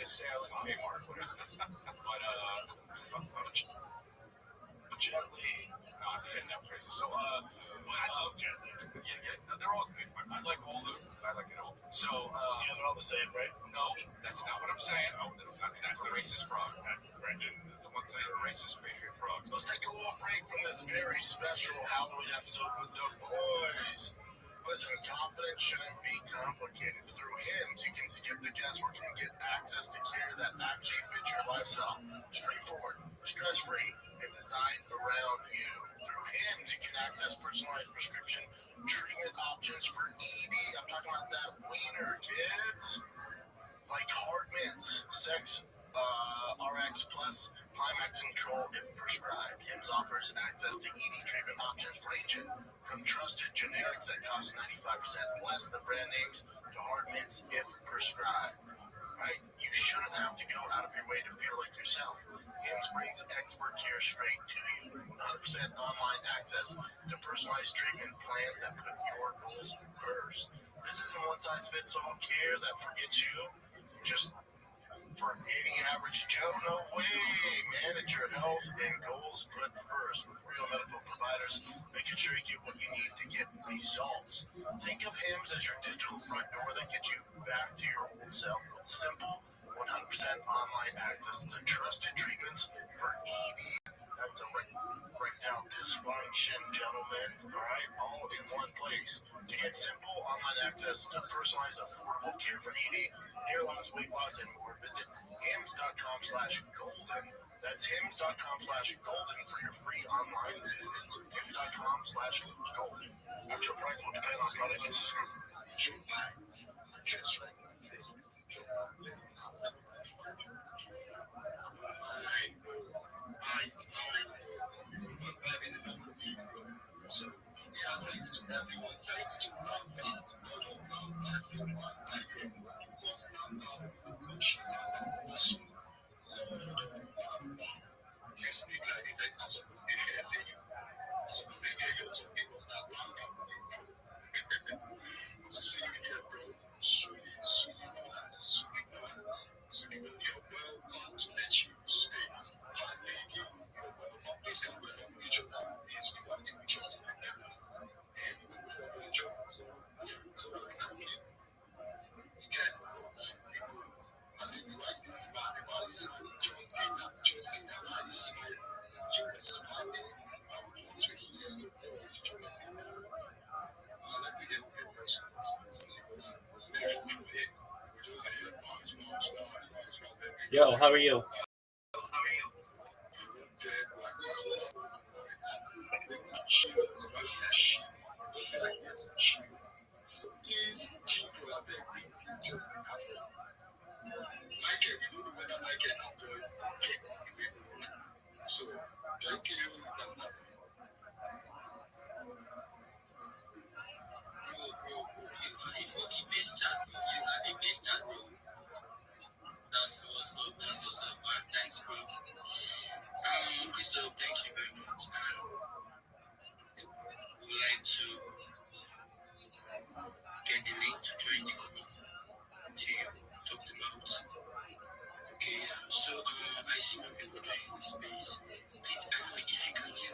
They're all the same, right? Let's take a little break from this very special Halloween episode with the boys. Listen, confidence shouldn't be complicated. Through hymns, you can skip the guesswork and get access to care that actually fits your lifestyle. Straightforward, stress-free, and designed around you. Through hymns, you can access personalized prescription treatment options for ED. I'm talking about that wiener, kids. Like hard mints, sex, RX plus climax control if prescribed. HIMS offers access to ED treatment options ranging from trusted generics that cost 95% less than brand names to hard mints if prescribed. Right? You shouldn't have to go out of your way to feel like yourself. HIMS brings expert care straight to you. 100% online access to personalized treatment plans that put your goals first. This isn't one-size-fits-all care that forgets you. Just for any average Joe, no way. Manage your health and goals put first with real medical providers, making sure you get what you need to get results. Think of HIMS as your digital front door that gets you back to your old self with simple, 100% online access to trusted treatments for ED. That's a breakdown dysfunction, gentlemen. All right, all in one place. To get simple online access to personalized, affordable care for ED, hair loss, weight loss, and more, visit hims.com/golden. That's hims.com/golden for your free online visit. hims.com/golden. Actual price will depend on product and subscription. Yo, how are you? That's what's up. Thanks, bro. So thank you very much. We would like to get the link to join the team talked about. Okay, so I see no people joining this space. Please, I don't know if you can hear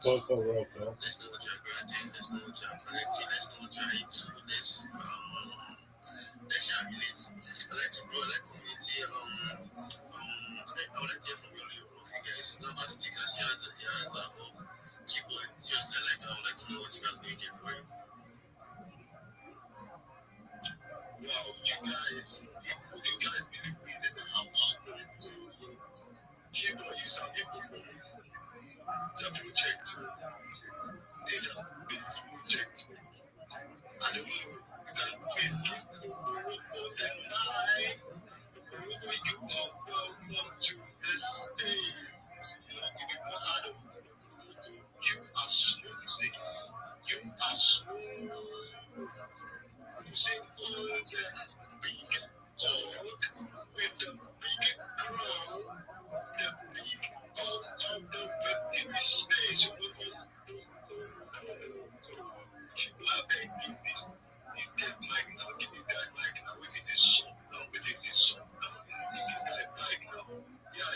Coco Roco. Let's know what y'all grinding. Let's know what y'all collecting. Let's know what y'all into. Let's y'all relate. I like to grow like community. I would like to hear from you guys. No matter the things I see as cheap boy. Seriously, I would like to know what you guys going to get for you. Wow, you guys believe this in the house. You sound people move. Some people check too. These are things people check too. And the way you can basically go that line. Because when you are welcome to this stage, if you want out of you are smooth. You are smooth. You say, oh, yeah, we get old with the big throw. The big all of the within space. My baby, this that mic now, give this guy mic now, within this song now, within this song now, give this guy mic now. Yeah.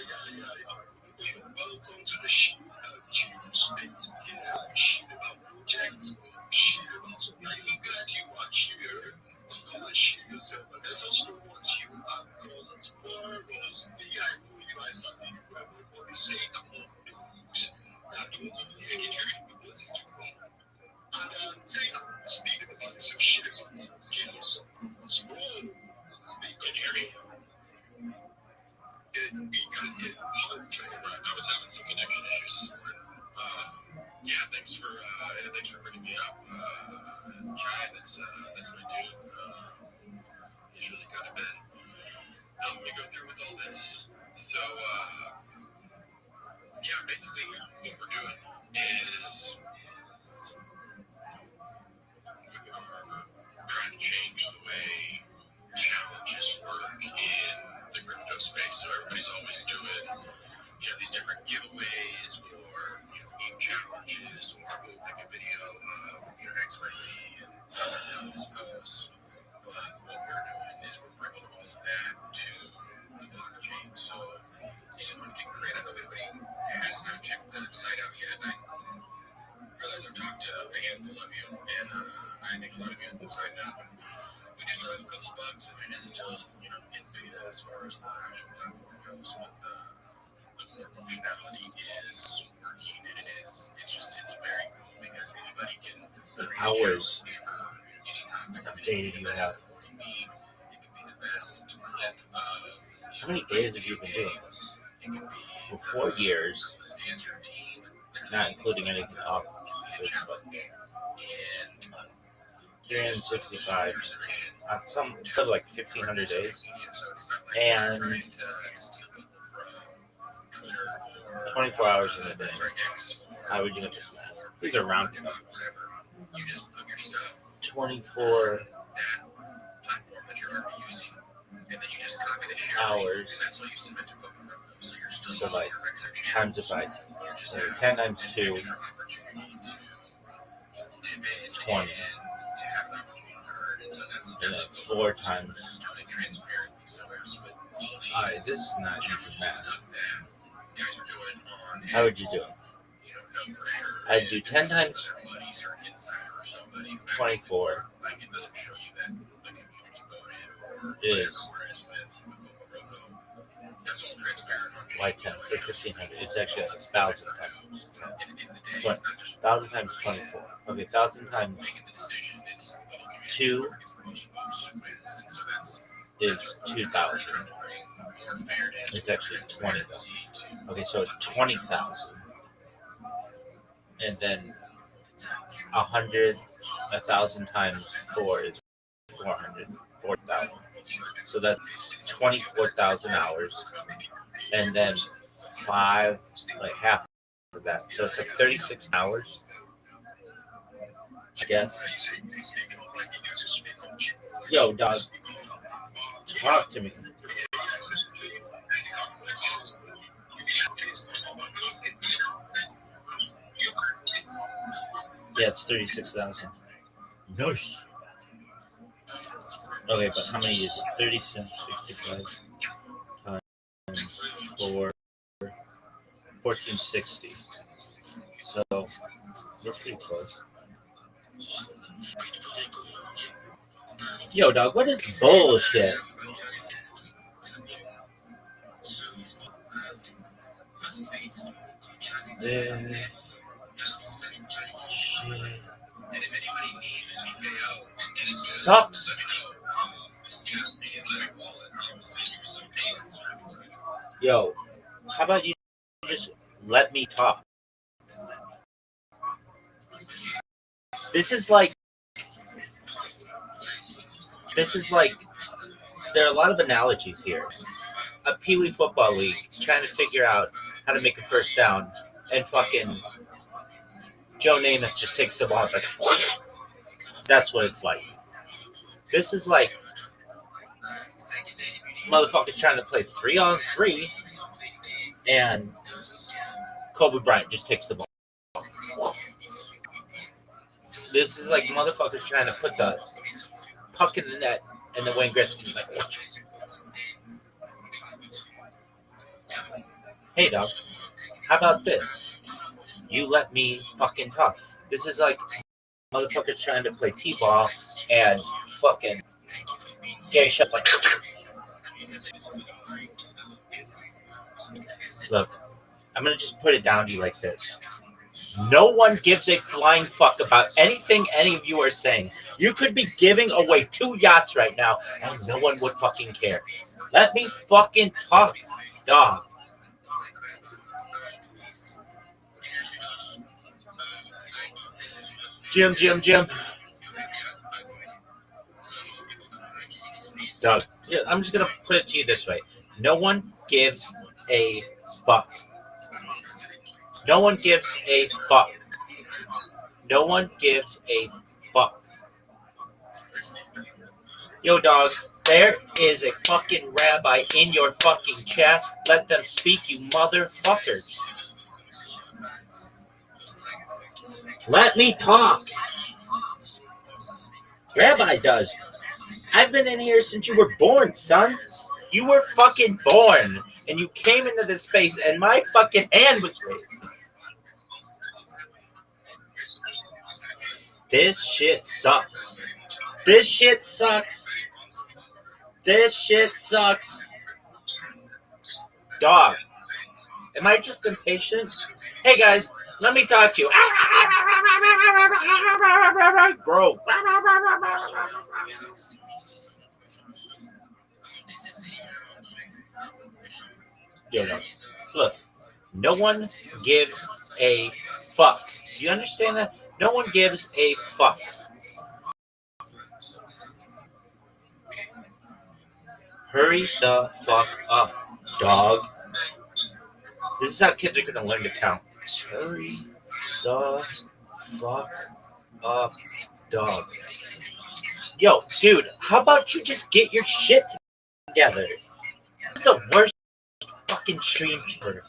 Welcome to the show. Tuesdays. Yeah, shit about projects. Shit about so now you glad you are here. To come and shit yourself, but let us know what you are going tomorrows. Yeah, I know you guys are being rebel for the sake of news. That you can hear it. And speaking of things of shit, small. You can hear me. I was having some connection issues this morning. Yeah, thanks for bringing me up. Chai, that's my dude. He's really kind of been helping me go through with all this. So, yeah, basically what we're doing is we are trying to change the way challenges work in the crypto space. So everybody's always doing these different giveaways or meme challenges, or we'll make a video of XYZ and this post. But what we're doing is we're bringing all of that to the blockchain. So anyone can create. I know everybody has not checked the site out yet. I realize I've talked to a handful of you, and I think a lot of you have signed up. And we do still have a couple bugs, and it is still in beta as far as the actual platform goes. But the core functionality is working, and it's very cool because anybody can. Hours of data do you have? How many days have you been doing this? For 4 years, not including anything off this, but 365, some like 1,500 days, and 24 hours in a day. How would you get this math? These are round numbers. 24 hours. So like times it by 10 times 2, 20. And then 4 times. Alright, this is not easy math. How would you do it? I'd do 10 times 24 is why 10 for 1,500. It's actually 1,000 times 1,000 times 24. Okay, 1,000 times 2 is 2,000. It's actually 20 though. Okay, so it's 20,000. And then 1,000 times 4 is 4,000. So that's 24,000 hours. And then 5, like half of that. So it's like 36 hours, I guess. Yo, dog, talk to me. Yeah, it's 36,000. Nice. Okay, but how many is it? 36, 65 times 4, 1,460. So we're pretty close. Yo, dog, what is bullshit? Sucks. Yo, how about you just let me talk? This is like there are a lot of analogies here. A Pee Wee football league trying to figure out how to make a first down, and fucking Joe Namath just takes the ball. It's like, that's what it's like. This is like motherfuckers trying to play 3-on-3, and Kobe Bryant just takes the ball. This is like motherfuckers trying to put the puck in the net, and then Wayne Gretzky's like, hey, dog, how about this? You let me fucking talk. This is like motherfuckers trying to play T-ball, and fucking Gary Shep's like, look, I'm going to just put it down to you like this. No one gives a flying fuck about anything any of you are saying. You could be giving away 2 yachts right now, and no one would fucking care. Let me fucking talk, dog. Jim. Dog, yeah, I'm just going to put it to you this way. No one gives a fuck. No one gives a fuck. No one gives a fuck. Yo, dog, there is a fucking rabbi in your fucking chat. Let them speak, you motherfuckers. Let me talk. Rabbi does. I've been in here since you were born, son. You were fucking born. And you came into this space and my fucking hand was raised. This shit sucks. This shit sucks. This shit sucks. Dog. Am I just impatient? Hey guys, let me talk to you. Grow. You know, look, no one gives a fuck. Do you understand that? No one gives a fuck. Hurry the fuck up, dog. This is how kids are going to learn to count. Hurry the fuck up, dog. Yo, dude, how about you just get your shit together? It's the worst fucking stream ever.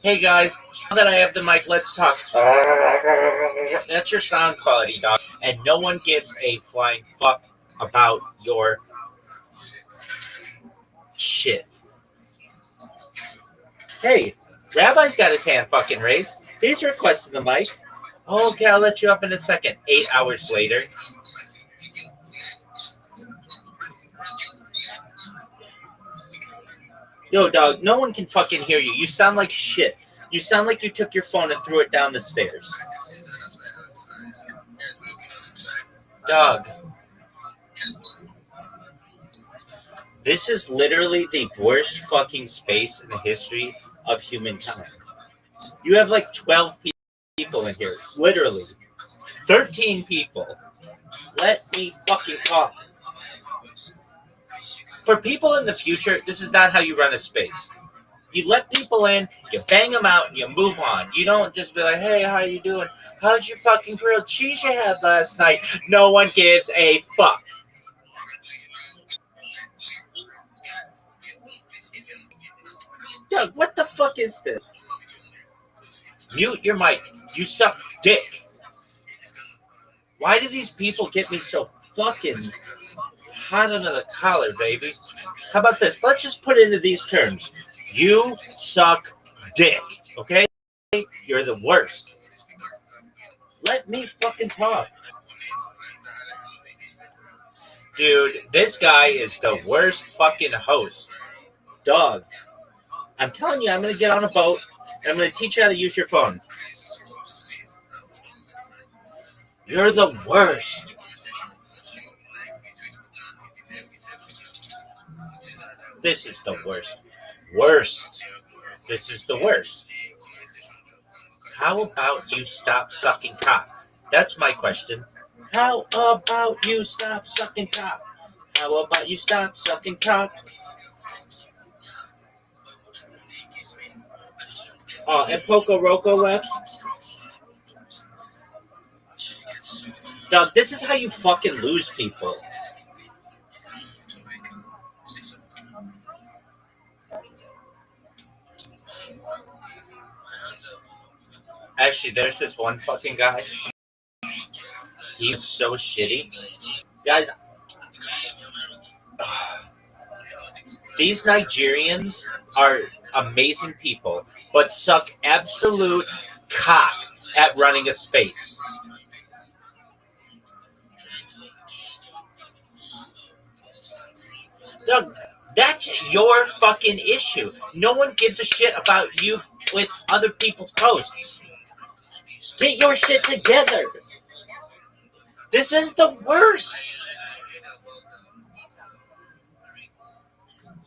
Hey guys, now that I have the mic, let's talk. That's your sound quality, dog. And no one gives a flying fuck about your shit. Hey, Rabbi's got his hand fucking raised. He's requesting the mic. Oh, okay, I'll let you up in a second. 8 hours later. Yo, dog, no one can fucking hear you. You sound like shit. You sound like you took your phone and threw it down the stairs. Dog. This is literally the worst fucking space in the history of humankind. You have like 12 people in here. Literally. 13 people. Let me fucking talk. For people in the future, this is not how you run a space. You let people in, you bang them out, and you move on. You don't just be like, hey, how you doing? How'd your fucking grilled cheese you had last night? No one gives a fuck. Doug, what the fuck is this? Mute your mic. You suck dick. Why do these people get me so fucking hot under the collar, baby? How about this? Let's just put it into these terms. You suck dick. Okay, you're the worst. Let me fucking talk. Dude, this guy is the worst fucking host. Dog. I'm telling you, I'm going to get on a boat and I'm going to teach you how to use your phone. You're the worst. This is the worst. Worst. This is the worst. How about you stop sucking cock? That's my question. How about you stop sucking cock? How about you stop sucking cock? Oh, and Poco Roco left. Dog, this is how you fucking lose people. Actually, there's this one fucking guy. He's so shitty. Guys, these Nigerians are amazing people, but suck absolute cock at running a space. Doug, that's your fucking issue. No one gives a shit about you with other people's posts. Get your shit together. This is the worst.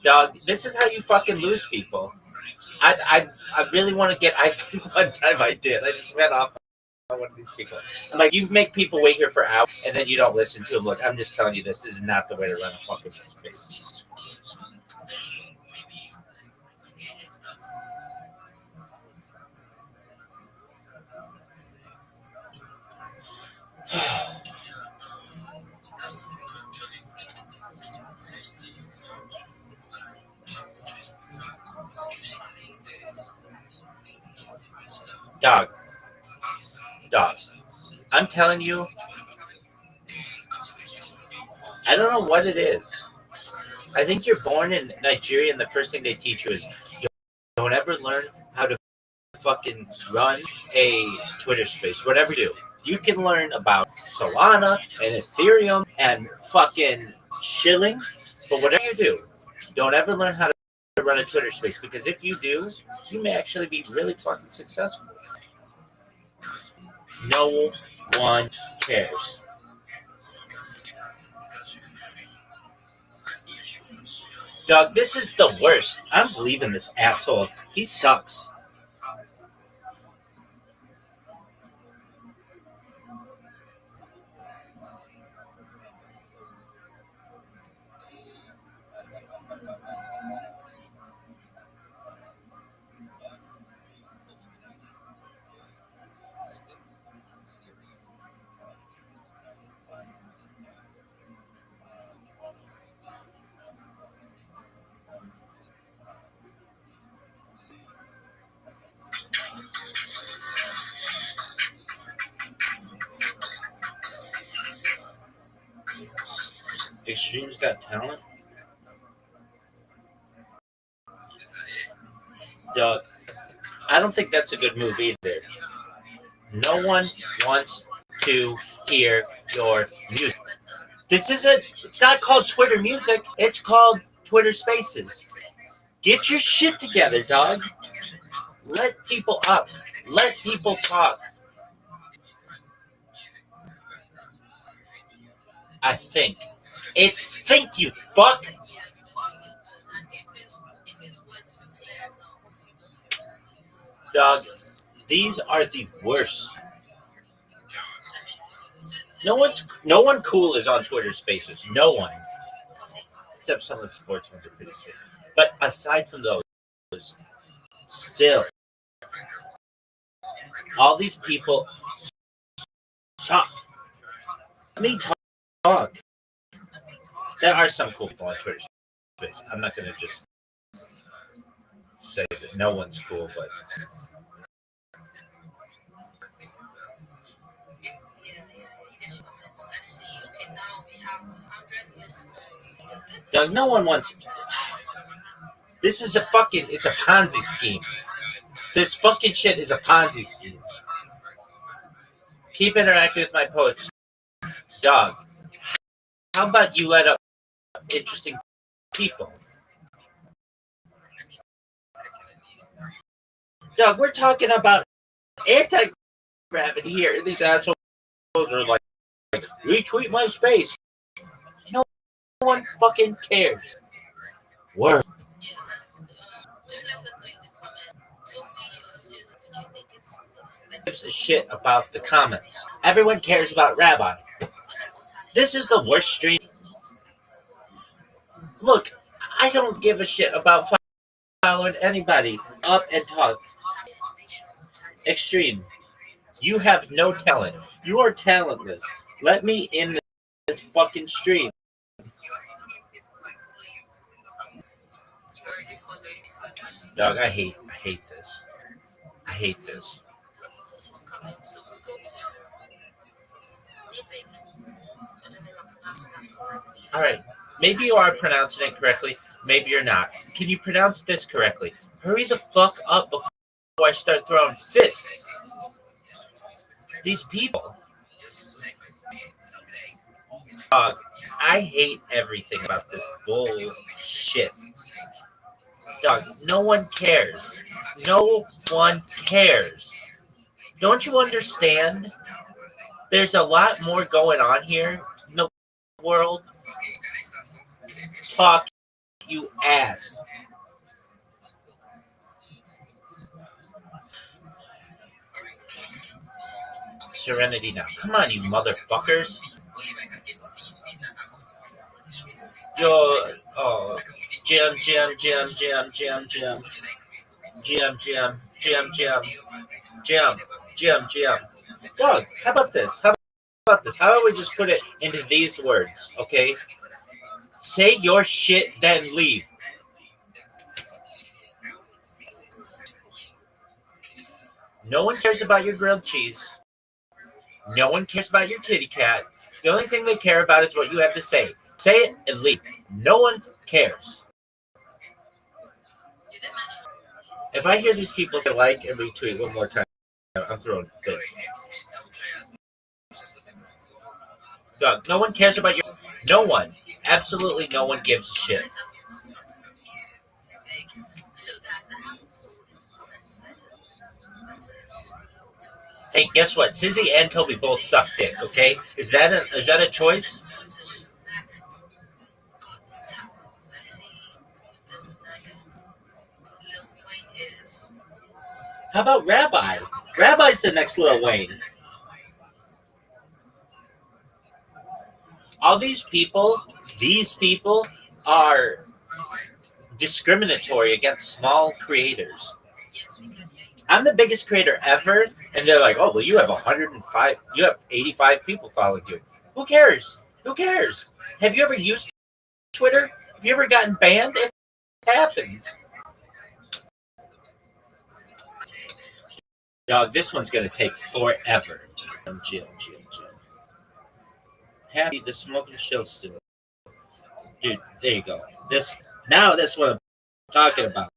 Dog, this is how you fucking lose people. I really want to get. I think one time I did. I just went off on one of these people. I'm like, you make people wait here for hours, and then you don't listen to them. Look, I'm just telling you, this is not the way to run a fucking space. Dog. I'm telling you, I don't know what it is. I think you're born in Nigeria, and the first thing they teach you is don't ever learn how to fucking run a Twitter space. Whatever you do, you can learn about Solana and Ethereum and fucking shilling, but whatever you do, don't ever learn how to run a Twitter space, because if you do, you may actually be really fucking successful. No one cares. Doug, this is the worst. I'm leaving this asshole. He sucks. Extreme's Got Talent? Doug, I don't think that's a good move either. No one wants to hear your music. It's not called Twitter music. It's called Twitter Spaces. Get your shit together, dog. Let people up. Let people talk. I think. It's think, you fuck. Dog, these are the worst. No one cool is on Twitter Spaces. No one. Except some of the sports ones are pretty sick. But aside from those, still, all these people suck. Let me talk. There are some cool people on Twitter Space. I'm not going to just say that no one's cool, but Doug, no one wants. This is it's a Ponzi scheme. This fucking shit is a Ponzi scheme. Keep interacting with my posts. Dog, how about you let up interesting people? Dog, we're talking about anti-gravity here. These assholes are like retweet my space. No one fucking cares. Word. Gives a shit about the comments. Everyone cares about Rabbi. This is the worst stream. Look, I don't give a shit about following anybody up and talk. Extreme. You have no talent. You are talentless. Let me in this fucking stream. Dog, I hate this. I hate this. All right. Maybe you are pronouncing it correctly. Maybe you're not. Can you pronounce this correctly? Hurry the fuck up before I start throwing fists. These people. I hate everything about this bullshit. Dog, no one cares. No one cares. Don't you understand? There's a lot more going on here in the world. Talk, you ass. Serenity now. Come on, you motherfuckers. Yo, Jim. Dog, how about this? How about we just put it into these words, okay? Say your shit, then leave. No one cares about your grilled cheese. No one cares about your kitty cat. The only thing they care about is what you have to say. Say it and leave. No one cares. If I hear these people say like and retweet one more time, I'm throwing this. Dog, no one cares about your... No one. Absolutely no one gives a shit. Hey, guess what? Sizzy and Toby both suck dick, okay? Is that a choice? How about Rabbi? Rabbi's the next Lil Wayne. All these people are discriminatory against small creators. I'm the biggest creator ever, and they're like, oh, well, you have 105, you have 85 people following you. Who cares? Who cares? Have you ever used Twitter? Have you ever gotten banned? It happens. Dog, this one's going to take forever. Jim. Happy the smoking show still. Dude, there you go. That's what I'm talking about.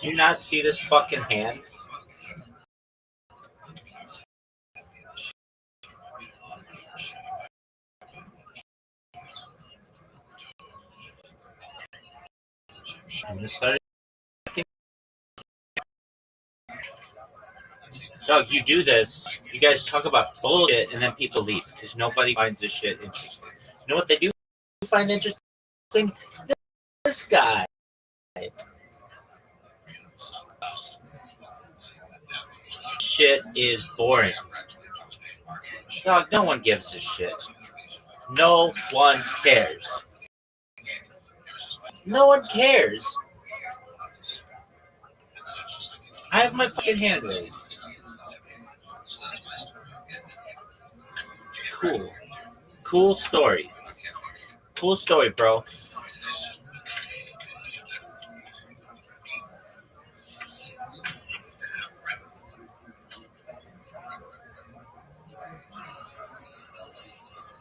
Do you not see this fucking hand? I'm gonna start. Dog, you do this. You guys talk about bullshit, and then people leave because nobody finds this shit interesting. You know what they do find interesting? This guy. Shit is boring. Dog, no one gives a shit. No one cares. No one cares. I have my fucking hand raised. Cool. Cool story. Cool story, bro.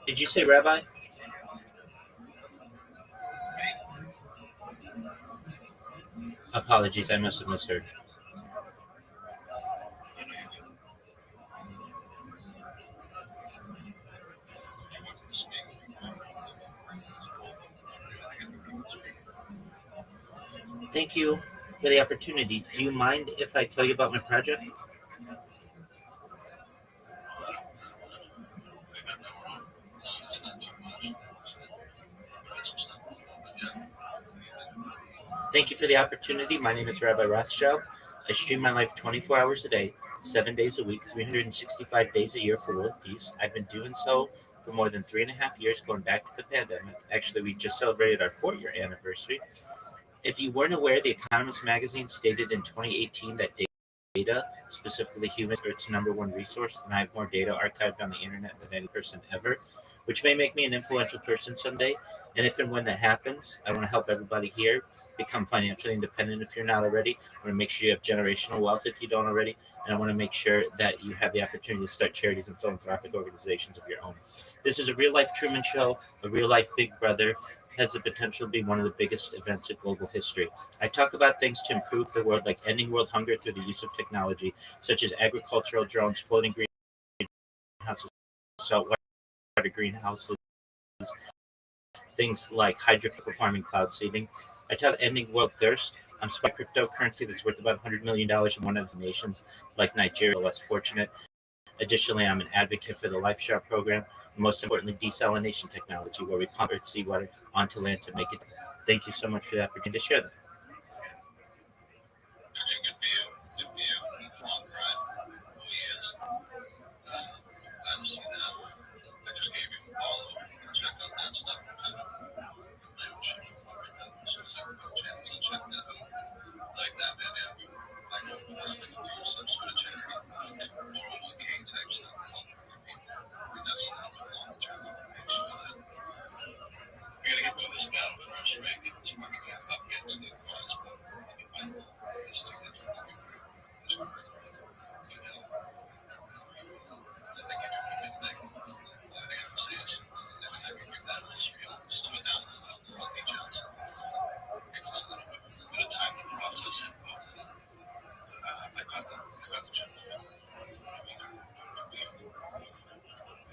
Did you say Rabbi? Apologies, I must have misheard. Thank you for the opportunity. Do you mind if I tell you about my project? Thank you for the opportunity. My name is Rabbi Rothschild. I stream my life 24 hours a day, 7 days a week, 365 days a year for world peace. I've been doing so for more than 3.5 years, going back to the pandemic. Actually, we just celebrated our 4-year anniversary. If you weren't aware, The Economist magazine stated in 2018 that data, specifically humans, are its number one resource, and I have more data archived on the internet than any person ever, which may make me an influential person someday. And if and when that happens, I want to help everybody here become financially independent if you're not already. I want to make sure you have generational wealth if you don't already. And I want to make sure that you have the opportunity to start charities and philanthropic organizations of your own. This is a real life Truman Show, a real life Big Brother. Has the potential to be one of the biggest events in global history. I talk about things to improve the world, like ending world hunger through the use of technology, such as agricultural drones, floating greenhouses, saltwater greenhouses, things like hydroponic farming, cloud seeding. I talk ending world thirst. I'm spying cryptocurrency that's worth about $100 million in one of the nations, like Nigeria, less fortunate. Additionally, I'm an advocate for the Life Shot program, and most importantly, desalination technology, where we pump Earth seawater onto land to make it. Thank you so much for the opportunity to share that.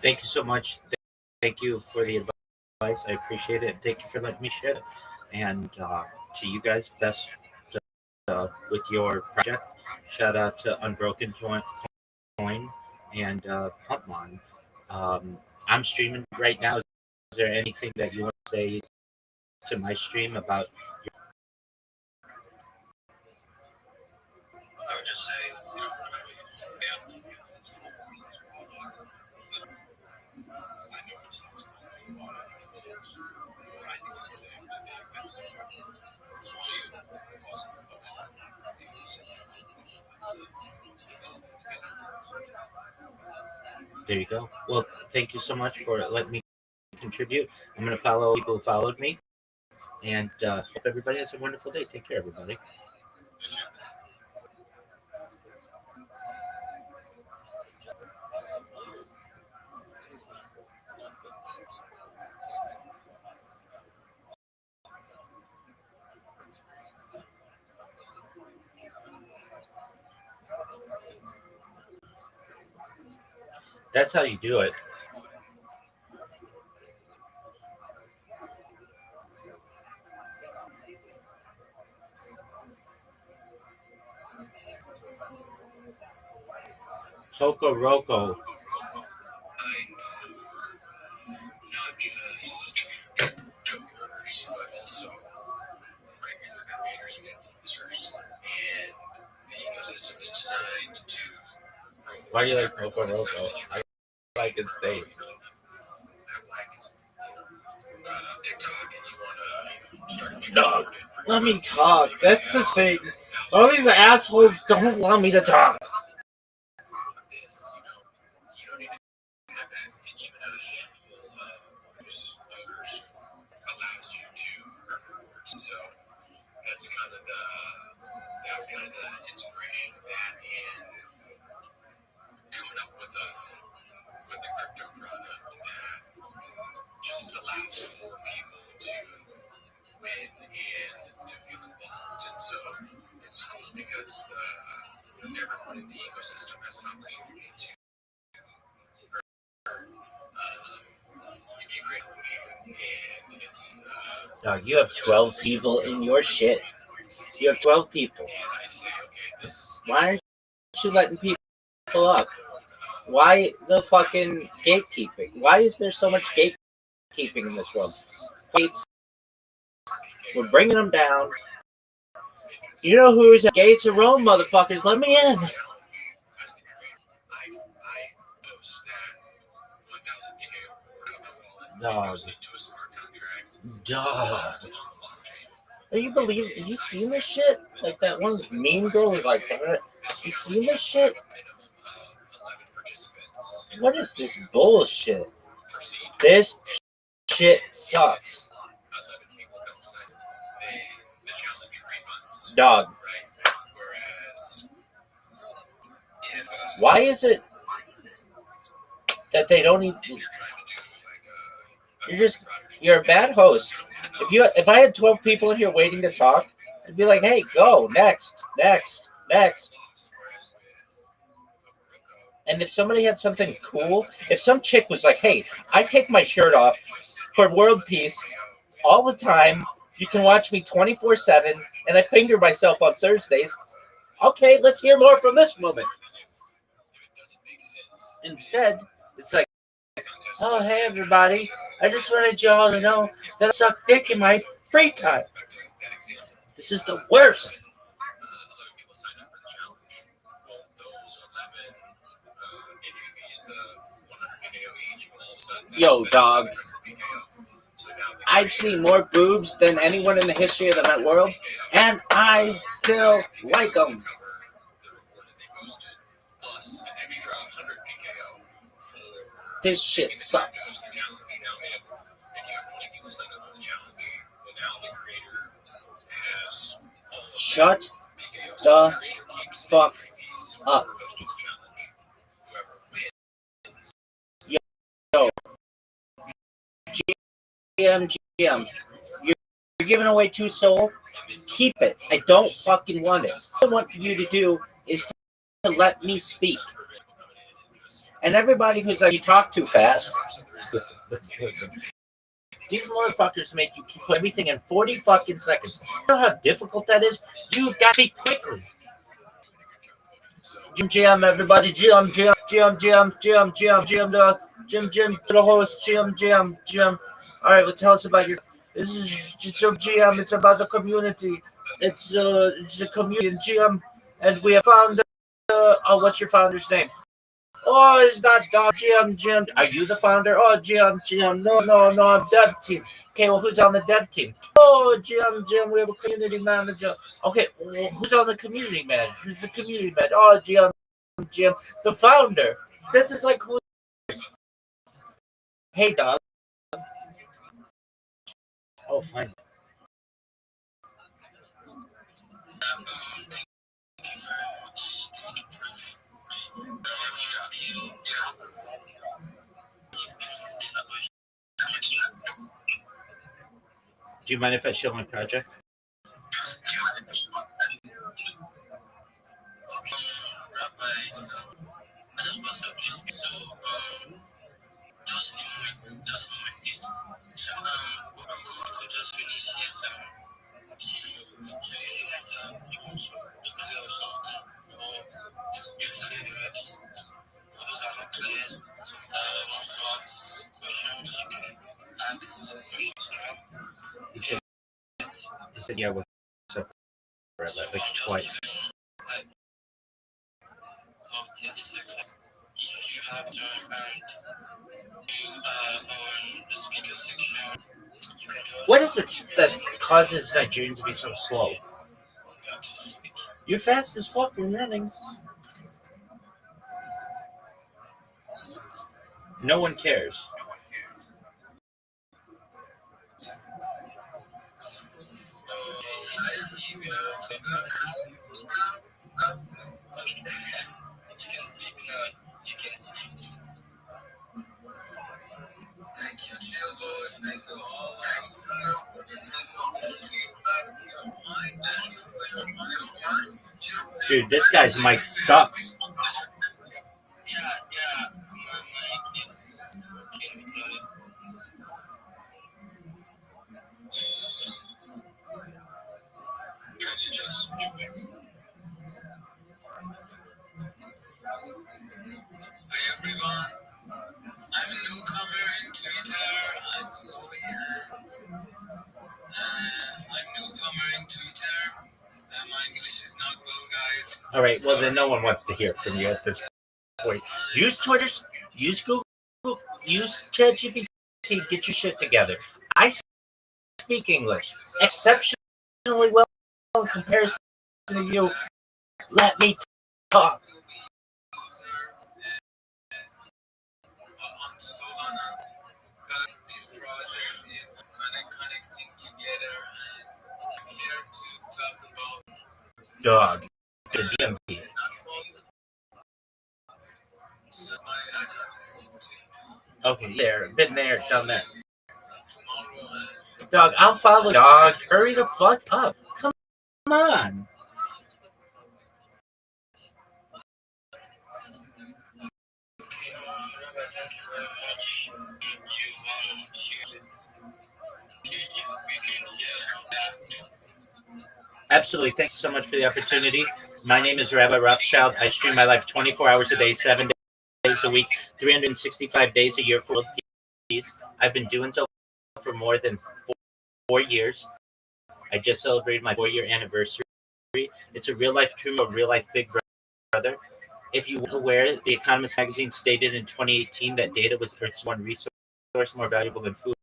Thank you so much. Thank you for the advice. I appreciate it. Thank you for letting me share it. And to you guys, best with your project. Shout out to Unbroken Coin and Pumpmon. I'm streaming right now. Is there anything that you want to say to my stream about? I would just say, There you go. Well, thank you so much for letting me contribute. I'm going to follow people who followed me, and hope everybody has a wonderful day. Take care, everybody. That's how you do it. Coco Roco. Not just dope orders, but also regular creators and influencers. And the ecosystem is designed to Why do you like Coco Roco? I like his face. have like TikTok and you want to start making Dog, content for let me talk. That's the thing. All these assholes don't allow me to talk. this, you don't need to have that. And even a handful of those voters allows you to earn rewards. So that's kind of the inspiration of that and coming up with a crypto product that just allows more people to win and to feel involved. And so it's cool because everyone in the ecosystem has an opportunity to if you create a issue and it's Dog, you have 12 people in your shit. You have 12 people. I say, okay, this Why aren't you letting people up? Why the fucking gatekeeping? Why is there so much gatekeeping in this world? Fights. We're bringing them down. You know who's at gates of Rome, motherfuckers? Let me in. Dog. Dog. Are you seen this shit? Like that one meme girl was like, you seen this shit? What is this bullshit? This shit sucks. Dog. Why is it that they don't even... You're a bad host. If I had 12 people in here waiting to talk, I'd be like, hey, go, next. And if somebody had something cool, if some chick was like, hey, I take my shirt off for world peace all the time, you can watch me 24/7, and I finger myself on Thursdays, okay, let's hear more from this woman. Instead, it's like, oh, hey, everybody. I just wanted you all to know that I suck dick in my free time. This is the worst. Yo, dog. I've seen more boobs than anyone in the history of the world, and I still like them. This shit sucks. Shut the fuck up. Yo, GM, you're giving away 2 soul. Keep it. I don't fucking want it. What I want for you to do is to let me speak. And everybody who's like, you talk too fast. Listen. These motherfuckers make you keep everything in 40 fucking seconds. You know how difficult that is? You've got to speak quickly. Jim, everybody. Jim, the host. Jim. All right, well, tell us about your... This is GM. It's about the community. It's a community. GM, and we have found... what's your founder's name? Oh, it's not Jim. Are you the founder? Oh, Jim. No, I'm dev team. Okay, well, who's on the dev team? Oh, Jim, we have a community manager. Okay, well, who's on the community manager? Who's the community manager? Oh, Jim, the founder. This is like who? Hey, dog. Oh, fine. Do you mind if I show my project? Yeah, what's up, Rabbi? Like twice. You have to on the speaker section. What is it that causes Nigerians to be so slow? You're fast as fuck. You're running. No one cares. Dude, this guy's mic sucks. All right, well then no one wants to hear from you at this point. Use Twitter, use Google, use ChatGPT. Get your shit together. I speak English exceptionally well in comparison to you. Let me talk. Dog. The DMV. Okay, there. Been there, done that. Dog, I'll follow. Dog, hurry the fuck up. Come on. Absolutely. Thank you so much for the opportunity. My name is Rabbi Rothschild. I stream my life 24 hours a day, 7 days a week, 365 days a year for world peace. I've been doing so for more than 4 years. I just celebrated my 4-year anniversary. It's a real life dream, a real life big brother. If you were aware, The Economist magazine stated in 2018 that data was Earth's one resource more valuable than food,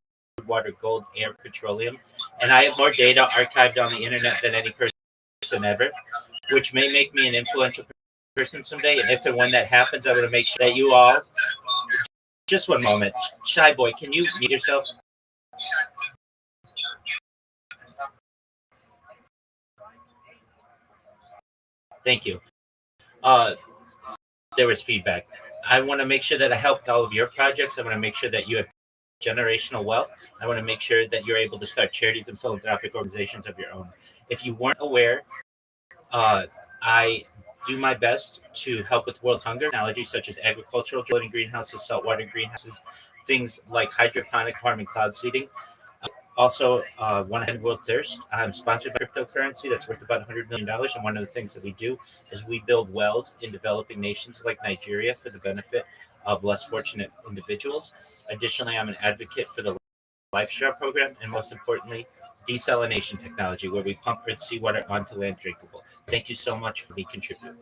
water, gold, air, petroleum. And I have more data archived on the internet than any person ever, which may make me an influential person someday. And if and when that happens, I want to make sure that you all. Just one moment. Shy boy, can you mute yourself? Thank you. There was feedback. I want to make sure that I helped all of your projects. I want to make sure that you have generational wealth. I want to make sure that you're able to start charities and philanthropic organizations of your own. If you weren't aware, I do my best to help with world hunger technologies such as agricultural floating greenhouses, saltwater greenhouses, things like hydroponic farming, cloud seeding. Also, want to end world thirst. I'm sponsored by cryptocurrency that's worth about $100 million. And one of the things that we do is we build wells in developing nations like Nigeria for the benefit of less fortunate individuals. Additionally, I'm an advocate for the LifeStar program, and most importantly, desalination technology, where we pump rid seawater onto land drinkable. Thank you so much for being contributing.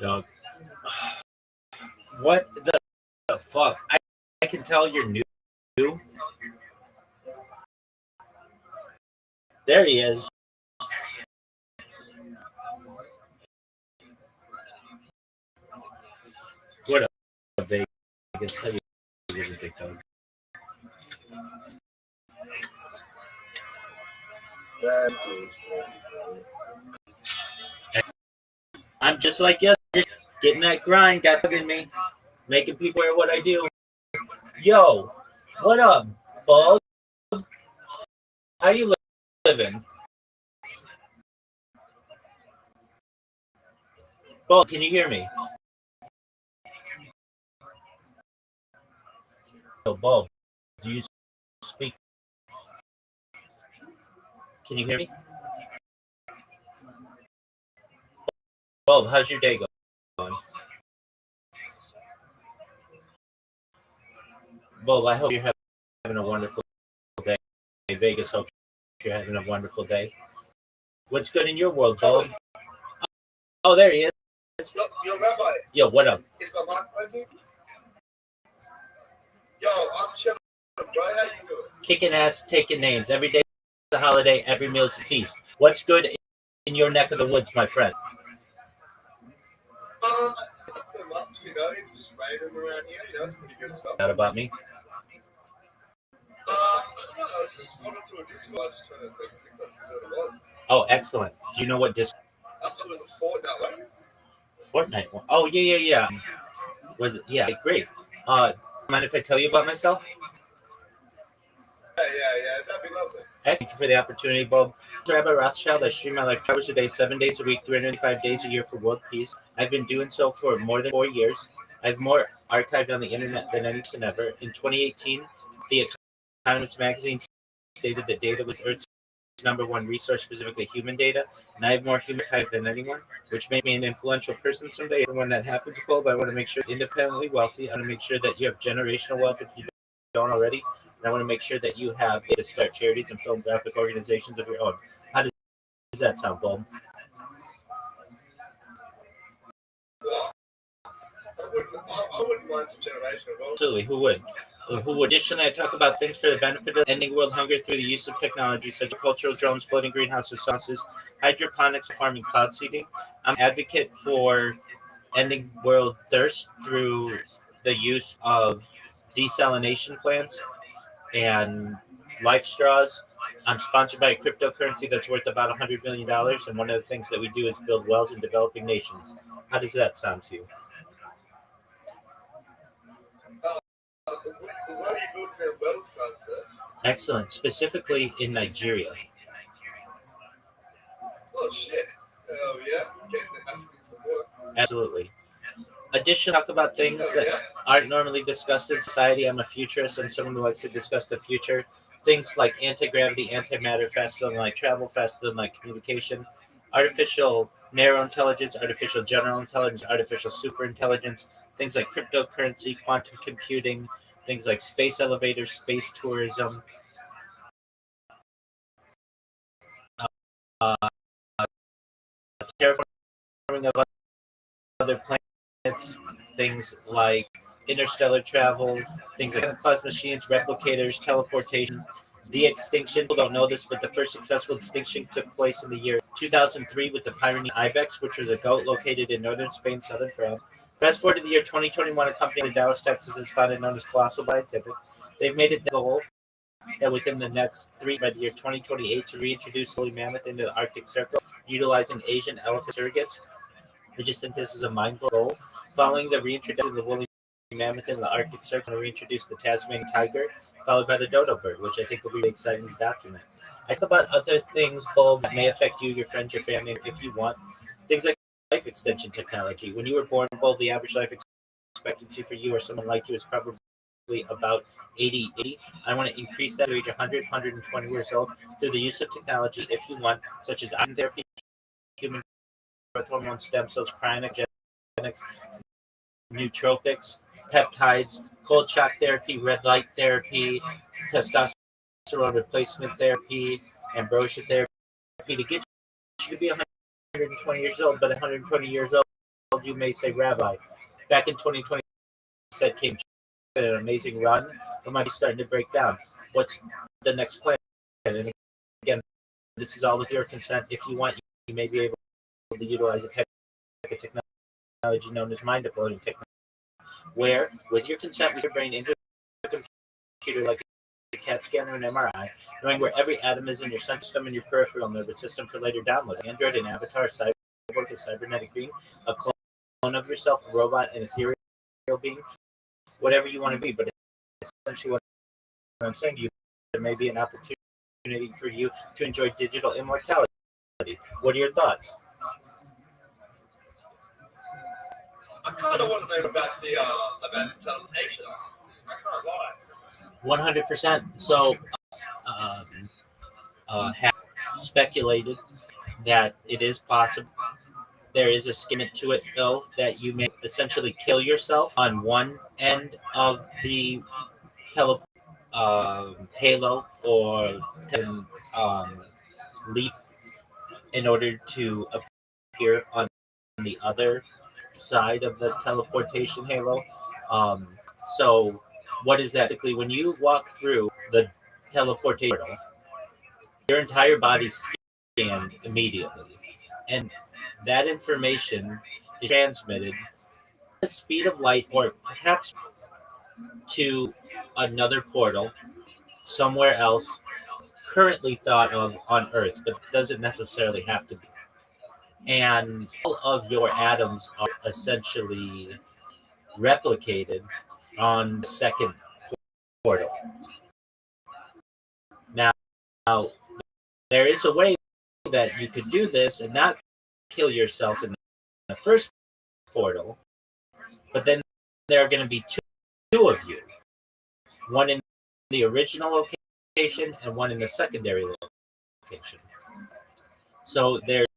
Dog. What the fuck? I can tell you're new. There he is. What a Vegas. How you doing, big dog? I'm just like you, just getting that grind, got in me, making people wear what I do. Yo, what up, Bug? How you living? Bug, can you hear me? Yo, Bug, do you speak? Can you hear me? Bug, how's your day going? Bug, I hope you're having a wonderful day. Vegas, hope you're having a wonderful day. What's good in your world, Bug? Oh, there he is. Yo, Rabbi, Yo, what up? is my mic working? Yo, I'm chilling, bro. How you doing? Kicking ass, taking names. Every day is a holiday, every meal is a feast. What's good in your neck of the woods, my friend? Nothing much, it's just raining around here, it's pretty good stuff. Not about me. No, I was just coming to a disco. I was just trying to think what it was. Oh, excellent. Do you know what disc I thought it was a Fortnite, right? Fortnite one? Oh, yeah. Was it? Yeah, great. Mind if I tell you about myself? Yeah. That'd be lovely. Thank you for the opportunity, Bob. Rabbi Rothschild. I stream my life hours a day, 7 days a week, 365 days a year for world peace. I've been doing so for more than 4 years. I have more archived on the internet than any person ever. In 2018, the Economist magazine stated that data was Earth's number one resource, specifically human data, and I have more human archive than anyone, which made me an influential person someday. When that happens, Bob, I want to make sure independently wealthy. I want to make sure that you have generational wealth if you don't already. And I want to make sure that you have to start charities and philanthropic organizations of your own. How does that sound, Bob? I wouldn't mind some generation at all. Absolutely. Who would? Additionally, I talk about things for the benefit of ending world hunger through the use of technology such as cultural drones, floating greenhouse sauces, hydroponics, farming, cloud seeding. I'm an advocate for ending world thirst through the use of desalination plants and life straws. I'm sponsored by a cryptocurrency that's worth about $100 million, and one of the things that we do is build wells in developing nations. How does that sound to you? Where are you building their wells from, sir? Excellent. Specifically in Nigeria. Oh, shit. Oh, yeah. Getting some work. Absolutely. Additionally, talk about things that aren't normally discussed in society. I'm a futurist and someone who likes to discuss the future. Things like anti-gravity, antimatter, faster than light travel, faster than light communication, artificial narrow intelligence, artificial general intelligence, artificial super intelligence, things like cryptocurrency, quantum computing, things like space elevators, space tourism, uh, terraforming of other planets, things like interstellar travel, things like plasma machines, replicators, teleportation, de-extinction. People don't know this, but the first successful extinction took place in the year 2003 with the Pyrenean ibex, which was a goat located in northern Spain, southern France. Fast forward to the year 2021, a company in Dallas, Texas, is founded known as Colossal Scientific. They've made it the goal that within the next by the year 2028 to reintroduce woolly mammoth into the Arctic Circle, utilizing Asian elephant surrogates. I just think this is a mind-blowing goal. Following the reintroduction of the woolly mammoth in the Arctic Circle, we reintroduce the Tasmanian tiger, followed by the dodo bird, which I think will be really exciting to document. I talk about other things, Bob, that may affect you, your friends, your family, if you want. Things like life extension technology. When you were born, Bob, the average life expectancy for you or someone like you is probably about 80. I want to increase that to age 100, 120 years old through the use of technology, if you want, such as ion therapy, human growth hormone, stem cells, cryogenics, nootropics, peptides, cold shock therapy, red light therapy, testosterone replacement therapy, ambrosia therapy to get you to be 120 years old. But 120 years old, you may say, Rabbi, back in 2020, said came an amazing run, but might be starting to break down. What's the next plan? And again, this is all with your consent. If you want, you may be able to utilize a type of technology known as mind uploading technology, where, with your consent, we can brain into a computer like a CAT scanner and MRI, knowing where every atom is in your sense system and your peripheral nervous system for later download. Android and Avatar, cyborg, a cybernetic being, a clone of yourself, a robot, an ethereal being, whatever you want to be. But essentially, what I'm saying to you, there may be an opportunity for you to enjoy digital immortality. What are your thoughts? I kind of want to know about the teleportation. I can't lie. 100%. So, have speculated that it is possible. There is a skimmet to it, though, that you may essentially kill yourself on one end of the tele halo, or leap in order to appear on the other side of the teleportation halo. Um, so, what is that? Basically, when you walk through the teleportation portal, your entire body scanned immediately, and that information is transmitted at the speed of light, or perhaps to another portal somewhere else, currently thought of on Earth, but doesn't necessarily have to be. And all of your atoms are essentially replicated on the second portal. Now, there is a way that you could do this and not kill yourself in the first portal, but then there are going to be two of you, one in the original location and one in the secondary location. So there's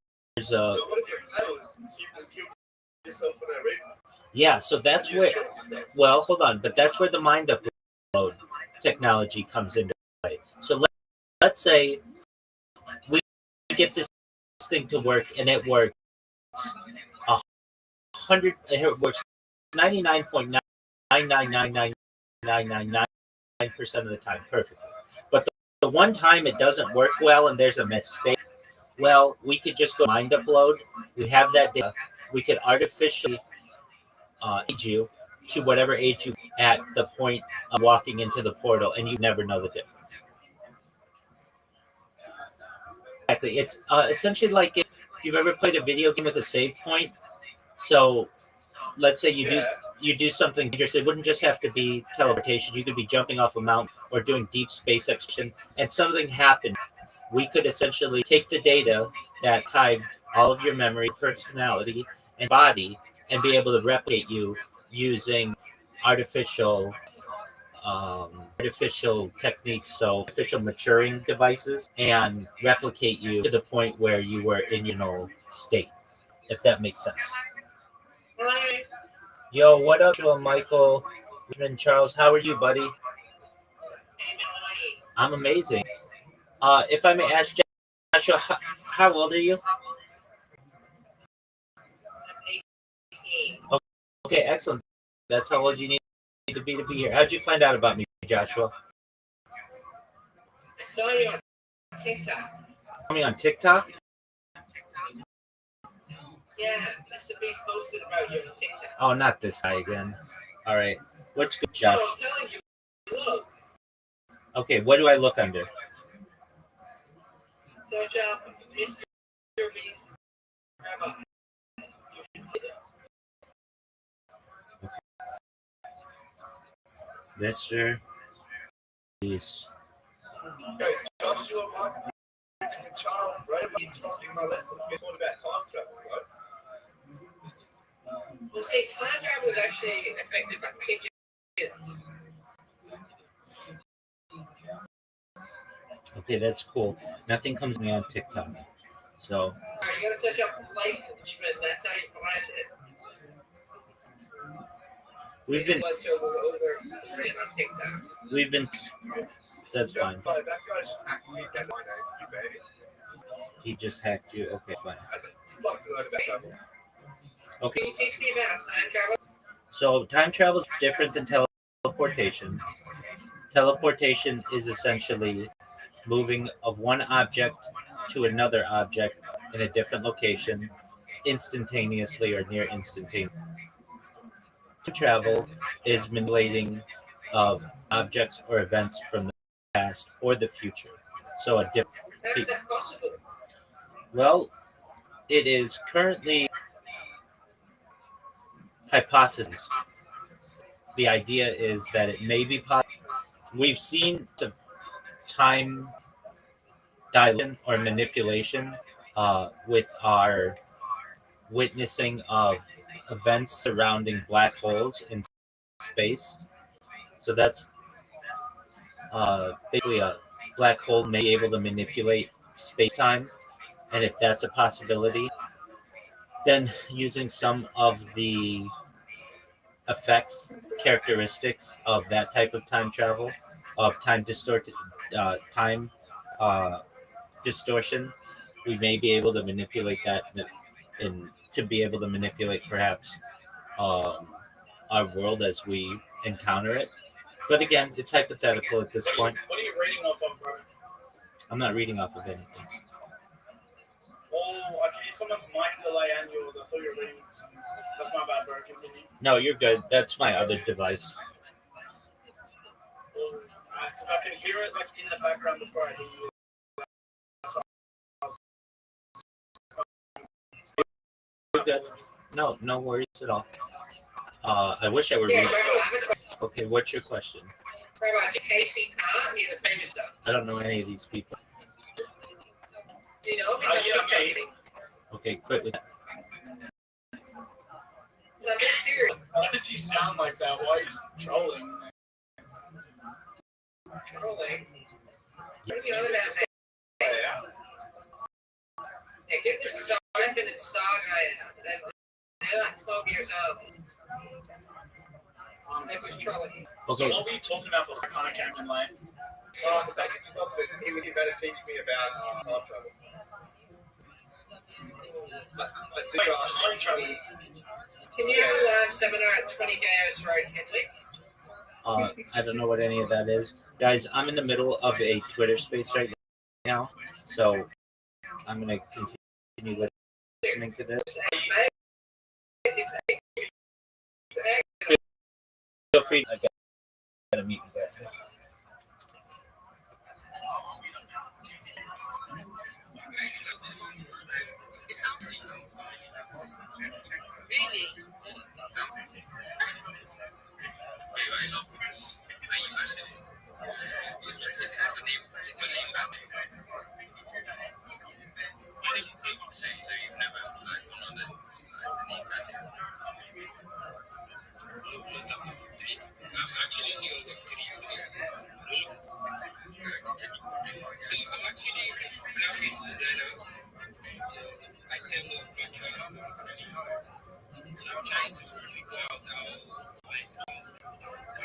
a yeah. So that's where. Well, hold on, but that's where the mind upload technology comes into play. So let's say we get this thing to work, and it works 100. It works 99.9999999% of the time perfectly. But the one time it doesn't work well and there's a mistake, well, we could just go mind upload. We have that data. We could artificially age you to whatever age you at the point of walking into the portal, and you never know the difference. Exactly. It's essentially like if you've ever played a video game with a save point. So let's say you do something dangerous. It wouldn't just have to be teleportation. You could be jumping off a mountain or doing deep space exploration, and something happened. We could essentially take the data that archived all of your memory, personality, and body, and be able to replicate you using artificial techniques, so artificial maturing devices, and replicate you to the point where you were in your state, if that makes sense. Yo, what up, Michael, Richmond, Charles? How are you, buddy? I'm amazing. If I may ask, Joshua, how old are you? Okay, excellent. That's how old you need to be here. How'd you find out about me, Joshua? I saw you on TikTok. Saw me on TikTok? Yeah, Mr. Beast posted about you on TikTok. Oh, not this guy again. All right. What's good, No, Josh? I'm telling you, look. Okay, what do I look under? Search up Mr. Beast Rabbi. You should see it. Mr. Beast. Okay, Joshua, Mike, and Charles, right? We're talking my lesson. We're talking about time travel, right? Well, see, time travel is actually affected by pigeons. Okay, that's cool. Nothing comes to me on TikTok. So. Alright, you gotta search up light punishment. That's how you find it. We've been. That's fine. That guy's actually that's my name, you baby. He just hacked you. Okay, fine. I'd love to learn about travel. Okay. Can you teach me about time travel? So time travel is different than teleportation. Teleportation is essentially moving of one object to another object in a different location instantaneously or near instantaneously. Time travel is manipulating of objects or events from the past or the future. So a different. How is that possible? Well, it is currently hypothesis. The idea is that it may be possible. We've seen the time dilation or manipulation with our witnessing of events surrounding black holes in space. So that's basically a black hole may be able to manipulate space time. And if that's a possibility, then using some of the effects, characteristics of that type of time travel, of time uh, distortion, we may be able to manipulate that and to be able to manipulate perhaps um, our world as we encounter it. But again, it's hypothetical at this point. What are you reading off of, bro? I'm not reading off of anything. Oh, okay. Someone's mic delay and yours. I thought you were reading something. That's my bad, bro. Continue. No, you're good. That's my other device. Oh, I can hear it like in the background before I hear you. You're good. No, no worries at all. I wish I were reading. Okay, what's your question? Rabbi, Casey Hart, he's a famous stuff. I don't know any of these people. Do you know him? He's on TikTok. Okay, quit with that. No, that's serious. Why does he sound like that? Why he's trolling? Trolling? What are you on about? Yeah, give this 5-minute saga out. They're like 12 years old. That was trolling. Okay. So what were you talking about before I kind of came in late? The fact it's not that he would better teach me about time travel. But time travel. Can you have a live seminar at 20 Gaius Road, Kenley? I don't know what any of that is. Guys, I'm in the middle of a Twitter space right now, so I'm going to continue listening to this. Feel free. I gotta meet you guys. So I'm actually a graphics designer. So I tell no contrast to So I'm trying to figure out how my skills can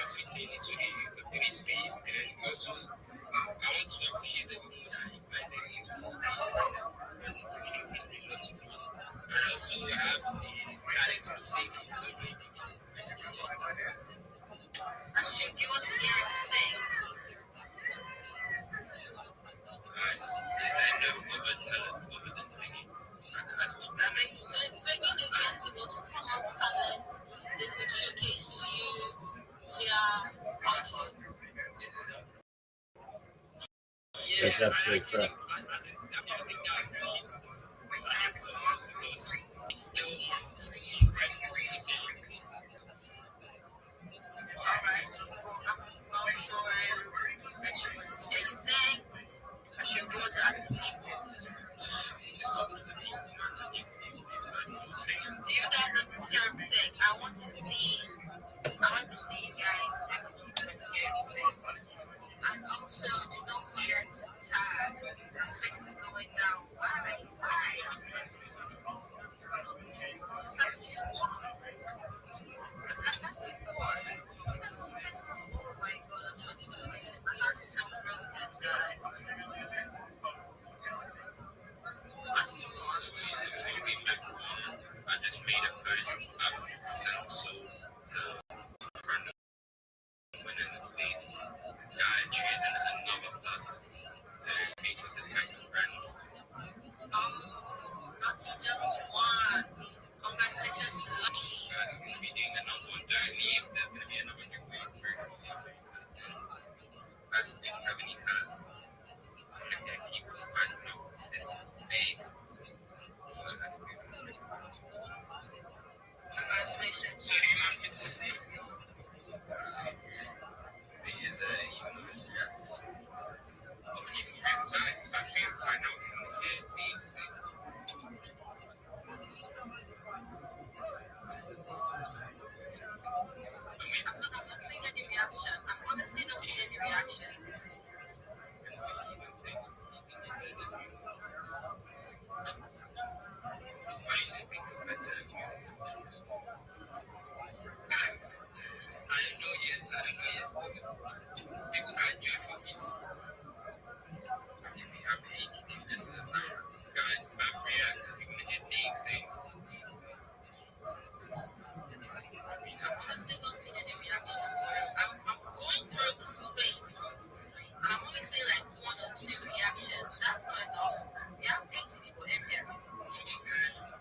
fit in into the Web3 space, and also I want to appreciate everyone that invited me into the space because it's really a lot to do. And also I have the talent of singing. I don't know if you guys might know that. Ashim, do you want to hear it sing? That makes sense. I mean, it's just the most common talent they could showcase you via audio. That's absolutely correct. Alright, I'm not sure that you were saying. I should go to ask people. Do you guys want to hear him sing? I want to see you guys. I want you to hear him sing. And also, do not forget to tag. The space is going down. Why? 71. That's more. Because you guys know, oh my god, I'm so disappointed. I'm not just so broken, guys. I just made a version so when in the space, I chosen another plus. Each of the type of brands. Oh, lucky just one. Congratulations to Lucky. We'll be doing the number one journey. There's going to be another giveaway. That's if you have any talent. And then people to us know this space. People can't do it for it. We have 82 listeners now. Guys, my prayers, people should name thing. Honestly, not seeing any reactions. I'm going through the space, and I'm only seeing like 1 or 2 reactions. That's not enough. We have 80 people in here. Come on, guys.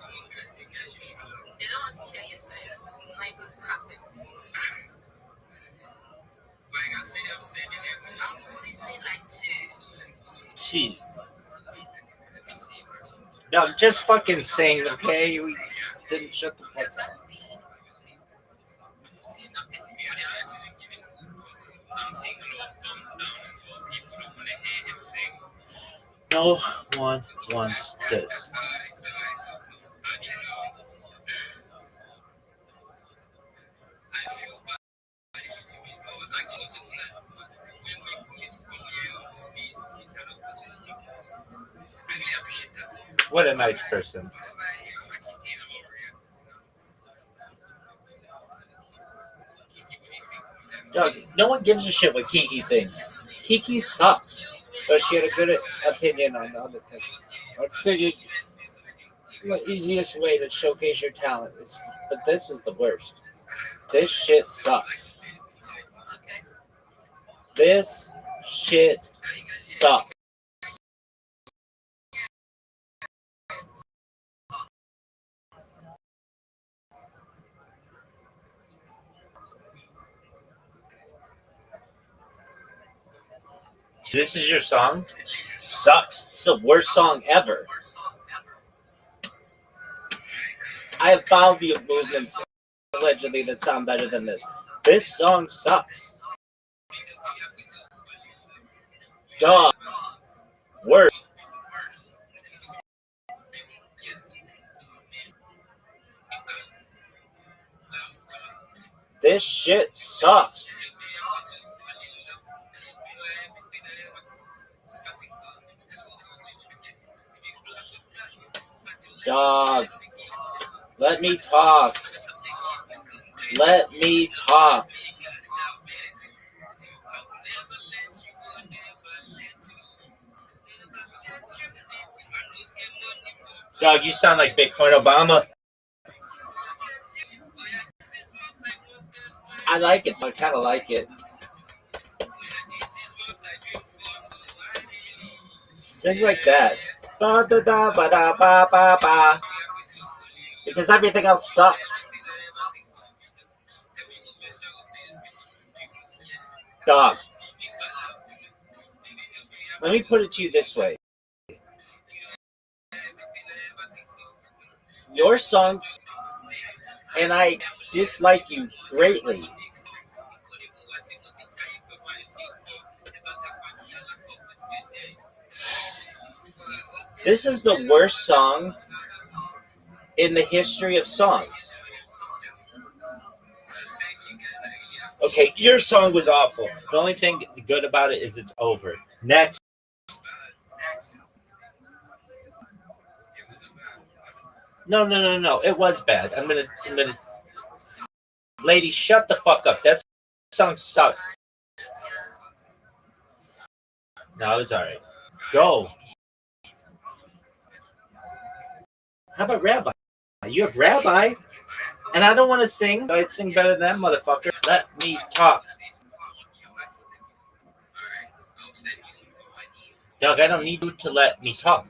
You guys should show up. They don't want to hear you say it. Like, happen. Like I said, I've said it. I've only seen like 2. Gee. No, just fucking sing, okay? We didn't shut the fuck up. No one wants this. What a nice person. Doug, no one gives a shit what Kiki thinks. Kiki sucks. But she had a good opinion on the other things. I'd say the easiest way to showcase your talent is, but this is the worst. This shit sucks. This shit sucks. This is your song? Sucks. It's the worst song ever. I have found the movements allegedly that sound better than this. This song sucks. Duh. Worst. This shit sucks. Dog. Let me talk. Let me talk. Dog, you sound like Bitcoin Obama. I like it. I kind of like it. Sing like that. Da da da ba da ba ba ba. Because everything else sucks. Dog. Let me put it to you this way. Your songs, and I dislike you greatly. This is the worst song in the history of songs. Okay, your song was awful. The only thing good about it is it's over. Next. No. It was bad. I'm gonna. Lady, shut the fuck up. That song sucked. No, it's alright. Go. How about Rabbi? You have Rabbi, and I don't want to sing. I'd sing better than that motherfucker. Let me talk. Doug, I don't need you to let me talk.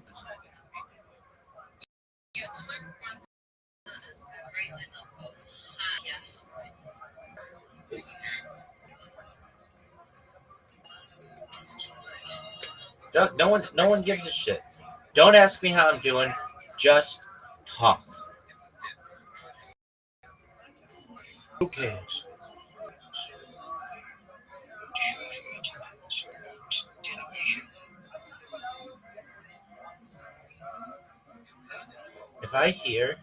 Doug, no one gives a shit. Don't ask me how I'm doing. Just talk. Who cares? If I hear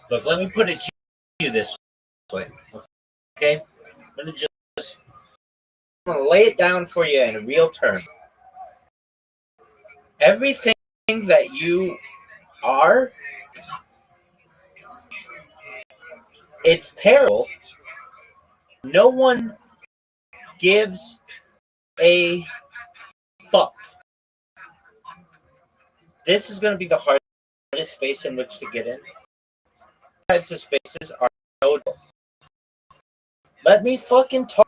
Look, let me put it to you this way. Okay? I'm going to just I'm gonna lay it down for you in real terms. Everything that you are, it's terrible. No one gives a fuck. This is going to be the hardest space in which to get in. Types of spaces are no. Let me fucking talk.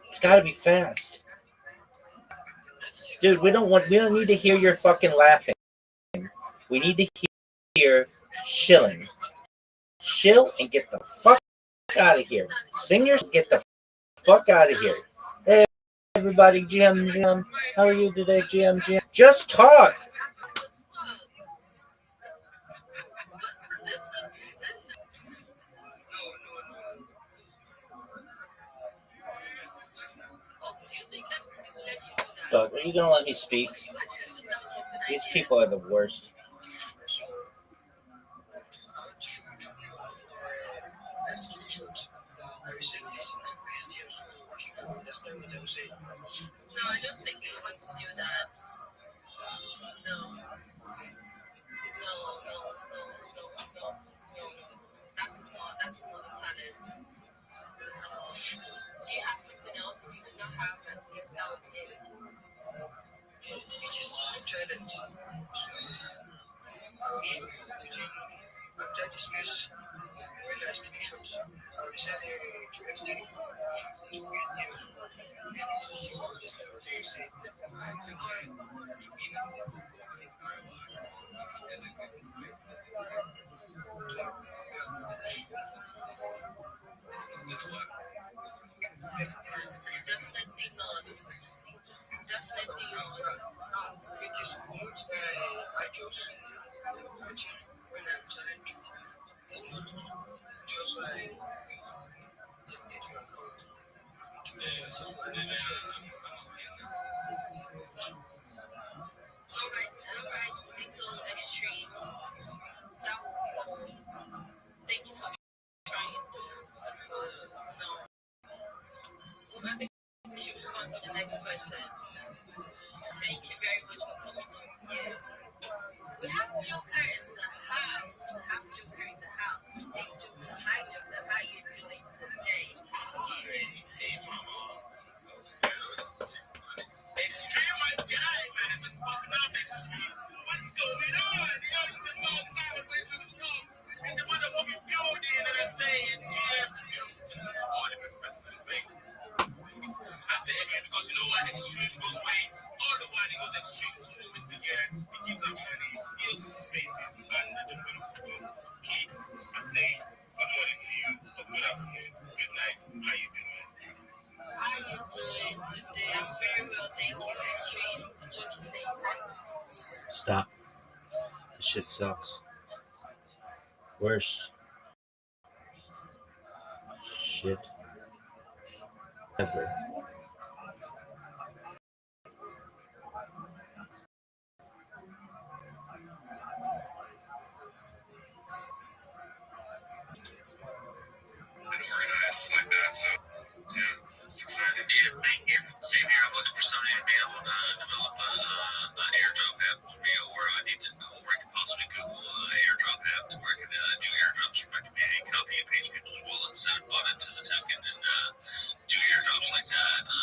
It's got to be fast, dude. We don't need to hear your fucking laughing. We need to hear shilling. Chill and get the fuck out of here. Singers, get the fuck out of here. Hey, everybody, GM, how are you today, GM? Just talk. Doug, are you gonna let me speak? These people are the worst. No, I don't think they want to do that. No. No. That's not a talent. Do you have something else that you do not have and guess that would be it? It is not a talent. I'll show you everything. After this mess, when I screenshots, I'll send it to extend to museums. Understand what you say? Definitely not. Definitely not. It is not I just when I'm challenged. It's not just like the network. That is why I said. Alright, little extreme. That will be all. Thank you for trying though. No. I think we should move on to the next question. Thank you very much for coming up. Yeah. We have Joker in the house. Big Joker. Hi Joker, how you doing today? Hey mama. Extreme, my guy, man. It's fucking up, Extreme. What's going on? Yo, you've been long time away from the dogs. And the one that walk in building and I say, GM, this is all the rest of this thing. I say again because you know what? Extreme goes way. All the while he goes extreme to always begin. He keeps up money. He also spaces under the beautiful coast. Keeps, I say, good morning to you. Or good afternoon. Good night. How you doing? How you doing today? I'm very well, thank you. Extreme. Joking safe, right? Stop. This shit sucks. Worst shit ever. Organized like that, so yeah, it's exciting. Yeah, same here. I'm looking for somebody to be able to develop an airdrop app on Rio where I need to know where I can possibly Google airdrop app to where I can do airdrops where I can copy and paste people's wallets, send it into the token, and do airdrops like that.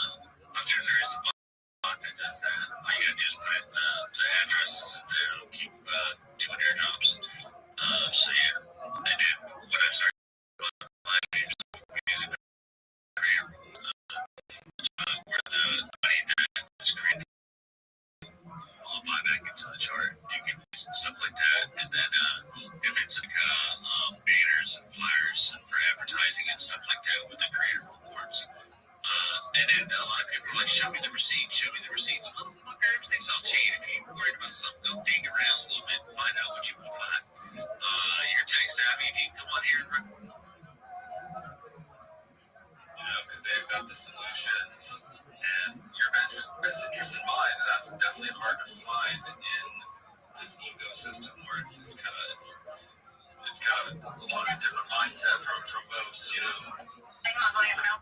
where it's kind of a lot of different mindset from both, you know. Hang on, William. Hang on,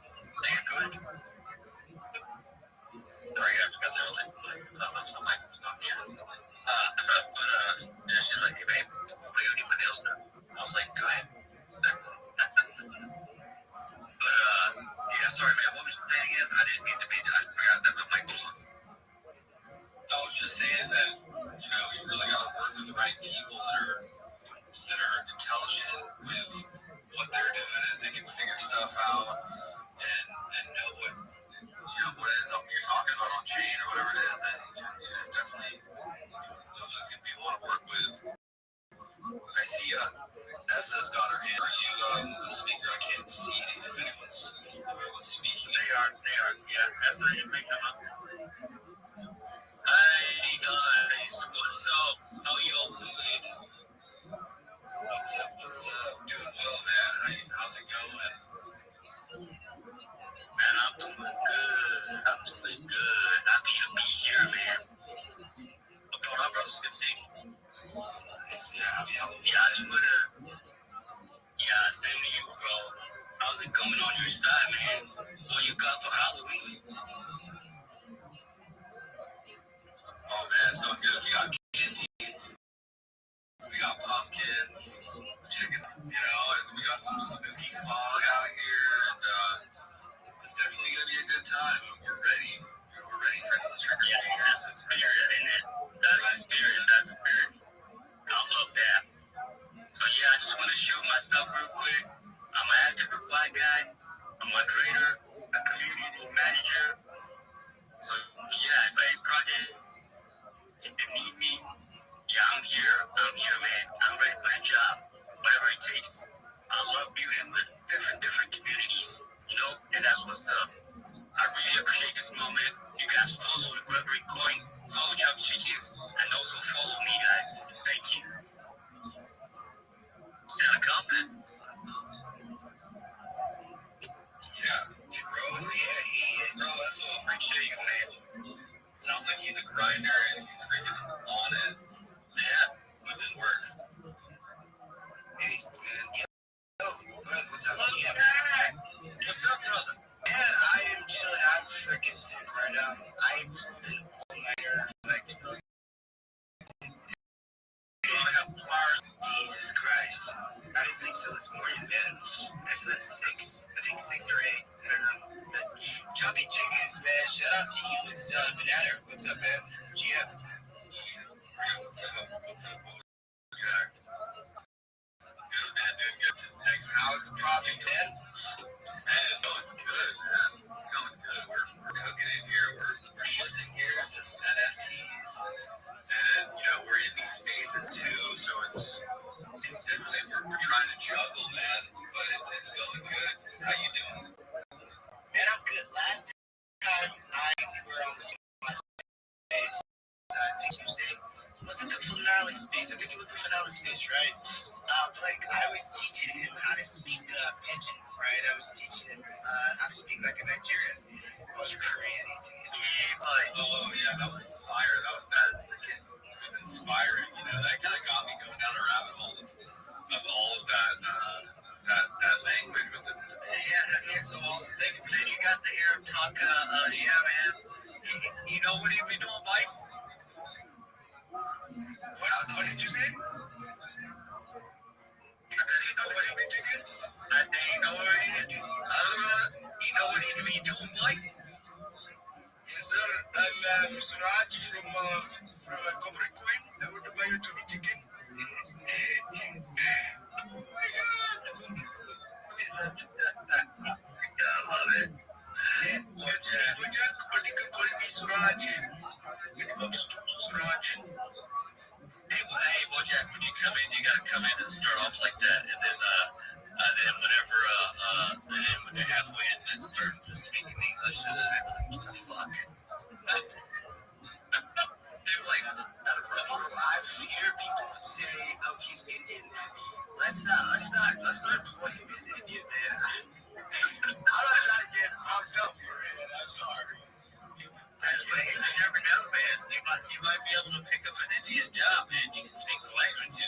go ahead. Sorry, I forgot that. I'm like, yeah. Yeah, she's like, hey, babe, I'm gonna go get my nails done. I was like, go ahead. But, yeah, sorry, man. What was you saying again? I didn't mean to be, I forgot that my mic was on. I was just saying that, you know, you really got to work with the right people that are intelligent with what they're doing, and they can figure stuff out and know what, you know, what it is you're talking about on chain or whatever it is that, you know, definitely those are good people to work with. I see Nessa's got her hand. Are you a speaker? I can't see if anyone's speaking. They are. Yeah, Nessa, you make them up. Hey guys, what's up? How y'all doing? What's up? Doing well, man. How's it going? Man, I'm doing good. Happy to be here, man. What's going on, brothers? Good seeing you. Yeah, happy Halloween. Yeah, I just wanna. Yeah, same to you, bro. How's it going on your side, man? What you got for Halloween? Oh man, it's going good. We got candy, we got pumpkins, chicken. You know, we got some spooky fog out here, and it's definitely gonna be a good time. We're ready. We're ready for this trick or treat. Yeah, that's the spirit, isn't it? That's the spirit. I love that. So yeah, I just want to show myself real quick. I'm an active reply guy. I'm a trader, a community manager. So yeah, if I project, if they need me, yeah, I'm here. Man. I'm ready for the job, whatever it takes. I love building with different communities, you know, and that's what's up. I really appreciate this moment. You guys follow the Gregory Coin, follow Job Chickens, and also follow me, guys. Thank you. Sound confident? Yeah, bro. Yeah, he is. Bro, that's what I appreciate you, man. Sounds like he's a grinder and he's freaking on it. Yeah, put in work. Hey, man. Yeah. What's up? What's up, brother? Man, I am chilling. I'm freaking sick right now. I pulled an all-nighter like 2 million. Jesus Christ. I didn't sleep till this morning, man. I slept 6. I think 6 or 8. I don't know. But Choppy Chickens, man. Shout out to you. It's Banana. What's up, man? Yeah. What's up, Jack? Good, man. Doing good. Thanks. How's the project, man? Man, it's going good, man. It's going good. We're cooking in here. We're shifting gears to some NFTs. And, you know, we're in these spaces too. So it's definitely, we're trying to juggle, man. But it's going good. How you doing? Man, I'm good. Last time we were on the space, I think Tuesday. Was it the finale space? I think it was the finale space, right? Like, I was teaching him how to speak pidgin, right? I was teaching him how to speak like a Nigerian. It was crazy, dude. Oh, yeah, that was fire. That freaking was inspiring, you know? That kind of got me going down a rabbit hole of all of that language with the yeah, it's so awesome. Thank you for that. You got the Arab talk, yeah, man. You know what he be doing, Mike? What did you say? I said, you know what he be doing? I said, you know what he be doing? You know what he be doing, Mike? Yes, sir. I'm Suraj from Cobra Coin. I want to buy you to be chicken. Oh my God. I love it. Jack, but you can call me Suraj. Suraj. Hey, Jack, when you come in, you gotta come in and start off like that, and then whenever, and then when you're halfway in, then start just speaking English, and then what the fuck? They're like, I hear people say, "Oh, he's Indian." Let's not put him as Indian, man. I'm not trying to get hooked up for it. I'm sorry. You never know, man. You might be able to pick up an Indian job, man. You can speak the language.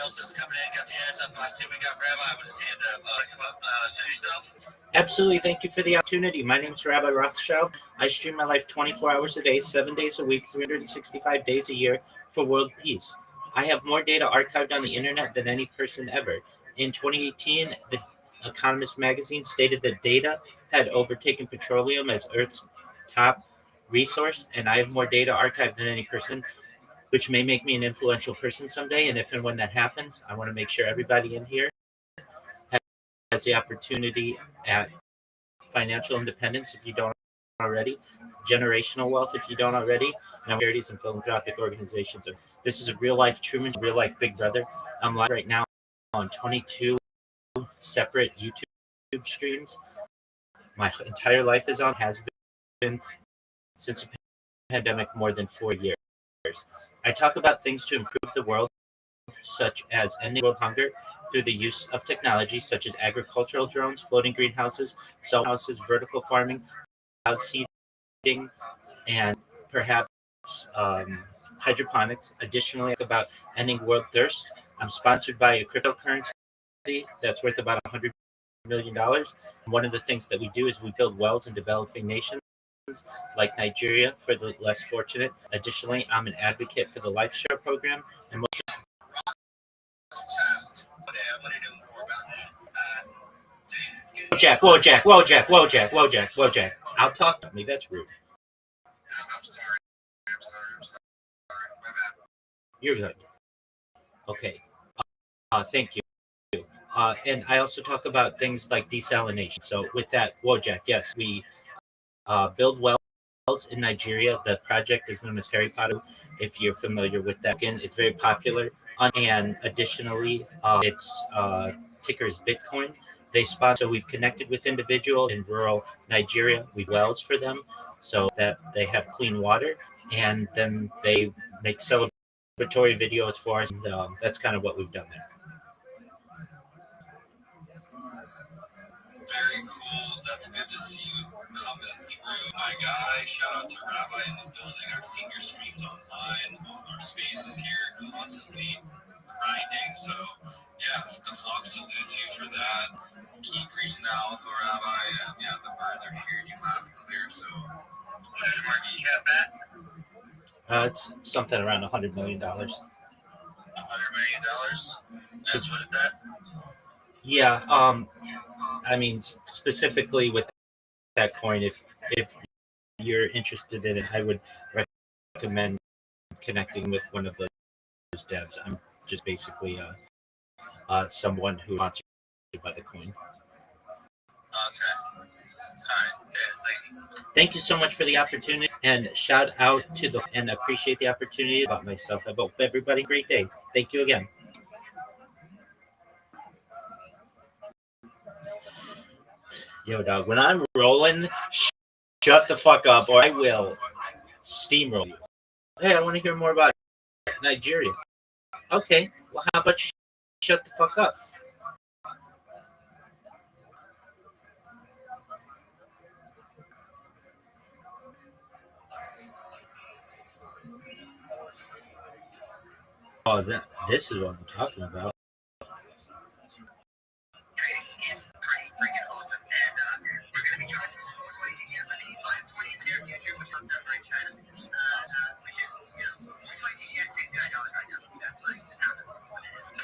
else that's coming in? Got the hands up. I see we got Rabbi with his hand up. Come up, show yourself. Absolutely. Thank you for the opportunity. My name is Rabbi Rothschild. I stream my life 24 hours a day, 7 days a week, 365 days a year for world peace. I have more data archived on the internet than any person ever. In 2018, the Economist magazine stated that data had overtaken petroleum as Earth's top resource, and I have more data archived than any person, which may make me an influential person someday. And if and when that happens, I want to make sure everybody in here has the opportunity at financial independence if you don't already, generational wealth if you don't already, and charities and philanthropic organizations. This is a real life Truman, real life Big Brother. I'm live right now on 22 separate YouTube streams. My entire life is on, has been since the pandemic, more than 4 years. I talk about things to improve the world, such as ending world hunger through the use of technology such as agricultural drones, floating greenhouses, solar houses, vertical farming, cloud seeding, and perhaps hydroponics. Additionally, about ending world thirst. I'm sponsored by a cryptocurrency that's worth about $100 million. One of the things that we do is we build wells in developing nations like Nigeria for the less fortunate. Additionally, I'm an advocate for the Life Share program. And Whoa, Jack. I'll talk to me. That's rude. I'm sorry. You're good. Okay. Thank you. And I also talk about things like desalination. So with that, Wojak, yes, we build wells in Nigeria. The project is known as Harry Potter. If you're familiar with that, again, it's very popular. And additionally, its ticker is Bitcoin. They sponsor. So we've connected with individuals in rural Nigeria. We wells for them so that they have clean water, and then they make celebratory videos for us. And, that's kind of what we've done there. Very cool. That's good to see you coming through, my guy. Shout out to Rabbi in the building. Our senior streams online. Our spaces here constantly grinding. So, yeah, the flock salutes you for that. Keep preaching the alpha, Rabbi. And, yeah, the birds are hearing you loud and clear. So, what is the market you have that? It's something around $100 million. $100 million? That's what is that? Yeah. I mean, specifically with that coin, if you're interested in it, I would recommend connecting with one of those devs. I'm just basically someone who wants to buy the coin. Okay. All right. Yeah, Thank you so much for the opportunity, and shout out to and appreciate the opportunity about myself. I hope everybody a great day. Thank you again. Yo, dog, when I'm rolling, shut the fuck up, or I will steamroll you. Hey, I want to hear more about Nigeria. Okay, well, how about you shut the fuck up? Oh, this is what I'm talking about. It's pretty freaking awesome. And we're going to be joining the 420 TTF at 5:20 in the near future, which is over in China, which is, 420 TTF $69 right now. That's like just how that's what it is. So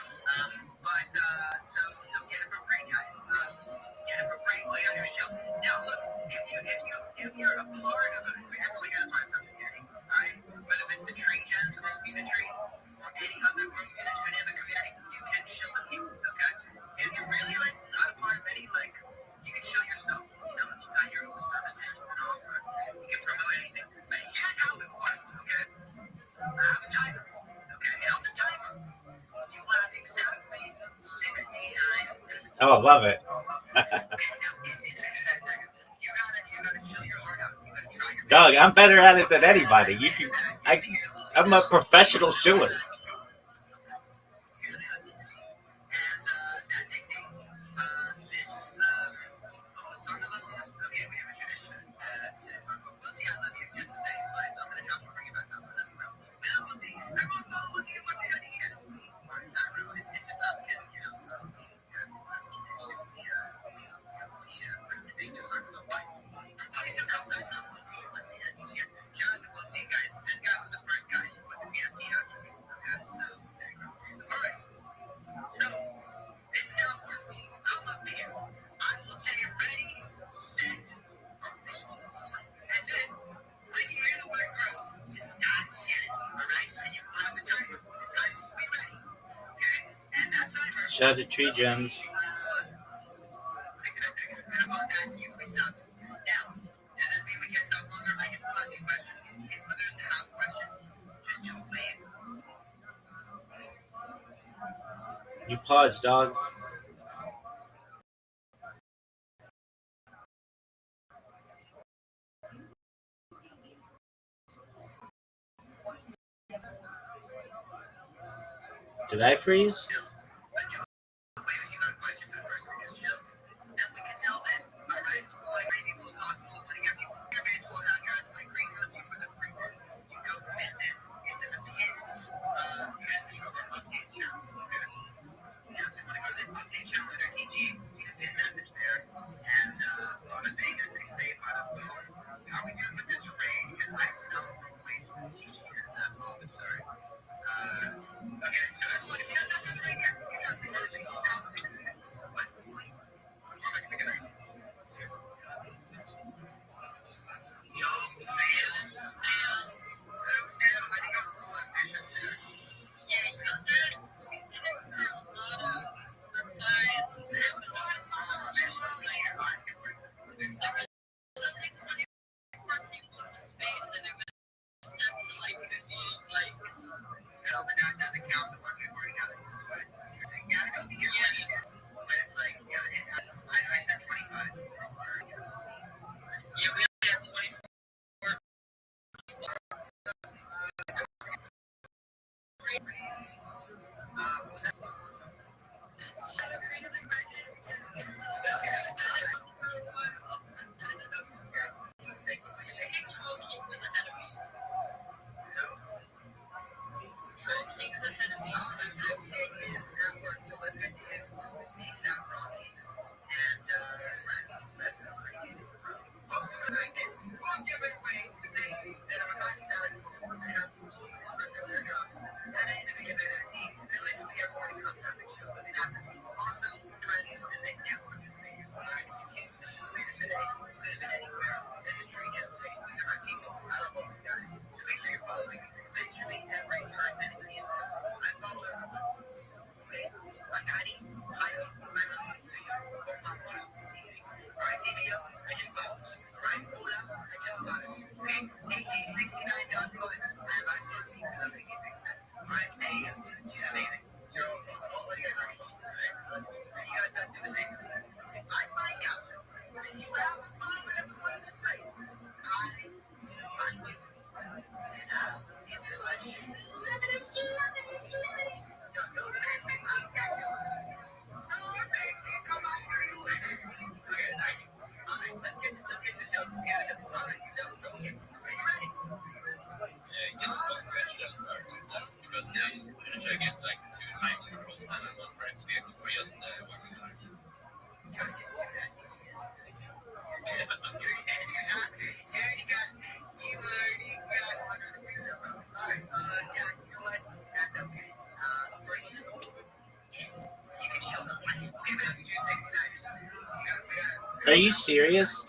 get it for free, guys. Get it for free while you're on your show. Now, look, if you're a part of it, everyone has a part of some community, all right? Whether it's the tree gens, the world community, or any other community, you can show up here, okay? If you're really not a part of any, you can show yourself. If you got your own services or an offer, you can promote anything. But here's how it works, okay? I have a timer, okay? And on the timer, you have exactly 69 seconds. Oh, I love it. Dog, I'm better at it than anybody. I'm a professional shiller. Shout out to Tree Gems. You pause, dog. Did I freeze? Are you serious?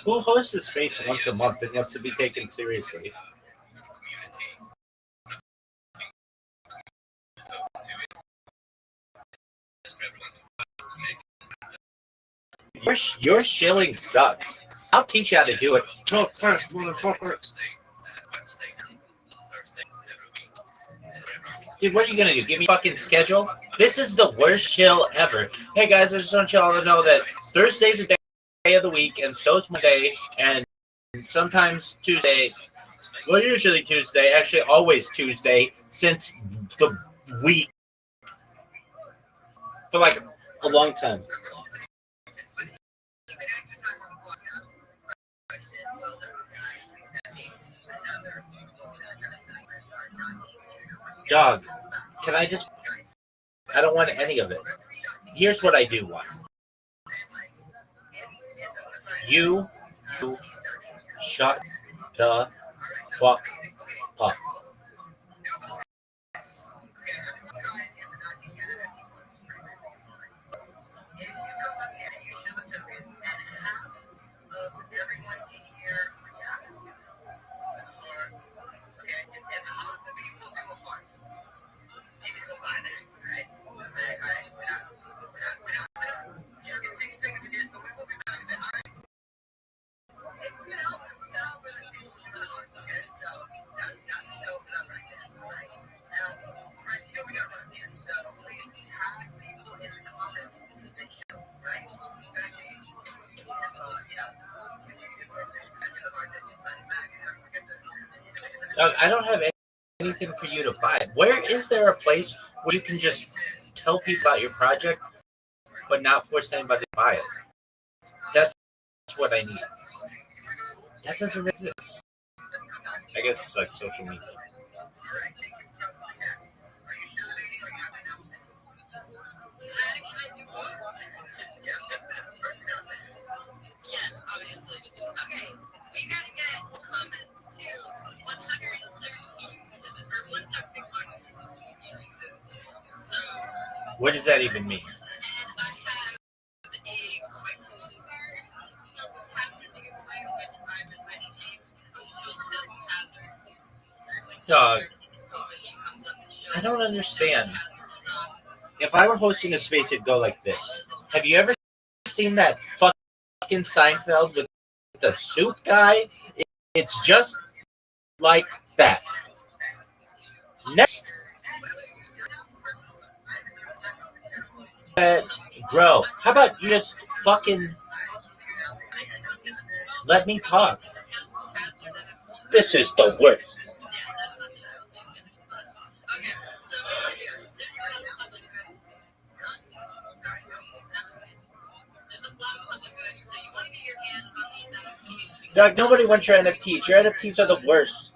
Who hosts a space once a month and wants to be taken seriously? Your shilling sucks. I'll teach you how to do it. Talk first, motherfucker. Dude, what are you gonna do? Give me a fucking schedule? This is the worst shill ever. Hey guys, I just want y'all to know that Thursday's a day of the week, and so is Monday, and sometimes Tuesday. Well, usually Tuesday. Actually, always Tuesday since the week for like a long time. Dog, can I just? I don't want any of it. Here's what I do want. You shut the fuck up. Dog, I don't have anything for you to buy. Where is there a place where you can just tell people about your project, but not force anybody to buy it? That's what I need. That doesn't exist. I guess it's like social media. What does that even mean? Dog, I don't understand. If I were hosting a space, it'd go like this. Have you ever seen that fucking Seinfeld with the soup guy? It's just like that. Next. Bro, how about you just fucking let me talk? This is the worst. Dog, nobody wants your NFTs. Your NFTs are the worst.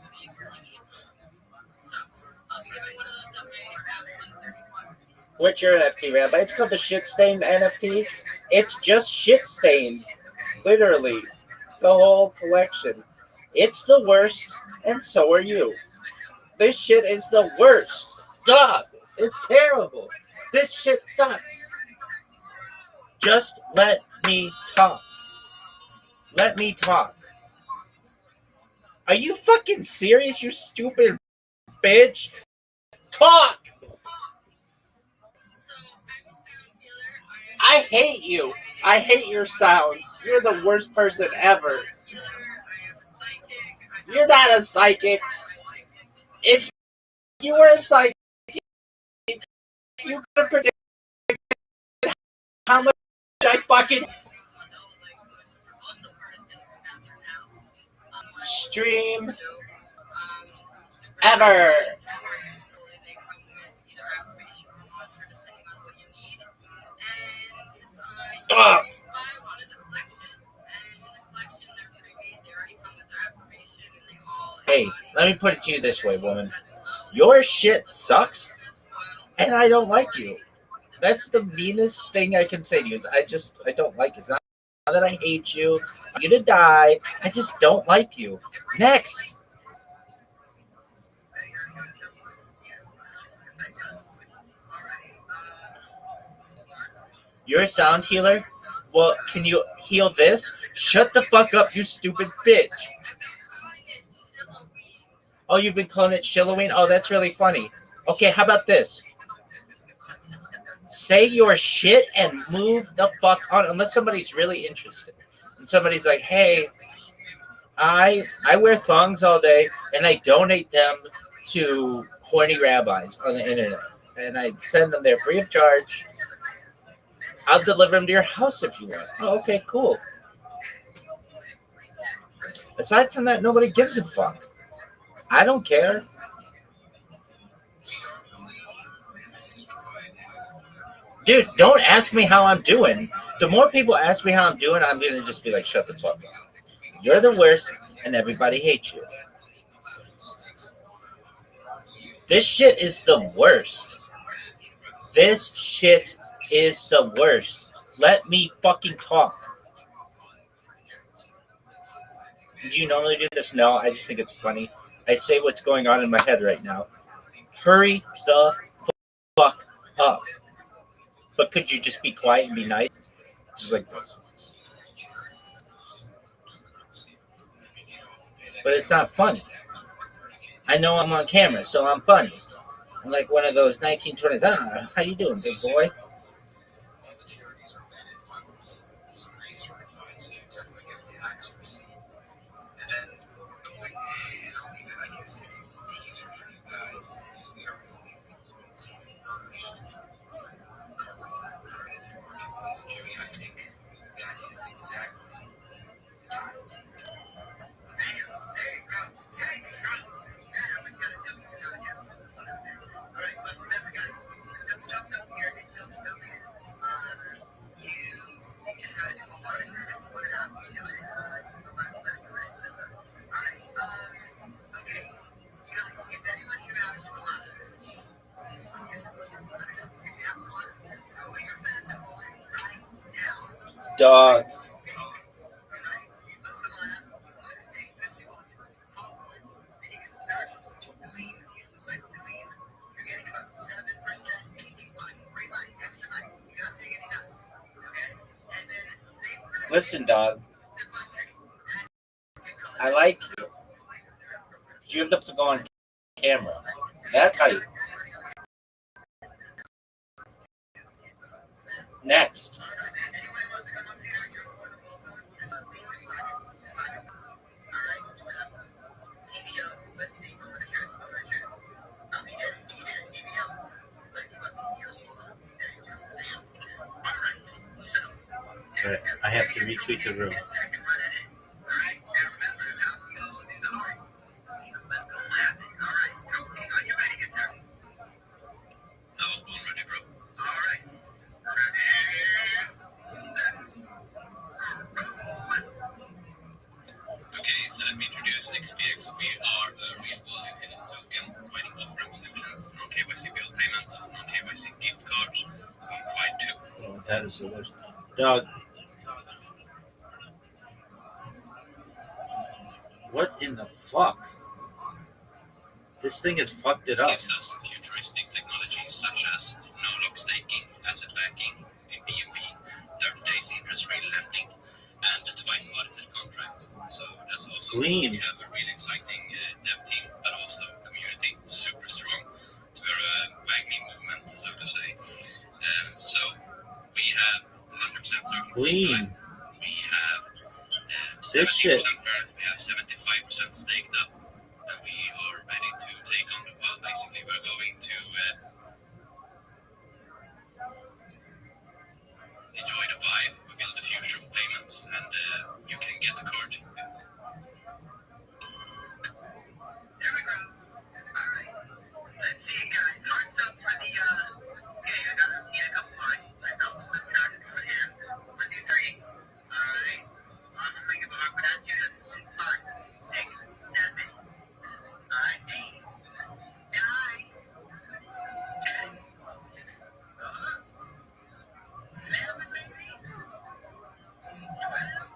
What's your NFT, Rabbi? It's called the Shit Stain NFT. It's just shit stains. Literally. The whole collection. It's the worst, and so are you. This shit is the worst. Dog, it's terrible. This shit sucks. Just let me talk. Let me talk. Are you fucking serious, you stupid bitch? Talk! I hate you. I hate your sounds. You're the worst person ever. You're not a psychic. If you were a psychic, you could have predicted how much I fucking stream ever. Ugh. Hey, let me put it to you this way, woman. Your shit sucks, and I don't like you. That's the meanest thing I can say to you. Is I don't like you. It's not that I hate you. I'm gonna die. I just don't like you. Next. You're a sound healer? Well, can you heal this? Shut the fuck up, you stupid bitch. Oh, you've been calling it Shilloween? Oh, that's really funny. Okay, how about this? Say your shit and move the fuck on, unless somebody's really interested. And somebody's like, hey, I wear thongs all day, and I donate them to horny rabbis on the internet. And I send them there free of charge. I'll deliver them to your house if you want. Oh, okay, cool. Aside from that, nobody gives a fuck. I don't care. Dude, don't ask me how I'm doing. The more people ask me how I'm doing, I'm going to just be like, shut the fuck up. You're the worst, and everybody hates you. This shit is the worst. This shit is the worst. Let me fucking talk. Do you normally do this? No, I just think it's funny. I say what's going on in my head right now. Hurry the fuck up. But could you just be quiet and be nice? Just like this. But it's not funny. I know I'm on camera, so I'm funny. I'm like one of those 1920s. How you doing, big boy? Dog. Listen, dog. I like you. You have to go on camera. That's how you. Next. I have to retweet the room. Okay, so let me introduce XPX. We are a real-world utility token providing off-ramp solutions, non-KYC bill payments, non-KYC gift cards. We provide two. Oh, that is the worst. Dog. What in the fuck? This thing has fucked it up. Gives us futuristic technologies such as no-lock staking, asset backing, a BNB, 30 days interest-free lending, and a twice audited contract. So that's awesome. Clean. We have a really exciting dev team, but also community super strong. It's very magni movement, so to say. So we have 100% circular Clean. supply. We have This 70% shit. earned. We have 75% staked up, and we are ready to take on the world. Basically, we're going to enjoy the vibe. We build the future of payments, and you can get the card. There we go. All right. Let's see it, guys. Hearts up for the, okay, I got to see a couple lines. Let's help some tracks over here. 1, 2, 3. All right. I'm going to make a mark for that, too. That's 4, 5, 6, 7. All right. 8, 9, 10. 11, maybe. 12.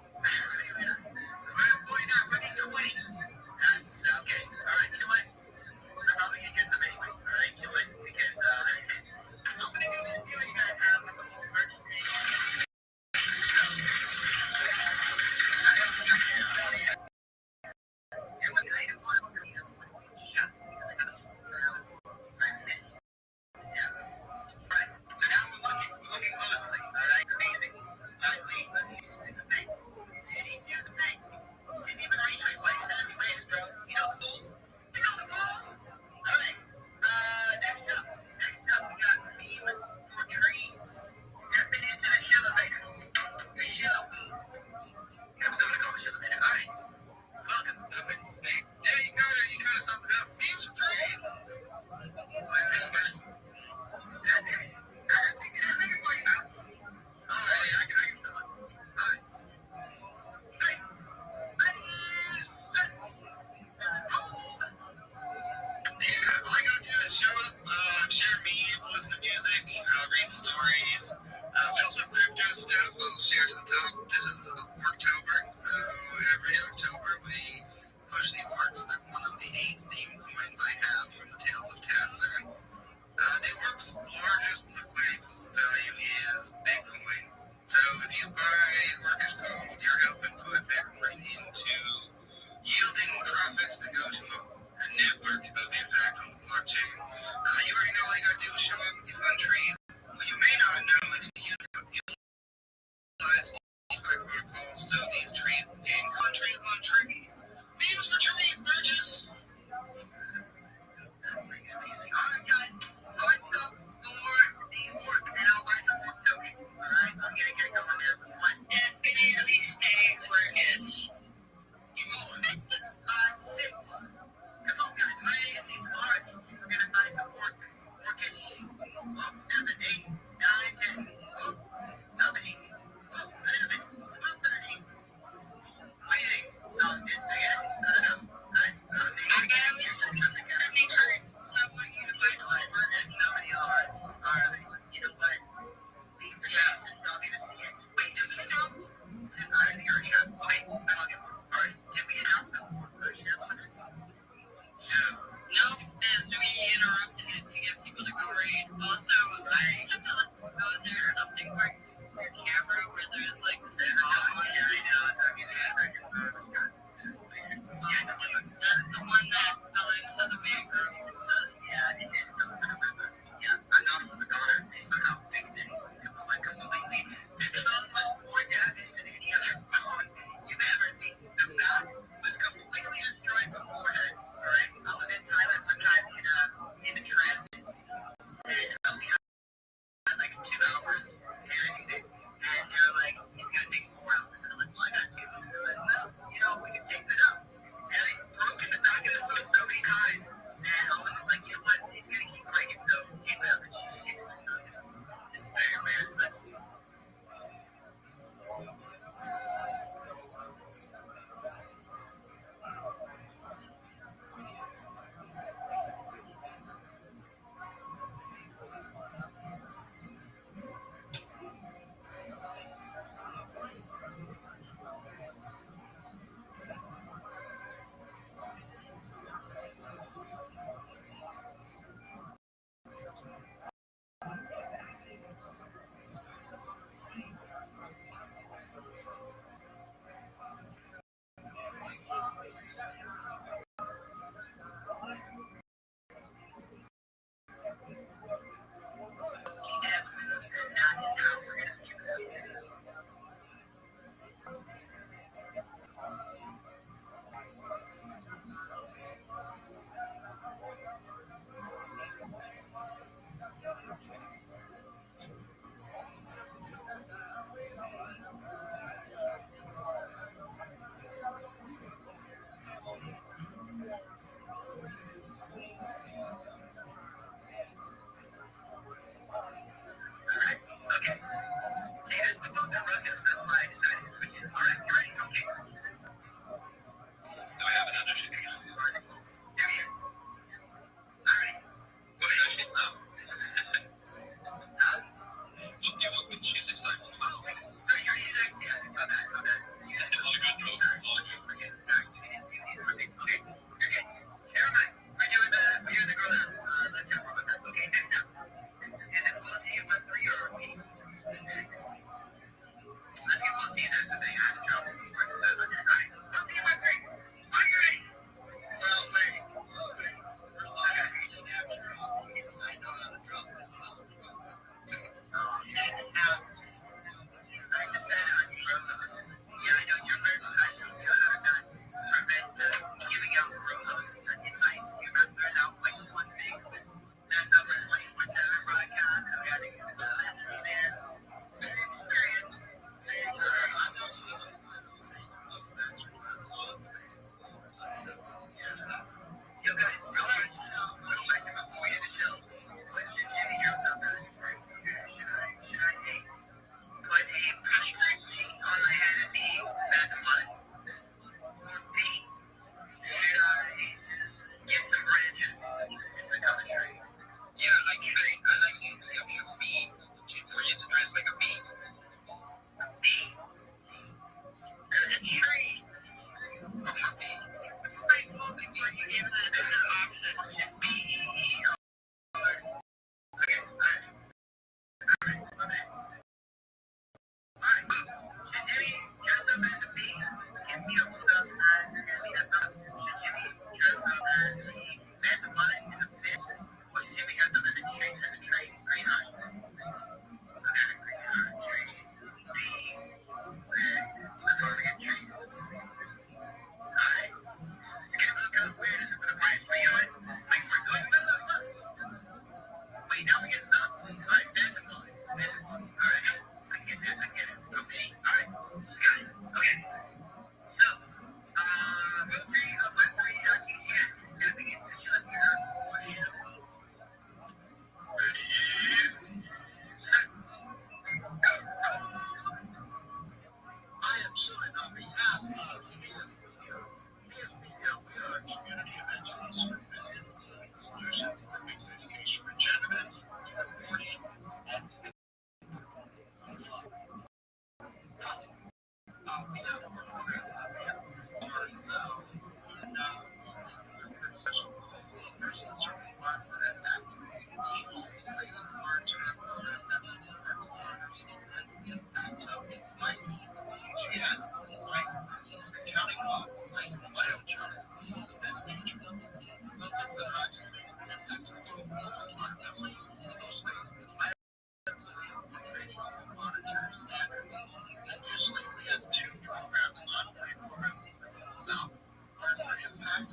Y'all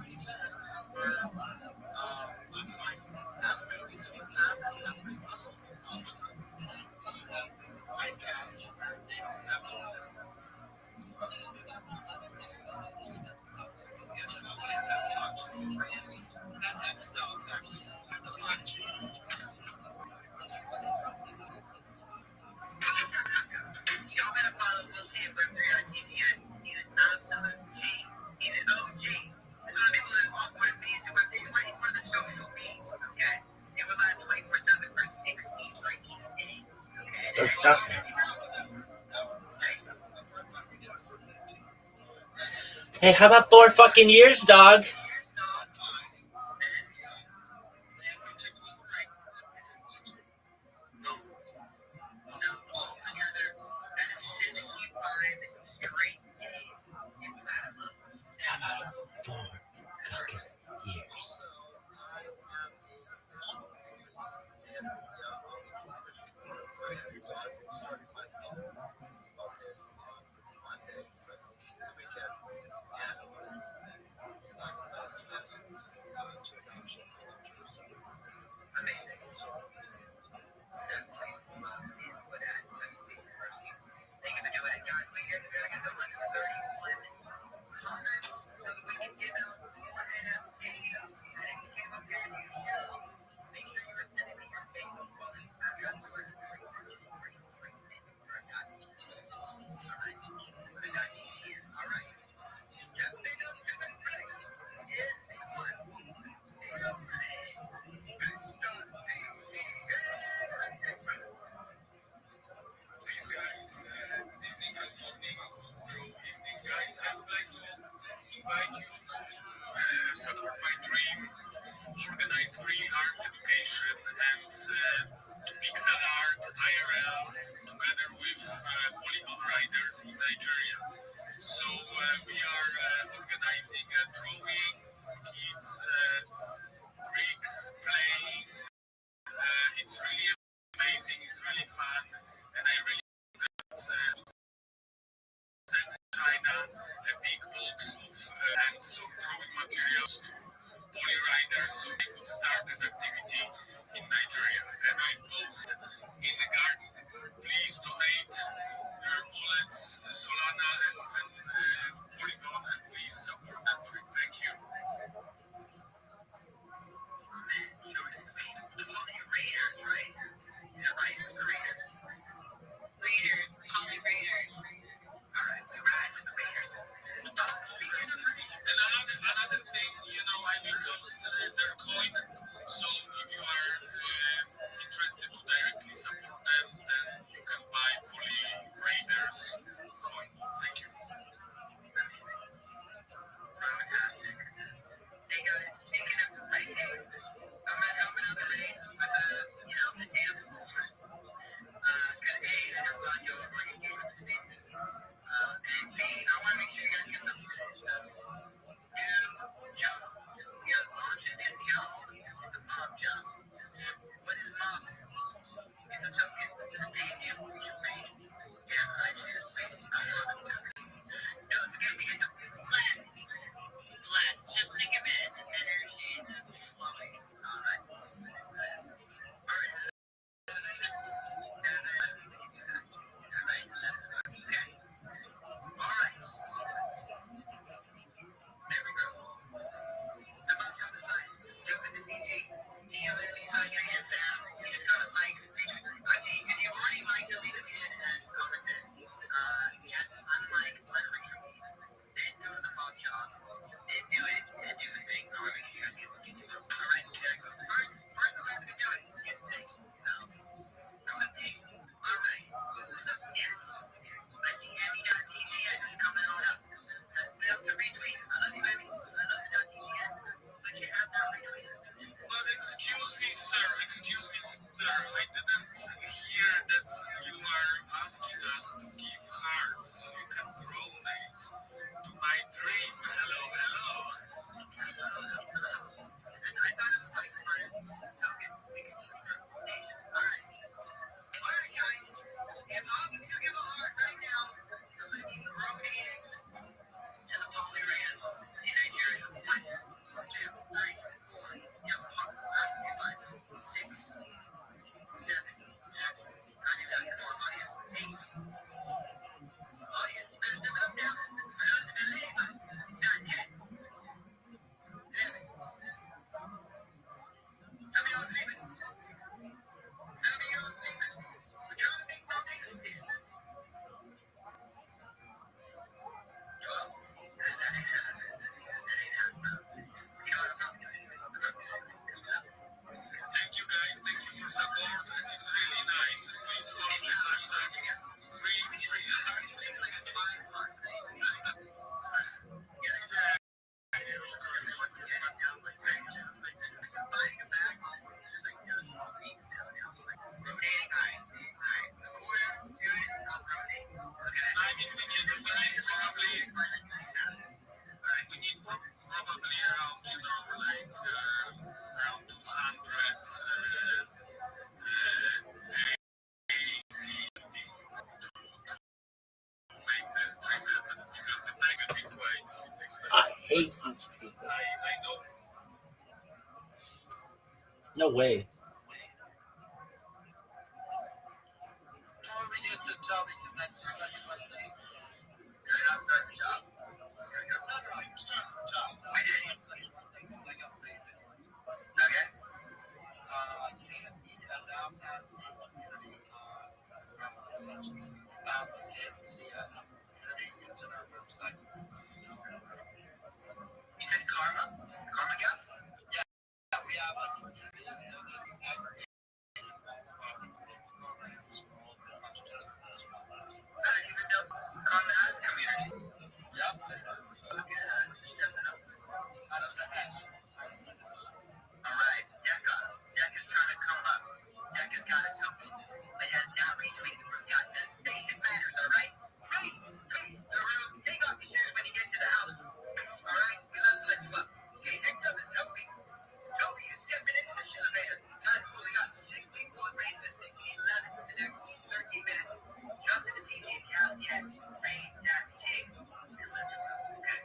better follow Will T and Web 3 on TGN. He's an absolute G. He's an OG. He's one of the people that onboarded me into Web 3. He's one of the social beasts, okay? They were live 24/7 for 60 freaking days, okay? That's nothing. Hey, how about 4 fucking years, dog? No way. Before we get to Toby, can I just tell you one thing? You're not starting the job. Here we go. No, no, you're starting the job. I did. I'll tell you one thing. I got paid. Okay. You can now pass the interview about the interview gets on our website. You said Karma? Karma guy? Yeah, we have I didn't even know Karma has communities. Yep. Look at that. You're stepping up. Out of the hat. All right. Deck is trying to come up. Deck has got a token. It has now retweeted. We've got the basic matters, all right? Hey, the room. Take off your shoes when you get to the house. All right? We love to let you up. Okay, next up is Toby. Toby is stepping into the elevator. Guys, we only got 6 people in raid this thing. We need 11 in the next 13 minutes. Jump to the TG account yet. Raid that king. Okay.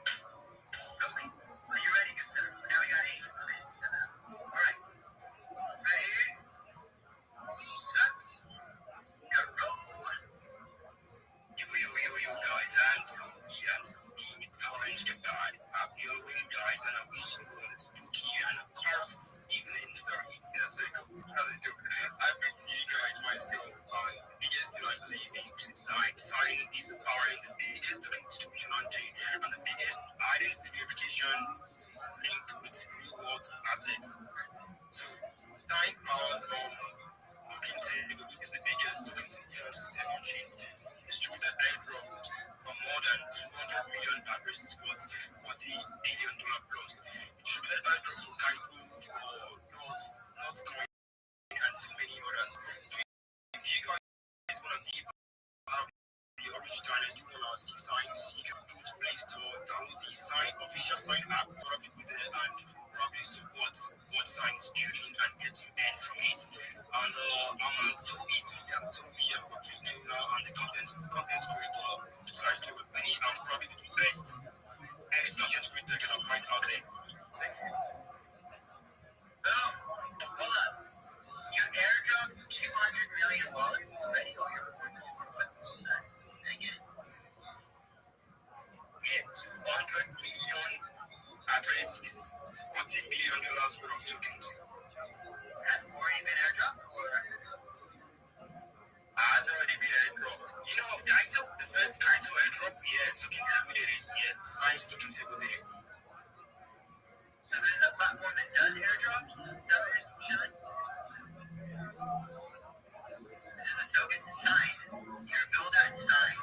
Toby, are you ready, good sir? Now we got 8. Okay, 7 up. All right. Ready? Set. Go. You guys, and the orange guy. You guys, and I wish you were spooky and of course, even in sorry, I've been to you guys myself. The biggest I believe in sign is powering the biggest institution on chain and the biggest identity verification linked with real world assets. So sign powers from looking table is the biggest institution system on chain. Distributed airdrops for more than 200 million average spots, $40 billion plus. Distributed airdrops for Kaibu, for Notes, Coin, and so many others. So if you guys want to be part of the Orange Dynasty, you want to sign, you can go to Play Store, download the sign official sign app, a lot of people there, and Rabbi supports what signs building and get to end from it. And I'm Toby for Kingdom now and the content creator precisely with many. I'm probably the best ex-content creator can find out there. Boom. Hold up. You airdropped 200 million wallets already on your hit 100 million addresses, $40 billion worth of tokens. Has already been airdropped or? Has already been airdropped. You know, of Kaito, the first Kaito airdrop, yeah, token table did it, yeah, science token table did it. So this is a platform that does airdrops? Is that what you're feeling? This is a token sign. Your build at sign.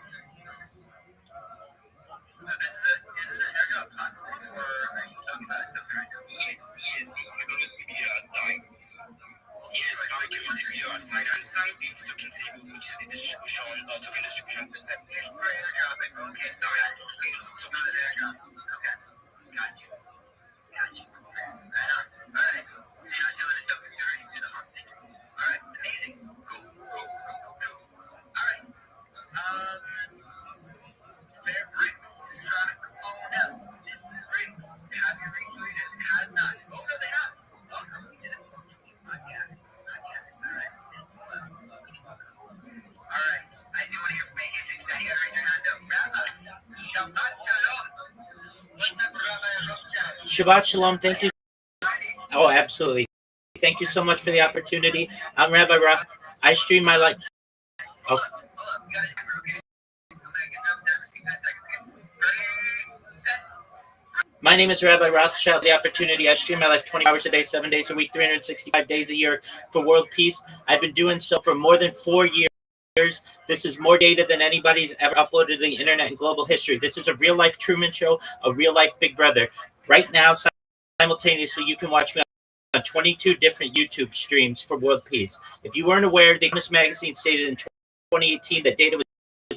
So this is an airdrop platform, or are you talking about a token airdrop? Yes, we're going to be sign. Yes, now we can use the sign and sign being token table, which is the distribution, token distribution perspective. It's for airdropping. Okay, it's not airdrop. Okay, got you. Right on. All right. So you're not doing the tokens, you're already doing the hard thing. All right, amazing. Cool. All right. Fair Bricks is trying to come on out. This is Bricks. Have you retweeted? Has not. Oh, no, they have. Oh, no, we did it. I got it. All right. All right. I do want to hear from AK6. Now you got to raise your hand up. Rabbi, Shabbat Shalom. What's up, Rabbi Rothschild? Shabbat Shalom. Thank you. Oh, absolutely. Thank you so much for the opportunity. I'm Rabbi Ross. I stream my life. Oh. Hold up. You got to okay? I'm going to get up there for 10 seconds. Ready, set. My name is Rabbi Rothschild. The opportunity. I stream my life 20 hours a day, 7 days a week, 365 days a year for world peace. I've been doing so for more than 4 years. This is more data than anybody's ever uploaded to the internet in global history. This is a real life Truman Show, a real life Big Brother. Right now, simultaneously, you can watch me on 22 different YouTube streams for world peace. If you weren't aware, the Economist magazine stated in 2018 that data was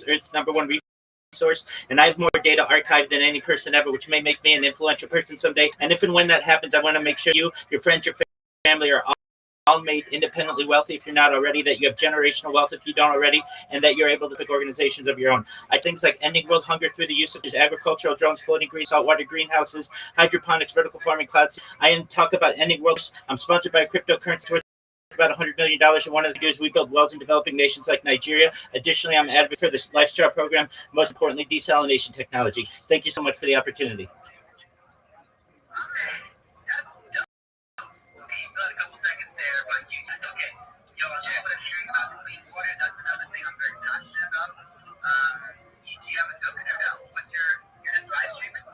Earth's #1 resource, and I have more data archived than any person ever, which may make me an influential person someday. And if and when that happens, I want to make sure you, your friends, your family are all made independently wealthy if you're not already, that you have generational wealth if you don't already, and that you're able to pick organizations of your own. Things like ending world hunger through the use of agricultural drones, floating green saltwater greenhouses, hydroponics, vertical farming, clouds. I talk about ending world. I'm sponsored by a cryptocurrency worth about $100 million. And one of the things we build wells in developing nations like Nigeria. Additionally, I'm an advocate for this lifestyle program. Most importantly, desalination technology. Thank you so much for the opportunity.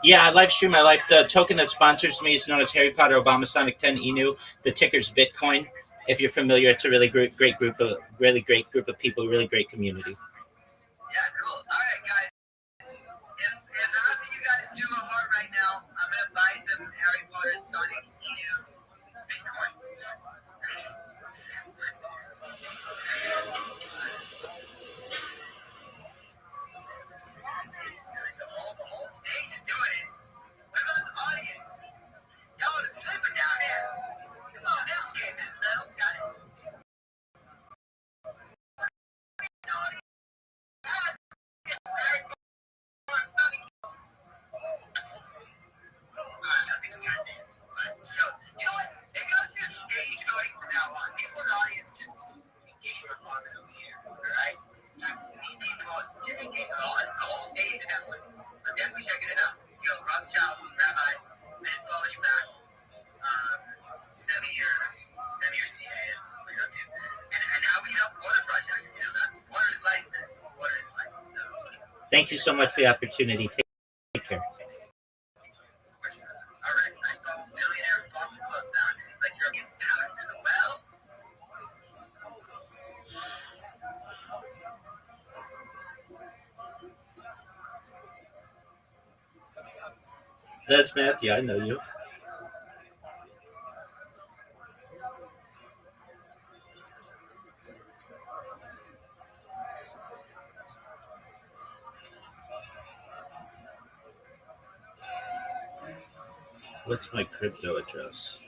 Yeah, I live stream my life. The token that sponsors me is known as Harry Potter Obama Sonic 10 Inu. The ticker's Bitcoin. If you're familiar, it's a really great group of people, really great community. Yeah, cool. All right, guys. If after you guys do a heart right now, I'm gonna buy some Harry Potter Sonic Inu Bitcoin. The whole stage is doing it. What about the audience? Y'all are sleeping down there. Come on, this game is settled. Got it. Definitely checking it out. Rothschild, Rabbi, I just followed you back. 7-year CA, what you're up to. And how we help water projects. That's water is life. Water is life. So. Thank you so much for the opportunity. Take care. All right. I saw Billionaire Fox Club now. It seems like you're getting packed as well. That's Matthew. I know you. What's my crypto address?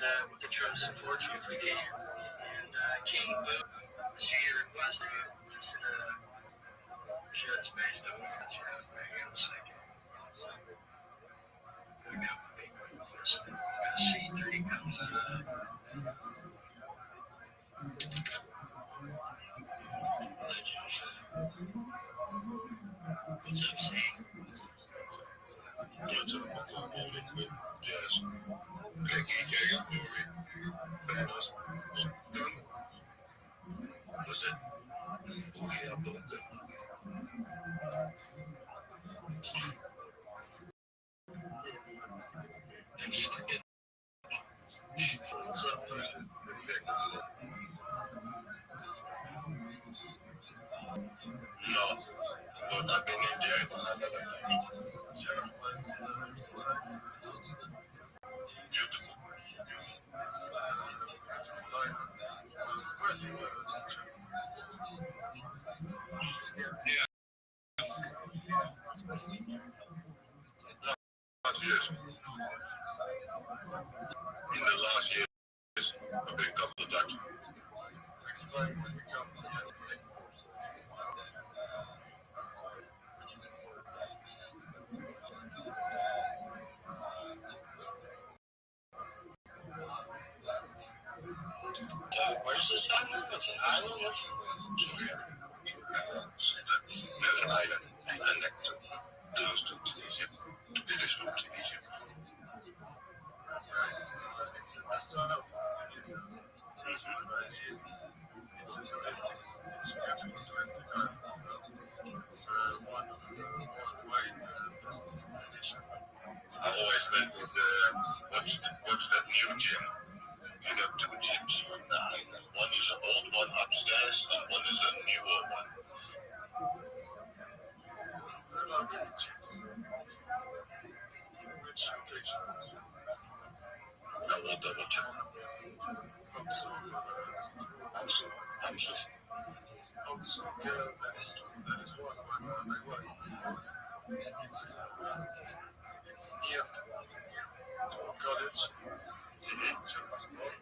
And we can try to support you if we can. And keep see your request. Just share the space. Don't want to share the hang out a second. C3 comes. What's up, C? What's up? Yes. Was it? Yeah, but what's up? Where's this island? It's an island? What's it? It's an island. And close to Tunisia. It is from Tunisia. It's in the south of Tunisia. It's a touristic, it's a beautiful touristic island. It's one of the worldwide best destinations. I always went with watch that new gym. You got two gyms on the island. One is an old one upstairs, and one is a newer one. There are many gyms. Which location? I will double check. Also, that is one where I work. It's near to our college. It's your passport.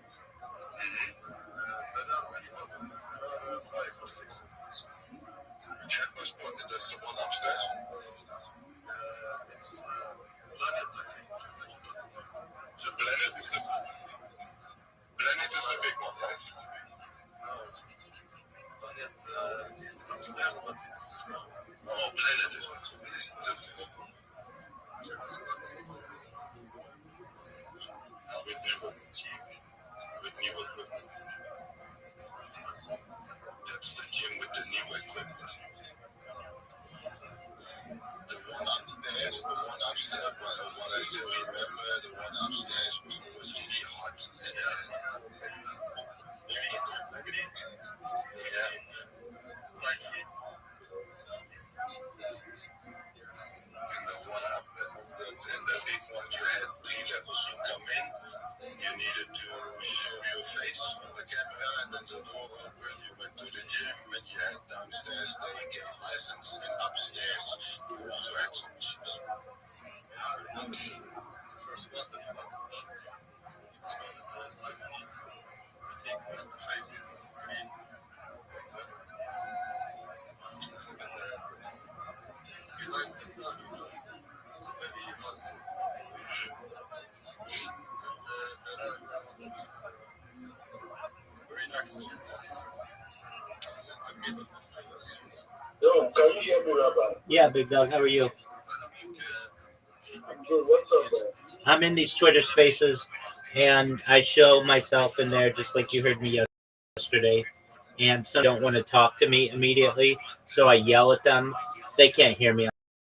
There are many others. There are 5 or 6 of them. Check passport. That's the one upstairs. It's Planet, I think. The Planet is the big one, right? No. Planet is upstairs, but it's small. Oh, Planet is one. That's the gym with the new equipment. The one upstairs, what I still remember, the one upstairs was always really hot. And the big one, you had 3 levels. You come in, you needed to show your face on the camera, and then the door opened. You went to the gym, and you had downstairs, they gave lessons, and upstairs, you also had some machines. First one that you got done, it's about 5 feet. I think the face is green. It's behind the sun, you know. It's very hot. And very nice. It's in the middle of the sea. Yo, can you hear me, Rabbi? Yeah, big dog. How are you? I'm good. What's up, man? I'm in these Twitter spaces, and I show myself in there just like you heard me yesterday. And some don't want to talk to me immediately, so I yell at them. They can't hear me.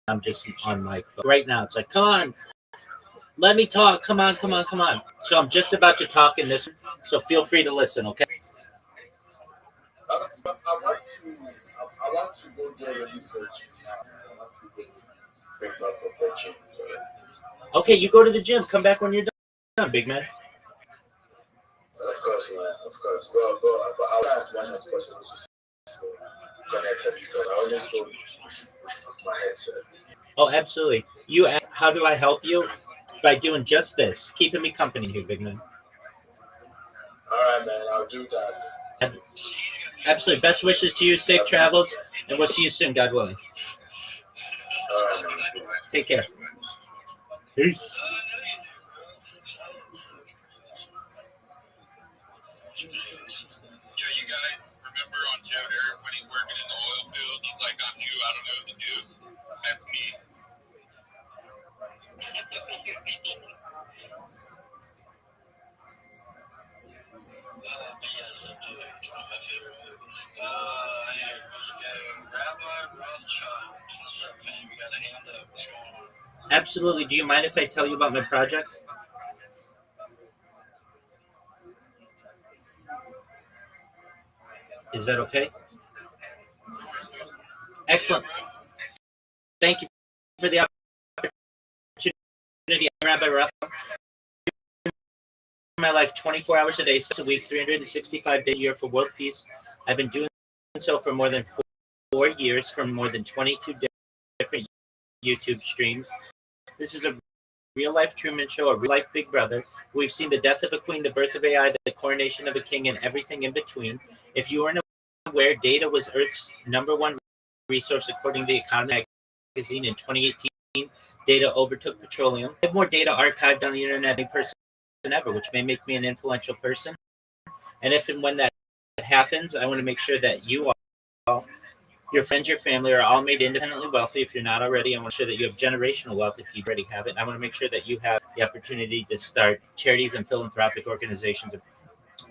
I'm just on mic. But right now, it's like, come on, let me talk. Come on. So I'm just about to talk in this, so feel free to listen, okay? I want to go there research. I want to go bring back the gym. Okay, you go to the gym. Come back when you're done, big man. Of course, man. Of course. But I'll ask one last question. Connected because I always go with my headset. Oh, absolutely. You ask, how do I help you? By doing just this, keeping me company here, big man. All right, man. I'll do that. Absolutely. Best wishes to you. Safe travels, and we'll see you soon, God willing. All right, man. Take care. Peace. Yeah, you guys remember on Joe Derek when he's working in the oil field? He's like, I'm new, I don't know what to do. That's me. Yes, I do. It's one of my favorite movies. Rabbi Rothschild. What's up, fam? You got a hand up. What's going on? Absolutely. Do you mind if I tell you about my project? Is that okay? Excellent. Thank you for the opportunity, Rabbi Rothschild. My life 24 hours a day, 6 a week, 365 days a year for world peace. I've been doing so for more than 4 years from more than 22 different YouTube streams. This is a real-life Truman Show, a real-life Big Brother. We've seen the death of a queen, the birth of AI, the coronation of a king, and everything in between. If you are in aware data was Earth's #1 resource according to the Economy magazine in 2018? Data overtook petroleum. I have more data archived on the internet than any person ever, which may make me an influential person. And if and when that happens, I want to make sure that you all, your friends, your family are all made independently wealthy. If you're not already, I want to make sure that you have generational wealth if you already have it. I want to make sure that you have the opportunity to start charities and philanthropic organizations.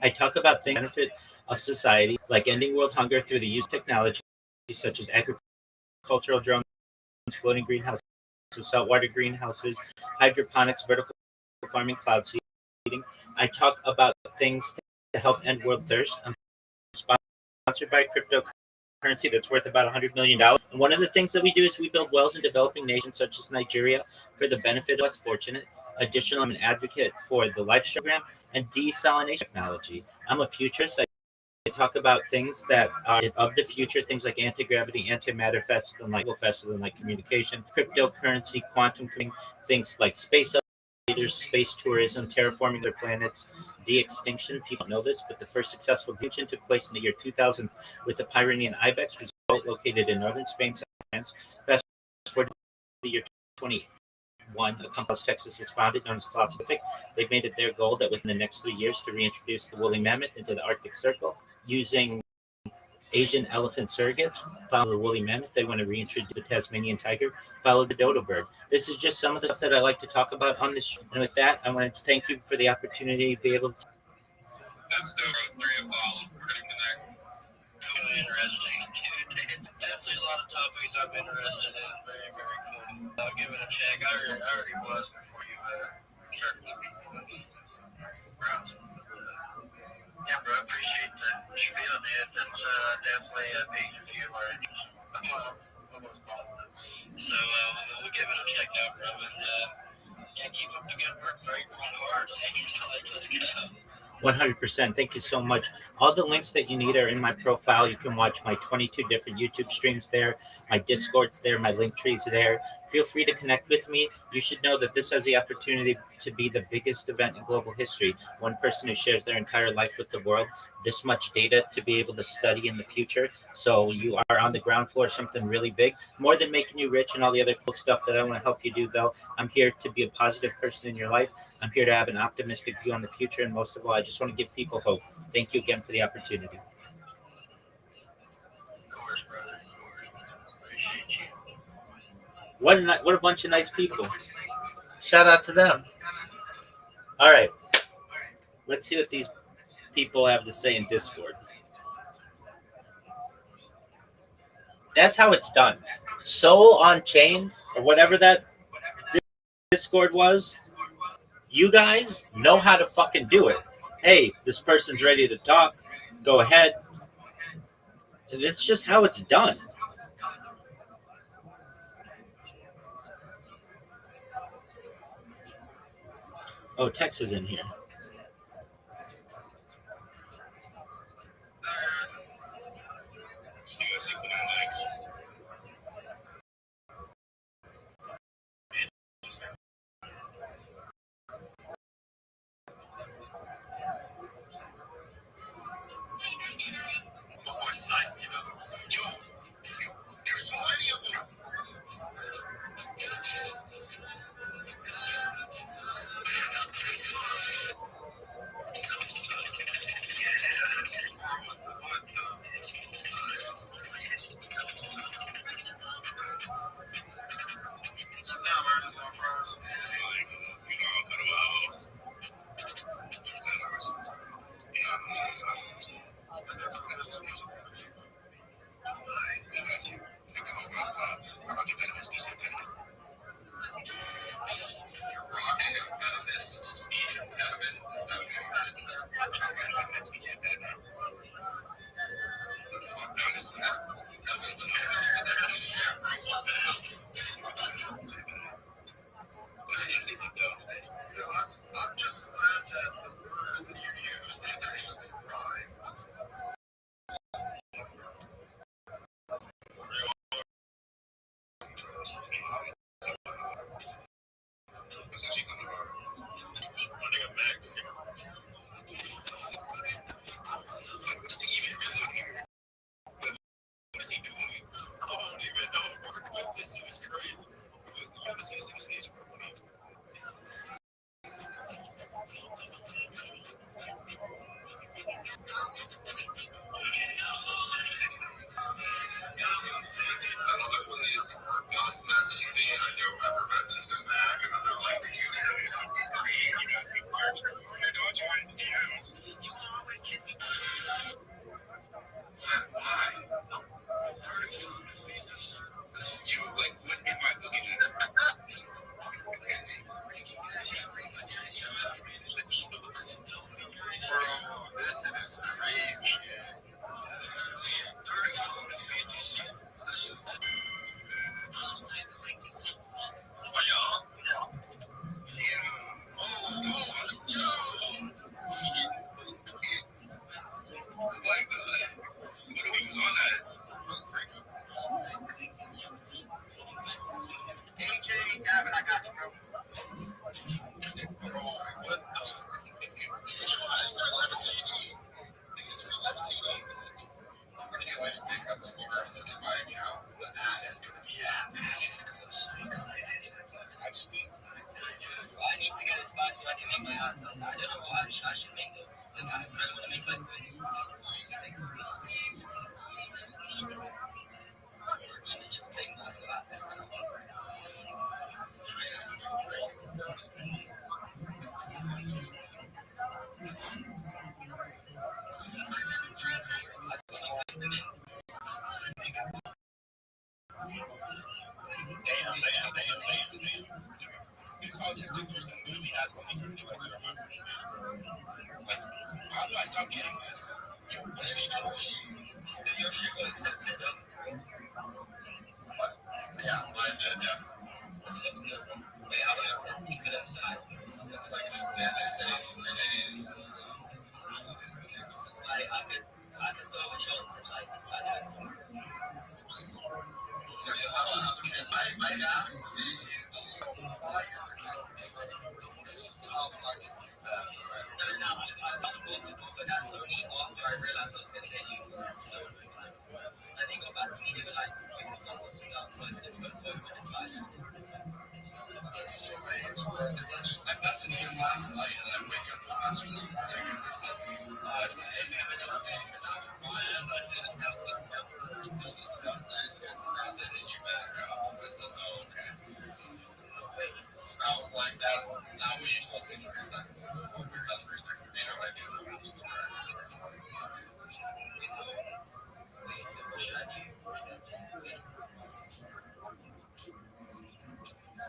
I talk about things that benefit of society, like ending world hunger through the use of technology such as agricultural drones, floating greenhouses, saltwater greenhouses, hydroponics, vertical farming, cloud seeding. I talk about things to help end world thirst. I'm sponsored by cryptocurrency that's worth about $100 million. And one of the things that we do is we build wells in developing nations such as Nigeria for the benefit of less fortunate. Additionally, I'm an advocate for the Life Program and desalination technology. I'm a futurist. I talk about things that are of the future, things like anti-gravity, antimatter, faster than light communication, cryptocurrency, quantum computing, things like space elevators, space tourism, terraforming their planets, de-extinction. People know this, but the first successful de-extinction took place in the year 2000 with the Pyrenean ibex, which was located in northern Spain, France. Fast forward to the year 2021, a company Texas is founded, known as Pacific. They've made it their goal that within the next 3 years to reintroduce the woolly mammoth into the Arctic Circle using Asian elephant surrogates. Follow the woolly mammoth. They want to reintroduce the Tasmanian tiger. Follow the dodo bird. This is just some of the stuff that I like to talk about on this show. And with that, I want to thank you for the opportunity to be able to. That's dope. 3 o'clock. We're going to connect. Interesting. Definitely a lot of topics I'm interested in. Very, very cool. I'll give it a check. I already was before you started speaking. Yeah, bro, I appreciate the spiel, dude. That's definitely a big view of our interest. Almost positive. So we'll give it a check out, bro. And yeah, keep up the good work, bro. You're going hard. Seems like let's go. 100%. Thank you so much. All the links that you need are in my profile. You can watch my 22 different YouTube streams there. My Discord's there. My link tree's there. Feel free to connect with me. You should know that this has the opportunity to be the biggest event in global history. One person who shares their entire life with the world. This much data to be able to study in the future. So you are on the ground floor of something really big. More than making you rich and all the other cool stuff that I want to help you do, though. I'm here to be a positive person in your life. I'm here to have an optimistic view on the future. And most of all, I just want to give people hope. Thank you again for the opportunity. Of course, brother. Of course. Appreciate you. What a bunch of nice people. Shout out to them. All right. Let's see what these people have to say in Discord. That's how it's done. Soul on chain or whatever that Discord was. You guys know how to fucking do it. Hey, this person's ready to talk. Go ahead. It's just how it's done. Oh, Tex is in here. AJ, Gavin, I got you, bro. What anyways, pick up to start looking at my account. The ad is going to be at Magic. I'm so excited. I just need to I need to get a spot so I can make my ads. I don't know what I should make this. Like, I kind of want to make like just take lots of that. That's kind of fun. This autistic person literally has what they do to it. Like, how do I stop getting this? What is he doing? Your shit will accept it. What? Yeah, mine did, yeah. Wait, how about that? He could have said. It's like, they say 3 days. I can still have a chance to, like, I don't know. I asked but that's only after I realized I was going to get you. So, and they got back to me, they were like, we can sort something out, so I just got so good and like, that's so strange, because I messaged him last night, and I wake up to a message this morning, and they said, hey man, I got a thing for now from my end, I didn't have the number, we're still discussing, it's not to hit you back up. I said, oh, okay. I was like, that's not what you told me 30 seconds ago. That's 3 seconds. You know what I do? What should I do?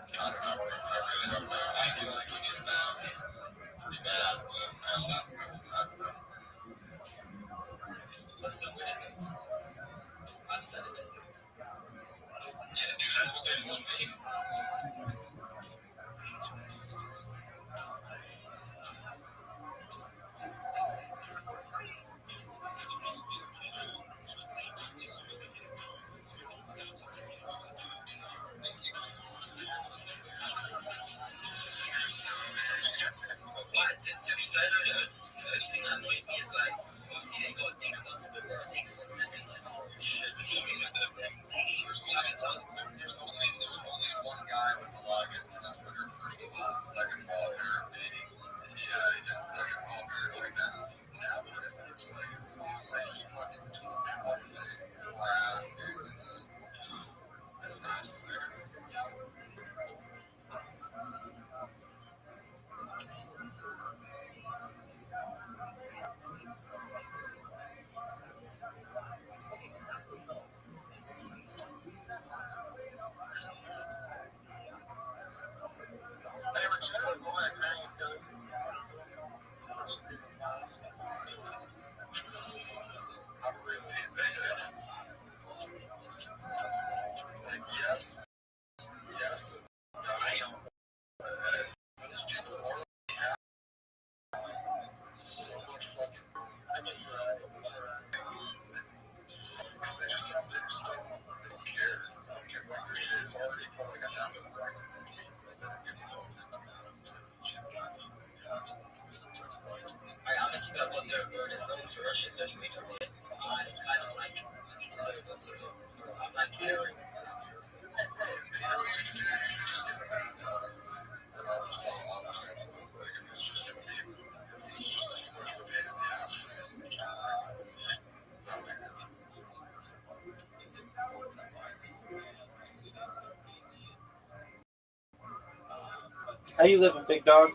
I don't know. I really don't know. I feel like we need that pretty bad, but I don't know. Listen, I'm sending this. Yeah, dude, that's what they told me. But to be fair, the only thing that annoys me is like, obviously they got to think about it, but it takes 1 second. Like, should be doing it. There's only one guy with the login to the Twitter, first of all, and second of all, apparently, second of all, apparently now, but it seems like he fucking took everything before I asked him, and that's nice. How you living, big dog?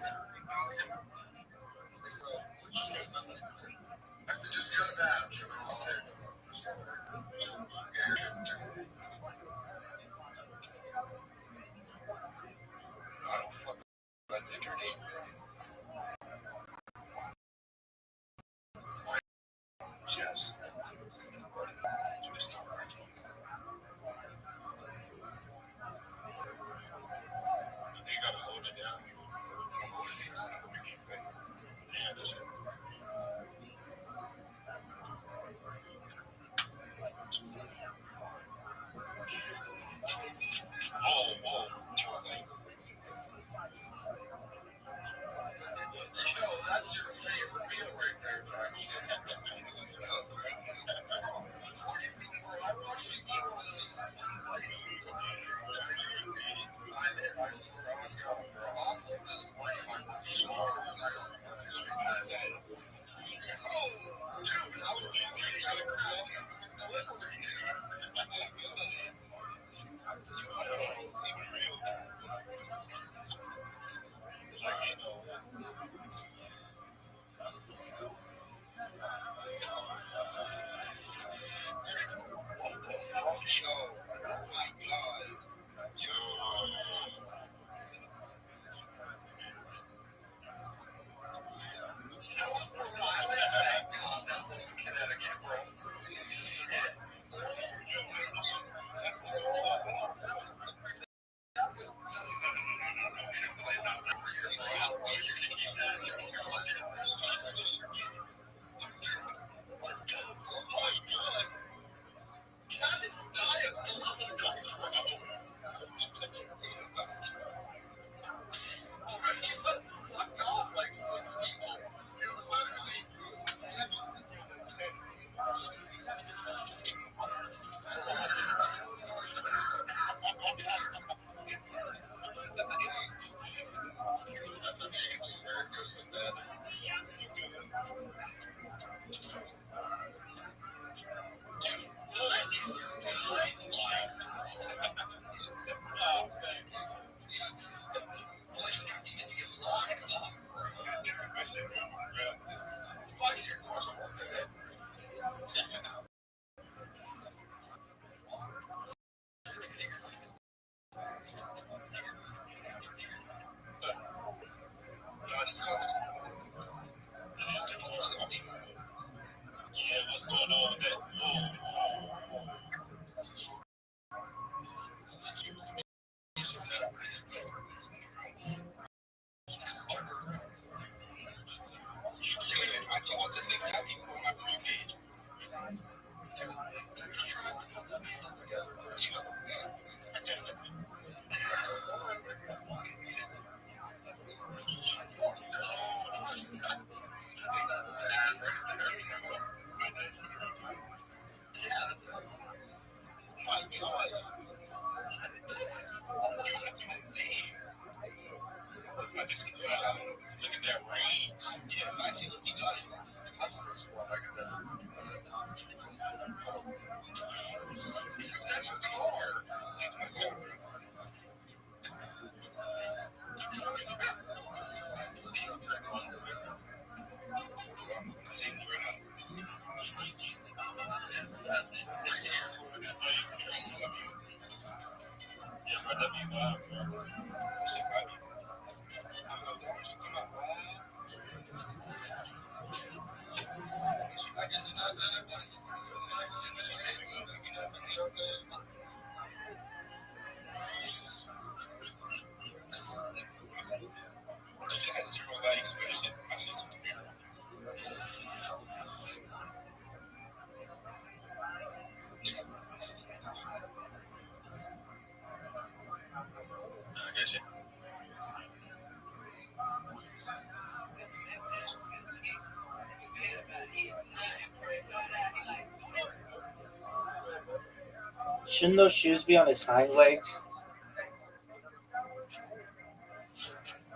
Shouldn't those shoes be on his hind legs?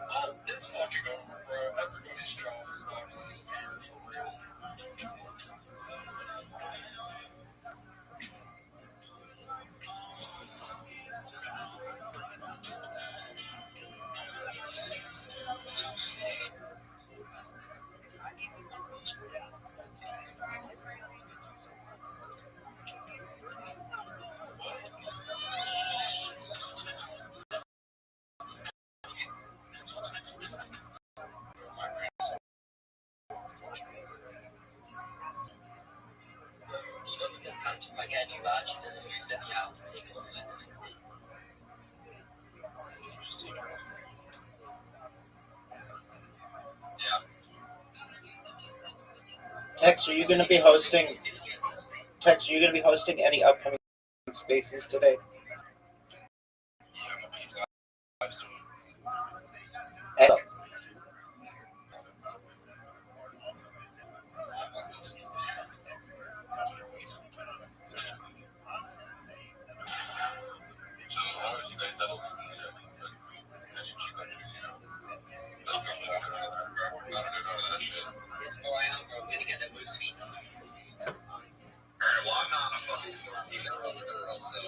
Oh, it's fucking over, bro. Everybody's job is about to disappear for real. Tex, are you going to be hosting? Tex, are you going to be hosting any upcoming spaces today? Yeah, I'm gonna be live soon. And- So, you guys have a any cheap video? I'm walking over there, bro. I don't do none of that shit. Alright, well, I'm not a fucking 13-year-old girl, so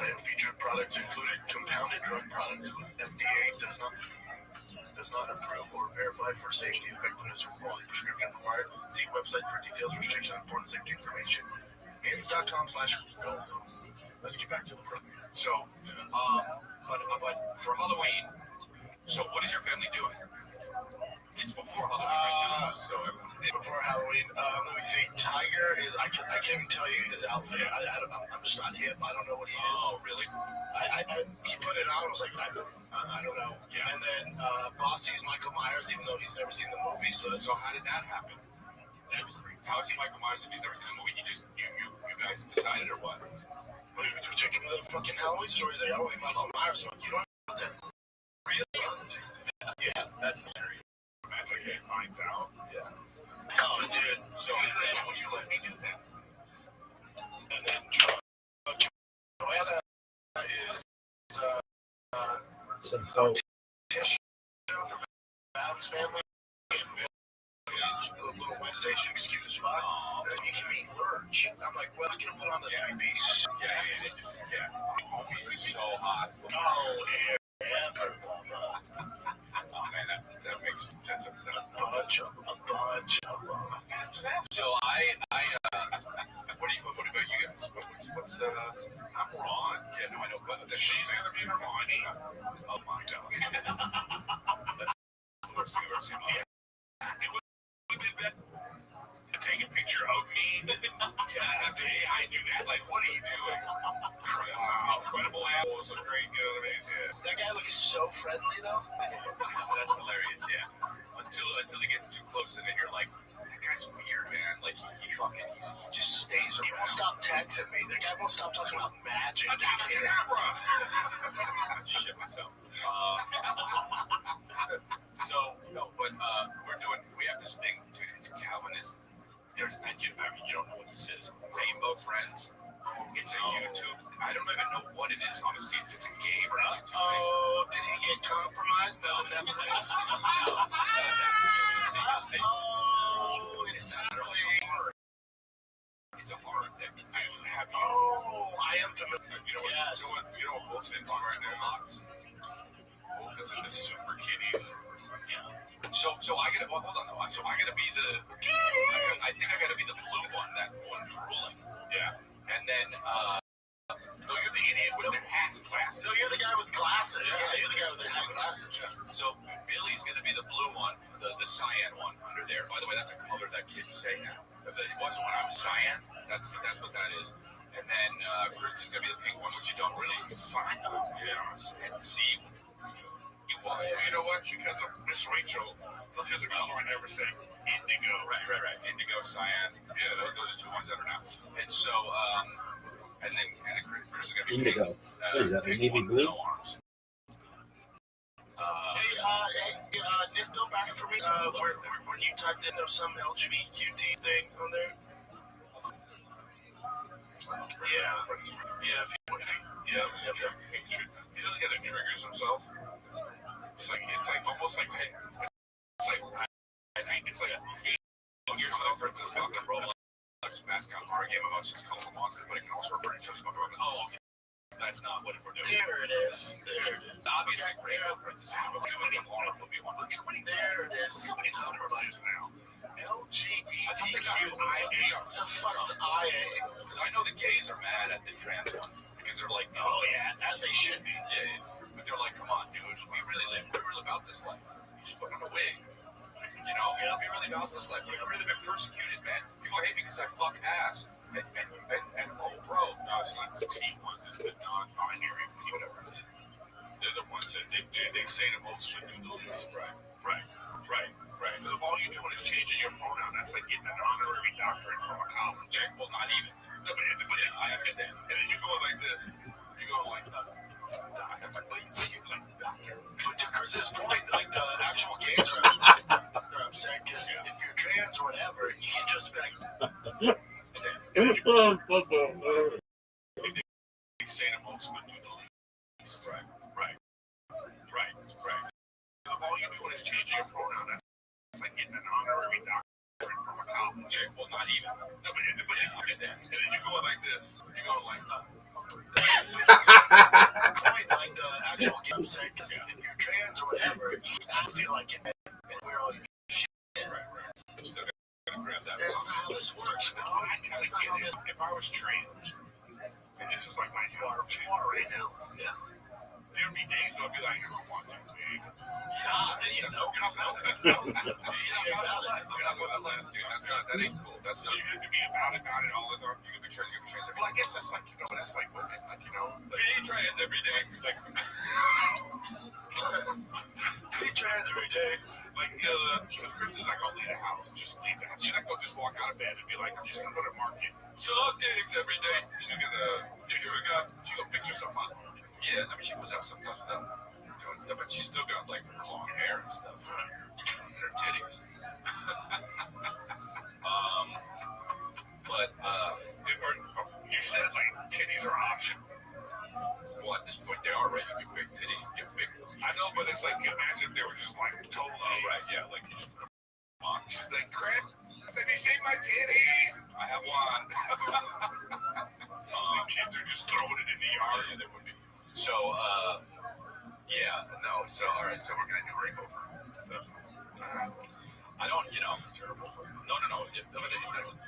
Plan featured products included compounded drug products with FDA does is not approved or verified for safety, effectiveness, or quality. Prescription required. See website for details, restriction, and important safety information. Hims.com/go. Let's get back to the program. So, but for Halloween, so what is your family doing? It's before Halloween right now. So before Halloween, let me think. Tiger is. I can't even tell you his outfit. I'm just not hip. I don't know what he is. Oh, really? He put it on. I was like, I don't know. Yeah. And then Bossy's Michael Myers, even though he's never seen the movie. So how did that happen? That's great. How is he Michael Myers if he's never seen the movie? You guys decided or what? We took him to the fucking Halloween store. He's like, oh, Michael Myers. I'm like, you don't have that. Really? Yeah. That's hilarious. Magic Kid finds out. Yeah. Oh, dude. So then would you let me do that? And then Joanna is some hope. From Adam's family. He's a little Wednesday. She's cute as fuck. You can be Lurch. I'm like, well, I can put on a 3-piece. Yeah. He's so hot. Oh, yeah. Oh man, that makes sense. A bunch of them. So what about you guys? What's I'm Ron. Yeah, no, I know. But she's gonna be Hermione. Oh my god. That's the worst thing I've ever seen. Yeah. It would be better to take a picture of me. Yeah, I do that. Like, what are you doing? Incredible animals are great. You know what I mean? Yeah. That guy looks so friendly, though. That's hilarious, yeah. Until he gets too close, and then you're like, that guy's weird, man. Like, he just stays around. He won't stop texting me. That guy won't stop talking about magic. Shit myself. So, no, but we have this thing, dude, it's Calvinist. You don't know what this is. Rainbow Friends. It's a YouTube. I don't even know what it is, honestly, if it's a game or not. Oh, did he get compromised by Netflix? You'll see. Oh, it's not horror. It's a horror thing. I am familiar. Yes. You know what Wolf's into right now? Wolf is into Super Kitties. Yeah. So I gotta hold on though. So I gotta be the. I think I gotta be the blue one. That one drooling. Yeah. And then, no, you're the idiot with the hat and glasses. No, you're the guy with glasses. Yeah, you're the guy with the hat and glasses. So Billy's going to be the blue one, the cyan one under there. By the way, that's a color that kids say now. It wasn't when I was cyan. That's what that is. And then Kristen's going to be the pink one, which you don't really sign up. Yeah. And see. Well, you know what? Because of Miss Rachel, there's a color I never say. Indigo. Right. Indigo, cyan. Yeah, those are two ones that are not. And so, and then Chris is going to be Indigo. What is that, navy blue? No arms. Nick, go back for me. When you typed in, there was some LGBTQT thing on there. Yeah. Yeah. He doesn't get it triggers himself. It's like almost like it's like yourself for the fucking Roblox mascot horror game about just colorful monsters, but it can also refer to each other's fucking weapons. Oh, okay. That's not what we're doing. There it is. Obviously, Rainbow Friends is how many horror movie one. There it is. How many conversations now? LGBTQIA. What the fuck's IA? Because I know the gays are mad at the trans ones because they're like, oh yeah, as they should be. Yeah. But they're like, come on, dude, we're really about this life. You just put on a wig. You know, we're really about this life. We've really been persecuted, man. People hate me because I fuck ass. And oh, bro, no, it's not the T ones. It's the non-binary, whatever. They're the ones that they say the most would do the least. Right. All you're doing is changing your pronoun. That's like getting an honorary doctorate from a college. Okay, well, not even. No, but I understand. And then you go like this. You go like, doctor. But to Chris's point, like the actual gays are upset because if you're trans or whatever, you can just be like. They say the most would do the least. Right. All you're doing is changing your pronoun. That's like getting an honorary doctorate from a college. Okay, well, not even. No, but I understand. And then you go like this. You go like. Point, like the actual game set, because if you're trans or whatever, I feel like it, and we're all your shit. Right. I'm still gonna grab that. That's not how this works, man. That's not how this. If I was trans, and this is like my You are right now. Yeah. there'd be days where I'd be like, I don't want that big. Yeah, and you know. You're not gonna let dude. That ain't cool. That's so you have to be about it all the time. You can be trans, Well, I guess that's like, that's like women, like, be trans every day. Like, Be trans every day. like, Chris is like, I'll leave the house, just leave the house. She's not gonna just walk out of bed and be like, I'm just gonna go to market. Suck dicks every day. She's gonna, she gonna fix herself up. Yeah, I mean, she goes out sometimes without doing stuff, but she's still got like her long hair and stuff, and her titties. But you said like titties are optional. Well, at this point they are, right? You can fake titties, you can fake. I know, but it's like, imagine if they were just like totally. Oh, right, yeah, like you just put them on. She's like, Craig, have you seen my titties? I have one. The kids are just throwing it in the yard. Yeah, they would be. So, so, all right, so we're going to do rainbow fruit. I don't, it's terrible. No.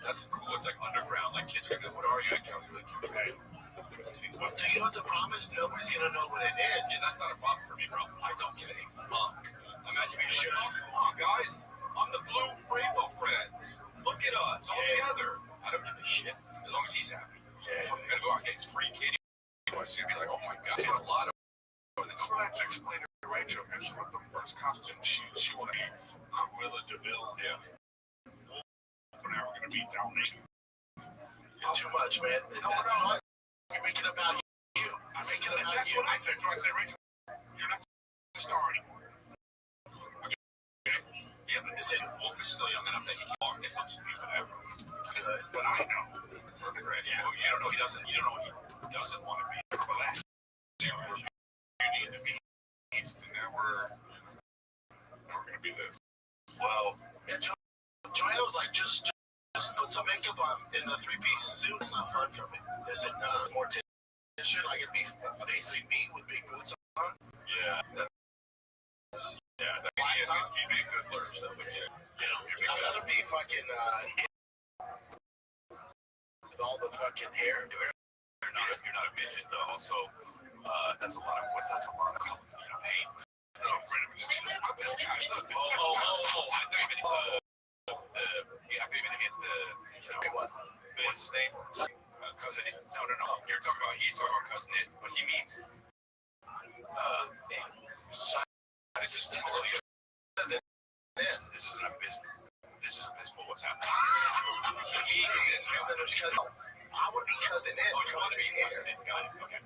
That's cool. It's like underground. Like, kids are going to go, what are you? I tell you, like, okay. See, Do you know what the problem is? Nobody's going to know what it is. Yeah, that's not a problem for me, bro. I don't give a fuck. Imagine me like, oh, come on, guys. I'm the blue rainbow friends. Look at us, all together. I don't give a shit. As long as he's happy. Yeah. I'm going to go out and get free kitty. He's going to be like, oh my God. There's a lot of. That's what I have to explain to Rachel. Because what the first costume she wanted to be Cruella DeVille. Yeah. For now, we're going to be Dalmatian. You're too much, man. No. You're making it about you. I'm making it about you. What I said. I said, Rachel, you're not the star anymore. Okay. Yeah, but Wolf is still young enough that he can walk. That helps me, whatever. Good. But I know. Yeah. Well, you don't know he doesn't. You don't know he doesn't want to be. But last year, you need to be. And now we're going to be this. Well, yeah, Joanna was like, just put some makeup on in the three-piece suit. It's not fun for me. Is it mortician? I can be basically me with big boots on. Yeah. He'd be a good lurch, though. But I'd rather be fucking with all the fucking hair. You're not a midget, though. Also, that's a lot of pain. I'm this guy. Look. Oh! I thought you meant what's his name? Cousin Ed. No. He's talking about cousin Ed, but he means this is totally. This is an abysmal. What's happening? I would be cousin Ed. Oh, you want to be cousin Ed? Got it. Okay.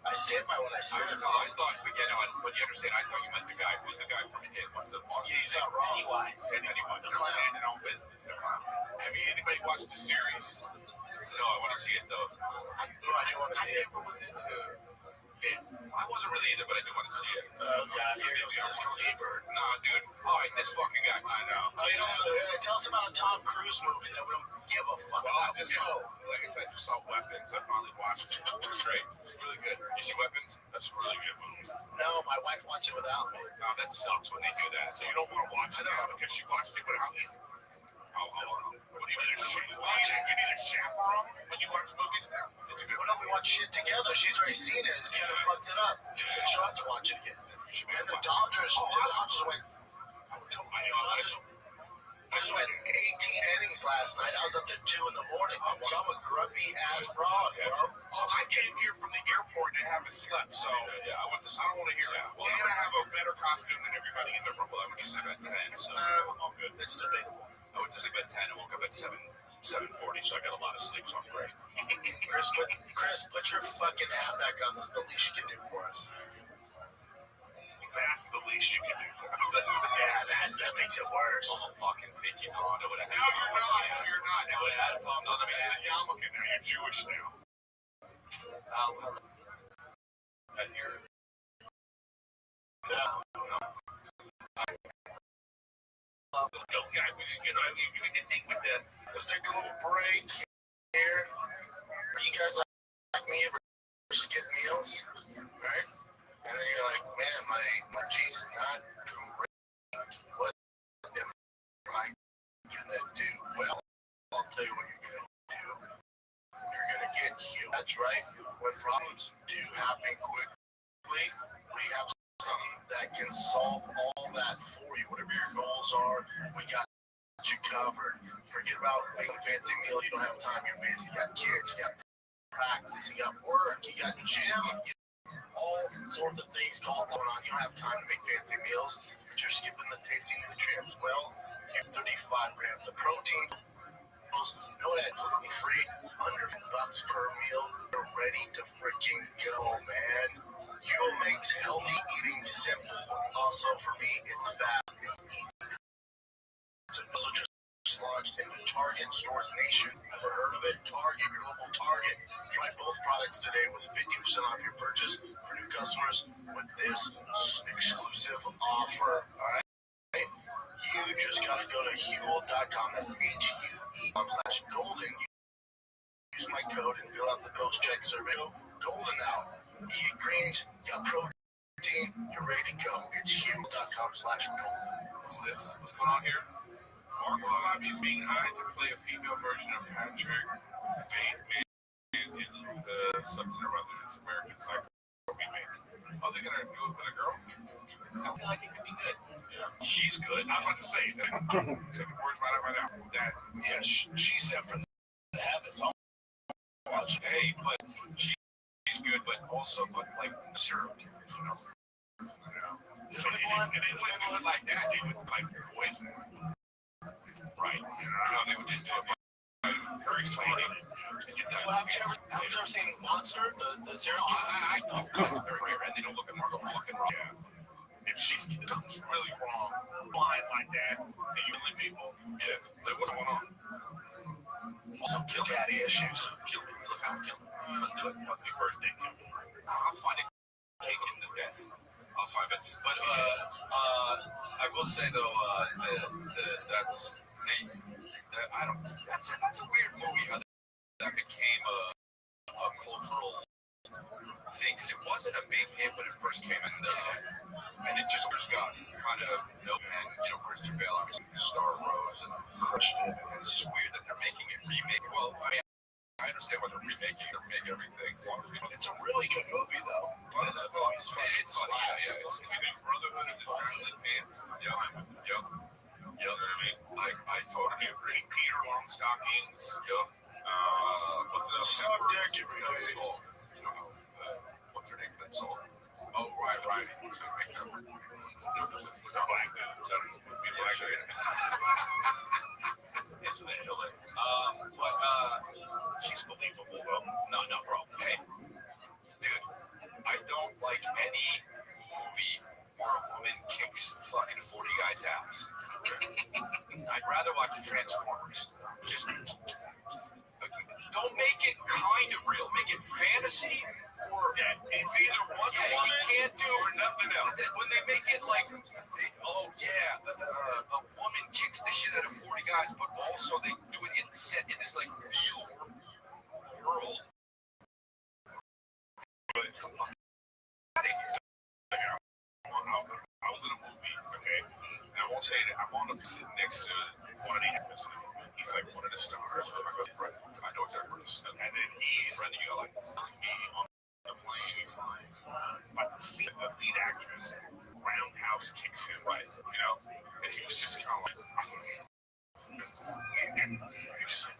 I stand by what I said. I thought, but you understand, I thought you meant the guy. Who's the guy from It? What's the boss? Yeah, he's not wrong. Pennywise. The clown. Standing on business. The clown. Have anybody watched the series? No, I want to see it, though. I do want to see it. I never was into it. I wasn't really either, but I do want to see it. Oh, God. Here goes Cisco Ebert. Nah, dude. All right, this fucking guy. I know. Oh, tell us about a Tom Cruise movie that we don't give a fuck about. Like I said, I just saw Weapons. I finally watched it. It was great. It was really good. You see Weapons? That's a really good movie. No, my wife watched it without me. No, that sucks when they do that. So you don't want to watch it now because she watched it without you. What do you need a chaperone when you watch movies now? It's good. No, we watch shit together. She's already seen it. It's kind of fucks it up. So she'll have to watch it again. And the Dodgers went. I just went 18 innings last night. I was up to 2 in the morning. So I'm a grumpy ass frog, bro. Oh, I came here from the airport and haven't slept. So yeah, I don't want to hear that. Well, and I have a better costume than everybody in the room. I went to sleep at 10, so I'm all good. It's debatable. I went to sleep at 10 and woke up at 7:40, so I got a lot of sleep, so I'm great. Chris, put your fucking hat back on. This is the least you can do for us. That's the least you can do for us. Yeah, that makes it worse. I'm fucking picky. No, you're not. Now it had fun. No, let me ask you. I'm looking at you. Jewish now. And you're. You did the thing with that. Let's take a little break here. Are you guys like me ever get meals? Right? right? When problems do happen quickly, we have something that can solve all that for you. Whatever your goals are, we got you covered. Forget about making a fancy meal. You don't have time. You're busy. You got kids. You got practice. You got work. You got gym. All sorts of things going on. You don't have time to make fancy meals, but you're skipping the tasty nutrients. Well, here's 35 grams of protein. No that gluten-free, under $5 per meal. You're ready to freaking go, man. Fuel makes healthy eating simple. Also, for me, it's fast. It's easy. So just launched into Target stores nation. Ever heard of it? Target, your local Target. Try both products today with 50% off your purchase for new customers with this exclusive offer. All right. You just gotta go to Huel.com. That's HUE.com/golden. Use my code and fill out the post check survey. Golden now. Eat greens, got protein, you're ready to go. It's Huel.com/golden. What's this? What's going on here? Mark Rothschild is being hired to play a female version of Patrick Bateman in something or other. It's American Psycho remake. Are they gonna do it with a girl? I feel like it could be good. Yeah. She's good. I'm about to say that. Take the words right out. That. Yeah, she said for the habits. I'll watch it. Hey, but she's good, but also, but like syrup, you know. So they wouldn't do it like that. They would like poison it. Right. You know, they would just do it very slowly. Well, have you ever seen Monster, the cereal? I know. It's very rare, and they don't look at Margot fucking wrong. Yeah. If she's really wrong, fine like that, and you killing people, yeah, like what's going on? Also, kill daddy issues. Kill me. Look how kill me. Let's do it. Fuck me first, then kill me. I'll find a cake in the bed. I'll find it. But I will say though, that's I don't. That's a weird movie. How that became a cultural thing because it wasn't a big hit when it first came, and it just got kind of and Christian Bale obviously Star Rose and crushed it. And it's just weird that they're making it remake. Well, I mean, I understand why they're remaking it, remake everything. It's a really good movie though. That movie's fun. It's funny, yeah. It's the Brotherhood of the Family Pants. Yep. You know what I mean? I totally agree. Peter Longstockings. Yep. What's the Suck dick every day. Soul. What's her name? That soul. Oh, right. So make that work. Was that black dude? That was black dude. It's the LA. But she's believable though. No problem. Hey, dude, I don't like any movie where a woman kicks fucking 40 guys' ass. I'd rather watch Transformers. Just don't make it kind of real. Make it fantasy or it's either Wonder Woman you can't do or nothing else. When they make it like, a woman kicks the shit out of 40 guys, but also they do it set in this like real world. I was in a movie, okay? And I won't say that I wound up sitting next to one of the actors in the movie. He's like one of the stars. I know exactly what he's. And then he's running like me on the plane. He's like about to see the lead actress. Roundhouse kicks him, right? You know? And he was just kind of like, he was just like,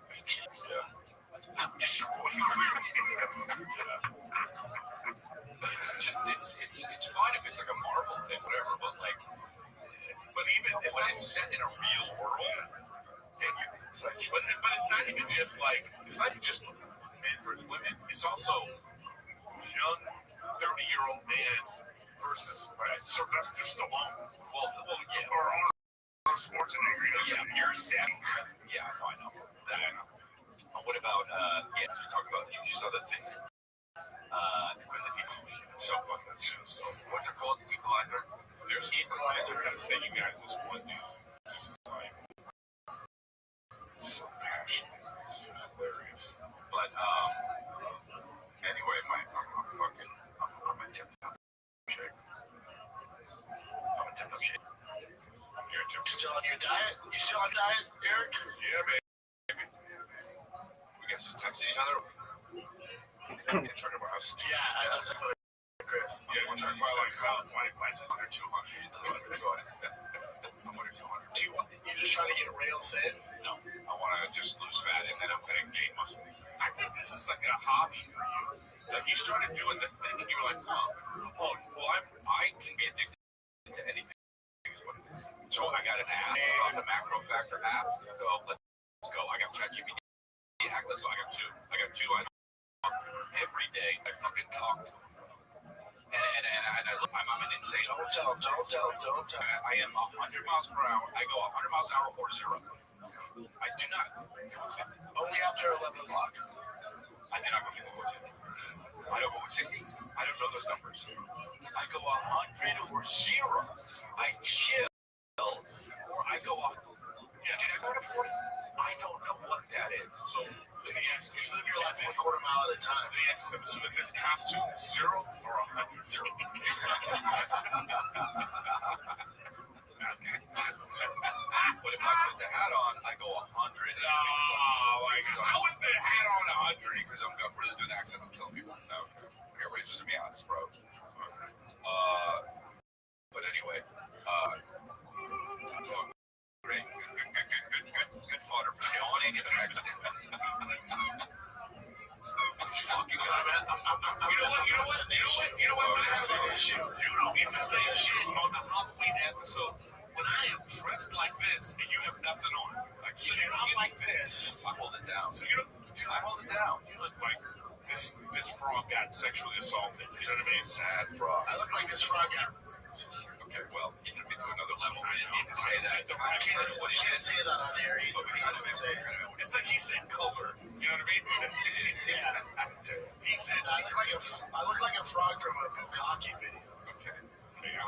yeah. I'm destroying you. It's fine if it's like a Marvel thing, whatever, but like, but even when it's set in a real world, and it's like, but it's not even just like, it's not even just men versus women. It's also young 30-year-old man versus Sylvester Stallone. Well, yeah, or Arnold Schwarzenegger. Yeah, you're set. Yeah, I know. What about you talk about you saw the thing. So fucking so what's it called? Equalizer. There's Equalizer. I gotta say, you guys, this one dude, just like so passionate, so hilarious. But anyway, I'm a tip-top shape. You're a tip. Still on your diet? You still on diet, Eric? Yeah, baby. We guys just text each other. You're talking about how Yeah, I was like, Chris. Yeah, we're talking about like how why is it under 200? I'm under 200. You're just trying to get rail thin? No, I want to just lose fat and then I'm going to gain muscle. I think this is like a hobby for you. Like you started doing the thing and you're like, well, I can be addicted to anything. So I got an app, the Macro Factor app. Let's go. I got ChatGPT. Let's go. I got two. Every day I fucking talk to them. And I'm an insane. Don't tell. I am 100 miles per hour. I go 100 miles an hour or zero. I do not. Only after 11 o'clock. I do not go 50 or 60. I don't go 60. I don't know those numbers. I go 100 or zero. I chill or I go up. Yeah. Did I go to 40? I don't know what that is. So you live your life 1/4 mile at a time. So is this costume 0 or 100? 0. But if I put the hat on, I go 100. Oh my God. How is the hat on 100? Because I'm got really good accent. I'm killing people. No, everybody's just me on, bro. But anyway, great, good fodder for the yawning in the next. Fucking sorry, man. You know what? When I have an issue, you don't get to say shit on the Halloween episode. When I am dressed like this and you have nothing on, like so you're not like this. I hold it down. So I hold it down. You look like this frog got sexually assaulted. You know what I mean? Sad frog. I look like this frog got. Okay, well, he took me to another level. I didn't need to say that. I can't say that on air. It's like he said color. You know what I mean? Yeah. He said. I look like a frog from a Bukkake video. Okay.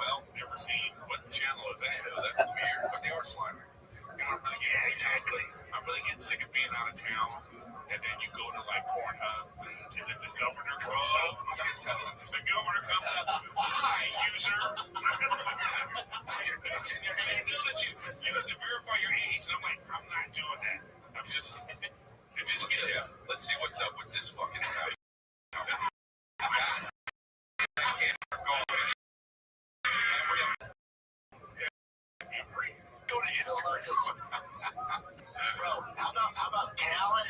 Well, never seen. What channel is that? That's weird, but they are slimy. You know, I'm really getting sick of being out of town, and then you go to like Pornhub, and then the governor comes up. The governor comes up. Hi, user. And you know that you have to verify your age, and I'm like, I'm not doing that. I'm just kidding. Yeah. Let's see what's up with this fucking guy. I can't go. Go to Instagram. Bro, how about Callan?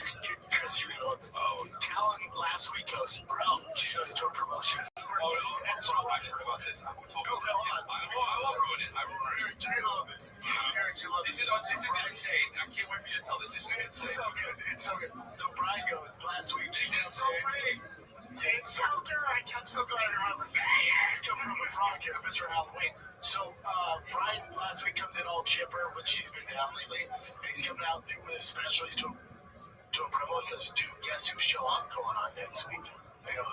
Chris, you're gonna love this. Oh, no. Callan last week goes, bro, she's doing promotion. I heard about this. I will ruin it. Eric, you're gonna love this. Eric, you love this. This is insane. I can't wait for you to tell this. This is insane. It's so good. So Brian goes last week. This is so great. It's so good. I'm so glad I remember. He's coming from a frog campus for Halloween. So Brian last week comes in all chipper, which he's been down lately, and he's coming out with a special. He's doing promo. He goes, dude, guess who's show I'm going on next week? I go,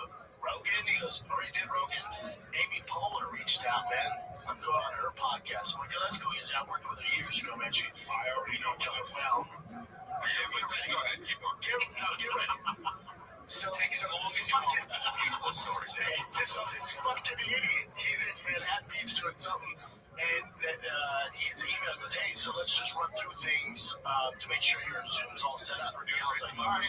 Rogan. He goes, already did Rogan. Amy Poehler reached out, man. I'm going on her podcast. I'm like, yeah, that's cool. He's out working with her years ago, man. I already know each other well. Go ahead. Keep going. Get ready. So it's fucking idiot. He's in Manhattan Beach doing something, and then he gets an email. Goes, hey, so let's just run through things to make sure your Zoom's all set up. I was like, all right.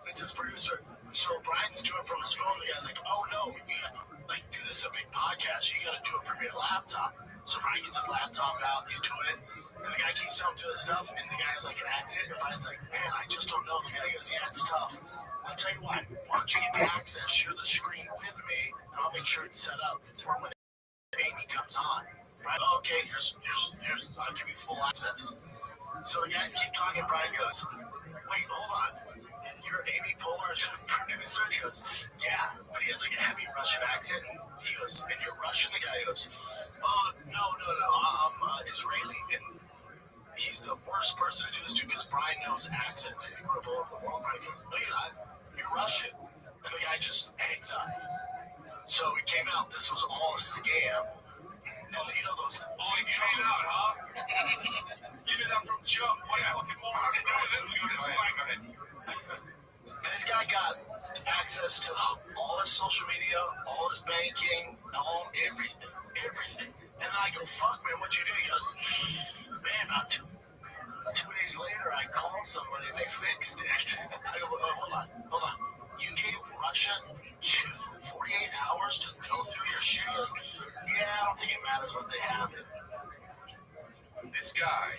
It's his producer. So Brian's doing it from his phone. The guy's like, oh no, you gotta, like, do this a big podcast. You got to do it from your laptop. So Brian gets his laptop out. He's doing it. And the guy keeps on doing stuff. And the guy has like an accent. And Brian's like, man, I just don't know. The guy goes, yeah, it's tough. I'll tell you what. Why don't you get me access? Share the screen with me, and I'll make sure it's set up for when Amy comes on. Right? Okay, here's I'll give you full access. So the guys keep talking. Brian goes, wait, hold on. You're Amy Poehler's producer? He goes, yeah. But he has like a heavy Russian accent. And he goes, and you're Russian? The guy goes, no. I'm Israeli. And he's the worst person to do this to because Brian knows accents. He's grew up all over the world. Brian goes, no, you're not. You're Russian. And the guy just hangs up. So it came out this was all a scam. And you know those. Oh, you came out, huh? Give it up from Jump. What fucking morons are doing this? This guy got access to all his social media, all his banking, everything. And then I go, fuck, man, what'd you do? He goes, man, about two days later, I called somebody and they fixed it. I go, hold on. You gave Russia 48 hours to go through your shit list? Yeah, I don't think it matters what they have. This guy,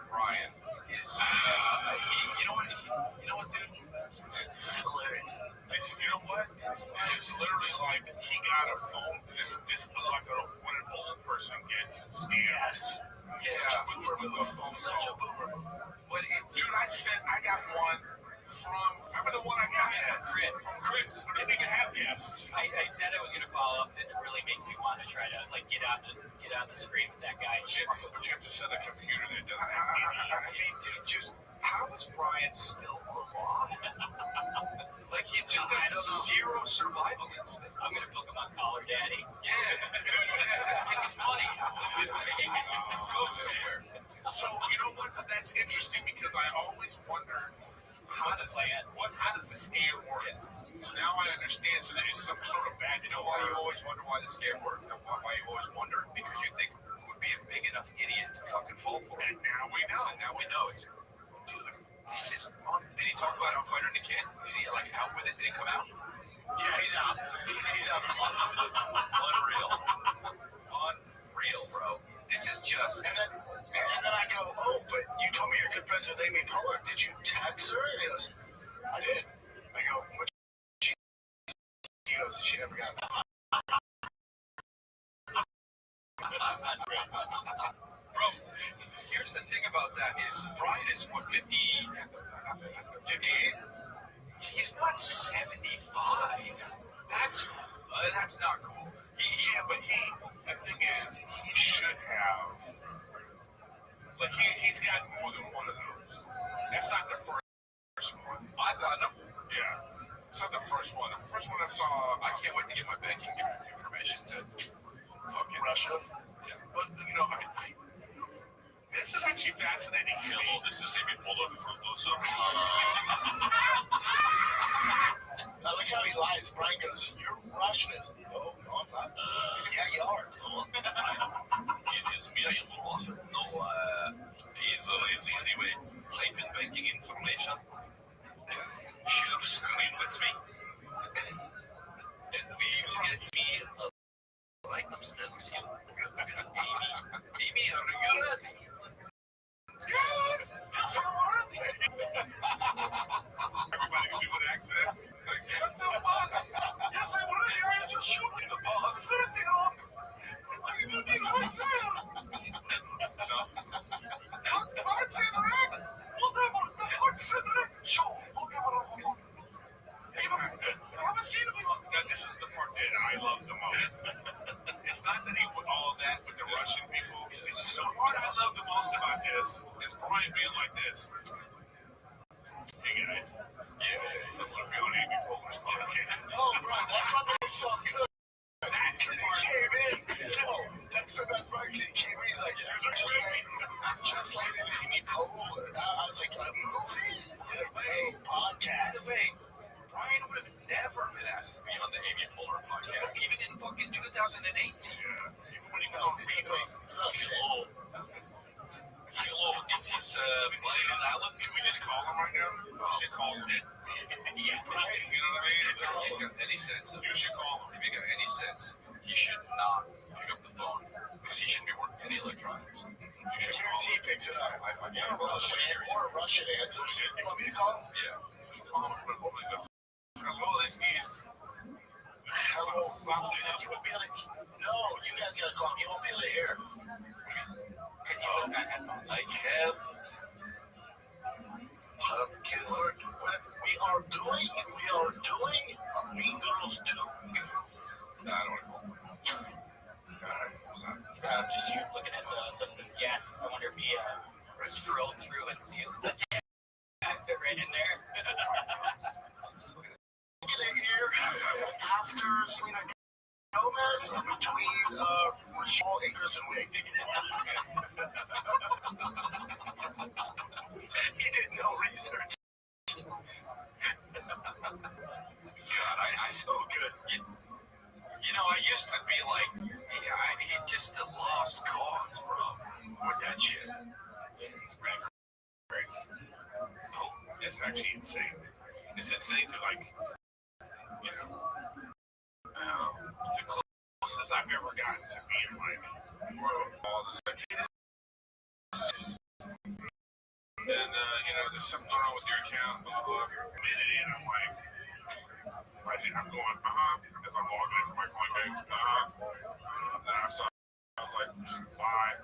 Brian, is. You know what, dude? It's hilarious. You know what? This is literally like he got a phone. This like when an old person gets scammed. Yes. With a phone Such a call. boomer. But dude, I got one from. Remember the one I got from Chris? Who didn't even have guests. I said I was gonna follow up. This really makes me want to try to like get out the screen with that guy. But you have to set a computer that doesn't have I mean, dude, just how is Brian still alive? Like he's just got zero survival instinct. I'm gonna book him on Caller Daddy. Yeah. Like his money. Let's go somewhere. So you know what? That's interesting because I always wondered how does the scam work? So now I understand. So there is some sort of bad. You know why you always wonder why the scam worked? Why you always wonder? Because you think who would be a big enough idiot to fucking fall for it. And now we know. It's dude. This is. Did he talk about how Fighter and the Kid? Is he like out with it? Did he come out? Yeah, he's out. He's out of the closet. Unreal, bro. This is just. And then I go, oh, but you told me you're good friends with Amy Poehler. Did you text her? And he goes, I did. I go, what? He goes, she never got it. Bro, here's the thing about that is Brian is what 58? He's not 75. That's not cool. The thing is, he should have like he's got more than one of those. That's not the first one. I've got them. Yeah. It's not the first one. The first one I saw, I can't wait to get my banking information to fucking Russia. Yeah. But you know, this is actually fascinating to me. This is Amy Poehler. I like how he lies. Brian goes, you're Russian. No, I'm not. Yeah, you are. It is me, I am Russian. No, anyway, type in banking information. Share screen with me. And we will get me like upstairs here. Amy, are you ready? Yes! It's already! Everybody's doing accents. It's like, what the fuck? Yes, I'm ready. I'm just shooting the ball. I'm setting up. I'm going to be right there. No. Parts in red. Whatever. The parts in red. Show. Whatever. I haven't seen him before. Now, this is the part that I love the most. It's not that he would all that with the Russian people. It's the part I love the most about this is Brian being like this. Hey guys. Yeah, I'm gonna be on Amy Poehler's podcast. Oh, bro, that's what made it so good. Because he came in. No, that's the best part. Because he came in, he's like, just like Amy Poehler. I was like, a movie? He's like, hey, podcast. Wait. Brian would have never been asked to be on the Amy Poehler podcast, even in fucking 2018. Yeah, even when he was on Hello. Hello, this is Brian Allen. Can we just call him right now? We should call him. Yeah, right. You know what I mean? If you got any sense, you should call him. If you got any sense, he should not pick up the phone because he shouldn't be working any electronics. You should call him. He picks it up. Or Russian answers. You want me to call him? Yeah. Call him. Hello, this is. Hello, you won't be able to. No, you guys gotta call him. You won't be able to hear. Because he's listening on headphones. I have podcast. We are doing Mean Girls 2. No, I don't want to go. I'm just here looking at the list of guests. I wonder if he scrolled through and see if it's like, yeah, I fit right in there. Get it here after Selena Gomez between Rothschild and Kristen Wiig. He did no research. God, It's so good. It's, you know, I used to be like, yeah, he just a lost cause, bro, with that shit. It's pretty crazy. Oh, it's actually insane. it's insane to like, you know, the closest I've ever gotten to being like, all this like, and there's something going on with your account, blah blah. A minute in, I'm like, I'm going, because I'm logging into my Coinbase, and then I was like, bye.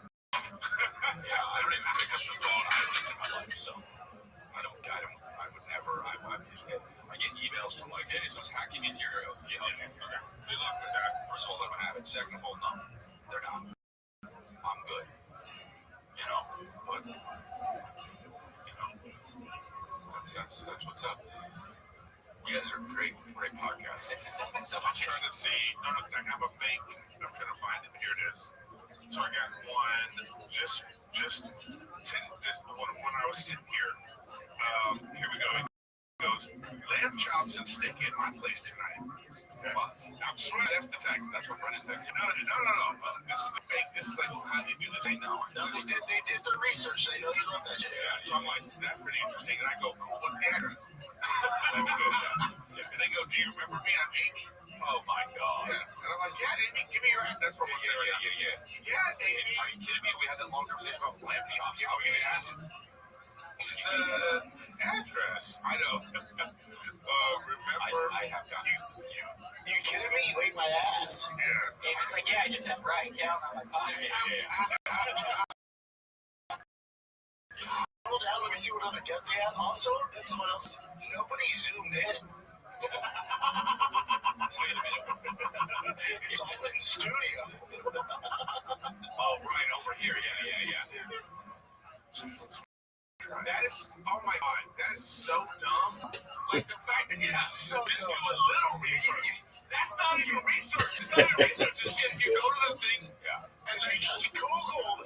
Yeah, I don't even pick up the phone. I don't even my life, so I would never. I get emails from like, hey, someone's hacking into your GitHub. Okay, good luck with that. First of all, let them have it. Second of all, no, they're not. I'm good. But that's what's up. You guys are great podcast. So I'm trying to see. No, I have a fake. I'm trying to find it. Here it is. So I got one just when I was sitting here. Here we go. It goes lamb chops and steak at my place tonight. I'm sure that's the text. That's what Brennan texted. No. This is the fake. This is like how they do this. They know. No, they did the research. They know you love that shit. Yeah. So I'm like, that's pretty interesting. And I go, cool. What's the address? And they go, do you remember me? I'm Amy. Oh my God. Yeah. And I'm like, yeah, Amy, give me your address. Yeah, Amy. Are you kidding me? We had that long conversation about lamb chops. How are you going to ask? The address. I know. Remember? I have got you kidding me? You ate my ass. Yeah. Amy's like, yeah, I just had Brian count on my pocket. Let me see what other guests they had. Also, this is what else. Nobody zoomed in. It's all in studio. Oh, right over here. Yeah. Jesus. That is, oh my God, that is so dumb. Like the fact that it's so just dumb. Do a little research. That's not even research. It's not even research. It's just you go to the thing. Yeah. And they just Google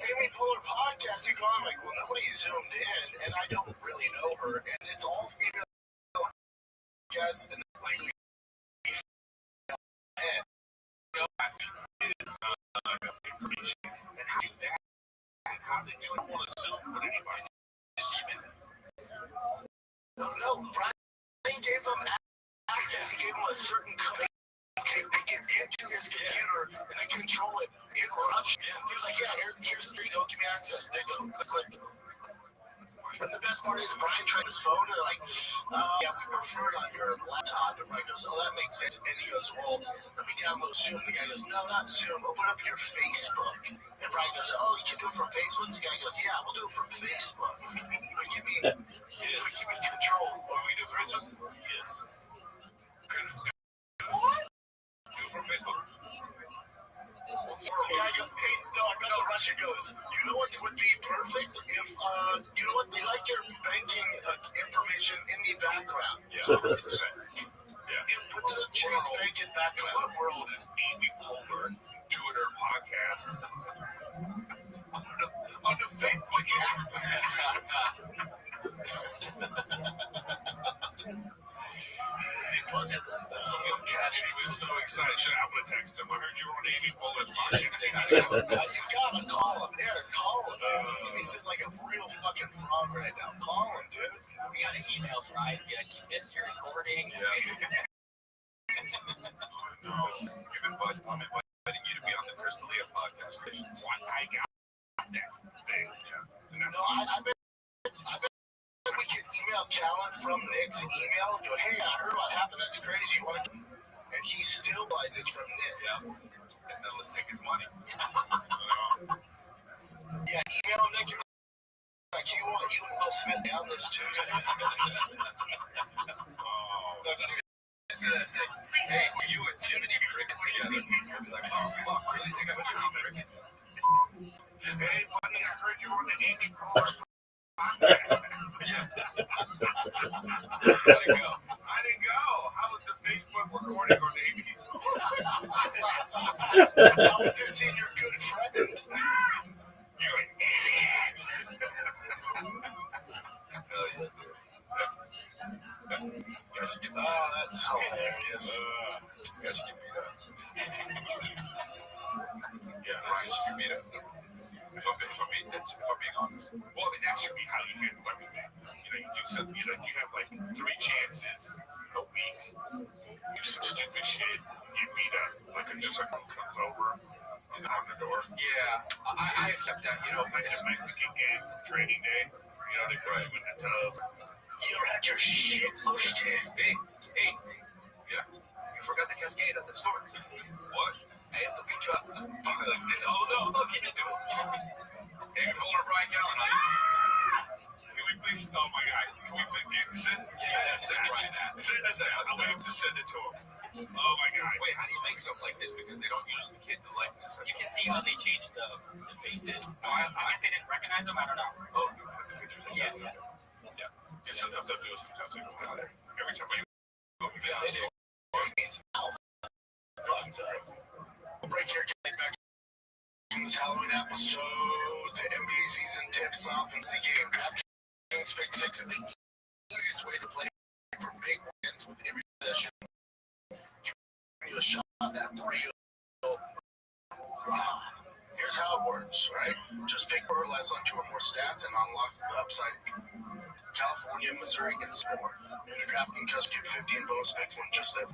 Amy Poehler podcast. You go, I'm like, well, nobody zoomed in, and I don't really know her, and it's all female guests, and like, it is information. And how do that? And how they do it? I don't want to zoom with anybody. No, Brian gave them access. He gave them a certain code. They get into his computer and they control it in Rothschild. He was like, yeah, here's the go, give me access. They go, click. And the best part is Brian tried his phone and they're like, yeah, we prefer it on your laptop. And Brian goes, oh, that makes sense. And he goes, well, let me download Zoom. The guy goes, no, not Zoom. Open up your Facebook. And Brian goes, oh, you can do it from Facebook? The guy goes, yeah, we'll do it from Facebook. But give me control. What do we do Facebook? Yes. What? Do it from Facebook. The guy goes, hey, no, I bet the Russian goes, you know what would be perfect if, you know what, they like your banking information in the background. Yeah. 100%. You put the Chase Bank in background. In what world is Amy Poehler doing her podcast on the Facebook app? He was so excited. I would have texted him. I heard you were on Amy Poehler's podcast. You gotta call him. There, call him, dude. He's sitting like a real fucking frog right now. Call him, dude. We got an email from Ryan. Be like, you missed your recording. Yeah. I'm inviting you to be on the Crystalia podcast. I got that thing. Yeah. No, I bet we could email Callan from Nick's email and go, hey, I heard what happened. That's crazy. You want to? And he still buys it from Nick. Yeah. And then let's take his money. Yeah, email Nick. Like, you want you and Will Smith down this too. Say, hey, you and Jiminy Cricket together. I'll be like, oh, fuck, really? They got you on Cricket? Hey, buddy, I heard you on the Amy Poehler. Yeah. I didn't go. How was the Facebook recording on Amy? I was just seeing your good friend. You're an idiot. Hell yeah, dude. Oh, that's hilarious. You guys should get beat up. Yeah, Ryan should get beat up. If I'm being honest. Well, I mean, that should be how you handle everything. You know, you do something, you have like 3 chances I accept that. You know, if I hit a Mexican game from training day, you know, they put you in the tub. You ever had your shit pushed in? Hey, yeah. You forgot the Cascade at the store. What? I have to beat you up. Oh, no, look, you didn't do it. Hey, hold on, Brian Callen. Can we please, oh my God, can we please send us that? I'm waiting to send it to him. Oh my God. Wait, how do you make something like this? Because they don't use the kid to likeness. You can see how they changed the faces. I guess they didn't recognize them. I don't know. Oh, you put the pictures in? Yeah. Yeah. Sometimes I do it, sometimes I don't. Every time I go, Yeah, they do. He's alpha. We'll break here, get back in this Halloween episode. The NBA season tips off in C game. DraftKings Pick 6 is the easiest way to play for big wins with every possession. Give you a shot at real. Here's how it works, right? Just pick or less on 2 or more stats and unlock the upside. California, Missouri, and more. New to DraftKings customers get 15 bonus picks when just a $5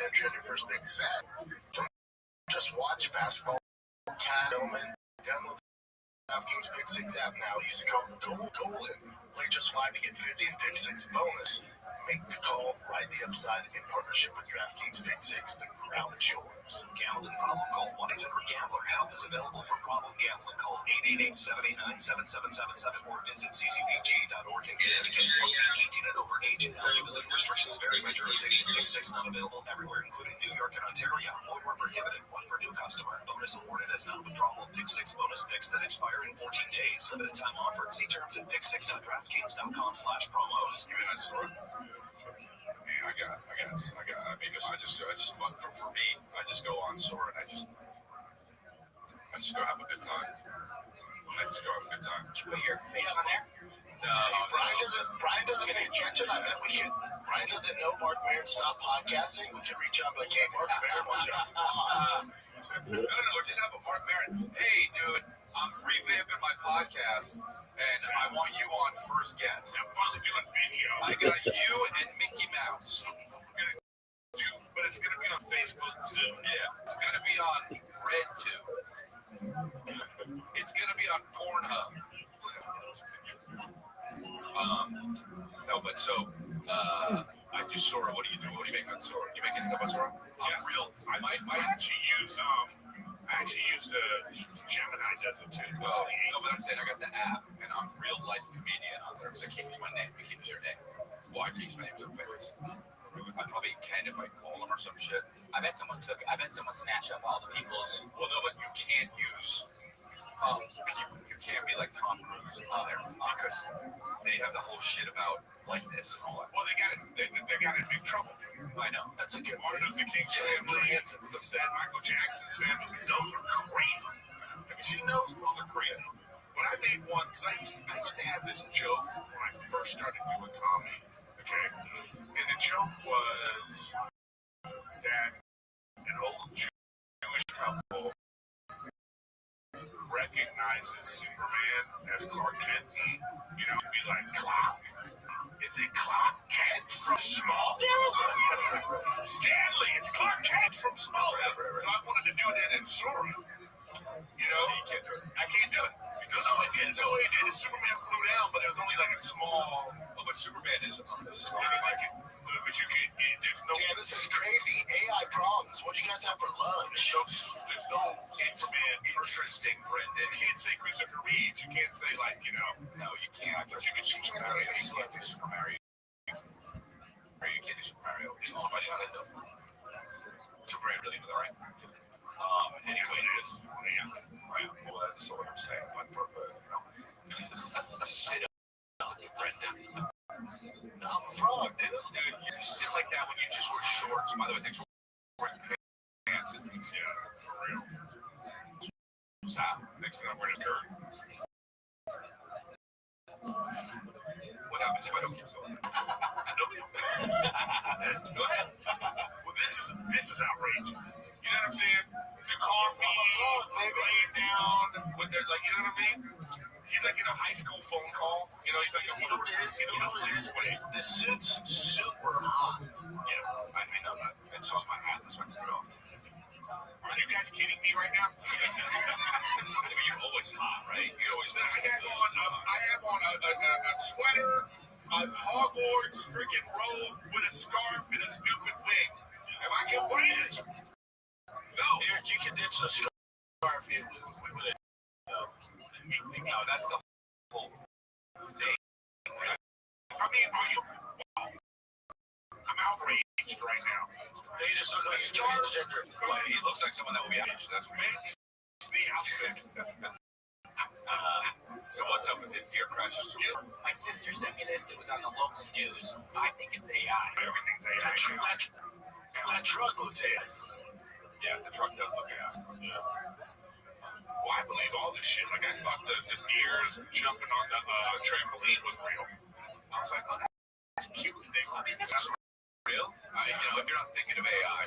entry on your first big set. Don't just watch basketball. Download the DraftKings Pick 6 app now. Use the code GOLDEN. Play just 5 to get 50 and Pick 6 bonus. Make the call, ride the upside in partnership with DraftKings Pick 6. The crowd is yours. Gambling problem? Call 1-800-GAMBLER. Help is available for problem gambling. Call 888-789-7777 or visit ccpg.org and get educated. Must be 18 and over. Age and eligibility restrictions vary by jurisdiction. Pick 6 not available everywhere, including New York and Ontario. Void where prohibited. One per new customer. Bonus awarded as non-withdrawable. Pick 6 bonus picks that expire in 14 days. Limited time offer. See terms at pick6.draftkings.com/promos. you in that store? I got I mean, I just fun for me. I just go on Sora and I just go have a good time. Did you Put your face on there. No, Brian doesn't pay attention. I bet we could. Brian doesn't know Mark Maron stopped podcasting. We could reach out and be like, hey, Mark Maron wants you on. No, just have a Mark Maron. Hey, dude, I'm revamping my podcast, and I want you on first guest. I'm finally doing video. I got you and Mickey Mouse. But it's gonna be on Facebook too. Yeah, it's gonna be on Red too. It's gonna be on Pornhub. No, but so I do Sora. What do you do? What do you make on Sora? You making stuff on Sora? I might actually use the Gemini does it too. Oh, no, but I'm saying I got the app and I'm real life comedian on there because I can't use my name. I can't use your name. Well, I can't use my name so famous. I probably can if I call them or some shit. I bet someone snatched up all the people's. Well, no, but you can't use people. You can't be like Tom Cruise on there because they have the whole shit about likeness and all that. Well, they got in big trouble. I know. That's a good Martin Luther King's family was upset. Michael Jackson's family, because those are crazy. Have you seen those? Those are crazy. But I made one because I used to have this joke when I first started doing comedy. Okay, and the joke was that an old Jewish couple recognizes Superman as Clark Kent. You know, it'd be like, Clark. Is it Clark Kent from Smallville? Stanley, it's Clark Kent from Smallville. So I wanted to do that in Sora. You know, you can't do it. I can't do it. Because no, it did. Superman flew down, but it was only like a small. Oh, but Superman is. But you can't. There's no. Damn, this is crazy. AI problems. What'd you guys have for lunch? There's no Superman. Interesting, Brendan. You can't say Christopher Reeves. You can't say like No, you can't. But you can say Super Mario. You can't do Super Mario. It's all about Nintendo. Super Mario really was alright. Anyway, it is. Right. Well, that's what I'm saying. On purpose, Sit up, Brendan. I'm a frog, dude. Dude, you sit like that when you just wear shorts. By the way, thanks for wearing pants and things. Yeah, for real. Stop. Thanks for not wearing a skirt. What happens if I don't keep going? Go ahead. Well, this is outrageous. You know what I'm saying? The coffee, laying down with their, like, you know what I mean? He's like in a high school phone call. You know, he's like, you know what it is? He's in a suit. The suit's super hot. Yeah, I know that. And so is my hat. That's why I took it off. Are you guys kidding me right now? You always Hogwarts freaking robe with a scarf and a stupid wig. Am I complaining? No. You can ditch the scarf. We would have. No, that's the whole thing. I mean, are you? I'm outraged right now. They just look like a transgender. Well, he looks like someone that will be outraged. That's right. The outfit. So what's up with this deer crashes? My sister sent me this. It was on the local news. I think it's AI. Everything's AI. That truck looks AI. Yeah, the truck does look AI. Yeah. Well, I believe all this shit. Like, I thought the deers jumping on the trampoline was real. I was like, oh, that's cute. I mean, this is Real? If you're not thinking of AI,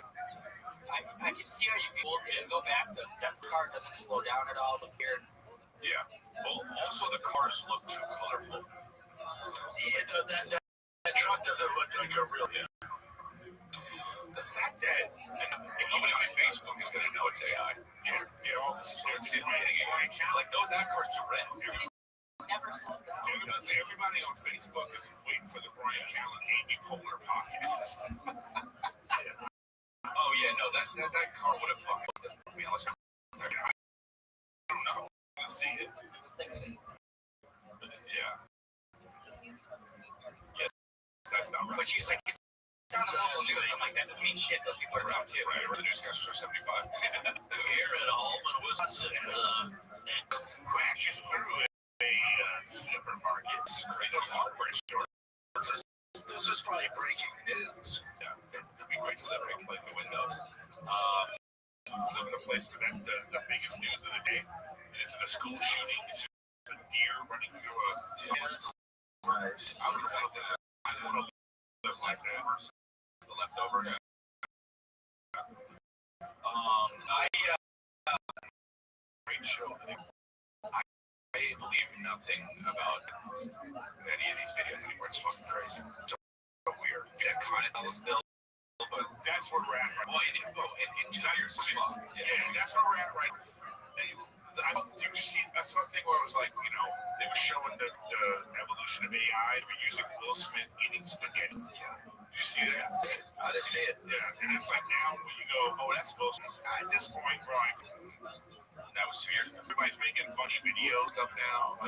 I can see how you people can go back. That car doesn't slow down at all. Look here. yeah. Well, also the cars look too colorful. yeah, that truck doesn't look like a real. Yeah. The fact that Nobody on Facebook is going to know it's AI. They're simulating AI. Like, that car's too red. Never slows down. Everybody on Facebook is waiting for the Brian Callen Amy Poehler podcast. Oh, yeah, no, that car would have fucking... I mean, let's... I don't know. Let's see it. Yeah. Yes, that's not right. But she's like, it's on the local news. I'm like, that doesn't mean shit. Those people are around too. Right, the newscasters are 75. Here at Allman, Wisconsin, crashes through a supermarket, a hardware store. This is probably breaking news. Yeah, it'd be great to live right like the windows. Live in a place where that's the biggest news of the day. It isn't a school shooting. It's just a deer running through a... Nice. I would say that I want to live like that. The leftovers. Great show. I believe nothing about any of these videos anymore. It's fucking crazy. It's so weird. Yeah, kind of still, but that's where we're at. Well, in 2 years, yeah, that's where we're at right now. Did you see? I saw a thing where it was like, they were showing the evolution of AI. They were using Will Smith eating spaghetti. Yeah. Did you see that? I didn't see it. Yeah, and it's like now when you go, oh, that's Will Smith. At this point, bro, that was 2 years ago. Everybody's making funny video stuff now.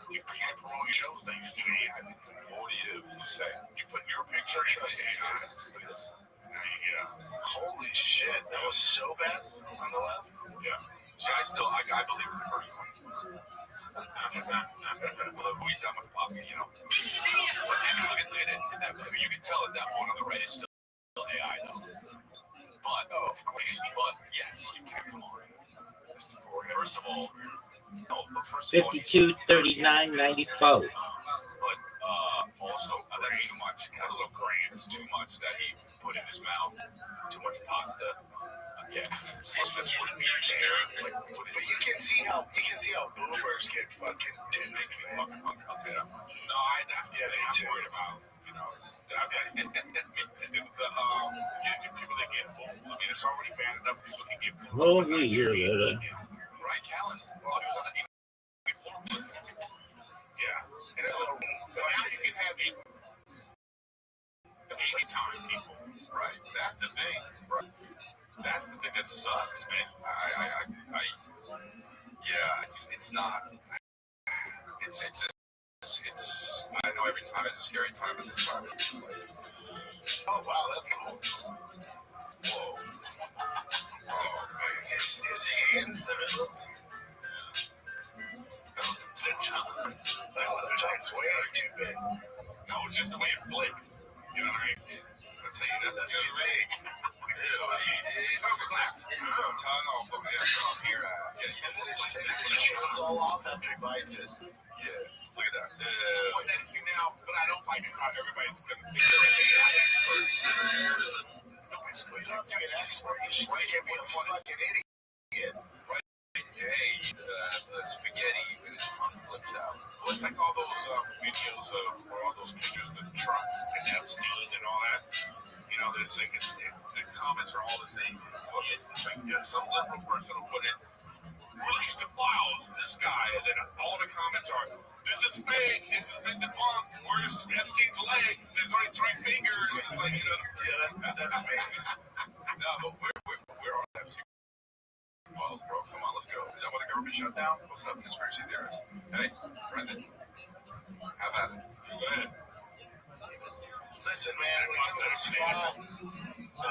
You promote your shows, they use AI. What do you say? You put your picture in AI. Look at this. Holy shit, that was so bad on the left. Yeah. See, I believe in the first one. Well, we sound like pops, But if you look at that, you can tell that one on the right is still AI, though. But, of course. But, yes, you can. Come on. First of all, 52, 39, 94. But also, that's too much. That little grain is too much that he put in his mouth. Too much pasta. Yeah. This wouldn't be fair. But you can see how boomers get fucking. It makes me fucking hungry. I'll tell you that much. No, that's the thing I'm worried about. Me too. People that get full. I mean, it's already bad enough people can get full. Oh, yeah. Right, Callen. Thought he was on the yeah. And so, now you can have people. Anytime people. Right. That's the thing. Right. That's the thing that sucks, man. Yeah, it's not. It's. I know every time is a scary time, but this time. Oh wow, that's cool. Whoa. His hands, the middle. The tongue. The tongue's way too big. No, it's just the way it flipped. You know what I mean? Let's say that's too big. Tongue off of it. From here, and then his chin's all off after he bites it. Yeah, look at that. Well, then see now, but I don't like it how everybody's going to think they're AI experts. You don't have to be an expert. You can't be a fucking idiot. Right? Hey, the spaghetti and his tongue flips out. Well, it's like all those videos of, or all those pictures with Trump and Epstein and all that. It's like the comments are all the same. It's like some liberal person will put it, release the files, this guy, and then all the comments are, This is fake. This has been debunked. Where's Epstein's legs? There's only 3 fingers. Like, That's me. No, but we're on Epstein files, bro. Come on, let's go. Is that why the government shut down? What's up, conspiracy theorists? Hey, Brendan, have at it. Go ahead. Listen, man, when it comes to this fall, I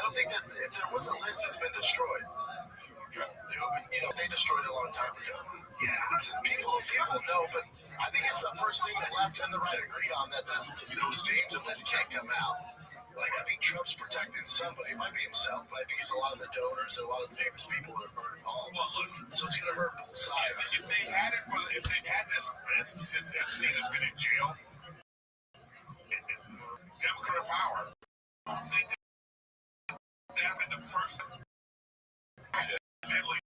don't think that if there was a list, it's been destroyed. They destroyed it a long time ago. Yeah, people know, but I think it's the first thing that left and the right agree on that those names and lists can't come out. Like, I think Trump's protecting somebody. It might be himself, but I think it's a lot of the donors and a lot of famous people that are involved. Well, look, so it's going to hurt both sides. if they've had this list since Epstein has been in jail, Democrat power, they did that in the first deadly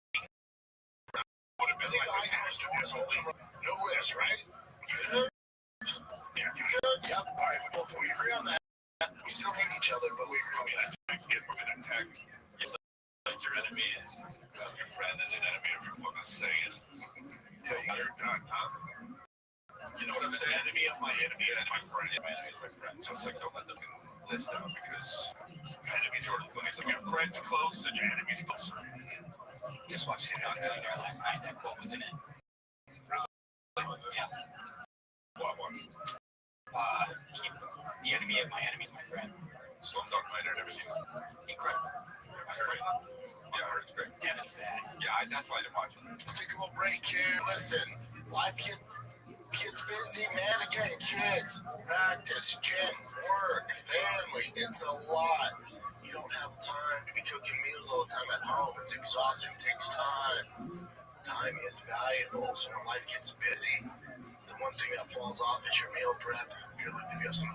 would have been like the past no list, right? You good? Yeah. You good? Yep. All right, we agree on that. We still hate each other, but we agree on that. If we're going to attack your enemy is your friend is an enemy of your fucking sayings. Yeah, you're done, huh? You know what I'm saying? Enemy of my enemy is my friend. My enemy is my friend. So it's like, don't let them list out because enemies are close. Like your friends close and your enemies closer. Just watched the documentary last night. That quote was in it. Yeah. What one? Keep the enemy of my enemy is my friend. Slumdog Millionaire, never seen it. Incredible. I heard it. Yeah, I heard it's great. Damn, it's sad. Yeah, that's why I didn't watch it. Let's take a little break here. Listen, life gets busy, man. Again, kids, practice, gym, work, family. It's a lot. You don't have time to be cooking meals all the time at home. It's exhausting. It takes time. Time is valuable. So when life gets busy, the one thing that falls off is your meal prep. If you have some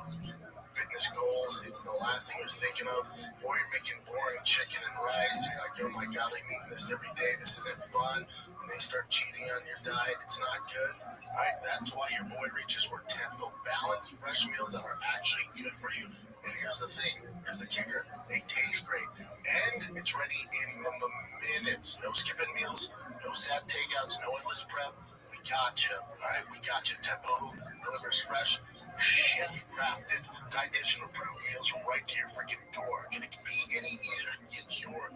fitness goals, it's the last thing you're thinking of. Or you're making boring chicken and rice. You're like, oh my God, I'm eating this every day. This isn't fun. And they start cheating on your diet. It's not good. All right, that's why your boy reaches for Tempo balanced, fresh meals that are actually good for you. And here's the thing. Here's the kicker. They taste great. And it's ready in minutes. No skipping meals. No sad takeouts. No endless prep. We got you. All right, we got you. Tempo delivers fresh, chef-crafted, dietitian-approved meals right to your freaking door. Can it be any easier to get your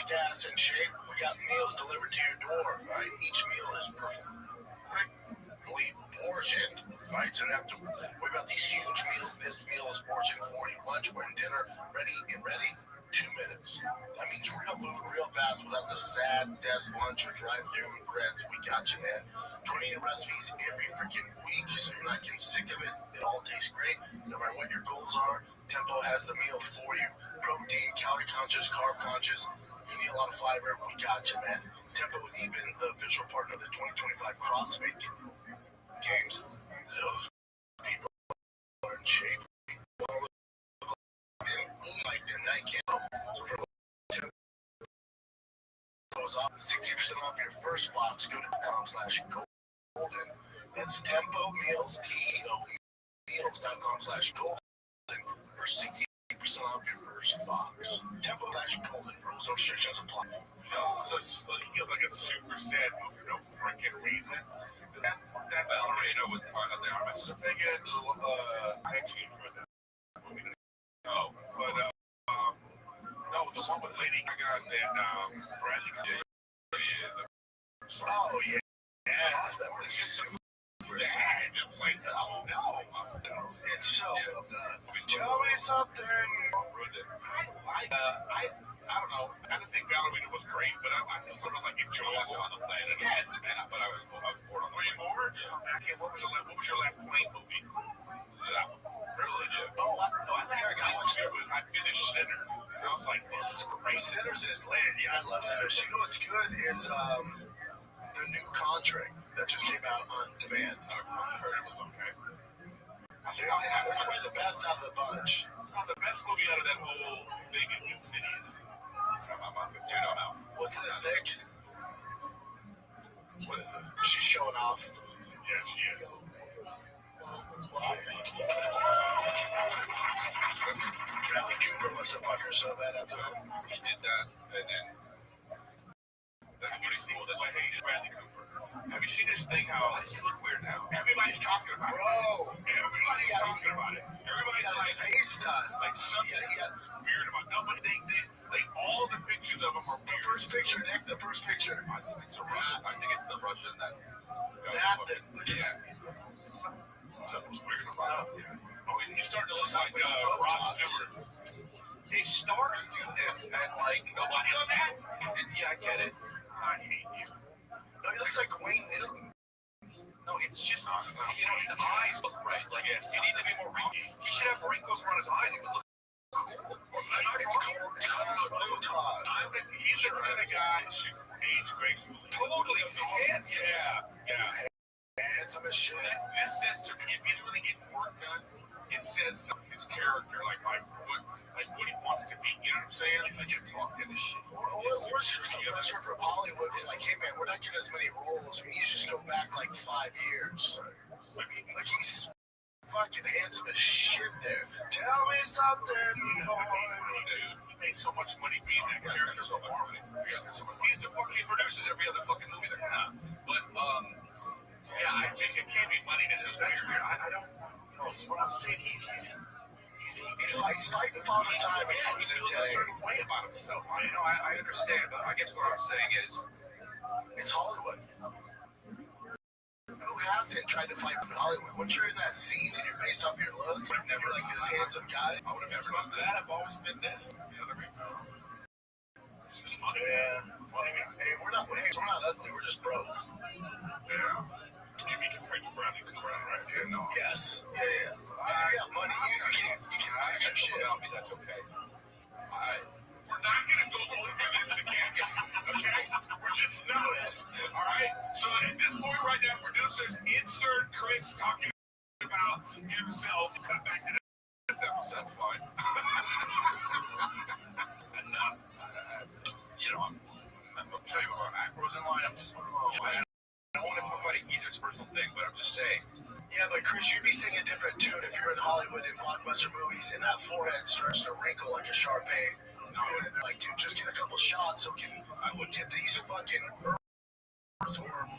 gas in shape? We got meals delivered to your door. All right, each meal is perfectly portioned. All right, so you don't have to worry about these huge meals. This meal is portioned for you. Lunch or dinner, ready. 2 minutes. That means real food, real fast, without the sad desk lunch or drive-through regrets. We got you, man. 20 recipes every freaking week, so you're not getting sick of it. It all tastes great. No matter what your goals are, Tempo has the meal for you. Protein, calorie conscious, carb conscious. You need a lot of fiber. We got you, man. Tempo is even the official partner of the 2025 CrossFit Games. Those people are in shape. Like the night camp. So for 60% off your first box, go to .com/golden. That's Tempo Meals, TEOmeals.com/golden for 60% off your first box. Tempo/golden. Rules and restrictions apply. So like a super sad movie, no freaking reason. Is that ballerina with part of the arms? I actually enjoyed that movie. No, but no, the one with Lady Gaga and Bradley Cooper. Oh yeah, that was just super sad. It's like, no, it's so well done. Tell me something. I don't know. I didn't think Ballerina was great, but I just thought it was like enjoyable on the plane. Yes, but I was bored on the plane. Were you bored? Yeah. Okay, what was your last plane movie? That one. Really? Yeah. Oh, I watched it. I finished Sinners. I was like, this is great. Sinners is lit. Yeah, I love Sinners. You know what's good is the new Conjuring that just came out on demand. I heard it was okay. I think it's probably the best out of the bunch. The best movie out of that whole thing is Insidious. Dude, I'm out. What's this, Nick? What is this? She's showing off. Yeah, she is. Bradley Cooper must have fucked her so bad after that. He did that, and then That's pretty cool. That's my hate is Bradley Cooper. Have you seen this thing? Why does he look weird now? Everybody's talking about it. Bro, Everybody's talking about it. Everybody's got like, his face done. like something weird about it. No, but they all the pictures of him are The weird. first picture, Nick, the first picture. I think it's a Russian. I think it's the Russian that. Look at Yeah. Something's weird about it. Oh, and he's starting to look like Rod Stewart. He's starting to do this, and like nobody on that. And yeah, I get it. I hate you. No, he looks like Wayne Newton. No, it's just his eyes look right. Like he needs to be more wrinkly. He should have wrinkles around his eyes. It would look cool. It's called Botox. He's the kind of guy that should age gracefully. Totally. His hands. Yeah. Handsome as shit. This says to me, if he's really getting work done, it says his character, like what he wants to be. You know what I'm saying? Like I get talked into shit. What's just the pressure from Hollywood? We're like, hey man, we're not getting as many roles. We need to just go back like 5 years. Like he's fucking handsome as shit there. Tell me something, boy. Dude, he makes so much money being that character. So much money. He's the fucking produces every other fucking movie they're in. But yeah, I think it can't be money. This is weird. I don't know. What I'm saying, he's fighting Father Time. He feels a certain way about himself. I understand, but I guess what I'm saying is, it's Hollywood. Who hasn't tried to fight in Hollywood? Once you're in that scene and you're based off your looks, you're like this handsome guy. I would have never done that. I've always been this. You know what I mean? It's just funny. Yeah. Funny guy. Hey, we're not ugly. We're just broke. Yeah. You mean compared to Bradley Cooper, right? Yeah, no. Yes. Yeah. Because if you got money, you can't fix your shit. That's okay. We're not going to go over this again. Okay? We're just not. All right? So at this point right now, producers, insert Chris talking about himself. Cut back to this episode. That's fine. Enough. I'm talking about macros in line. I'm just, I don't want to talk about either personal thing, but I'm just saying. Yeah, but Chris, you'd be singing a different tune if you're in Hollywood in blockbuster movies and that forehead starts to wrinkle like a Sharpay. No. And they're like, dude, just get a couple shots so I would get these fucking earthworm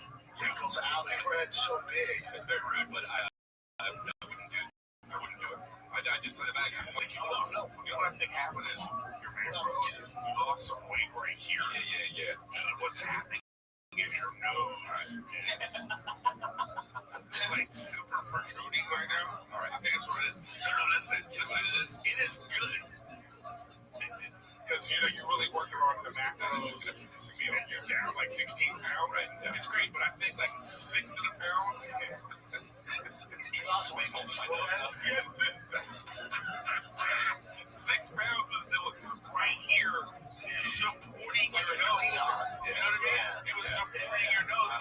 wrinkles out. Your forehead's so big. It's very rude, but I wouldn't do it. I just play it back. I think you lost. You know what I think happened is your man you lost some weight right here. Yeah. And what's happening is your nose. Like super protruding right now. All right, I think that's what it is. No, listen to this. It is good. Because, you're really working on the math now. You're down like 16 pounds. Right? It's great, but I think like 6 of the pounds. You lost weight on his forehead? 6 pounds was still right here supporting your nose. You know what I mean? It was supporting your nose.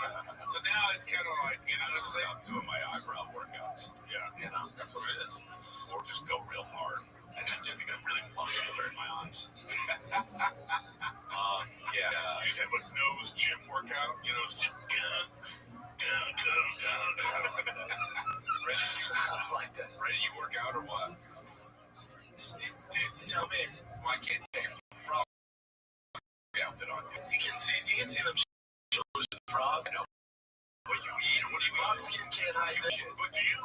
So now it's kind of like, I'm doing my eyebrow workouts. Yeah, that's what it is. Or just go real hard. And then just become really muscular in my eyes. Yeah. You just have a nose gym workout. It's just I like that. Ready to work out or what? Dude, tell me. Why can't you get your frog outfit on you? You can see them shoulders of the frog. I know. What you eat or what do you Frog skin can't hide that shit. But do you?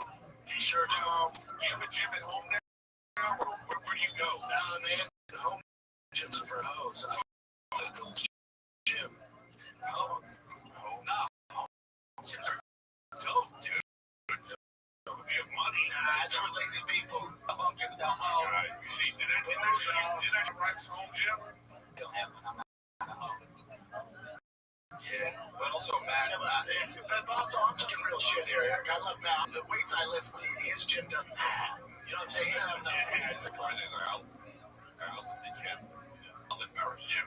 You sure do. You have a gym at home now? Where do you go? Nah, man. The home gyms are for hoes. I go to the gym. No. Gyms are dope, dude. If you have money, That's for lazy people. Gym down low. you see, did I write for home gym? Yeah, but also Matt. Yeah, but also, I'm talking real shit here, Eric. I love Matt. The weights I lift, his gym doesn't have. You know what I'm saying? He doesn't have enough weights. I'll lift the gym. I'll lift Matt's gym.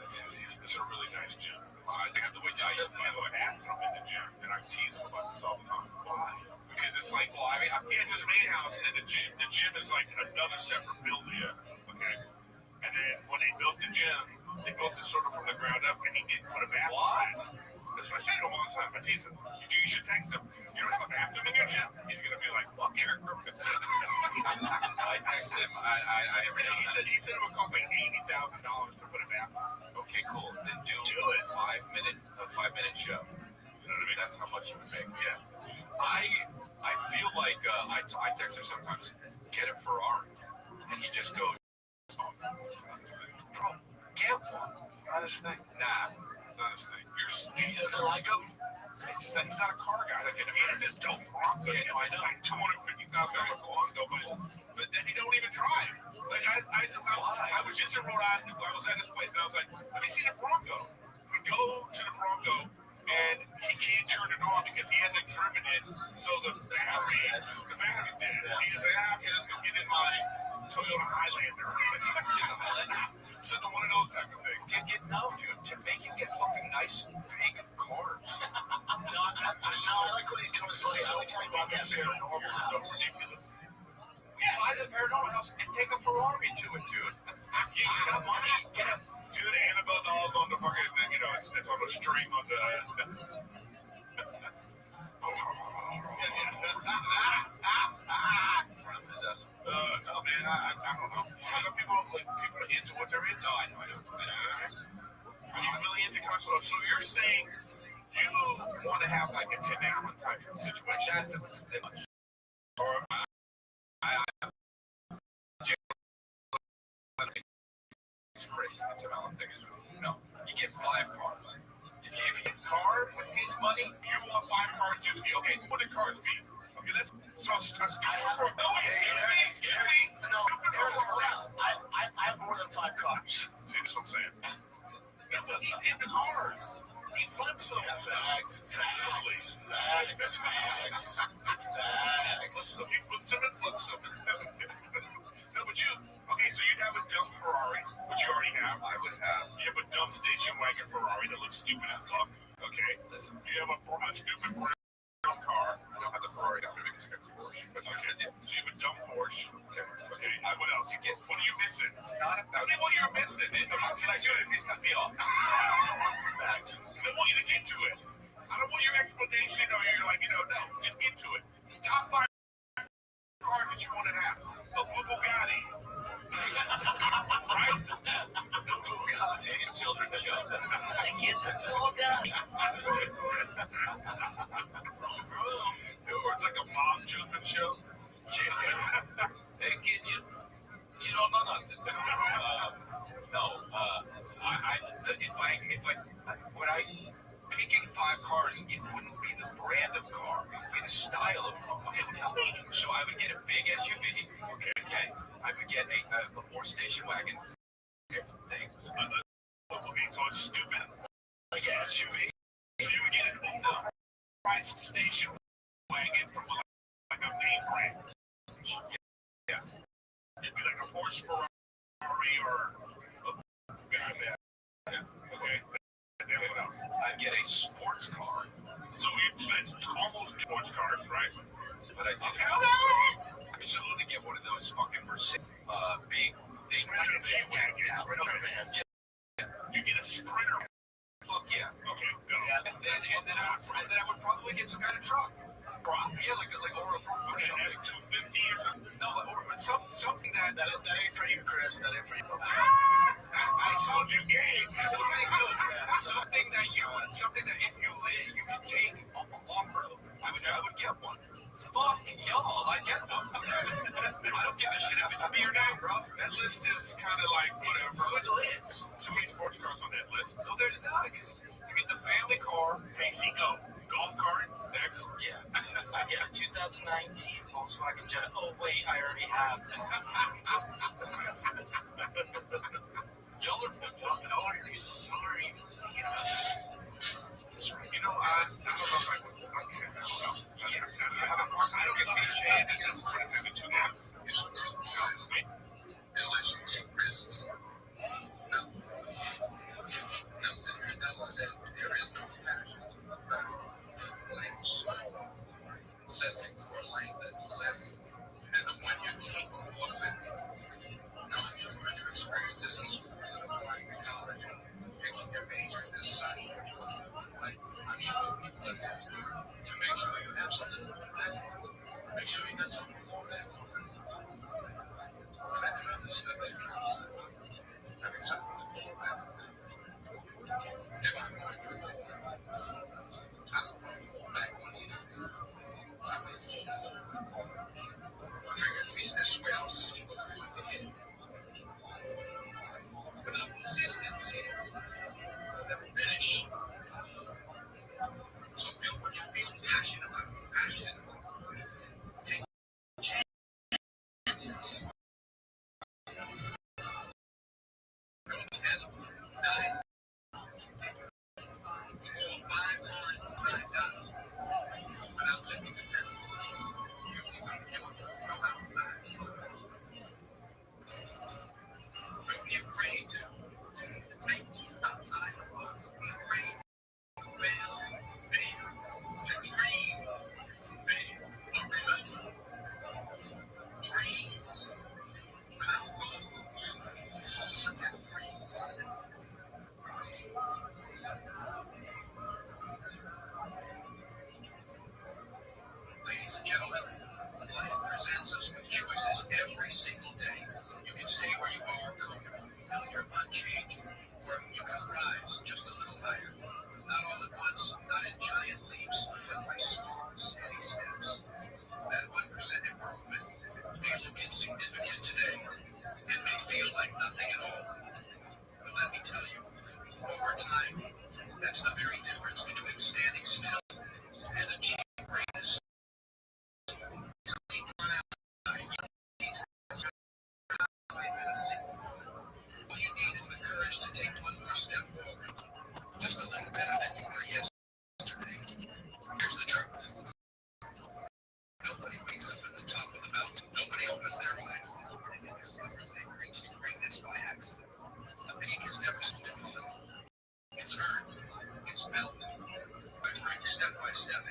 It's a really nice gym. I think I have the weights. I have a bathroom in the gym, and I tease him about this all the time. Why? Because it's like, it's his main house, and the gym is like another separate building. Okay. And then when they built the gym, they built it sort of from the ground up, and he didn't put a bathroom. What? That's what I say to him all the time. I tease him. You should text him. You don't have a bathroom in your gym? He's going to be like, fuck Eric Griffin. I text him. He said it would cost like $80,000 to put a bathroom. Okay, cool. Then do it. A 5-minute show. You know what I mean? That's how much you would make. Yeah. I feel like I text him sometimes. Get a Ferrari, and he just goes, "Oh, it's not his thing." Bro, get one. It's not his thing. Nah, it's not his thing. He doesn't like him. He's not a car guy. He has this dope Bronco. You know, he's like $250,000 Bronco, but then he don't even drive. Like I was just in Rhode Island. I was at this place, and I was like, "Let me see the Bronco." We go to the Bronco, and he can't turn it on because he hasn't driven it. So the battery's dead. He just said, "Okay, let's go get in my Toyota Highlander." So one of those type of things. Dude, to make you get fucking nice big cars. I like what he's doing. I like how he bought that paranormal stuff. Ridiculous. Yeah, buy the paranormal house and take a Ferrari to it, dude. He's got money. Get him. Dude, Annabelle dolls on the fucking, it's on the string on the. Oh man, I don't know. Some people are into what they're into. I know. Are you really into cars? So you're saying you want to have like a 10-hour type of situation? That's it's crazy. That's an thing. No, you get 5 cars. If you get cars with his money, you want 5 cars just be okay. What would the cars be? Okay, let's so I have more than 5 cars. See, that's what I'm saying. Yeah, but he's into cars. He flips them. Facts. So he flips them and flips them. No, but okay, so you'd have a dumb Ferrari, which you already have. I would have. You have a dumb station wagon Ferrari that looks stupid as fuck. Okay, listen. You have a stupid brown car. I don't have the Ferrari down there because I got the Porsche. But okay, so you have a dumb Porsche. Okay. What else? What are you missing? It's not about. Tell me what you're missing. How can I do it if he's cut me off? Facts. Because I want you to get to it. I don't want your explanation or you're like, no, just get to it. Top 5 cars that you want to have. The Bugatti. Right? The Bugatti. Children's show. I get the Bugatti. Or it's like a mom children's show. Hey, kid, you don't know nothing. When I picking 5 cars, it wouldn't be the brand of car, it would be the style of car. Okay, tell me. So I would get a big SUV. Okay. I would get a more station wagon. Things. Okay, so it's stupid. Like an SUV. So you would get an overpriced station wagon from like a name brand. Yeah. It'd be like a Porsche Ferrari or a Bugatti. Okay. And then what else? I'd get a sports car. So it's almost sports cars, right? But I absolutely get one of those fucking Mercedes, big You get a Sprinter. Fuck yeah. Okay, go. And then I would probably get some kind of truck. Yeah, like or a 250 or something. No, or something that ain't for you, Chris. That ain't for you. I sold you game. Something that if you live, you can take off road. I would get one. Fuck y'all, I get one. I don't give a shit if it's me or not, bro. That list is kind of like whatever. Good list. Too many sports cars on that list. No, there's not, because you get the family car. AC go. Golf cart. Next. Yeah. I get a 2019 Volkswagen Jetta. Oh wait, I already have. Y'all are sorry. You know, I don't know if I would. I don't give a shit. Maybe 2 months. Unless you take risks. No. There is no passion. Playing slow. Settling for a lane that's less than the one you're capable of living. Not sure your experiences in school and college. Picking your major, deciding your choice. I'm sure people have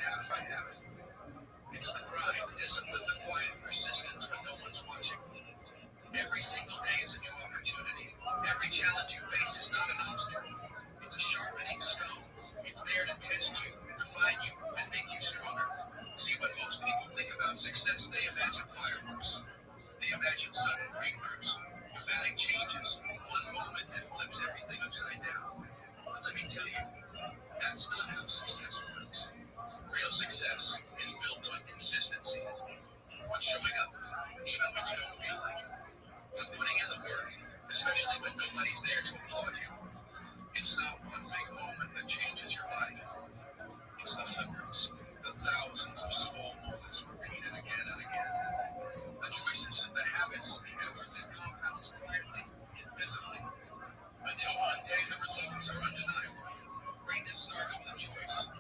habit. It's the grind, discipline, the quiet persistence when no one's watching. Every single day is a new opportunity. Every challenge you face is not an obstacle. It's a sharpening stone. It's there to test you, refine you, and make you stronger. See, when most people think about success, they imagine fireworks. They imagine sudden breakthroughs, dramatic changes, one moment that flips everything upside down. But let me tell you, that's not how success works. Real success is built on consistency, on showing up, even when you don't feel like it, on putting in the work, especially when nobody's there to applaud you. It's not one big moment that changes your life. It's the hundreds, the thousands of small moments repeated again and again. The choices, the habits, the effort that compounds quietly, invisibly, until one day the results are undeniable. Greatness starts with a choice.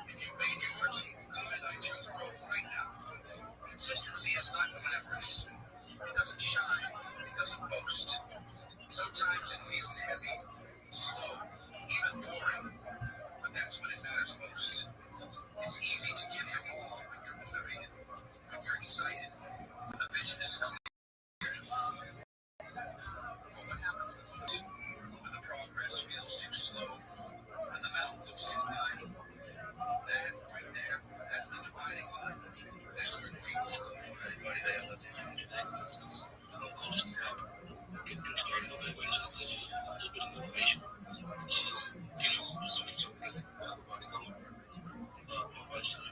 If you've made yours, go ahead and choose growth right now. Consistency is not glamorous. It doesn't shine. It doesn't boast. Sometimes it feels heavy, slow, even boring. But that's when it matters most. It's easy to give your all when you're motivated, when you're excited, when the vision is clear. But what happens when the progress feels too slow, and the mountain looks too high? That right there, that's the dividing line. That's where greatness comes from. Everybody that I love to do today. Getting started on that way to a little bit of motivation. So everybody going. My wife said,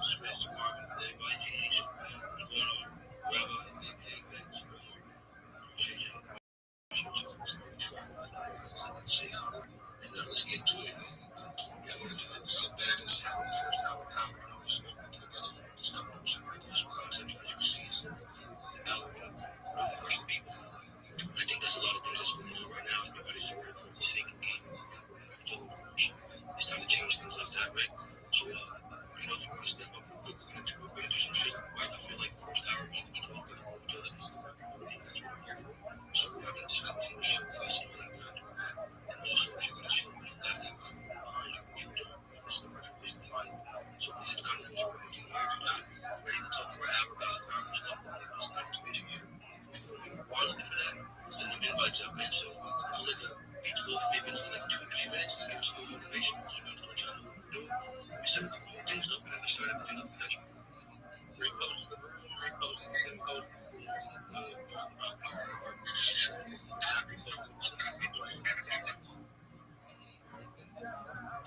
switch department today by GH. What's going on? Rabbi, big cake, thank you very much. Appreciate y'all. And let's get to it. Yeah, we're going to sit back and sit on the first hour. Just talk about some ideas, some concepts, as you can see, it's an hour with the first people. I think there's a lot of things that's going on right now. Everybody's worried about this fake engagement. It's time to change things like that, right? So, if you want to step up, we're going to do some shit, right? I feel like the first hour is just talk about each other. This is our community, that's what we're here for. So, we're not going to just come to shit fuss and like that, doing that. And also, if you're going to show, you have to have a community behind you. If you don't, this is the perfect place to find it. So, these are the kind of things we're going to do here. If you're not ready to talk for an hour, that's an hour, just talk about it. It's not too much for you. If you are looking for that, send them invites up, man. So, we'll let the beats go for maybe another like 2-3 minutes. Just give us a little motivation. We set a couple more things up and then we start everything up. That's repost, send code.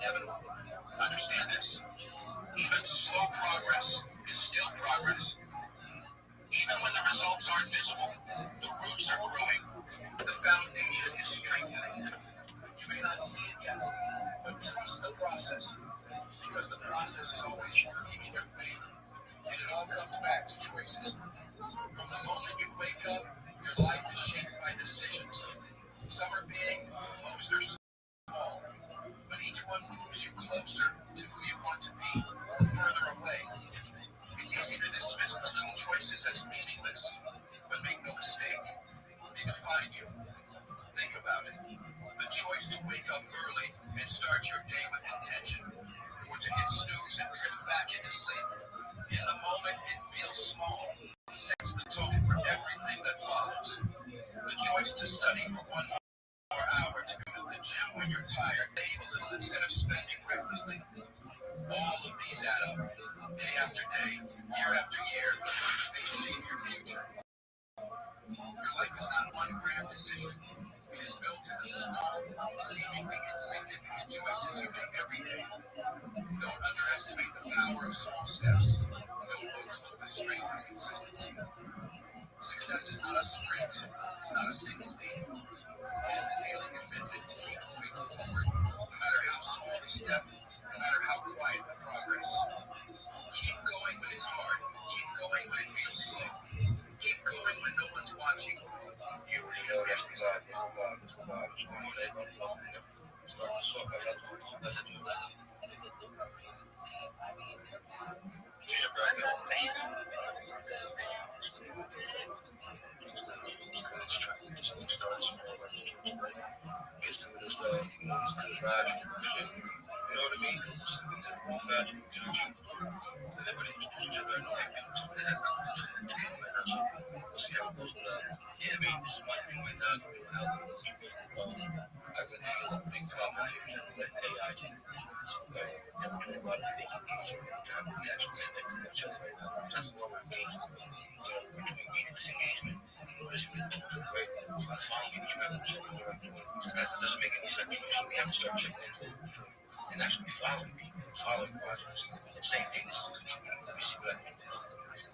Evan, understand this. Even slow progress is still progress. Even when the results aren't visible, the roots are growing. The foundation is strengthening. You may not see it yet, but trust the process. Because the process is always working in your favor. And it all comes back to choices. From the moment you wake up, your life is shaped by decisions. Some are big, most are small. But each one moves you closer to who you want to be, or further away. It's easy to dismiss the little choices as meaningless. But make no mistake, they define you. Think about it. The choice to wake up early and start your day with intention, or to hit snooze and drift back into sleep. In the moment, it feels small. It sets the tone for everything that follows. The choice to study for 1 more hour, to go to the gym when you're tired, save a little instead of spending recklessly. All of these add up. Day after day, year after year, they shape your future. Your life is not one grand decision. It is built in the small, seemingly insignificant choices you make every day. Don't underestimate the power of small steps. Don't overlook the strength of consistency. Success is not a sprint. It's not a single leap. It is the daily commitment to keep moving forward, no matter how small the step, no matter how quiet the progress. Keep going when it's hard. Keep going when it feels slow. Keep going when no one's watching. You already know that's the vibe. That's the vibe. That's the vibe. Everybody's talking. Start to swap out. fashion, you know, and everybody introduced each other. I know people too that have competition and see how it goes. But yeah, I mean, this is one thing with doing help people. I really feel like a big problem out here is that letting AI take and we're doing a lot of fake engagement. Trying to actually connect with each other right now. That's what we're engaged. We're doing meaningless engagement. What is it really doing, right? You want to follow me, but you haven't checked what I'm doing. That doesn't make any sense. So we have to start checking in for what we're doing and actually following people, following projects, and saying, hey, this is a good community. Let me see what I can do.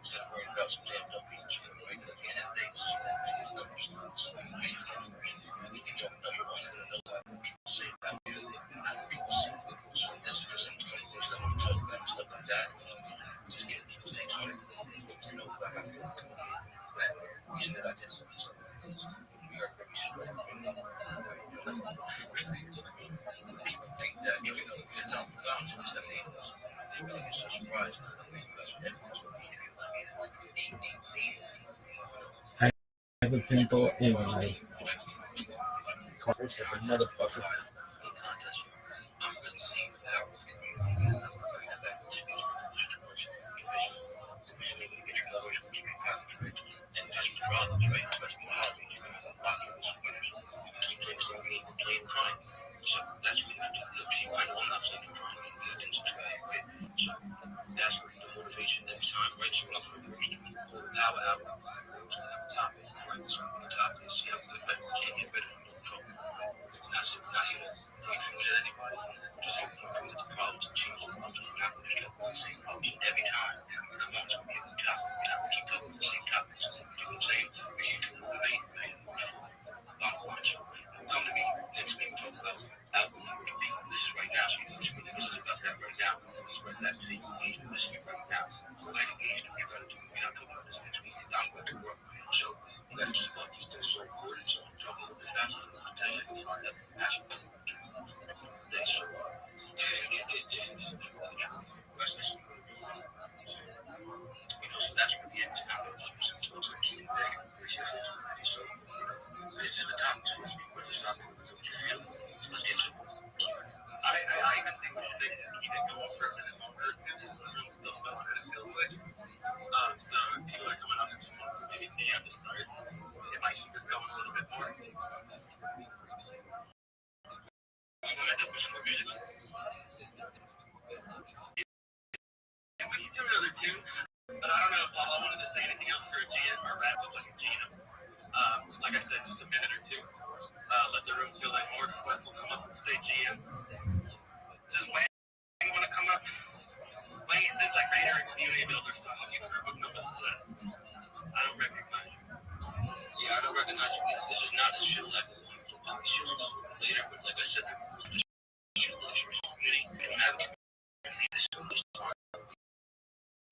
Instead of worrying about some damn dumb people, right? At the end of the day, this is what we feel numbers. So we can make it. We can don't know you're only going to know that what people say about you, not what people say. So this is just some things that I want to talk about and stuff like that. Just get into the things on it. You know, like I feel like we should have this. We are very strong. Unfortunately, people think that even though we just out down to the 780s, they really get so surprised. I have a pimple in my motherfucker. I'm really seeing the power of community. I'm bringing that back to speech. There's too much division. Division able to get your numbers, which you package, right? And that's the problem, right? Especially with holidays, you're going to have lockdowns. Keep playing the same game, we're playing crime. So that's really going to do the appeal. I know I'm not playing the crime, and the things to try, right? So that's the motivation every time, right? So what I'm going to do is pull the power out. We're going to have a topic, right? So we're going to topic and see how good better we can get better from the talk. And that's it. We're not here to point fingers at anybody. We're just here to point fingers at the problems and change the problems. We're not going to struggle with the same problems every time. We come on to a new topic. We're not going to keep talking about the same topics. You know what I'm saying? We're here to motivate. We're here to move forward. Watch. Don't come to me next week and talk about album numbers. This is right now, so you need to speak. This is about that right now. Spread that fake engagement message right now. Go ahead and engage them. You got to do. We're not talking about this next week because I'm going to work. So you got to keep up. These things are so important. So if we're talking a little bit faster, I'll tell you, you'll find out actually what we're doing. So, so that's what the end is now. So this is the topic. So let's speak with this topic. What you feel? Let's get to it. I even think we should maybe just keep it going for a minute longer or two. Just still feeling it. It feels like so people are coming up and just want to maybe PM to start. It might keep us going a little bit more. I'm gonna end up with some more music. Yeah, we need to another tune. But I don't know if I wanted to say anything else for a GM or rap just like a GM. Like I said, just a minute or two. Let the room feel like more. West will come up and say GM. Does Wayne want to come up? Wayne says like Raider and community builder, so I'll give her what numbers is that? I don't recognize you. Yeah, I don't recognize you either. This is not a show like the one from Bobby Show later, but like I said, the community. We don't have a community. This is hard.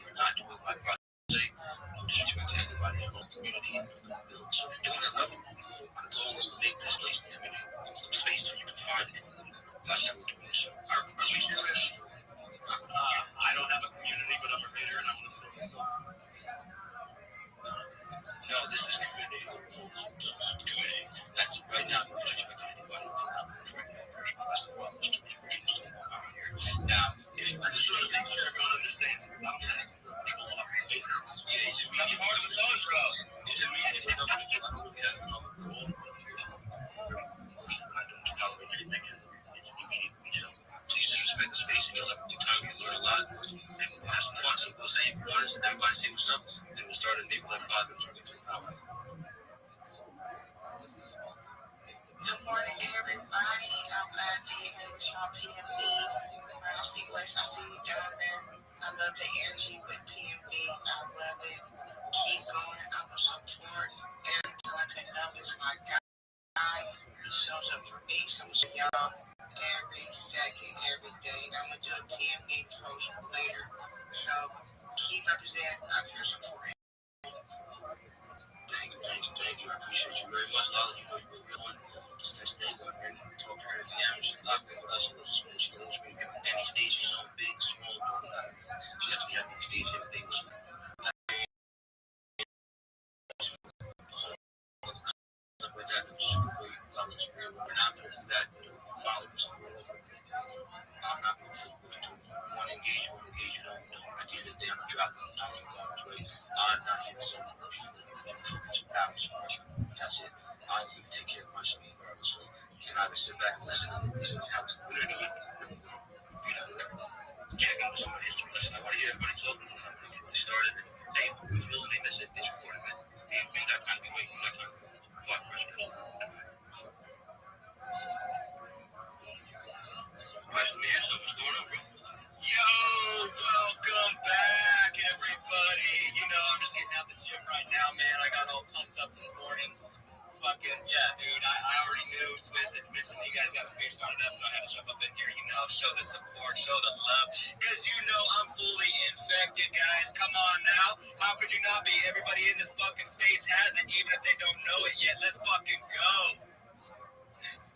We're not doing my project. No disrespect to anybody in our community. So we're doing that level. Our goal is to make this place the community. A space where you can find it. That's how we're doing this. Are we doing this? I don't have a community, but I'm a reader and I'm going to say myself. No, this is community. Community. That's right now, no disrespect to anybody. We're not right now. That's the problem. There's too many personal stuff going on here. Now, I just want to make sure everyone understands. I'm saying people talk to me. Yeah, it's immediate part of the phone, bro. It's immediate. I don't really have a number for all. I don't tolerate anything. It's immediate. So please just respect the space and you'll have a good time. You'll learn a lot. And we'll have some fun. So we'll say words and everybody say what's up. And we'll start in maybe like 5 minutes. We'll get to the power. Good morning, everybody. I'm glad to be here with y'all, PMB. I see West, I see you down there. I love the energy with PMB. I love it. Keep going. I will support everyone that knows my guy. He shows up for me. So I'm y'all every second, every day. I'm going to do a PMB post later. So keep representing. I'm here supporting. Thank you. I appreciate you very much. Lala, you know you're a real one. Since day one, and talk to her at the end. She's locked in with us. She knows me. Any stage she's on, big, small, doing that. She actually had me stage everything. Stuff like that. Super great. College. We're not going to do that. Follow us. I'm not going to tell you what to do. We want to engage. Space has it, even if they don't know it yet. Let's fucking go.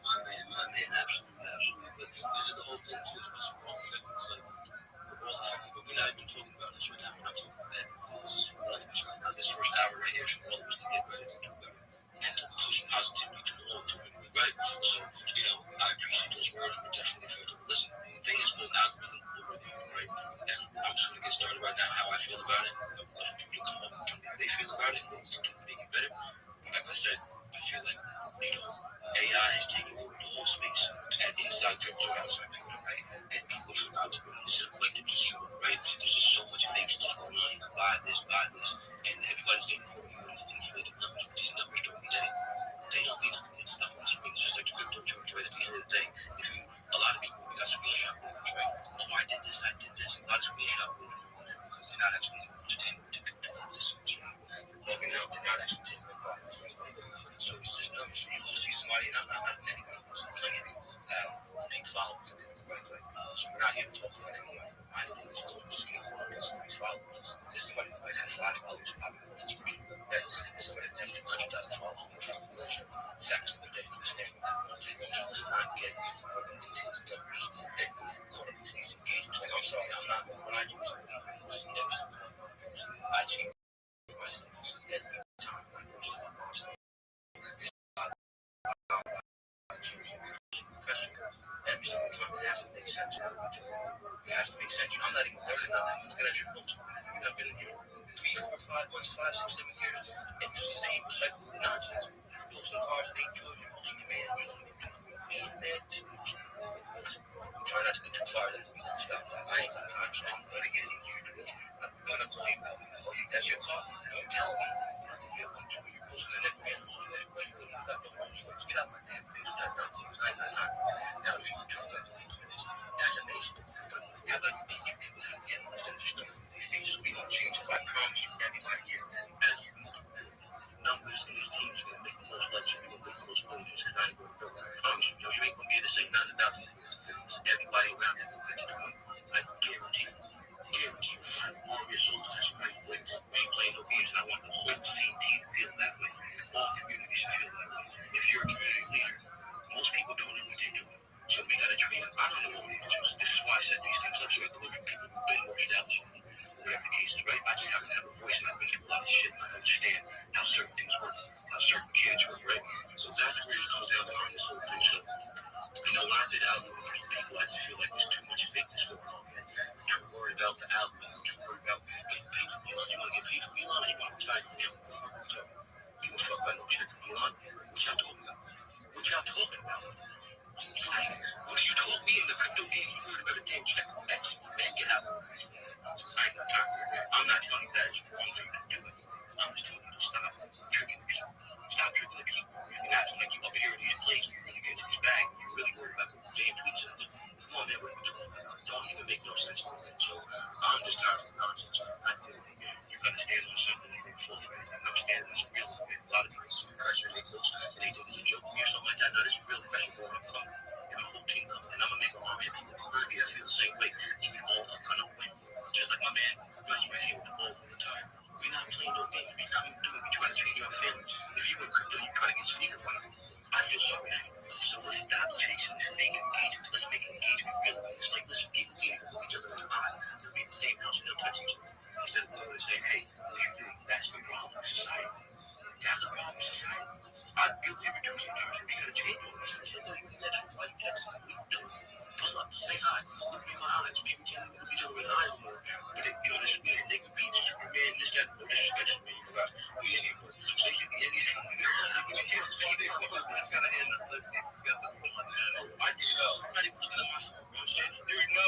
My man, absolutely. But this is the whole thing too. It's wrong effect. It's like we're all affected, but we're not even talking about this right now. We're not talking about that. This is for nothing right now. This first hour right here is for all of us to get ready to do better and to push positivity to the whole community, right? So, I appreciate those words. We're definitely effective. Listen, the thing is, well, algorithm will review, right? And I'm just going to get started right now how I feel about it. I want people to come up and tell me how they feel about it, what we can do to make it better. Like I said, I feel like, AI is taking over the whole space and inside crypto, outside crypto, right? And people forgot to like to be human, right? There's just so much fake stuff going on. You can buy this, and everybody's getting quoted with these inflated numbers, but these numbers don't mean anything. They don't mean nothing. It's not much. It's just like the crypto church, right? At the end of the day, a lot of people, we got screenshot boards, right? Oh, I did this. A lot of screenshot boards on it because they're not actually understanding what the crypto is, right? Logging out, they're not actually taking their products, right? So it's just numbers. You will see somebody, and I'm not anybody. Plenty of people have big followers, right? So we're not here to talk about anyone. My thing is don't just get caught up in somebody's followers. There's somebody who might have 5 followers, probably the next person. There's somebody that has 200,000 followers. Facts of the day, understand that. Let's not get caught up into these numbers and caught up into these engagements. Like, I'm sorry, I'm not, when I use steps, I change myself every time I go to my monster. Every single time it has to make sense. It has to make sense. I'm not even learning nothing. Looking at your notes. You've been here 3, 4, 5 months, 5, 6, 7 years, and it's the same cycle of nonsense. You're posting cars in St. George, you're posting your man, I'm trying not to get too far into the stuff. I ain't gonna get in here. I'm gonna call you out. Oh, that's your car? Don't tell me. You're posting the next man. Get out my damn face. That nonsense. I ain't got time for it. Now, if you do that, that's amazing. But how about you teach people how to get instead of just doing things? We gonna change it. I promise you, everybody here, as these numbers in these teams, you're gonna make the most lunch, you're gonna make the most millions, and I ain't gonna do it. I promise you. You ain't gonna be able to say nothing about it. Everybody around you will get to do it. I guarantee you. Guarantee you. 5 years old, that's right. We ain't playing no games, and I want the whole CT to feel that way. All communities should feel that way. If you're a community leader, most people don't know what they're doing. So we gotta train them. I don't know what leaders do. This is why I set these things up so I can look for people who've been more established. Whatever the case is, right? I just happen to have a voice and I've been through a lot of shit and I understand how certain things work, how certain kids work, right? So that's where it comes down behind this whole thing. So, when I say the algorithm for some people, I just feel like there's too much fakeness going on, man. We're too worried about the algorithm. We're too worried about getting paid from Elon. You want to get paid from Elon or you want to retire your family? What the fuck are we talking about? You want to fuck about no check from Elon? What y'all talking about? What y'all talking about? Like, what are you talking me in the crypto game? You worried about a damn check from X? Man, get out of the face. I ain't got time for it. I'm not telling you that it's wrong for you to do it. I'm just telling you to stop tricking people. Stop tricking the people. You're acting like you up here in these places. You're really getting to this bag. You're really worried about the damn tweet says. Come on, man. What are you talking about? It don't even make no sense to me. So I'm just tired of the nonsense. I feel like you're going to stand on something and you're full for anything. I'm standing on some real shit. A lot of people see the pressure and they close and they think it's a joke to me or something like that. No, there's real pressure going up coming. And my whole team coming. And I'm going to make a army of people behind me that feel the same way. So we all are going to win. Just like my man, Russ right here with the ball all the time. We're not playing no games. We come and do it. We try to change our family. If you in crypto, you try to get sneaker money. I feel sorry for you. So let's stop chasing this fake engagement. Let's make engagement real. It's like, listen, people need to look each other in the eye. They'll be in the same house and they'll touch each other. Instead of going and saying, hey, what you doing? That's the problem with society. That's the problem with society. I'm guilty of it too sometimes. We gotta change all this. I said, no, you let your wife text me. What are you doing? Pull up, say hi. Look me in my eyes. People can't even look each other in the eyes anymore. But they, this should be a nigga beat Superman, this, that, no disrespect to me. You know, we ain't here. They could be anything. That's gotta end up. Let's see. We got something on that. I do know. I'm not even looking at my phone. Dude, no,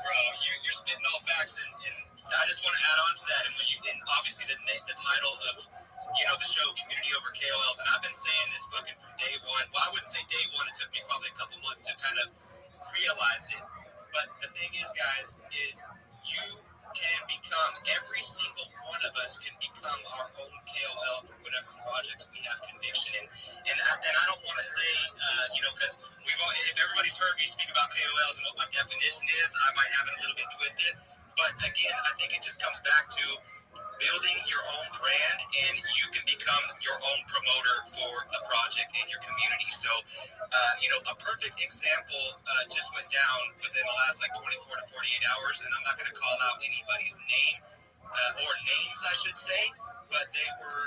bro. You're spitting all facts, and I just want to add on to that. And when and obviously the title of the show, Community Over KOLs, and I've been saying this fucking from day one. Well, I wouldn't say day one. It took me probably a couple months to kind of realize it. But the thing is, guys, is you can become, every single one of us can become our own KOL for whatever projects we have conviction in. And I don't want to say, because if everybody's heard me speak about KOLs and what my definition is, I might have it a little bit twisted. But again, I think it just comes back to building your own brand, and you can become your own promoter for the project in your community. So, a perfect example just went down within the last 24 to 48 hours, and I'm not going to call out anybody's name or names, I should say, but they were,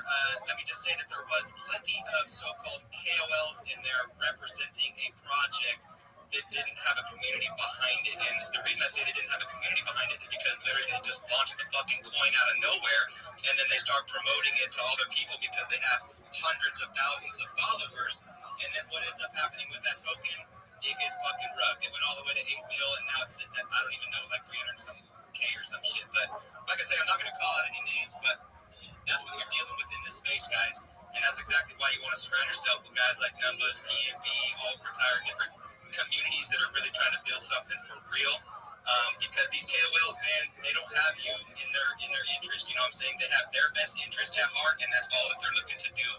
let me just say that there was plenty of so-called KOLs in there representing a project that didn't have a community behind it. And the reason I say they didn't have a community behind it is because they just launched the fucking coin out of nowhere, and then they start promoting it to all their people because they have hundreds of thousands of followers. And then what ends up happening with that token, it gets fucking rugged. It went all the way to 8 mil, and now it's sitting at, I don't even know, like 300 some K or some shit. But like I said, I'm not going to call out any names, but that's what you're dealing with in this space, guys. And that's exactly why you want to surround yourself with guys like Numbers, PMB, all retired different communities that are really trying to build something for real. Because these KOLs, man, they don't have you in their interest. You know what I'm saying? They have their best interest at heart, and that's all that they're looking to do.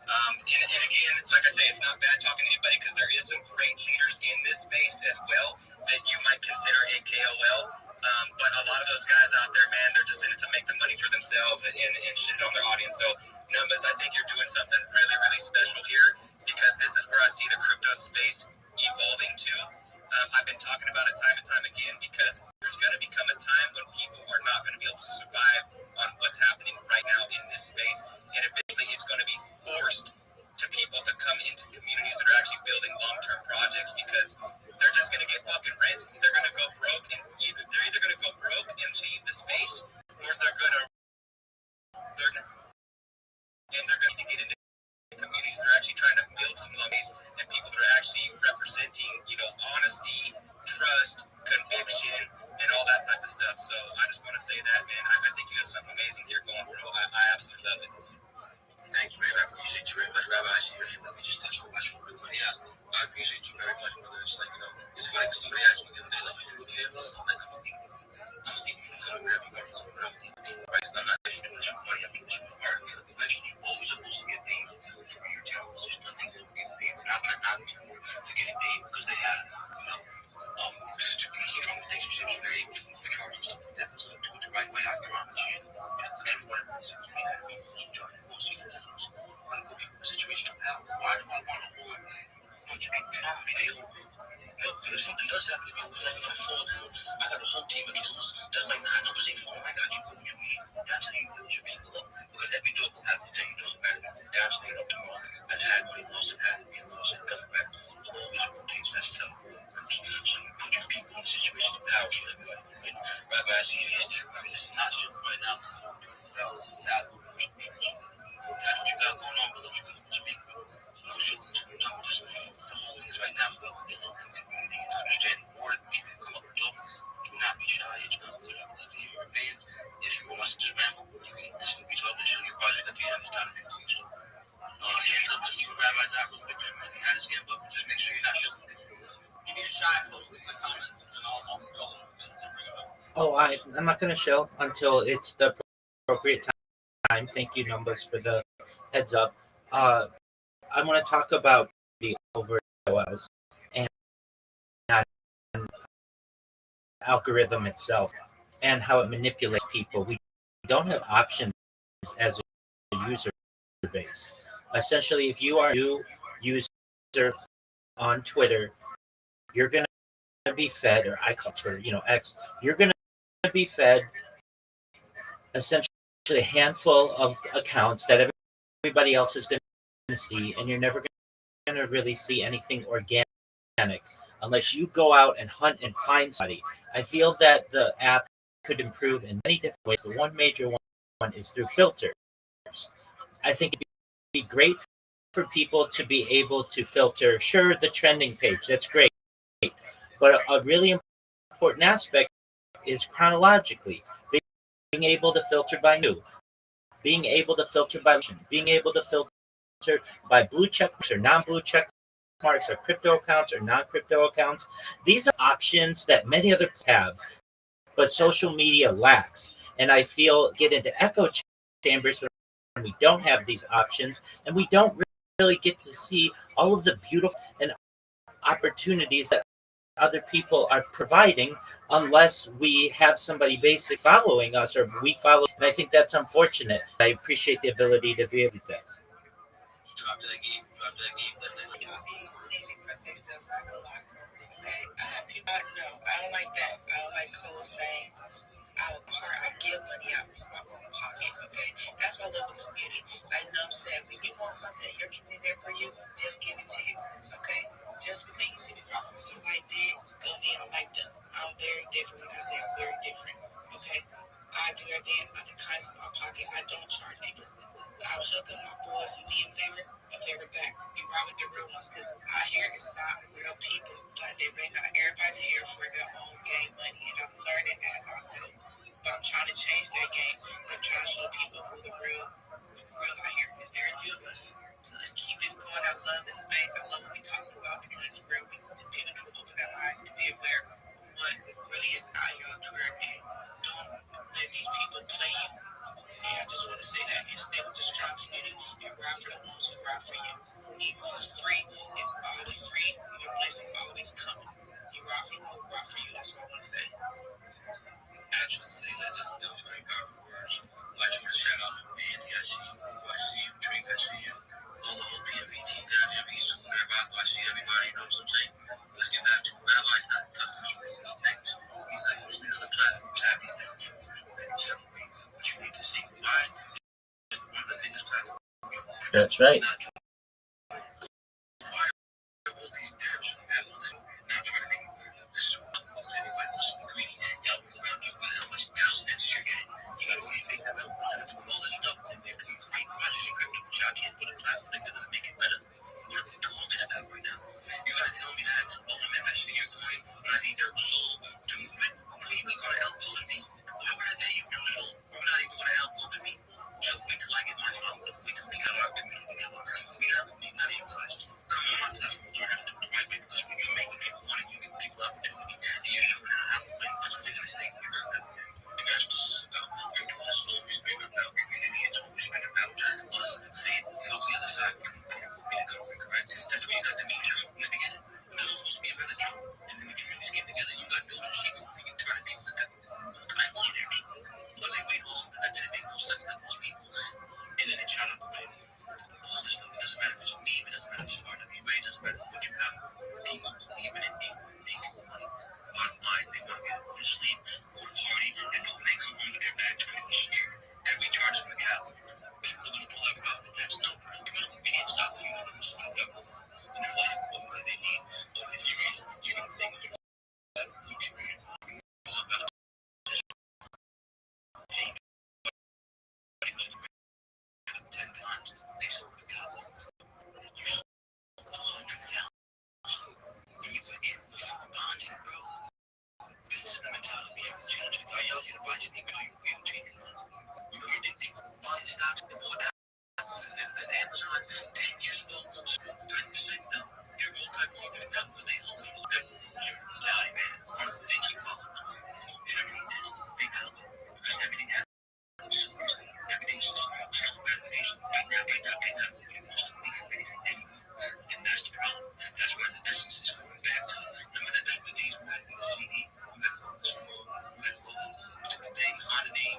And again, like I say, it's not bad talking to anybody because there is some great leaders in this space as well that you might consider a KOL. But a lot of those guys out there, man, they're just in it to make the money for themselves and shit on their audience. So, Numbers, I think you're doing something really, really special here because this is where I see the crypto space evolving to. I've been talking about it time and time again because there's going to become a time when people are not going to be able to survive on what's happening right now in this space. And eventually it's going to be forced to people to come into communities that are actually building long-term projects because they're just going to get fucking rinsed. They're going to go broke, and they're either going to go broke and leave the space, or they're going to get into communities that are actually trying to build some lobbies and people that are actually representing, honesty, trust, conviction, and all that type of stuff. So I just want to say that, man, I think you got something amazing here going, bro. I absolutely love it. Thank you, man. I appreciate you very much, Rabbi. Let me just touch on my real quick. Yeah, I appreciate you very much, brother. It's like, it's funny because somebody asked me the other day, like, okay, well, I'm like, I'm thinking you can come wherever you want to come, but I'm thinking, right? Because I'm not just doing this for money, I'm doing this for art. Eventually, you always supposed to get paid for your talents. There's nothing that get paid. We're not going to knock people for getting paid because they have, strong relationships with their able to charge and stuff like that. So do it the right way after all. Everyone is charging. We'll see the difference. When put people in a situation of how, why do I want to hold a bunch of people from me? Because if something does happen to me, because I can afford to, I got a whole team of kids that's like, nah, Numbers ain't for them. I got you. What you need? That's how you build your people up. Because let me do it. We'll have the day. It doesn't matter. That's what up tomorrow. And had money lost and had it lost and fell back. Always rotates. That's just how the world works. So you put your people in a situation of power so everybody can win. Rabbi, I see you here. I mean, this is not shit right now. That's what you got going on, brother. You can speak. No shit. The whole thing is right now. Community and understanding more that people come up and talk. Do not be shy. It's not good. I love to hear your opinions. If you want us to just ramble, you can listen to me talk and show your project at the end of the time. Hands up, let's see what Rabbi got real quick. You had his hand up, just make sure you're not showing. If you're shy, post in the comments and I'll scroll and bring it up. I'm not going to show until it's the appropriate time. Thank you, Numbers, for the heads up. I want to talk about the over and algorithm itself and how it manipulates people. We don't have options as a user base. Essentially, if you are a new user on Twitter, you're going to be fed, or I call Twitter, X, you're going to be fed essentially a handful of accounts that everybody else is going to see, and you're never going to really see anything organic unless you go out and hunt and find somebody. I feel that the app could improve in many different ways, but one major one is through filters. I think it'd be great for people to be able to filter, sure, the trending page, that's great, but a really important aspect is chronologically, being able to filter by new, being able to filter by being able to filter by blue check marks or non-blue check marks, or crypto accounts or non-crypto accounts. These are options that many others have, but social media lacks. And I feel get into echo chambers when we don't have these options, and we don't really get to see all of the beautiful and opportunities that other people are providing unless we have somebody basically following us or we follow. And I think that's unfortunate. I appreciate the ability to be able to do that. I don't like that. I don't like Cole saying I give money out of my own pocket, okay? That's why I love the community. Like, you know what I'm saying? When you want something, your community there for you, they'll give it to you, okay? Just because you see me rocking with somebody big, don't mean I like them. I'm very different. Like I say, I'm very different, okay? I do everything at the times in my pocket. I don't charge people. I'll hook up my boys. You need a favor back. You ride with the real ones, because out here is not real people. Like, they may not, everybody's here for their own game money, and I'm learning as I go. But I'm trying to change that game. I'm trying to show people who the real out here is. There a few of us. So let's keep this going. I love this space. I love what we talking about, because it's real. We continue to open our eyes to be aware of what really is out here on Twitter, and don't let these people play you. And I just want to say that and stay with the strong community and ride for the ones who ride for you. Even if it's free, it's always free. Your blessings always coming. You ride for who ride for you. That's what I want to say. Absolutely. That was very powerful words. I just want to shout out to Andy. I see you. I see you. Drake, I see you. All the whole PMBT down there. I see everybody. You know what I'm saying? Let's get back to Rabbi's not touching so many things. He's like, all these other platforms have these different things that can separate what you need to see. Why? It's one of the biggest platforms. That's right. Why are all these devs from Apple not trying to make it work? This is what everybody wants to be greedy. Y'all go around talking about how much thousand into your game. You gotta really think that we're trying to do all this stuff and they're doing great projects in crypto, but y'all can't put a platform together to make it better. What are we talking about right now? You gotta tell me that, oh, I'm investing in your coin, but I need dirt soul to move it. What are you gonna upload me? Why would I pay you dirt soul? You're not even gonna upload me. So wait till I get my phone. Wait till we got our community together. We have not even guys. Come on my platform. Learn how to do it the right way, because when you make people want it, you give people opportunity. And you show them how to win. That's the biggest thing. You heard that. And that's what this is about. Crypto has always been about community. It's always been about us saying, help the other side. We need to go correct. That's where you got the meat in the beginning. It was supposed to be a better job. And then the communities came together. You got those who see you can turn people into pioneers. Because they made those that didn't make no sense to most people. And then they try not to win. All this stuff, it doesn't matter if it's a meme, it doesn't matter if it's RWA, it doesn't matter what you have. People believe in it, they will make money. Bottom line, they want to get go to sleep, go to party, and know when they come home to their bag 20 years. Every charge is going to count. People are going to pull that out, but that's no problem. You can't stop them. You know what I'm saying? And their life, what do they need? So if you're going to think of your life, you can read yourself out of pain. 10 times, they sold the top. You sold 100,000. And you put in before bonding, bro. This is the mentality we have to change. If I yell you to buy sneakers, you can change your mind. You know, you think people buy stocks before that. And Amazon 10 years ago, 30% no. They're all type of market now, but they hold the full mentality, man. One of the things you want, and everything is, they now go. Because everything happens. Everything's just self-gratification. Right now. You want to make anything anymore. And that's the problem. That's why the essence is going back to, remember the days when we had the CD, we had to go to the school, we had to go to the thing, find a name,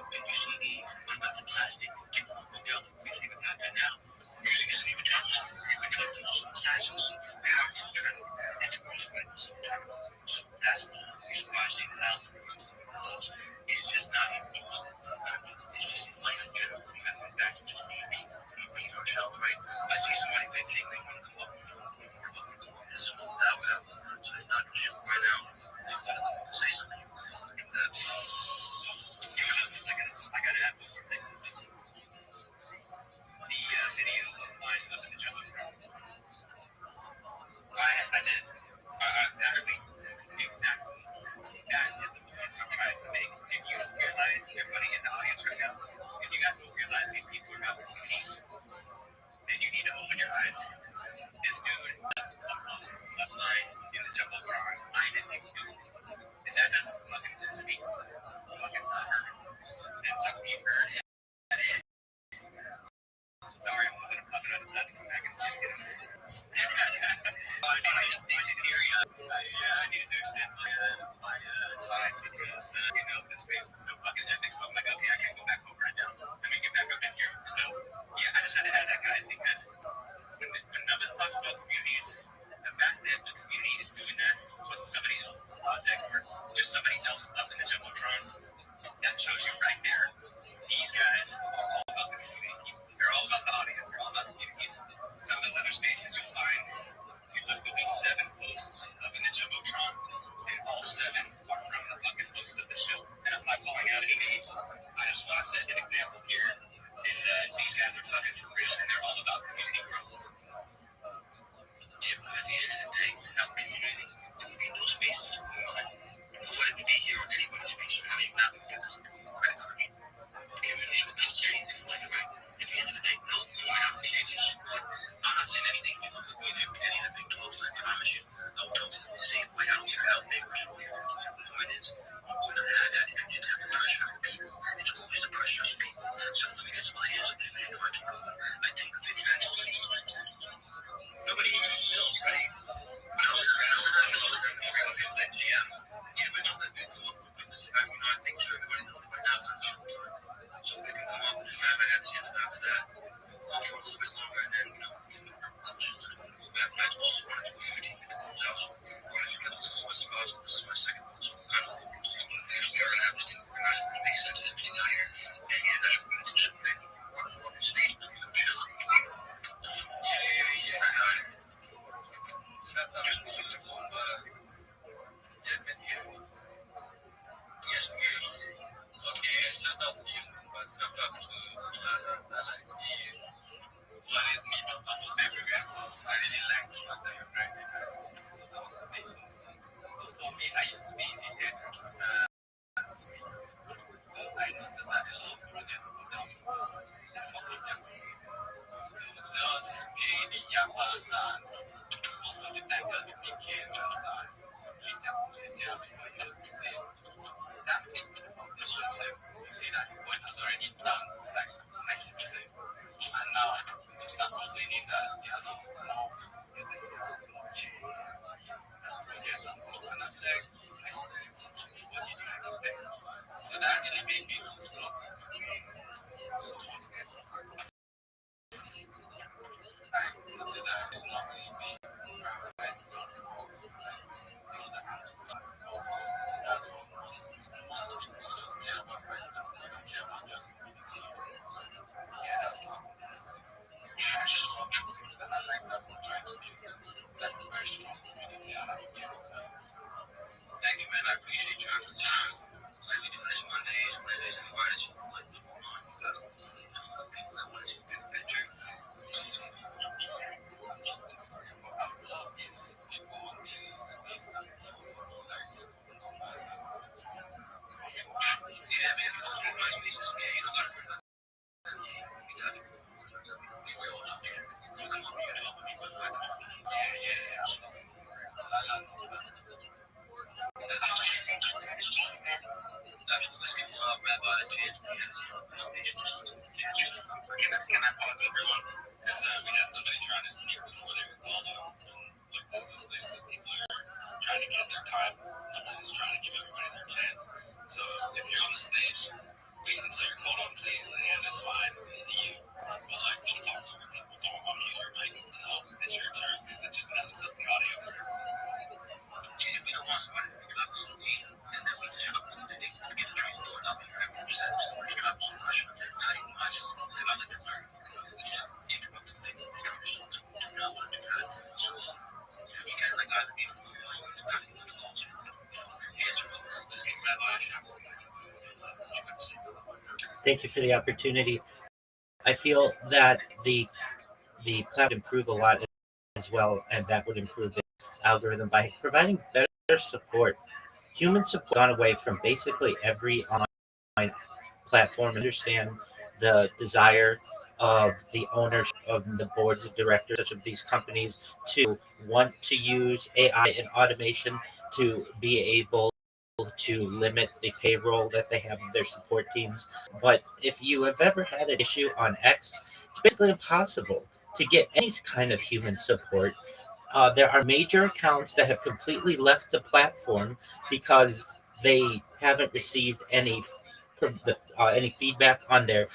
meets and stuff. So thank you, man. I appreciate you. Like we doing this Mondays, Wednesdays, and Fridays. So like, what's going on? You gotta, people that want to see the big picture. Yeah, man. My spaces, yeah, you know, we got you. Be real with you, man. You come up here, talk to me, but like, yeah. Let's give Rabbi a chance. We had some presentation. Can I pause everyone? Because we had somebody trying to speak before they were called out. Look, this is people are trying to get their time. I'm just trying to give everybody their chance. So if you're on the stage, wait until you're called on, please. The hand is fine. We see you. But like, don't talk over people. Don't unmute your mic. So it's your turn because it just messes up the audio. And we don't want somebody to drop some heat and then we disrupt them and they get a train door up and everyone said somebody's dropping some pressure. Not even myself, because I like to learn. And we just interrupt them and they try to solve it. We do not want to do that. So if you can like either be on the call or to kind of get the calls, hands are up. Let's get Rabbi a shot. Thank you for the opportunity. I feel that the cloud improve a lot as well, and that would improve the algorithm by providing better support. Human support gone away from basically every online platform. Understand the desire of the owners of the boards of directors of these companies to want to use AI and automation to be able to limit the payroll that they have of their support teams. But if you have ever had an issue on X, it's basically impossible to get any kind of human support. There are major accounts that have completely left the platform because they haven't received any feedback on their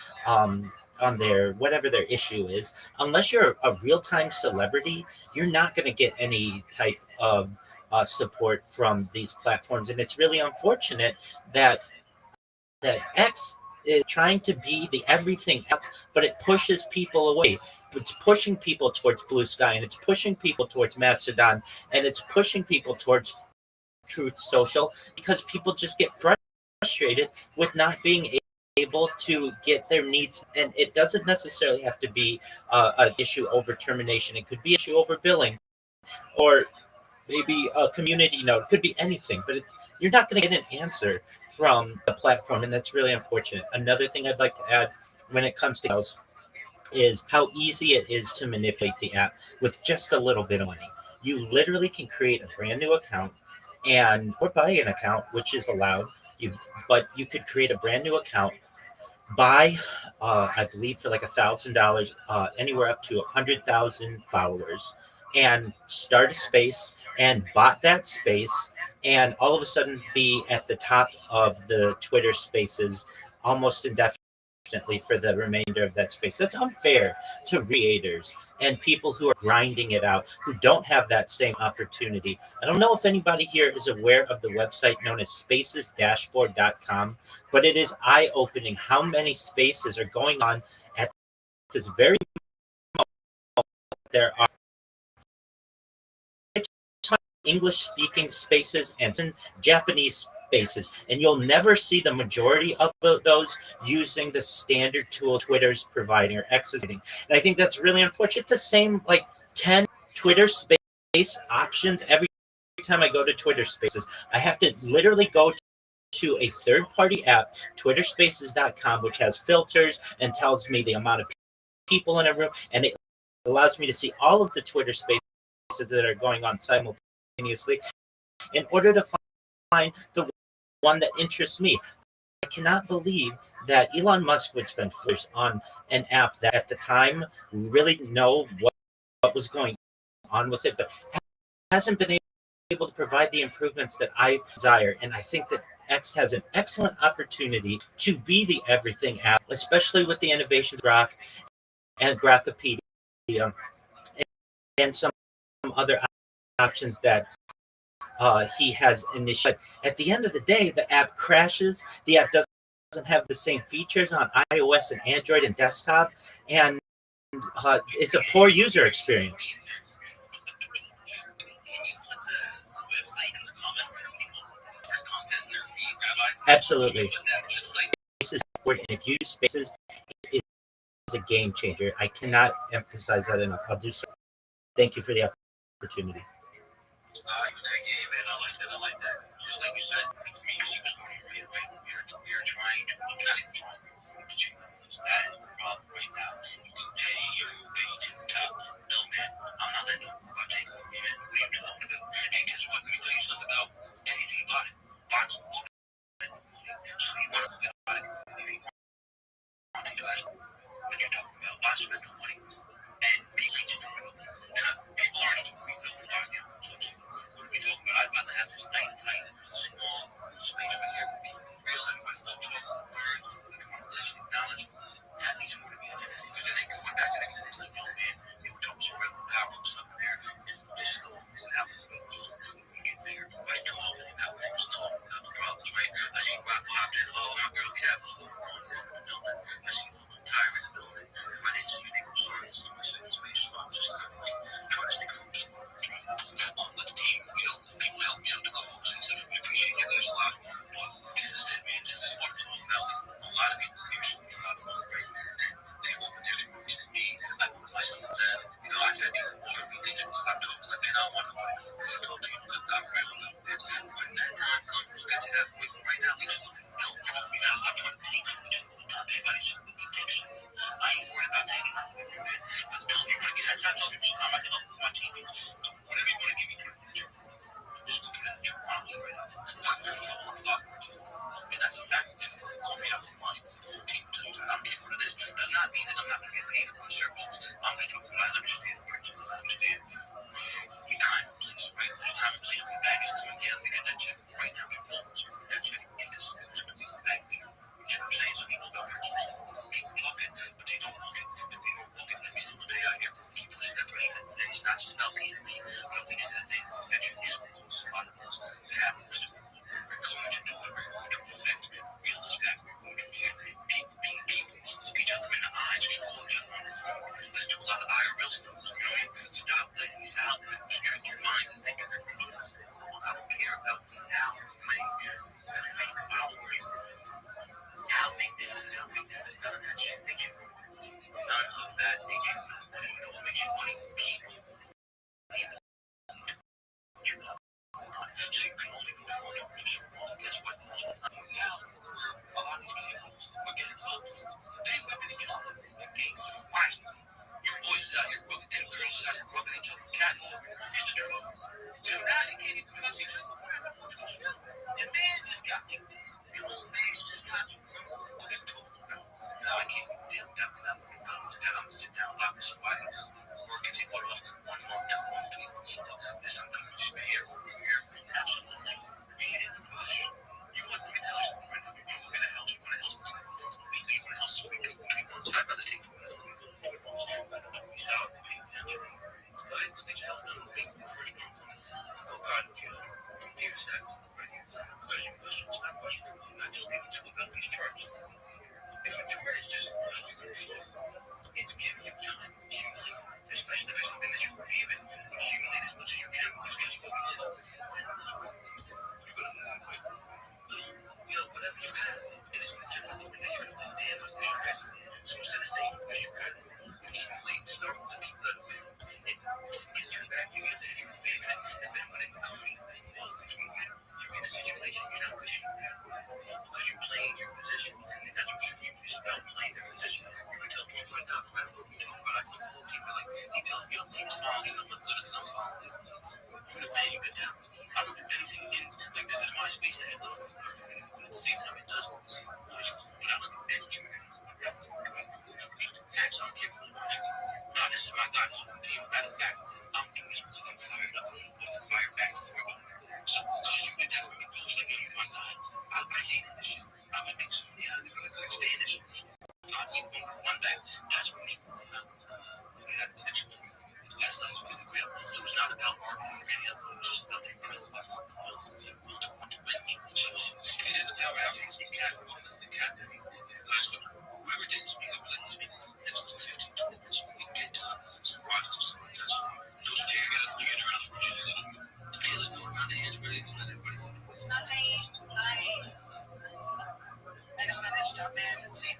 whatever their issue is. Unless you're a real time celebrity, you're not going to get any type of support from these platforms, and it's really unfortunate that X is trying to be the everything app, but it pushes people away. It's pushing people towards Blue Sky, and it's pushing people towards Mastodon, and it's pushing people towards Truth Social because people just get frustrated with not being able to get their needs. And it doesn't necessarily have to be an issue over termination. It could be an issue over billing, or maybe a community note. It could be anything, but you're not going to get an answer from the platform, and that's really unfortunate. Another thing I'd like to add when it comes to emails is how easy it is to manipulate the app with just a little bit of money. You literally can create a brand new account or buy an account, which is allowed. But you could create a brand new account, buy, I believe, for like $1,000, anywhere up to 100,000 followers, and start a space and bought that space, and all of a sudden be at the top of the Twitter Spaces almost indefinitely for the remainder of that space. That's unfair to creators and people who are grinding it out, who don't have that same opportunity. I don't know if anybody here is aware of the website known as spacesdashboard.com, but it is eye-opening how many spaces are going on at this very moment. There are English speaking spaces and Japanese spaces, and you'll never see the majority of those using the standard tool Twitter's providing or X is providing. And I think that's really unfortunate. The same like 10 Twitter space options every time I go to Twitter Spaces. I have to literally go to a third-party app, twitterspaces.com, which has filters and tells me the amount of people in a room, and it allows me to see all of the Twitter Spaces that are going on simultaneously in order to find the one that interests me. I cannot believe that Elon Musk would spend $4 on an app that at the time we really didn't know what was going on with it, but hasn't been able to provide the improvements that I desire. And I think that X has an excellent opportunity to be the everything app, especially with the innovations of Grok and Grokopedia and some other options that he has initiated. But at the end of the day, the app crashes. The app doesn't have the same features on iOS and Android and desktop, and it's a poor user experience. Absolutely. And if you use Spaces, it is a game changer. I cannot emphasize that enough. I'll do so. Thank you for the opportunity. I like that. Just like you said, you're trying to, you're not even trying to change. That is the problem right now. Hey, you're way to the top. No, man, I'm not letting you about taking over, man. What are you talking about? And guess what? Let me tell you something about anything about it. Bots will so you want to forget about it. If you want to do it, what you're talking about, bots spend no money. And people ain't doing it. People aren't doing it. What are we talking about? I'd rather have this night, small space right here. Real everybody love talking about the word. We can listen, knowledge. That needs more to be interesting because then they going back to the clinic like, yo, man, you were talking some real powerful stuff in there. And this is the one reason how we can get there by talking about things, talking about the problems, right? I see Rob popped in. Oh, my girl Cat was over on the building. I see Tyra in the building. If I didn't see you, nigga, I'm sorry. It's my second space, so I'm just kind of like trying to stay focused on what I'm trying to let the team, people help me out to go home. So I appreciate you guys a lot. But this is it, man. This is what I'm talking about. A lot of people here should be driving on, right? And they open their communities to me. I want to find something that, I said, offer me things because I'm talking like, man, I don't want to talk to you because I'm real about it. When that time comes, we'll get to that point. But right now, we just looking, we got a lot trying to teach. We just want to talk to everybody so we can teach. I ain't worried about taking my food, man. I told you, I told you all the time, I tell my teammates, whatever you want to give me for the future, just look at it. I don't right now. And that's a fact. If you call me out for money, people tell you that I'm capable of this. Does not mean that I'm not going to get paid for my services. I'm just talking about, I understand the principle. I understand the time and place, right? The time and place when the bag is coming in, we get that check. Right now, we're full. So we get that check in this. So we get the bag there. You know what I'm saying? So people know principles.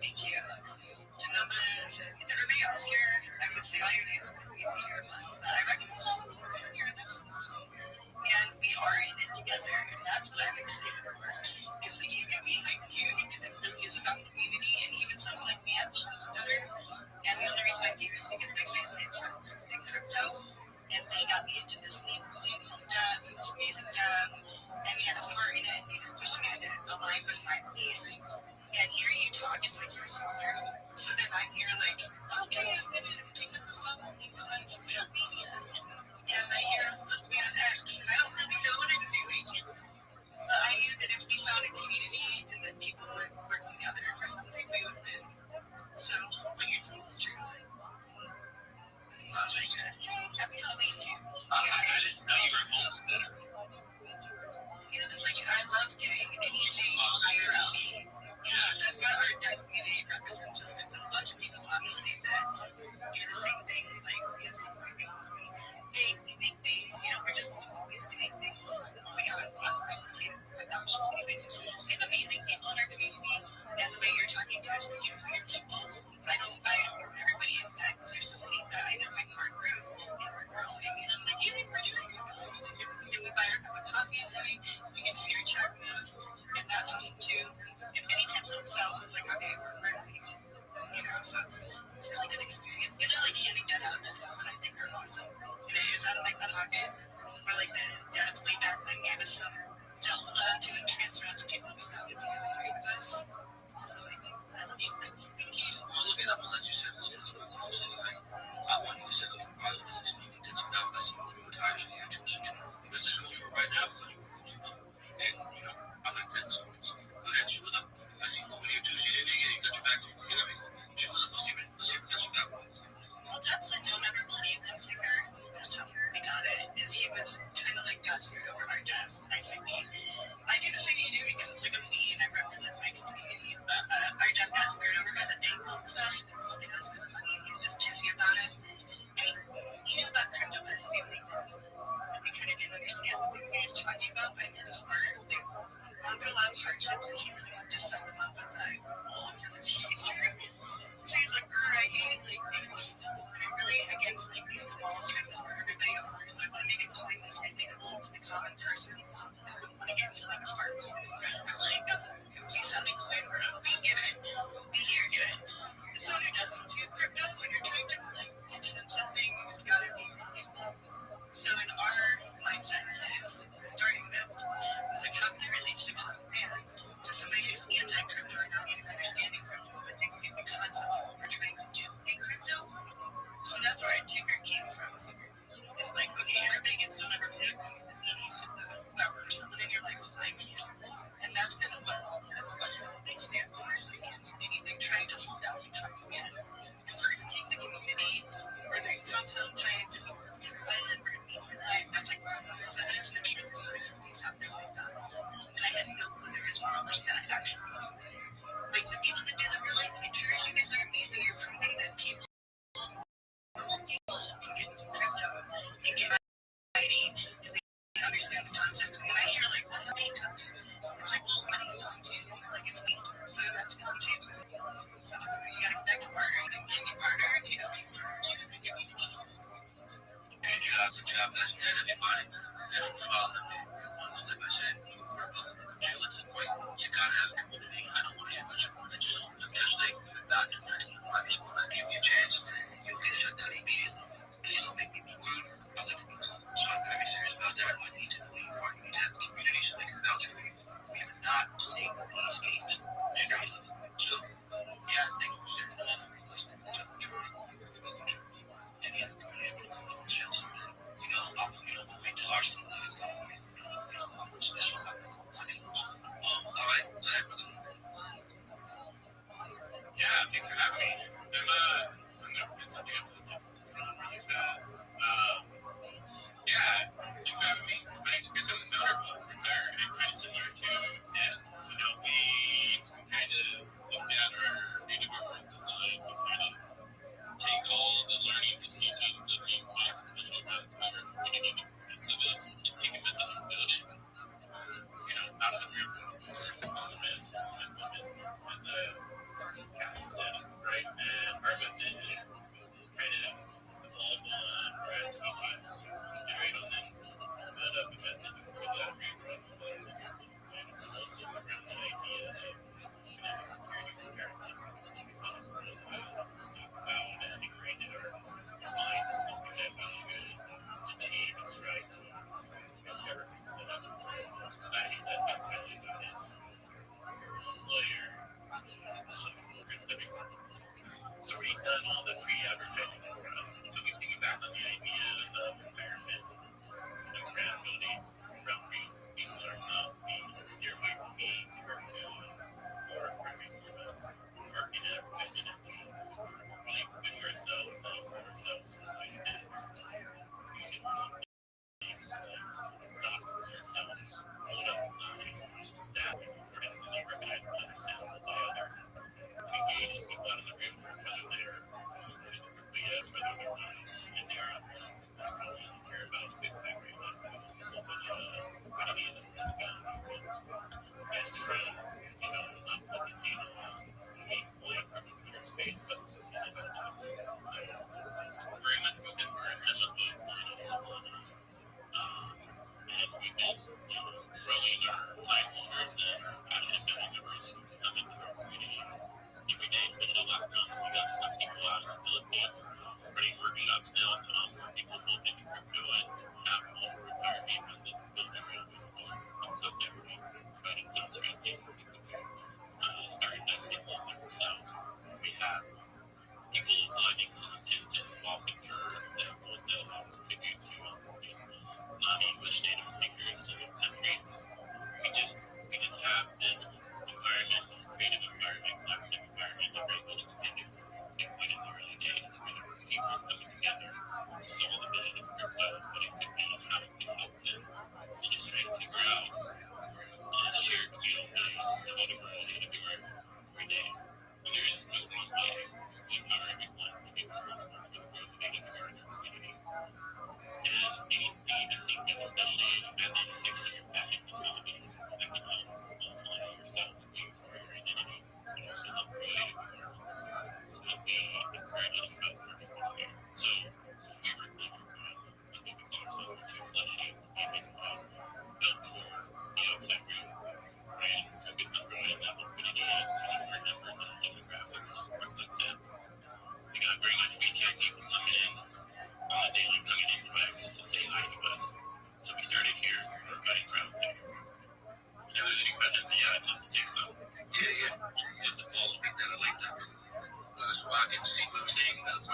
Thank you. To numbers and everybody else here, I would say all your names would be here, but I recognize all the names in here. And we are in it together, and that's what I'm excited for. Is that you get me hyped too, because it really is about community, and even someone like me, I'm a little stutter. And the only reason I'm here is because my family and friends did crypto, and they got me into this thing called Dad, with this amazing dad, and he had his heart in it, and he was pushing me to align with my beliefs. And hearing you talk, it's like so similar. So then I'm here like, okay, I'm gonna pick up the phone on social media. And I hear I'm supposed to be on X, and I don't really know what I'm doing. But I knew that if we found a community and that people would work together for something, we would win. So what you're saying is true. It's not like happy Halloween too. I didn't know you were almost better. Yeah, it's like I love doing anything IRL. Yeah, that's what our dead community represents us. It's a bunch of people, obviously, that do the same things. Like, we have similar things. We make things, we're just always doing things. We have a lot of fun too. Anyways, we have amazing people in our community. And the way you're talking to us, like you're people. I everybody in that, because there's somebody that I know my car grew, and we're growing, and it's like, yeah, we're doing it. And we buy our cup of coffee at night, we get to see our check move, and that's awesome too. And anytime someone sells, it's like, okay, we're ready. So it's a really good experience. And I like handing that out to people that I think are awesome. And it is out of like my pocket, or like the dad's way back when gave us some to hold on to and transfer out to people who thought would be really great with us. So I love you. Thank you.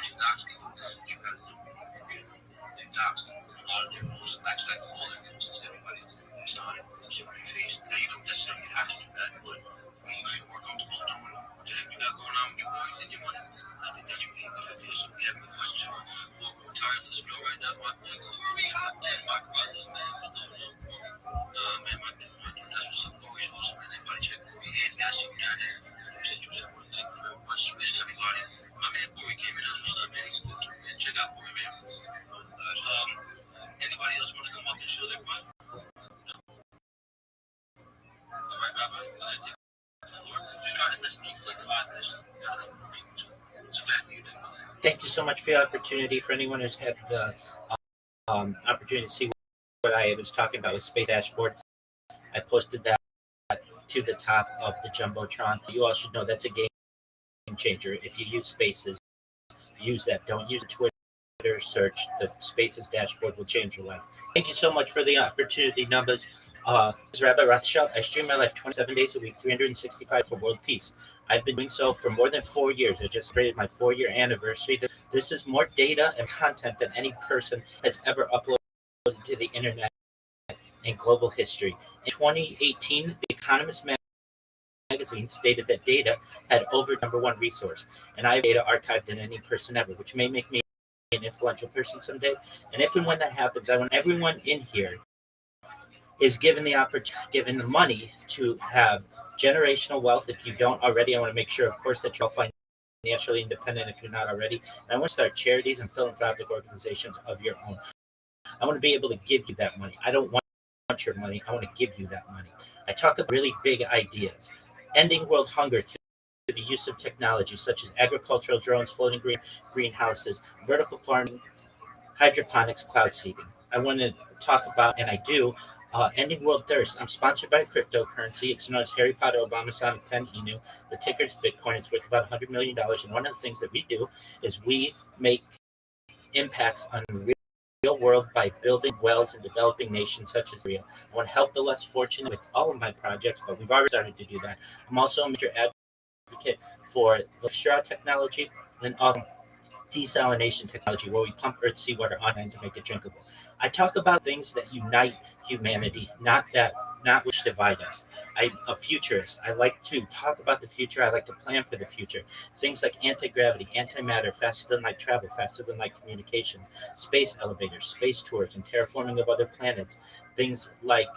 bunch of docs people. This is what you gotta do. They docs a lot of their rules, actually like all their rules, since everybody is on it. Show your face. Now you don't necessarily have to do that, but when you feel more comfortable doing what the heck you got going on with your boys and your money, I think that should be a good idea. So if you have any questions for local retired, let us know right now. My boy, my brother, man, man, my dude, that's what's up. Corey's awesome, man. Everybody check Corey. Hey, guys, you got it. You said you was at work. Thank you very much. Wish everybody. My man Corey came in. That's what's up, man. He's good too, man. Check out Corey, man. Anybody else want to come up and show their fun? All right, Rabbi, go ahead. Take the floor. Just try to listen to like 5 minutes. Got a couple more people. So back to you, then. Thank you so much for the opportunity. For anyone who's had the opportunity to see what I was talking about with Space Dashboard, I posted that to the top of the Jumbotron. You all should know that's a game changer. If you use Spaces, use that. Don't use Twitter search. The Spaces Dashboard will change your life. Thank you so much for the opportunity. Numbers. This is Rabbi Rothschild. I stream my life 27 days a week, 365 for world peace. I've been doing so for more than 4 years. I just celebrated my 4-year anniversary. This is more data and content than any person has ever uploaded to the internet in global history. In 2018, The Economist magazine stated that data had over #1 resource, and I have data archived than any person ever, which may make me an influential person someday. And if and when that happens, I want everyone in here is given the opportunity, given the money to have generational wealth. If you don't already, I want to make sure, of course, that you're financially independent if you're not already. And I want to start charities and philanthropic organizations of your own. I want to be able to give you that money. I don't want your money. I want to give you that money. I talk about really big ideas. Ending world hunger through the use of technology such as agricultural drones, floating greenhouses, vertical farming, hydroponics, cloud seeding. I want to talk about, and I do, ending world thirst. I'm sponsored by cryptocurrency. It's known as Harry Potter Obama Sonic 10 Inu. The ticker is Bitcoin. It's worth about $100 million. And one of the things that we do is we make impacts on real world by building wells in developing nations such as Korea. I want to help the less fortunate with all of my projects, but we've already started to do that. I'm also a major advocate for the straw technology and also desalination technology, where we pump earth seawater on land to make it drinkable. I talk about things that unite humanity, not which divide us. I'm a futurist. I like to talk about the future. I like to plan for the future. Things like anti-gravity, antimatter, faster than light travel, faster than light communication, space elevators, space tours, and terraforming of other planets. Things like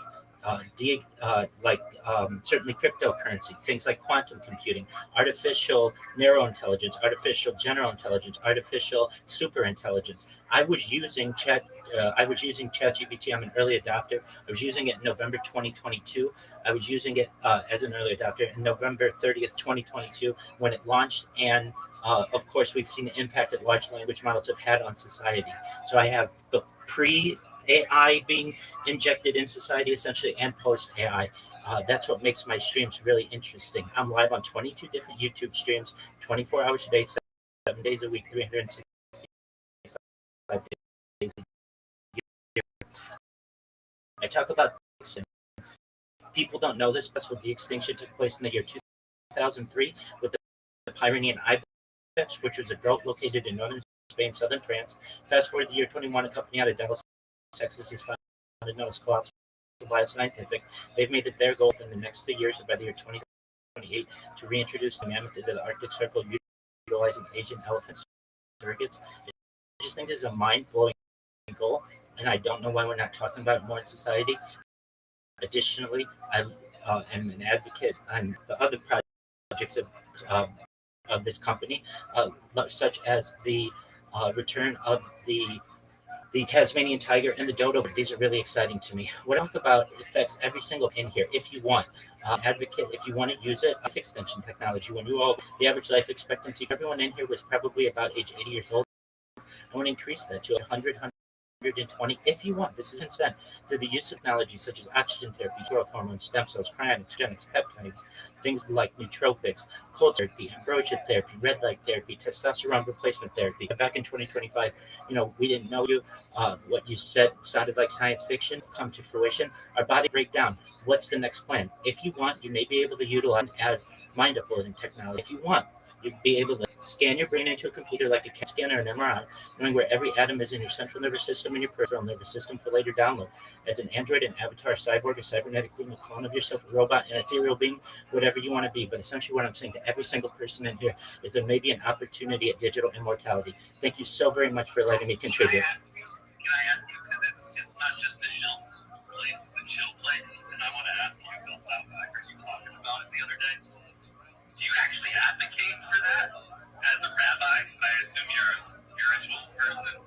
certainly cryptocurrency, things like quantum computing, artificial narrow intelligence, artificial general intelligence, artificial super intelligence. I was using ChatGPT. I'm an early adopter. I was using it in November 2022. I was using it as an early adopter in November 30th, 2022, when it launched. And of course, we've seen the impact that large language models have had on society. So I have the pre-AI being injected in society, essentially, and post-AI. That's what makes my streams really interesting. I'm live on 22 different YouTube streams, 24 hours a day, 7 days a week, 365 days a year. I talk about people don't know this, but the extinction took place in the year 2003 with the Pyrenean ibex, which was a goat located in northern Spain, southern France. Fast forward to the year 21, a company out of Dallas, Texas is founded known as Colossal Bioscientific. They've made it their goal in the next 3 years, by the year 2028, to reintroduce the mammoth into the Arctic Circle, utilizing Asian elephant surrogates. I just think this is a mind-blowing goal, and I don't know why we're not talking about it more in society. Additionally, I am an advocate on the other projects of this company, such as the return of the Tasmanian tiger and the dodo. These are really exciting to me. What I talk about affects every single in here. If you want, advocate, if you want to use it, life extension technology. When you all, the average life expectancy for everyone in here was probably about age 80 years old. I want to increase that to 100, 120 if you want. This is consent through the use of technology such as oxygen therapy, growth hormones, stem cells, cryonics, genics, peptides, things like nootropics, cold therapy, ambrosia therapy, red light therapy, testosterone replacement therapy. Back in 2025, we didn't know you. What you said sounded like science fiction. Come to fruition. Our body break down. What's the next plan? If you want, you may be able to utilize it as mind uploading technology. If you want, you'd be able to Scan your brain into a computer like a CAT scan or an MRI, knowing where every atom is in your central nervous system and your peripheral nervous system for later download. As an android, an avatar, a cyborg, a cybernetic being, a clone of yourself, a robot, an ethereal being, whatever you want to be. But essentially what I'm saying to every single person in here is there may be an opportunity at digital immortality. Thank you so very much for letting me contribute. Can I ask you, because it's not just a chill place, it's a chill place, and I want to ask you, Bill, I heard you talking about it the other day. Do you actually advocate for that as a rabbi? I assume you're a spiritual person.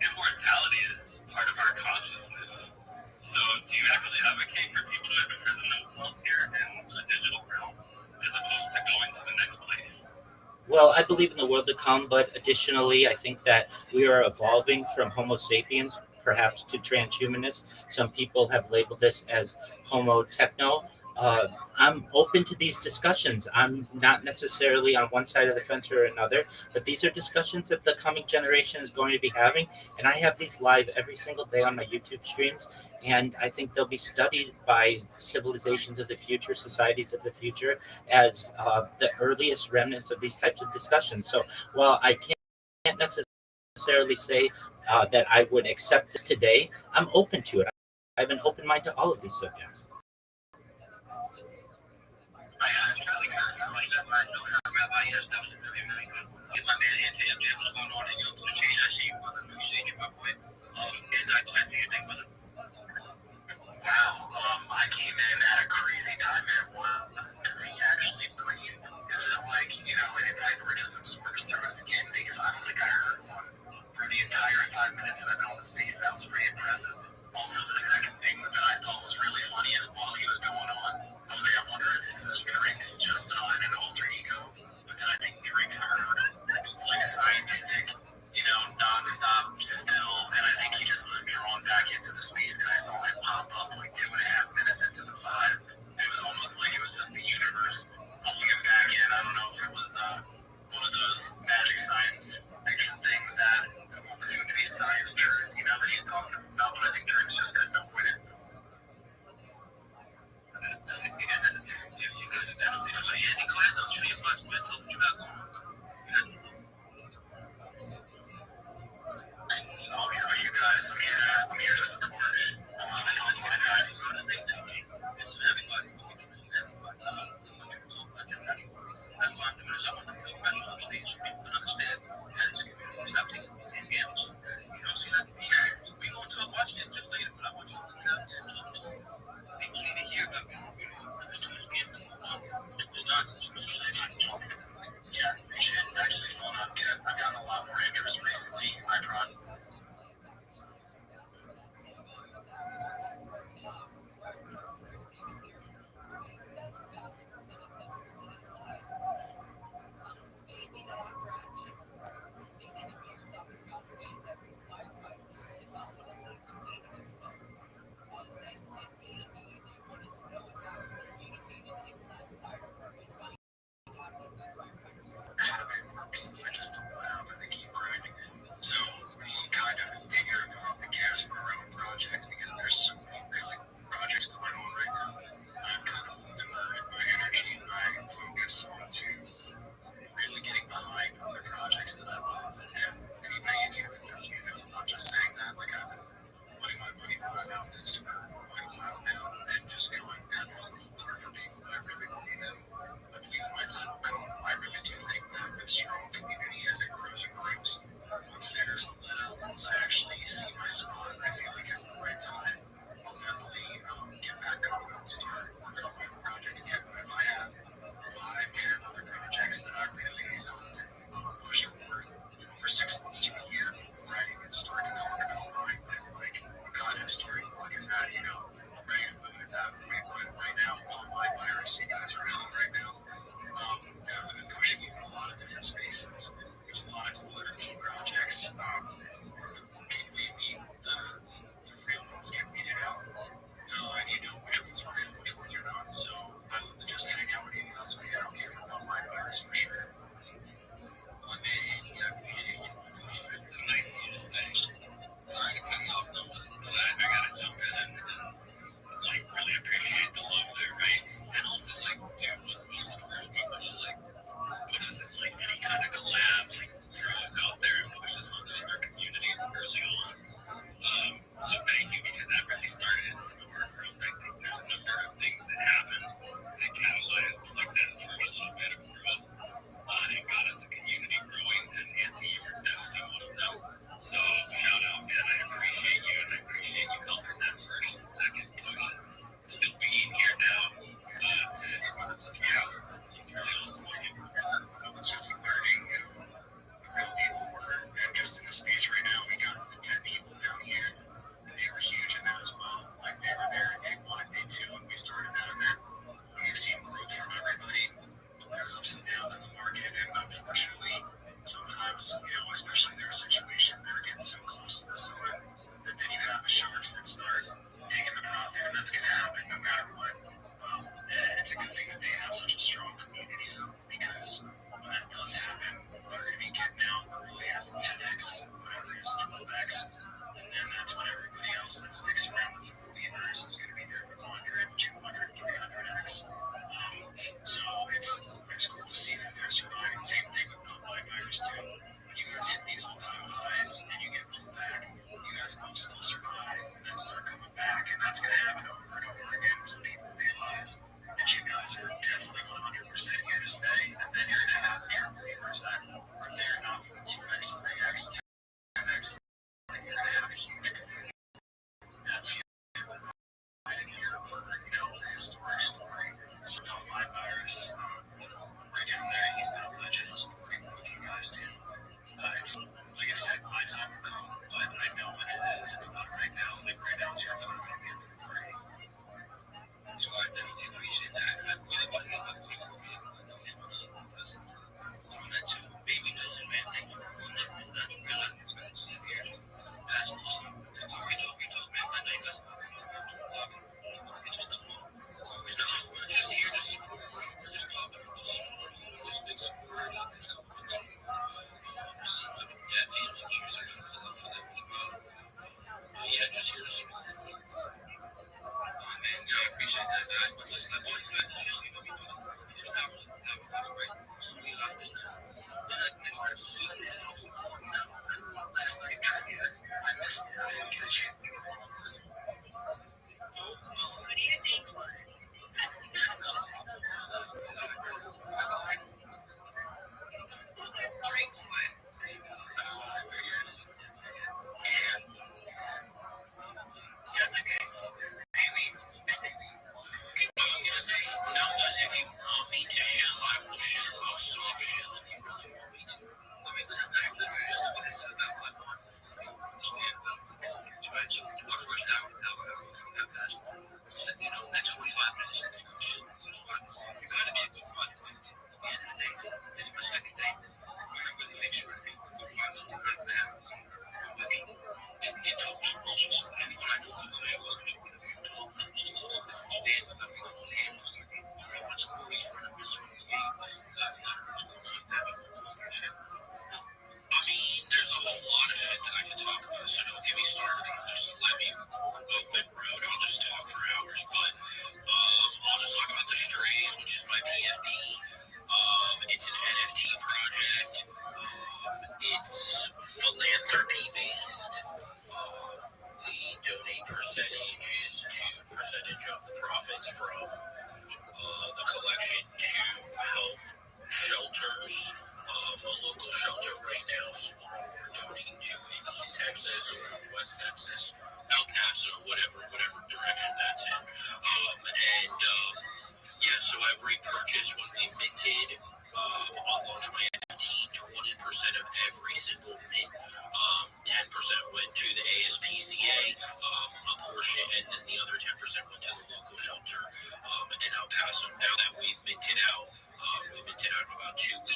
Immortality is part of our consciousness. So do you actually advocate for people to imprison themselves here in the digital realm as opposed to going to the next place? Well, I believe in the world to come, but additionally, I think that we are evolving from Homo sapiens, perhaps to transhumanists. Some people have labeled this as Homo techno. I'm open to these discussions. I'm not necessarily on one side of the fence or another, but these are discussions that the coming generation is going to be having. And I have these live every single day on my YouTube streams. And I think they'll be studied by civilizations of the future, societies of the future, as the earliest remnants of these types of discussions. So while I can't necessarily say that I would accept this today, I'm open to it. I have an open mind to all of these subjects. I asked Charlie like that. I know her rabbi. Yes, that was very, very good. Get my man Ante up there. What's going on? And you'll lose change. I see you, brother. Appreciate you, my boy. Anti, go ahead and do your thing, brother. Wow. I came in at a crazy time, man. Wow. Does he actually breathe? Is it like, you know, and it's like we're just absorbed through his skin? Because I don't think I heard one for the entire 5 minutes that I've been on his face. That was pretty impressive. Also, the second thing that I thought was really funny is while he was going on, I was like, I wonder if this is drinks just in an alter ego. But then I think drinks heard it was like scientific, you know, nonstop still. And I think he just was drawn back into the space because I saw him pop up like 2.5 minutes into the 5. It was almost like it was just the universe pulling him back in. I don't know if it was one of those magic science fiction things that soon to be science truth, you know, that he's talking about. But I think drinks just couldn't avoid it. You guys are definitely funny. Andy, go ahead, don't shoot your flash, man. Tell them what you got going on. Oh, yeah, you guys, I'm here to support. This is everybody. That's why I'm doing this. I want to be professional upstage so people can understand that this community is not taking these gambles. You don't see that to be here. We going to watch it until later, but I want you to get out there and talk to people need to hear about there's too much gambling going on. Too much nonsense. Yeah, appreciate it. It's actually fun. I've gotten a lot more interest recently in my product.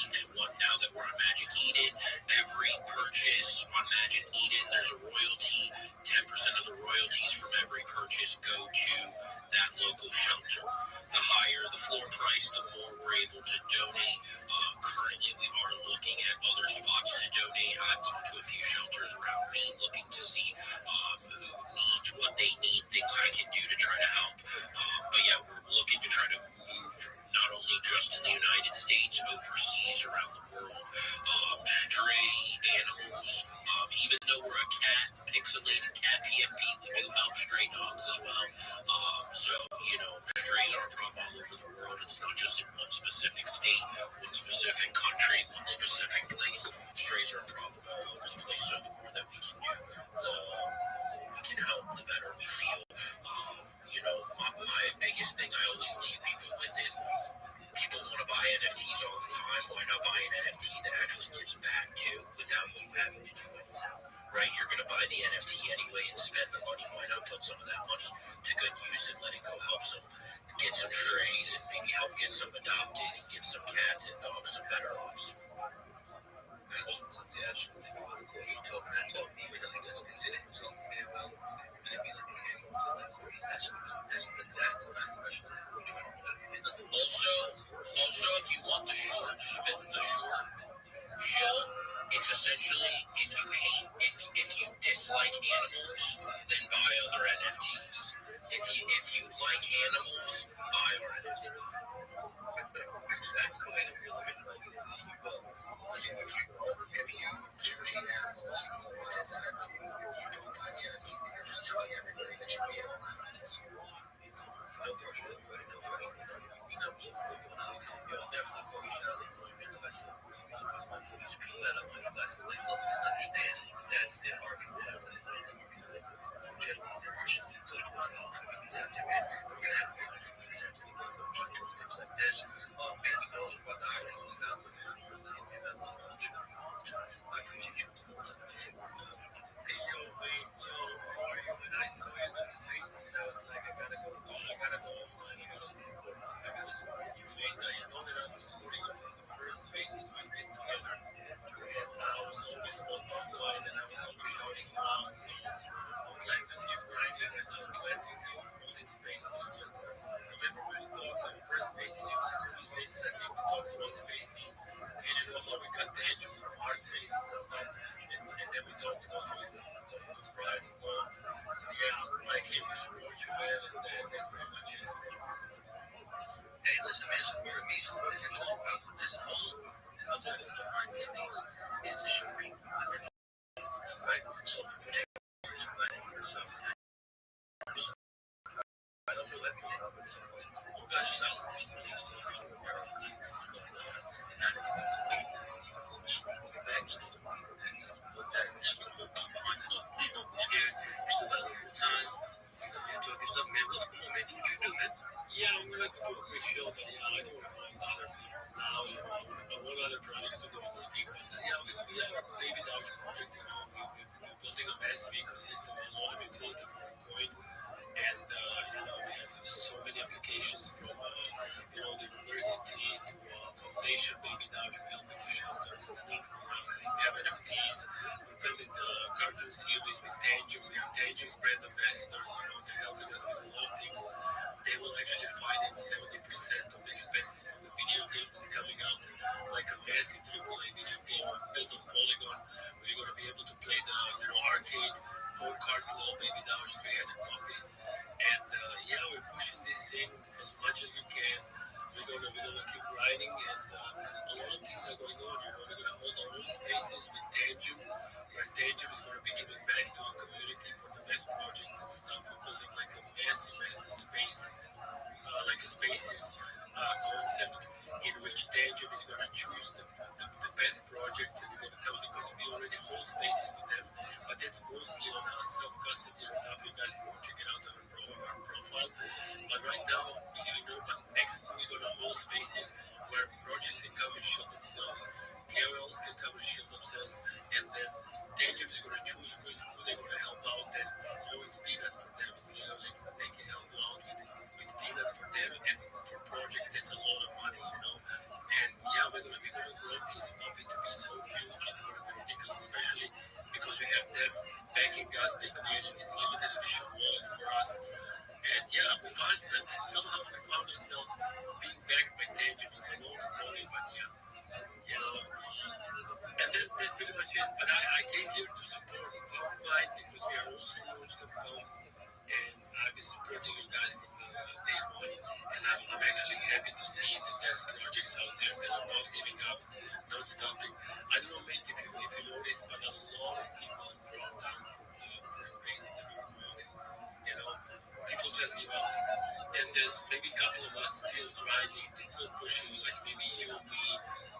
weeks. One, now that we're on Magic Eden, every purchase on Magic Eden, there's a royalty. 10% of the royalties from every purchase go to that local shelter. The higher the floor price, the more we're able to donate. Currently, we are looking at other spots to donate. I've gone to a few shelters around me looking to see who needs what they need, things I can do to try to help. But yeah, we're looking to try to move not only just in the United States, overseas, around the world. Stray animals, even though we're a cat, pixelated cat PFP, we do help stray dogs as well. So, strays are a problem all over the world. It's not just in one specific state, one specific country, one specific place. Strays are a problem all over the place. So the more that we can do, the more we can help, the better we feel. My biggest thing I always leave people with is people want to buy NFTs all the time. Why not buy an NFT that actually gives back to without you having to do anything? Right? You're going to buy the NFT anyway and spend the money. Why not put some of that money to good use and let it go help some, get some strays and maybe help get some adopted and get some cats and dogs some better lives. Absolutely. You told me that told me he doesn't get considered himself a fan well. And if you like the game, that's exactly what I'm questioning. Also, if you want the short shill, it's essentially if you dislike animals, then buy other NFTs. If you like animals, buy our NFT. That's the way to really make money. There you go. If you choose animals as NFT, you don't buy the NFT. You're just telling everybody that you be able to buy this. No pressure, everybody. No pressure. Definitely call me Charlie. These people that I want you guys to link up and understand that there are people that really like general interaction. Good communities out there, man. We're gonna have things like this. Man, fuck the highest one out there. I appreciate you. Hey, yo, Wayne, how are you? And I know you're gonna say things. I was like, I gotta go. I gotta go. I gotta support you, Wayne. Now, you know that I'm supporting you from the first basis we did together. And I was always on my line and I was always shouting you out. So I'm glad to see you grinding and I'm glad to see you holding spaces. Just remember when we talked on the first basis, it was early spaces. I think we talked about spaces. And it was how we got the edge from our spaces and stuff. And then we talked about how we was riding well. So yeah, I came to support you, man, and that's pretty much it. Hey, listen, man, support me. Support your talk about this whole behind the scenes is to show people right? So from there, I don't know everything. You got to stop these things. And I don't go to sleep with your bags. You're still got a little time. You're talking stuff, man. What's going on, man? What you do, man? Yeah, I'm gonna do a quick show, but yeah, I don't want to bother people now. What other projects to go and speak, but yeah, we have our baby dog project. We're building a massive ecosystem, a lot of utility for our coin, and we have so many applications from the university to foundation, baby dog, building the shelters and stuff. We have NFTs. We're building the cartoon series with Tangent. We have Tangent's brand ambassadors, they're helping us with a lot of things. They will actually finance 70% of the expenses of the video game that's coming out, like a massive AAA video game built on Polygon, where you're going to be able to play the arcade, go-kart, low baby down, 300 puppy. And we're pushing this thing as much as we can. We're gonna keep riding, and a lot of things are going on. We're gonna hold our own spaces with Tangent, where Tangent is gonna be giving back to the community for the best projects and stuff. We're building like a massive space, like a spaces concept in which Tangent is gonna choose the best projects, and we're gonna come because we already hold spaces with them, but that's mostly on our self-custody and stuff. You guys can check it out on our profile. But right now, but next we're gonna hold spaces where projects can come and shield themselves, KOLs can come and shield themselves, and then Tangent is gonna choose who they're gonna help out, and it's peanuts for them. It's literally they can help you out with peanuts for them, and for projects that's a lot of money, and we're gonna grow space, but a lot of people dropped down from the spaces that we were calling. People just give up. And there's maybe a couple of us still grinding, still pushing, like maybe you and me,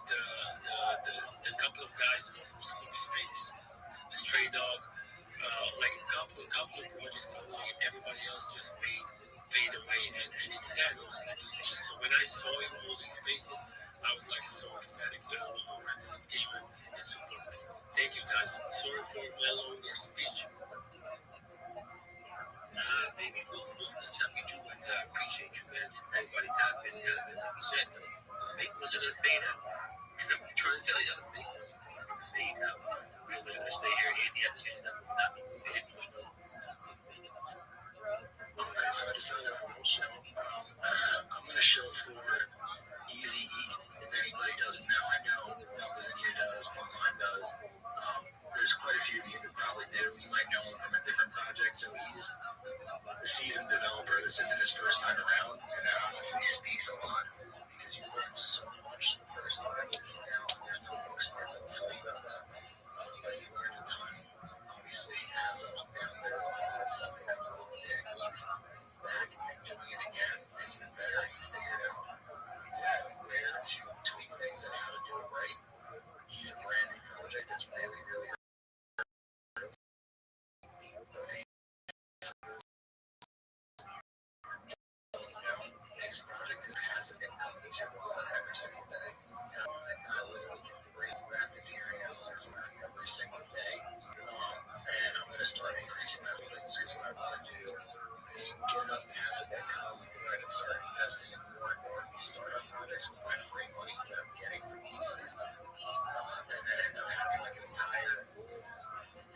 the couple of guys from Scooby Spaces, Stray Dog, like a couple of projects only, everybody else just fade away, and it's sad honestly to see. So when I saw him holding spaces, I was like so ecstatic. I don't know how much gave him and support. Thank you guys. Sorry for my longer speech. Maybe we'll tap me too, and I appreciate you, man. Everybody tap in, like you said, the fake ones are gonna fade out. I'm trying to tell you, the fake ones are gonna fade out. We're gonna stay here, hit the chance, not move the hit. So I decided on a show. I'm going to show for Easy Eat. If anybody doesn't know, I know Numbers in here does, Online does. There's quite a few of you that probably do. You might know him from a different project. So he's a seasoned developer. This isn't his first time around, and it honestly speaks a lot because you learn so much the first time. There's no book smarts that will tell you about that. But you learn a ton. Obviously, has ups and downs. There are a lot of stuff that comes along with it. He's back and doing it again, and even better, he figured out exactly where to tweak things and how to do it right. He's a brand new project that's really, really next project is passive income that's your wallet every single day. I literally get rapid hearing hours every single day. And I'm going to start increasing my holdings because what I want to do is get enough passive income where I can start investing in more and more of these startup projects with my free money that I'm getting from Easy. And then end up having like an entire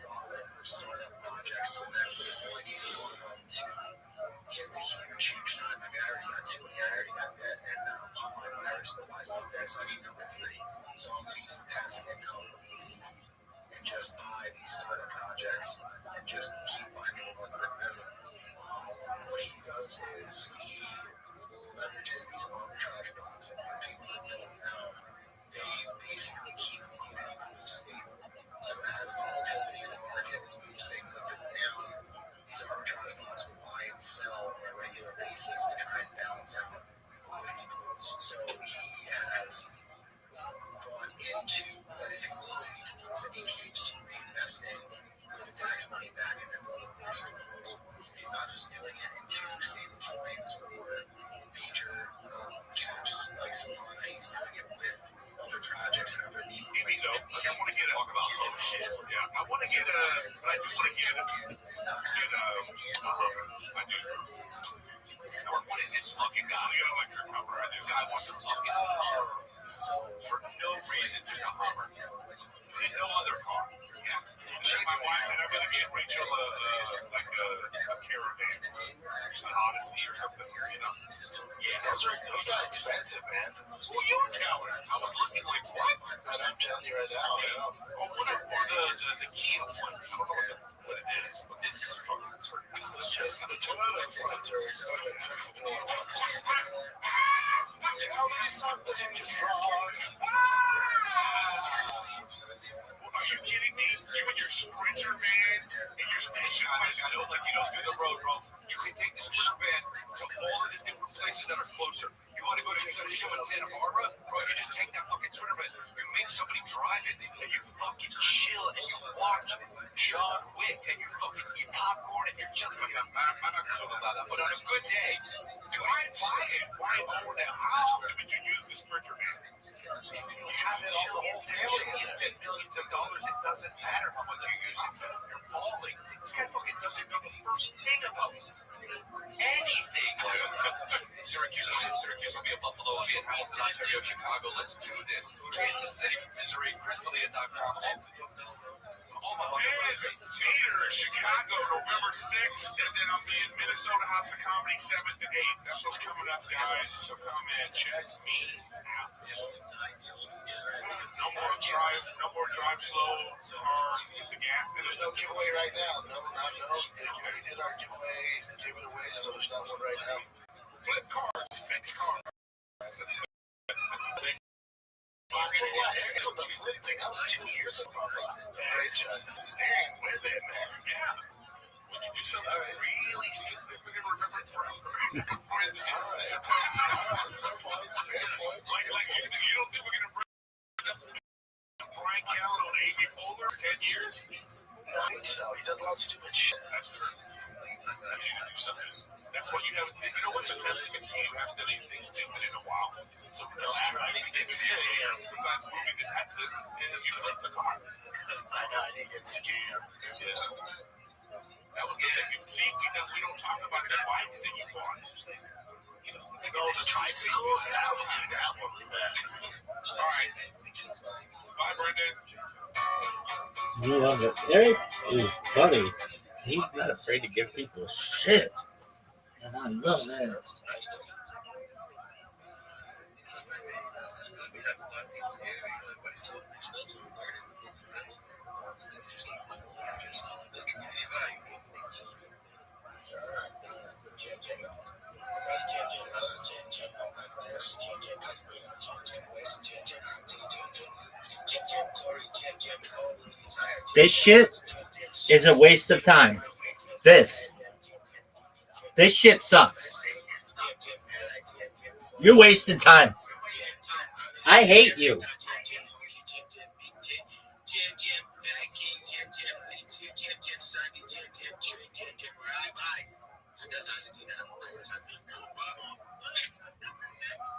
wallet of startup projects. And then all I need is one of them to get the huge time. I already got two, and I already got that, and online virus, but my stuff there, so I need number three. So I'm going to use the passive income from Easy and just buy these startup projects and just keep finding the ones that move. What he does is he leverages these arbitrage bonds, and for people that don't know, they basically keep moving people stable. So as volatility in the market moves things up and down, these arbitrage bonds will buy and sell on a regular basis to try and balance out liquidity pools. So he has gone into what is liquidity pools, and he keeps reinvesting the tax money back into liquidity pools. He's not just doing it into stable coins or major caps like Solana. He's doing it with other projects and other new coins. Like, I want to talk about shit. Yeah, I want to get I do want to get a I do. What is this fucking guy? I got an electric Hummer. I do. Guy wants a fucking Hummer for no reason, just a Hummer and no other car. Yeah. Check my wife, and I'm gonna get Rachel like a caravan, an Odyssey or something. Yeah, those are expensive, man. Well, you were telling us. I was looking like, what? I'm telling you right now. The Kia one. I don't know what it is, but this is fucking. It's just the Toyota ones are fucking expensive. Tell me something, just Are you kidding me? You and your Sprinter van and your station wagon. I know, like, you don't do the road, bro. You can take the Sprinter van to all of these different places that are closer. You want to go to a show in Santa Barbara? Bro, you just take that fucking Sprinter van. You make somebody drive it, and you fucking chill, and you watch John Wick, and you fucking eat popcorn, and you're chilling. I'm not going to talk about that, but on a good day, dude, I'd buy it. Why own it? How often would you use the Sprinter van? If you have it on the whole millions and millions of dollars, it doesn't matter how much you use it. You're balling. This guy fucking doesn't know the first thing about anything. Syracuse will be a Buffalo, I'll be in Hamilton, Ontario, Chicago. Let's do this. Kansas City, Missouri, ChrisAlia.com. Theater, Chicago, November 6th, and then I'll be in Minnesota House of Comedy 7th and 8th. That's what's coming up, guys. So come and check me out. No more drive slow, car, the gas. There's no giveaway right now. No. We already did our giveaway, gave it away, so there's not one right now. Flip cars, fix cars. I'll tell you what, here's what the flip thing. I'm jobs 2 years ago. They just staying with it, man. Yeah. When you do something really stupid, we're gonna remember it forever. Friends, All right. Fair point. like you don't think we're gonna bring Brian Callen on Amy Poehler 10 years? No, I think so. He does a lot of stupid shit. That's true. You do something. That's what you have. You know what's a testament to you? You haven't done anything stupid in a while. So the last time you did scam, besides moving to Texas, is you flipped the car. I know. I didn't get scammed. Yeah. That was the thing. See, we don't talk about the bikes that you bought. No, the tricycles. That would be bad. All right. Bye, Brendan. You love it. Eric is funny. He's not afraid to give people shit. And I love that. This shit is a waste of time. This shit sucks. You're wasting time. I hate you.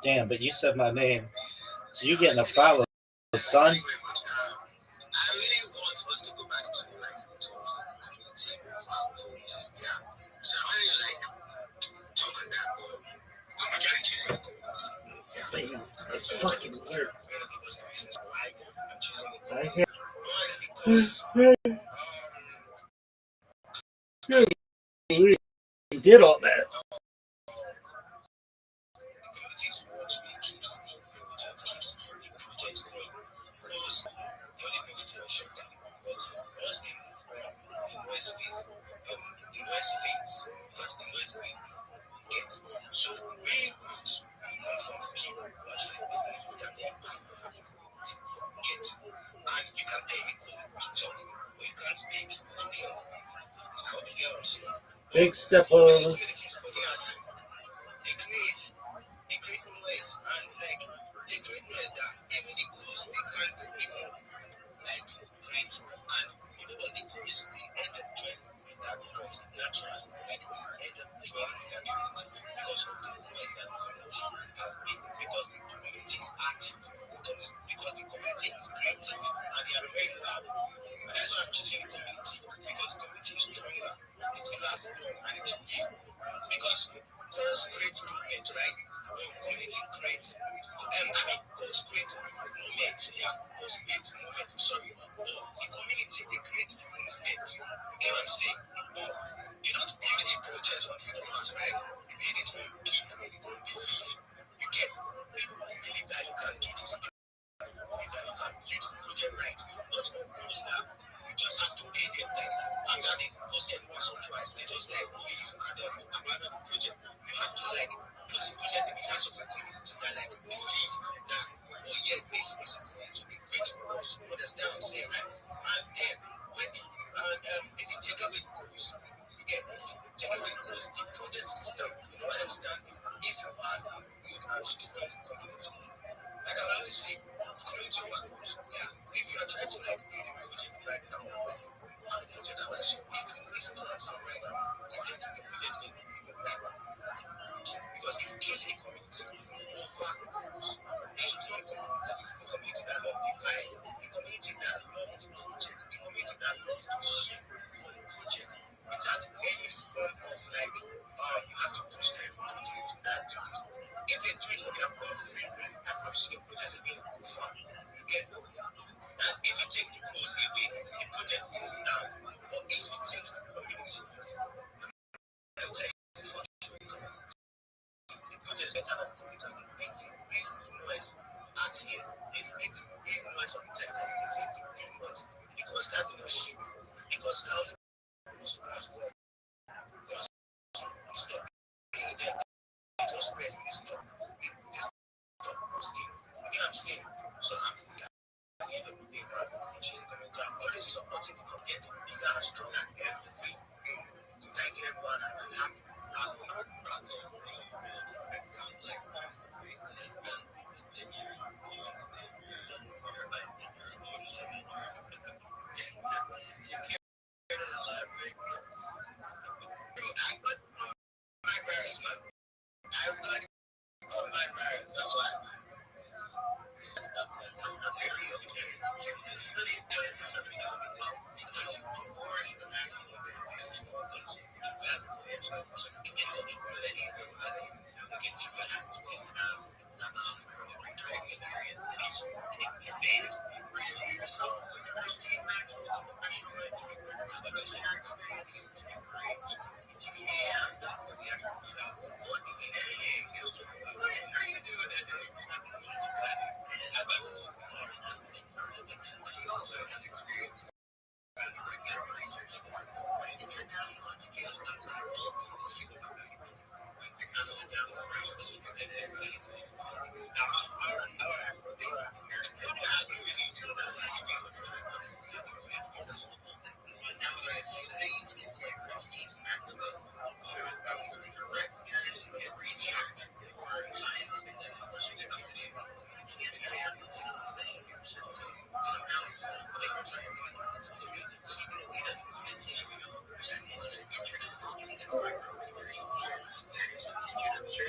Damn, but you said my name. So you getting a follow, son? I really want us to go back to like the talk community values. Yeah. So I really like talk on that, but I'm trying to choose a community. Damn, it's fucking weird. Why I'm choosing the I community. hear you did all that. Communities want to keeps the project keeps the project going. Plus, the only people that shut down. But once they move from the West phase, get. So we want from people who actually believe that they are part of the community. Get. And you can pay people to tell you, but you can't pay people to kill them. How do you understand? Big steppers. They create noise and like they create noise that even the ghosts they can't even like create and even though the ghosts they end up joining with that noise naturally like they end up joining with that community because of the noise that the community has made because the community is active because the community is creative and they are very loud and that's why I'm choosing the community because the community is stronger it's lasts long and it's new because goals create movement, right? Community create, goals create movement, yeah, goals create movement. Sorry, the community they create the movement. You get what I'm saying? You don't build a project on followers, right? You build it on people who believe. You get people who believe that you can do this. Believe that you can build the project right. Not all goals now. You just have to pay them like after they've posted once or twice, they just like leave and abandon the project. You have to like put the project in the hands of a community that like believe that oh yeah, this is going to be great for us. Understand what I'm saying, right? And then when if you take away goals, you get take away goals, the project is done. You know what I'm saying? If you have a good and strong community, like I always say,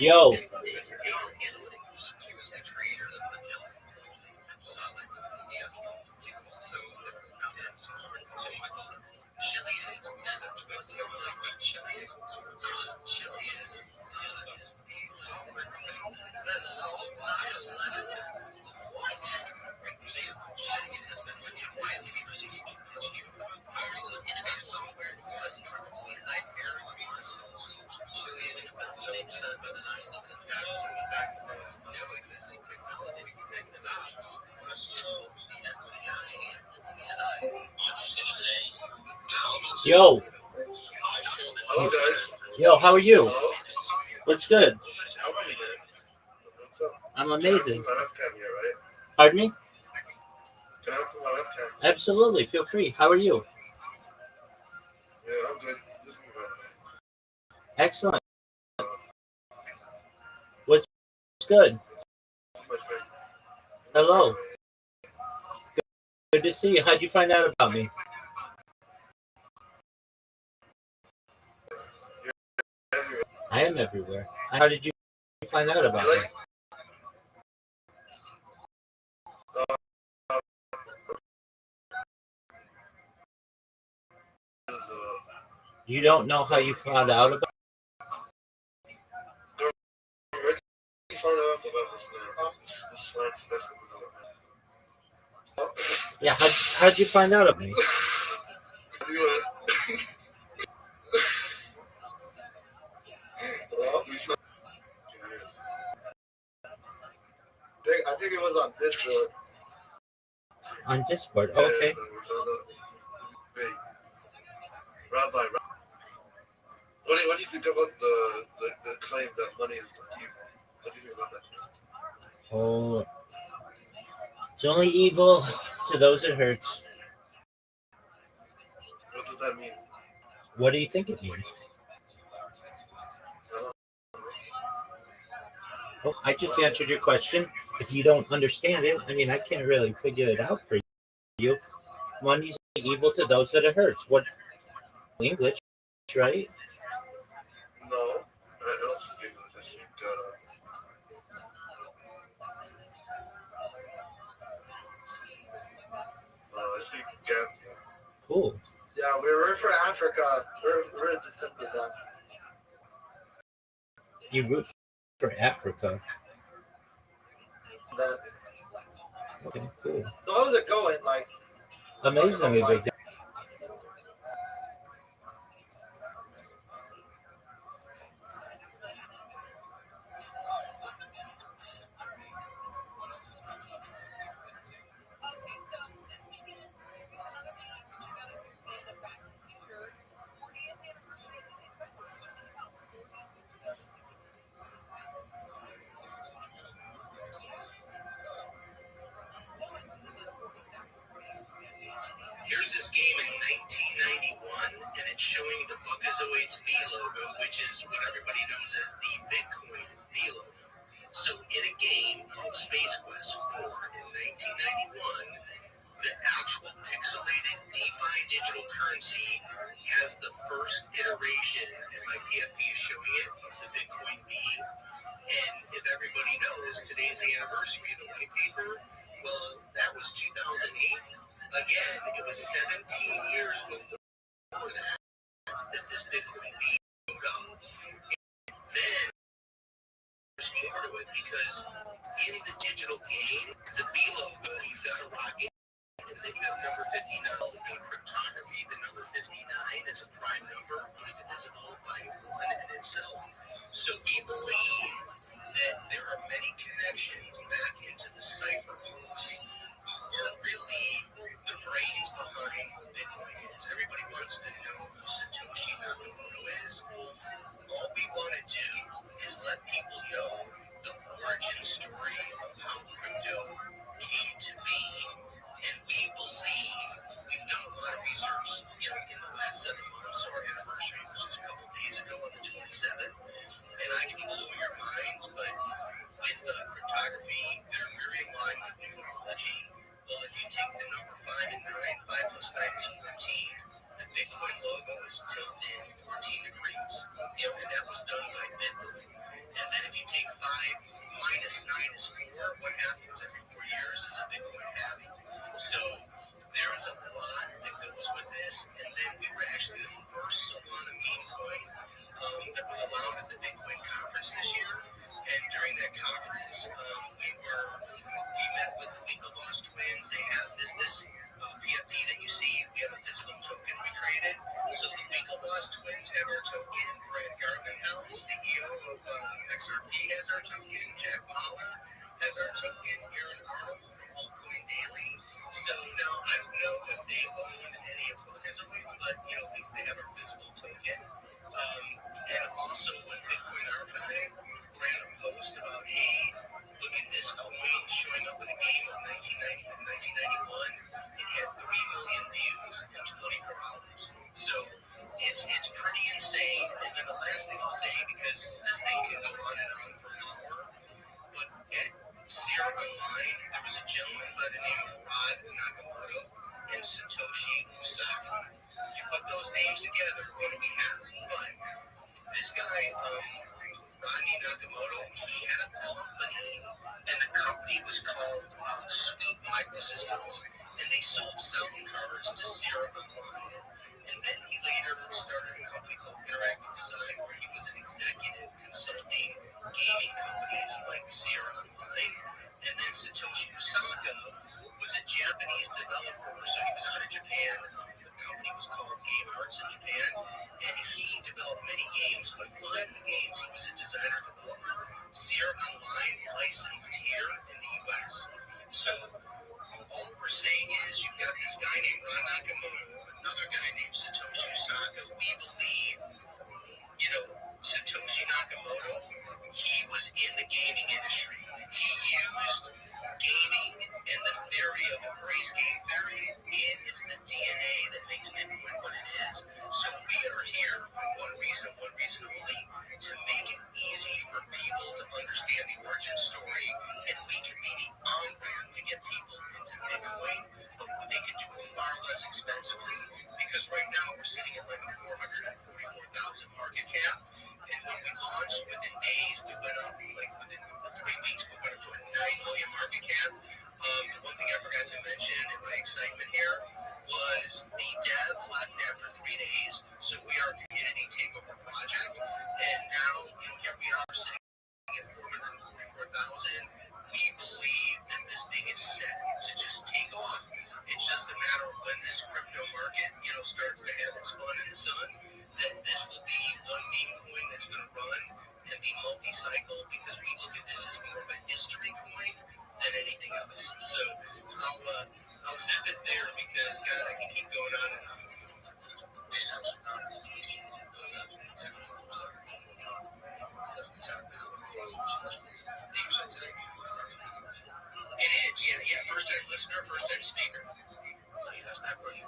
Yo. Yo. Hello, guys. Yo, how are you? Hello. What's good? How are you, man? What's up? I'm Can I amazing. put my webcam here, right? Pardon me? Can I put my webcam? Absolutely. Feel free. How are you? Yeah, I'm good. This is good. Excellent. What's good? My friend. Hello. Good to see you. How'd you find out about me? I am everywhere. How did you find out about me? You don't know how you found out about Where did you find out about this man special development? Yeah, how'd you find out of me? I think it was on Discord. On Discord. Okay. Wait, Rabbi, what do you think about the claim that money is evil? What do you think about that? Oh, it's only evil to those it hurts. What does that mean? What do you think it means? Well, I just answered your question. If you don't understand it, I mean, I can't really figure it out for you. Money's evil to those that it hurts. What English, right? No, I don't speak English. I speak I speak Gambian. Cool. Yeah, we're from Africa. We're a descendant of that. You root for Africa. That. Okay, cool. So how's it going? Like Amazingly big. logo, which is what everybody knows as the Bitcoin B logo. So in a game called Space Quest 4 in 1991, the actual pixelated DeFi digital currency has the first iteration, and my PFP is showing it, of the Bitcoin B. And if everybody knows, today's the anniversary of the white paper. Well, that was 2008. Again, it was 17 years before that this Bitcoin B logo. Then there's more to it because in the digital game, the B logo, you've got a rocket. And then you have number 59 in cryptography. The number 59 is a prime number indivisible by one in itself. So we believe that there are many connections back into the cypherpunks who are really the brains behind Bitcoin is. Everybody wants to know who Satoshi Nakamoto is. All we want to do is let people know the origin story of how crypto came to be. And we believe, we've done a lot of research, in the last 7 months, our anniversary, which is a couple of days ago on the 27th, and I can blow your minds, but with cryptography, they're very in line with numerology. Well, if you take the number 5 and 9, 5 plus 9 is 14, the Bitcoin logo is tilted 14 degrees, and that was done by Bitcoin. And then if you take 5 minus 9 is 4, what happens every 4 years is a Bitcoin halving. So there is a lot that goes with this, and then we were actually the first Solana meme coin that was allowed at the Bitcoin conference this year. And during that conference, we met with the Week of Lost Twins. They have this PFP that you see. We have a physical token we created. So the Week of Lost Twins have our token. Brad Gartman, CEO of XRP, has our token. Jack Mahler has our token. Aaron Arnold from Altcoin Daily. So now I don't know if they own any of Bitcoin, but at least they have a physical token. And also when Bitcoin Archive ran a post about, hey, look at this coin showing up in a game in 1991. It had 3 million views in 24 hours. So it's pretty insane. And then the last thing I'll say, because this thing can go on and on for an hour, but at Sierra Online, there was a gentleman by the name of Rod Nakamoto and Satoshi Usaka. You put those names together, what do we have? But this guy, Rodney Nakamoto, he had a company, and the company was called Sweet Microsystems, and they sold sound cards to Sierra Online. And then he later started a company called Interactive Design, where he was an executive consulting gaming companies like Sierra Online. And then Satoshi Usaka was a Japanese developer, so he was out of Japan. The company was called Game Arts in Japan, and he developed many games, but 5 of the games he was a designer developer. Sierra Online licensed here in the U.S. So all we're saying is you've got this guy named Ron Nakamoto, another guy named Satoshi Usaka. We believe, Satoshi Nakamoto, he was in the gaming industry. He used gaming and the theory of embrace game theory, and it's the DNA that makes Bitcoin what it is. So we are here for one reason only, to make it easy for people to understand the origin story, and we can be the on-ramp to get people into Bitcoin, but they can do it far less expensively, because right now we're sitting at like a 444,000 market cap, and when we launched, within days, we went up, like within 3 weeks, we went up to a 9 million market cap. One thing I forgot to mention in my excitement here was the dev left after 3 days, so we are a community takeover project, and now here we are sitting at 444,000. We believe that this thing is set to just take off. It's just a matter of when this crypto market, starts to have its fun in the sun, that this will be one meme coin that's going to run and be multi-cycle, because we look at this as more of a history coin than anything else. So I'll zip it there, because God, I can keep going on and on. It is, yeah. First time listener, first time speaker. That's not first.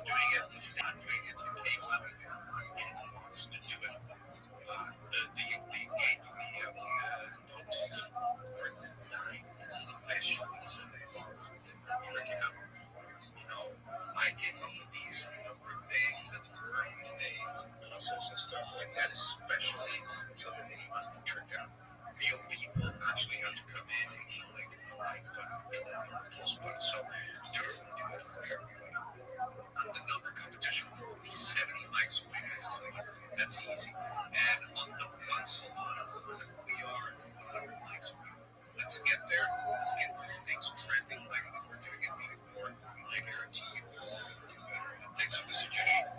doing it, not doing it, the table wants to do it. The posts were designed especially so that it's tricky up. I came up with these birthdays and birthdays and puzzles and stuff like that, especially so that they must be tricked out. Real people actually have to come in and click the like button, plus button. So they're going to do it for everybody. The number competition rule is 70 likes away. That's easy. And on the once a month, we are 100 likes away. Let's get there. Let's get these things trending like we're doing it before. I guarantee you we'll do better. Thanks for the suggestion.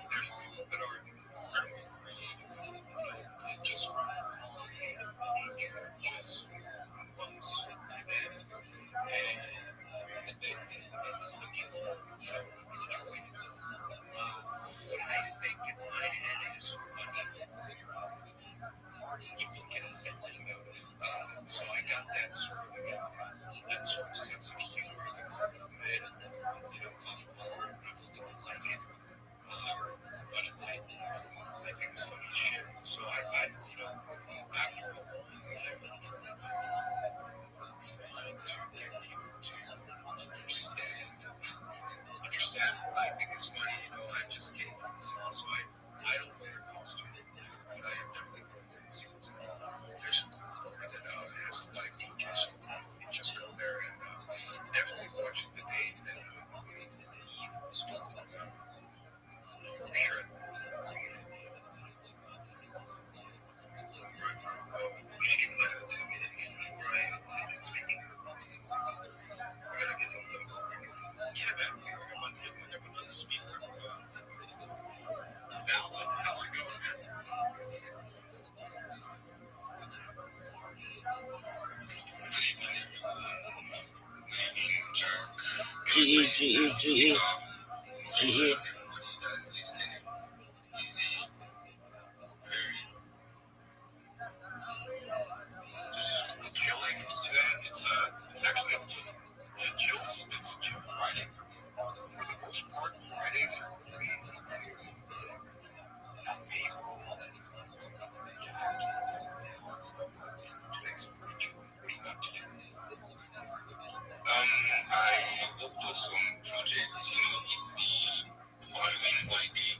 There's people that are just close to them, and they what I think in my head is funny. People get offended about it. So I got that sort of sense of humor that's good. Off color, people don't like it. But I think it's funny shit. So I after a long life, I'm trying to get people to understand what I think is funny. I just came up with also I don't wear a costume, but I am definitely going to see what's going on. There's some cool bars that has a lot of teachers, so probably just go there and definitely watch the day that Eve was talking about. For sure. Yeah, man, another speaker. How's it going, man? GE. Chilling today. It's actually it's a chill Friday for me. For the most part, Fridays are really easy. I worked on some projects, it's the Halloween holiday.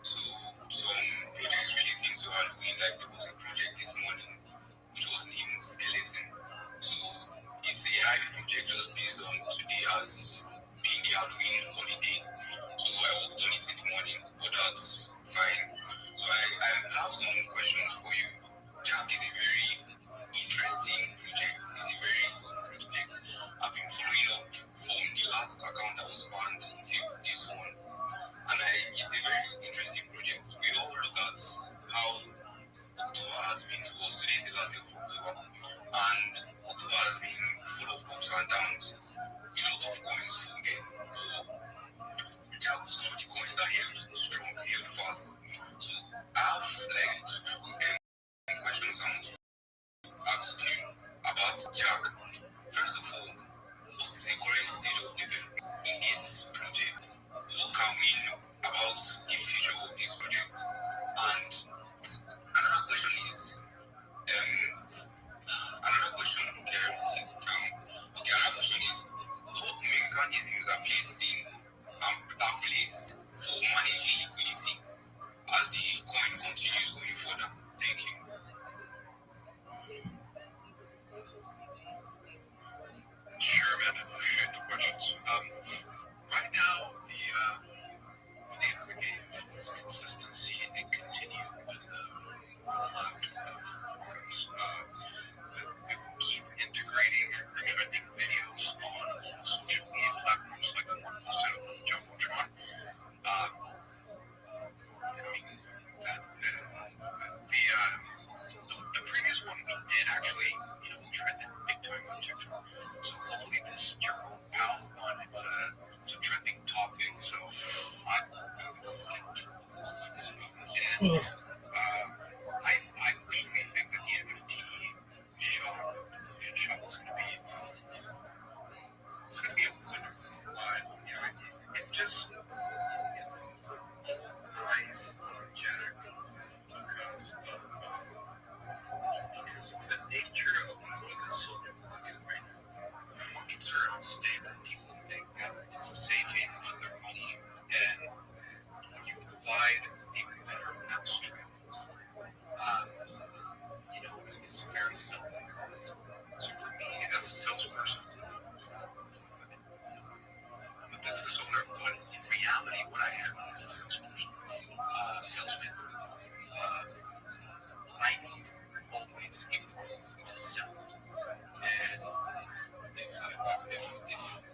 So some projects relating to Halloween, like there was a project this morning which was named Skeleton. So it's a hybrid project just based on today as being the Halloween holiday. So I worked on it in the morning, but that's fine. So I have some questions for you. Jack is a very interesting project. It's a very good project. I've been following up from the last account that was banned till this one. And it's a very interesting project. We all look at how October has been towards today's the last day of October. And October has been full of ups and downs. A lot of coins folded. But Jack was one of the coins that held strong, held I personally think that the NFT show and show is going to be, it's going to be a winner. It just put all eyes on Jack because of the nature of the solar market right now. Markets are unstable. People think that it's a safe haven for their money, and when you provide a better mousetrap, it's very simple. So for me, as a salesperson, I'm a business owner, but in reality, what I am is a salesman. I need always a product to sell, and if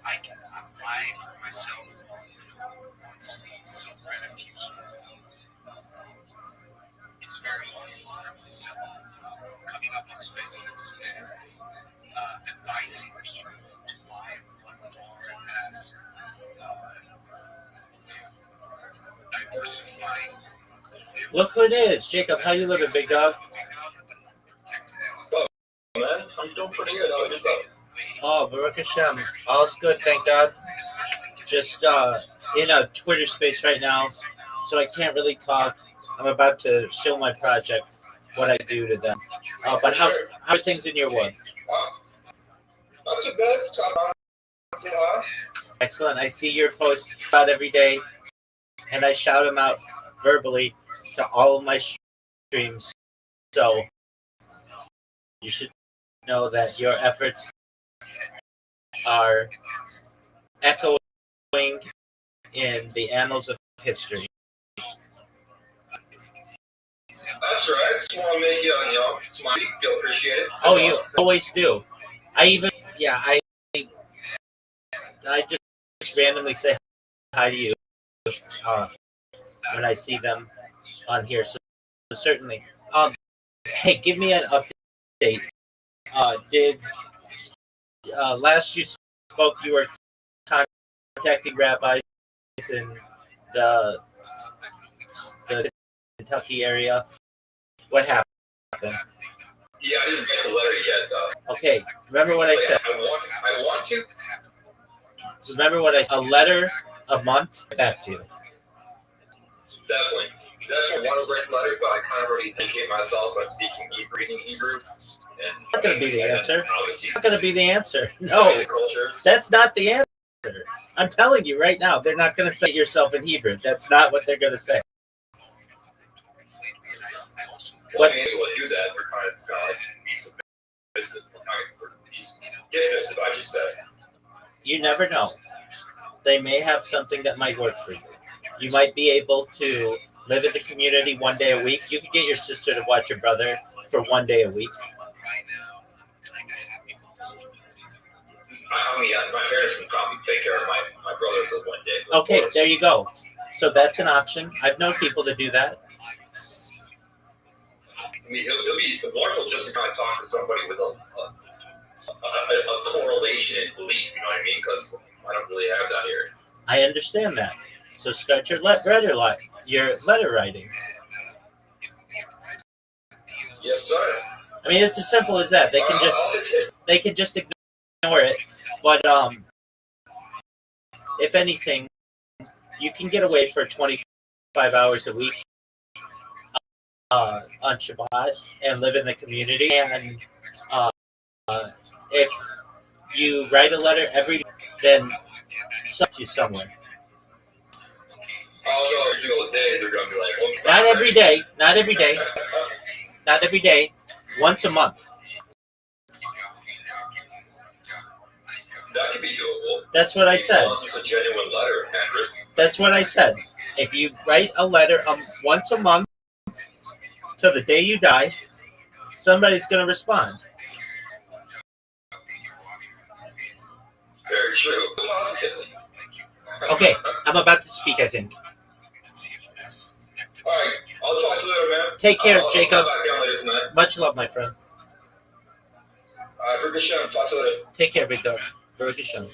I can apply for myself, once these silver NFTs it's very easy for me to sell. Coming up on spaces and advising people to buy one dollar as diversifying. Look who it is, Jacob. How you living, big dog? Man, I'm doing pretty good. How yourself? Oh, Baruch Hashem. All's good, thank God. Just in a Twitter space right now, so I can't really talk. I'm about to show my project, what I do to them. But how are things in your world? Not too bad. It's kind of Excellent. I see your posts about every day, and I shout them out verbally to all of my streams. So you should know that your efforts are echoing in the annals of history. That's right. Just want to make you, smile. You'll appreciate it. Oh, you always do. I just randomly say hi to you when I see them on here. So certainly. Hey, give me an update. Did last you spoke, you were contacting rabbis in the Kentucky area? What happened? Yeah, I didn't get the letter yet, though. Okay, remember what I said. I want to. Remember what I said. A letter a month back to you. Definitely. That's what I want to write letter, but I kind of already think it myself. I'm speaking Hebrew, reading Hebrew. And Not going to be the answer. Obviously, Not going to be the answer. No, that's not the answer. I'm telling you right now, they're not going to say yourself in Hebrew. That's not what they're going to say. What? Maybe we'll do that. We're kind of be submissive. Dismissive, I should say. You never know. They may have something that might work for you. You might be able to live in the community one day a week. You could get your sister to watch your brother for one day a week. I mean, my parents can probably take care of my brother for one day. Okay, there you go. So that's an option. I've known people to do that. I mean, it'll be wonderful just to kind of talk to somebody with a correlation in belief, you know what I mean? Because I don't really have that here. I understand that. So start your letter writing. Yes, sir. I mean, it's as simple as that. They can just ignore it. But if anything, you can get away for 25 hours a week on Shabbat and live in the community. And if you write a letter every, then send you somewhere. Oh, no, every single day they're gonna be like, oh, Not every day. Not every day. Not every day. Once a month. That could be doable. That's what I said. It's a genuine letter, Andrew. That's what I said. If you write a letter once a month till the day you die, somebody's going to respond. Very true. Okay, I'm about to speak, I think. All right, I'll talk to you later, man. Take care, Jacob. I'll back down later tonight. Much love, my friend. All right, Baruch Hashem. Talk to you later. Take care, big dog. Baruch Hashem.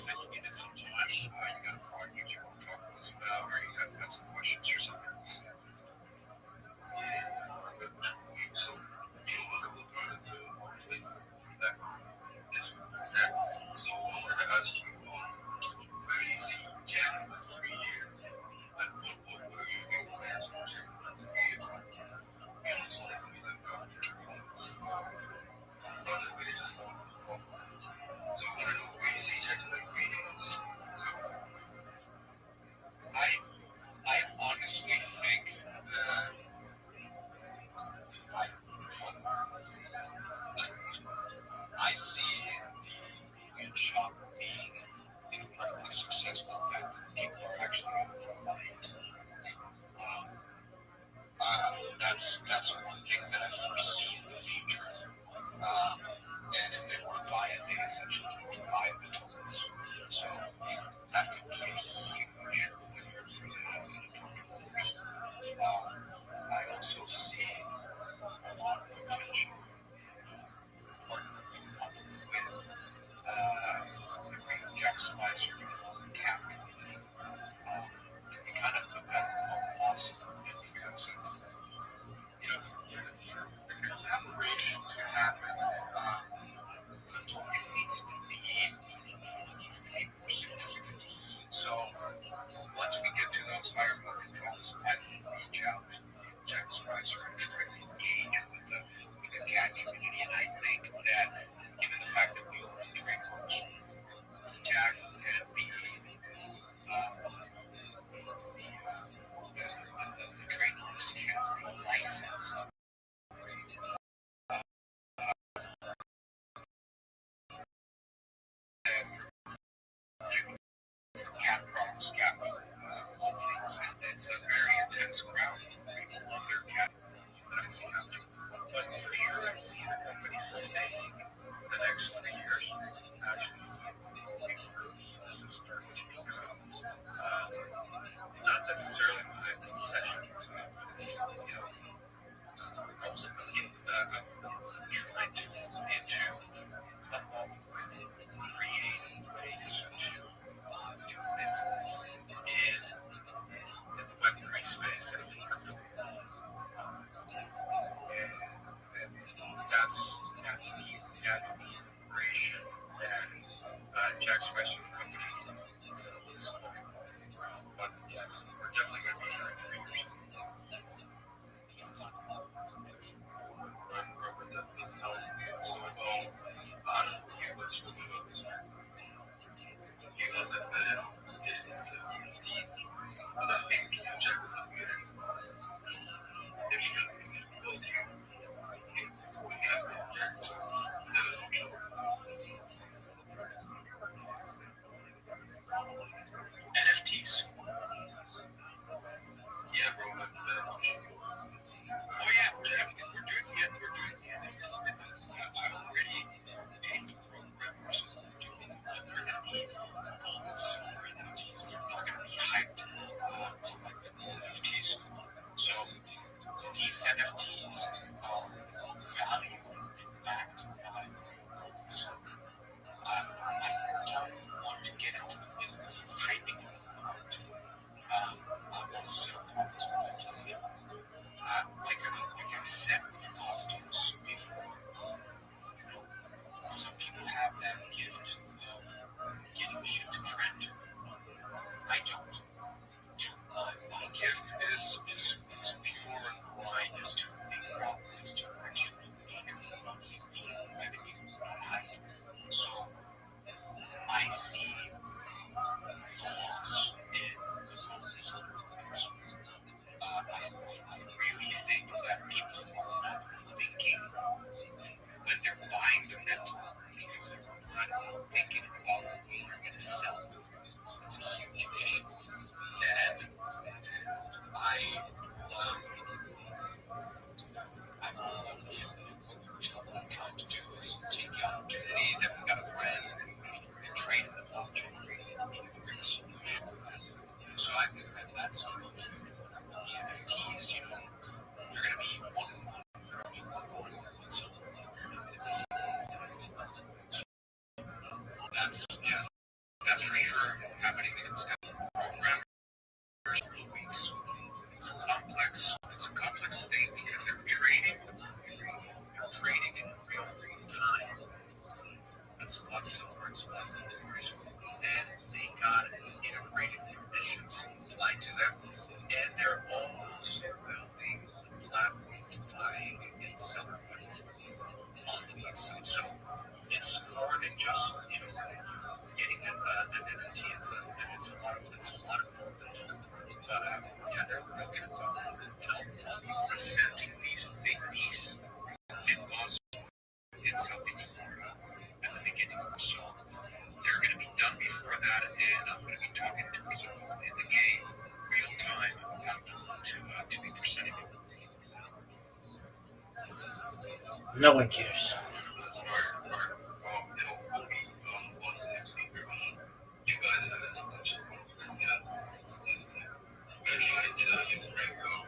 No one cares.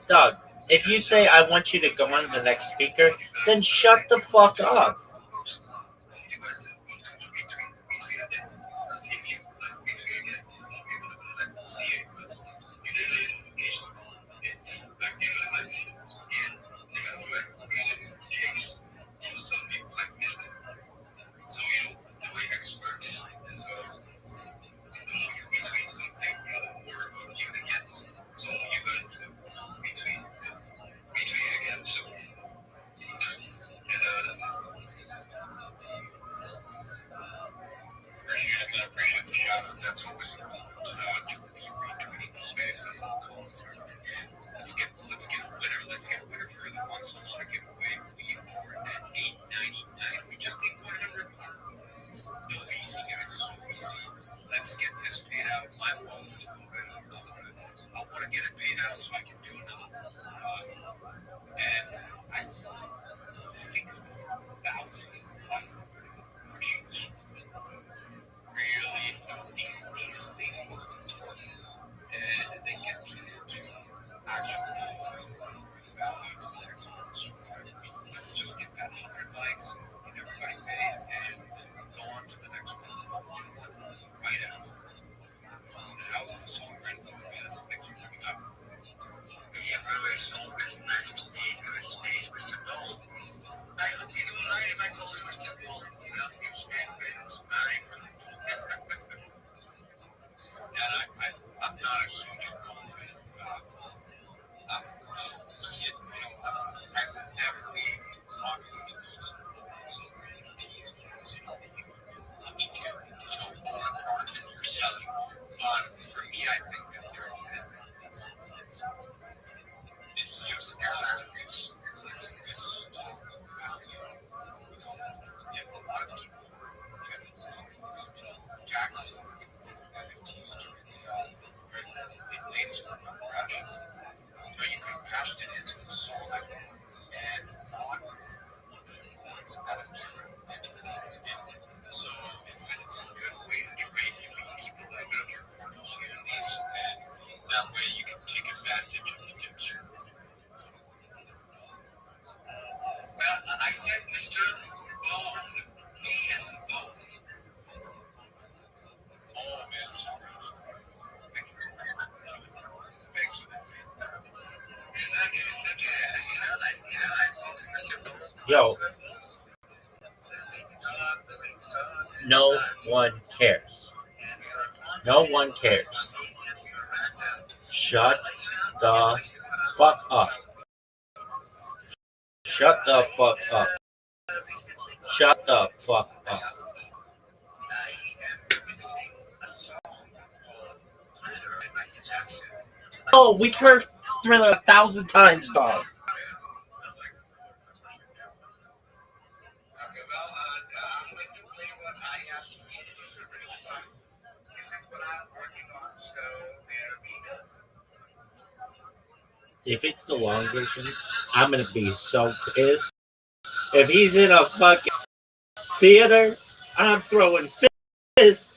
Dog, if you say I want you to go on to the next speaker, then shut the fuck up. Appreciate the shout out. That's always important to retweeting the space. Let's get a winner for the ones who want to give away. We are at $8.99. We just need 100 more. No easy, guys. So easy. Let's get this paid out. My wallet is already. I want to get it paid out so I can do another one. And I saw 60,500 questions. Really, these things, and they get to actually bring value to the experts. Let's just get that 100 likes, get everybody paid, and go on to the next one. Right out. How's the song right now? Thanks for coming up. Yeah, really, song is nice to be in this space, Mr. Noel. I hope you don't mind if I call you Mr. Noel. You know, you stand for his mind. I'm not a huge Noel fan. I would definitely, obviously, put some teas each product that you're selling. For me, I think that they're it's just it's if a lot of people were getting some Jackson NFTs during the latest one of crash, you could have cashed it into a solid and bought coins at a tremendous dip. So it's a good way to trade. You can keep a little bit of your portfolio in these, and that way you can take advantage of the dips. Well, I said Mr. Bone. He isn't Bone. Oh, man, sorry. Thank you. Thanks for that. Yo, no one cares. No one cares. Shut the fuck up. Shut the fuck up. Shut the fuck up. Oh, we've heard Thriller 1,000 times, dog. If it's the long version, I'm gonna be so pissed. If he's in a fucking theater, I'm throwing fists.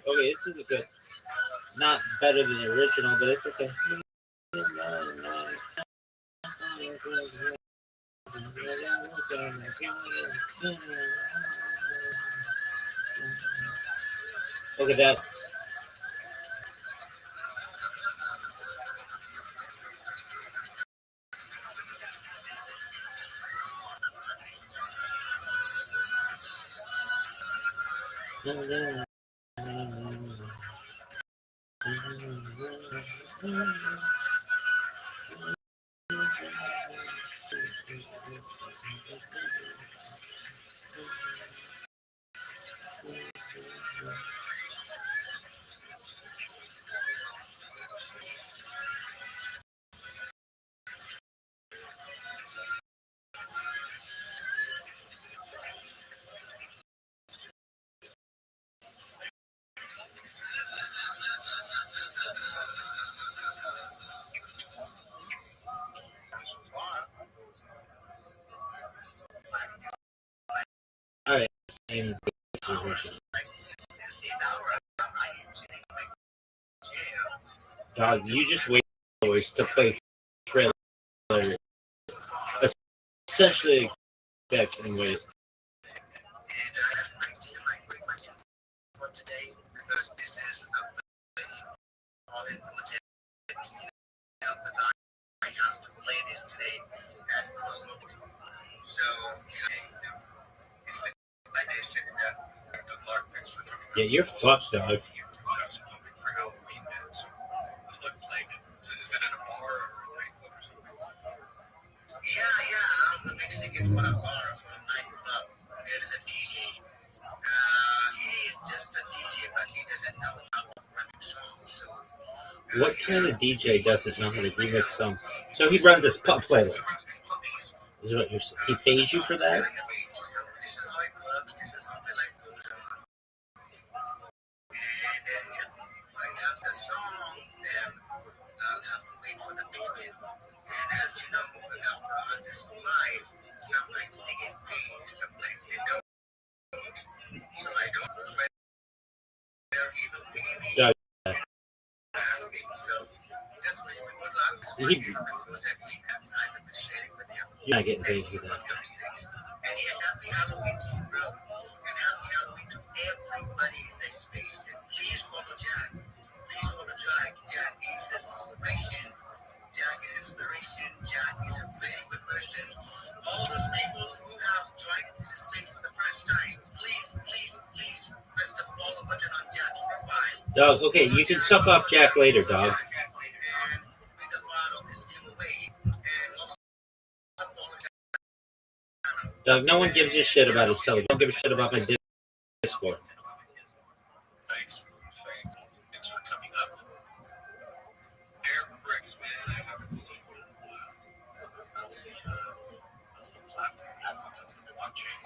Okay, this is good. Not better than the original, but it's okay. Look at that. All right, same. Dog, you just wait hours to play trailer. Essentially, exact same way. Yeah, you're fucked, dog. I'm mixing it for a bar, for a nightclub. There is a DJ. He's just a DJ, but he doesn't know how to run songs. What kind of DJ doesn't know how to remix songs? So he runs this pub playlist. Is what you're, he pays you for that? Dog, you're not getting paid for that. Jack is inspiration. Jack is a very good person. All those people who have tried to participate for the first time, please press the follow button on Jack's profile. Dog, okay, you can suck off Jack later, dog. Dog, no one gives a shit about his telegram. Don't give a shit about my Discord. Thanks for coming up. Air bricks, man. I haven't seen it. That's the platform. That's the blockchain.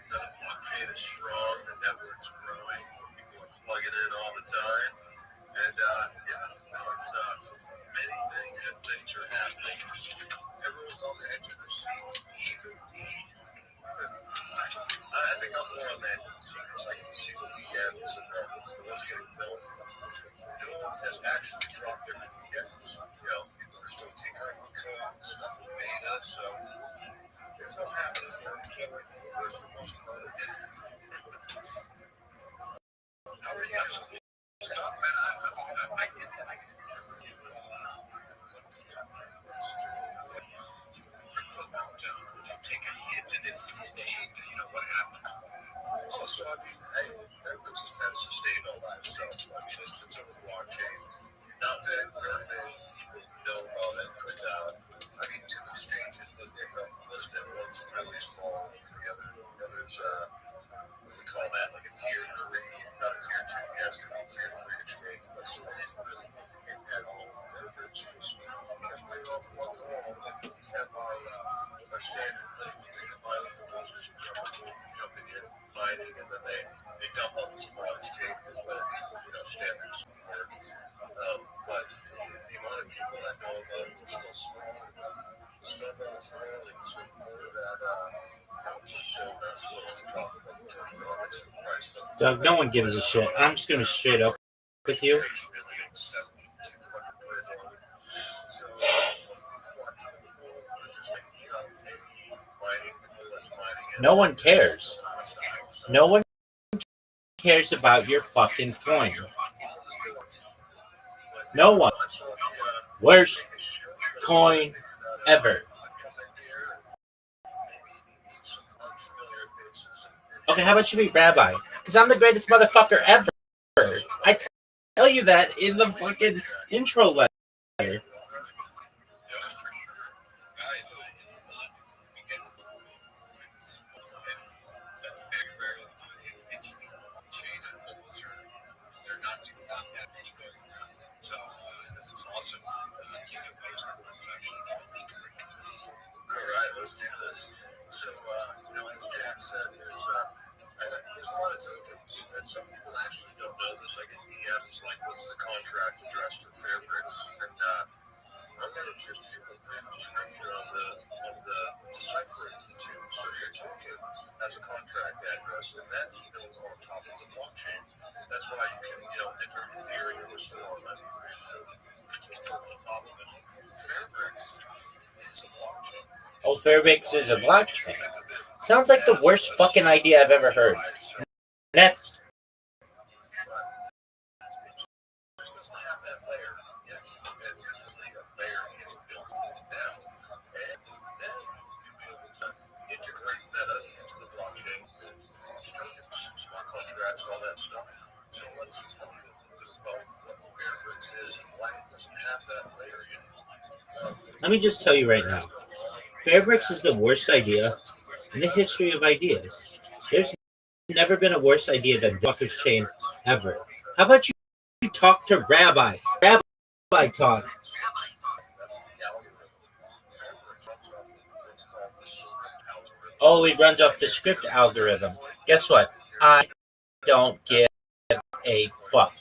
The blockchain is strong. The network's growing. People are plugging in all the time. And it's many good things are happening. Everyone's on the edge of their seat. I think I'm more on that because I can see the DMs and what's getting built. No one has actually dropped everything yet. People are still tinkering with code, stuff in beta, so it's not happening. You can't wait for the first and most part. How are you? Stuff, man. I did that. Take a hit and it's sustained. You know what happened? Oh, so I mean, everyone's just kind of sustained all that stuff. I mean, it's a blockchain. Not that very many people know about it, but I mean, two exchanges that they've got listed. One's really small, the other's we call that like a tier 3, not a tier 2. Yeah, it's going to be a tier 3 exchange. But so they didn't really get at all for virtues. Because we're off one wall, and we have our standard mining for those who jumping in, mining, and then they dump all the small exchanges, but it's standard support. But the amount of people that know about it is still small. Snowball's rolling, so more of that so not supposed to talk about the tokenomics of price. Dog, no one gives a shit. I'm just gonna straight up with you. No one cares. No one cares about your fucking coin. No one. Worst coin ever. Okay, how about you be Rabbi? Because I'm the greatest motherfucker ever. I tell you that in the fucking intro letter. This is awesome. All right, let's do this. So, as Jack said, there's a lot of tokens, and some people actually don't know this. I get DMs like, what's the contract address for Fairbricks? And I'm going to just do a brief description of the cipher too. So your token has a contract address, and that's built on top of the blockchain. That's why you can, enter Ethereum or Solana and just build on top of it. Fairbricks is a blockchain. Oh, Fairbricks is a blockchain. Sounds like the worst fucking idea I've ever heard. Next. Integrate Meta into the blockchain, smart contracts, all that stuff. So let's tell you a little bit about what Fairbricks is and why it doesn't have that layer yet. Let me just tell you right now. Fairbricks is the worst idea in the history of ideas. There's never been a worse idea than blockchain chain ever. How about you talk to Rabbi? Rabbi talk. Oh, he runs off the script algorithm. Guess what? I don't give a fuck.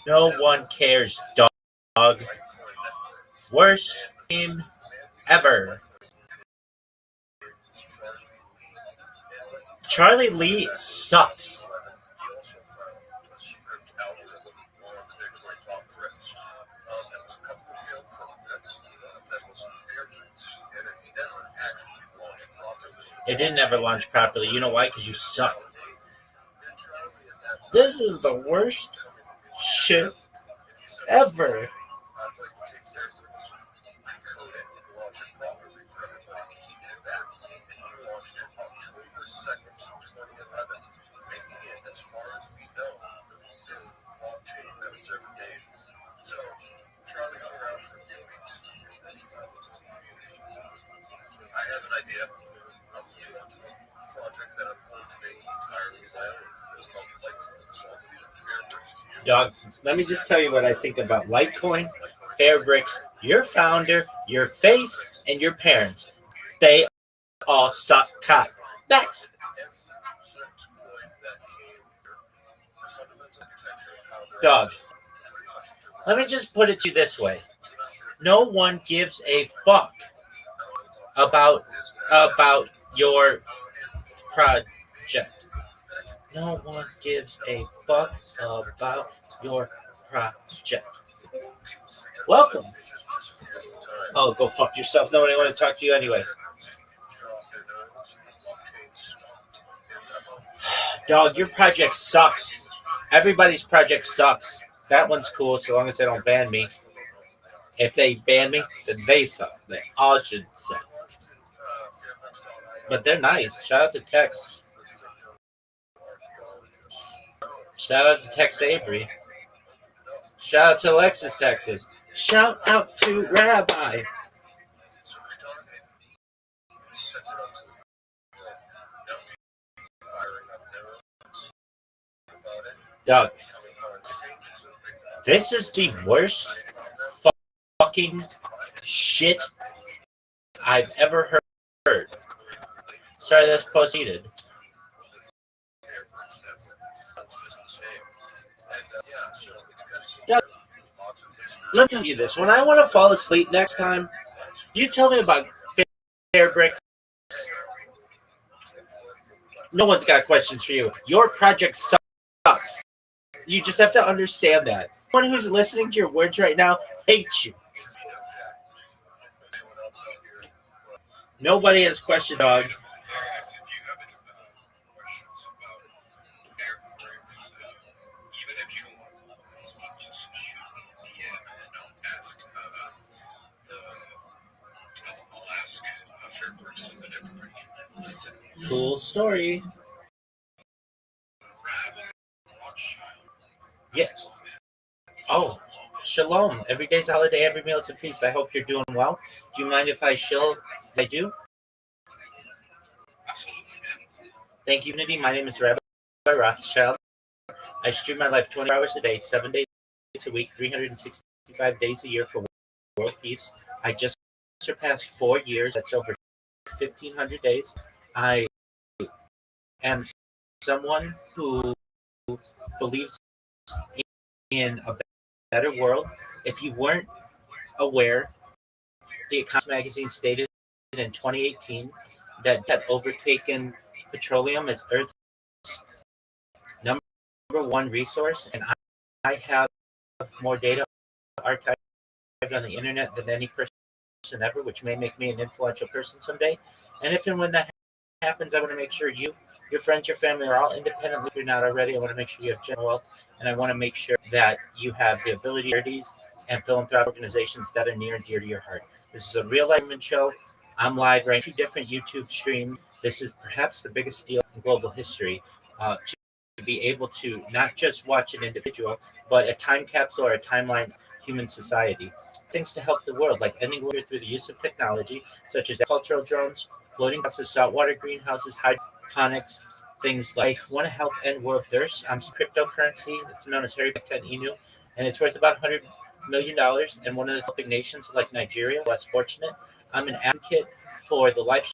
No one cares, dog. Worst team ever. Charlie Lee sucks. It didn't ever launch properly. You know why? Because you suck. This is the worst shit ever. I have an idea. I'm launching a project that I'm going to make entirely my own. It's called Litecoin. So I'll be Fairbricks to you. Dog, let me just tell you what I think about Litecoin, Fairbricks, your founder, your face, and your parents. They all suck cock. Next. Dog, let me just put it to you this way. No one gives a fuck about your project. No one gives a fuck about your project. Welcome. Oh, go fuck yourself. Nobody want to talk to you anyway. Dog, your project sucks. Everybody's project sucks. That one's cool so long as they don't ban me. If they ban me, then they suck. They all should suck. But they're nice. Shout out to Tex. Shout out to Tex Avery. Shout out to Alexis, Texas. Shout out to Rabbi. Dog, this is the worst fucking shit I've ever heard. Sorry, that's proceeded. Dog, let me tell you this. When I want to fall asleep next time, you tell me about Fairbricks. No one's got questions for you. Your project sucks. You just have to understand that. Anyone who's listening to your words right now hates you. Nobody has questioned, dog. Cool story. Rabbi Rothschild. Yes. Oh, shalom. Every day's a holiday, every meal is a feast. I hope you're doing well. Do you mind if I shill? I do. Absolutely, man. Thank you, Unity. My name is Rabbi Rothschild. I stream my life 24 hours a day, 7 days a week, 365 days a year for world peace. I just surpassed 4 years. That's over 1,500 days. I am someone who believes in a better world. If you weren't aware, the Economist magazine stated in 2018 that had overtaken petroleum as Earth's number one resource, and I have more data archived on the internet than any person ever, which may make me an influential person someday. And if and when that happens, I want to make sure you, your friends, your family are all independent. If you're not already, I want to make sure you have general wealth, and I want to make sure that you have the ability, and philanthropic organizations that are near and dear to your heart. This is a real life show. I'm live right 2 different YouTube streams. This is perhaps the biggest deal in global history. To be able to not just watch an individual, but a time capsule or a timeline of human society. Things to help the world, like ending war through the use of technology, such as cultural drones, floating houses, saltwater greenhouses, hydroponics, things like. I want to help end world thirst. I'm cryptocurrency. It's known as Harry Bitcoin Inu, and it's worth about $100 million. And one of the helping nations like Nigeria, less fortunate. I'm an advocate for the life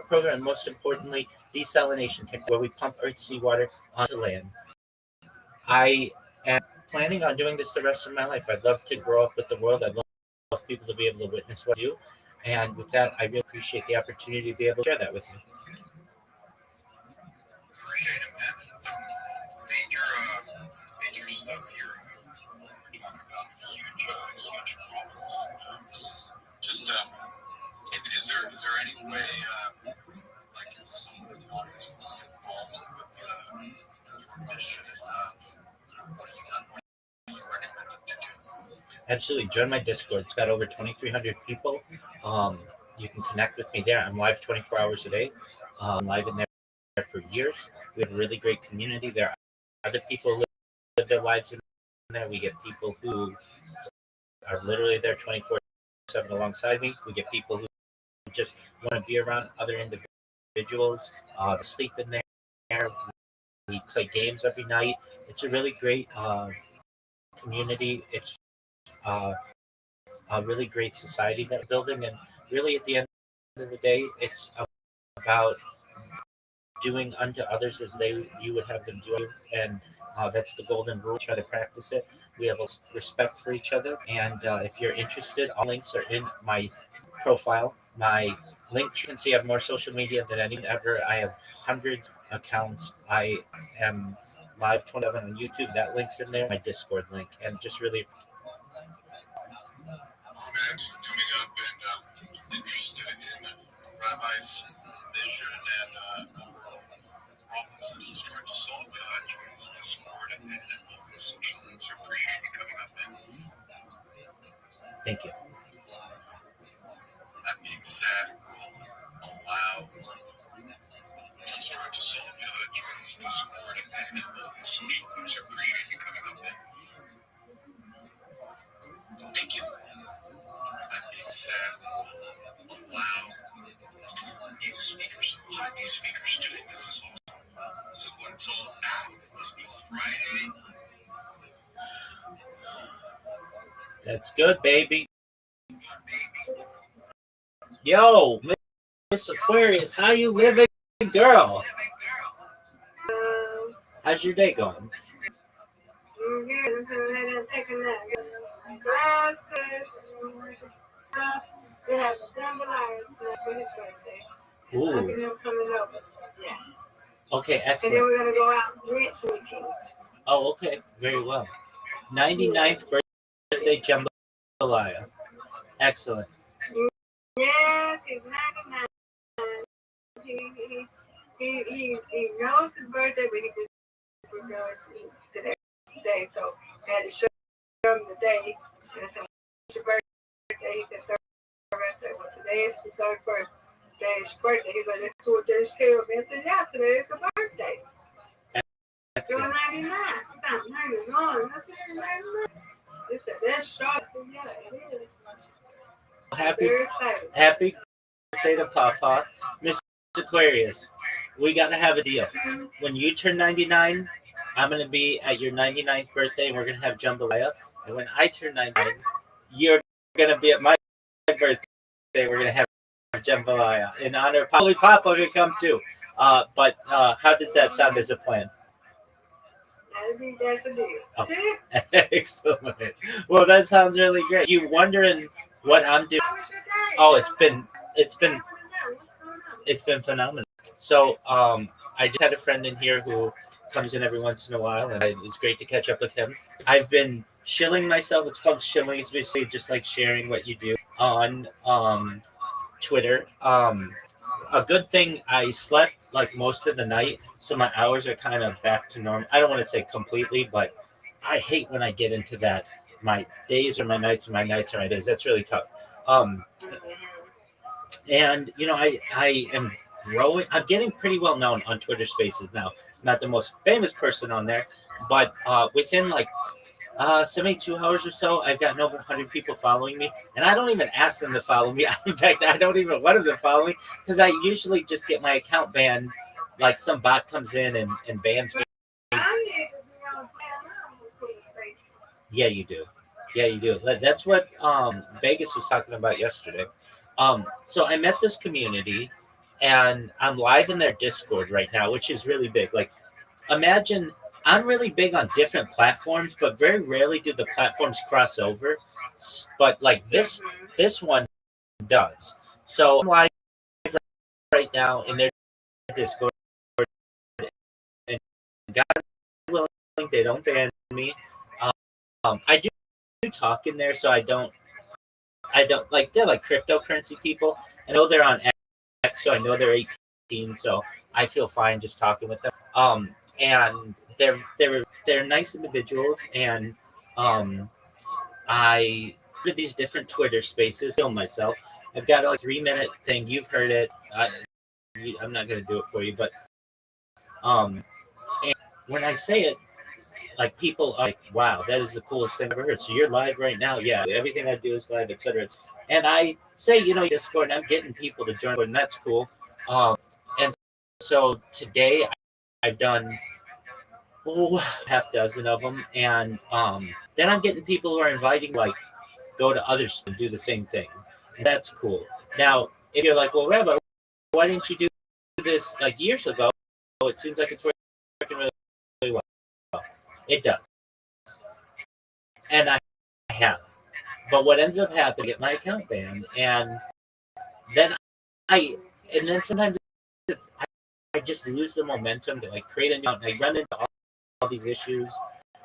program, and most importantly, desalination technology, where we pump earth seawater onto land. I am planning on doing this the rest of my life. I'd love to grow up with the world. I'd love people to be able to witness what I do. And with that, I really appreciate the opportunity to be able to share that with you. Appreciate it, man. Some major stuff here. We're talking about huge problems. Just, is there any way, like if someone in the audience is involved with your mission, what do you recommend them to do? Absolutely. Join my Discord. It's got over 2,300 people. You can connect with me there. I'm live 24 hours a day. I'm live in there for years. We have a really great community. There are other people who live their lives in there. We get people who are literally there 24/7 alongside me. We get people who just want to be around other individuals, sleep in there. We play games every night. It's a really great community. It's a really great society that we're building. And really, at the end of the day, it's about doing unto others as you would have them do you. And that's the golden rule. Try to practice it. We have a respect for each other. And if you're interested, all links are in my profile. My links, you can see I have more social media than anyone ever. I have hundreds of accounts. I am live 27 on YouTube. That link's in there. My Discord link. And just really Thanks for coming up and interested in Rabbi's mission and overall problems that he's trying to solve. Join his Discord and all his social links. I appreciate you coming up, man. thank you. That being said, we'll allow he's trying to solve. Join his Discord and all his social links. I appreciate you coming up, man. Thank you. That being said, we'll allow new speakers. A lot of new speakers today. This is awesome. This is what it's all about. It must be Friday. That's good, baby. Yo, Miss Aquarius, how you living, girl? How's your day going? Good. Taking that glasses. We have jambalaya for his birthday. Ooh. Look at him coming over. Yeah. Okay, And then excellent. we're gonna go out and drink some weekend. Oh, okay, very well. 99th birthday jambalaya. Excellent. Yes, he's 99. He knows his birthday, but he just rejoices today. So I had to show him the day. And I said, "What's your birthday?" He said, "Thursday." Well, today is the 31st. Dad's birthday. He's like, let's do a Dad's tell me. I said, yeah, today is your birthday. You're 99. I'm 99. I said, 99. They said, that's short. I said, yeah, it is. Happy birthday to Papa. Miss Aquarius, we got to have a deal. When you turn 99, I'm going to be at your 99th birthday, and we're going to have jambalaya. And when I turn 99, you're going to be at my birthday. We're going to have jambalaya in honor of Polly Papa can come too. But how does that sound as a plan? That's a deal. Oh. Excellent. Well, that sounds really great. You wondering what I'm doing? Oh, it's been phenomenal. So I just had a friend in here who comes in every once in a while, and it was great to catch up with him. I've been shilling myself. It's called shilling. It's basically just like sharing what you do on Twitter. A good thing, I slept like most of the night, so my hours are kind of back to normal. I don't want to say completely, but I hate when I get into that. My days are my nights, and my nights are my days. That's really tough. And I am growing. I'm getting pretty well known on Twitter Spaces now. Not the most famous person on there, but within like 72 hours or so, I've gotten over 100 people following me, and I don't even ask them to follow me. In fact, I don't even want them to follow me because I usually just get my account banned. Like some bot comes in and bans me. Yeah, you do. Yeah, you do. That's what Vegas was talking about yesterday. So I met this community, and I'm live in their Discord right now, which is really big. Like, imagine I'm really big on different platforms, but very rarely do the platforms cross over. But like this one does. So I'm live right now in their Discord, and God willing, they don't ban me. I do talk in there, so I don't like, they're like cryptocurrency people. I know they're on X, so I know they're 18, so I feel fine just talking with them. And they're nice individuals, and I did these different Twitter Spaces. Film myself. I've got a 3-minute thing. You've heard it. I'm not gonna do it for you, but and when I say it, like, people are like, "Wow, that is the coolest thing I've ever heard." So you're live right now, yeah. Everything I do is live, etc. And I say, Discord, and I'm getting people to join, and that's cool. And so today I've done half dozen of them, and then I'm getting people who are inviting, like, go to others and do the same thing. And that's cool. Now, if you're like, "Well, Rabbi, why didn't you do this like years ago?" It seems like it's working really, really well. It does, and I have. But what ends up happening, I get my account banned, and then sometimes I just lose the momentum to like create a new account. I run into all these issues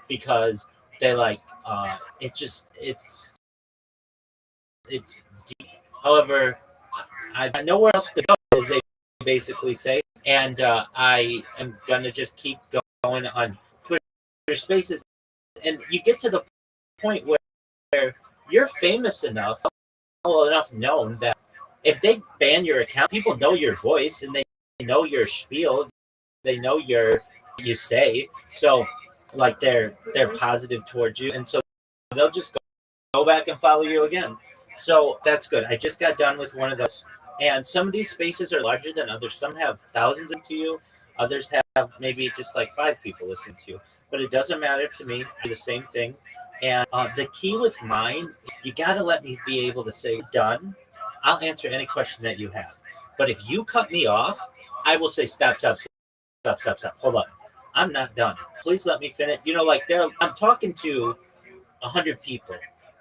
because they like it's deep. However, I got nowhere else to go, as they basically say, and I am gonna just keep going on Twitter Spaces, and you get to the point where you're famous enough, well enough known, that if they ban your account, people know your voice and they know your spiel, they know you say, so like they're positive towards you, and so they'll just go back and follow you again. So that's good. I just got done with one of those, and some of these spaces are larger than others. Some have thousands to you, others have maybe just like 5 people listening to you, but it doesn't matter to me. I do the same thing. And the key with mine, you got to let me be able to say, "Done. I'll answer any question that you have." But if you cut me off, I will say, stop. Hold on. I'm not done. Please let me finish. Like, I'm talking to 100 people,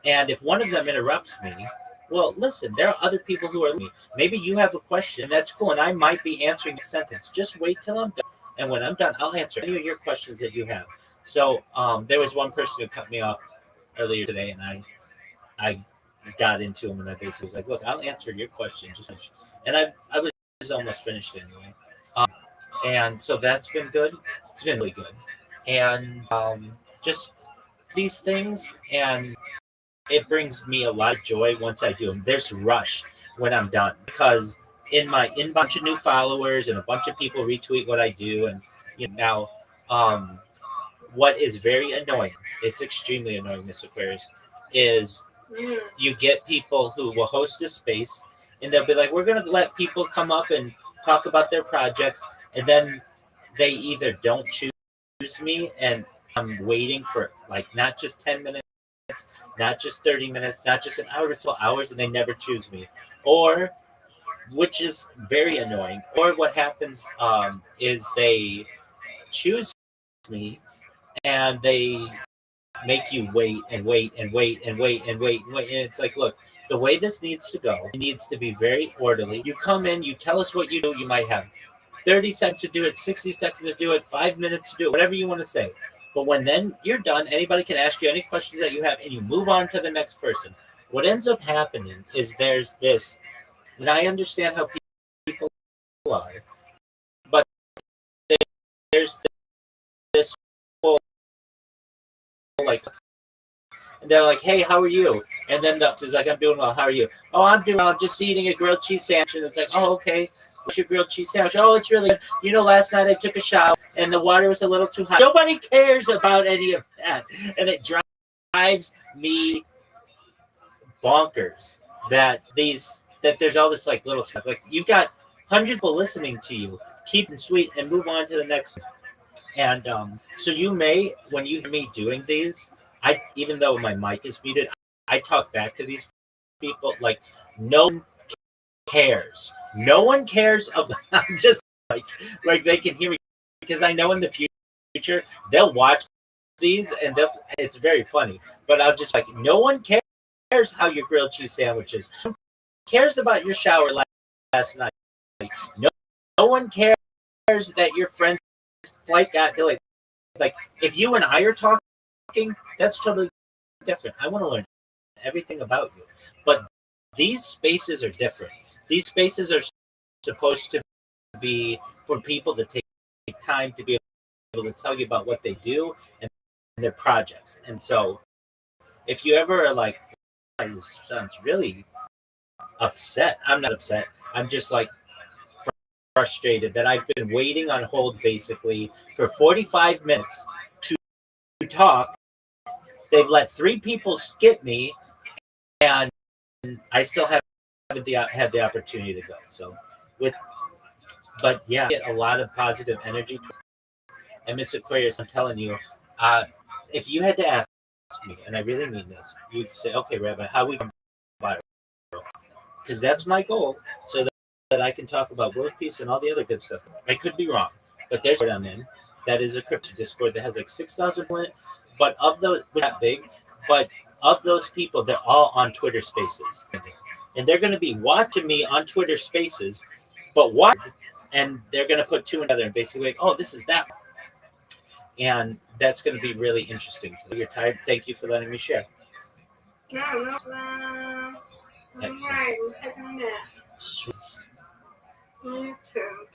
and if one of them interrupts me, well, listen, there are other people who are me. Maybe you have a question, and that's cool, and I might be answering a sentence. Just wait till I'm done. And when I'm done, I'll answer any of your questions that you have. So there was one person who cut me off earlier today, and I got into him, and I basically was like, "Look, I'll answer your question." And I was almost finished anyway. And so that's been good. It's been really good. And just these things, and it brings me a lot of joy once I do them. There's rush when I'm done, because in my in bunch of new followers and a bunch of people retweet what I do. And now, what is very annoying, it's extremely annoying, Miss Aquarius, is you get people who will host a space and they'll be like, we're going to let people come up and talk about their projects. And then they either don't choose me and I'm waiting for like not just 10 minutes, not just 30 minutes, not just an hour, it's 2 hours, and they never choose me. Or, which is very annoying, or what happens is they choose me and they make you wait and wait and wait and wait and wait and wait. And it's like, look, the way this needs to go, it needs to be very orderly. You come in, you tell us what you do. You might have 30 seconds to do it, 60 seconds to do it, 5 minutes to do it, whatever you want to say. But when then you're done, anybody can ask you any questions that you have and you move on to the next person. What ends up happening is there's this, and I understand how people are, but there's this whole, like, and they're like, hey, how are you? And then is like, I'm doing well. How are you? Oh, I'm doing well. I'm just eating a grilled cheese sandwich. And it's like, oh, okay. What's your grilled cheese sandwich? Oh, it's really good. Last night I took a shower and the water was a little too hot. Nobody cares about any of that. And it drives me bonkers that there's all this like little stuff. Like you've got hundreds of people listening to you. Keep it sweet and move on to the next. And so you may, when you hear me doing these, even though my mic is muted, I talk back to these people like no one cares. No one cares about. I'm just like they can hear me because I know in the future they'll watch these and it's very funny. But I'll just like no one cares how your grilled cheese sandwich is. No one cares about your shower last night. No one cares that your friend's flight got delayed. Like if you and I are talking, that's totally different. I want to learn everything about you. But these spaces are different. These spaces are supposed to be for people to take time to be able to tell you about what they do and their projects. And so if you ever are like, oh, this sounds really upset. I'm not upset. I'm just like frustrated that I've been waiting on hold basically for 45 minutes to talk. They've let 3 people skip me and I still haven't had the opportunity to go. So but yeah, get a lot of positive energy. And Miss Aquarius, I'm telling you, if you had to ask me, and I really mean this, you'd say, okay, Rabbi, how we viral? Because that's my goal, so that I can talk about world peace and all the other good stuff. I could be wrong, but there's what I'm in. That is a crypto Discord that has like 6,000 in it. But of those, not big, but of those people, they're all on Twitter Spaces, and they're going to be watching me on Twitter Spaces, but what? And they're going to put 2 together and basically like, oh, this is that. And that's going to be really interesting. So you're tired. Thank you for letting me share. Yeah, no problem. All right, we'll take a nap. Me too.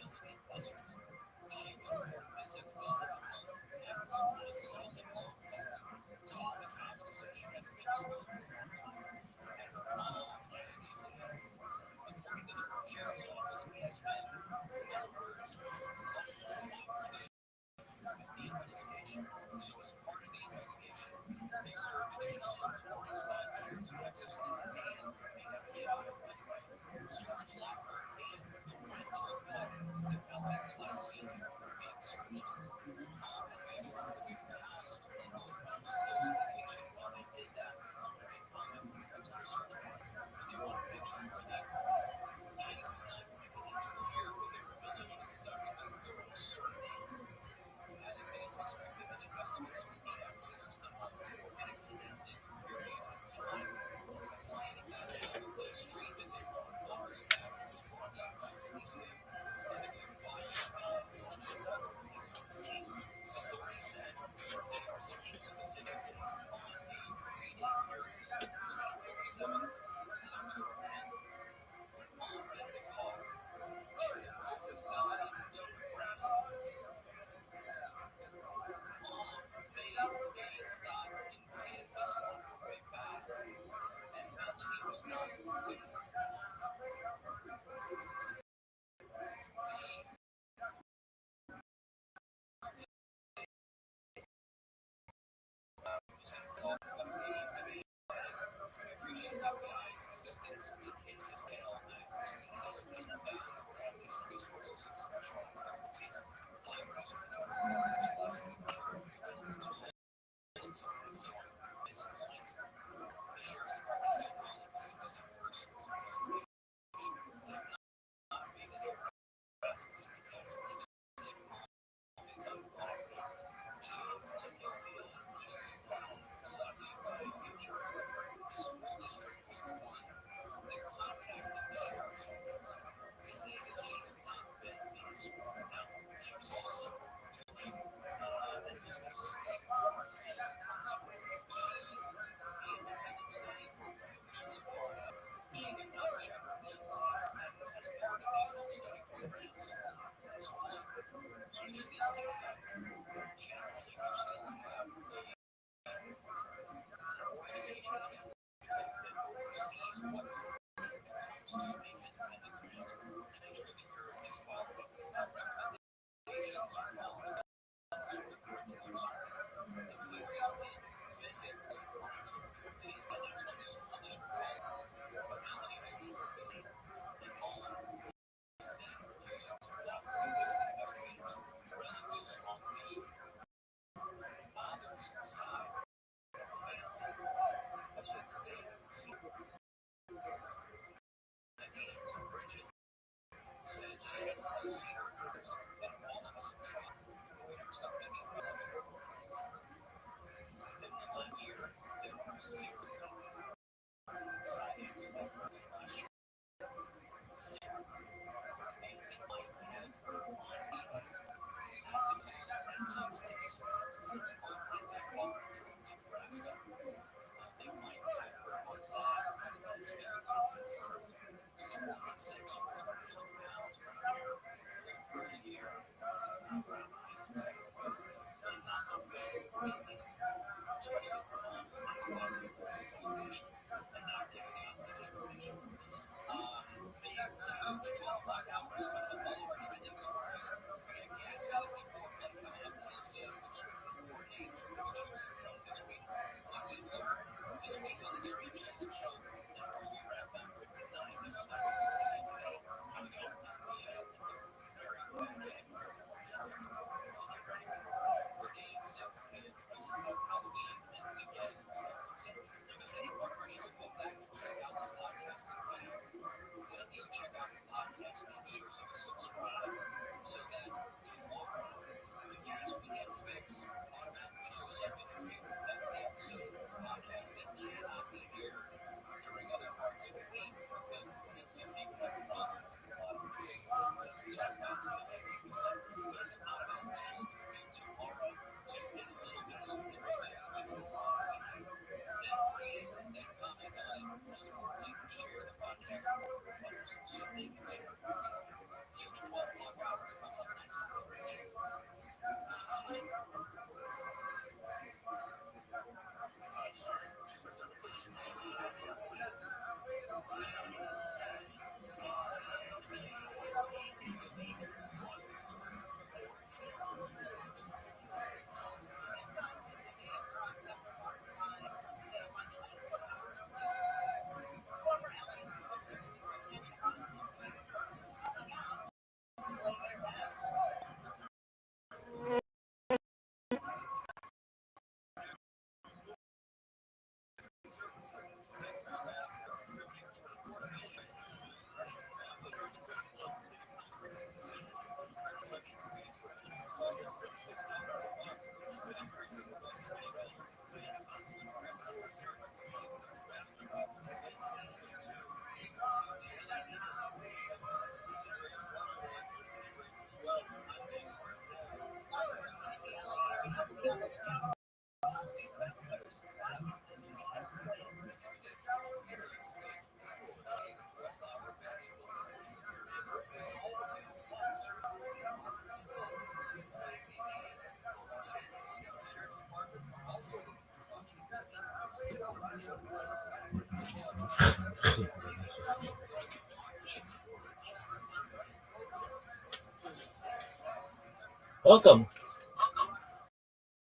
Welcome.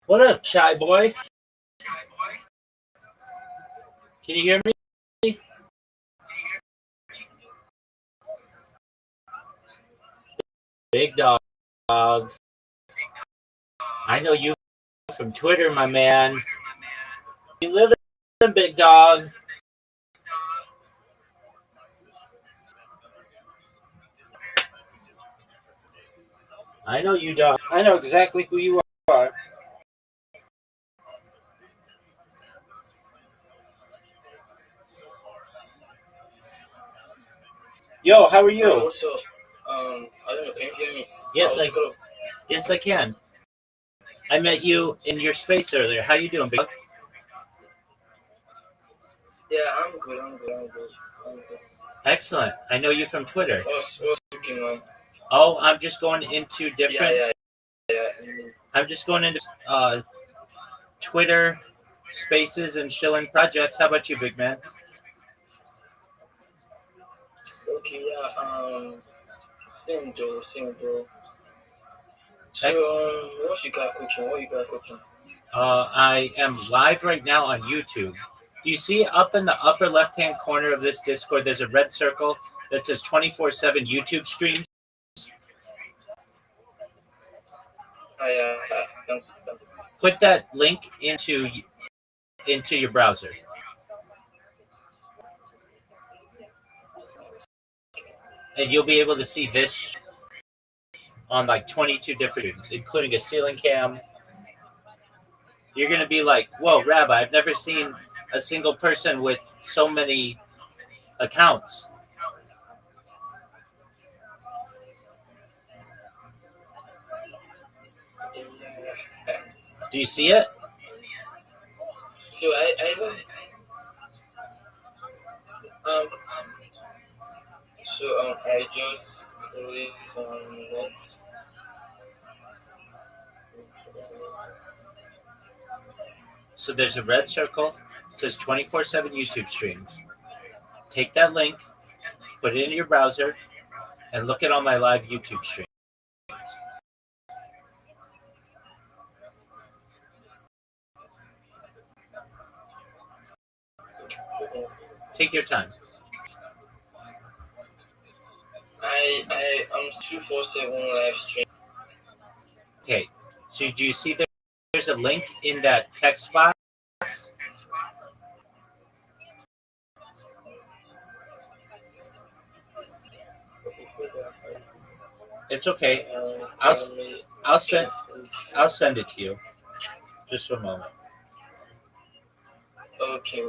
What up, shy boy? Can you hear me? Big dog. I know you from Twitter, my man. You live in big dog. I know you, dog. I know exactly who you are. Yo, how are you? What's up? I don't know. Can you hear me? Yes, I can. I met you in your space earlier. How you doing, big dog? Yeah, I'm good. Excellent. I know you from Twitter. What's cooking on? Oh, I'm just going into different. Yeah. I'm just going into Twitter spaces and chilling projects. How about you, big man? Okay, yeah. Same though. So, what you got cooking? I am live right now on YouTube. Do you see up in the upper left-hand corner of this Discord, there's a red circle that says 24/7 YouTube streams? Put that link into your browser. And you'll be able to see this on like 22 different streams, including a ceiling cam. You're going to be like, whoa, Rabbi, I've never seen a single person with so many accounts. Do you see it? So I don't I just clicked on it. So there's a red circle. It says 24/7 YouTube streams. Take that link, put it in your browser, and look at all my live YouTube streams. Take your time. I'm 247 live stream. Okay. So do you see there's a link in that text box? It's okay. I'll send it to you. Just a moment. Okay,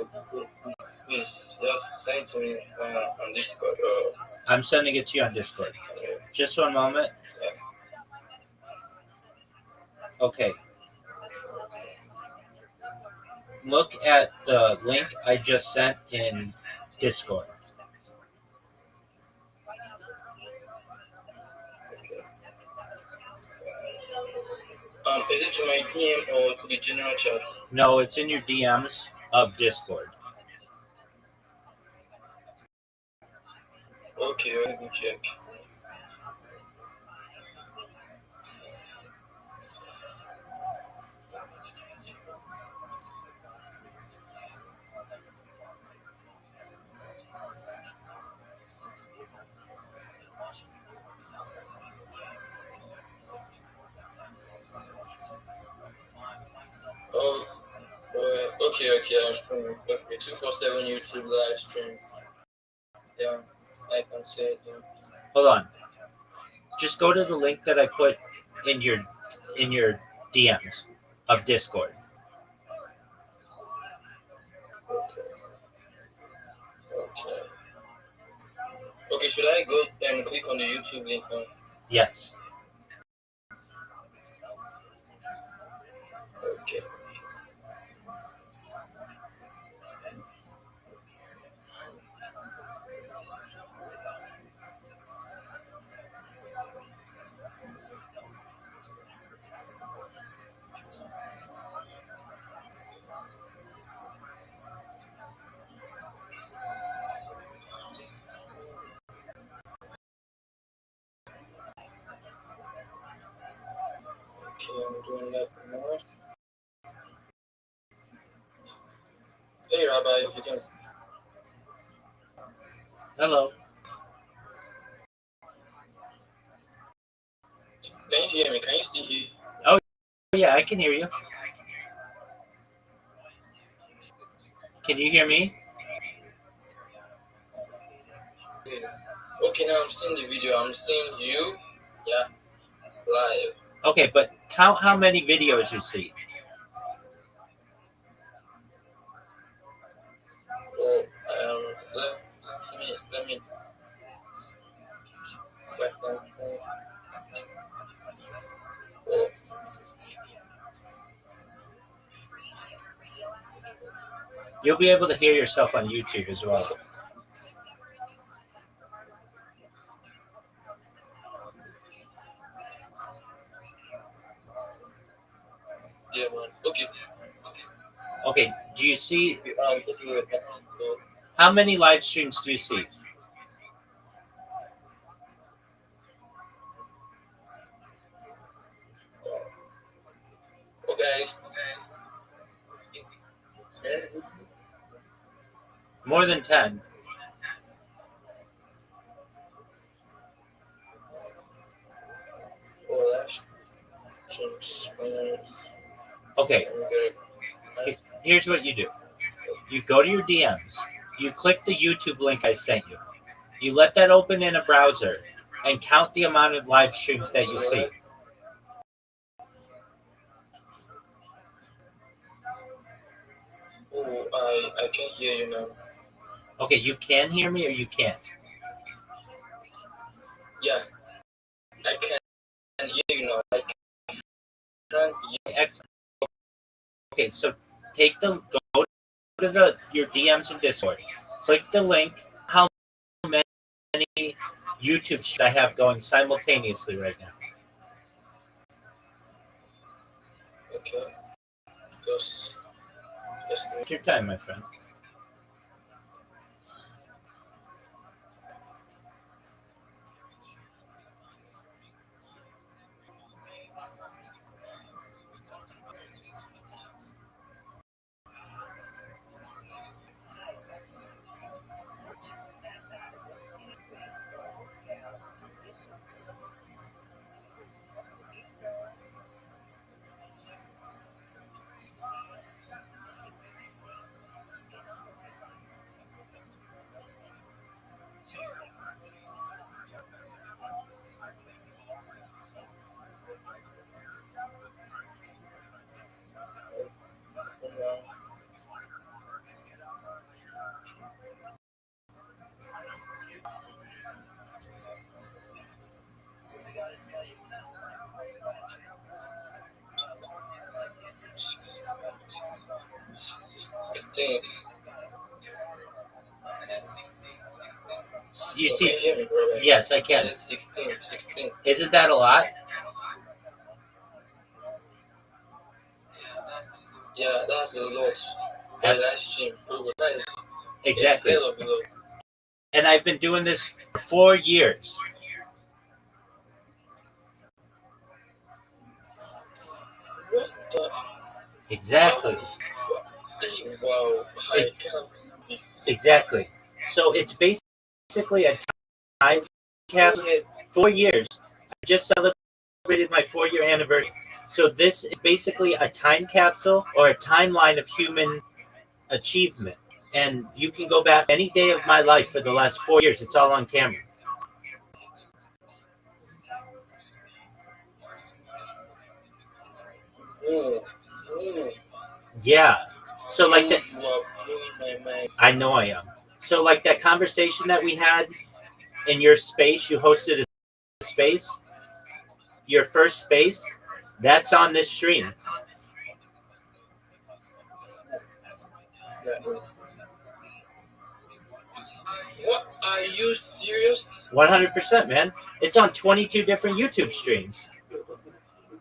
please just send to me on Discord. I'm sending it to you on Discord. Just 1 moment. Okay. Look at the link I just sent in Discord. Is it to my DM or to the general chat? No, it's in your DMs of Discord. Okay, let me check. Okay, I'm streaming. Okay, 247 YouTube live stream. Yeah, I can see it. Yeah. Hold on. Just go to the link that I put in your DMs of Discord. Okay, should I go and click on the YouTube link now? Yes. Okay. I'm doing that now. Hey, Rabbi, you can. Hello. Can you hear me? Can you still hear? Oh, yeah, I can hear you. Can you hear me? Okay, now I'm seeing the video. I'm seeing you. Yeah, live. Okay, but count how many videos you see. Oh, let me check that. Oh. You'll be able to hear yourself on YouTube as well. Yeah, man. Okay. Okay, do you see? How many live streams do you see? Oh, guys. More than 10. Okay, here's what you do. You go to your DMs. You click the YouTube link I sent you. You let that open in a browser. and count the amount of live streams that you see. Oh, I can hear you now. Okay, you can hear me or you can't? Yeah, I can hear you now. I can hear. Excellent. Okay, so go to your DMs in Discord. Click the link. How many YouTube should I have going simultaneously right now? Okay. Just Take your time, my friend. You see, yes, I can. 16. Isn't that a lot? Yeah, that's a lot. For a live stream, that is Exactly. a hell of a lot. And I've been doing this for 4 years. What the? Exactly. Wow. Exactly. So it's basically a time capsule. 4 years. I just celebrated my 4-year anniversary. So this is basically a time capsule or a timeline of human achievement. And you can go back any day of my life for the last 4 years. It's all on camera. Yeah. So like that. I know I am. So like that conversation that we had in your space, you hosted a space, your first space, that's on this stream. What? Are you serious? 100%, man. It's on 22 different YouTube streams.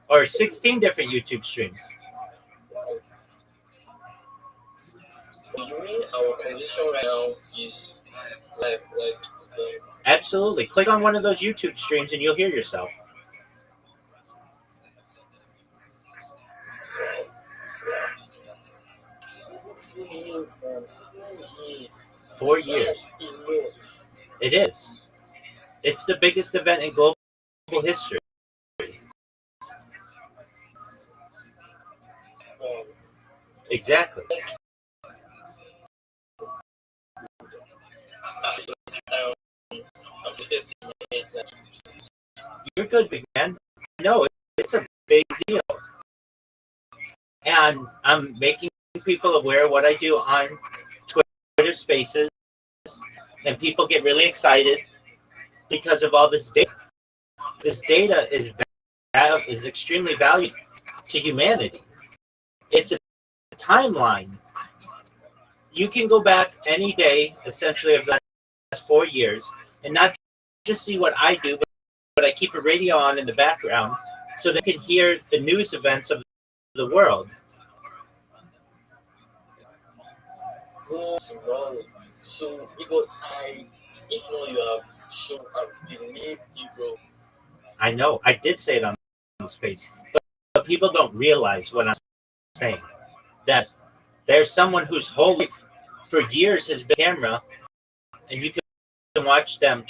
Or 16 different YouTube streams. You mean our condition right now is live, like? Absolutely. Click on one of those YouTube streams and you'll hear yourself. Years, man. 4 years. It is. It's the biggest event in global history. Exactly. You're good, big man. No, it's a big deal. And I'm making people aware of what I do on Twitter Spaces, and people get really excited because of all this data. This data is extremely valuable to humanity. It's a timeline. You can go back any day, essentially, of the last 4 years, and not just see what I do, but I keep a radio on in the background so they can hear the news events of the world. So because if not you have shown, I believe you, bro. I know, I did say it on the space, but people don't realize what I'm saying. That there's someone whose whole life for years has been camera, and you can watch them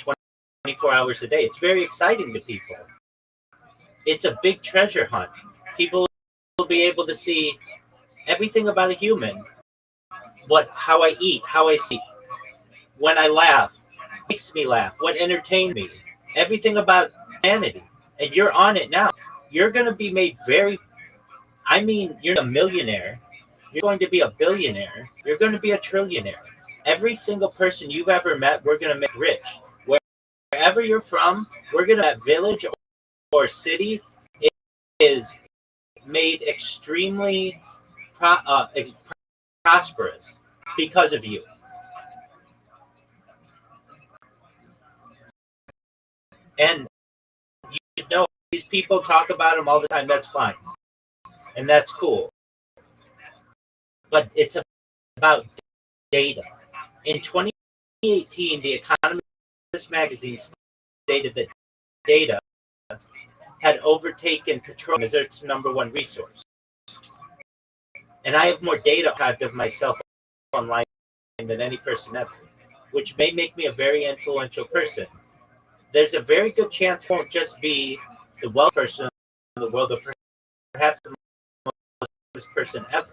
24 hours a day. It's very exciting to people. It's a big treasure hunt. People will be able to see everything about a human. How I eat, how I sleep, when I laugh, what makes me laugh, what entertains me. everything about humanity, and you're on it now. You're going to be made you're a millionaire. You're going to be a billionaire. You're going to be a trillionaire. Every single person you've ever met, we're going to make rich. Wherever you're from, we're going to that village or city is made extremely prosperous because of you. And you know, these people talk about them all the time. That's fine. And that's cool. But it's about data. In 2018, the Economist magazine stated that data had overtaken petroleum as its number one resource. And I have more data archived of myself online than any person ever, which may make me a very influential person. There's a very good chance I won't just be the wealthiest person in the world, but perhaps the most person ever.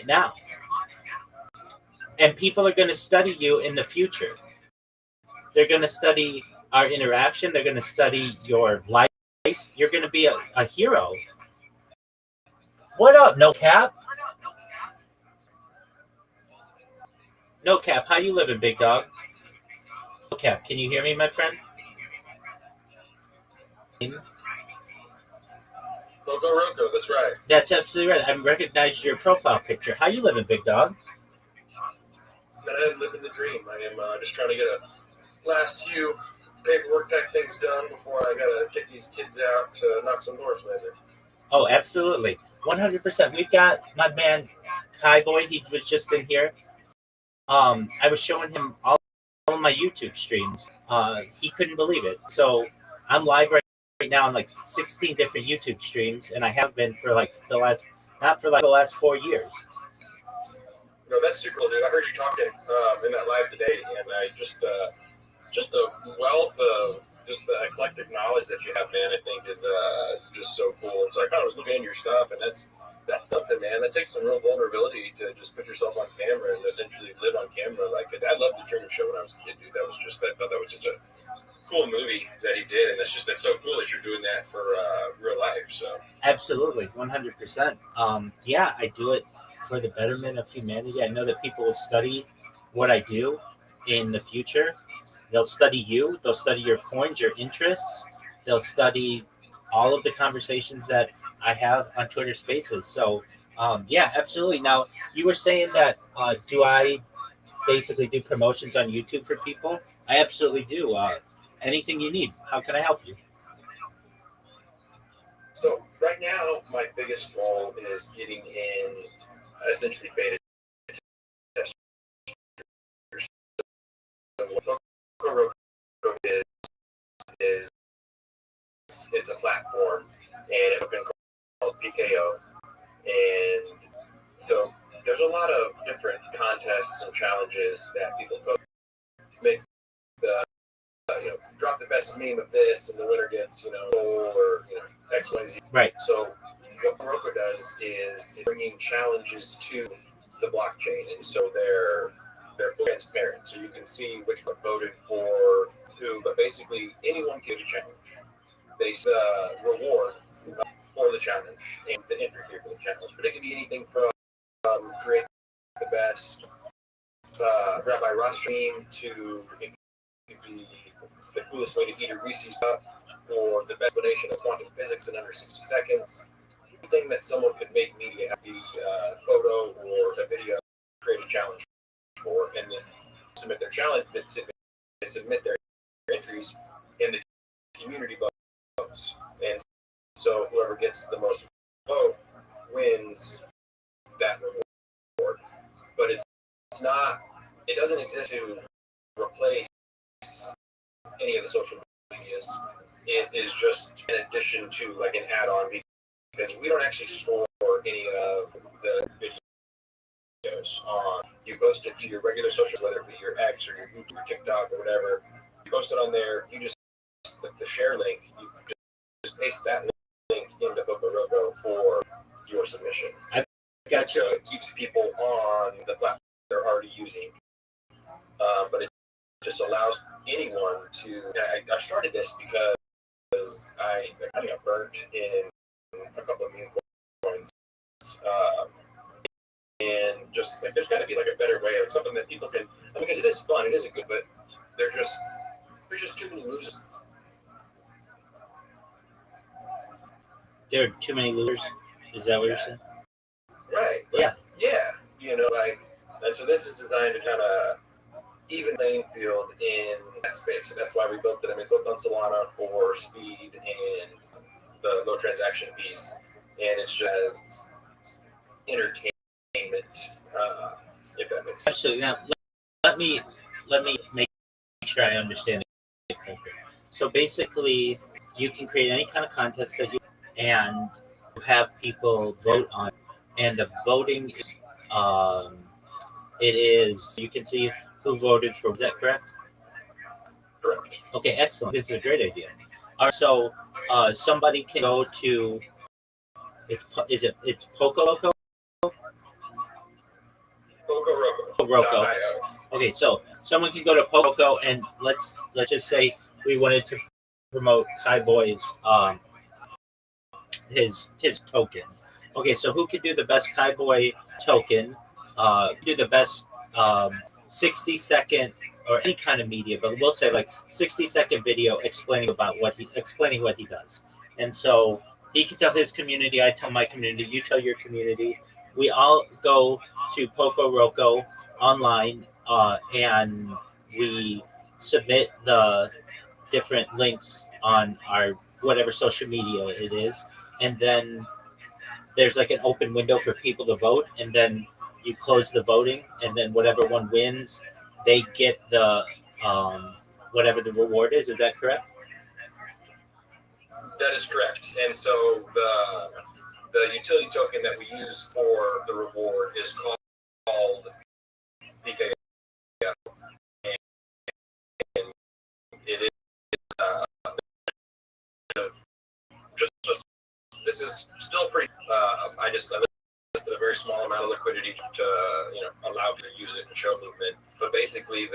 Now. And people are going to study you in the future. They're going to study our interaction. They're going to study your life. You're going to be a hero. What up, No Cap? No Cap, how you living, big dog? No Cap, can you hear me, my friend? Roko, that's right. That's absolutely right. I recognized your profile picture. How you living, big dog? Man, I am living the dream. I am just trying to get a last few paperwork type things done before I gotta get these kids out to knock some doors later. Oh, absolutely. 100%. We've got my man, Kai Boy. He was just in here. I was showing him all of my YouTube streams. He couldn't believe it. So I'm live right now on like 16 different YouTube streams, and I have been for like the last 4 years. No, that's super cool, dude. I heard you talking in that live today, and I just the wealth of just the eclectic knowledge that you have, man, I think is just so cool. And so I kind of was looking into your stuff, and that's something, man. That takes some real vulnerability to just put yourself on camera and essentially live on camera. Like, I loved the Truman Show when I was a kid, dude. I thought that was just a cool movie that he did, and that's so cool that you're doing that for real life. So absolutely, 100%. Yeah, I do it for the betterment of humanity. I know that people will study what I do in the future. They'll study you. They'll study your coins, your interests. They'll study all of the conversations that I have on Twitter Spaces. So, yeah, absolutely. Now, you were saying that do I basically do promotions on YouTube for people? I absolutely do. Anything you need. How can I help you? So right now, my biggest goal is getting in essentially beta testers. So what Roku is it's a platform, and it's called PKO, and so there's a lot of different contests and challenges that people post. Make the drop the best meme of this, and the winner gets or XYZ. Right. So what Roku does is bringing challenges to the blockchain, and so they're transparent, so you can see which one voted for who. But basically, anyone can do a challenge. They reward for the challenge and the entry here for the challenge, but it can be anything from create the best Rabbi Rothschild to it could be the coolest way to eat a Reese's Cup, or the best explanation of quantum physics in under 60 seconds. Anything that someone could make media, be a photo or a video, create a challenge for, and then submit their challenge. They submit their entries, and the community votes. And so whoever gets the most vote wins that reward. But it's not. It doesn't exist to replace any of the social medias. It is just an addition to, like, an add-on, because we don't actually store any of the videos on. You post it to your regular social, whether it be your X or your YouTube or TikTok or whatever. You post it on there. You just click the share link. You just paste that link into Boca Roco for your submission. I've Gotcha. So it keeps people on the platform they're already using. But it just allows anyone to. I started this because I kind of got burnt in a couple of meme coins. And just like there's got to be like a better way, like something that people can. Because it is fun, it is good, but there's just too many losers. There are too many losers. Is that what you're saying? Right. Yeah. Yeah. And so this is designed to kind of even playing field in that space. And that's why we built it. I mean, it's built on Solana for speed and the low transaction fees. And it's just entertainment, if that makes sense. Absolutely. Now, let me make sure I understand it correctly. So basically, you can create any kind of contest that you and have people vote on, and the voting is it is you can see who voted for. Is that correct? Correct. Okay, excellent. This is a great idea. All right, so somebody can go to it's Poco Loco? Poco Roco. Okay, so someone can go to Poco and let's just say we wanted to promote Kai Boy's his token. Okay, so who can do the best Kai Boy token? Do the best 60-second or any kind of media, but we'll say like 60-second video explaining what he does. And so he can tell his community, I tell my community, you tell your community. We all go to Poco Roco online and we submit the different links on our whatever social media it is, and then there's like an open window for people to vote, and then you close the voting, and then whatever one wins, they get the whatever the reward is. Is that correct? That is correct. And so the utility token that we use for the reward is called PKO. And it is just this is still pretty. I listed a very small amount of liquidity to allow people to use it and show movement. But basically,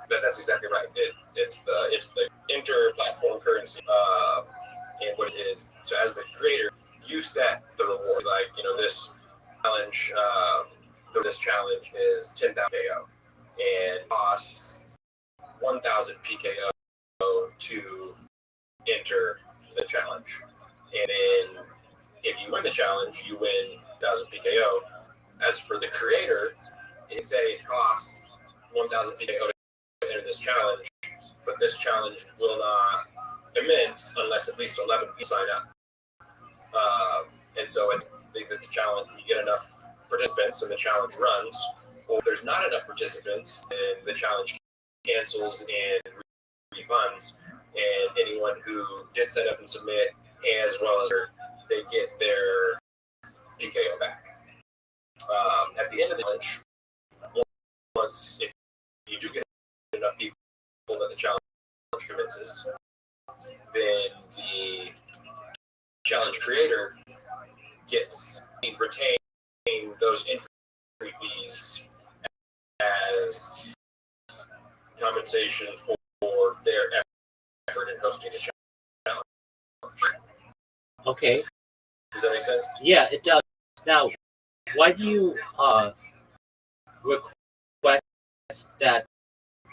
that's exactly right. It's the inter-platform currency. And what it is, so as the creator, you set the reward. Like this challenge. This challenge is 10,000 PKO and costs 1,000 PKO to enter the challenge. And then if you win the challenge, you win 1,000 PKO. As for the creator, say it costs 1,000 PKO to enter this challenge, but this challenge will not commence unless at least 11 people sign up. And so in the challenge, you get enough participants and the challenge runs. Or if there's not enough participants, then the challenge cancels and refunds. And anyone who did set up and submit, as well as they get their PKO back. At the end of the challenge, once if you do get enough people that the challenge commences, then the challenge creator gets retain those entry fees as compensation for their effort in hosting the challenge. Okay. Does that make sense? Yeah, it does. Now, why do you request that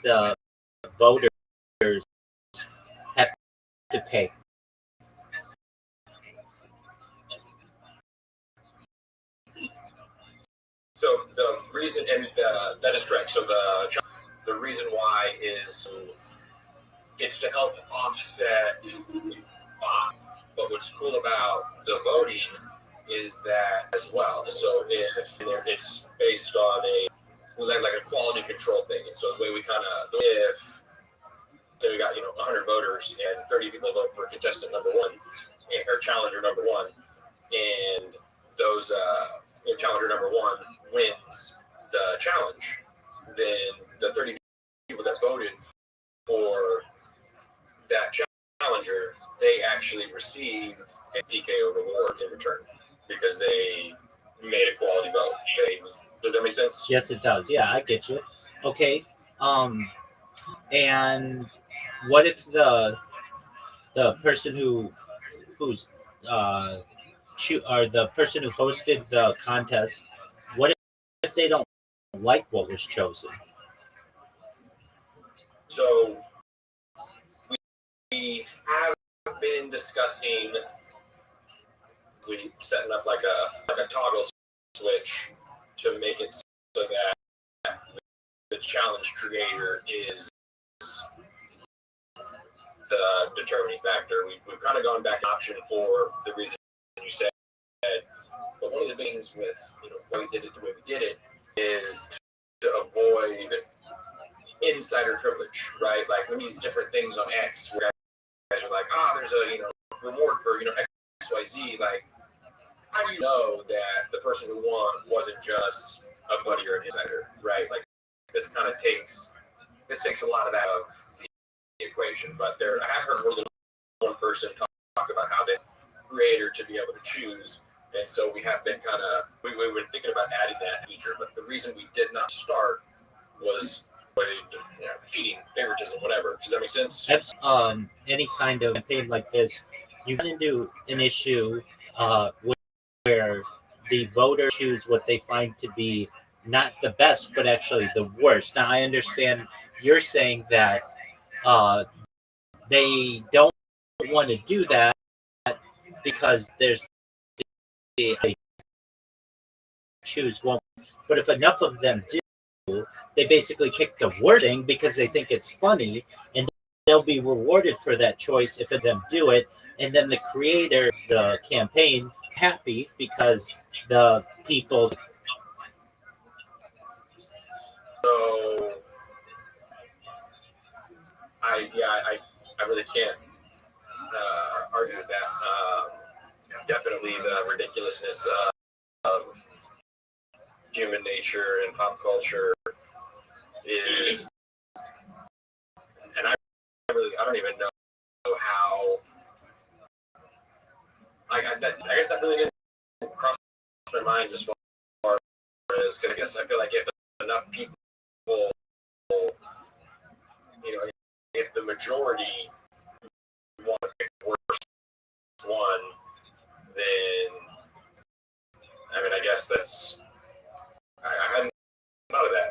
the voters have to pay? So the reason, and that is correct. So the reason why is it's to help offset. But what's cool about the voting is that as well. So if it's based on like a quality control thing, and so the way we if say we got 100 voters and 30 people vote for contestant number one or challenger number one, and those challenger number one wins the challenge, then the 30 people that voted for that challenger, they actually receive a PKO reward in return because they made a quality make sense? Yes, it does. Yeah, I get you. Okay. And what if the person who's or the person who hosted the contest, what if they don't like what was chosen? So we have been discussing setting up like a toggle switch to make it so that the challenge creator is the determining factor. We've kind of gone back option for the reason you said, but one of the things with why we did it the way we did it is to avoid insider privilege, right? Like when these different things on X, where guys are like, there's a reward for XYZ. Like, how do you know that the person who won wasn't just a buddy or an insider, right? Like this takes a lot of that out of the equation. But I have heard more than one person talk about how the creator to be able to choose. And so we have been we were thinking about adding that feature, but the reason we did not start was cheating, favoritism, whatever. Does that make sense? Any kind of campaign like this, you get into an issue where the voters choose what they find to be not the best, but actually the worst. Now, I understand you're saying that they don't want to do that because there's the choose one. But if enough of them do, they basically pick the worst thing because they think it's funny, and they'll be rewarded for that choice if of them do it. And then the creator of the campaign happy because the people. So I really can't argue with that. Definitely the ridiculousness of human nature and pop culture is, and I don't even know how. I guess that really didn't cross my mind as far as, because I guess I feel like if enough people, if the majority want to pick the worst one, then I guess that's. I hadn't thought of that,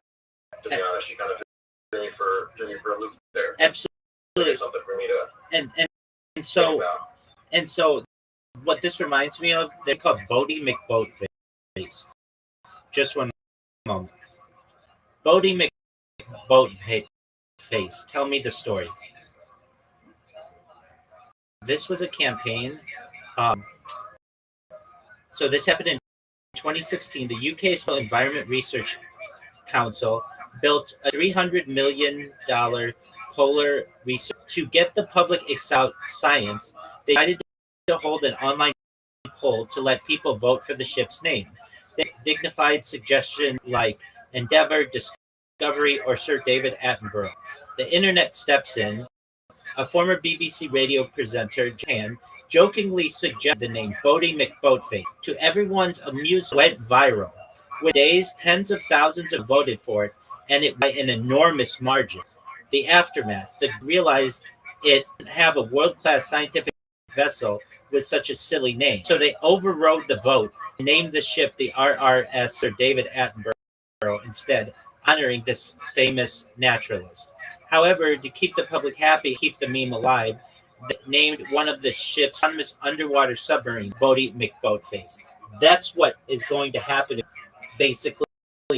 to be honest. You kind of threw me for a loop there. Absolutely, something for me to and so what this reminds me of, they're called Bodie McBoatface. Just one moment. Bodie McBoatface, tell me the story. This was a campaign. So this happened in 2016. The UK's Environment Research Council built a $300 million polar research to get the public excited about science. They decided to hold an online poll to let people vote for the ship's name. They dignified suggestions like Endeavour, Discovery, or Sir David Attenborough. The internet steps in. A former BBC radio presenter, Jan, jokingly suggested the name Bodie McBoatface. To everyone's amusement, went viral. Within days, tens of thousands have voted for it, and it by an enormous margin. The aftermath, they realized it didn't have a world-class scientific vessel with such a silly name. So they overrode the vote and named the ship the RRS Sir David Attenborough instead, honoring this famous naturalist. However, to keep the public happy, keep the meme alive, they named one of the ship's autonomous underwater submarine Bodie McBoatface. That's what is going to happen. Basically,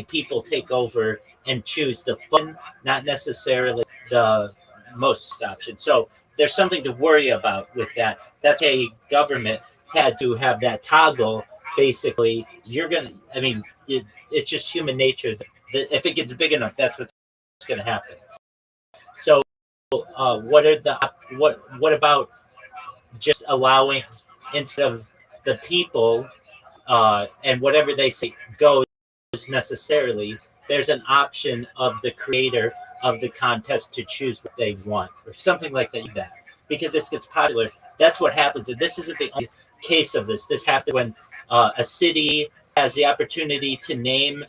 people take over and choose the fun, not necessarily the most option. So there's something to worry about with that. That's a government had to have that toggle. Basically, it's just human nature. If it gets big enough, that's what's going to happen. So, what about just allowing, instead of the people and whatever they say goes necessarily, there's an option of the creator of the contest to choose what they want or something like that. Because this gets popular, that's what happens. And this isn't the only case of this. This happened when a city has the opportunity to name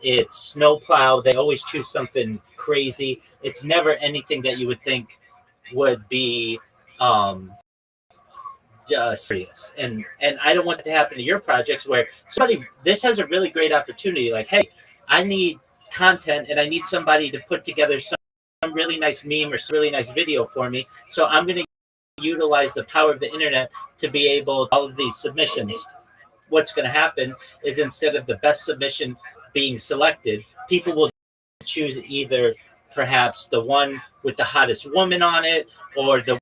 It's snowplow. They always choose something crazy. It's never anything that you would think would be serious. And I don't want that to happen to your projects where this has a really great opportunity. Like, hey, I need content and I need somebody to put together some really nice meme or some really nice video for me. So I'm going to utilize the power of the internet to be able to all of these submissions. What's going to happen is instead of the best submission being selected, people will choose either perhaps the one with the hottest woman on it, or the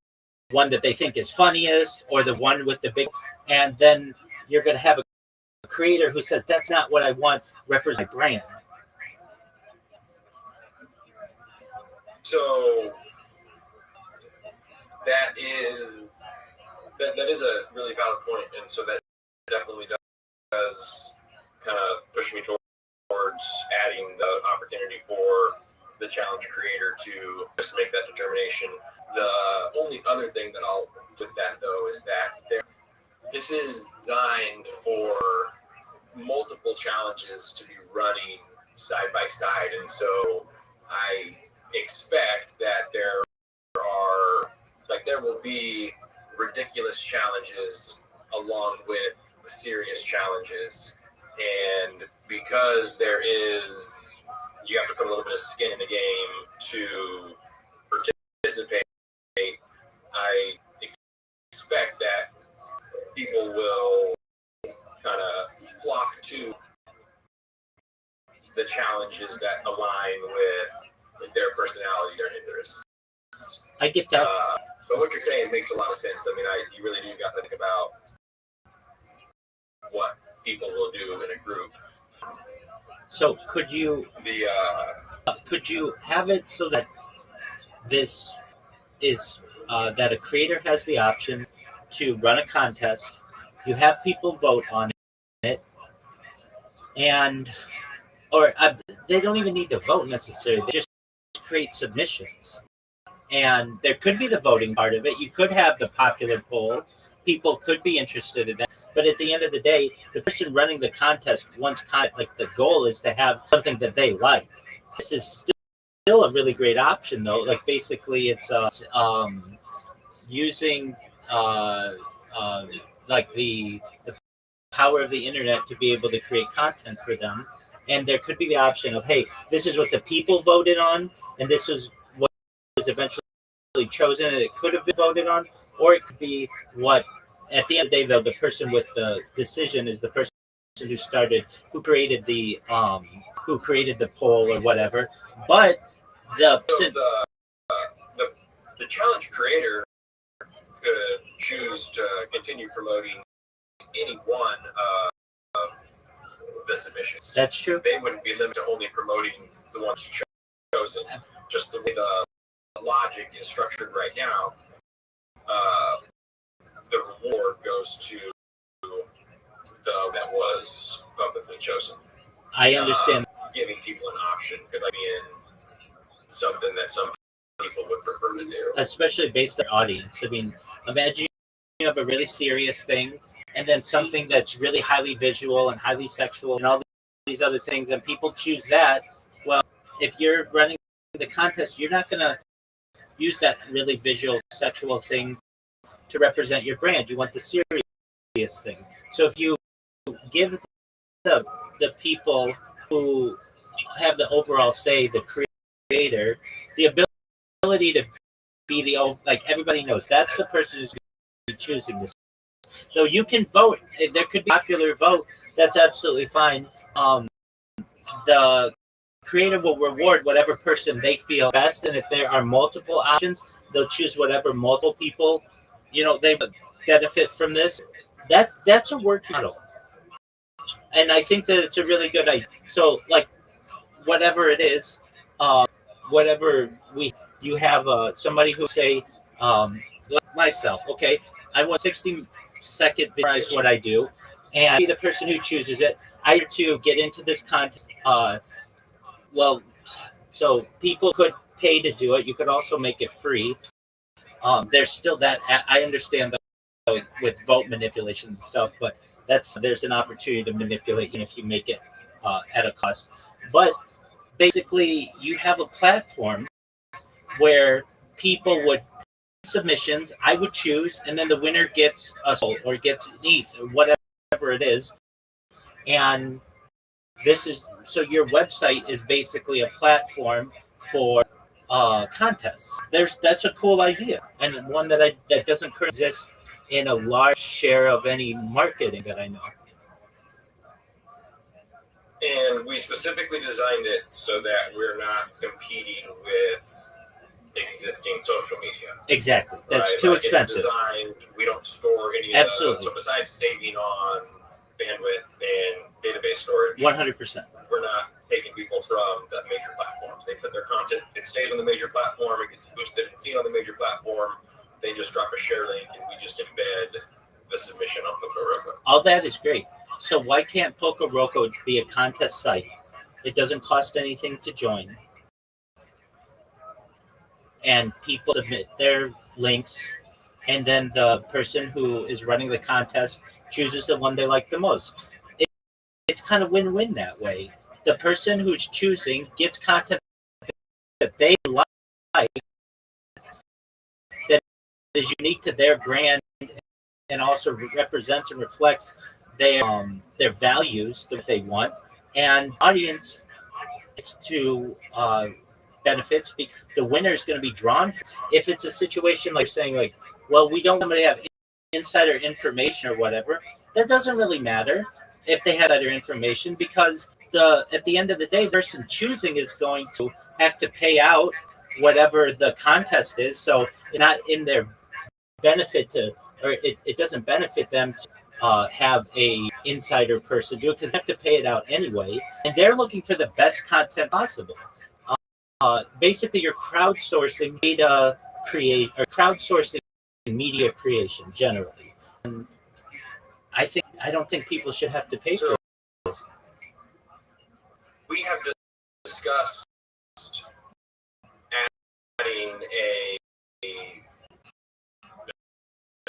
one that they think is funniest, or the one with the big, and then you're going to have a creator who says, that's not what I want, represent my brand. So that is a really valid point, and so that definitely does kind of push me towards adding the opportunity for the challenge creator to just make that determination. The only other thing that I'll with that though is that this is designed for multiple challenges to be running side by side, and so I expect that there will be ridiculous challenges along with serious challenges, and because you have to put a little bit of skin in the game to participate, I expect that people will kind of flock to the challenges that align with their personality, their interests. I get that. But what you're saying makes a lot of sense. I mean, you really do got to think about what people will do in a group. So could you have it so that this is that a creator has the option to run a contest, you have people vote on it, and they don't even need to vote necessarily, they just create submissions. And there could be the voting part of it. You could have the popular poll. People could be interested in that. But at the end of the day, the person running the contest wants the goal is to have something that they like. This is still a really great option, though. Like, basically, it's using like the power of the internet to be able to create content for them. And there could be the option of, hey, this is what the people voted on, and this is what was eventually chosen, and it could have been voted on, or it could be what, at the end of the day, though, the person with the decision is the person who created the poll or whatever. But the challenge creator could choose to continue promoting any one of the submissions. That's true. They wouldn't be limited to only promoting the ones chosen. Just the way the logic is structured right now, the reward goes to that was publicly chosen. I understand. Giving people an option could be something that some people would prefer to do. Especially based on their audience. I mean, imagine you have a really serious thing, and then something that's really highly visual and highly sexual and all these other things, and people choose that. Well, if you're running the contest, you're not going to use that really visual, sexual thing to represent your brand. You want the serious thing. So if you give the people who have the overall say, the creator, the ability to be like everybody knows, that's the person who's going to be choosing this. So you can vote. There could be a popular vote. That's absolutely fine. The creator will reward whatever person they feel best, and if there are multiple options, they'll choose whatever multiple people, they benefit from this. That's a work model, and I think that it's a really good idea. So, like, whatever it is, you have somebody who say, like myself, okay, I want 60-second visualize what I do, and be the person who chooses it. I have to get into this contest. So people could pay to do it. You could also make it free. There's still that. I understand that with vote manipulation and stuff, but there's an opportunity to manipulate if you make it at a cost. But basically, you have a platform where people would submissions, I would choose, and then the winner gets a soul or gets an ETH or whatever it is. And this is so your website is basically a platform for contests. That's a cool idea, and one that doesn't currently exist in a large share of any marketing that I know. And we specifically designed it so that we're not competing with existing social media. Exactly. That's right? too expensive. It's designed, we don't store any Absolutely. of the, so besides saving on bandwidth and database storage, 100%. we're not taking people from the major platforms. They put their content, it stays on the major platform, it gets boosted and seen on the major platform. They just drop a share link and we just embed the submission on Poco. All that is great. So why can't Poco Roco be a contest site? It doesn't cost anything to join. And people submit their links, and then the person who is running the contest chooses the one they like the most. It's kind of win-win that way. The person who's choosing gets content that they like, that is unique to their brand, and also represents and reflects their values that they want, and audience gets to benefits because the winner is going to be drawn. If it's a situation like saying like, well, we don't want somebody to have insider information or whatever, that doesn't really matter if they have insider information, because at the end of the day, the person choosing is going to have to pay out whatever the contest is. So it's not in their benefit to, or it doesn't benefit them to have a insider person do it, because they have to pay it out anyway, and they're looking for the best content possible. Basically, you're crowdsourcing data crowdsourcing media creation generally. And I don't think people should have to pay for it. We have discussed adding a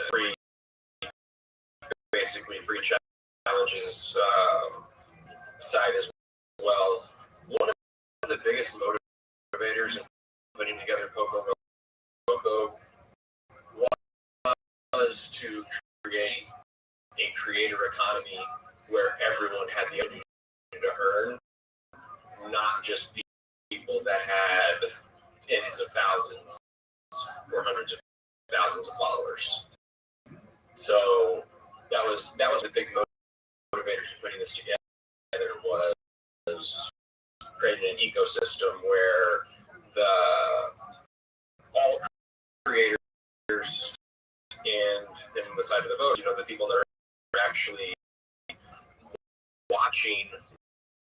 free, basically free challenges side as well. One of the biggest motivators in putting together Poco was to create a creator economy where everyone had the ability to earn, not just people that had tens of thousands or hundreds of thousands of followers. So that was the big motivator for putting this together, was creating an ecosystem where all creators and the side of the vote, the people that are actually watching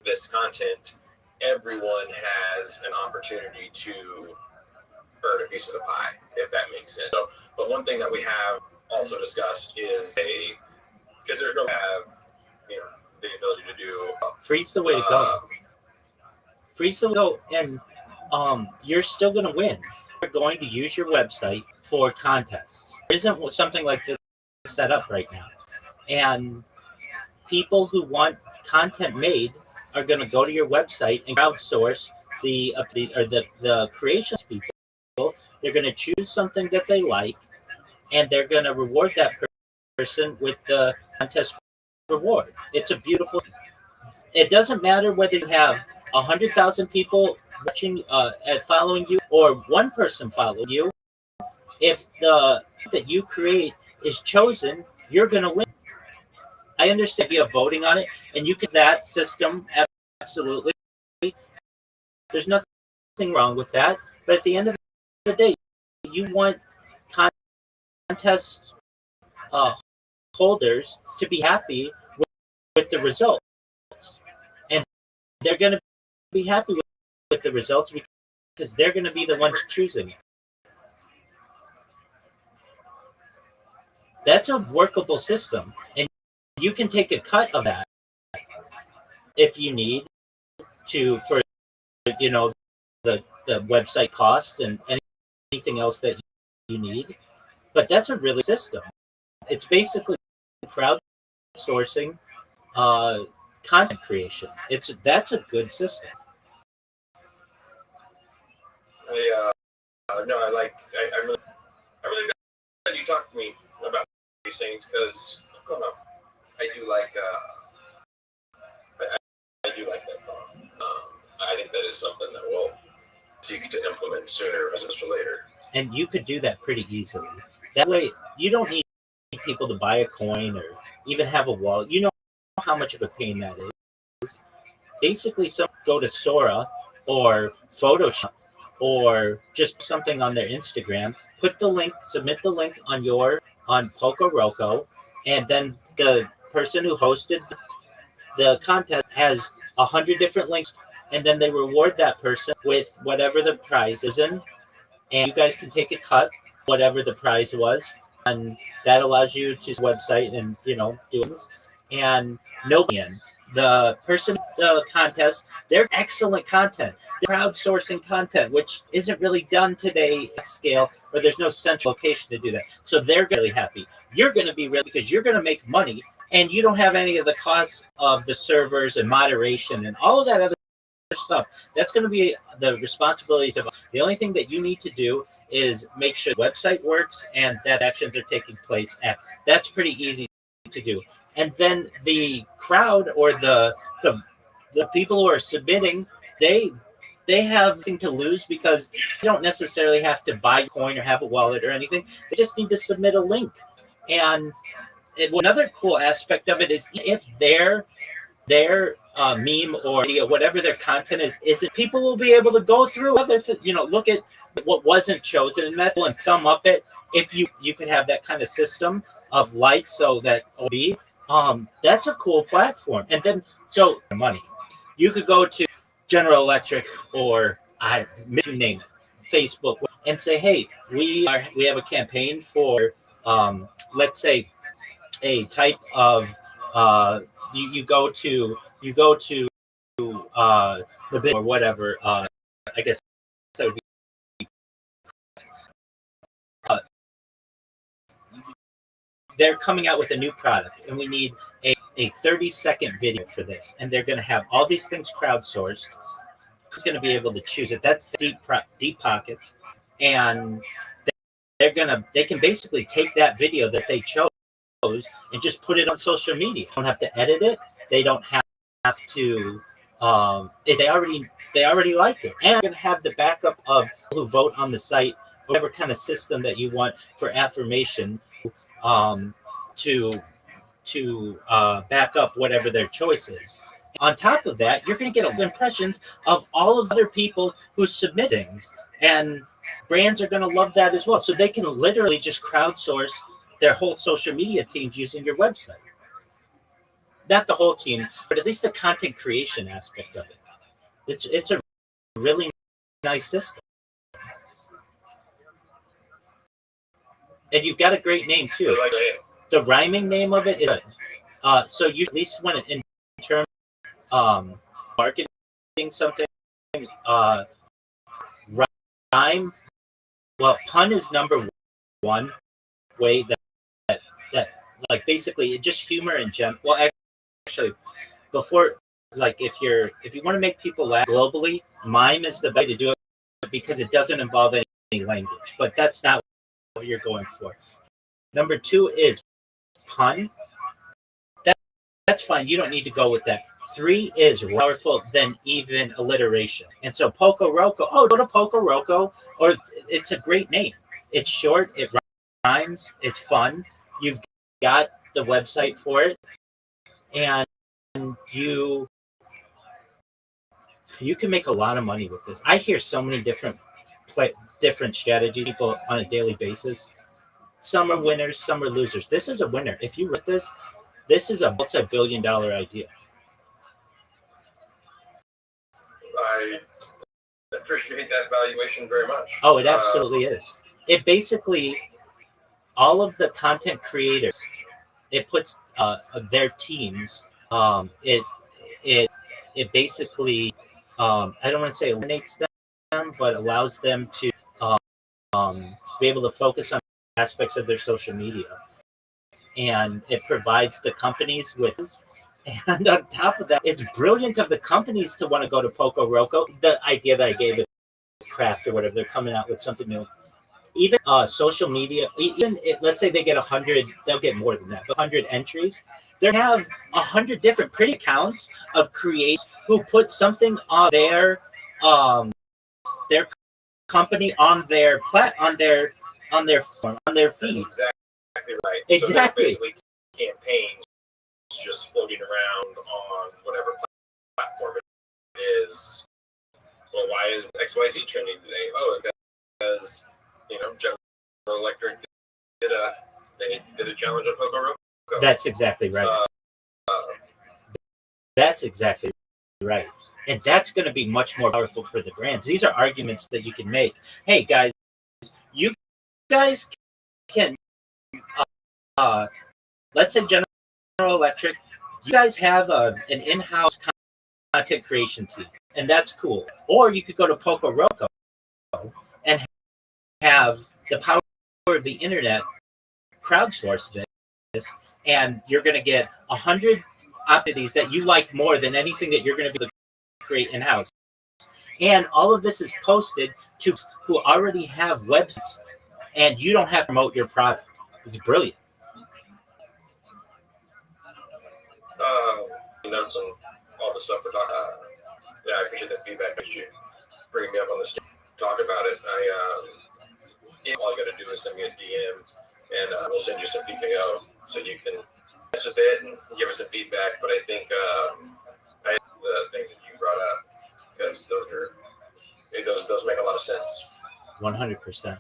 this content, everyone has an opportunity to earn a piece of the pie, if that makes sense. So, but one thing that we have also discussed is because there's no the ability to do Free's the way to go. Free's the way to go, and you're still going to win. You're going to use your website for contests. There isn't something like this set up right now, and people who want content made are going to go to your website and crowdsource the creations people. They're going to choose something that they like, and they're going to reward that person with the contest reward. It's a beautiful thing. It doesn't matter whether you have 100,000 people watching and following you, or one person following you. If the that you create is chosen, you're going to win. I understand the idea of voting on it, and you can that system, absolutely. There's nothing wrong with that. But at the end of the day, you want contest holders to be happy with the results. And they're going to be happy with the results because they're going to be the ones choosing it. That's a workable system. And you can take a cut of that if you need to for the website costs and anything else that you need. But that's a really system. It's basically crowdsourcing content creation. That's a good system. I really glad you talked to me about these things because I do like that thought. I think that is something that we'll seek to implement sooner as opposed to later. And you could do that pretty easily. That way, you don't need people to buy a coin or even have a wallet. You know how much of a pain that is. Basically, some go to Sora or Photoshop or just something on their Instagram. Put the link, submit the link on Poco Roco, and then the person who hosted the contest has 100 different links, and then they reward that person with whatever the prize is in, and you guys can take a cut, whatever the prize was, and that allows you to website and do things. And nobody in the person the contest, they're excellent content. They're crowdsourcing content, which isn't really done today at scale, or there's no central location to do that. So they're really happy. You're going to be really because you're going to make money, and you don't have any of the costs of the servers and moderation and all of that other stuff. That's going to be the responsibilities of. The only thing that you need to do is make sure the website works and that actions are taking place. That's pretty easy to do. And then the crowd or the people who are submitting, they have nothing to lose because you don't necessarily have to buy a coin or have a wallet or anything. They just need to submit a link. And another cool aspect of it is if their meme or whatever their content isn't, people will be able to go through other look at what wasn't chosen and thumb up it. If you could have that kind of system of likes, so that that's a cool platform. And then so money, you could go to General Electric or you name it, Facebook, and say, hey, we have a campaign for let's say a type of you go to the big or whatever. I guess that would be. They're coming out with a new product, and we need a 30-second video for this. And they're going to have all these things crowdsourced. It's going to be able to choose it. That's deep pockets, and they can basically take that video that they chose and just put it on social media. They don't have to edit it. They don't have to. If they already like it, and you're going to have the backup of who vote on the site, whatever kind of system that you want for affirmation, to back up whatever their choice is. On top of that, you're going to get impressions of all of the other people who submit things, and brands are going to love that as well. So they can literally just crowdsource their whole social media teams using your website. Not the whole team, but at least the content creation aspect of it. It's a really nice system. And you've got a great name too. The rhyming name of it is so you at least want to, in terms of marketing something, rhyme. Well, pun is number one way that like basically just humor and gem. Well, actually, before if you want to make people laugh globally, mime is the way to do it because it doesn't involve any language. But that's not what you're going for. Number two is pun. That's fine. You don't need to go with that. Three is powerful than even alliteration. And so Poco Roco. Oh, go to Poco Roco, or it's a great name. It's short. It rhymes. It's fun. You've got the website for it, and you can make a lot of money with this. I hear so many different strategies people on a daily basis. Some are winners, some are losers. This is a winner. If you read this is a multi-billion-dollar idea. I appreciate that valuation very much. Oh, it absolutely is. It basically, all of the content creators, it puts their teams. It basically, I don't want to say eliminates them, but allows them to be able to focus on aspects of their social media. And it provides the companies with And on top of that, it's brilliant of the companies to want to go to Poco Roco. The idea that I gave it, craft or whatever, they're coming out with something new. Even social media, even let's say they get 100, they'll get more than that, but 100 entries. They have 100 different pretty accounts of creators who put something on their company on their feed. That's exactly right. Exactly. So basically campaigns just floating around on whatever platform it is. Well, why is XYZ trending today? Oh, because General Electric did a challenge on Poco Roco. That's exactly right. That's exactly right. And that's going to be much more powerful for the brands. These are arguments that you can make. Hey, guys, you guys can, let's say General Electric, you guys have an in-house content creation team, and that's cool. Or you could go to Poco Roco and have the power of the internet crowdsource this, and you're going to get 100 opportunities that you like more than anything that you're going to be able to create in-house. And all of this is posted to who already have websites, and you don't have to promote your product. It's brilliant. Notes on all the stuff we're talking about. Yeah, I appreciate that feedback. I appreciate you bringing me up on this. Talk about it. All you got to do is send me a DM, and we'll send you some PKO so you can mess with it and give us some feedback. But I think the things that you brought up, because those make a lot of sense. 100%.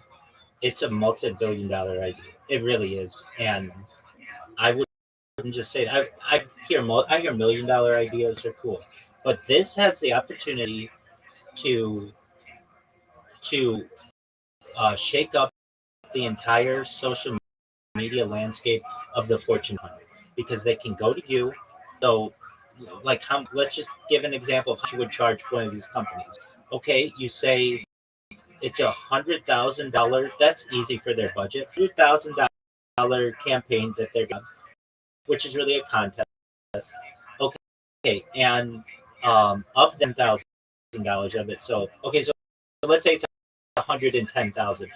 It's a multi-billion-dollar idea. It really is, and I wouldn't just say it. I hear million-dollar ideas are cool, but this has the opportunity to shake up the entire social media landscape of the Fortune 100, because they can go to you. So, like, let's just give an example of how you would charge one of these companies. Okay, you say it's $100,000. That's easy for their budget. $100,000 campaign that they're going, which is really a contest. Okay, and of $10,000 of it. So let's say it's 110,000.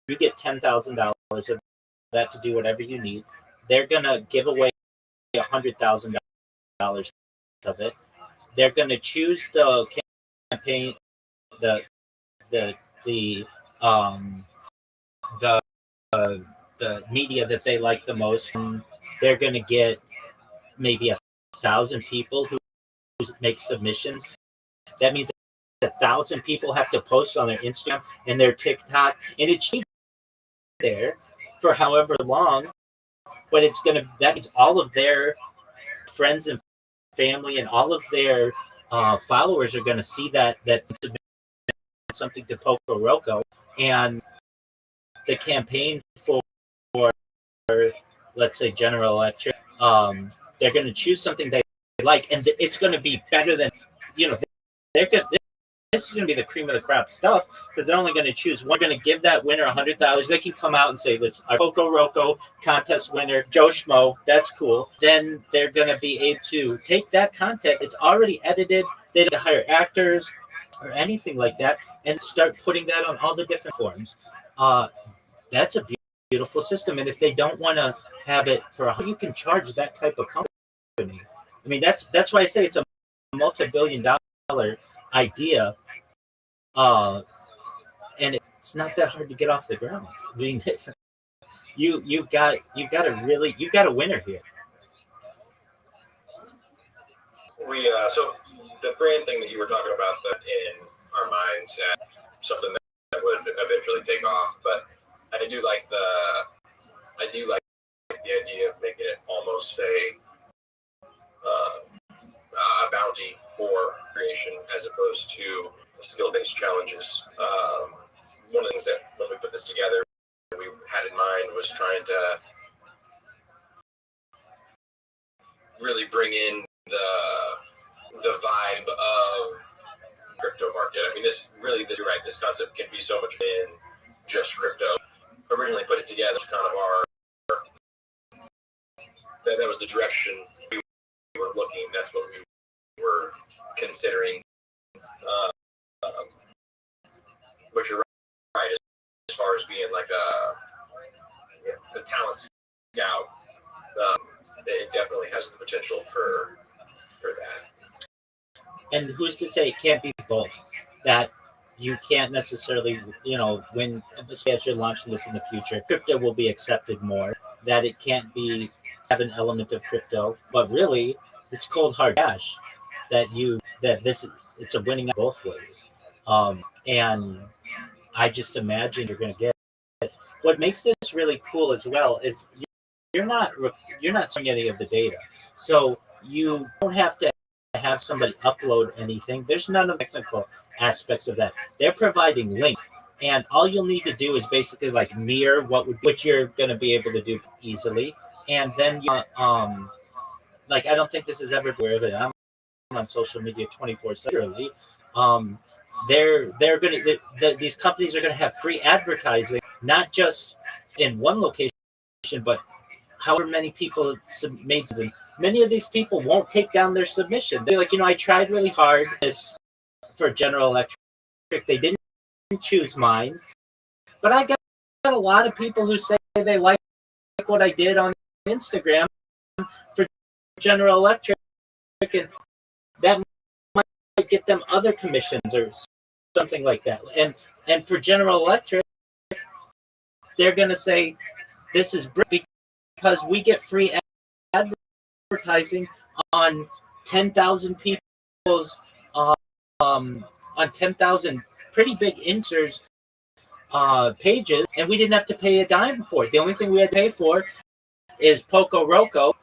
You get $10,000 of that to do whatever you need. They're gonna give away $100,000 of it. They're gonna choose the campaign, the media that they like the most. And they're gonna get maybe 1,000 people who make submissions. That means 1,000 people have to post on their Instagram and their TikTok, and it's there for however long. But that means all of their friends and family and all of their followers are going to see that something to Poco Roco, and the campaign for let's say General Electric, they're going to choose something they like, and it's going to be better than this is going to be the cream of the crop stuff, because they're only going to choose one. We're going to give that winner $100. They can come out and say, "Let's our Poco Roco contest winner, Joe Schmo." That's cool. Then they're going to be able to take that content. It's already edited. They don't hire actors or anything like that, and start putting that on all the different forms. That's a beautiful system. And if they don't want to have it you can charge that type of company. I mean, that's why I say it's a multi-billion-dollar idea, and it's not that hard to get off the ground. I mean, you've got a winner here. So the brand thing that you were talking about, that in our minds had something that would eventually take off, but I do like the idea of making it almost a bounty for creation as opposed to skill-based challenges. One of the things that when we put this together, we had in mind was trying to really bring in the vibe of crypto market. I mean, you're right. This concept can be so much in just crypto. Originally put it together, kind of that was the direction we were considering. But you're right as far as being like a talent scout. It definitely has the potential for that. And who's to say it can't be both? That you can't necessarily, when as you're launching this in the future, crypto will be accepted more. That it can't be have an element of crypto, but really, it's cold hard cash. It's a winning both ways. And I just imagine you're going to get. What makes this really cool as well is you're not seeing any of the data, so you don't have to have somebody upload anything. There's none of the technical aspects of that. They're providing links, and all you'll need to do is basically like mirror what you're going to be able to do easily, and then like I don't think this is ever aware of it. I'm on social media 24/7. They're going to these companies are going to have free advertising, not just in one location, but however many people made. Many of these people won't take down their submission. They're like, I tried really hard for General Electric. They didn't choose mine, but I got a lot of people who say they like what I did on Instagram for General Electric, and that might get them other commissions or something like that. And for General Electric, they're going to say this is because we get free advertising on 10,000 people's on 10,000 pretty big insers pages, and we didn't have to pay a dime for it. The only thing we had to pay for is Poco Roco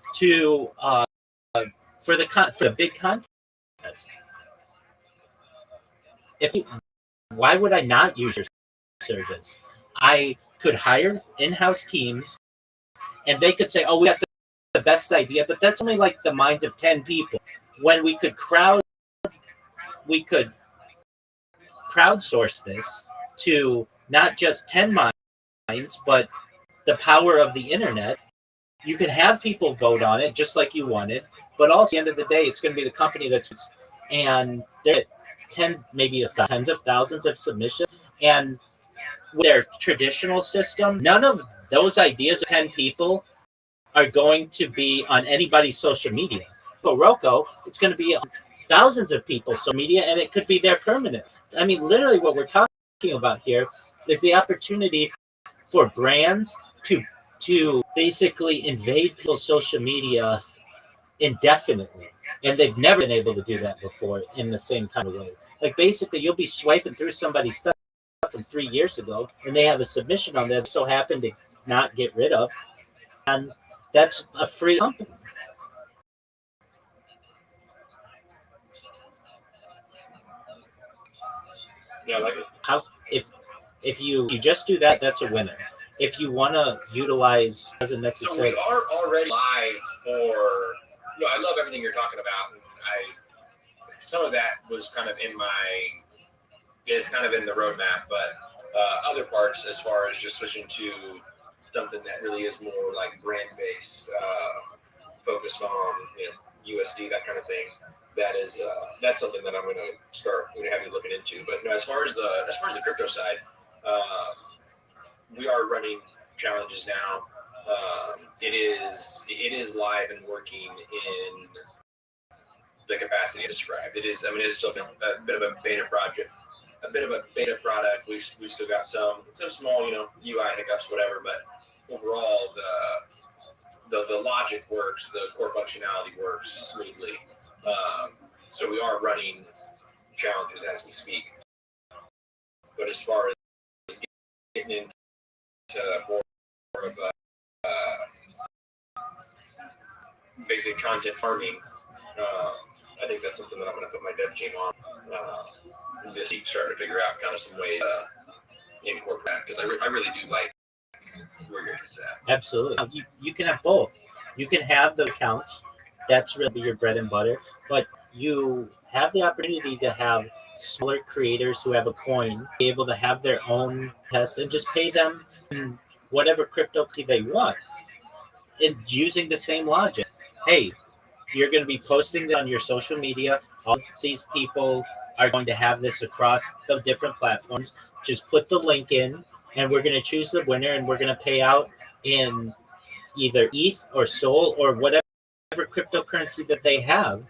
for the big contest. Why would I not use your service? I could hire in-house teams, and they could say, "Oh, we got the best idea," but that's only like the minds of 10 people. When we could crowdsource this to not just 10 minds, but the power of the internet. You could have people vote on it just like you wanted, but also at the end of the day, it's going to be the company and there maybe tens of thousands of submissions. And with their traditional system, none of those ideas of 10 people are going to be on anybody's social media. But Roku, it's going to be on thousands of people's social media, and it could be there permanent. I mean, literally what we're talking about here is the opportunity for brands to basically invade people's social media indefinitely. And they've never been able to do that before in the same kind of way. Like basically you'll be swiping through somebody's stuff from 3 years ago, and they have a submission on there that so happened to not get rid of. And that's a free company. Yeah, like how if you just do that, that's a winner. If you want to utilize, doesn't necessarily. So we are already live for. I love everything you're talking about. And some of that was kind of is kind of in the roadmap, but other parts, as far as just switching to something that really is more like brand based, focused on USD, that kind of thing. That's something that I'm going to have you looking into. But as far as the crypto side, we are running challenges now. It is live and working in the capacity I described. It's still a bit of a beta project, a bit of a beta product. We've still got some small, UI hiccups, whatever. But overall, the logic works, the core functionality works smoothly. So we are running challenges as we speak. But as far as getting into more of basically content farming, I think that's something that I'm going to put my dev team on this week, starting to figure out kind of some way to incorporate that, because I really do like where your head's at. Absolutely. You can have both. You can have the accounts. That's really your bread and butter. But you have the opportunity to have smaller creators who have a coin be able to have their own test and just pay them whatever cryptocurrency they want. And using the same logic. Hey, you're going to be posting on your social media. All these people are going to have this across the different platforms. Just put the link in, and we're going to choose the winner, and we're going to pay out in either ETH or Sol or whatever cryptocurrency that they have,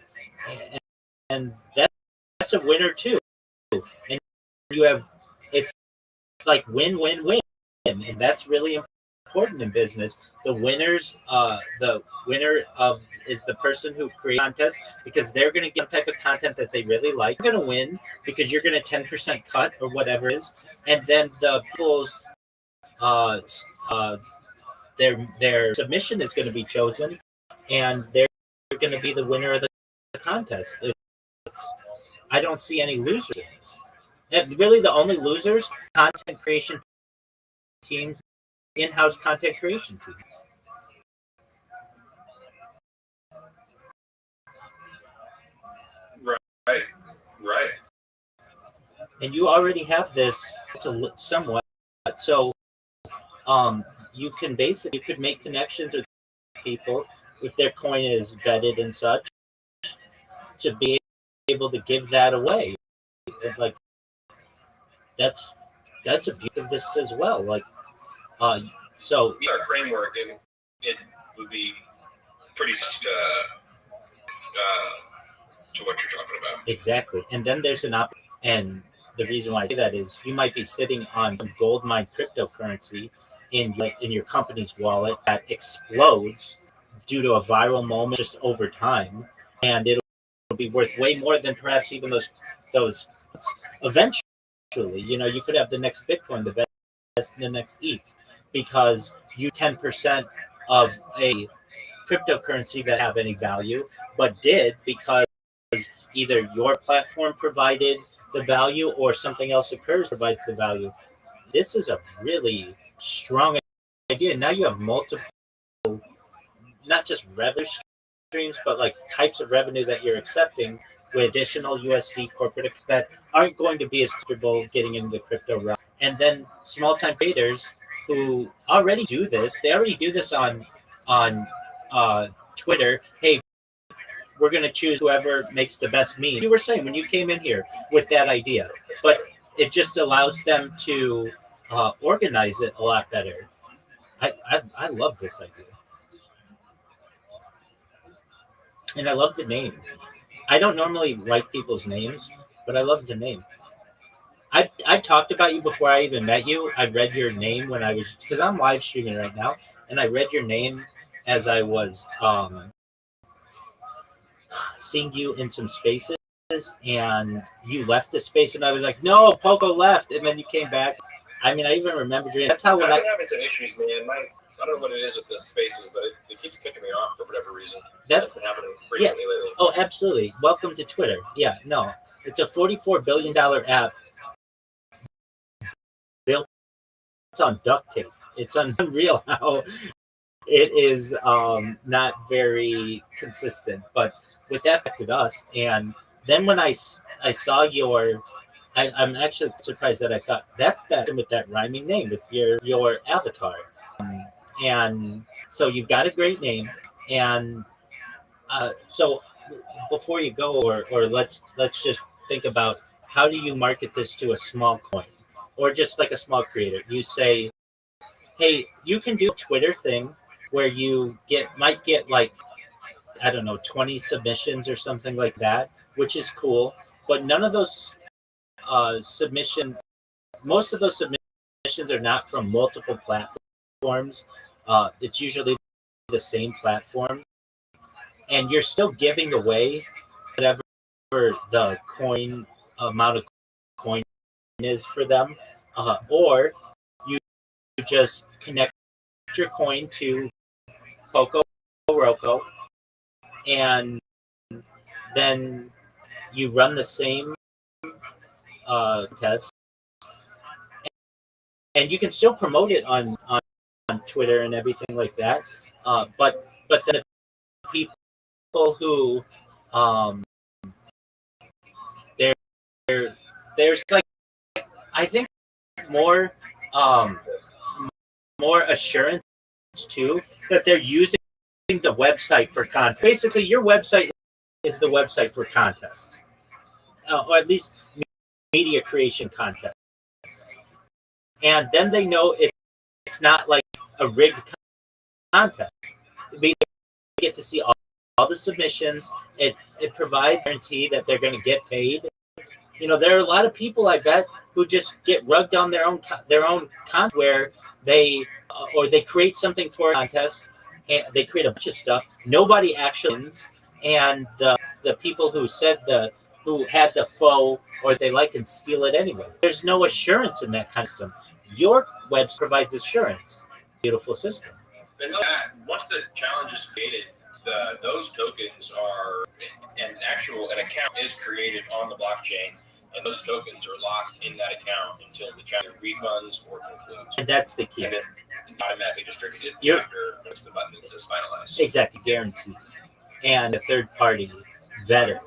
and that's a winner too. And you have it's like win-win-win, and that's really important in business. The winner of is the person who creates contest, because they're going to get type of content that they really like. You're going to win because you're going to 10% cut or whatever it is, and then the people's their submission is going to be chosen, and they're going to be the winner of the contest. I don't see any losers. And really, the only losers, content creation teams, in-house content creation team. Right. And you already have this somewhat. So, you could make connections with people if their coin is vetted and such, to be able to give that away. Like that's a beauty of this as well. Like, so our framework, and it would be pretty to what you're talking about. Exactly. And then there's and the reason why I say that is you might be sitting on some gold mine cryptocurrency in your company's wallet that explodes due to a viral moment just over time, and it'll be worth way more than perhaps even those eventually. You could have the next Bitcoin, the next ETH, because you 10% of a cryptocurrency that have any value, but did because either your platform provided the value or something else provides the value. This is a really strong idea. Now you have multiple, not just revenue streams, but like types of revenue that you're accepting with additional USD corporates that aren't going to be as comfortable getting into the crypto realm. And then small time traders who already do this. They already do this on Twitter. Hey, we're going to choose whoever makes the best meme. You were saying when you came in here with that idea, but it just allows them to organize it a lot better. I love this idea. And I love the name. I don't normally like people's names, but I love the name. I talked about you before I even met you. I read your name when I was, because I'm live streaming right now, and I read your name as I was seeing you in some spaces, and you left the space, and I was like, no, Poco left, and then you came back. I mean, I even remembered your name. That's how I've been having some issues, man. I don't know what it is with the spaces, but it keeps kicking me off for whatever reason. That's been happening frequently lately. Oh, absolutely. Welcome to Twitter. Yeah, no. It's a $44 billion app built on duct tape. It's unreal how it is not very consistent. But with that affected us. And then when I saw I'm actually surprised that I thought that's that with that rhyming name with your avatar. And so you've got a great name. And so before you go, or let's just think about, how do you market this to a small coin or just like a small creator? You say, hey, you can do a Twitter thing where you might get like, I don't know, 20 submissions or something like that, which is cool. But none of those submissions, most of those submissions are not from multiple platforms. It's usually the same platform, and you're still giving away whatever the coin amount of coin is for them, or you just connect your coin to Poco Roco, and then you run the same test, and you can still promote it on Twitter and everything like that. But the people who there's like, I think more assurance too that they're using the website for content. Basically, your website is the website for contests, or at least media creation contests. And then they know it's not like a rigged contest. They get to see all the submissions. It provides guarantee that they're going to get paid. There are a lot of people, I bet, who just get rugged on their own content where they or they create something for a contest and they create a bunch of stuff. Nobody actually wins, and the people who who had the faux or they like and steal it anyway. There's no assurance in that kind of system. Your website provides assurance. Beautiful system. And once the challenge is created, those tokens are an account is created on the blockchain, and those tokens are locked in that account until the challenge refunds or concludes. And that's the key. And then automatically distributed after the button that says finalize. Exactly, guaranteed. And a third party vetter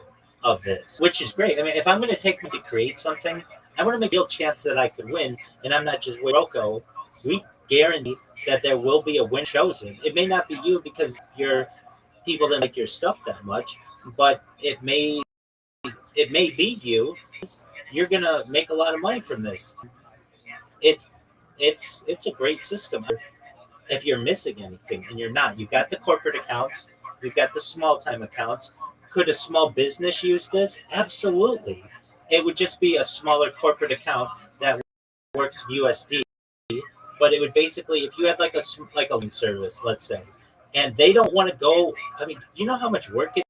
of this, which is great. I mean, if I'm going to take me to create something, I want to make a real chance that I could win, and I'm not just with Rocco. We guarantee that there will be a win chosen. It may not be you because people didn't like your stuff that much, but it may be you. You're gonna make a lot of money from this. It's a great system. If you're missing anything, and you're not, you've got the corporate accounts, you've got the small time accounts. Could a small business use this? Absolutely. It would just be a smaller corporate account that works USD. But it would basically, if you had like a service, let's say, and they don't want to go. I mean, you know how much work it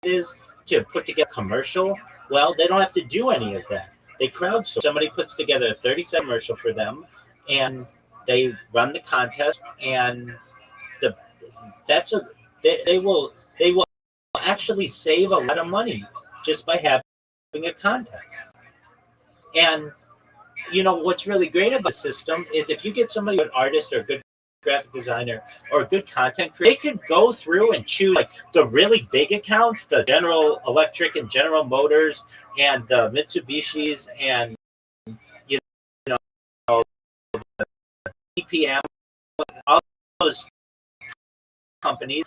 is to put together a commercial? Well, they don't have to do any of that. They crowdsource. Somebody puts together a 30-second commercial for them, and they run the contest, and they will actually save a lot of money just by having a contest. And what's really great about the system is if you get somebody, an artist or a good graphic designer or a good content creator, they could go through and choose like the really big accounts, the General Electric and General Motors and the Mitsubishis and the EPM, all those companies.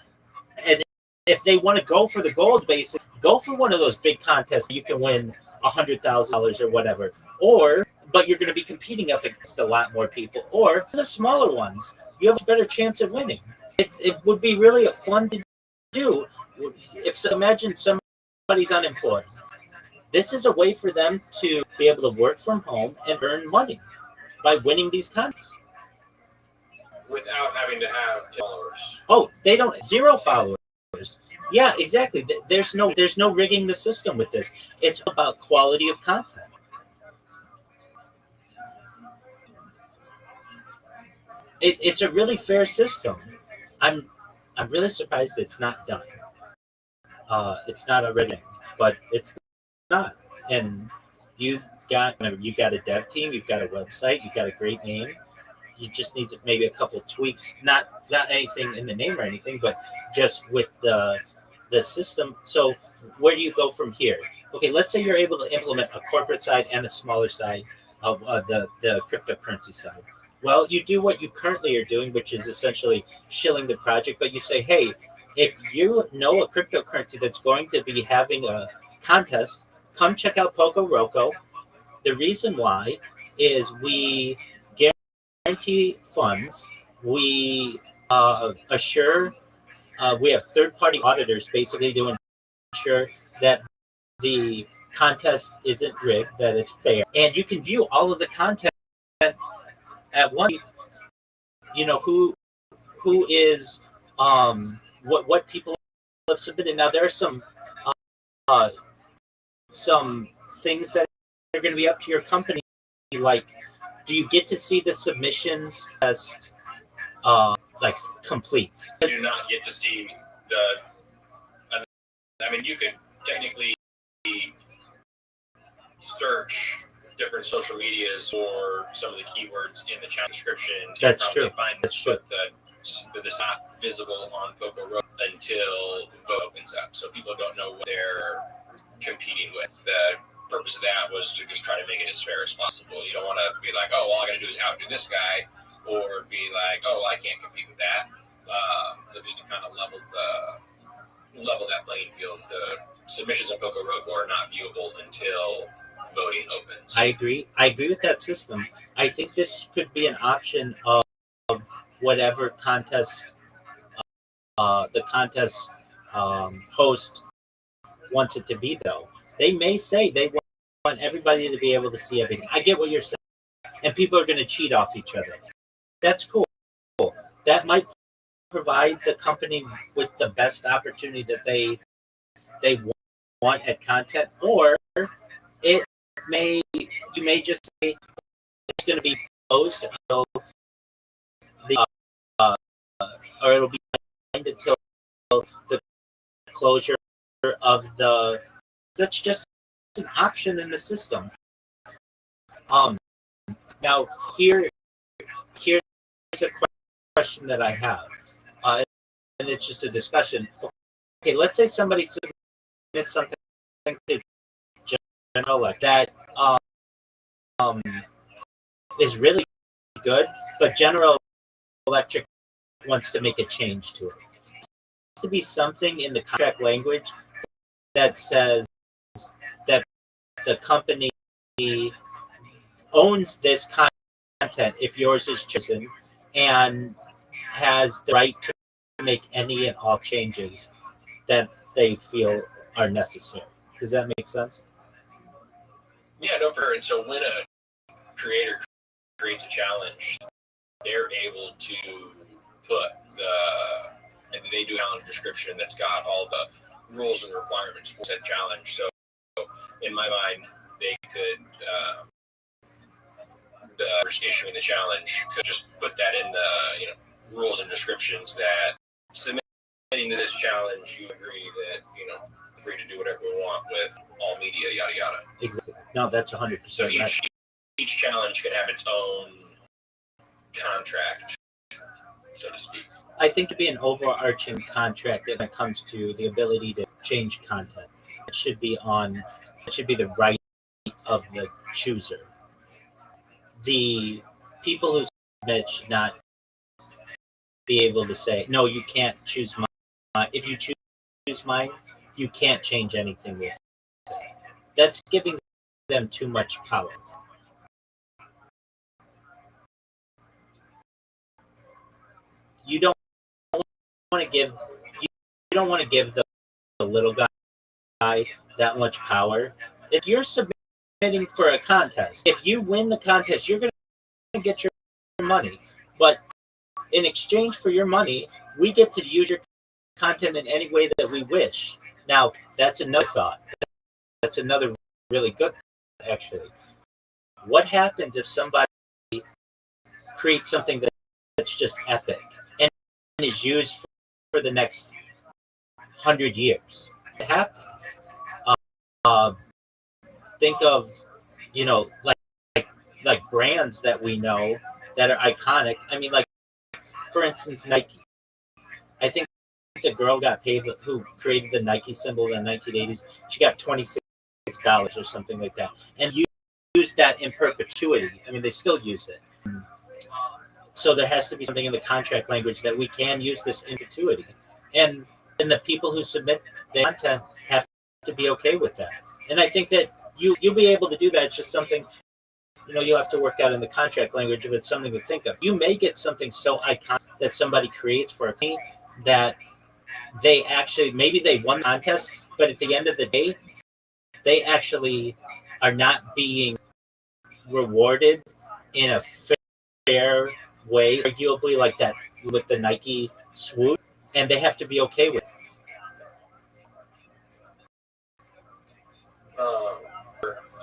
And if they want to go for the gold basic, go for one of those big contests. You can win $100,000 or whatever, but you're going to be competing up against a lot more people. Or the smaller ones, you have a better chance of winning. It would be really a fun to do. Imagine somebody's unemployed. This is a way for them to be able to work from home and earn money by winning these contests. Without having to have followers. Oh, they don't, zero followers. Yeah, exactly. There's no rigging the system with this. It's about quality of content. It's a really fair system. I'm really surprised that it's not done. It's not a rigging, but it's not. And you've got a dev team, you've got a website, you've got a great name. You just need maybe a couple tweaks, not anything in the name or anything, but just with the system. So where do you go from here? Okay, let's say you're able to implement a corporate side and a smaller side of the cryptocurrency side. Well, you do what you currently are doing, which is essentially shilling the project, but you say, hey, if you know a cryptocurrency that's going to be having a contest, come check out Poco Roco. The reason why is we guarantee funds. We assure, we have third-party auditors basically to ensure that the contest isn't rigged, that it's fair. And you can view all of the content at once. Who is what people have submitted. Now there are some things that are going to be up to your company, like do you get to see the submissions as complete? You do not get to see you could technically search different social medias for some of the keywords in the channel description. That's true. But it's not visible on Poco Roco until the vote opens up. So people don't know what they're competing with. The purpose of that was to just try to make it as fair as possible. You don't want to be like, oh, all I got to do is outdo this guy, or be like, oh, I can't compete with that. So just to kind of level that playing field, the submissions of Coco Roco are not viewable until voting opens. I agree with that system. I think this could be an option of whatever contest the contest host wants it to be, though. They may say they want everybody to be able to see everything. I get what you're saying. And people are going to cheat off each other. That's cool. That might provide the company with the best opportunity that they want at content, or you may just say it's going to be closed until or it'll be until the closure of the. That's just an option in the system. Now here's a question that I have, and it's just a discussion. Okay, let's say somebody submits something to General Electric that is really good, but General Electric wants to make a change to it. There has to be something in the contract language that says that the company owns this content if yours is chosen and has the right to make any and all changes that they feel are necessary. Does that make sense? Yeah, no, and so when a creator creates a challenge, they're able to put they do a challenge description that's got all the rules and requirements for that challenge. So in my mind, they could the person issuing the challenge could just put that in the rules and descriptions that submitting to this challenge, you agree that free to do whatever we want with all media, yada yada. Exactly. No, that's 100%. So each challenge could have its own contract, so to speak. I think to be an overarching contract when it comes to the ability to change content, it should be the right of the chooser. The people who submit should not be able to say, no, you can't choose mine. If you choose mine, you can't change anything with it. That's giving them too much power. You don't want to give the little guy that much power. If you're submitting for a contest, if you win the contest, you're going to get your money. But in exchange for your money, we get to use your content in any way that we wish. Now, that's another thought. That's another really good thought, actually. What happens if somebody creates something that's just epic and is used for the next 100 years? It happens. Think of, like brands that we know that are iconic. I mean, like, for instance, Nike. I think the girl got paid who created the Nike symbol in the 1980s. She got $26 or something like that, and used that in perpetuity. I mean, they still use it. So there has to be something in the contract language that we can use this in perpetuity, and the people who submit the content have to be okay with that. And I think that you'll be able to do that. It's just something you'll have to work out in the contract language, if it's something to think of. You may get something so iconic that somebody creates for a company that they actually, maybe they won the contest, but at the end of the day, they actually are not being rewarded in a fair way, arguably, like that with the Nike swoop, and they have to be okay with it.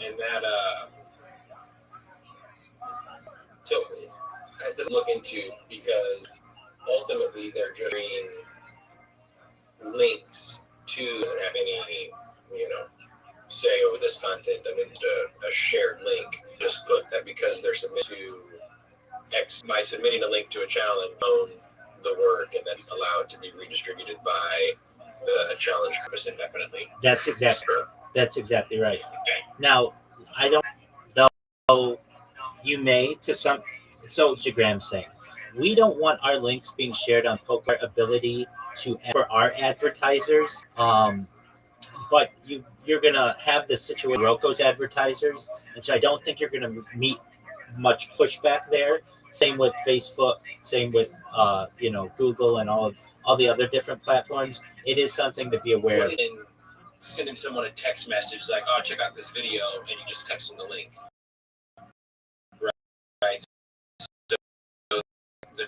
And that so I just look into, because ultimately they're generating links to have any say over this content. I mean, a shared link. Just put that because they're submitted to X, by submitting a link to a challenge, own the work and then allow it to be redistributed by the challenge purpose indefinitely. That's exactly right. Okay. Now, I don't, though you may to some, so Instagram saying, we don't want our links being shared on Poker ability to for our advertisers. But you're gonna have the situation with Roko's advertisers, and so I don't think you're gonna meet much pushback there. Same with Facebook, same with Google and all the other different platforms. It is something to be aware of. And sending someone a text message like, "Oh, check out this video," and you just text them the link. Right. So the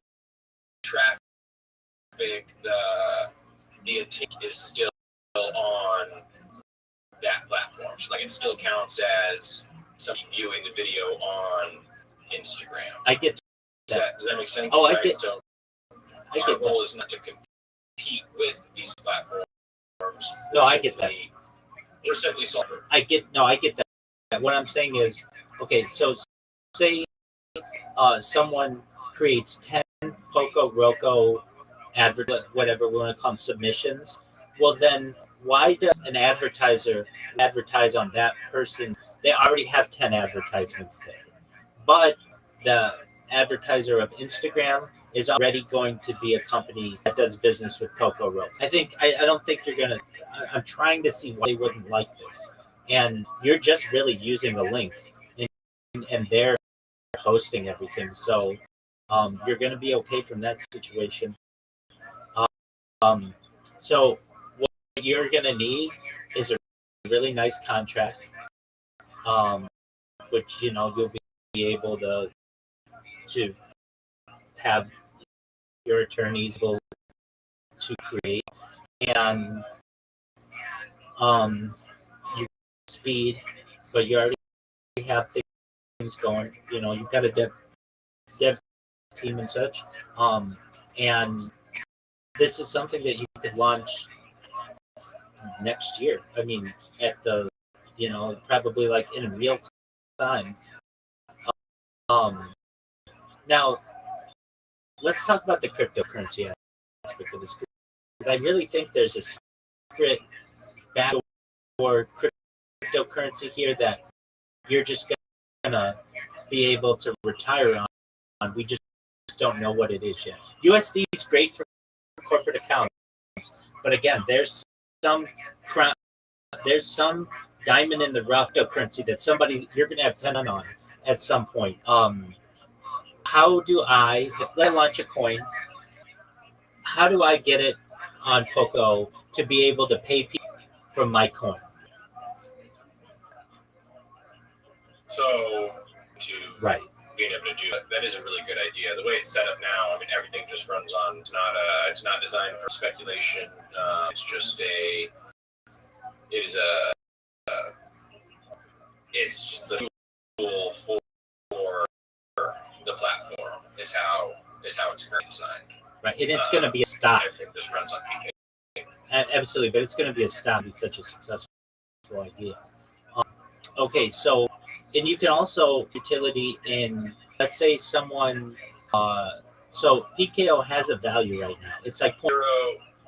traffic, the intent is still on that platform. So like it still counts as somebody viewing the video on Instagram. I get that. Does that make sense? Oh, I get. So I our get goal that. is not to compete with these platforms. No, I get that. We're simply solving. I get that. What I'm saying is, okay, so say someone creates 10 Poco Roco whatever we want to call them, submissions. Well, then why does an advertiser advertise on that person? They already have 10 advertisements there. But the advertiser of Instagram is already going to be a company that does business with Poco Roco. I don't think you're going to, I'm trying to see why they wouldn't like this. And you're just really using a link and they're hosting everything. So you're going to be okay from that situation. So what you're going to need is a really nice contract, which, you'll be able to have your attorneys able to create, and you speed, but you already have things going. You've got a dev team and such, and this is something that you could launch next year. I mean, at the probably like in real time. Now, let's talk about the cryptocurrency aspect of this, because I really think there's a secret battle for cryptocurrency here that you're just gonna be able to retire on. We just don't know what it is yet. USD is great for corporate accounts, but again, there's some diamond in the rough cryptocurrency that you're gonna have 10 on at some point. How do if I launch a coin, how do I get it on Poco to be able to pay people from my coin? So right. Being able to do that is a really good idea. The way it's set up now, I mean, everything just runs on. It's not designed for speculation. It's the tool for the platform is how it's currently designed. Right, and it's going to be a stock. I think this runs on PK. Absolutely, but it's going to be a stock. It's such a successful idea. Okay, so, and you can also utility in, let's say someone, so PKO has a value right now. It's like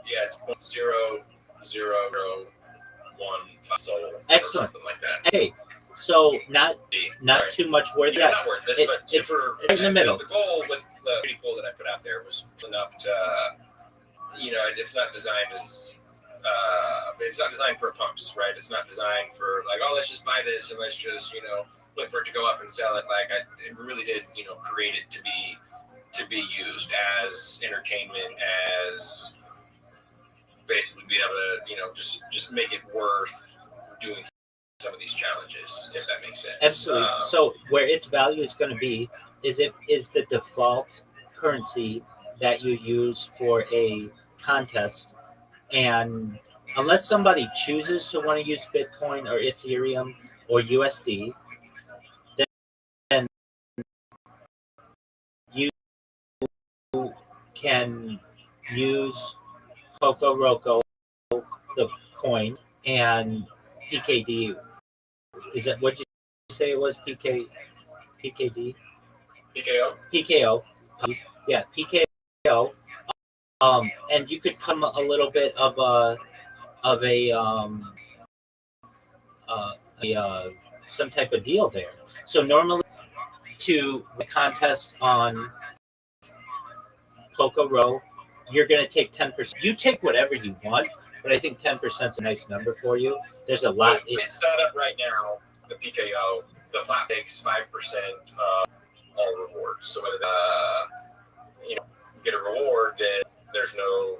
it's 0.0001. Excellent. Something like that. Okay, so not right. Too much worth. Yeah, not worth this, but it's right in the middle. The goal with the pretty goal that I put out there was enough to, it's not designed as. It's not designed for pumps, right? It's not designed for like, oh, let's just buy this and let's just, look for it to go up and sell it. Like it really did, create it to be used as entertainment, as basically be able to, just make it worth doing some of these challenges, if that makes sense. Absolutely. So where its value is going to be is the default currency that you use for a contest. And unless somebody chooses to want to use Bitcoin or Ethereum or USD, then you can use Poco Roco, the coin, and PKD. Is that what you say it was? PKD? PKO. Yeah, PKO. And you could come a little bit of some type of deal there. So normally to the contest on Poco Row, you're going to take 10%. You take whatever you want, but I think 10% is a nice number for you. There's a lot. It's set up right now, the PKO, the plat takes 5% of all rewards. So whether you get a reward, then there's no,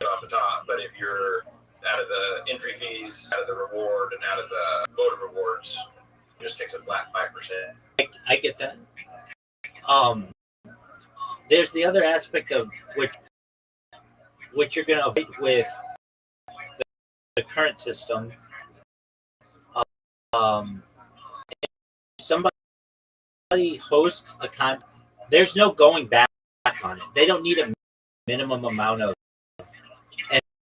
off the top. But if you're out of the entry fees, out of the reward, and out of the voter rewards, it just takes a flat 5%. I get that. There's the other aspect of which you're going to avoid with the current system. Somebody hosts a content, there's no going back on it. They don't need a minimum amount of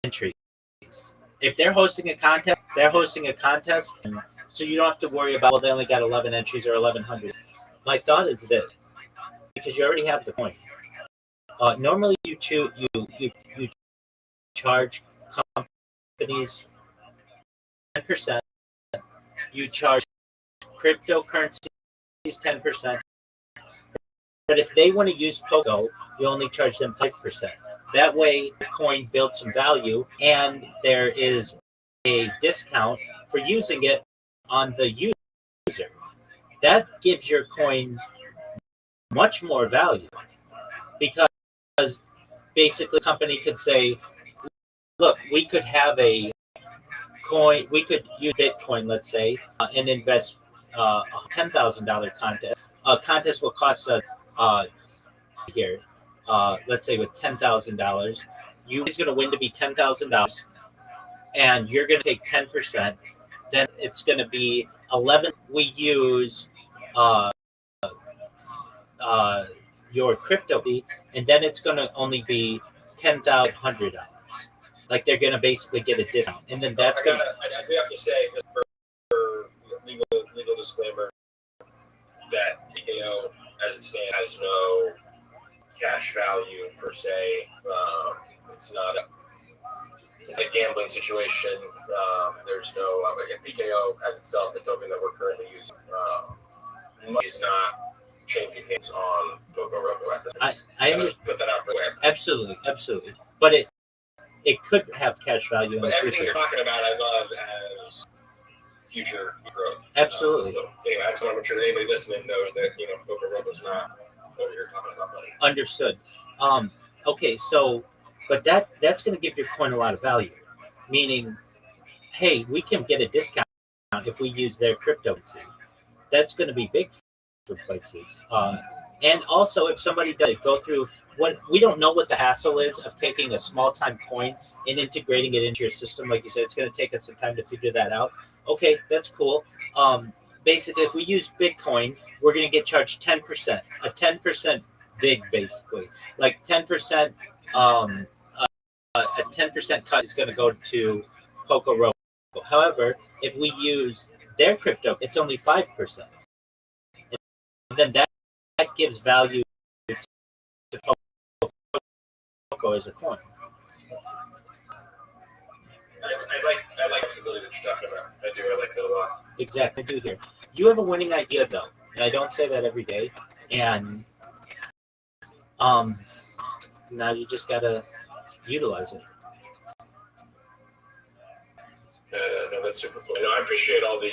entries. If they're hosting a contest, they're hosting a contest, so you don't have to worry about, well, they only got 11 entries or 1,100. My thought is this, because you already have the point. Normally, you charge companies 10%. You charge cryptocurrencies 10%. But if they want to use Poco, you only charge them 5%. That way, the coin builds some value, and there is a discount for using it on the user. That gives your coin much more value, because basically the company could say, look, we could have a coin, we could use Bitcoin, let's say, and invest a $10,000 contest. A contest will cost us here, let's say with $10,000, you is going to win to be $10,000, and you're going to take 10%. Then it's going to be 11. We use your crypto fee, and then it's going to only be $10,100. Like they're going to basically get a discount, and then that's going to. I do have to say, just for legal disclaimer, that PKO as it stands has no cash value per se. It's not it's a gambling situation. There's no PKO as itself, the token that we're currently using, is not changing hands on Poco Roco. I put that out there. Absolutely, but it could have cash value in but the everything future. you're talking about, I love as future growth. Absolutely. So anyway, I just want to make sure that anybody listening knows that Poco Roco's not over here talking about money. Understood. Okay, so, but that's going to give your coin a lot of value. Meaning, hey, we can get a discount if we use their cryptocurrency. That's going to be big for places. And also, if somebody does go through what we don't know what the hassle is of taking a small time coin and integrating it into your system, like you said, it's going to take us some time to figure that out. Okay, that's cool. Basically, if we use Bitcoin, we're going to get charged 10%, a 10% vig, basically, like 10%. A 10% cut is going to go to Poco Roco. However, if we use their crypto, it's only 5%. And then that gives value to Poco as a coin. I like the flexibility that you're talking about. I do. I like that a lot. Exactly. I do here. You have a winning idea, though, and I don't say that every day. And now you just gotta utilize it. No, that's super cool. I appreciate all the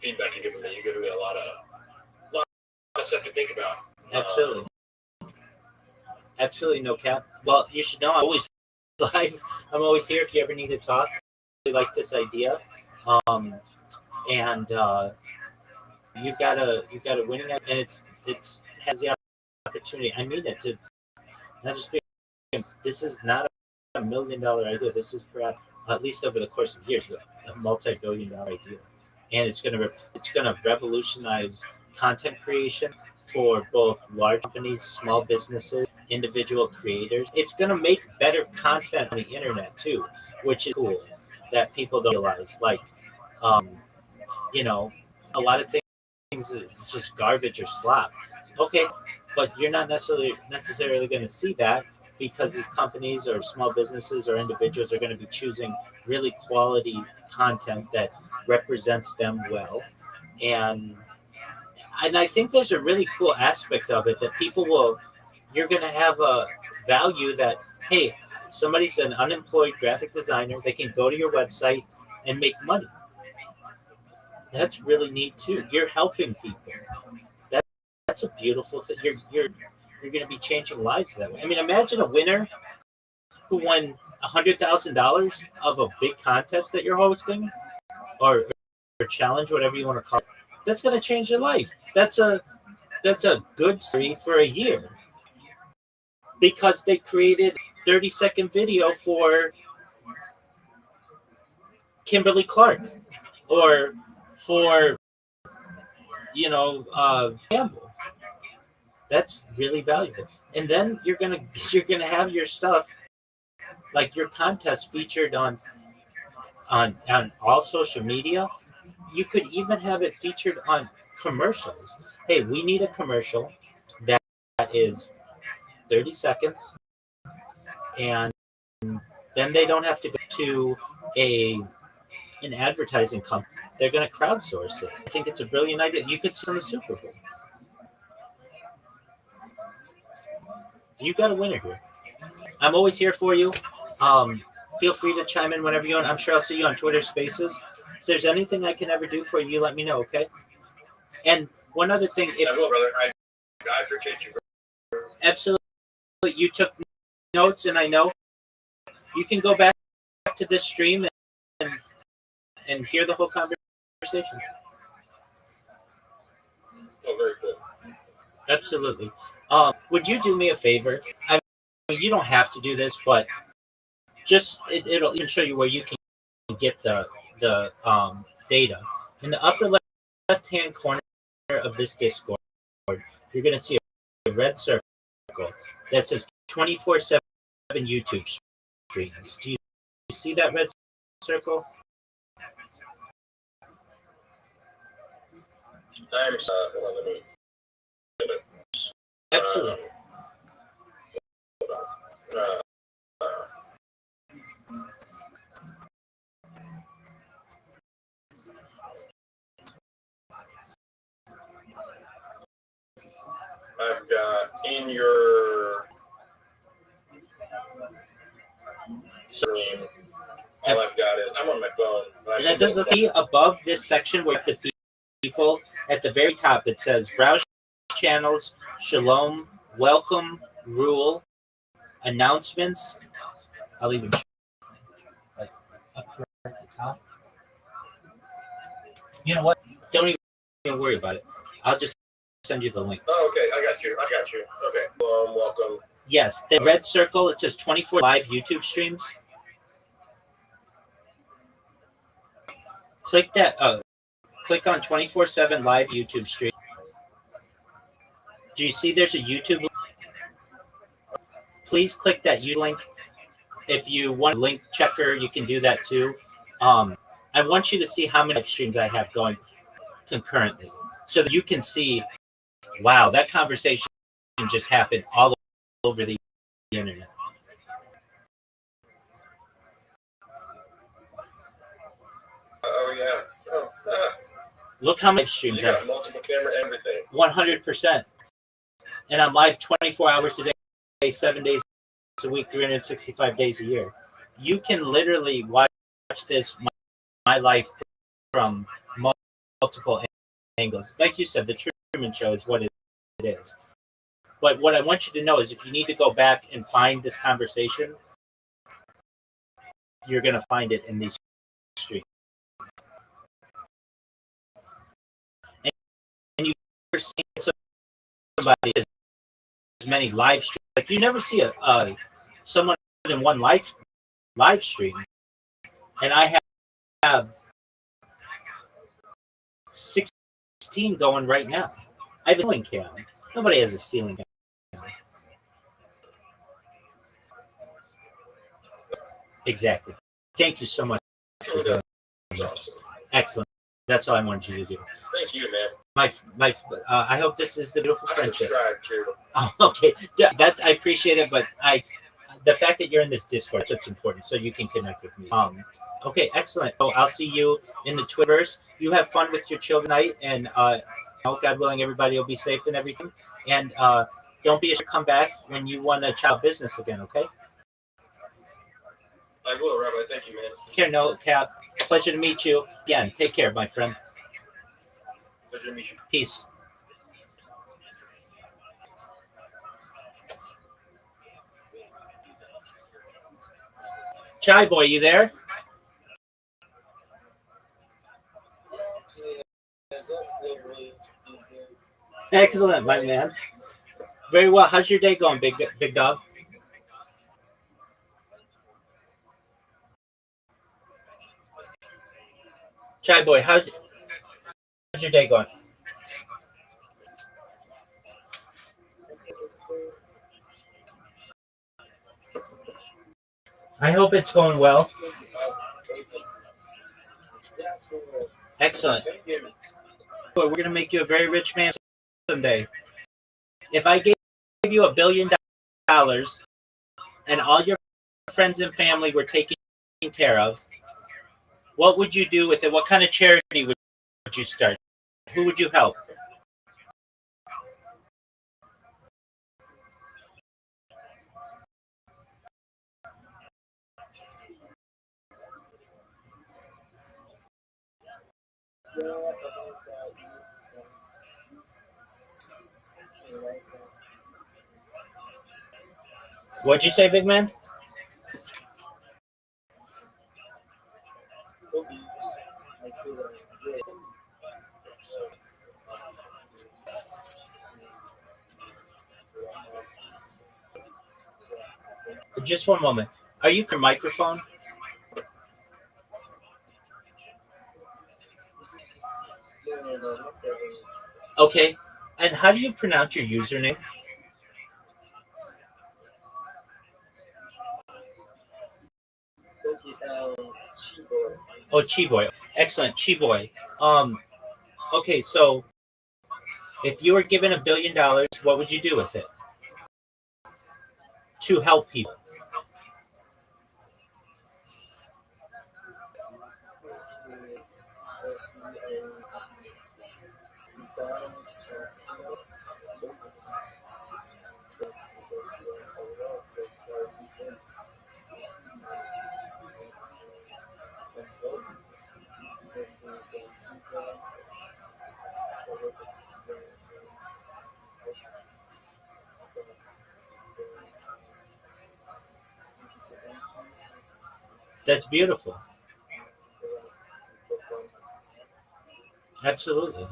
feedback you're giving me. You're giving me a lot of stuff to think about. Absolutely, no cap. Well, you should know I'm always live. I'm always here if you ever need to talk. I really like this idea, and you've got a winning, and it has the opportunity. I mean it to not just be. This is not a $1 million idea. This is perhaps, at least over the course of years, a multi-billion-dollar idea, and it's gonna revolutionize content creation for both large companies, small businesses, individual creators. It's gonna make better content on the internet too, which is cool that people don't realize. Like, a lot of things are just garbage or slop. Okay, but you're not necessarily going to see that, because these companies or small businesses or individuals are going to be choosing really quality content that represents them well. And I think there's a really cool aspect of it that you're going to have value that, hey, somebody's an unemployed graphic designer. They can go to your website and make money. That's really neat too. You're helping people. That, that's a beautiful thing. You're going to be changing lives that way. I mean, imagine a winner who won $100,000 of a big contest that you're hosting, or challenge, whatever you want to call it. That's going to change your life. That's a good story for a year, because they created 30-second video for Kimberly Clark, or for Campbell. That's really valuable. And then you're gonna have your stuff, like your contest, featured on all social media. You could even have it featured on commercials. Hey, we need a commercial that is 30 seconds, and then they don't have to go to an advertising company. They're going to crowdsource it. I think it's a brilliant idea. You could see on the Super Bowl. You got a winner here. I'm always here for you. Feel free to chime in whenever you want. I'm sure I'll see you on Twitter Spaces. If there's anything I can ever do for you, let me know, okay? And one other thing, I will, brother. I appreciate you. Absolutely, you took notes, and I know you can go back to this stream and hear the whole conversation. Oh, very cool. Absolutely. Would you do me a favor? I mean, you don't have to do this, but just it'll show you where you can get the data. In the upper left-hand corner of this Discord, you're going to see a red circle that says 24/7 YouTube streams. Do you see that red circle? Absolutely. I've got in your stream. All I've got is I'm on my phone. And there's the key above this section where the people at the very top, it says browse channels, shalom, welcome, rule, announcements. I'll even like up here at the top. You know what? Don't even worry about it. I'll just send you the link. Oh, okay. I got you. Okay. Welcome. Yes, the red circle, it says 24 live YouTube streams. Click that. Click on 24/7 live YouTube stream. Do you see there's a YouTube link? Please click that YouTube link. If you want a link checker, you can do that too. I want you to see how many live streams I have going concurrently, so that you can see, wow, that conversation just happened all over the internet. Oh, yeah. Look how many streams you got multiple camera, everything. 100%. And I'm live 24 hours a day, 7 days a week, 365 days a year. You can literally watch this, my life, from multiple angles. Like you said, the Truman Show is what it is. But what I want you to know is if you need to go back and find this conversation, you're going to find it in these streams. And you never see somebody as many live streams. Like you never see someone in one live stream. And I have 16 going right now. I have a ceiling cam. Nobody has a ceiling cam. Exactly. Thank you so much. That's awesome. Excellent. That's all I wanted you to do. Thank you, man. I hope this is the beautiful friendship. Subscribe too. Oh, okay. Yeah, I appreciate it, but the fact that you're in this Discord, that's important, so you can connect with me. Okay, excellent. So I'll see you in the Twitterverse. You have fun with your children tonight, and God willing, everybody will be safe and everything. And Don't be ashamed to come back when you want a child business again, okay? I will, Rabbi. Thank you, man. Take care, no cap. Pleasure to meet you. Again, take care, my friend. Pleasure to meet you. Peace. Chai boy, you there? Excellent, my man. Very well. How's your day going, big dog? Chai boy, how's your day going? I hope it's going well. Excellent. We're going to make you a very rich man someday. If I gave you $1 billion and all your friends and family were taken care of, what would you do with it? What kind of charity would you start? Who would you help? What'd you say, big man? Just one moment. Are you your microphone? Okay. And how do you pronounce your username? Oh, Chiboy. Excellent, Chiboy. Okay, so if you were given $1 billion, what would you do with it? To help people. That's beautiful. Absolutely.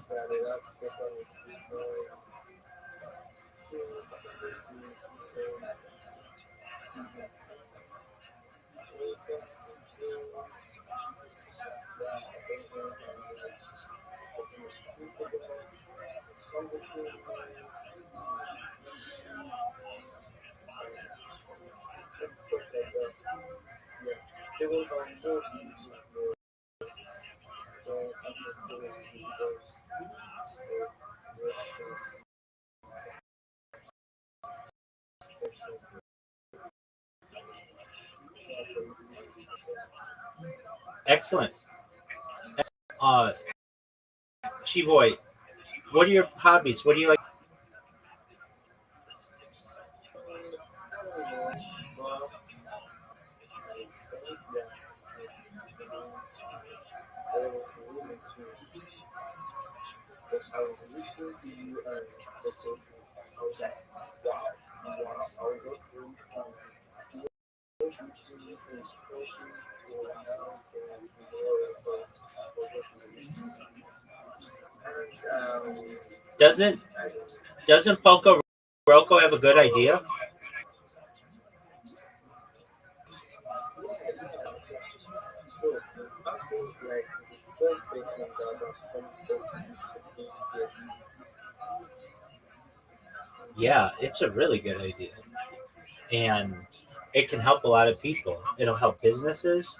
Excellent. Chiboy, what are your hobbies? What do you like? Doesn't Poco Roco have a good idea? Yeah, it's a really good idea. And it can help a lot of people. It'll help businesses,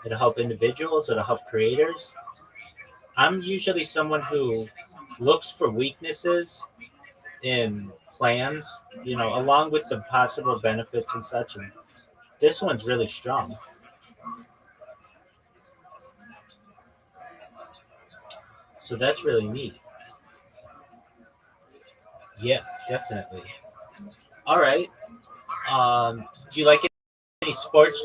it'll help individuals, it'll help creators. I'm usually someone who looks for weaknesses in plans, along with the possible benefits and such. And this one's really strong. So that's really neat. Yeah, definitely. All right. Do you like any sports?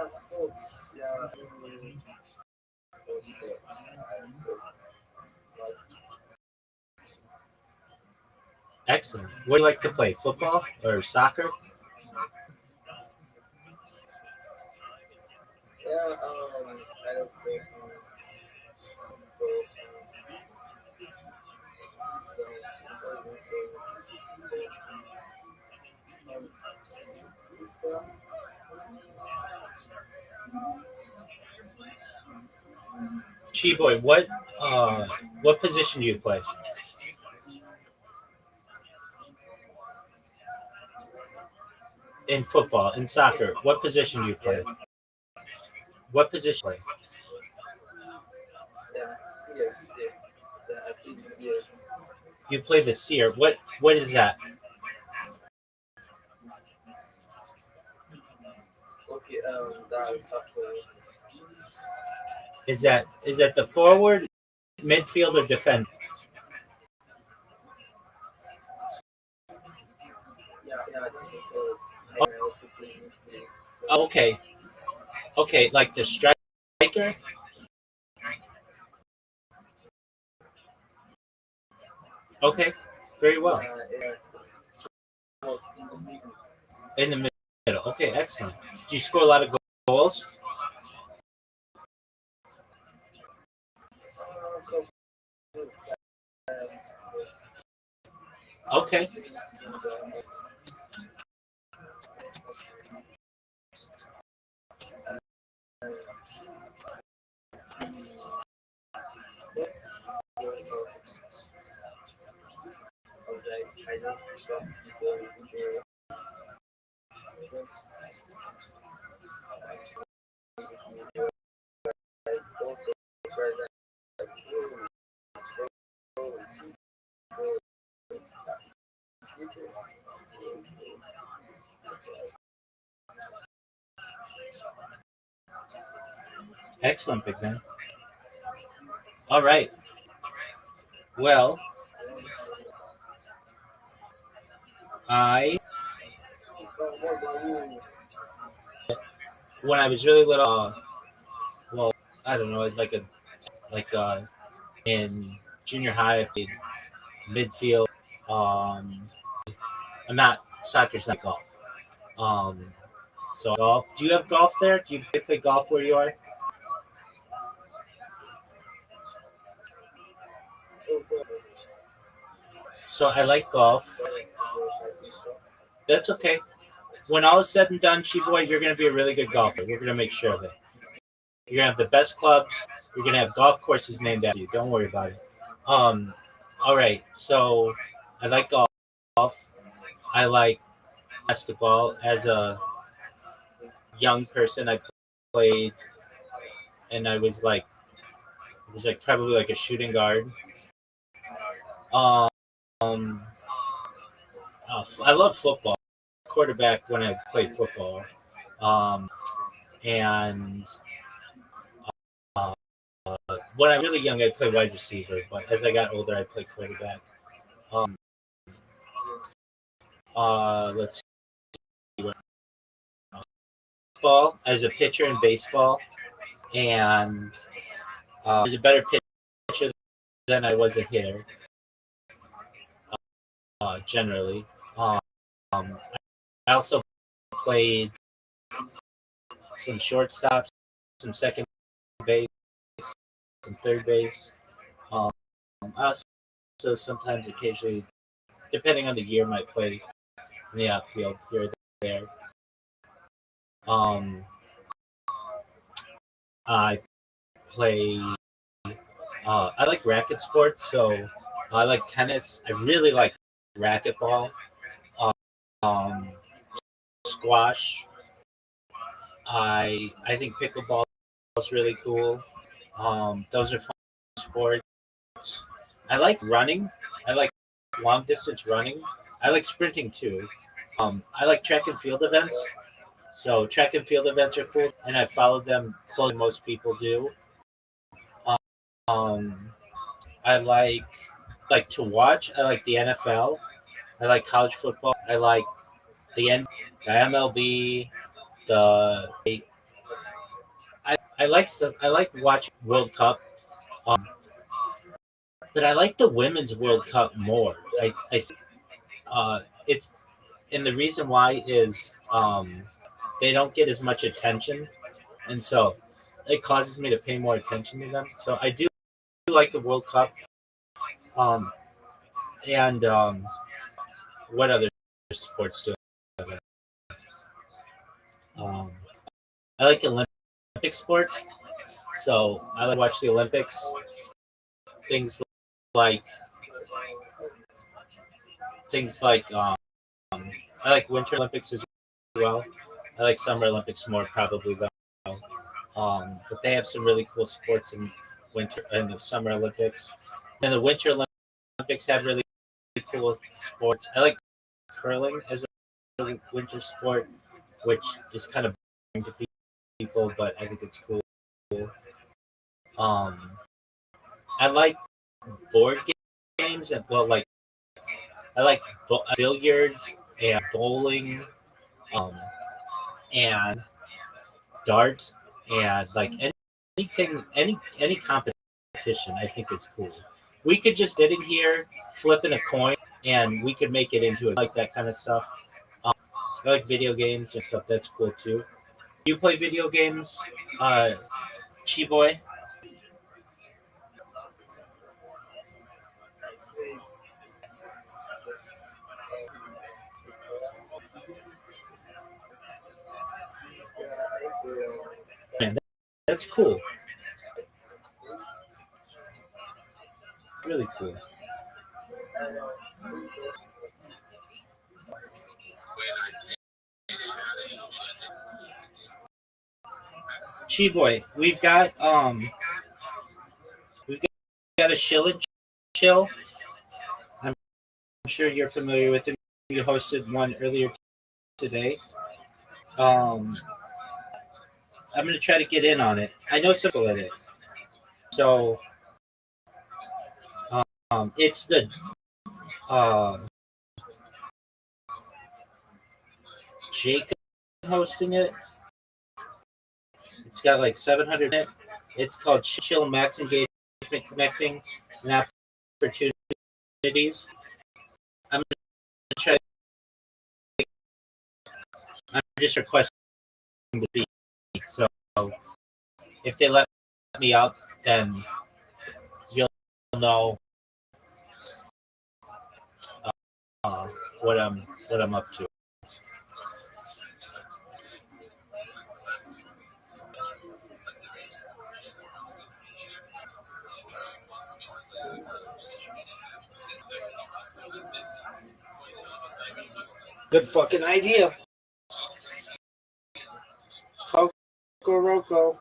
Sports, yeah. Excellent. What do you like to play? Football or soccer? Yeah, I don't play both. Boy, what position do you play in football, in soccer? What position do you play? What position do you play? Yeah, yes, yeah. Yeah, I think yes. You play the seer. What is that? Okay, that's actually Is that the forward, midfield, or defend? yeah, this is good. I also play Oh, okay, okay, like the striker. Okay, very well. yeah, In the middle. Okay, excellent. Do you score a lot of goals? Okay. I don't some people also try that. Excellent, big man. All right. Well, I when I was really little, well, I don't know, like in junior high, I played midfield. Um, I'm not soccer's not golf. Um, so golf. Do you have golf there? Do you play golf where you are? So I like golf. That's okay. When all is said and done, Boy, you're going to be a really good golfer. We're going to make sure of it. You're going to have the best clubs. You're going to have golf courses named after you. Don't worry about it. All right. So I like golf. I like basketball. As a young person, I played, and I was like probably like a shooting guard. Um, I love football. Quarterback when I played football. Um, and when I was really young, I played wide receiver, but as I got older, I played quarterback. Um, let's see. Baseball. I was a pitcher in baseball, and I was a better pitcher than I was a hitter, generally. I also played some shortstop, some second base, some third base. Um, I also sometimes, occasionally, depending on the year, might play in the outfield here or there. Um, I play. I like racket sports, so I like tennis. I really like racquetball, um, squash. I think pickleball is really cool. Those are fun sports. I like running. I like long distance running. I like sprinting too. I like track and field events. So track and field events are cool, and I follow them closely. Most people do. Um, I like to watch. I like the NFL. I like college football. I like the MLB. The I like watching World Cup. Um, but I like the women's World Cup more. I think it's and the reason why is they don't get as much attention, and so it causes me to pay more attention to them. So I do like the World Cup. Um, and what other sports do I like? Um, I like Olympic sports, so I like to watch the Olympics. Things like things like I like Winter Olympics as well. I like Summer Olympics more probably though. But they have some really cool sports in winter and the Summer Olympics. And the Winter Olympics have really cool sports. I like curling as a winter sport, which is kind of boring to people, but I think it's cool. Um, I like board games and well, like I like billiards and bowling, um, and darts and like anything, any competition. I think is cool. We could just sit in here flipping a coin, and we could make it into it like that kind of stuff. Um, I like video games and stuff. That's cool too. You play video games, Chi boy? Man, that's cool. Really cool. Chi boy, we've got a shill and chill. I'm sure you're familiar with it. You hosted one earlier today. Um, I'm gonna try to get in on it. I know some people in it, so it's the uh, Jacob hosting it. It's got like 700 in it. It's called Chill Max Engagement Connecting and Opportunities. I'm gonna try. I'm just requesting to be so. If they let me out, then you'll know uh, what I'm up to. Good fucking idea. Coco Roco.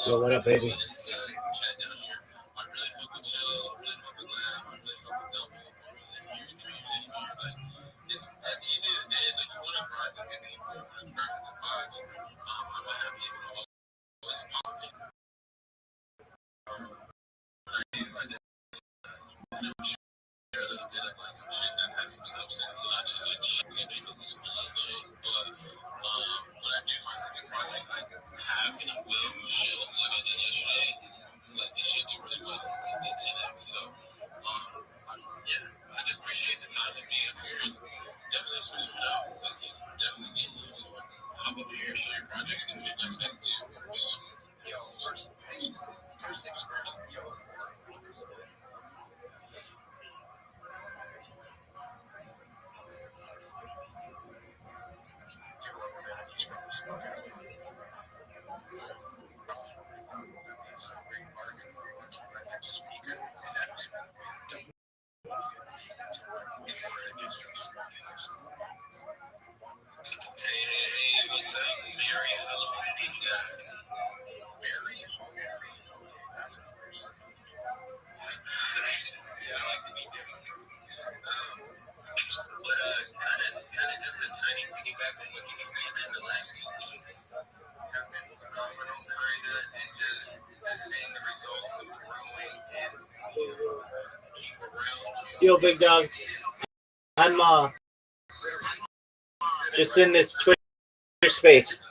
Yo, what up, baby? Yo, big dog. I'm just in this Twitter space.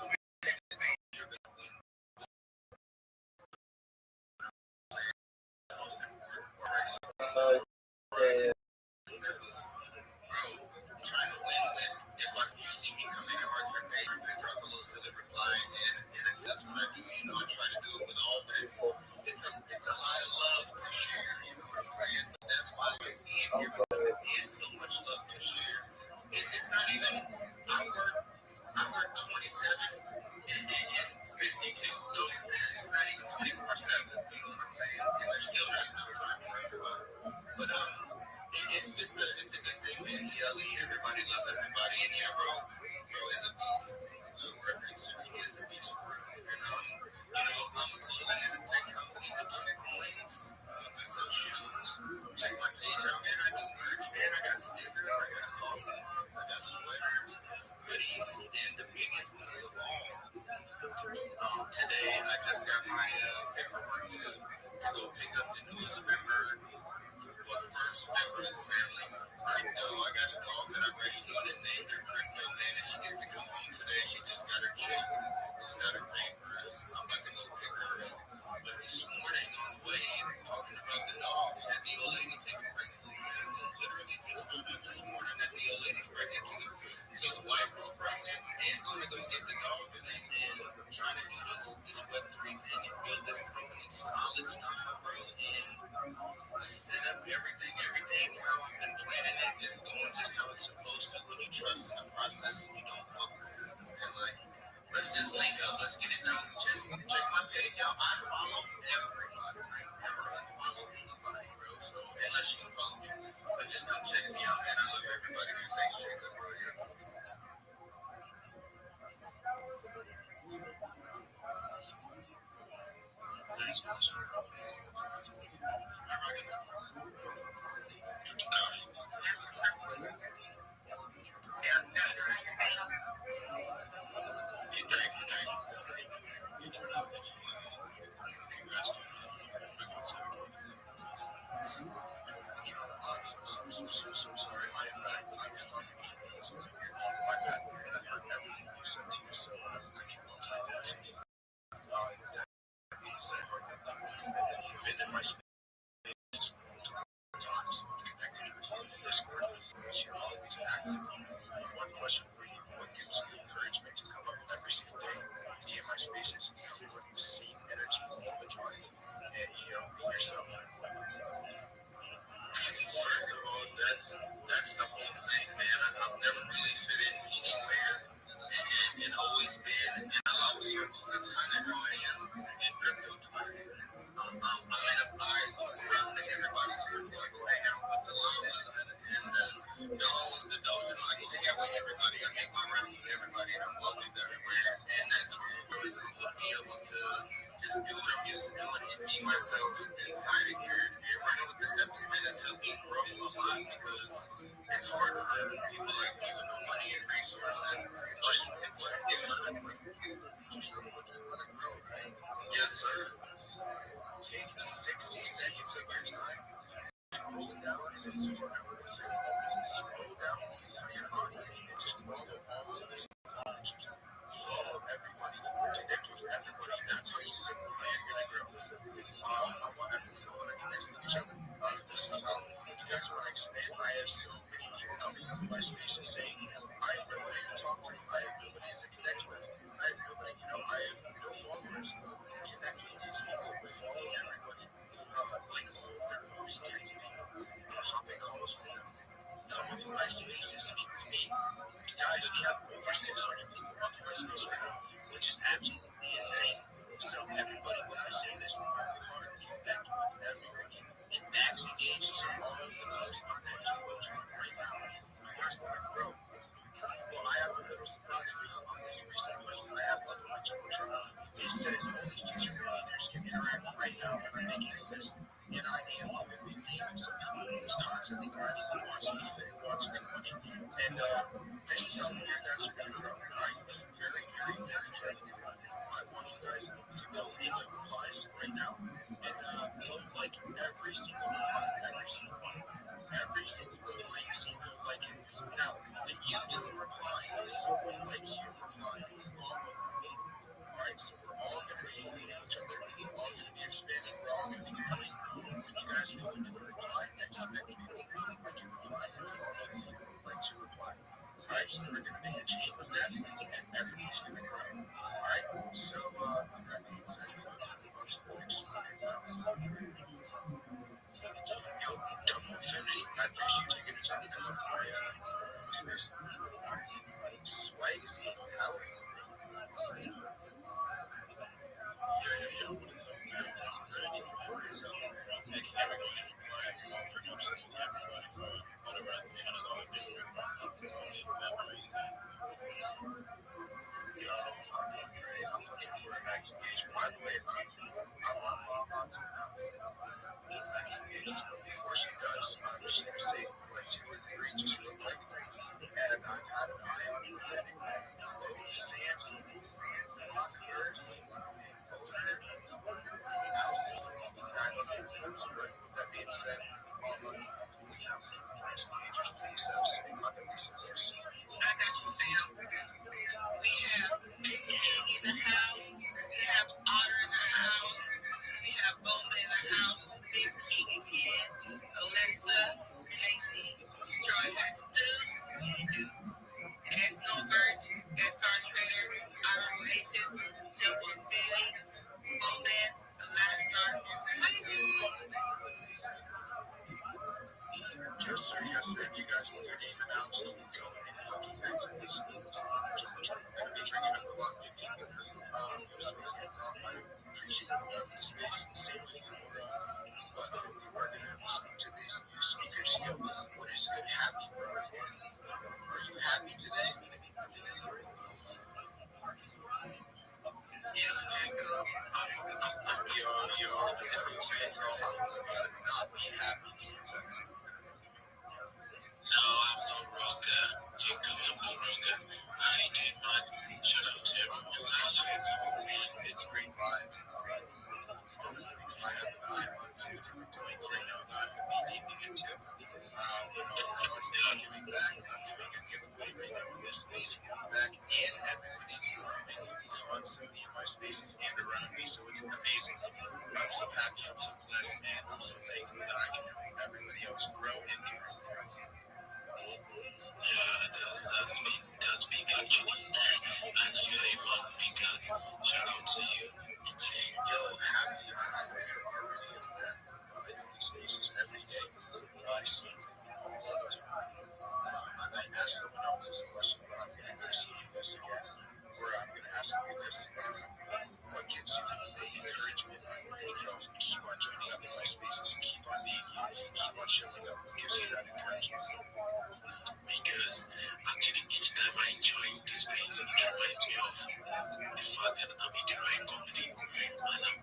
myself inside of here and running with the steppers, man, has helped me grow a lot because it's hard for people like me with no money and resources and just yes, sir. Take 60 seconds of your time. Scroll down and then scroll down to your audience and just follow all of these comments. Follow everybody. Connect with everybody. That's how you're going to grow. I want everyone to connect with each other. This is how you guys want to expand. I have so many people coming up in my spaces saying, I have nobody to talk to. I have nobody to connect with. I have nobody, I have no followers. Connect with these people. Follow everybody. Like all of their posts. Hop in calls with them. Come up in my spaces. Speak with me. Guys, we have over 600 people on my space right now, which is absolutely insane. So everybody, when I say this, we work hard to connect with everybody. And max engage to all of the posts on that G-Post right now. You guys want to grow. Well, I have a little surprise for you on this recent post that I have up on my Twitter. It says only future millionaires can interact right now, and I'm making a list. And I am a big league. Some people who's constantly grinding, who wants to be fit, who wants to make money. And this is how you guys are going to grow. Right? Listen very, very, very carefully. I want you guys to go in the replies right now and go like every single one, every single one. Every single reply you see, go like it. Now, when you do a reply, if someone likes your reply, follow them. Alright, so we're all going to be following each other. We're all going to be expanding. We're all going to be growing. When you guys go into a reply, expect people to like your reply and follow the people who likes your reply. Alright, so we're going to make a chain with that, and everybody's going to grow. Alright, so that being said, I'm supporting Smoking Fountains. Yo, double infinity. I appreciate you taking the time to come up to my space. Swayze, how are you? Yeah. What is up, man? What is up, man? Thank you, everybody, for playing. For noticing everybody. Whatever I can kind of know, it's very I'm looking for a max engagement. By the way, I'm on Bob to announce max engagement. Before she does, I'm just going to say like 2 or 3, just real quick. And I've had an eye on getting Sam's, Blackbird, Odor, Houses. I don't know. So with that being said, we have some max engagers, please. Sitting on the list of those. I got you, fam. We have Big King in the house. We have Otter in the house. We have Boma in the house. Big King again. Alexa, Casey, Troy Hester, S. Novert, S. Trader, Otter Oasis, Double Philly, Boma, Alaska, Spicy. Yes, sir. You guys want your name announced? Go and Lucky Max and this. We're going to be drinking up a lot of new people. I appreciate you coming up to space and same with you. But we are going to speak to these new speakers. Yo, what is good? Happy, bro? Are you happy today? Yeah, Jacob. Yo, that was it, bro. I was about to not be happy. No, I'm no rocker. Jacob, I'm no rocker. I ain't getting mine. Shout out to everyone. It's great vibes. Honestly, I have an eye on 2 different coins right now that I'm going to be taking into. Constantly giving back. I'm doing a giveaway right now on this space. Giving back and everybody's constantly in my spaces and around me. So it's amazing. I'm so happy. I'm so blessed, man. I'm so thankful that I can help everybody else grow and grow. Yeah, does speak actually. I know you're able to pick out. Shout out to you. Yo, happy. I already do that. I do these spaces every day. I see all the time. I might ask someone else this question, but I'm going to ask you this again. Or I'm going to ask you this. What gives you the encouragement? Keep on joining up in my spaces. Keep on being you. Keep on showing up. What gives you that encouragement? Because actually each time I join the space, it reminds me of the fact that I'm in the right company and I'm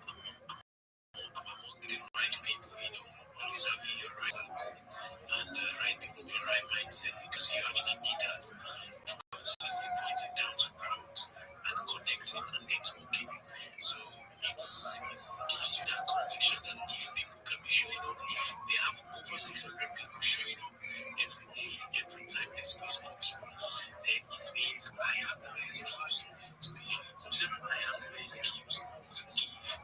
among because you actually need that. Of course, it's still pointing down to routes and connecting and networking. So it gives you that conviction that if people can be showing up, if they have over 600 people showing up every day, every time the space pops up, then it means I have the excuse to be I have the excuse to give,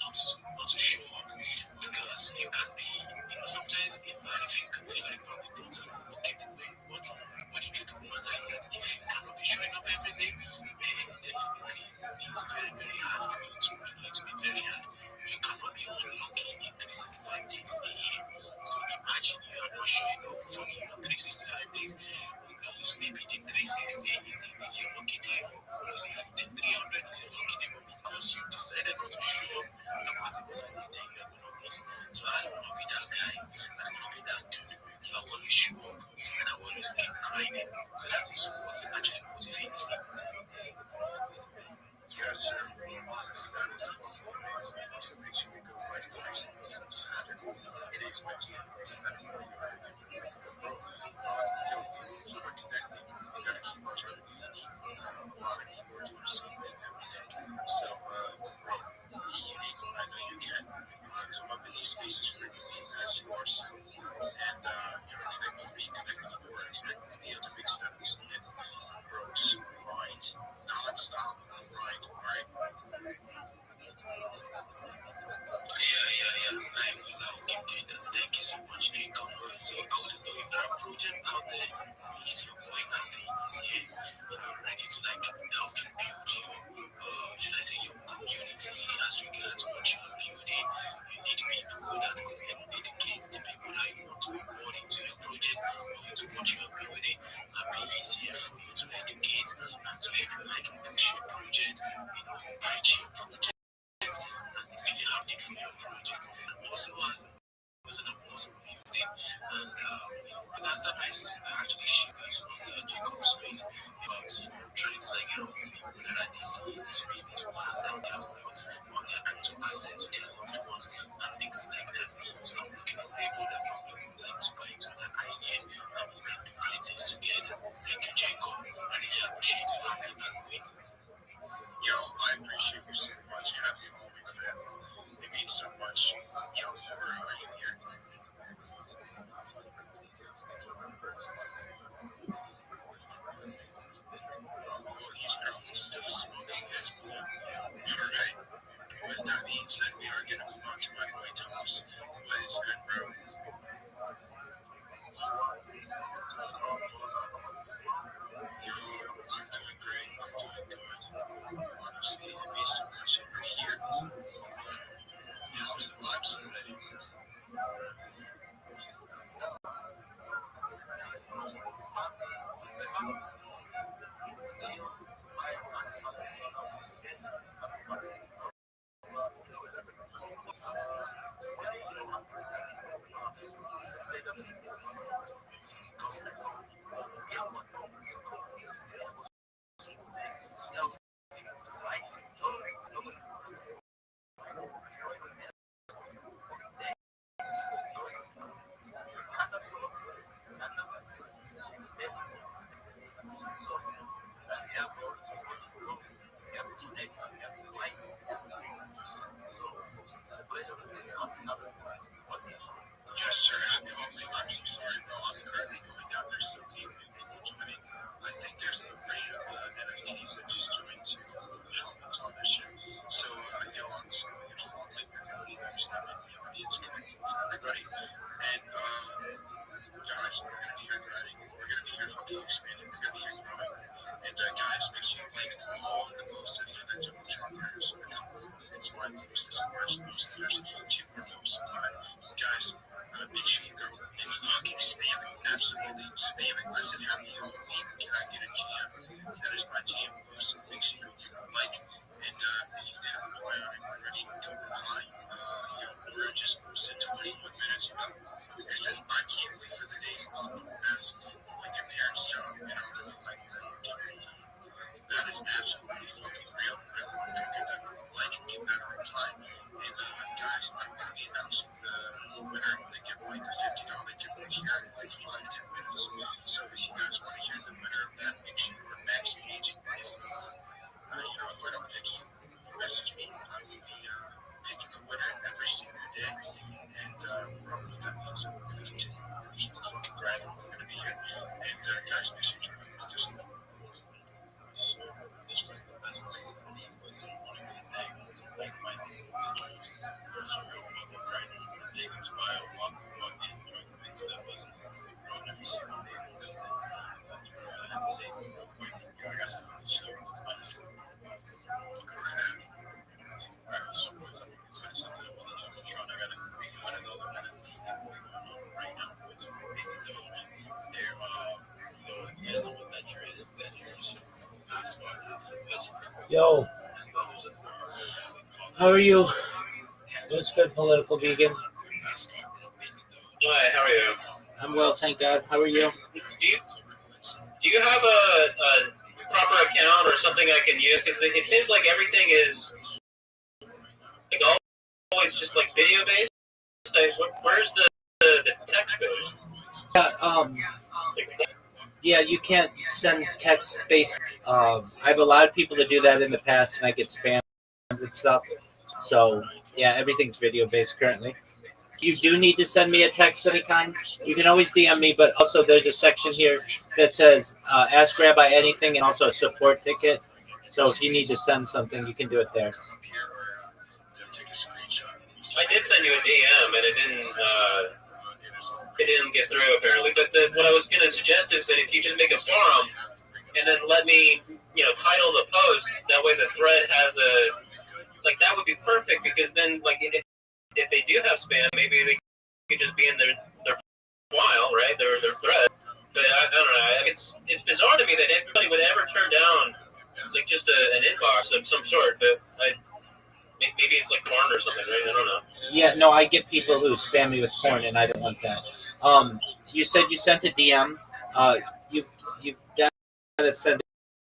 not to show up. Because you can be, sometimes in life you can feel like probably things are not working the way you want. But the truth of the matter is that if you cannot be showing up every day, then definitely it's very, very hard for you to, to be very hard. You cannot be unlucky in 365 days in a year. So imagine you are not showing up for 365 days. Maybe the 360 is your lucky day. Because if the 300 is your lucky day, because you decided not to show up on a particular day, then you are going to miss. So I don't want to be that guy. I don't want to be that dude. So I always show up and I always keep grinding. So that is what actually motivates me. Yes, sir. Being honest, that is amazing. It also makes you go right in place. It is my team. The growth. Keep it connected. You got to keep on trying to be a lot of people are doing something every day. So, be unique. I know you can. Come up in these spaces frequently as you are soon. And, connect with me, connect with Laura, connect with the other big steppers, and bro, just grind non-stop. Grind, all right? Yeah. I'll keep doing that. Thank you so much, Nico. So I want to know if there are projects out there. Is your boy Rabbi is here, ready to help you build your, should I say your community as regards what you are building. You need people that can help educate the people that you want to report into your project or into what you are building. Rabbi is here for you to educate and to help you push your project, preach your project. And really have need for your project. Also, as an awesome building, and last time I actually shared this on the Jacob space about trying to help people that are deceased to be able to pass down their wealth or their crypto assets to their loved ones and things like that. So I'm looking for people that probably would like to buy into that idea and we can do great things together. Thank you, Jacob. I really appreciate you having that way. Yo, I appreciate you so much. You have the only man. It means so much. Yo, for you here. He's probably still smoking his blunt. Alright. With that being said, we are going to move on to my boy Thomas. What is good, bro? Yo, I'm doing great. I'm doing good. Honestly, it means so much over here. How's the vibes already? Yo, how are you? What's good, political vegan? Hi, how are you? I'm well, thank God. How are you? Do you have a proper account or something I can use? Because it seems like everything is like always just like video based. Like, where's the text goes? Yeah, you can't send text based. I've allowed people to do that in the past, and I get spam and stuff. So yeah, everything's video based currently. You do need to send me a text of any kind. You can always DM me, but also there's a section here that says ask Rabbi anything, and also a support ticket. So if you need to send something, you can do it there. I did send you a DM, and it didn't get through apparently. But what I was going to suggest is that if you just make a forum and then let me, title the post, that way the thread has that would be perfect, because then if they do have spam, maybe they could just be in their file, right? Their thread. But I don't know. It's bizarre to me that everybody would ever turn down just an inbox of some sort. But maybe it's like porn or something, right? I don't know. Yeah, no, I get people who spam me with porn, and I don't want that. You said you sent a DM. You've got to send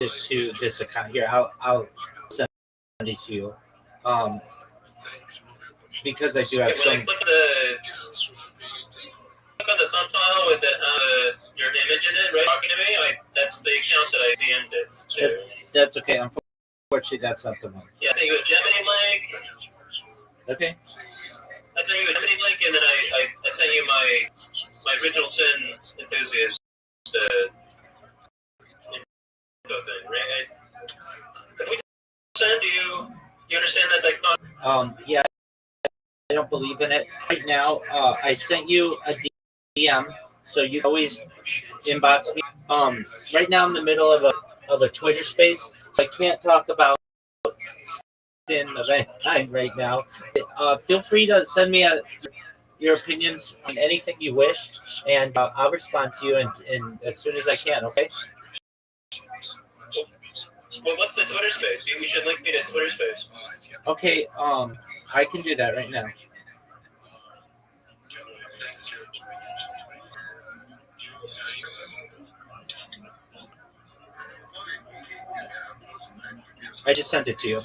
it to this account here. I'll send it to you. Because I do have some. Click on the thumbnail with your image in it, right? Talking to me, that's the account that I DM'd it to. That's okay. Unfortunately, that's not the one. Yeah, I sent you a Gemini link. Okay. I sent you a Gemini link, and then I sent you my original sin enthusiast thing, right? If we send you understand that yeah, I don't believe in it right now. I sent you a DM, so you can always inbox me. Right now, I'm in the middle of a Twitter space. I can't talk about sin of any kind right now. Feel free to send me your opinions on anything you wish, and I'll respond to you and as soon as I can. Okay. Well, what's the Twitter space? You should link me to Twitter space. Okay. I can do that right now. I just sent it to you.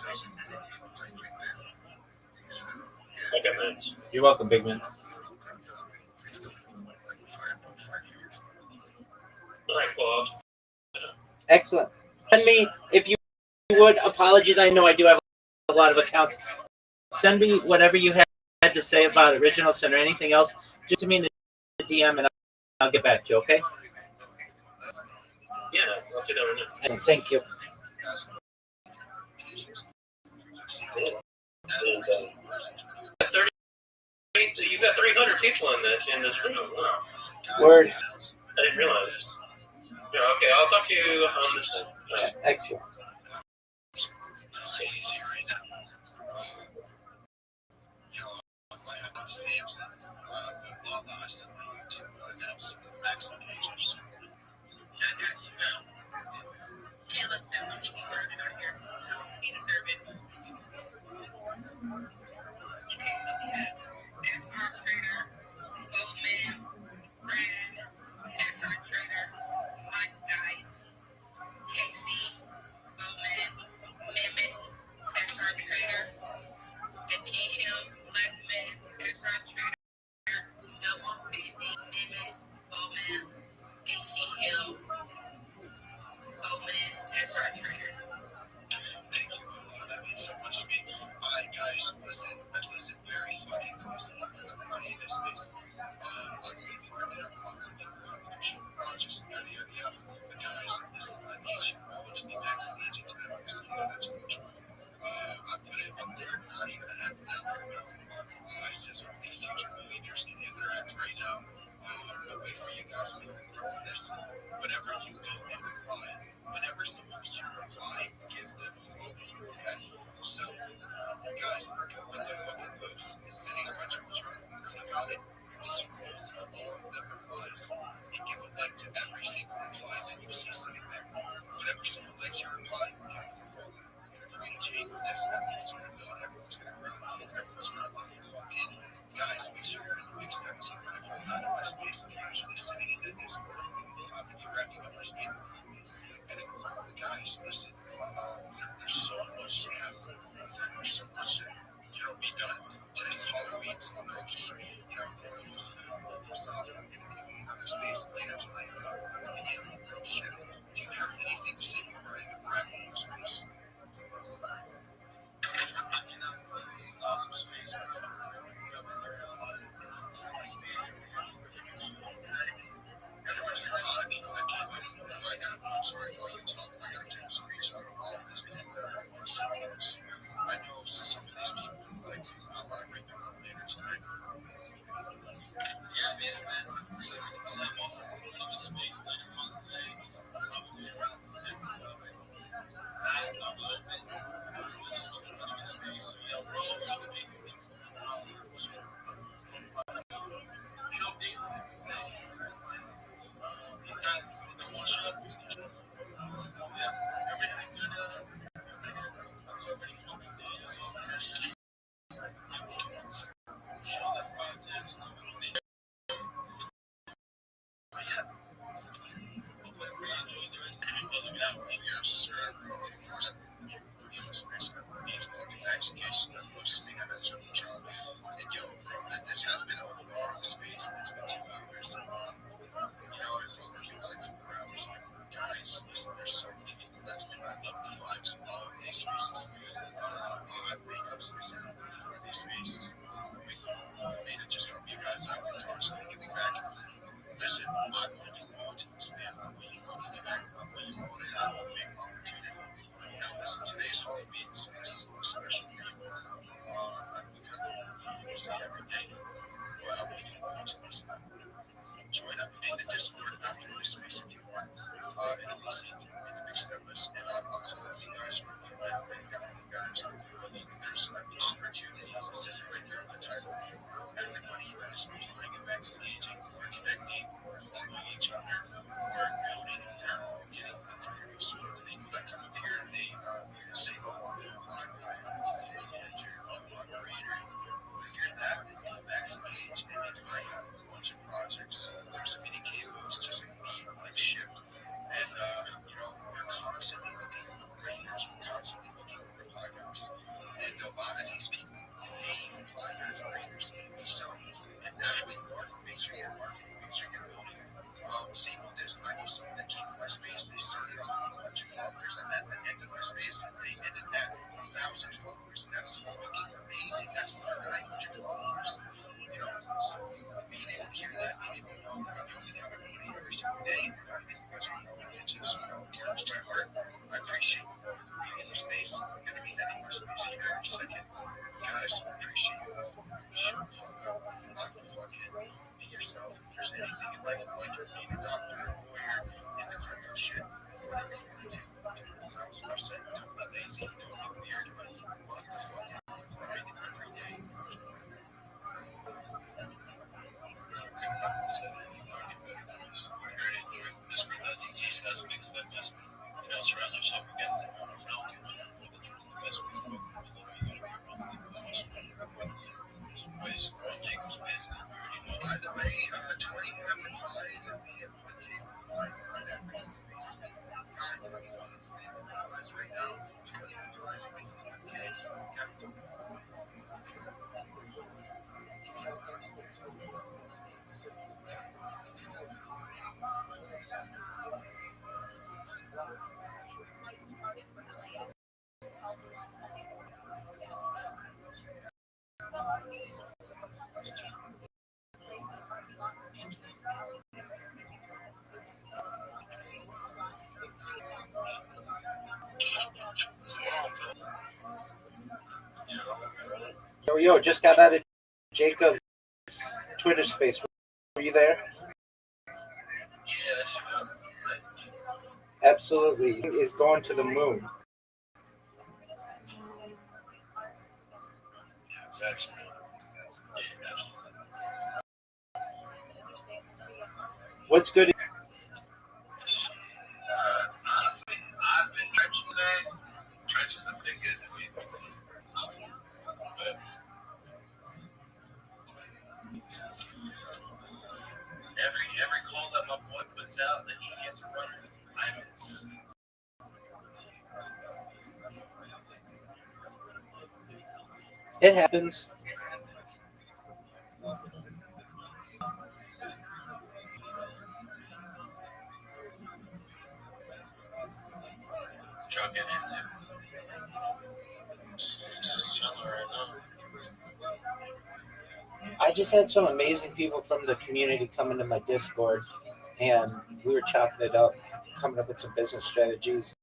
Okay, thanks. You're welcome, big man. All right, Bob. Excellent. Send me, if you would, apologies. I know I do have a lot of accounts. Send me whatever you had to say about Original Sin or anything else. Just to me in the DM, and I'll get back to you, okay? Yeah, I'll do that right now. Thank you. You've got 300 people in this room. Wow. Word. I didn't realize. Yeah, okay, I'll talk to you on this one. Right. Excellent. Let's see. That means so much to me. All right, guys, listen. this. It's going to build. Everyone's going to grow. Everyone's going to love the fucking guys. Make sure you're in the big steps. Even if I'm not in my space, I'm usually sitting in the Discord. I'm interacting with my speaker. And it goes, guys, listen, there's so much to happen. There's so much to, be done. Today's Halloween, so low key, most of them will themselves. I'm going to be in another space later tonight. Real shit. Do you have anything to say before I wrap up the space? Awesome space. Everyone's like, I can't wait to know. I'm sorry, while you talk, I got to take a screenshot of all of this because I want to see this. I know some of these people, like, I want to bring them up later tonight. Yeah, man. So, Sam also wanted the space later on today. Probably around 6. I'm open. Just looking at my space. So, yeah, we're all around the space. Show daily. This has been a long space. It's been 2 hours. I felt like it was like 4 hours. Guys, listen, there's so many. Let's love the vibes of all of these spaces. I wake up so for these spaces. Made it just help you guys out with constantly giving back. Listen, I want you all to expand. I want you all to give back. I want you all to have a big opportunity. Now, listen, today's Halloween, so this is a little special for you. We kind of see every day. But I want you all to listen. Join up in the Discord after this space if you want. And at least in the big step list. And I'll come with you guys for a little bit. And get with you guys. But look, there's opportunities. It says it right there on the title. Everybody that is applying and vaccinating or connecting or following each other or building, they're all getting under your sort of thing. Like come up here and they say, oh, I'm a manager, I'm an operator. If you're that, it's not vaccinated. And I have a bunch of projects. There's many cables just need like shift. And, we're constantly looking for creators. We're constantly looking for podcasts. And a lot of these people pay podcast creators to be selling. And that's what you are. Make sure you're marketing. Make sure you're building. Same with this. I know someone that came to my space. They started off with a bunch of followers. And at the end of my space, they ended at 1,000 followers. That's fucking amazing. That's 900 followers. So being able to hear that, being able to know that I'm coming out every single day, it just warms my heart. I appreciate you for being in the space. I'm going to be heading to space here in a second. Guys, I appreciate you all. Shut the fuck up. Lock the fuck in. Be yourself. If there's anything in life, like being a doctor, a lawyer, in the crypto shit, whatever you want to do, 1,000%. Don't be lazy. Don't be weird. Lock the fuck in. Grind every day. This group of DJs has mixed up this. Surround yourself again. By the way, 20 replies and we have 28 right now. Yo, just got out of Jacob's Twitter space. Were you there? Absolutely. He's going to the moon. What's good? Honestly, I've been trenching today. Trenches have been good to me. It happens. Y'all get into similar enough. I just had some amazing people from the community come into my Discord, and we were chopping it up, coming up with some business strategies.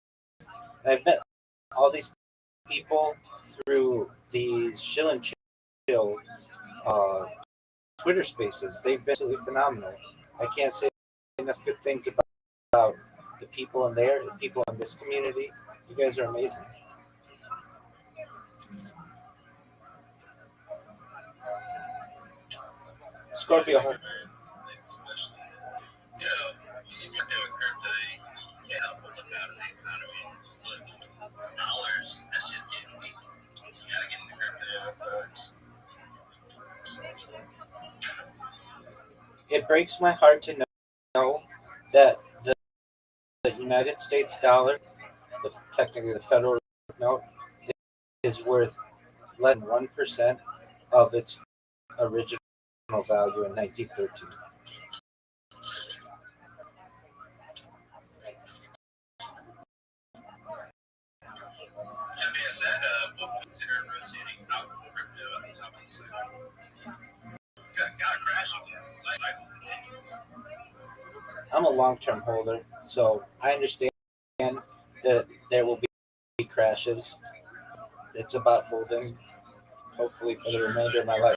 And I've met all these people through these Shill and Chill Twitter spaces. They've been absolutely phenomenal. I can't say enough good things about the people in there, the people in this community. You guys are amazing. Scorpio. Especially, you know, if you're doing crypto, you can't help but look out at the economy. But dollars, that's just getting weak. You gotta get into crypto. It breaks my heart to know that the United States dollar, technically the federal note, is worth less than 1% of its original value in 1913. That being said, we'll consider rotating out of crypto at the top of the cycle. Gotta crash again. Cycle continues. I'm a long-term holder, so I understand that there will be crashes. It's about holding, hopefully, for the remainder of my life.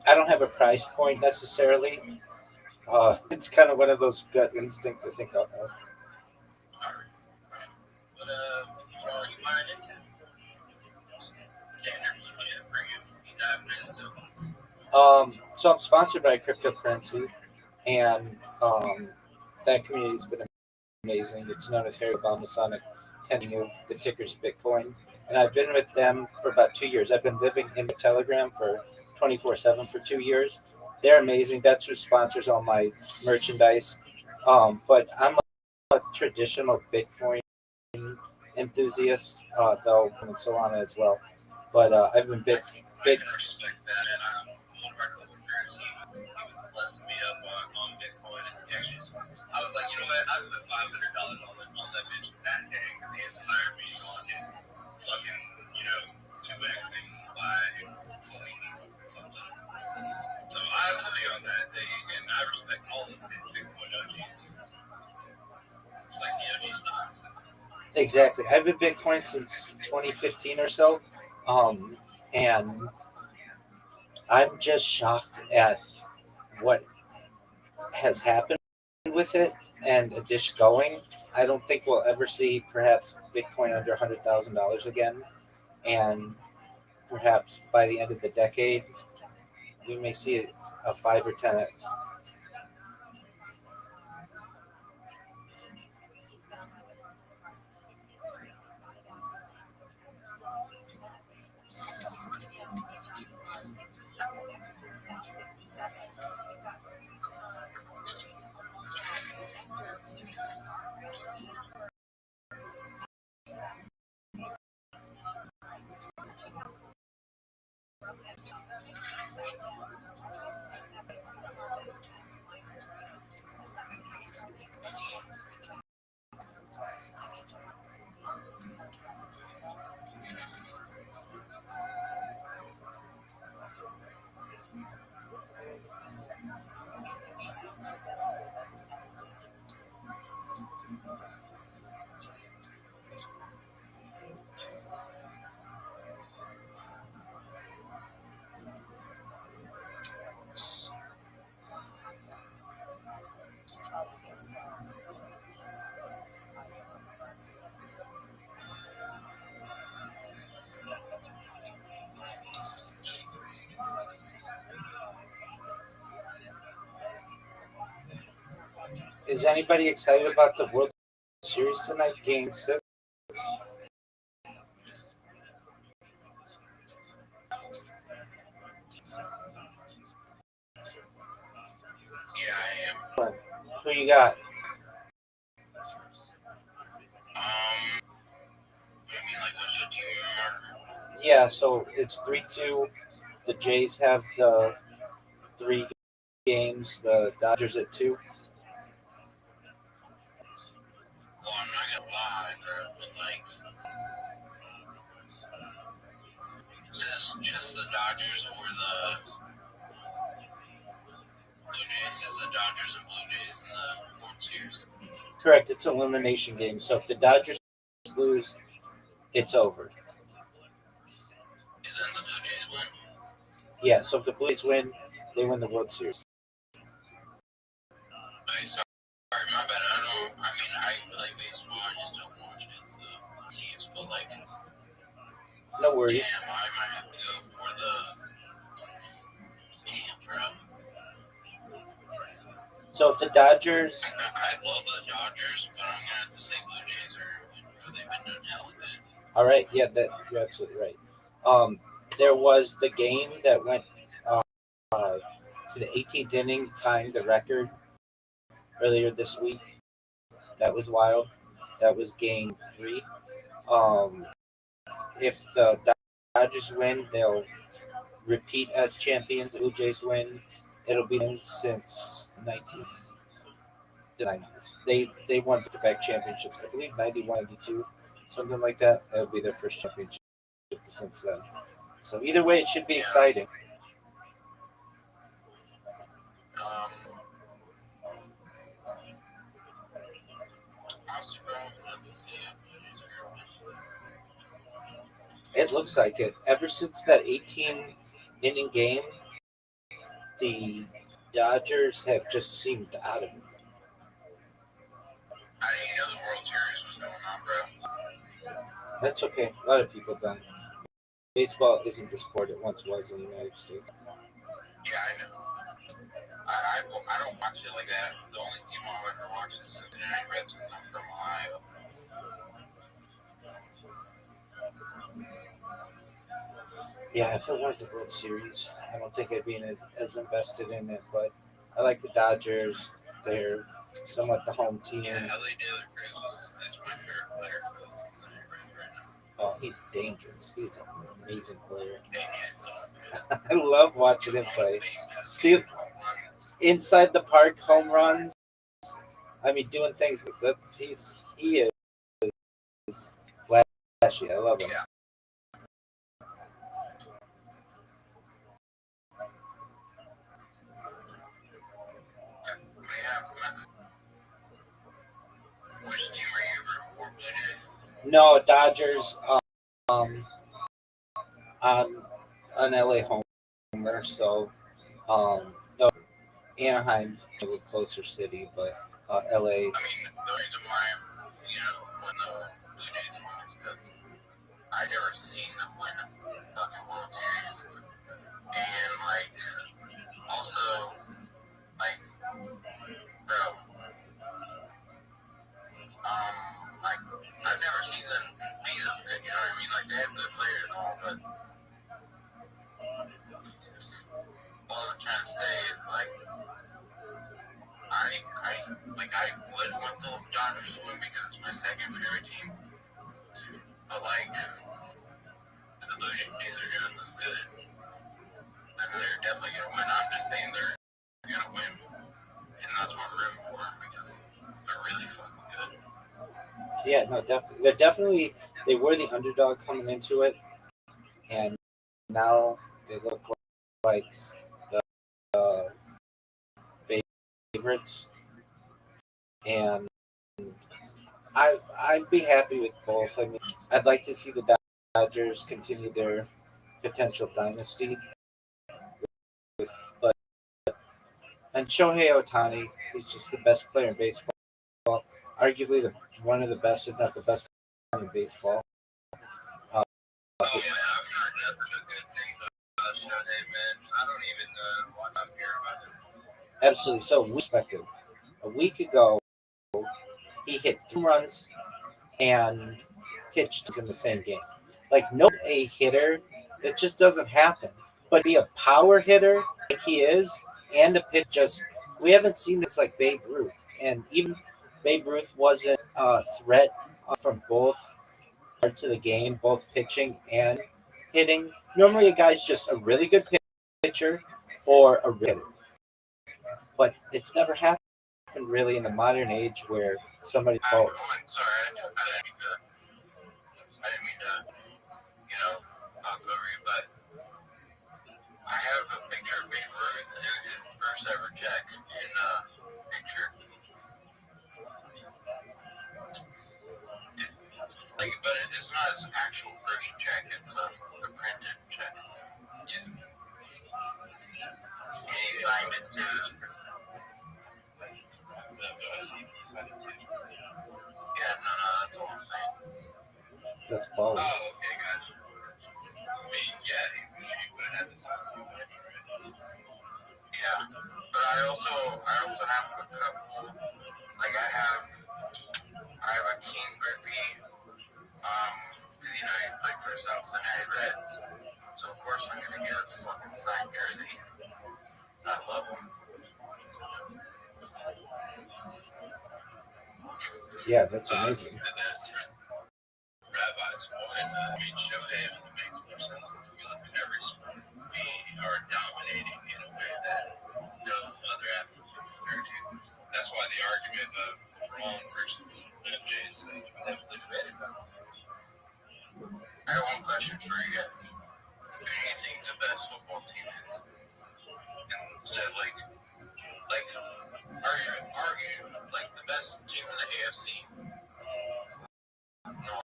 I don't have a price point necessarily. It's kind of one of those gut instincts I think I'll have. But you mind it? So I'm sponsored by cryptocurrency, and that community's been amazing. It's known as Harry Obama Sonic 10U. The ticker's Bitcoin, and I've been with them for about 2 years. I've been living in the Telegram for 24/7 for 2 years. They're amazing. That's who sponsors all my merchandise. But I'm a traditional Bitcoin enthusiast, though, and Solana as well. But I've been big. I can respect that, and one of our coworkers, he was blessing me up on Bitcoin, and I was like, you know what, I put $500 on that bitch that day, because he inspired me on it, fucking, 2xing by something. So I feel you on that, and I respect all of the Bitcoin OGs. It's like the OG stocks. Exactly. I've been Bitcoin since 2015 or so. And I'm just shocked at what has happened with it and a dish going. I don't think we'll ever see perhaps Bitcoin under $100,000 again. And perhaps by the end of the decade, we may see a 5 or 10x. Is anybody excited about the World Series tonight, Game 6. Yeah, I am. Who you got? I mean, like, what's your team marker? Yeah, so it's 3-2. The Jays have the 3 games. The Dodgers at 2. Well, I'm not gonna lie, bro, but like, just the Dodgers or the Blue Jays? It's the Dodgers and Blue Jays in the World Series. Correct. It's an elimination game. So if the Dodgers lose, it's over. And then the Blue Jays win. Yeah, so if the Blues win, they win the World Series. Okay, sorry, my bad. I like baseball, I just don't watch it, so teams, but like, No worries. damn, I might have to go for the damn, bro. So if the Dodgers, I love the Dodgers, but I'm gonna have to say Blue Jays are they've been doing hella good. all right, yeah, that you're absolutely right. There was the game that went to the 18th inning, tying the record earlier this week. That was wild. That was Game 3. If the Dodgers win, they'll repeat as champions. The Blue Jays win, it'll be since 1990s. They won back championships. I believe 91, 92, something like that. It'll be their first championship since then. So either way, it should be exciting. I'm super excited to see it. It looks like it. Ever since that 18 inning game, the Dodgers have just seemed out of it. I didn't know the World Series was going on, bro. That's okay. A lot of people don't. Baseball isn't the sport it once was in the United States. Yeah, I know. I don't watch it like that. The only team I'll ever watch is the Cincinnati Reds because I'm from Ohio. Yeah, if it weren't the World Series, I don't think I'd be as invested in it. But I like the Dodgers. They're somewhat the home team. Yeah, LA Taylor is my favorite player for the Cincinnati Reds right now. Oh, he's dangerous. He's an amazing player. Dang it. I love watching him play. Steal inside the park home runs. I mean, doing things. He is flashy. I love him. Yeah. Which team are you rooting for, Blue Jays? No, Dodgers. I'm an LA homer, so though Anaheim's a little closer city, but LA. I mean, the reason why when the Blue Jays won is because I never seen them win a fucking World Series, and like also like bro, like I've never seen them be this good. You know what I mean? Like they have good players and all, but all I'm trying to say is like I would want the Dodgers to win because it's my second favorite team. But like the Blue Jays are doing this good. And they're definitely gonna win. I'm just saying they're gonna win. And that's what I'm rooting for them because they're really fucking good. Yeah, no, they were the underdog coming into it, and now they look like the favorites. And I'd be happy with both. I mean, I'd like to see the Dodgers continue their potential dynasty, but and Shohei Ohtani, he's just the best player in baseball. Arguably one of the best, if not the best, in baseball. Oh, yeah, I've heard nothing but good things about Shohei, man. I don't even want to hear about him. Absolutely. So, perspective. A week ago, he hit 3 runs and pitched in the same game. Like no a hitter, it just doesn't happen. But be a power hitter like he is, and a pitch just we haven't seen this like Babe Ruth, and even Babe Ruth wasn't a threat from both parts of the game, both pitching and hitting. Normally, a guy's just a really good pitcher or a hitter, but it's never happened really in the modern age where somebody both. Sorry, I didn't mean to, talk over you, but I have a picture of Babe Ruth and his first ever check in picture. But it's not his actual first check, it's a printed check. Yeah. And he signed it to. Yeah, no, that's all I'm saying. That's baller. Oh, okay, gotcha. I mean, yeah, he would have had this on. Yeah, but I also have a couple. Like I have a King Griffey. Because he played for the Cincinnati Reds. So of course I'm gonna get a fucking signed jersey. I love him. Yeah, that's amazing. Rabbi's point. Show him, it makes more sense because we look at every sport. We are dominating in a way that no other athlete can do. That's why the argument of LeBron versus MJ is so heavily debated about. I have one question for you guys. Who do you think the best football team is? Instead of argue like the best team in the AFC. No.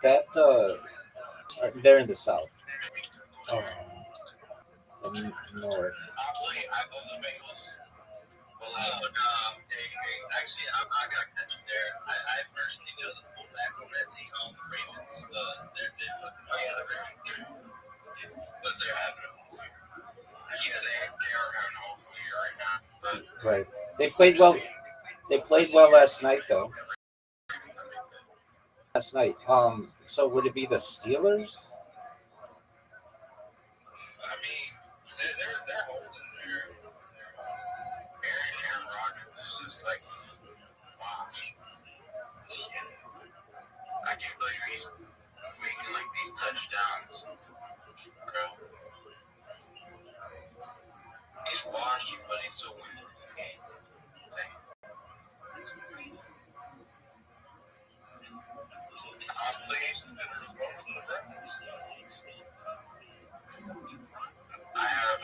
That they're in the South. The North. Actually, I love the Bengals. Well, actually, I got to catch you there. I personally know the fullback on that team, the Ravens. They're fucking but they're having a whole year. Yeah, they are having a whole year right now. But Right. They played well. They played well last night, though. Last night. So would it be the Steelers? I mean, they're holding their Aaron Rodgers is just like, wow. I can't believe he's making like these touchdowns, bro. He's washed, but he's still winning these games. Honestly, he's been promoted from the Ravens. I have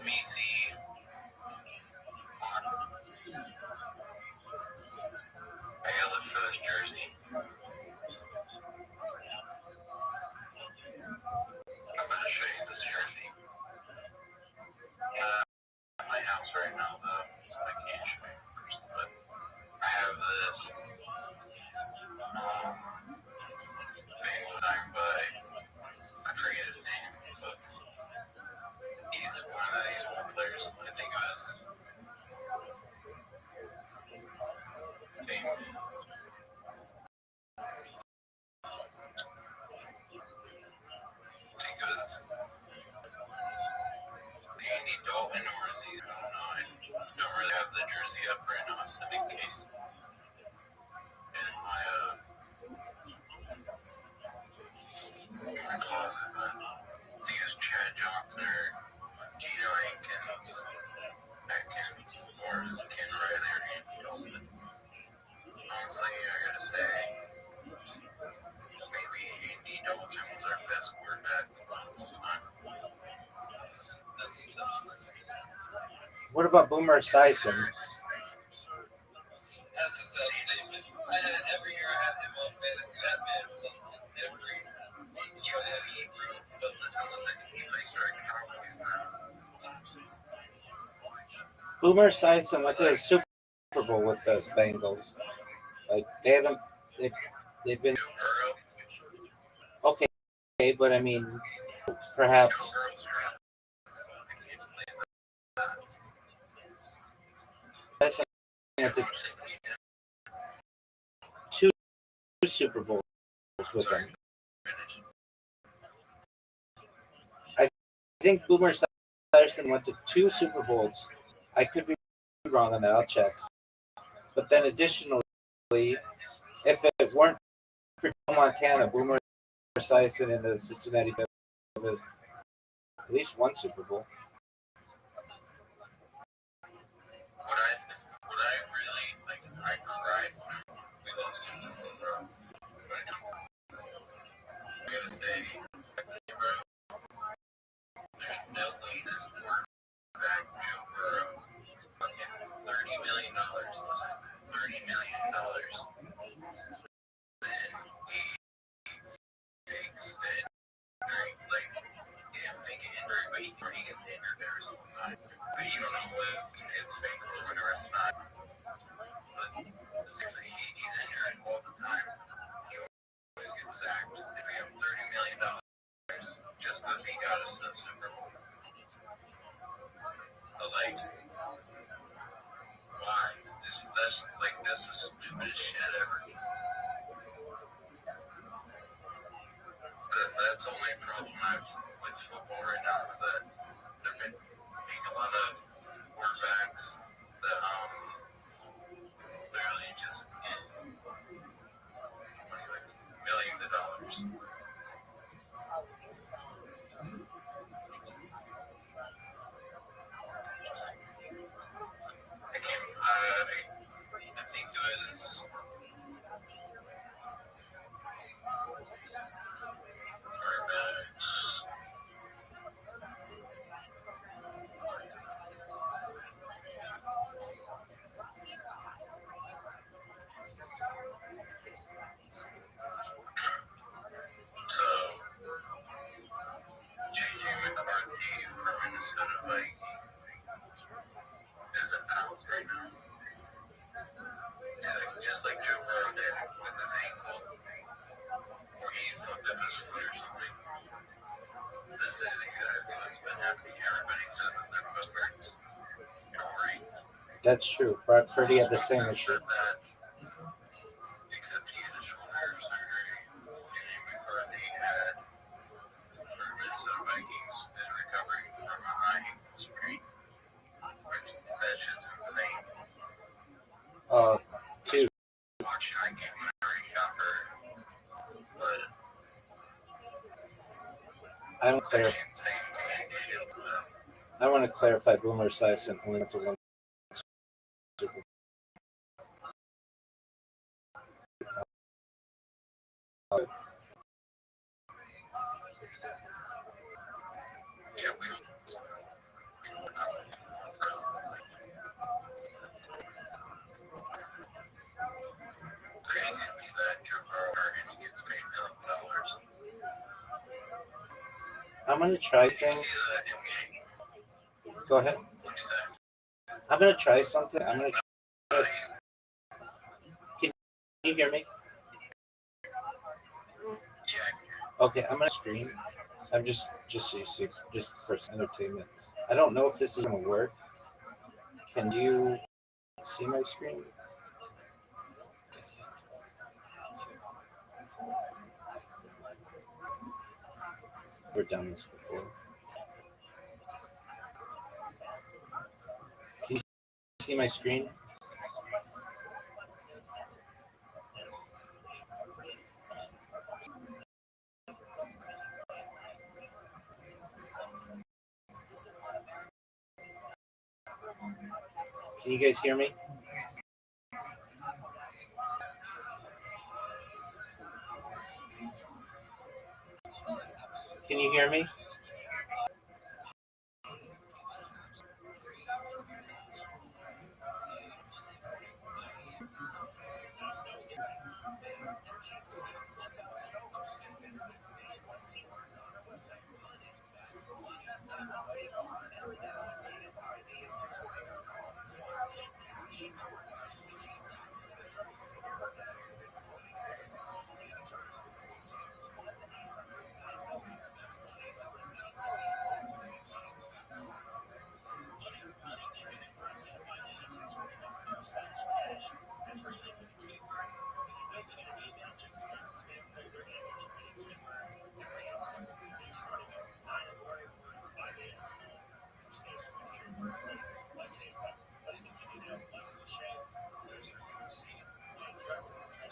Misi on. I gotta look for this jersey. I'm gonna show you this jersey. At my house right now, though, so I can't show you first. But I have this. Designed by, I forget his name, but he's one of these old players. I think it was. Andy Dalton or is he? I don't know. I don't really have the jersey up right now. It's in cases in my closet. But I think it's Chad Johnson or Gino Hankins, Atkins, or is it Ken Riley or Andy Dalton? Honestly, I gotta say, maybe Andy Dalton was our best quarterback of all time. That's tough. What about Boomer Esiason? That's a tough statement. Every year I have him on fantasy. That man was on every year that he grew. But listen, he plays for Cowboys now. Boomer Esiason went to the Super Bowl with the Bengals. Like they haven't. They've been okay, but I mean, perhaps Yes, I went to two Super Bowls with him. I think Boomer Esiason went to 2 Super Bowls. I could be wrong on that. I'll check. But then additionally, if it weren't for Joe Montana, Boomer Esiason and the Cincinnati Bengals at least 1 Super Bowl. What I really like, I cried when we lost him. I gotta say, there's no way this quarterback due for fucking $30 million. Listen, $30 million. Then he takes that, like, can't make it injury, but he gets injured every single time. But you don't know if it's fake or whether it's not. But seriously, he's injured all the time. He always gets sacked. And we have $30 million just because he got us to the Super Bowl. But like, why? That's the stupidest shit ever. That's the only problem I have with football right now is that they've been making a lot of quarterbacks that literally just get millions of dollars. I think it was so J.J. McCarthy from Minnesota Vikings is out right now. Just like Joe Burrow did with his ankle, or he fucked up his foot or something. This is exactly what's been happening. Everybody says that they're prospects. Don't worry. That's true. Brock Purdy had the same issue. Except he had a shoulder surgery. J.J. McCarthy had for Minnesota Vikings is recovering from a high ankle sprain. That's just insane. 2. Watching, I can't remember he got hurt, but I want to clarify Boomer Esiason only went to 1 Super Bowl. I'm going to try things. Go ahead. I'm going to try something. Can you hear me? Okay, I'm going to scream. I'm just so you see, just for entertainment. I don't know if this is going to work. Can you see my screen? We've done this before. Can you see my screen? Can you guys hear me? Can you hear me?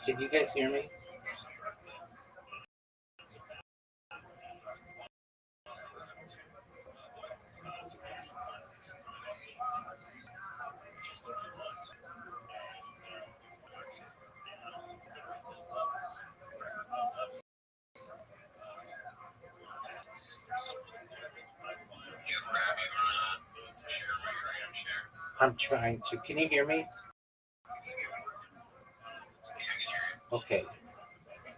Can you guys hear me? I'm trying to. Can you hear me? Okay.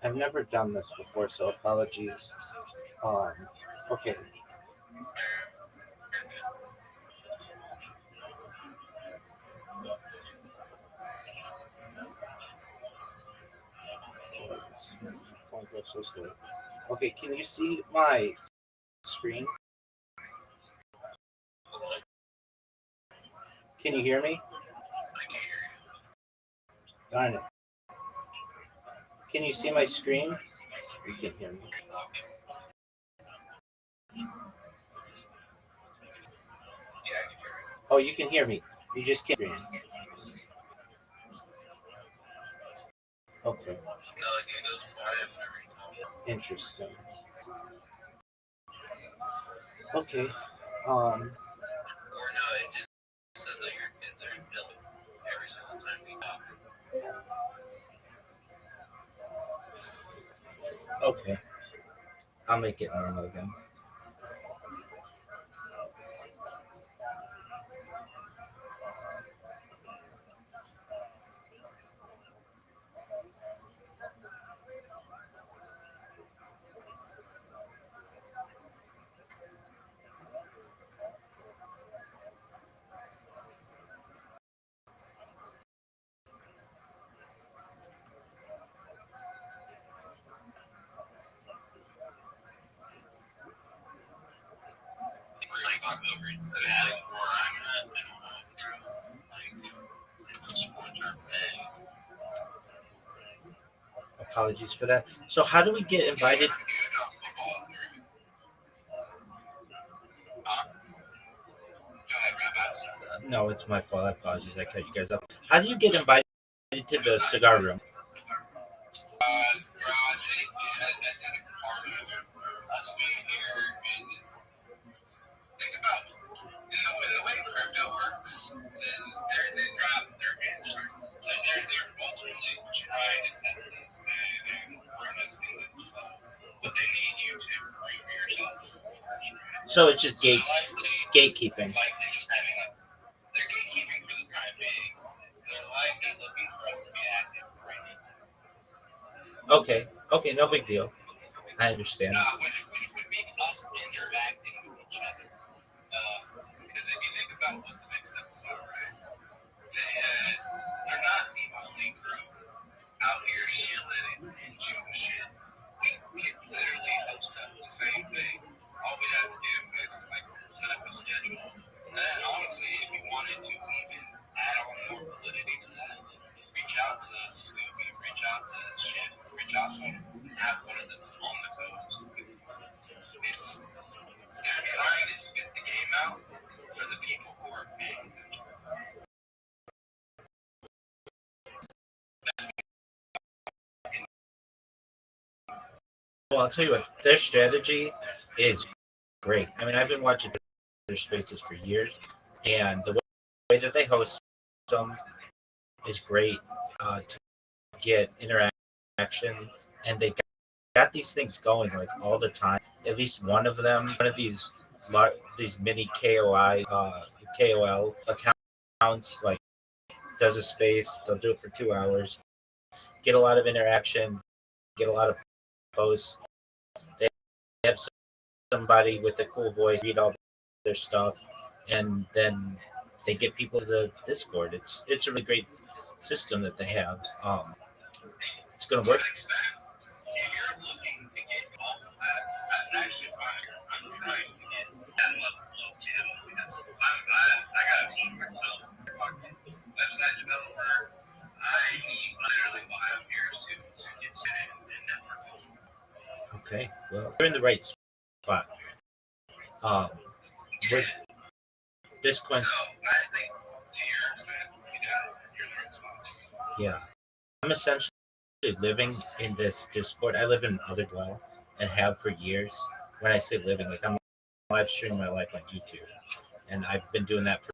I've never done this before, so apologies. Okay. Phone goes so slow. Okay, can you see my screen? Can you hear me? Darn it. Can you see my screen? You can hear me. Oh, you can hear me. You just can't hear me. Okay. Interesting. Okay. Okay. I'll make it normal again. Apologies for that. So, how do we get invited? No, it's my fault. I apologize. I cut you guys off. How do you get invited to the cigar room? So it's just gatekeeping. Okay. Okay. No big deal. I understand. Well, I'll tell you what, their strategy is great. I mean, I've been watching their spaces for years, and the way that they host them is great to get interaction, and they got these things going like all the time. At least one of them, one of these mini KOL accounts, like does a space. They'll do it for 2 hours, get a lot of interaction, get a lot of posts. They have somebody with a cool voice read all their stuff, and then they get people to the Discord. It's a really great system that they have. It's going to work. Okay, well, we're in the right spot. With this question, yeah, I'm essentially living in this Discord. I live in Other Dwell and have for years. When I say living, like I'm live streaming my life on YouTube, and I've been doing that for.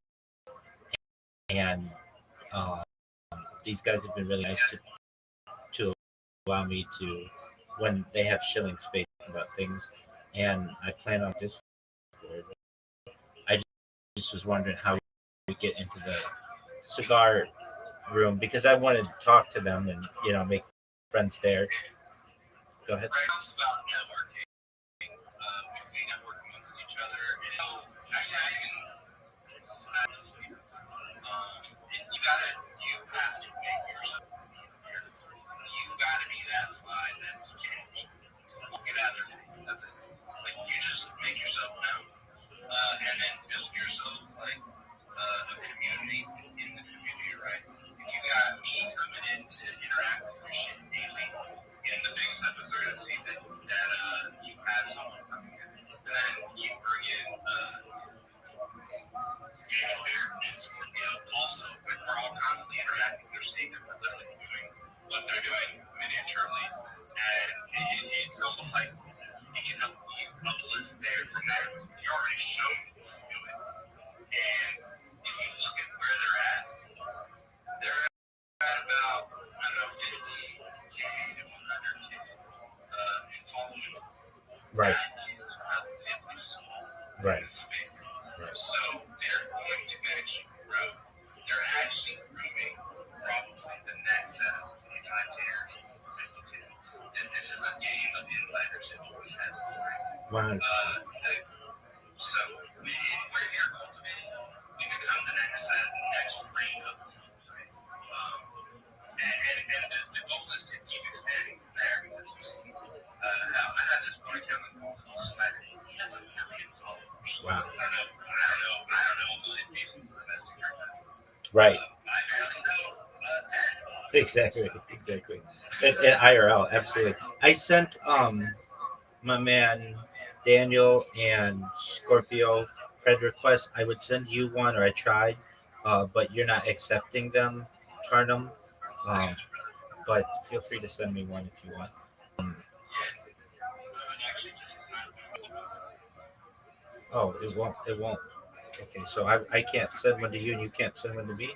And um, these guys have been really nice to allow me to, when they have shilling space about things, and I plan on Discord. I just was wondering how we get into the cigar room because I wanted to talk to them and make friends there. Go ahead. It's about networking. We network amongst each other. Actually, you have to make yourself. You gotta be that fly that you can't get out of their face. That's it. Like you just make yourself known, and then build yourself like a community within the community, right? If you got me coming in to interact with your shit daily, in the big steppers are gonna see that you have someone coming in, and then you bring in and Scorpio also, but we're all constantly interacting. They're seeing that we're literally doing what they're doing miniaturely, and it's almost like it can help you uplift there from there. You're already shown what you're doing, and if you look at where they're at about, I don't know, 50K to 100K in following. Right. That is relatively small. Right. Space. Right. So they're going to actually grow. They're actually grooming probably the next set of 25K or 50K. And this is a game of insiders. It always has been, right? 100%. So where you're cultivating, we become the next set, next ring of right? And the goal is to keep expanding from there because you see, I had this one account called Snyder. He has 1 million followers. Wow. I don't know a million people who are investing right now. Right. I barely know 10. Exactly. And IRL, absolutely. I sent my man Daniel and Scorpio friend requests. I would send you one, or I tried, but you're not accepting them, Tarnum. But feel free to send me one if you want. Oh, it won't. It won't. Okay, so I can't send one to you, and you can't send one to me.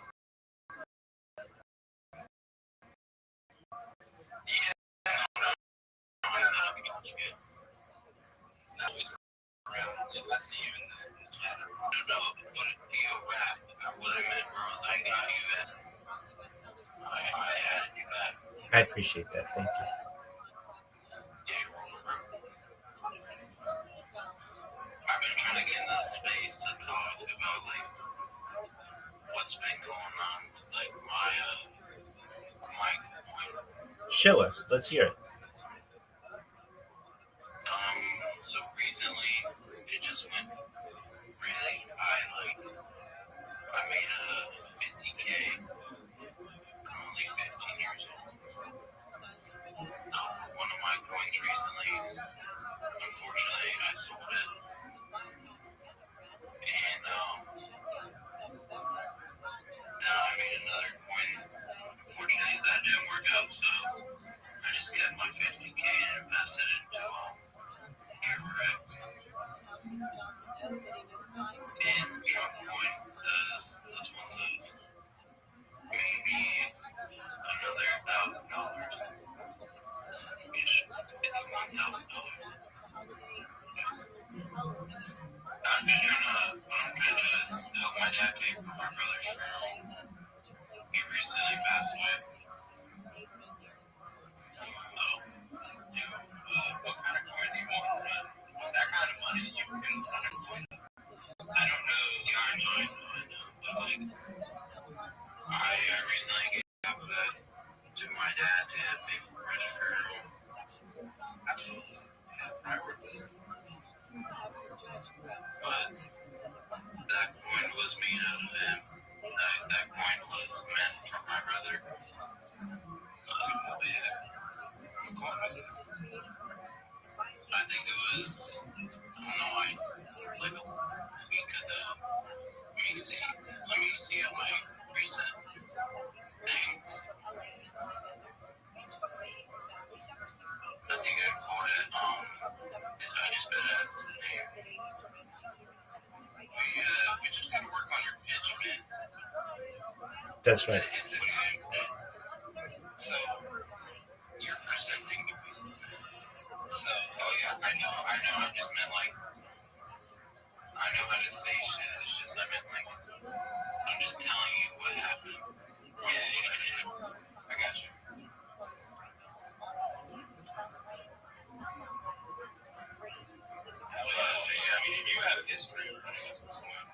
I appreciate that. Thank you. I've been trying to get in this space to talk about like what's been going on with like my Show us. Let's hear it. So recently it just went really high. Like I made a 50K. I'm only 15 years old. One of my coins recently, unfortunately, I sold it. And now I made another coin. Unfortunately, that didn't work out, so I just kept my 50K and invested into TRX. And Trump coin does those ones of maybe another $1,000. $51,000. I'm trying to help my dad pay for my brother's funeral. He recently passed away. What kind of coin do you want? That kind of money you can fund a coin. I don't know the timeline on it, but like I recently gave half of that to my dad to pay for my funeral. Absolutely. But that coin was made out of him. That That's right. So you're presenting the week. So, oh yeah, I know. I just meant like, I know how to say shit. It's just, I meant like, I'm just telling you what happened. Yeah. I got you. Well, yeah, I mean, if you have a history of running into someone,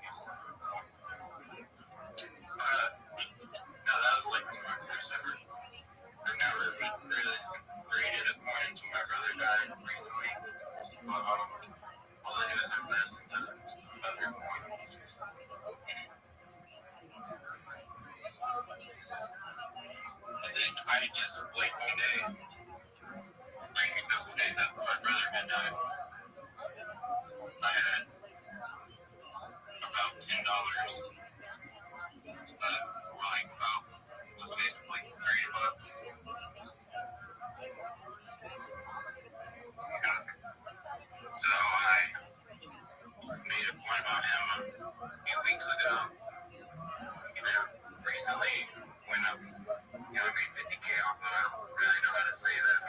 no, that was like my first ever. I never really graded a point until my brother died recently. But all I do is invest in the other points. And then I just, like, one day, like a couple days after my brother had died, I had about $10 left, or like about, let's say, like $30. So I made a point about him a few weeks ago. You know, recently went up, I made 50K off of it. I don't really know how to say this.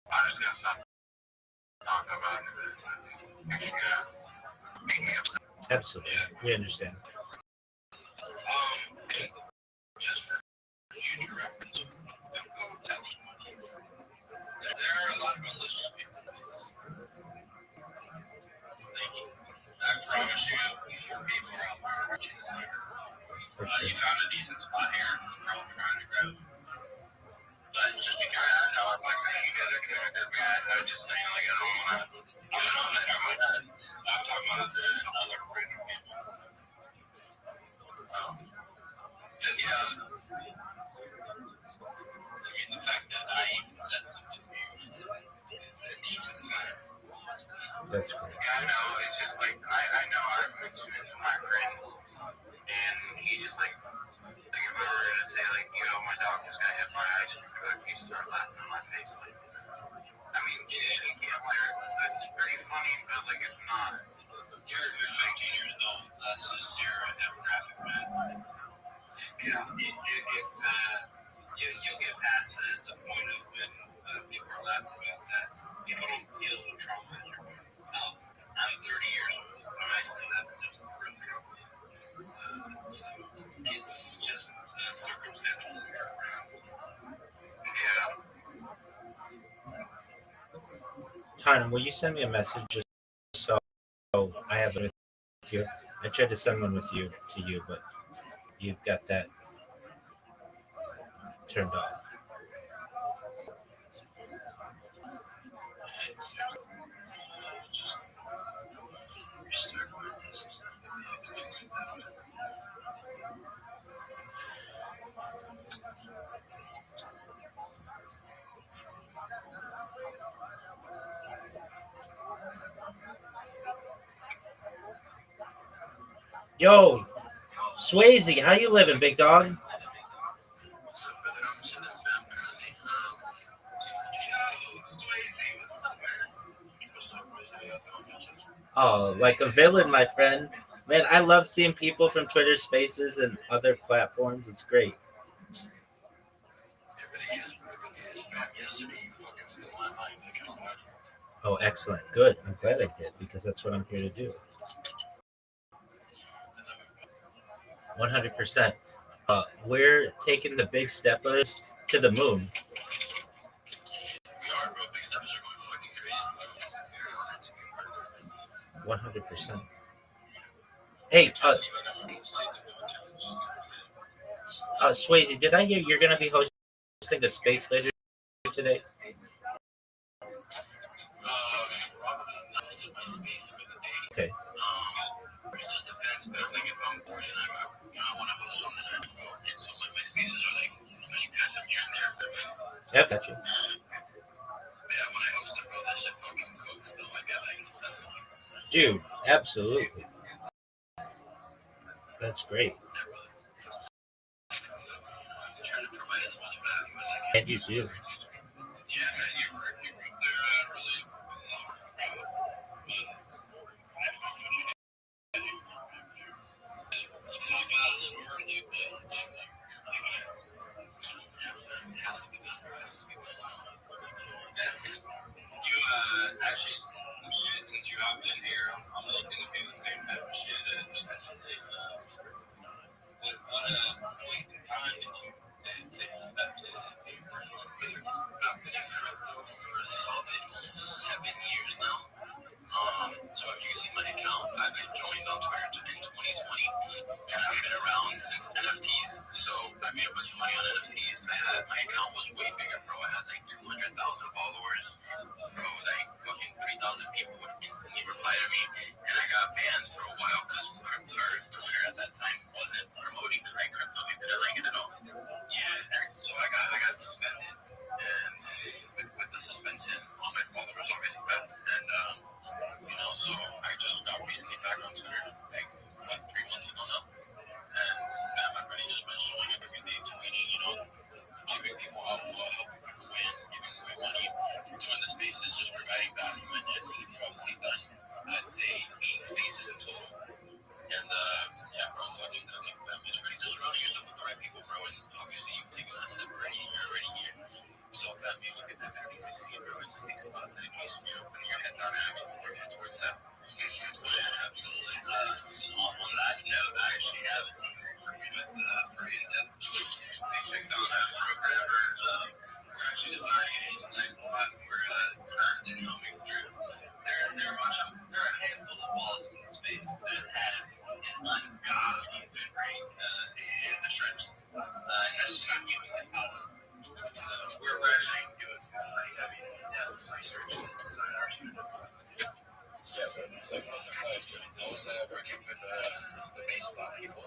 I'm just gonna stop talking about it because it's gonna make me upset. Absolutely. We understand. Just for future reference, don't go tell money. There are a lot of malicious people. I promise you, more people out there. For sure. You found a decent spot here. I was trying to grab. But just because I know I'm like, hey, you guys are good, man. I'm just saying, like, I don't want to get on that. I'm talking about the other random people. Because, yeah, I mean, the fact that I even said something to you is a decent sign. That's great. Yeah, I know. It's just like, I know I've mentioned it to my friend, and he just, like if I were going to say, like, you know, my dog just got hit by an ice cream truck, you start laughing in my face, like, I mean, yeah, you can't wear it. It's pretty funny, but, like, it's not. You're 15 years old. That's just your demographic, man. Yeah, it's, you'll get past the point of when people are laughing about that. People don't feel the trauma that you're going through. I'm 30 years old, and I still haven't just real trauma. So it's just circumstantial. Yeah. Tynum, will you send me a message just so I have it with you? I tried to send one with you to you, but you've got that turned off. Yo, Swayze, how you living, big dog? Oh, like a villain, my friend. Man, I love seeing people from Twitter Spaces and other platforms. It's great. Oh, excellent. Good. I'm glad I did because that's what I'm here to do. 100%. We're taking the big steppers to the moon. 100%. Hey, Swayze, did I hear you're going to be hosting a space later today? Okay. Yeah, I got you. Dude, absolutely. That's great. And you do. Yeah, man, you're up there really. Talk about a little early, but it has to be done. It has to be done. You actually, since you hopped in here, I'm looking to do the same type of shit. What point in time did you take a step to take personal? I've been in crypto for a solid 7 years now. So if you see my account, I've been joined on Twitter in 2020, and I've been around since NFTs. So I made a bunch of money on NFTs. My account was way bigger, bro. I had like 200,000 followers. Bro, like fucking 3,000 people would instantly reply to me, and I got banned for a while because Twitter at that time wasn't promoting the right crypto. They didn't like it at all. Yeah, and so I got suspended, and with the suspension, all my followers always left, and so I just got recently back on Twitter, like 3 months ago now, and I've already just been showing up every day, tweeting, giving people alpha, helping people win, giving away money, doing the spaces, just providing value, and we've probably done, I'd say, 8 spaces in total. And bro, fucking cooking, man. It's really just surrounding yourself with the right people, bro. And obviously, you've taken that step already. You're already here. So, family, we could definitely succeed, bro. It just takes a lot of dedication, putting your head down and actually working towards that. Yeah, absolutely. On that note, I actually have a team working with Parade that they checked out that programmer. We're actually designing a site plot where currently coming through. There are a handful of walls in the space that have an ungodly win rate in the trenches. That's shocking and awesome. So we're actually doing some pretty heavy research and design our students. Yeah, but it's like I was working with the baseball people.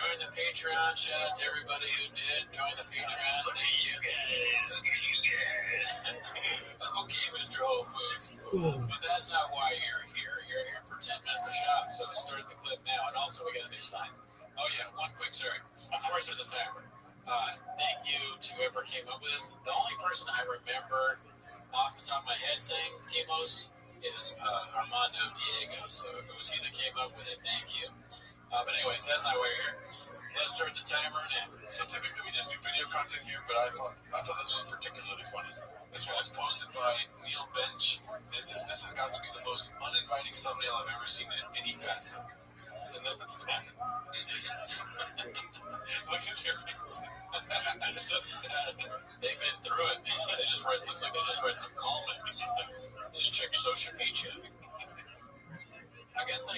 join the Patreon. Shout out to everybody who did join the Patreon. Look at you guys. Look at you guys. Okay, Mr. Whole Foods. But that's not why you're here. You're here for 10 minutes of shop, so start the clip now. And also, we got a new sign. Oh, yeah, one quick, sorry. Before I start the timer, thank you to whoever came up with this. The only person I remember off the top of my head saying Timos is Armando Diego. So if it was you that came up with it, thank you. But anyways, that's not why we're here. Let's start the timer now. So typically we just do video content here, but I thought this was particularly funny. This one was posted by Neil Bench. And it says, "This has got to be the most uninviting thumbnail I've ever seen in any facet." And then it's that. Look at their face. I'm so sad. They've been through it, man. They just read, looks like they just read some comments. They just checked social media. I guess and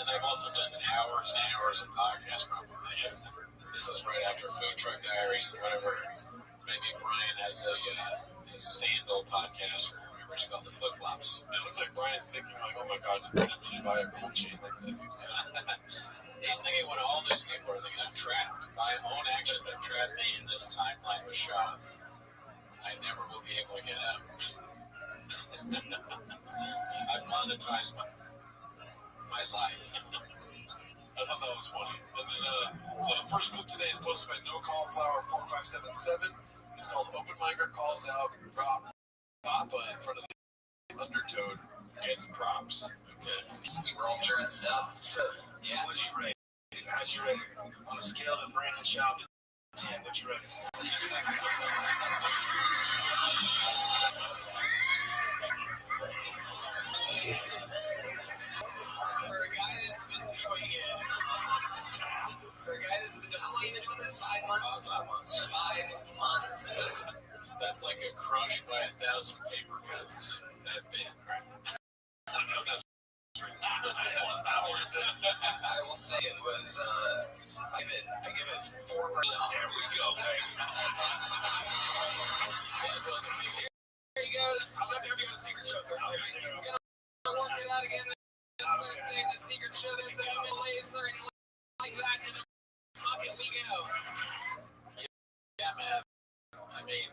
they've also done hours and hours of podcasts probably. This is right after Food Truck Diaries or whatever. Maybe Brian has his Sandal podcast or whatever it's called, the Flip Flops. It looks like Brian's thinking like, oh my God, I'm going to really buy a gold chain like that. He's thinking what all these people are thinking. I'm trapped. My own actions have trapped me in this timeline with shop. I never will be able to get out. I've monetized my life. I thought that was funny. And then, so the first clip today is posted by No Cauliflower 4577. It's called Open Micer Calls Out Papa in front of the Undertoad Gets Props. Okay. We were all dressed up. Yeah. Would you rate? How'd you rate it? On a scale of Brandon Shop to 10, would you rate it? For a guy that's been doing it, how long have you been doing this? 5 months? 5 months. 5 months. That's like a crush by 1,000 paper cuts. That bit, right? I don't know if that's that was not worth it. I will say it was, I give it 4%. There we go, baby. Here you go. I'm not going to be on the secret show for a second. He's going to work it out again. The secret show, there's a Malays or anything like that, and then fucking we go. Yeah, man. I mean,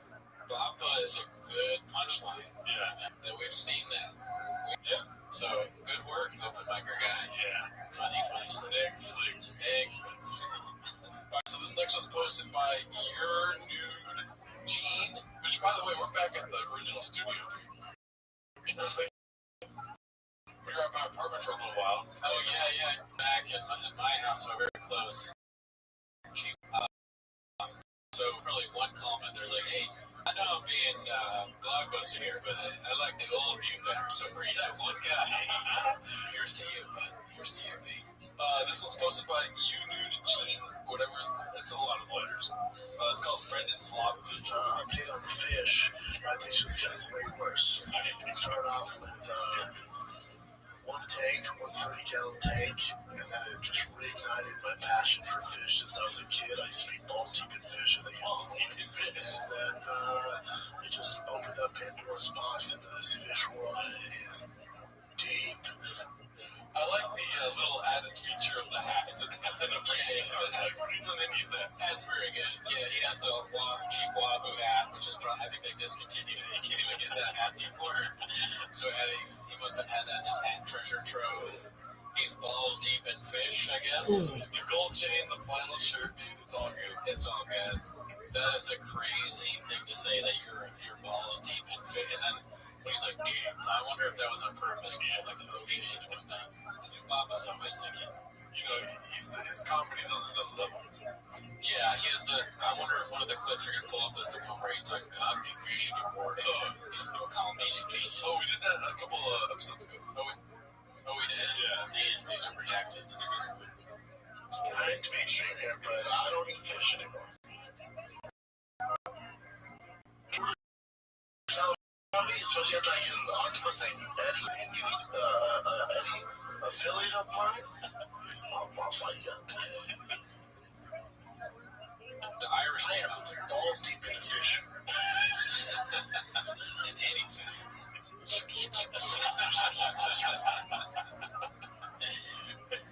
Papa is a good punchline. Yeah. That we've seen that. Yeah. So, good work, open micer guy. Yeah. Funny stuff. Egg flicks. Alright, so this next one's posted by Your Nude Gene, which, by the way, we're back at the original studio. You know what I'm saying? We were at my apartment for a little while. Oh, yeah. Back in my house, so very close. So, probably one comment, there's like, hey, I know I'm being blockbuster here, but I like the old view better. So, for that one guy, here's to you, bud. Here's to you, B. This one's posted by You Nude Gene, whatever. It's a lot of letters. It's called Brendan Slobfish. Update on the fish. My dish is getting way worse. I start off with one tank, 130-gallon tank, and then it just reignited my passion for fish since I was a kid. I used to be balls deep in fish as a kid. And then it just opened up Pandora's box into this fish world, and it is deep. I like the little added feature of the hat. It's a hat that appears when they need that. That's very good. Yeah, he has the Chief Wahoo hat, which is probably, I think they discontinued it. You can't even get that hat anymore. So he must have had that in his hat treasure trove. He's balls deep in fish, I guess. The gold chain, the flannel shirt, dude. It's all good. It's all good. That is a crazy thing to say that you're balls deep in fish. And then when he's like, dude, I wonder if that was on purpose, like the ocean and whatnot. I think Papa's always thinking, his comedy's on another level. Yeah, he has I wonder if one of the clips you're going to pull up is the one where he talks about how many fish anymore. He's a new comedian genius. Oh, we did that a couple episodes ago. Oh, we did? Yeah. They never reacted. I hate to be extreme here, but I don't eat fish anymore. Especially after I get an octopus named Eddie, and you eat Eddie, affiliate of mine, I'll fight you. The Irish I am balls deep in the fish. In any facet.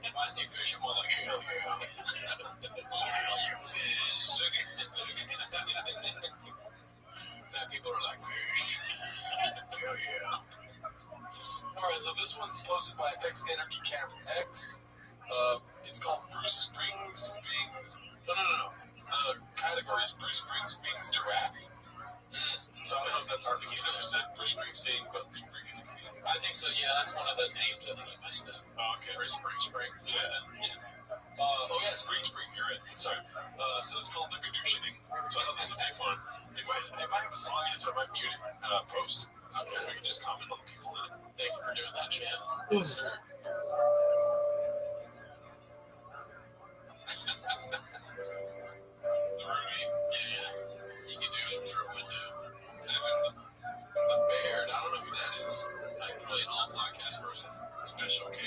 If I see fish, I'm all like, hell yeah. Fat people are like fish. Yeah. All right, so this one's posted by X Energy Camp X. It's called Bruce Springsteen's. No. The category is Bruce Springsteen's giraffe. So I don't know if that's something he's ever said, Bruce Springsteen, but I think so. Yeah, that's one of the names. I think I missed it. Okay, Bruce Spring. Yeah. Spring. You're right. Sorry. So it's called the Gadushining. So I thought this would be fun. If I have a song in it, so I might mute it post. Okay, we can just comment on the people in it. Thank you for doing that, Chan. Yes, sir. The Ruby, yeah. You can do some through a window. The Baird, I don't know who that is. I play an all podcast person. Special K,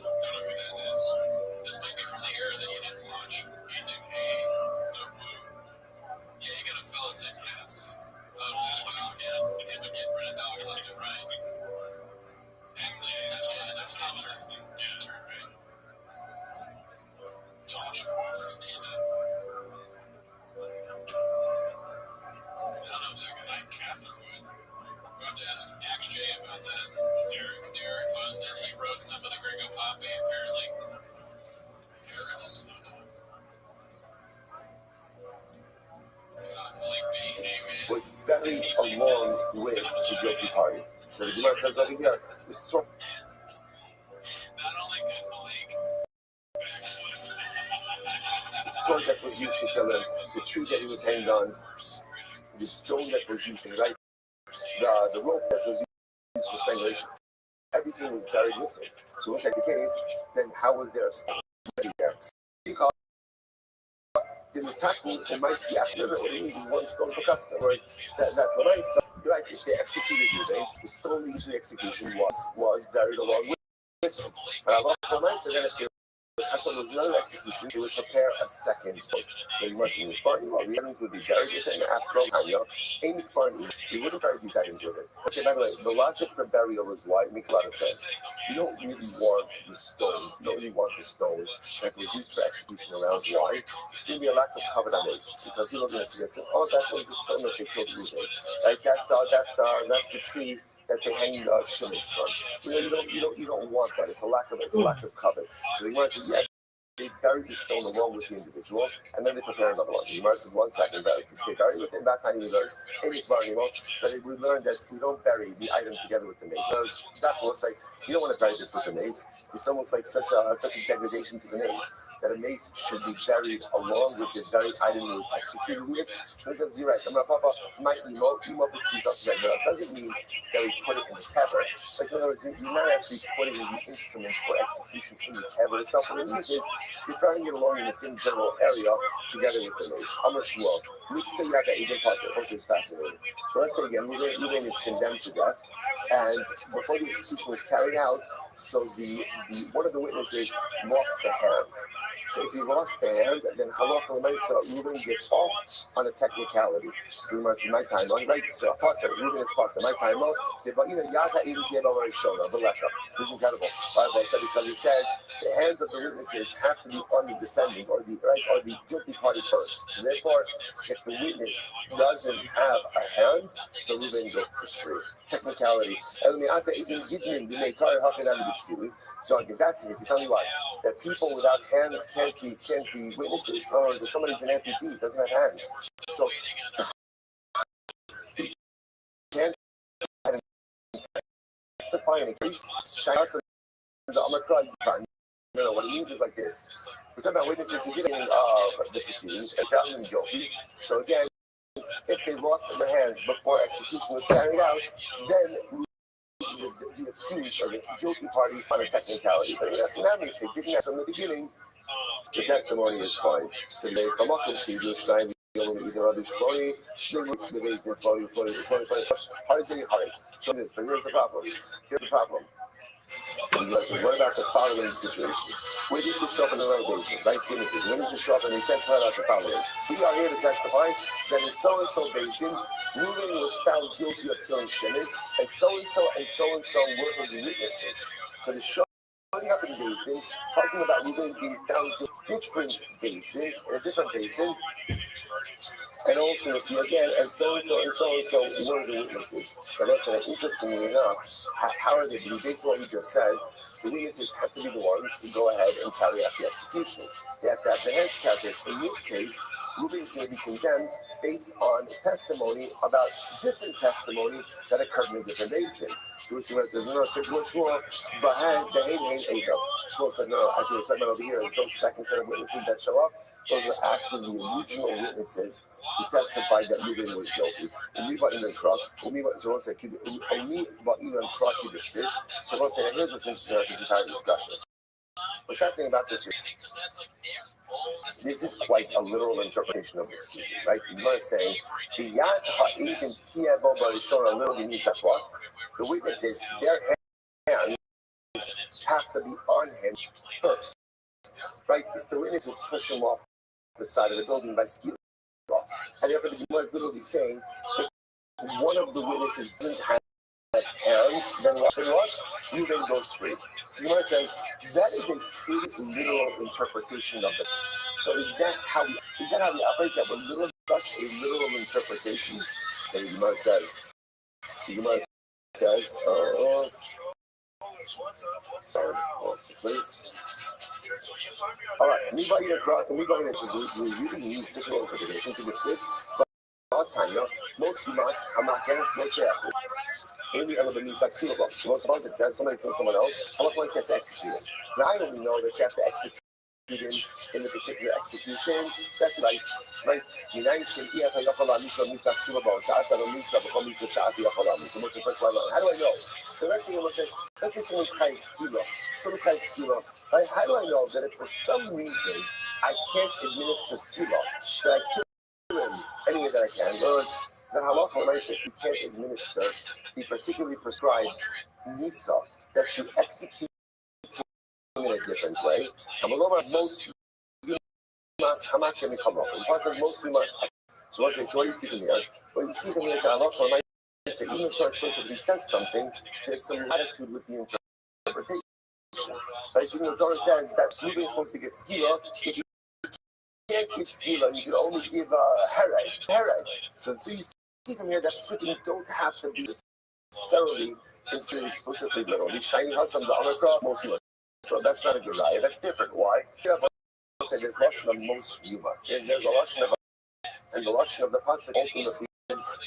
don't know who that is. This might be from the era that you didn't watch. Agent A, no clue. Yeah, you got a fella said cats. Oh, wow, yeah. He's been getting rid of dogs left and right. MJ, that's what I'm listening. Yeah, turn right. Josh Wolf, stand up. I don't know that guy. Catherine would. We'll have to ask Jay about that. Derek posted, he wrote some of the Gringo Poppy, apparently. Harris. Was very along with the guilty party. So the Gemara says over here, the sword. Not only could Malik The sword that was used to kill him, the tree that he was hanged on, the stone that was used to right, the rope that was used for strangulation. Everything was buried with him. So if that's the case, then how was there a stone there? Because the Mitaku and my Siakta, what it means is one stone per customer. That when I saw, right, if they executed you, the stone used in the execution was buried along with him. But Allah said that if there was another execution, they would prepare a second stone. So you must be Barney, well, the items would be buried with him after all, Amy Barney, you wouldn't bury these items with it. Okay, by the way, the logic for burial is why it makes a lot of sense. You don't really want the stone. You don't really want the stone that was used for execution around. Why? It's going to be a lack of cover on it because people are going to say, oh, that was the stone that they killed using. Like that's the tree that they hang shimmy from. You don't want that. It's a lack of cover. So they want to say, yeah, they bury the stone along with the individual, and then they prepare another one. The Gemara says 1 second, they bury with him. That time we learn, but we learned that we don't bury the item together with the mace. So that was like, you don't want to bury this with the mace. It's almost like such a degradation to the mace that a mace should be buried along with the very item you executed with. Because you're right, Papa might emote the stuff that doesn't mean that we put it in the cover. Like, in other words, you're not actually putting the instrument for execution in the cover itself. What it means is you're burying it along in the same general area together with the mace. How much well? Let me say that agent part that also is fascinating. So let's say again, Ruben is condemned to death, and before the execution was carried out, so the one of the witnesses lost the hand. So if he lost the hand, then halacha l'maisa, Ruben gets off on a technicality. So we must my time on right. So Potter, Ruben is Potter. My time on. This is incredible. Bible said because he said the hands of the witnesses have to be on the defendant or the guilty party first. So therefore, if the witness doesn't have a hand, so Ruben goes free. Technicality. So if that's the case, you tell me why. That people without hands can't be witnesses. In other words, if somebody's an amputee, doesn't have hands. So he can't testify in a case. No, what it means is like this. We're talking about witnesses who get in the proceedings and found them guilty. So again, if they lost their hands before execution was carried out, then the accused or the guilty party on a technicality. But in that case, they didn't have from the beginning. The testimony is fine. So they come up and she was trying to either other story, So here's the problem. Listen, what about the following situation? Where did you show up in the basement? Right, Genesis. When did you show up and he testified about the following? We are here to testify that in so-and-so basin, Reuben was found guilty of killing Shimon, and so-and-so were the witnesses. So the showing up in basin, talking about Reuben being found guilty in a different basin, And ultimately, again, and so and so and so and so were the witnesses. And that's interestingly enough, how are they? Based on what you just said, the witnesses have to be the ones who go ahead and carry out the execution. They have to have the hands counted. In this case, Reuben is going to be condemned based on testimony about different testimony that occurred in a different days. So Shmuel says, no, Shmuel, Shmuel said, no, actually, we're talking about over here is those second set of witnesses that show up. Those are actually the original witnesses who testified that Reuben was guilty. So Shmuel said, here's what's interesting about this entire discussion. What's fascinating about this is this is quite a literal interpretation of this, right? You are saying the literally means that what? The witnesses, their hands have to be on him first, right? It's the witness who push him off the side of the building by ski law. And therefore, the Gemara is literally saying that one of the witnesses doesn't have hands, then what? Reuben goes free. So the Gemara says that is a pretty literal interpretation of it. So is that how we operate? That we're literally such a literal interpretation? So the Gemara says, sorry, lost the place. All right, anybody into really need such an interpretation to get sick, but most must every element means like two of them. Most times it says somebody kills someone else, how much you have to execute it. Now I only know that you have to execute in the particular execution. That lights, right? How do I know? The next thing I'm going to say, let's say someone's chayiv skila. How do I know that if for some reason I can't administer skila, that I kill him any way that I can? In other words, that halacha when I say you can't administer the particularly prescribed nisa that you execute in a different way. Most must come up. Most must. So what do you see from here? What you see from here is that halacha when I say even the Torah explicitly says something, there's some latitude with the interpretation. Right? So the Torah says that Reuben is supposed to get skila. If you can't give skila, you can only give hereg. So you see from here that sitting don't have to be necessarily explicitly literal. The shiny house on the other cross, most you must. So that's not a good lie. That's different. Why? There's lashon of most you must. There's a lashon of, and the lashon of the pasuk ultimately is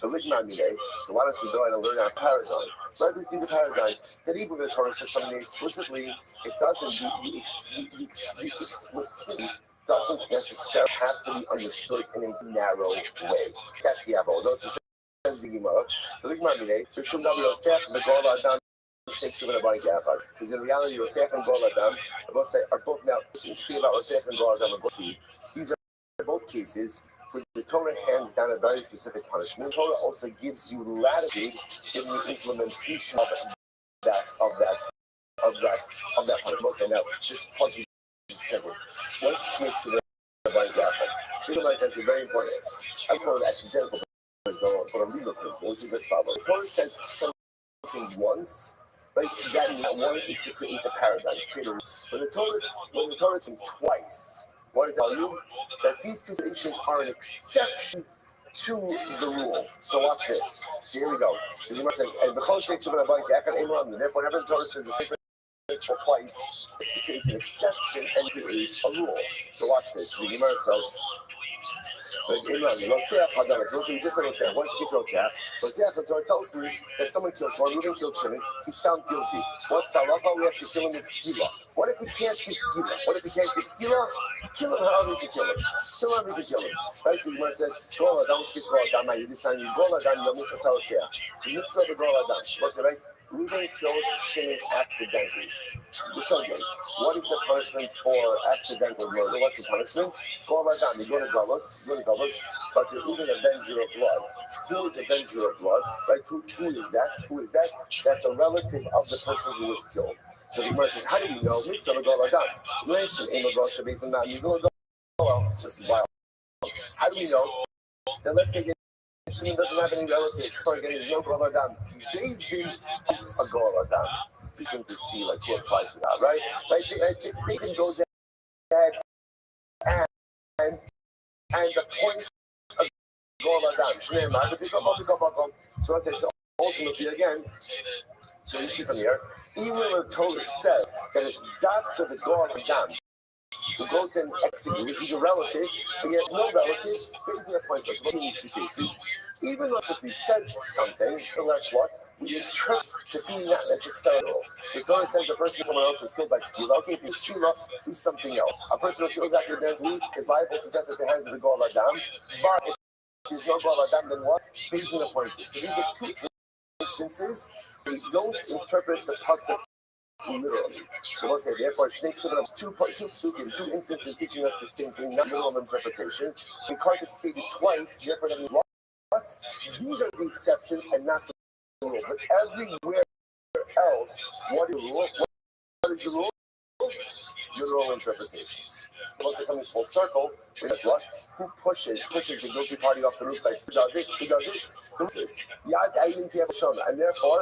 the ligman. So why don't you go and learn our paradigm? Let this be the paradigm that even the Torah says something explicitly, it doesn't. The explicitly doesn't necessarily have to be understood in a narrow way. That's the avo. Those says the Gemara. The ligman. So shum davar yotzef the goal adam takes over the body gafar. Because in reality, yotzef and goal adam are both now. Speaking about yotzef and goal adam and goal. These are both cases. The Torah hands down a very specific punishment. The Torah also gives you latitude in the implementation of that punishment. Now, just pause for a second. What's makes it a body gafar? Treat it like that's very important. I'm calling it accidental, but a legal principle, which is as follows. The Torah says something once, right? That once is to create a paradigm. When the Torah says twice, what does that tell you? That these two situations are an exception to the rule. So watch this. So here we go. So the Gemara says, and the Chol takes over the body gafar, and therefore, whenever the Torah says the same thing twice, it's to create an exception and create a rule. So watch this. The Gemara says, so we just said Rothschild. What's the case of Rothschild? The Torah tells me that someone killed someone, Reuben killed Shimon, he's found guilty. What's halacha? We have to kill him with skila. What if we can't give skila? Kill him however we can kill him. Right? So the Gemara says, Gol Adam, you decide you Gol Adam, you miss a Rothschild. So mitzvah the Gol Adam. What's it, right? Reuben kills Shimon accidentally. What is the punishment for accidental murder? What's the punishment? Gol Adam, you go to Galus, but there is an avenger of blood. Who is avenger of blood? Right? Who is that? That's a relative of the person who was killed. So the Gemara says, how do we know? Mitzvah Gol Adam. This is wild. How do we know? Then let's say Shimon doesn't have any relatives. So again, there's no Gol Adam. These things a Gol Adam. He's going to see like who applies to that, right? Like they can go there. and the point of Gol Adam. So I say, so ultimately again, so you see from here, even when the Torah said that it's Dafka the Gol Adam who goes and executes, he's a relative, and yet no relative, basically a point of in these two cases. Even though if he says something, unless what? We interpret to be not necessarily. So Torah says a person someone else is killed by skila. Okay, if you skila, do something else. A person who kills after death is liable to death at the hands of the Gol Adam. But if there's no Gol Adam, then what? Basically a point. So these are two instances where we don't interpret the pasuk literally. So we'll say, therefore, two instances teaching us the same thing, not literal interpretation. Because it's stated twice, therefore, that means what? These are the exceptions and not the rule. But everywhere else, what is the rule? What is the rule? Literal interpretations. Once it comes full circle, we have what? Who pushes the guilty party off the roof by who does it? Who does it? Who does this? And therefore,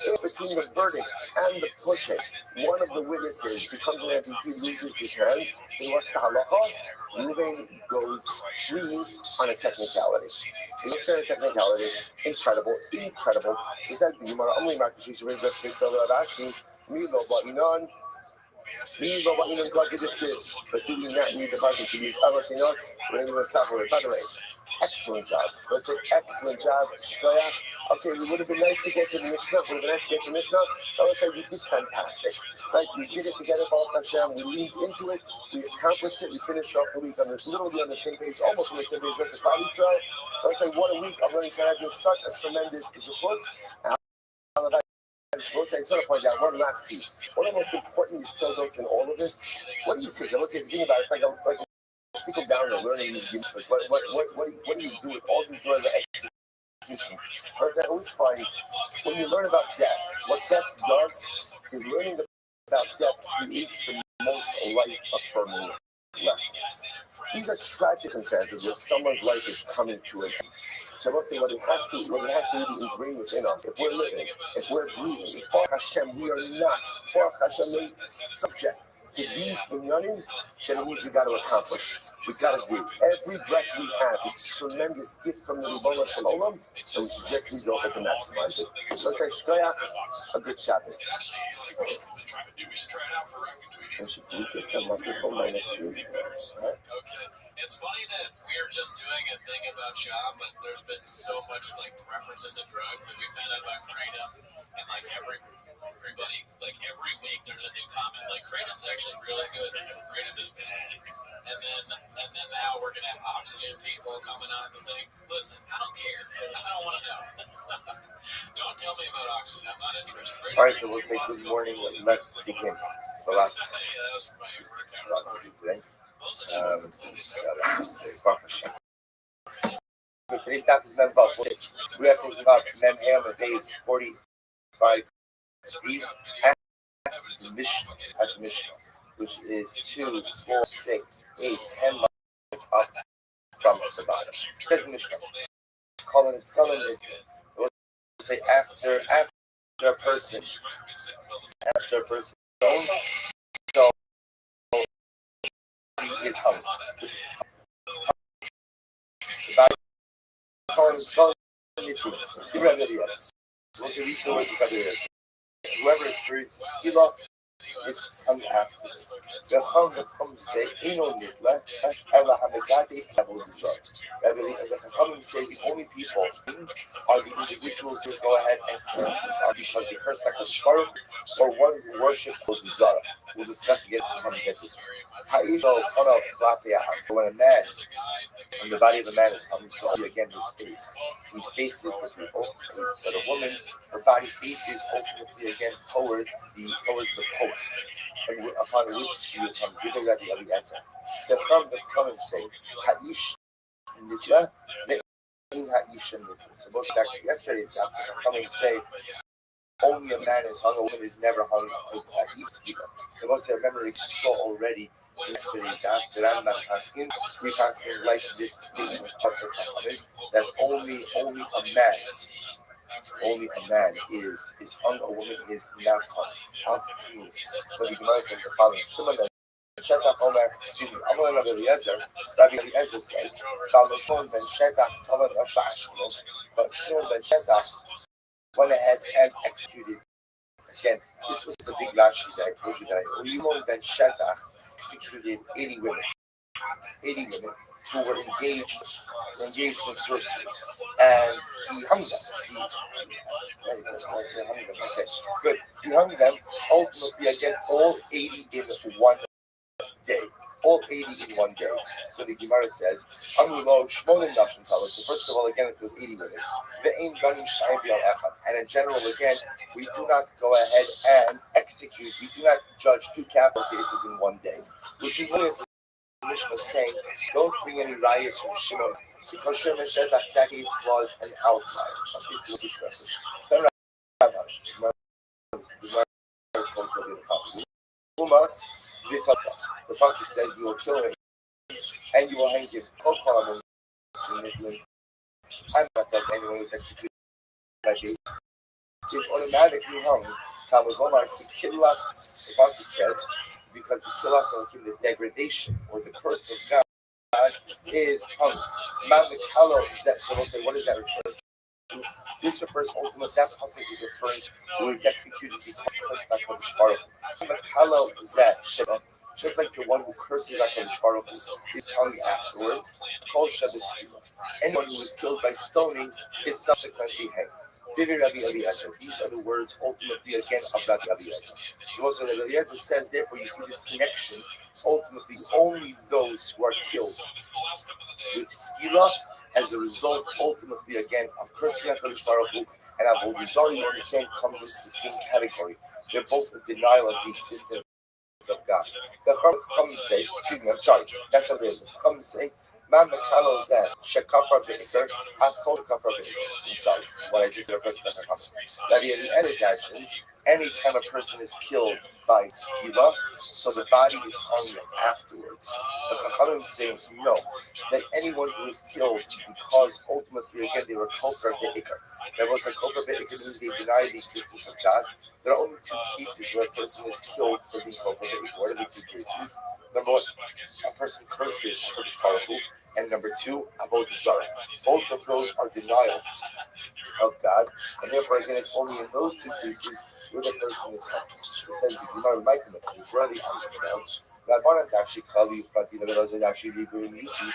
in between the verdict and the pushing, one of the witnesses becomes an amputee, loses his hands, and what's the halacha? Ruben goes free on a technicality. He looks at a technicality, incredible. So says the Gemara, only Makashish, Milo Ba'inon. But do we not need the budget to use our Sinon? We're going to stop with it. By the way, excellent job. Let's say excellent job. Okay, we would have been nice to get to the Mishnah. I would say we did fantastic. Right? We did it together, Baruch Hashem. We leaned into it. We accomplished it. We finished off the week on this, literally on the same page, almost on the same page. That's the Israel. I would say what a week of learning to have such a tremendous zuchus. I just want to point out one last piece. One of the most important yesodot in all of this. What do you think? Let's say if you think about it, like stick down and learning these games. Like what do you do with all these learning execution? Because I always find when you learn about death, what death does is learning about death creates the most life-affirming lessons. These are tragic circumstances where someone's life is coming to an end. So let's say what it has to really ingrain within us. If we're living, if we're breathing, Baruch Hashem, we are not Baruch Hashem subject to these inyanim, then it means we got to accomplish. We got to do. Every breath we have is a tremendous gift from the Ribono Shel Olam, and we should just be able to maximize it. So let's say Shkoyach, a good Shabbos. And she keeps it from microphone by next week. It's funny that we're just doing a thing about Shab, but there's been so much like references to drugs, and we found out about Kratom, and like everybody, like every week there's a new comment, like Kratom's actually really good, Kratom is bad, and then now we're gonna have oxygen people coming on the thing. Listen, I don't care, I don't want to know. Don't tell me about oxygen, I'm not interested. All right, so we'll say good morning. Let's begin. So that's today. Today's topic is Mem Vav. We have to about Mem Ham and days 45 at the Mishnah, which is 2, 4, 6, 8, 10 lines up from the bottom. Says the Mishnah. Colin is we'll say after a person so he is hungry. Whoever experiences skila is hungry after. The hunger comes to say, the only people are the individuals who go ahead and because they curse like a sparrow or one who worships the Zara. We'll discuss again how to get this. When a man, when the body of a man is hungry, so again his face is for people. But a woman, her body faces ultimately again towards the post, and upon which she is hungry. The from the common say, Ha'ish Nitla, Ha'ish Nitla. So both back to yesterday's chapter, come and say, only a man is hungry, a woman is never hungry. They also remember they saw already yesterday's chapter that I'm not asking. We're asking like this statement that only a man is hungry, a woman is not hungry. But the Gemara says the following. Shetach Omer, excuse me, Amar Rabbi Eliezer, Rabbi Eliezer says, Shimon ben Shetach Tamad Ashash, but Shimon ben Shetach went ahead and executed. Again, this was the big Rashi that I told you that Shimon ben Shetach executed 80 women. 80 women who were engaged in sorcery, and he hung them. Good. He hung them ultimately again, all 80 in one day. All 80 in one day. So the Gemara says, so first of all, again, it was 80 women. And in general, again, we do not go ahead and execute, we do not judge two capital cases in one day, which is what the Mishnah saying, don't bring any riots from Shimon, because Shimon said that case was an outlier. This is discussed. The pasuk says you will kill him and you will hang him. No problem. I'm not that anyone who's executed by David is automatically hung. Talmud Omar to kill us. The pasuk says because the kill us and the degradation or the curse of God is hung. Mamikalo is that. So we'll say, what is that referring to? This refers ultimately, that pasuk is referring to who is executed because HaKadosh Baruch Hu. Mamikalo is that. Just like the one who curses HaKadosh Baruch Hu is hung afterwards. Kol Shabbos. Anyone who is killed by stoning is subsequently hanged. Rabbi Eliezer. These are the words ultimately again of Rabbi Eliezer. So also Rabbi Eliezer says, therefore, you see this connection. Ultimately, only those who are killed with skila as a result, ultimately again, of cursing HaKadosh Baruch Hu and Avodah Zarah, you understand, comes into the same category. They're both a denial of the existence of God. The Chum say, excuse me, I'm sorry, that's what it is. The Chum say, Man Mekalo is that Shekafar Be'ikr, Haskol Shekafar Be'ikr. I'm sorry, what I just referred to that in the edit actions, any time a person is killed by skila, so the body is hung afterwards. The Chachamim says no, that anyone who is killed because ultimately again they were kofar be'ikr. There was a kofar be'ikr means they deny the existence of God. There are only two cases where a person is killed for being kofar be'ikr. What are the two cases? Number one, a person curses HaKadosh Baruch Hu, and number two, Avodah Zarah. Both of those are denial of God, and therefore again it's only in those two cases where the person is hung. It says the Gemara might commit it's already underground. Rabbanan actually call you actually legal in YouTube.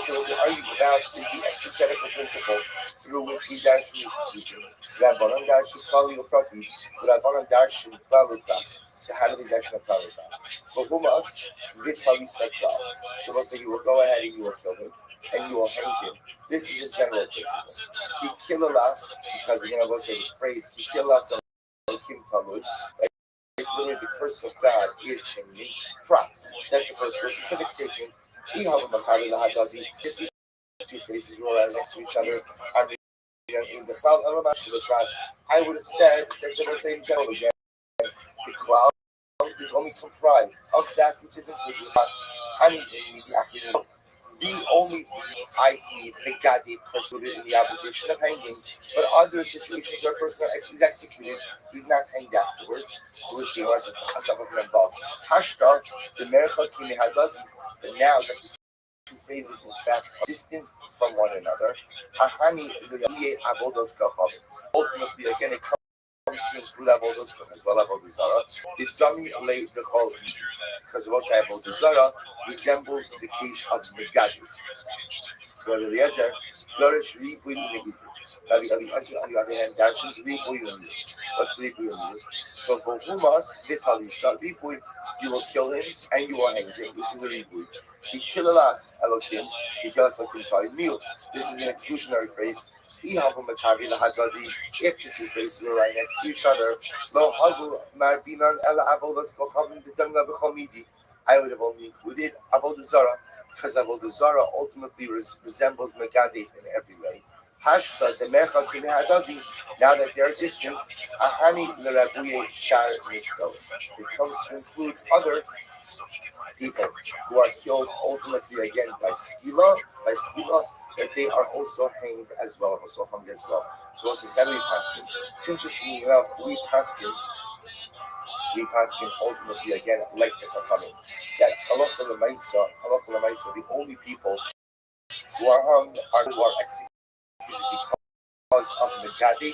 So they argue about the exegetical principle through which he actually is teaching. Rabbanan actually call you property. Rabbanan darshan klaluka. So how do they darshan klaluka? But humas vitali sakla. So let's say you will go ahead and you will kill him and you will hang him. This is a general principle. He kill us because again I will say the phrase he kill us and Kim Talmud. Literally, the curse of God is hanging. Prat. That's the first specific statement. These two faces roll right next to each other. In the South Alabama, I would have said that they were saying general again. The cloud is only comprised of that which is included. The only i.e. Megadi pursued in the obligation of hanging, but other situations where a person is executed, he's not hanged afterwards. We'll see what is on top of the involved. Hashtar, the Mercha Kimi Hadazi, but now that the two phases in fact are distanced from one another, Hahani Luyaye Avodos Kacham. Ultimately, again, it comes to include Avodos as well as Avodah Zarah. The Zami lays the whole because also Avodah Zarah resembles the case of Megadi. Rabbi Eliezer, flourish Ribuy Megidi. Rabbi Eliezer, on the other hand, dashes Ribuy Megidi. What's Ribuy Megidi? So for Humas, Vitalisa, Ribuy, you will kill him and you will hang him. This is a Ribuy. He kill us, Elohim. He kill us Elohim Tari Mil. This is an exclusionary phrase. If the two phrases are right next to each other, I would have only included Avodah Zarah because Avodah Zarah ultimately resembles Megadeth in every way. Hashta the Mecha Kimi Hadavi. Now that they are distant, Ahani Lerabuye Shar Misko. It comes to include other people who are killed ultimately again by skila, that they are also hanged as well, also hung as well. So also said we paskin. It's interesting enough, we paskin we pass ultimately again like the Chachamim. That halacha l'maisa, the only people who are hung are who are executed because of Megadi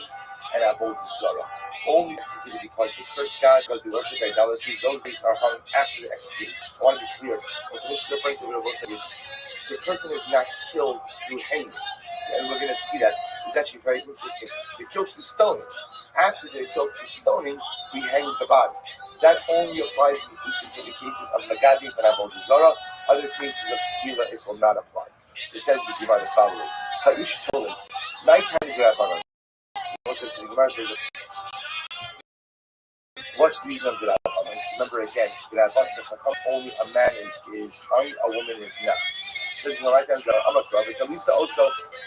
and Avodah Zarah. Only executed because they curse God, because they worship idolatry. Those things are hung after the execution. I want to be clear. What's referring to what I said is the person is not killed through hanging. And we're going to see that. It's actually very interesting. They're killed through stoning. After they're killed through stoning, we hang the body. That only applies to two specific cases of Megadi and Avodah Zarah. Other cases of Skila, it will not apply. So it says the Gemara the following. Ha'ish Tolim. Nighttime is Rabbanon. What's the reason of the Rabbanon? Remember again, the Rabbanon, only a man is hung, a woman is not. So the nighttime is Rabbanon, but Lisa also,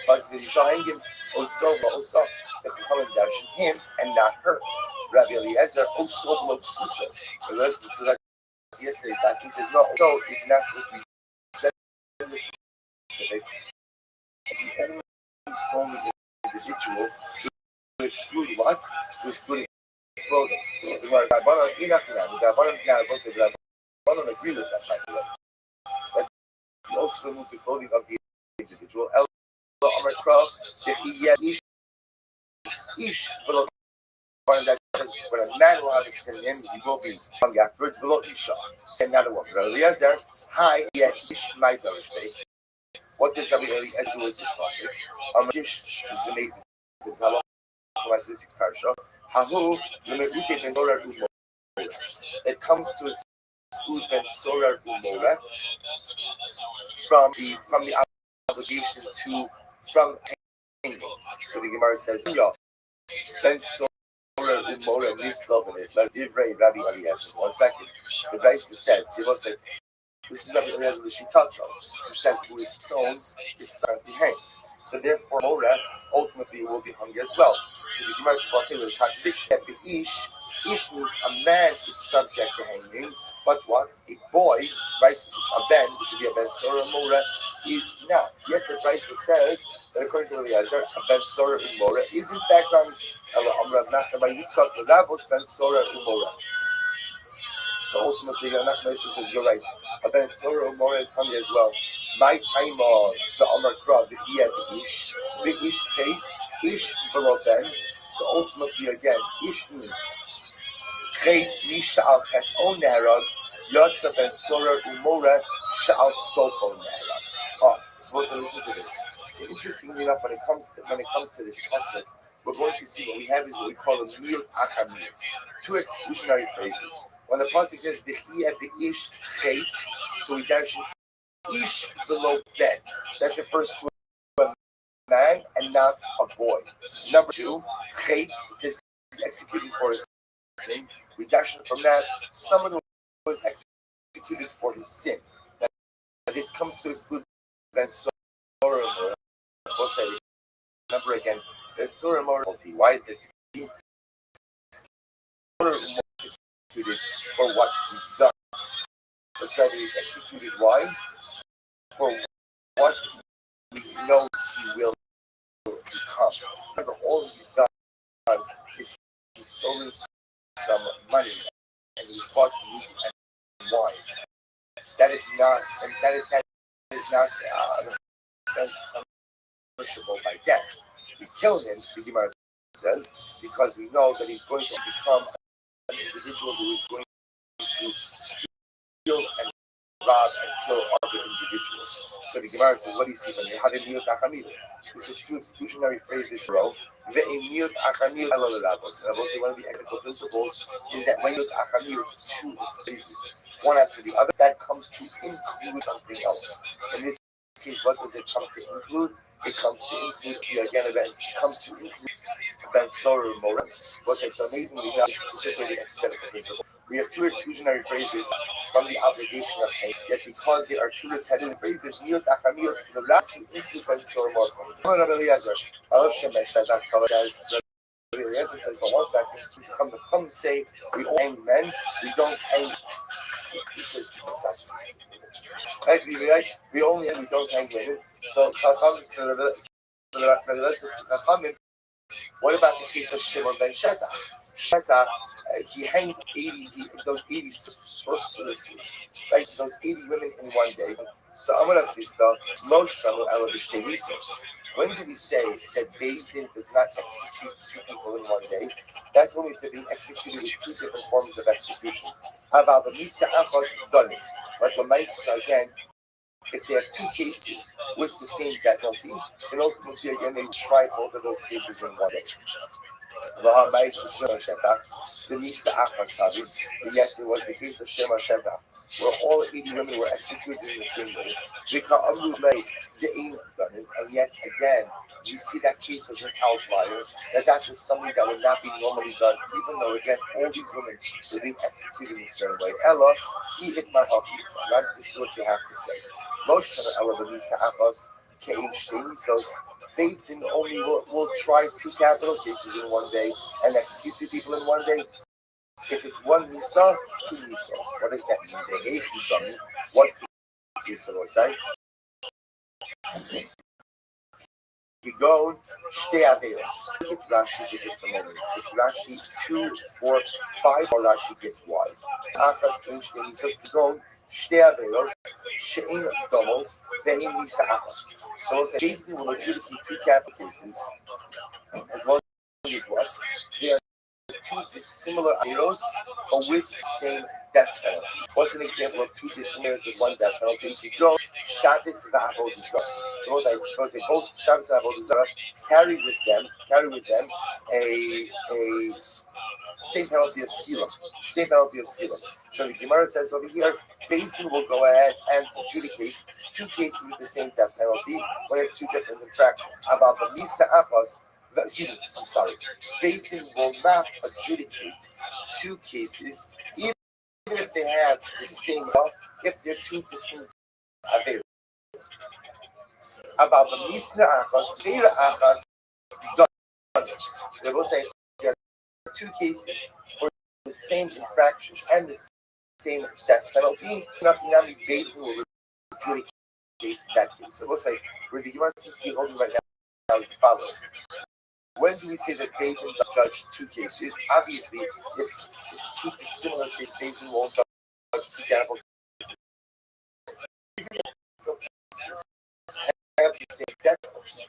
but you shall hang him also, the Chachamim darshan him and not her. Rabbi Eliezer also below Susa. So listen to that yesterday, that he says, no, so it's not supposed to be specific. The only strong individual to exclude what? To exclude his clothing. The Rabbanon agree with that, by the way. But he also removed the clothing of the individual. When a man will have a sin in him, he will be hung afterwards below Isha, and not a woman. Rabbi Eliezer, hi, yet Ish, my daughter's. What does Rabbi Eliezer do with this pasuk? This is amazing. This is how this parsha. It comes to exclude Ben Sorar Umora from the obligation to from hanging. So the Gemara says, Ben Sorar Umora Nislovenis, but Divrei Rabbi Eliezer. 1 second. The Brisa says, he will say, this is Rabbi Eliezer the Shitaso, who says, who is stoned is son to be hanged. So therefore, Mora ultimately will be hung as well. So the Gemara is talking with a contradiction. That the Ish means a man is subject to hanging, but what? A boy, right? A Ben, which would be a Ben Sora Mora, is not. Yet the Brisa says that according to Eliezer, a Ben Sora Mora is in fact on Rav Nachman by Yitzchak the Rabbos Ben Sora Mora. So ultimately, Rav Nachman says you're right. A Ben Sora Mora is hung as well. My time on the Amar Krab, the Ish, the Ish Chet, Ish below Ben. So ultimately, again, Ish means Chet Misha al Het Onerag, Yotza Ben Sora Umora Sha'al Soko Nerag. Oh, you're supposed to listen to this. So interestingly enough, when it comes to this pasuk, we're going to see what we have is what we call a mil achamil, two exclusionary phrases. When the pasuk says the Ish Chet, so we dash Ish below Ben. That refers to a man and not a boy. Number two, Chet is executed for his sin. We dash it from that. Someone who was executed for his sin. Now, this comes to exclude Ben Sora. We'll say, remember again, Ben Sora morality. Why is it executed for what he's done? But that he is executed. Why? For what we know he will become. Remember, all he's done is he's stolen some money and he's bought meat and wine. That is not punishable by death. We kill him, the Gemara says, because we know that he's going to become an individual who is going to steal and rob and kill other individuals. So the Gemara says, what do you see from here? This is two exclusionary phrases in a row. And I'll say one of the ethical principles is that when you use achamil, two phrases, one after the other, that comes to include something else. In this case, what does it come to include? It comes to include the again events. It comes to include Ben Sora Mora. Okay, so amazingly, it's just really aesthetical principle. We have two exclusionary phrases from the obligation of hate, yet because they are two repetitive phrases, Mil Achamil, the last to include Ben Sora Mora. Rabbi Eliezer, I'll Shemesh, as that color says, Rabbi Eliezer says, for 1 second, come say, we don't hang men, we don't hang. He says, right? We only we don't hang women. So what about the case of Shimon ben Sheta? Sheta he hanged 80 sorceresses, right? Those 80 women in one day. So Amar Krista, Moshe when did he say that Beis Din does not execute two people in one day? That's only if they're being executed with two different forms of execution. How about the Misa Achos done it? But the Maisa again, if they have two cases with the same death penalty, then ultimately again they try both of those cases in one day. The Misa Achos Habib, yet it was the case of Shema Sheva, where all 80 women were executed in the same way. And yet again, we see that case as an outlier, that was something that would not be normally done, even though again all these women were being executed in the same way. Ella, this is what you have to say. Most of the Misa Achos came so Beis Din only will try two capital cases in one day and execute two people in one day. If it's one Misa, two Misa. What does that mean? They hate you, dummy. What Misa was that? You go, stay out there. Look at Rashi for just a moment. If Rashi 2, 4, 5, or Rashi gets wide. Achas Einstein, he says to go, stay out there. She'in Domos, Ve'in Misa Achas. So we'll say, basically, we'll adjudicate two capital cases as long as it was. They are two dissimilar idols, but with the same death penalty. What's an example of two dissimilar with one death penalty? You go, Shabbos v'Avodah Zarah. So because they both Shabbos and Avodah Zarah carry with them a same penalty of stila. Same penalty of stila. So the Gemara says over here, Beis Din will go ahead and adjudicate two cases with the same death penalty when it's two different infractions. About the Misa Achos, Beis Din will not adjudicate two cases, even if they have the same law, if they're two distinct averos. About the Misa Achos, Beira Achos, they will say there are two cases for the same infraction and the same death penalty. Nothing Beis Din will adjudicate that case. So we'll say where the Gemara seems to be holding right now is the following. When do we say that Beis Din judge two cases? Obviously, if it's two dissimilar cases, Beis Din won't judge two capital cases. Have the same death penalty.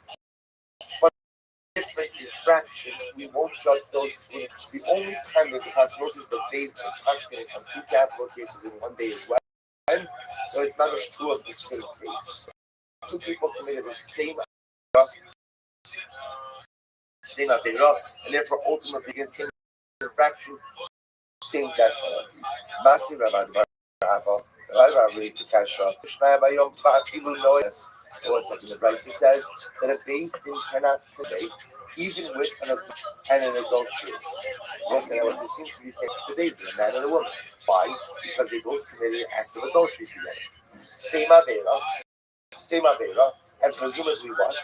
But different infractions, we won't judge those two. The only time there's a possibility is the Beis Din casting on two capital cases in one day as well. And so it's not a true of the same case. Two people committed the same Avera, and therefore ultimately against same infraction, same death penalty. Masi Rabbi Rabbi Kasha. The Bryce says that a Beis Din cannot commit even with an adulteress. Yes, and what this seems to be saying today is a man and a woman. Why? Because they both committed an act of adultery together. Same Avera, and presumably what?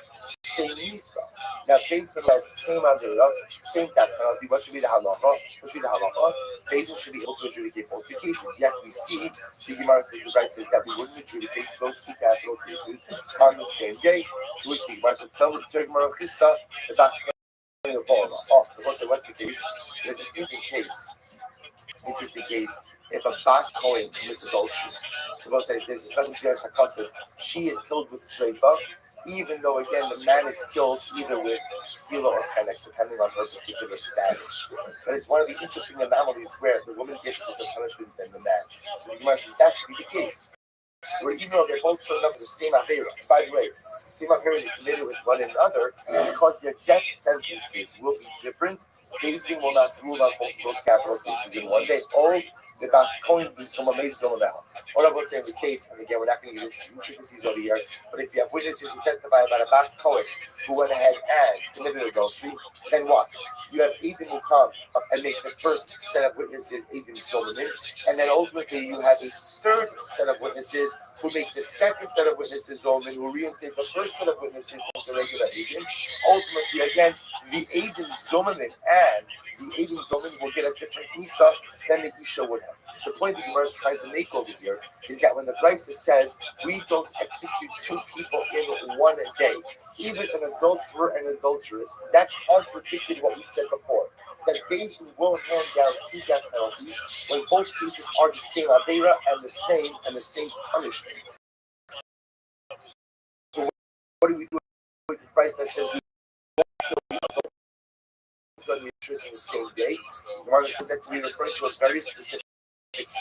Same Misa. Now, based on that same Avera, same death penalty, what should be the halacha? Beis Din should be able to adjudicate both the cases. Yet we see the Gemara says, the right says that we wouldn't adjudicate those two capital cases on the same day. To which the Gemara says, tell the Gemara Krista, the that's going to fall off. Because what's the case? There's an interesting case. If a Bas Kohen commits adultery, suppose that there's a special custom, she is killed with Sreifa, even though again the man is killed either with skila or chenek, depending on her particular status. But it's one of the interesting anomalies where the woman gets the punishment than the man. So the Gemara says that should be the case. Where even though they're both showing up in the same Avera, by the way, same Avera is committed with one another, because their death sentences will be different, Beis Din will not rule on both those capital cases in one day. All the Bas Kohen is from a Mason about. What I will say in the case, and again, we're not going to get into intricacies over here, but if you have witnesses who testify about a Bas Kohen who went ahead and committed adultery, then what? You have Edom who come and make the first set of witnesses, Edom Solomon, and then ultimately you have a third set of witnesses who make the second set of witnesses Solomon, who reinstate the first set of witnesses into regular Edom. Ultimately, again, the Edom Solomon and the Edom Solomon will get a different Misa than the Isha would have. The point that Gemara is trying to make over here is that when the Brisa says we don't execute two people in one day, even an adulterer and adulteress, that's contradicted what we said before. that Beis Din will hand down two death penalties when both cases are the same avera and the same punishment. So what do we do with the price that says we won't kill the in the same day? One says that we refer to a very specific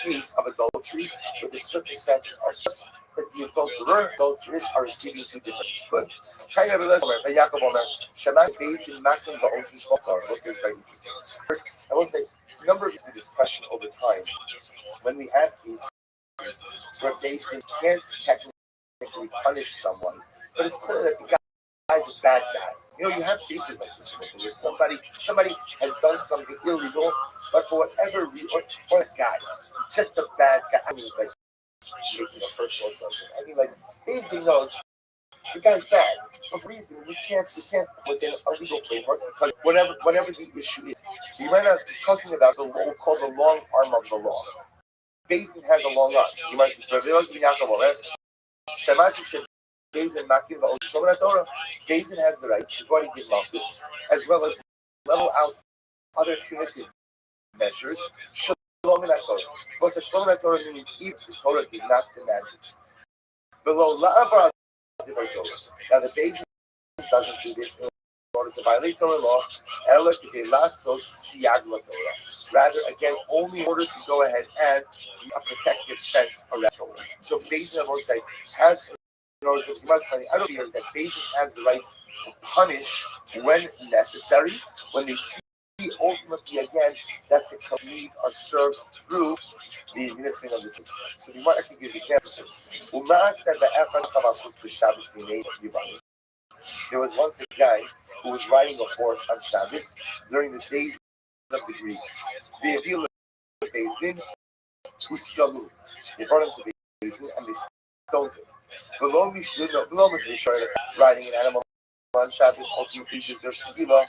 case of adultery, but the circumstances are such that the adulterers are receiving two different good. Kind of a lesson where Yaakov Omer, Shema Beis Din Masim Ba'otish Motar. I will say it's very interesting. I will say a number of this question over time when we have cases where Beis Din can't technically punish someone, but it's clear that the guy's a bad guy. You know, you have cases like this where somebody has done something illegal, but for whatever reason, or a guy, he's just a bad guy. I mean, like, making a personal judgment. I mean, like, Beis Din knows the guy's bad. For some reason, we can't within a legal framework because whatever the issue is, we might not be talking about the law called the long arm of the law. Beis Din has a long arm. You might say, Beis Din has the right to go and give malchus, as well as level out other punitive measures. Shalom in Torah. What's a shalom in Torah means even the Torah did not command it. Below la'abra now the Beis Din doesn't do this in order to violate Torah law. Ela k'dei la'asot siyag la'Torah. Rather, again, only in order to go ahead and a protective fence around Torah. So Beis Din, I will say, has I don't hear that Beis Din has the right to punish when necessary, when they see ultimately again that the needs are served through the administering of the city. So we might actually give examples. There was once a guy who was riding a horse on Shabbos during the days of the Greeks. They revealed the Beis Din who still moved. They brought him to the Beis Din and they stoned him. Below me, riding an animal on Shabbos ultimately deserves Segila,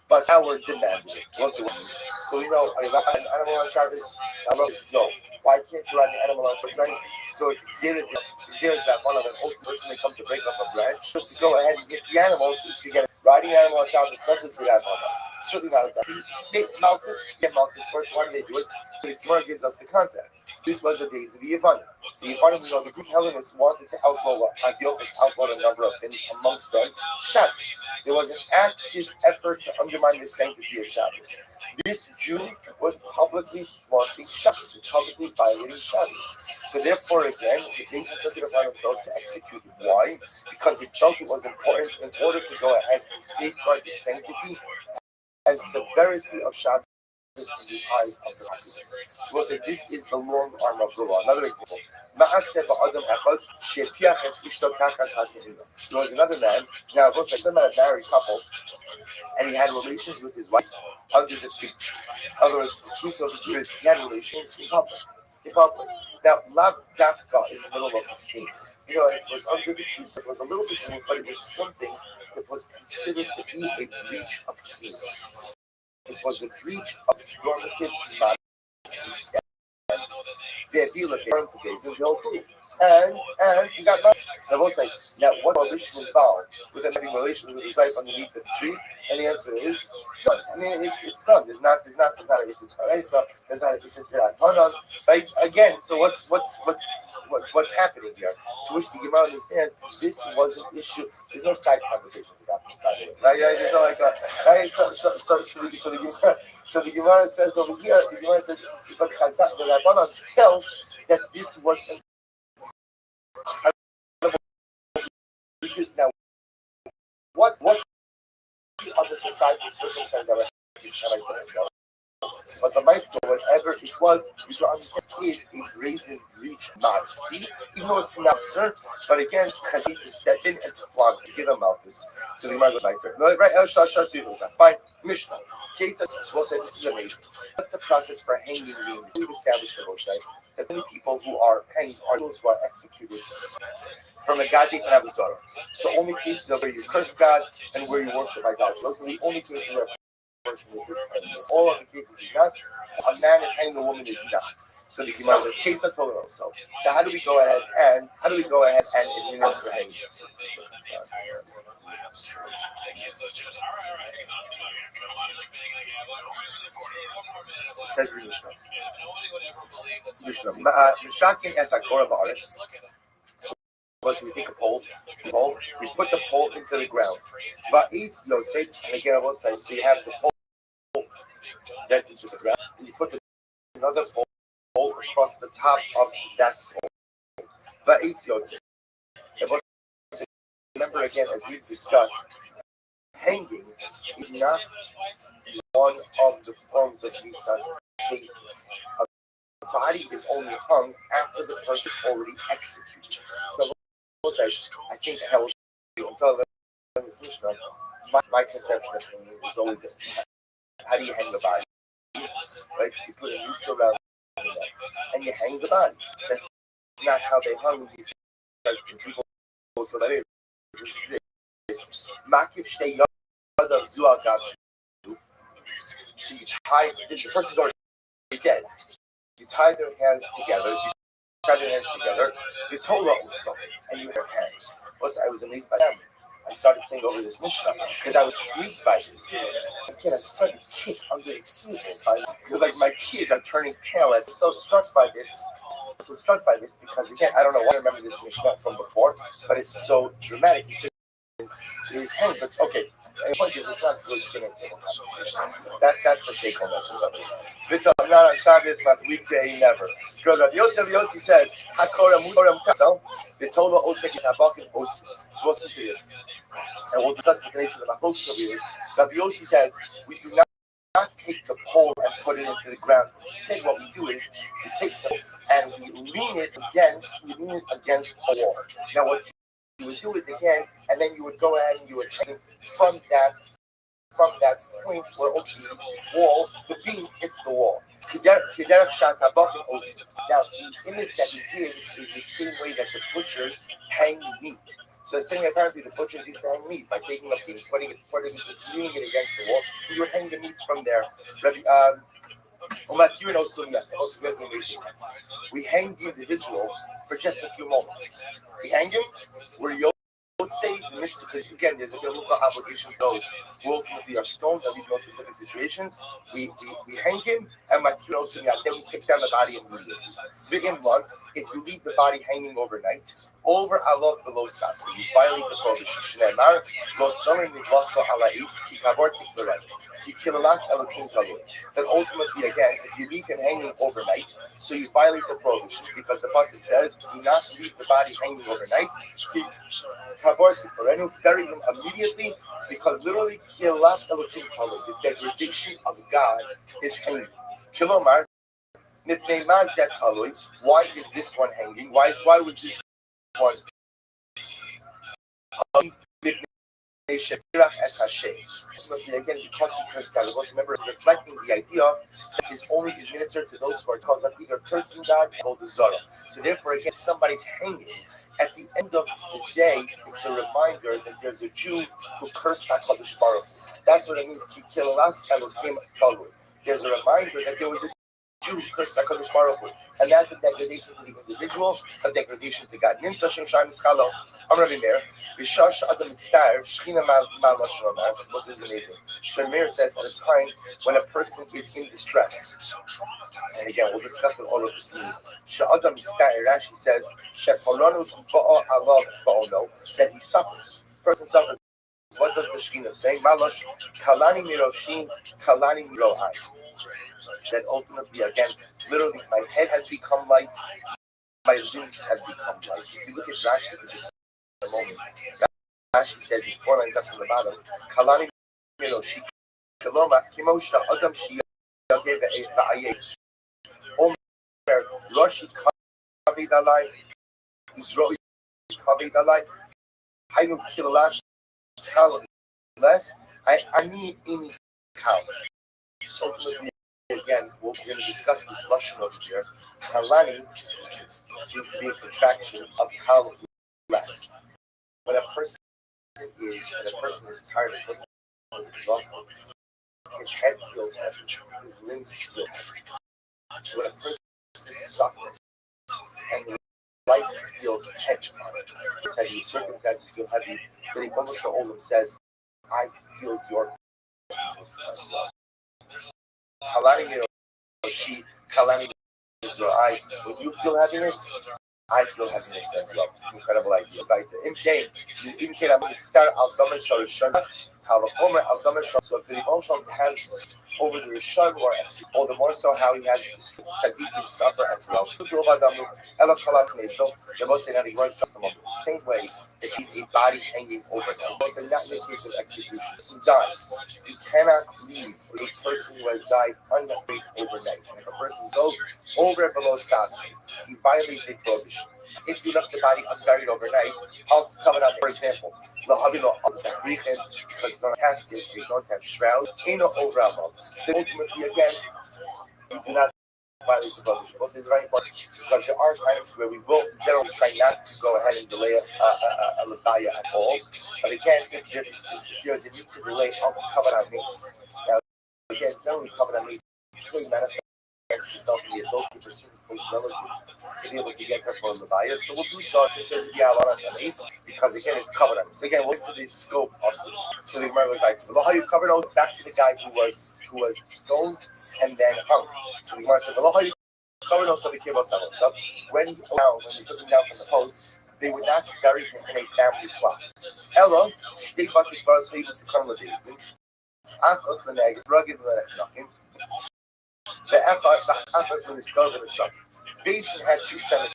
but our demand it. What's the word? So we know, an animal on Shabbos, no. Why can't you ride an animal on Shabbos? So it's zero that one of an old person may come to break up a branch, to go ahead and get the animal to get it. Riding an animal on Shabbos doesn't do that. Certainly not that. Malchus first one they do it, so the Gemara gives us the context. This was the days of the Yavanim. The Yavanim, we know, the Greek Hellenists wanted to outlaw Antiochus outlawed a number of things, amongst them Shabbos. There was an active effort to undermine the sanctity of Shabbos. This Jew was publicly flaunting Shabbos, was publicly violating Shabbos. So therefore, again, the Beis Din took it upon themselves to execute him. Why? Because they felt it was important in order to go ahead and safeguard the sanctity and severity of Shabbos in the eyes of the populace. So we'll say this is the long arm of the law. Another example. There was another man, now it looks like some a married couple, and he had relations with his wife under the tree. In other words, the truth of the Jews, he had relations in public. Now, Lav Dafka in the middle of the street. You know, it was under the truth, it was a little bit different, but it was something that was considered to be a breach of truth. It was a breach of normative modesty. The idea that they turned to Beis Din, they'll prove. And he got money. I will say, now what prohibition involved with him having relations with his wife underneath the tree? And the answer is done. I mean, it's done. There's not a issue. There's not a issue. Right? Again, so what's happening here? To which the Gemara understands this was an issue. There's no side conversations about this, by the way. Right? There's no like right? So the Gemara says over here, the Gemara says, but the Rabbanan tells that this was now what the other societal circumstances that were but the Meister, whatever it was, you can understand is a brazen breach modesty, even though it's not sir, but again, because he to step in and to flog to give him out this. So the Gemara like right, fine, Mishnah. Keita will say this is amazing. What's the process for hanging mean? We've established the Rothschild that many people who are hanged are those who are executed from a God they can have a sorrow. So only cases of where you curse God and where you worship idolatry. Those are the only cases where all of the cases is not. A man is hanging, a woman is not. So the Gemara says, Kesa Torah also. So how do we go ahead and administer hanging? Says the Mishnah. Mishakin es hakora ba'aretz. Was we take a pole, we put the pole into the ground. But each yotzei, and again I will say, so you have the pole that's into the ground, and you put another pole across the top of that pole. But each yotzei. Remember again, as we've discussed, hanging is not one of the forms of Nissan. The body is only hung after the person is already executed. So I think I will tell them in this Mishnah, my conception of hanging is always how do you hang the body? Right? You put a noose around the neck and you hang the body. That's not how they hung these people. So that is Makif Shtei Yadav Zual Gab. She tied the person's already dead. You tie their hands together. The Torah also, and you their hands. Also, I was amazed by them. I started saying over this Mishnah because I was intrigued by this. Again, I started kick under the table. Because like my kids are turning pale. I was so struck by this. Because again, I don't know why I remember this Mishnah from before, but it's so dramatic. It's just his hand, but okay. And the point is, it's not good to That's the take-home message of this. This is not on Shabbos, but weekday never. Because Rabbi Yossi says, "Hakora mutoram kasel." The Torah osek in habakim osek. So listen to this, and we'll discuss the connection of the machlokas over here. Rabbi Yossi says we do not take the pole and put it into the ground. Instead, what we do is we take the pole and we lean it against a wall. Now, what you would do is again, and then you would go ahead and you would take from that point where the wall, the beam hits the wall. Now, the image that he gives is the same way that the butchers hang meat. So the same way apparently the butchers used to hang meat by taking a beam, leaning it against the wall. You would hang the meat from there. We hang the individual for just a few moments. We hang him, we're say because again there's a biblical obligation to those who ultimately are stoned in these most specific situations. We hang him and then we take down the body immediately. If you leave the body hanging overnight, over alov below sasa, you violate the prohibition. Then ultimately again, if you leave him hanging overnight, so you violate the prohibition because the pasuk says, do not leave the body hanging overnight. Bury him immediately because literally the degradation of God is hanging. Kilomar, why is this one hanging? Why was this one again, because he cursed God, remember, reflecting the idea that is only administered to those who are caused of either cursing God or the Zara. So therefore, again, if somebody's hanging, at the end of the day, it's a reminder that there's a Jew who cursed HaKadosh Baruch Hu. That's what it means. There's a reminder that there was a Jew who cursed HaKadosh Baruch Hu. And that's a degradation to the individual, a degradation to God. I'm Rabbi Meir. This is amazing. So Meir says at a time when a person is in distress, and again, we'll discuss what all of this means. Rashi says, that he suffers. The person suffers. What does the Shekhinah say? Kalani miroshin, kalani mirohai. That ultimately, again, literally, my head has become light, my limbs have become light. If you look at Rashi for just a moment, Rashi says it's 4 lines up from the bottom. Kalani miroshi, kaloma, kimosha, adam shia, yage ve'ayeh. Omer, roshi kavid alai, Israel kavid alai, hainu kilash, less, I need any cow. Ultimately, again, we're going to discuss this lashon over here. Kalani seems to be a contraction of kal less. When a person is tired, a person is exhausted, his head feels heavy, his limbs feel heavy. So when a person person suffers and life feels heavy. It's heavy. Circumstances feel heavy. The Rebbe Shalom says, I feel your calamity. She calamity is your eye. When you feel happiness, I feel happiness as well. Incredible idea. Right. In case I'm start al damen shal Kavachomer al damen shal. So if the Rebbe has over the Rishon or all the more so how he had tzaddikim suffer as well. So the most saying that he writes the same way that he's a body hanging over them. So not in the case of execution. He dies. You cannot leave a person who has died unburied overnight. And if a person goes over below Sasi, he violates a prohibition. If you left the body unburied overnight, I'll cover up, for example, because it's not a casket, you don't have shroud, ain't no overall. Ultimately, again, you do not violate the prohibition. This is very important because there are times where we will generally try not to go ahead and delay a ladaya at all. But again, if there's a need to delay, I'll cover our means. Now, again, generally cover our means. Really manifest itself in the adult pursuit of close relatives to be able to get her for the buyer. So we'll do so because again it's covered on this. Again, we'll look at the scope of this. So the Gemara was like, well, how you covered those back to the guy who was stoned and then hung. So the Gemara said, well, how you covered those so we came out so when he took him down from the post, they would not bury him in a family plot. Ella, they bucket bars so he was to come with these. Achos the neg, rugged knocking. The Achos when he started the stuff. Basin had two cemeteries,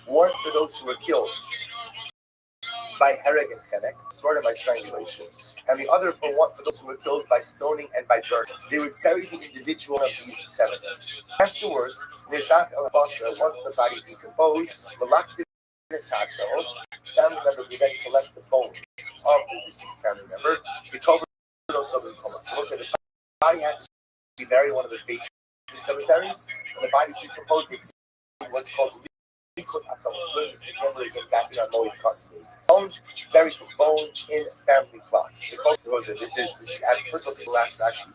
one for those who were killed by hereg and chenek, sort of by strangulation, and the other for those who were killed by stoning and by burning. They would bury the individual of these cemeteries. Afterwards, Nizak al-Basha, once the body decomposed, Malak the cells, family member would then collect the bones of the deceased family member. He told those of them, so we'll say the body had to be buried in one of the big cemeteries, and the body decomposed what's called bones, buried with bones in family plots. This is the last actually.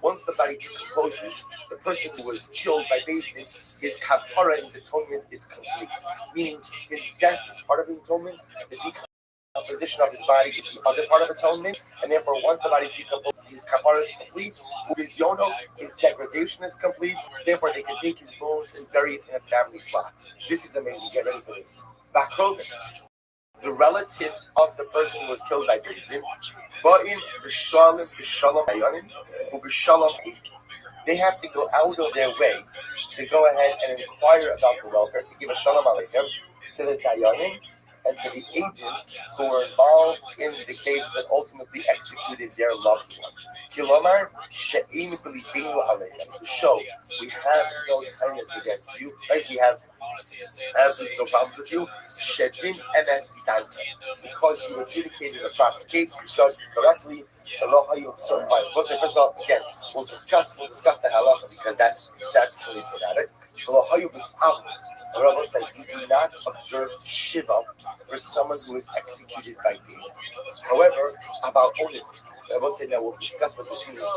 Once the body decomposes, the person who was killed by basis, his kapara, his atonement is complete. Meaning his death is part of the atonement, the decomposition of his body is the other part of atonement, and therefore once the body decomposes, his kapara is complete, his yono, his degradation is complete, therefore they can take his bones and bury it in a family plot. This is amazing, get ready for this. Bakrovin, the relatives of the person who was killed by Bezin, they have to go out of their way to go ahead and inquire about the welfare, to give a shalom aleichem to the Dayanim and to the agents who were involved in the case that ultimately executed their loved one. Kilomar, she'im b'libinu aleichem, to show we have no kindness against you, right? We have absolutely no problems with you. Shedim emes b'tanta, because you adjudicated a proper case, you judged correctly. First of all, again, we'll discuss the halacha because that's exactly fanatic. The Rabbi said you do not observe Shiva for someone who is executed by death. However, about owning, the Rabbi said that we'll discuss what this means.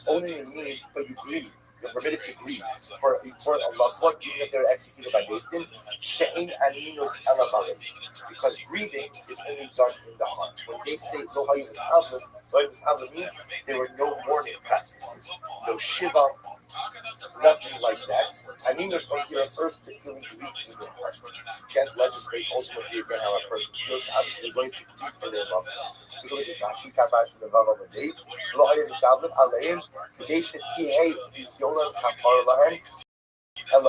Owning means, but you grieve. You're permitted to grieve for a loved one, even if they're executed by death. She'ein aninus elabarim, because grieving is only done in the heart. When they say lo hayim avim, means there were no mourning practices, no shiva, nothing like that. Aninus from here first to feeling grief in your heart. You can't legislate ultimately again how a person feels. Obviously, going to grieve for their loved one. We go to Rashi Kabash and the Vav of the days. Lo hayim avim aleim, they should behave these yonas kapar lahem. And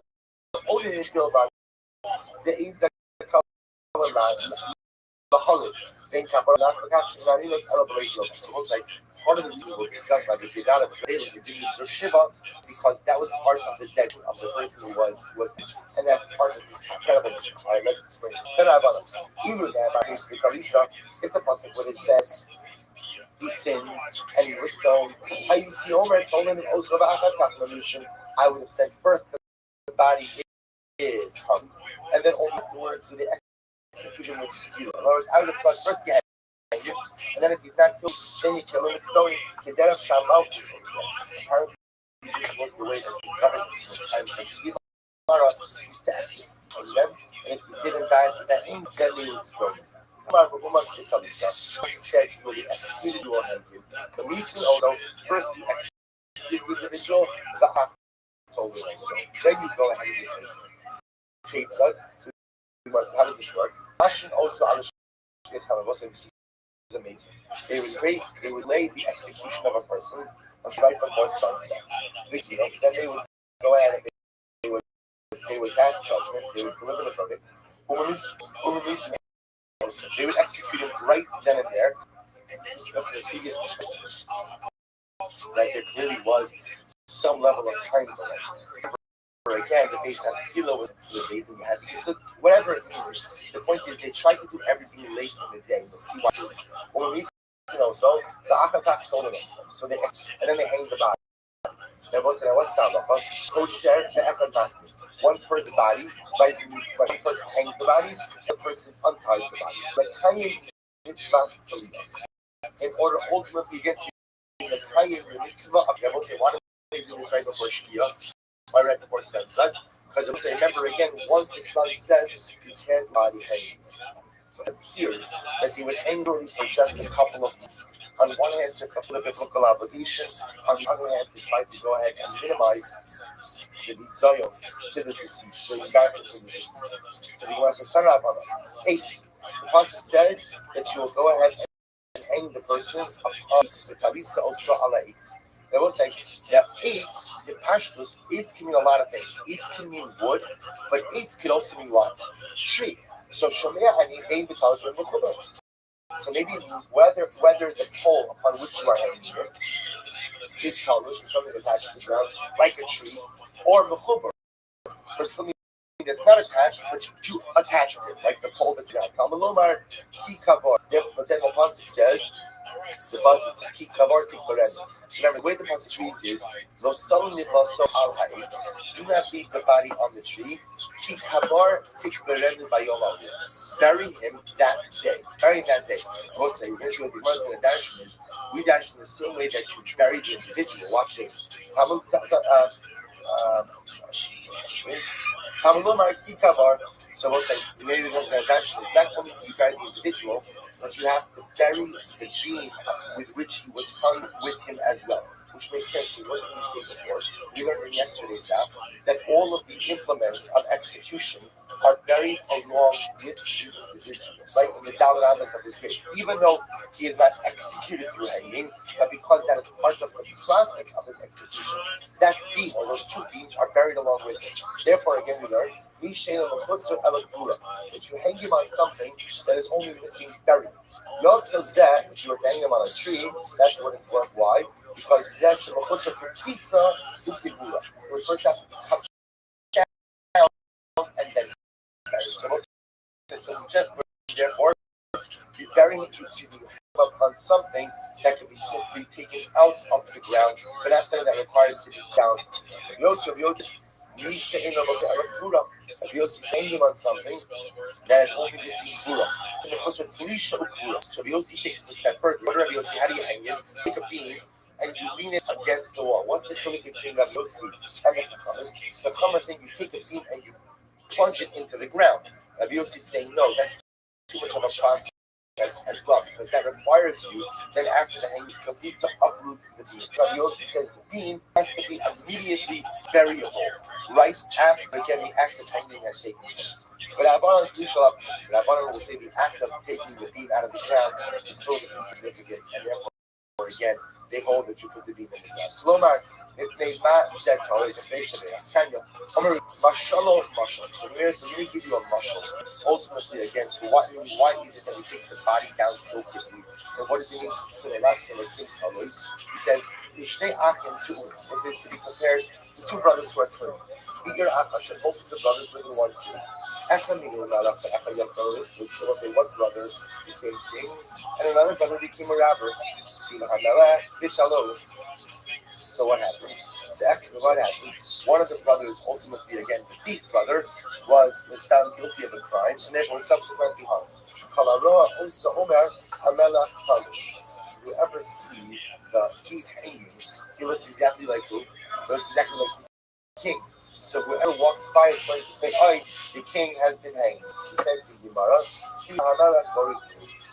only they feel about the aids that cover the hollow. Then kapar last the caption aninus elaboration. So we'll say part of the reason we'll discuss by the Kedara, but they didn't observe Shiva because that was part of the death of the person who was, and that's part of this incredible. All right, let's explain. Then I about even that by his Kalisha, get the pasuk where it says he sinned and he was stoned. I used to see Omer told him also about I would have said first the body is hung, and then only afterwards to the execution was skewed. In other words, I would have thought first, yeah, you. And then if he's not killed, then you kill him. It's stoning. Kederach Shamal. Apparently, this was the way that you covered the time. So you used to execute them, and if you didn't die for that, then they would stone you. Says you will be executed, you will have you. The reason also, first you execute the individual, the told me so. Then you go ahead and you take so you must how does this work? Russian also is how it was. This is amazing. They would lay the execution of a person right before sunset. Then they would go ahead and they would pass judgment, they would deliver the verdict. They would execute him right then and there. That's the previous right, there clearly was some level of time delay. Again, the base has skill over the days and you have to, so whatever it means. The point is they try to do everything late in the day. Let's see what it is. Also, the Akatak told them so they and then they hang the body. There was what's that? Co-share the Akatak. One person's body, right? One person hangs the body, one person unties the body. But hanging in order ultimately get the Kayin, the mitzvah of the Moshe, why do they do this right before Shkia? Right before sunset? Because remember again, once the sun sets, you can't body hang. So it appears that he would angrily for just a couple of months. On one hand, to fulfill the biblical obligation, on the other hand, to try to go ahead and minimize the desire to the deceased. So you start with the deceased. So he wants to start off on 8. The passage says that you will go ahead and hang the person upon the Talisa also ala 8. They will say that 8, the Pashtus, 8 can mean a lot of things. 8 can mean wood, but 8 can also mean what? Tree. So Shomea Hani Ein B'Talus Ren B'Chubar. So maybe it means whether the pole upon which you are hanging is talus, or something attached to the ground, like a tree, or B'Chubar, or something that's not attached, but to attach it, like the pole that you have. Kamalomar Ki Kavar. But then the pasuk says, the pasuk Ki Kavar Ki Koren. Remember, the way the passage reads is, Lo Salim Nidlaso Al Ha'id. Do not leave the body on the tree. Ki Kavar Tikberenu Bayom Avu. Bury him that day. Bury him that day. I would say, this is what the Gemara is going to dash is, we dash in the same way that you bury the individual. Watch this. So we'll say, maybe we're going to dash it. Not only do you bury the individual, but you have to bury the gene with which he was hung with him as well. Which makes sense. What did we say before? We learned in yesterday's daf that all of the implements of execution are buried along with the individual, right? In the Dalaramas of his grave. Even though he is not executed through hanging, but because that is part of the process of his execution, that beam or those 2 beams are buried along with him. Therefore, again, we learn that you hang him on something that is only missing buried. You also that if you were hanging him on a tree, that wouldn't work. Why? Because that's the Mechusar Pizza in Kibula. We first have to come down and then bury. So just therefore, you bury him upon something that can be simply taken out of the ground, but that's something that requires to be down. If you're hanging on something that is only missing Gura. So Yossi takes a step further. What do Yossi? How do you hang it? Take a beam and you lean it against the wall. What's the difference between Rabbi Yossi and the Chachamim? The Chachamim is saying you take a beam and you plunge it into the ground. Rabbi Yossi is saying no, that's too much of a process as well, because that requires you then after the hanging is complete to uproot the beam. Rabbi Yossi says the beam has to be immediately buriable, right after the act of hanging has taken place. But Rabbanan will say the act of taking the beam out of the ground is totally insignificant, and therefore again, they hold that you put the beam in the ground. Lomar, if they not that color, if they should be kind of mashalo. So let me give you a mashal. Ultimately, again, so why is it that we take the body down so quickly? And what does it mean to the last one? He said, Ishtei Achim Tu'um. This is to be compared to 2 brothers who are twins. Bigger Akash, and both of the brothers live in one tree. Echa Minu Nalach, Echa Yakoris, which will say one brother became king, and another brother became a robber. So what happened? actually what happened, one of the brothers, ultimately again the thief brother, was found guilty of a crime and therefore subsequently hung. Whoever sees the thief hanging, he looks exactly like who? He looks exactly like the king. So whoever walks by is going to say, "Oh, the king has been hanged." He said to Gemara,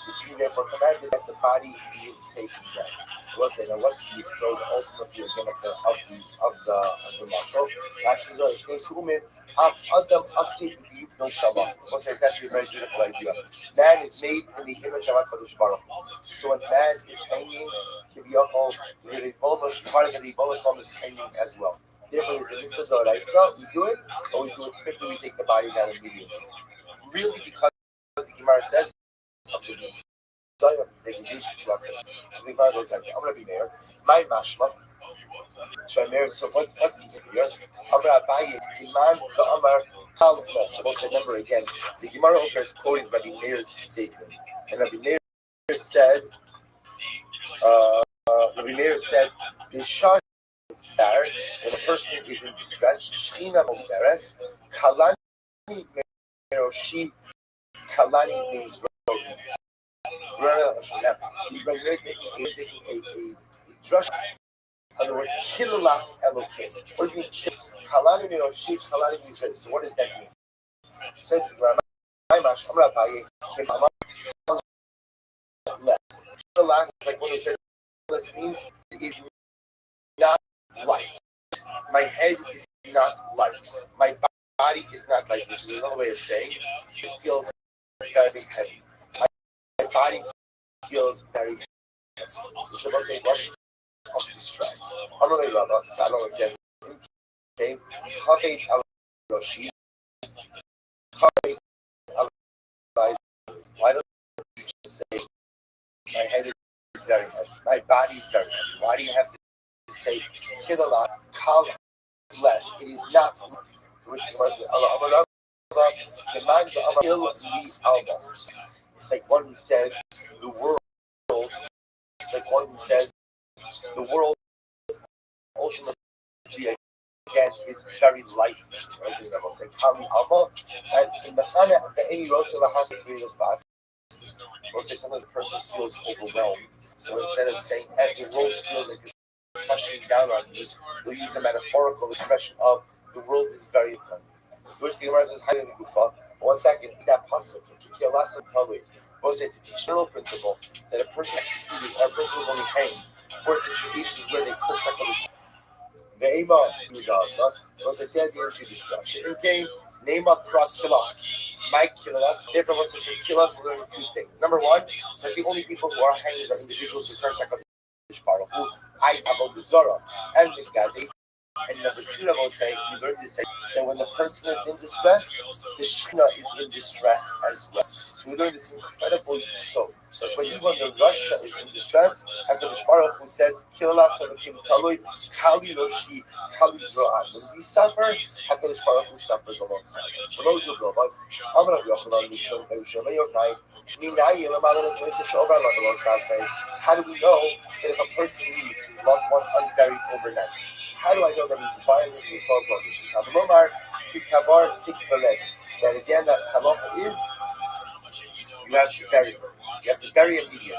the king therefore commanded that the body be taken down. What's the yisod ultimately again of the mako? Actually, no, it's going to umin adam asi no shabbat. What's that's actually a very beautiful idea. Man is made in the image of HaKadosh Baruch Hu. So when man is hanging, kiviyachol, the ribbono, part of the ribbono is hanging as well. Therefore, it's a mitzvah d'oraisa. We do it, or we do it quickly. We take the body down immediately. Really, because the Gemara says. The Gemara goes like, I'm going to be mayor. My mashma. So mayor. So what's the here? I'm going to buy it. Kiman the Amar Kalma. So we'll say remember again. The Gemara over is quoting Rabbi Meir's statement, and Rabbi Meir said, the shah star when a person is in distress. Shina Moveres Kalani Meroshi Kalani means road. When you're making a drush on the word kilolas elokim. What does it mean? Kalani Meroshi Kalani means road. So what does that mean? Says Ramash Amrabaye Kilolas, like when it says kilolas means is not light. My head is not light. My body is not light, which is another way of saying it feels very heavy. My body feels very heavy. Which I must say, rush of distress. Amalei Rabba, Salo said, okay, Chavei Al-Roshi, Chavei Al-Roshi. Why don't you just say, my head is very heavy, my body is very heavy? Why do you have to say kilolas, kala, less? It is not. Which was it's like one who says the world. It's like one who says the world ultimately again is very light. It's like Kami Alma, and in the Hana, the any Rothschild has to be the spots. We'll say sometimes the person feels overwhelmed. So instead of saying the world feels like it's pushing down on you, we'll use a metaphorical expression of the world is very fun. Which the Gemara says, "Hiding the gufa." 1 second, that pasuk, we'll say to teach the general principle that a person executed, or a person was only hanged for situations where they could sacrifice. Ve'ema Yudasa, was the idea to destruction. In game, name up cross kilos. My kilos, therefore, was to kilos, we're learning two things. Number one, that the only people who are hanging are individuals who turn sacrifice. I have a Zora and the Gadi. And number two, I will say, we learned to say that when the person is in distress, the Shekhinah is in distress as well. So we learned this incredible so. So when Russia is in distress, HaKadosh Baruch Hu says, Kilalas Elokim Talui, Kali Roshi, Kali Zro'an. When we suffer, HaKadosh Baruch Hu suffers alongside us. So those who know, how do we know that if a person leaves his loved one unburied overnight? How do I know that we violently follow that again, that halacha is you have to bury her. You have to bury immediately.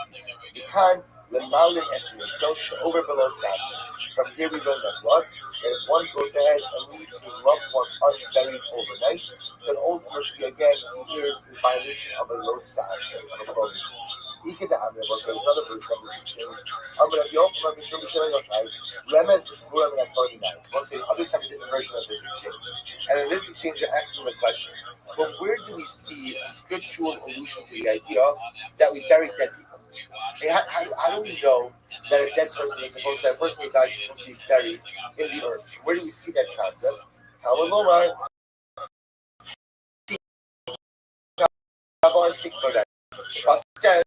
You can't lemalin estimate so over below sasa. From here we learn that what? That if one goes ahead and leaves his loved one unburied overnight, then ultimately again he is in violation of a low sasa. You can have another verse of this exchange. I'm going to be open on the show. Lemon is more than 39. We'll say others have a different version of this exchange. And in this exchange, you're asking the question: from where do we see a scriptural allusion to the idea that we bury dead people? How do we know that a dead person is supposed to, that a person who dies is supposed to be buried in the earth? Where do we see that concept? Says,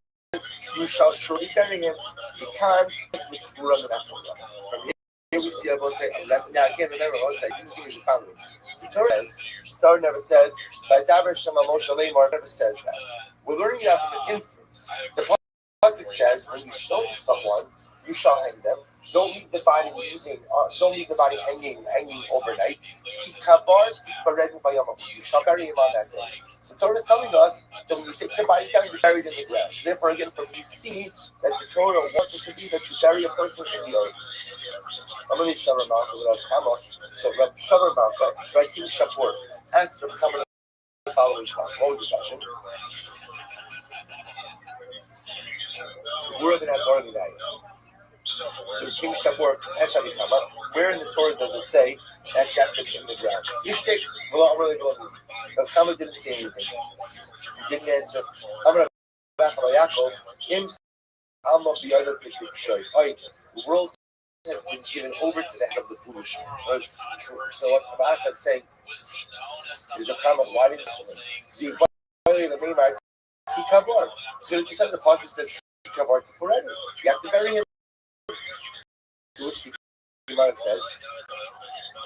you shall surely bury him. You can't from here we see I will say now again remember I will say you give me the family. The Torah never says by Davar Shema Moshe Leimor never says that. We're learning that from an inference. The pasuk says when you stone someone, you shall hang them. Don't leave the body hanging overnight. You shall bury him on that day. So the Torah is telling us that when you take the body down, you bury it in the ground. So therefore, again, from we see that the Torah wants it to be that you bury a person in the earth. I'm going to show Ramalka without Kama. So Rabbi Shavarmalka, right, King Shapur, asked Rabbi Kama the following question. What was the question? Where did that Torah die? So King Shapur asked Rabbi Kama, where in the Torah does it say that you have to put in the ground? Ishtik, well, I'm really going to Rabbi Kama didn't say anything. He didn't answer. I'm going to back on Yaakov. I'm not the other picture. The world has been given over to the head of the foolish. So what Rabbi is saying is the comment, why didn't you the name he covered? So just as the passage says he covered forever. You have to bury him. To which the Gemara says,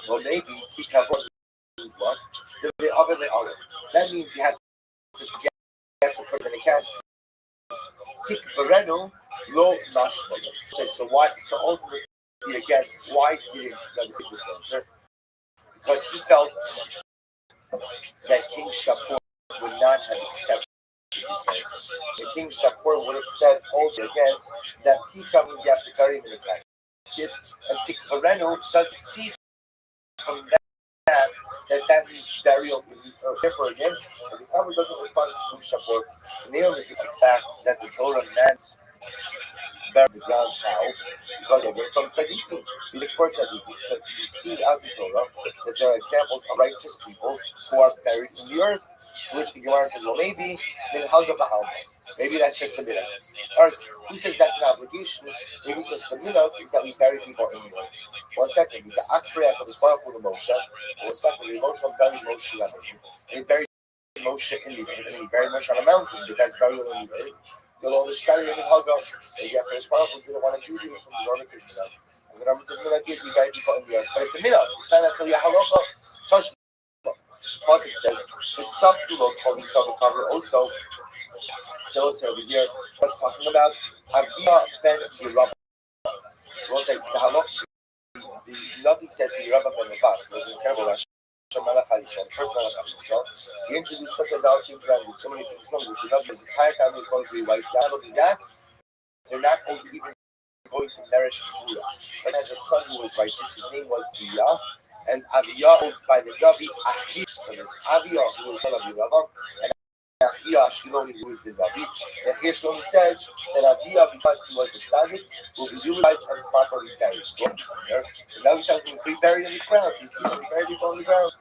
well maybe he covered means what? The other than other. That means you have to put him in a casket. Tik Barenu lo mashma. So why? So ultimately, again, why did Rabbi this answer? Because he felt that King Shapur would not have accepted this answer. The King Shapur would have said also again that Pika means you have to bury him in a casket, and Tik Barenu does see from that means burial beneath earth. Therefore, again, the Talmud doesn't respond to King Shapur. Nearly is the fact that the Torah man's bury the ground now because of it from Tzadikim. The court Tzadikim. So you see out the Torah that there are examples of righteous people who are buried in the earth. To which the Gemara says, well, maybe maybe that's just the minhag. Or who says that's an obligation? Maybe just the minhag is that we bury people in the earth. 1 second, the Akhriyat of the Baruch of Moshe. 1 second, the Moshe buried Moshe Rabbeinu. He buried Moshe in the earth, and he buried Moshe on a mountain. But that's burial in the earth. They'll always carry him in Hagar. Maybe after his Baruch didn't want to do it from the Northern Christian. And the number of minhag is we bury people in the earth. But it's a minhag. It's not necessarily a halacha. Touch. Plus it says the subtulot of each other cover also. So over here, what's talking about Avia ben Rabbi. So we'll say the halach. The Rabbi said to Rabbi ben Rabbi was incredible. First Malach Yisrael. He introduced such a dark thing with so many things. The Rabbi's entire family is going to be wiped out. Not only that, they're not even going to nourish the Buddha. But as a son who was righteous, his name was Biyah. And Aviyah by the Rabbi Achia. So there's Aviyah who is son of Rabbi, and Achia Shiloni who is the Rabbi. And here Shiloni says that Aviyah, because he was the tzaddik, will be utilized and properly buried. So now he tells him to be buried in the ground. So you see him buried on the ground.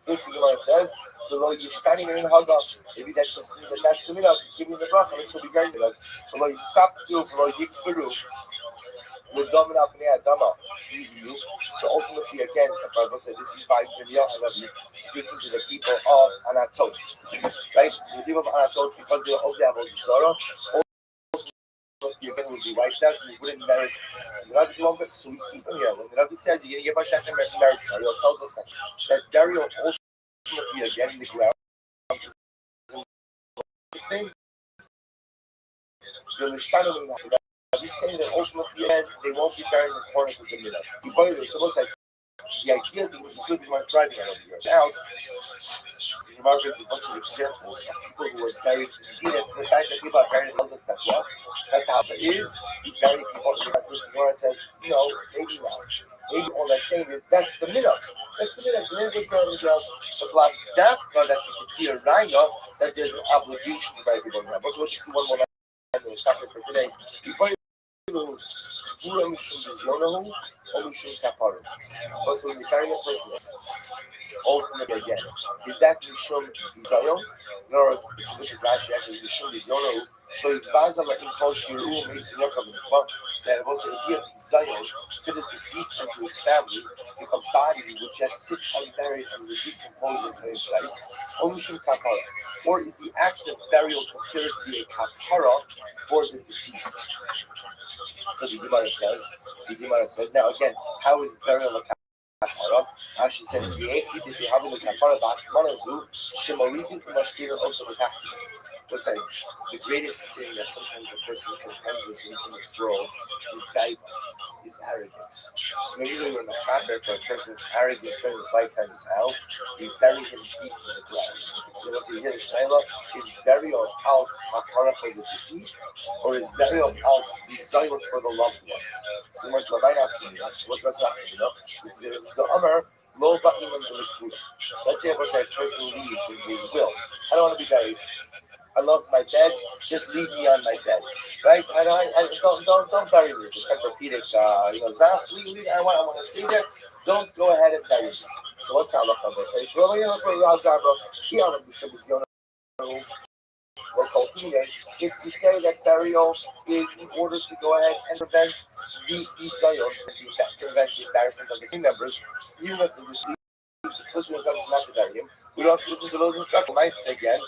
Which the Gemara says, so lo yishkani in Hagar. Maybe that's just that's the middle. He's giving the bracha, and it should be buried. So lo yisaptu, lo yikperu. So ultimately, again, the Bible said this is by speaking to the people of Anatot, right? So the people of Anatot, because they only have all the sorrow, ultimately again would be wiped out, and we wouldn't marry. The Rabbi so we see from here when the Rabbi says you're going to get Hashem married, Dario tells us that Dario ultimately again in the ground. He's saying that ultimately they won't be buried in accordance with the middle. You probably were supposed to the idea that was good when driving out over here. Now, the Gemara gives a bunch of examples of people who were buried in Medina. The fact that people are buried tells us that what? That the Hava is, you bury people in the Gemara says, no, maybe not. Maybe all that's saying is that's the middle. That's the middle. The middle is going to be the black dafka that you can see a rhino that there's an obligation to bury people in the ground. So let's just do one more line and we'll stop it for today. Also, when you carry a person, ultimately again, is that Mishum Zion? In other words, if you look at Rashi, actually, Mishum Zion, so he's Bazala in Kol Shiru, makes the Yakov in the club, that also here Zion, to the deceased and to his family, the body would just sit unburied and would decompose in plain sight. Omishum Kapara. Or is the act of burial considered to be a kapara for the deceased? So the Gemara says, now again, how is burial a kapara? Rashi says, if you have the kapara ba'akmanazu, shemoridim mashkir also b'tachtis. Listen, the greatest sin that sometimes a person contends with in this world is gaiva, is arrogance. So maybe when you're mechaber for a person's arrogance during his lifetime is hell, we bury him deep in the ground. So once you hear the shaila, is burial out hakara for the deceased, or is burial out desire for the loved ones? So much Rabbi happening. What's happening? The Amar. Let's say a person leaves in his will. I don't want to be buried. I love my bed. Just leave me on my bed, right? I don't bury me. It's orthopedic, Zach, leave. I want to stay there. Don't go ahead and bury me. So what's our look on this? If you say that burial is in order to go ahead and prevent the desire, to prevent the embarrassment of the team members, you have to receive explicit instructions not to bury him. We don't have to listen to those instructions. Nice again.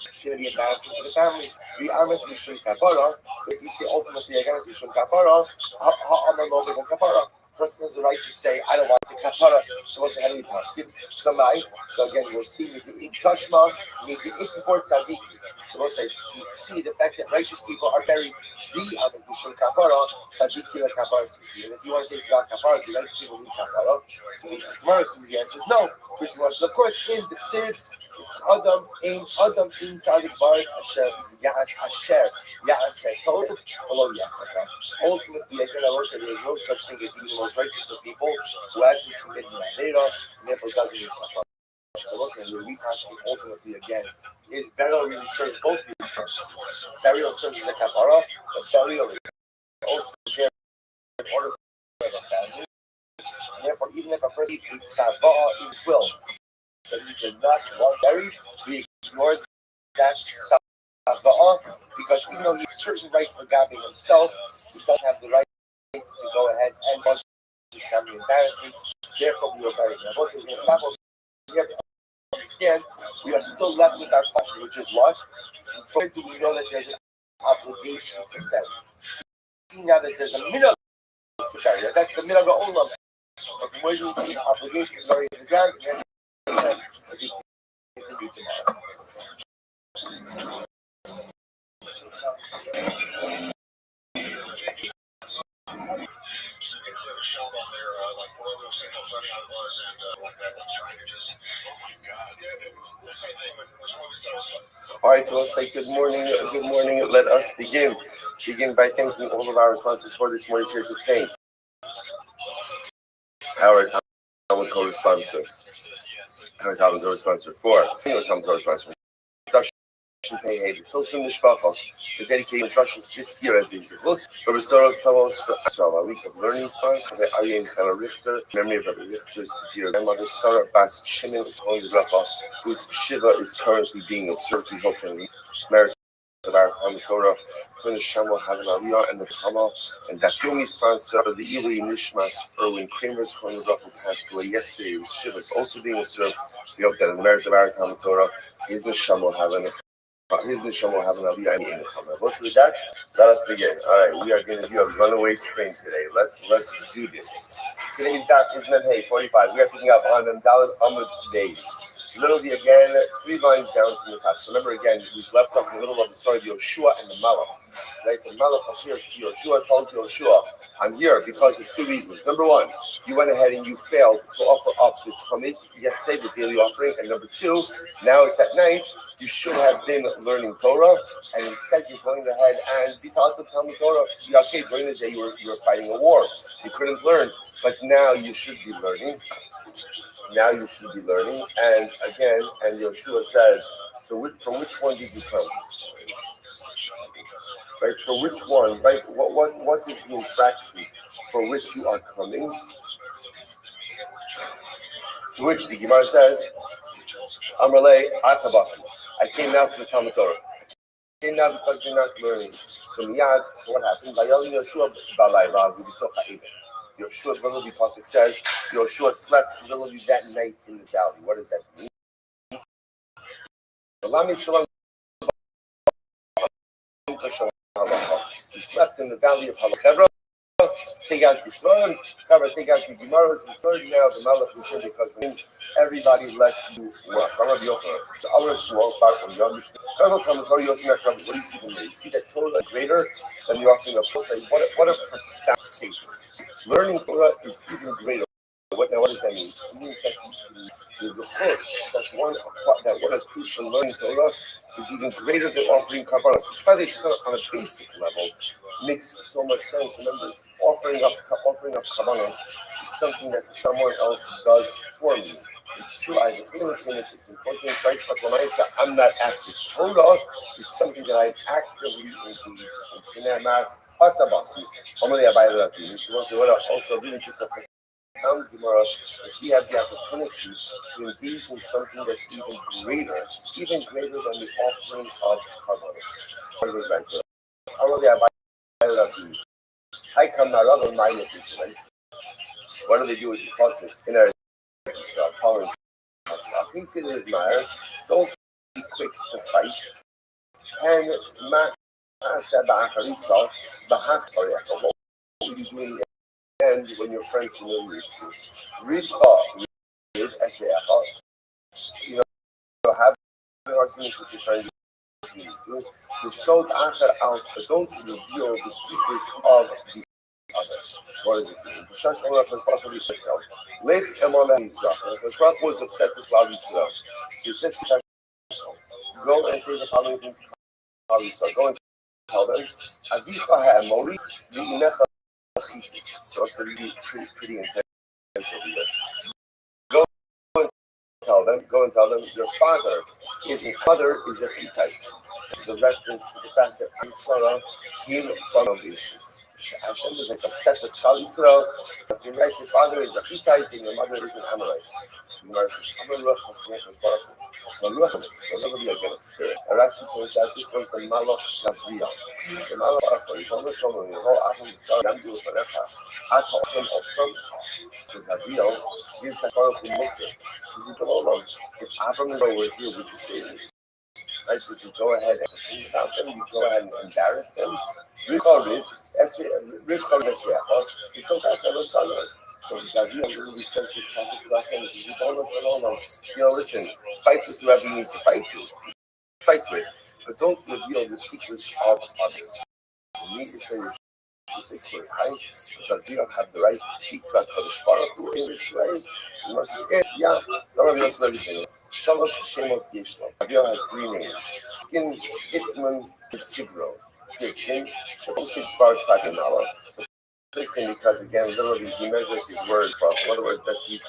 It's going to be embarrassing to the family. The Amet Mishun Kapara, if you say ultimately again Mishun Kapara, Ha'amar Kapara. Person has the right to say, I don't want the kapara. So what's the Henry Paskin? So again, we'll see with the Kashma, with the Ikport Tzaddik. So we'll say, you see the fact that righteous people are buried. The Avadishon Kapara, Tzaddik Kila Kapara. And if you want to say it's not Kapara, the righteous people need Kapara. So the answer is no. Which was, of course, in the Tzid, it's Adam in Tzaddik Baruch Asher Ya'as Tov Olo Ya'achaka. Ultimately, I can say there is no such thing as being the most righteous of people who hasn't committed an Avera and therefore doesn't need Kapara. So look, and we ultimately again is burial really serves both these purposes. Burial serves as a kapara, but burial is also there in order for the family. And therefore, even if a person eats sava'a in his will, that he did not want buried, we ignore that sava'a because even though he has certain rights regarding himself, he doesn't have the right to go ahead and want his family embarrassment. Therefore, we will bury him. Now, we have to understand, we are still left with our question, which is what? Where do we know that there's an obligation to bury? See now that there's a minhag to bury. That's the minhag olam. But where do we see an obligation to bury in the ground? And then we continue tomorrow. Instead of shop on there, like Rogo saying how funny I was, and like that, like trying to just, oh my god, the same thing. Which one said was funny? All right, so let's say good morning. Good morning. Let us begin. Begin by thanking all of our sponsors for this morning church of faith. Howard Talmud co-sponsor. Howard Talmud co-sponsor. 4. Single Talmud co-sponsor. Pay Hader. Hilson Mishpacha for dedicating instructions this year as these rules. Rabbi Soros Tavos for Asra, a week of learning sponsor. Rabbi Arya Chana Richter, memory of Rabbi Richter's dear grandmother Sarah Bas Shimon is going to Rafa, whose Shiva is currently being observed. We hope in merit of our Torah. When the Shama have an Aliyah and the Chama and Dafyomi sponsor the Ili Nishmas Erwin Kramer's Kohen Rafa passed away yesterday. His Shiva is also being observed. We hope that in the merit of our Torah, his Neshama have an his neshama will have an aliyah and in the What's with that? Let us begin. All right, we are going to do a runaway screen today. Let's do this. Today's dot is Memhei 45. We are picking up on Memdalad Amud days. Literally again, 3 lines down from the top. So remember again, we left off in the middle of the story of Yoshua and the Malach. Right? The Malach was here. Yoshua told Yoshua, I'm here because of 2 reasons. Number 1, you went ahead and you failed to offer up the Tamid yesterday, the daily offering. And number 2, now it's at night. You should have been learning Torah, and instead you're going ahead and be taught to Talmud Torah. Okay, during the day you were fighting a war. You couldn't learn, but now you should be learning. Now you should be learning. And again, and Yeshua says, so from which one did you come? Right, for which one? Right, what is the infraction for which you are coming? To which the Gemara says, Amalei Atabasi. I came now to the Talmud Torah. I came now because you're not learning. So miyad, what happened? Yoshua literally pasuk says, Yoshua slept literally that night in the valley. What does that mean? He slept in the valley of Halachevra take out the Svarim, Kara take out the Gemara, the third now the Malach is here because everybody lets you work. I'm going to be open. So I want to walk back from Yom Kara comes, what do you see from there? You see that Torah is greater than the offering of Torah. What a profound statement. Learning Torah is even greater. What does that mean? It means that there's a course that one of crucial learning Torah is even greater than offering kabbalah. Which, by the way, just on a basic level, makes so much sense. Remember, offering up kabbalah is something that someone else does for me. It's true, I have a feeling it's important, right? But when I say I'm not active, Torah is something that I actively engage in. Also, really just a Gemara, we have the opportunity to engage in something that's even greater than the offering of kabbalah. What do they do with the process? In our following, don't be quick to fight. And and when your friend humiliates you, have an argument with your friend. The sold answer out, don't reveal the secrets of the others. What does it mean? The Shach was upset with Rabbi Israel. He said, go and say the following thing to Rabbi Israel. Go and tell them, Avicha ha'amori v'inecha chifis. So it's really pretty intense over here. Go and tell them, your father is a Hittite. It's a reference to the fact that Sarah came from foundations. Hashem is like obsessed with Klal Yisrael. You're right, your father is a Hittite and your mother is an Amorite. Rashi points out this was the Malach Gabriel. The Malach Gabriel gives a call to Moses. If Abraham were here, would you say this? Right? Would you go ahead and think about them? You go ahead and embarrass them? Rivka, it's so bad that was solid. So Gabriel really says this passage to Hashem. Listen, fight with whoever you need to fight to. Fight with, but don't reveal the secrets of others. The need is very because we don't have the right to speak to HaKadosh Baruch Hu in this way. So Moshe said, yeah, don't reveal everything. Shalosh Shemos Yeshlo. Gabriel has 3 names. Skin, Itman, and Sigro. Skin, Shabosid Far Taganala. Christian, because again, literally he measures his words, but in other words, that he's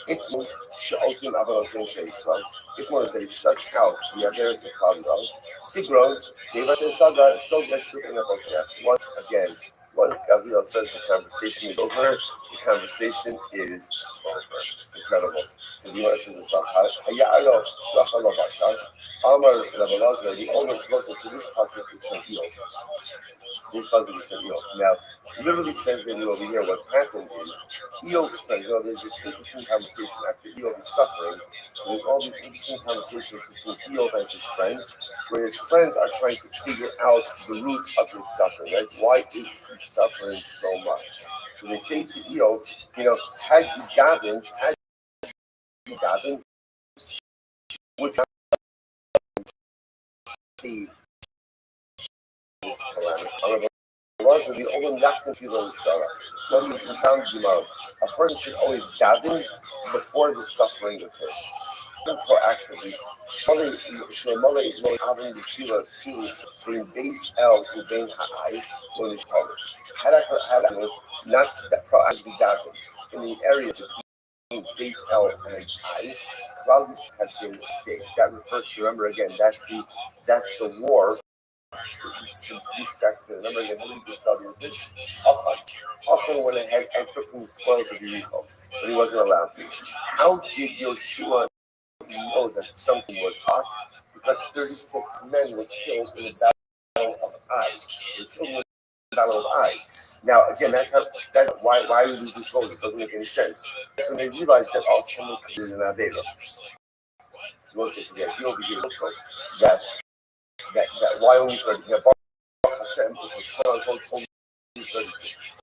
Itman, Sha'otim Avalos Sheisrael. Itman is that he shuts out the others of Kavdal. Sigro, Devashe Saga, Shogashuk in a Bokia. Once Gabriel says the conversation is over, the conversation is over. Incredible. So the answer is Hayalo, Shachalo Bashar, Amar Rabalazra, the owner closer to this passage is from Eov. This passage is from Eov. Now, literally translated over here, what's happened is Eov's friends, there's this interesting conversation after Eov is suffering. So there's all these interesting conversations between Eov and his friends, where his friends are trying to figure out the root of his suffering, right? Why is he suffering so much? So they say to Eov, had you gotten, which saved this calamity. The only Yakton Filo Sarah. Most of the profound Gemara. A person should always daven before the suffering occurs. Proactively. Shemole is not having the Tila to bring base L to bring high when it's published. Had I not that proactively daven in the area between base L and I, clouds have been saved. That refers to, remember again, that's the war. Remember again, who we studied this? Often went ahead and took from the spoils of Jericho, but he wasn't allowed to. How did Yeshua know that something was up? Because 36 men were killed in the battle of Ai. The battle of Ai. Now, again, why we lose these roles. It doesn't make any sense. That's when they realized that all someone committed an Avera. So we'll say together, he'll be given that why only for the Hashem is quote unquote only 36.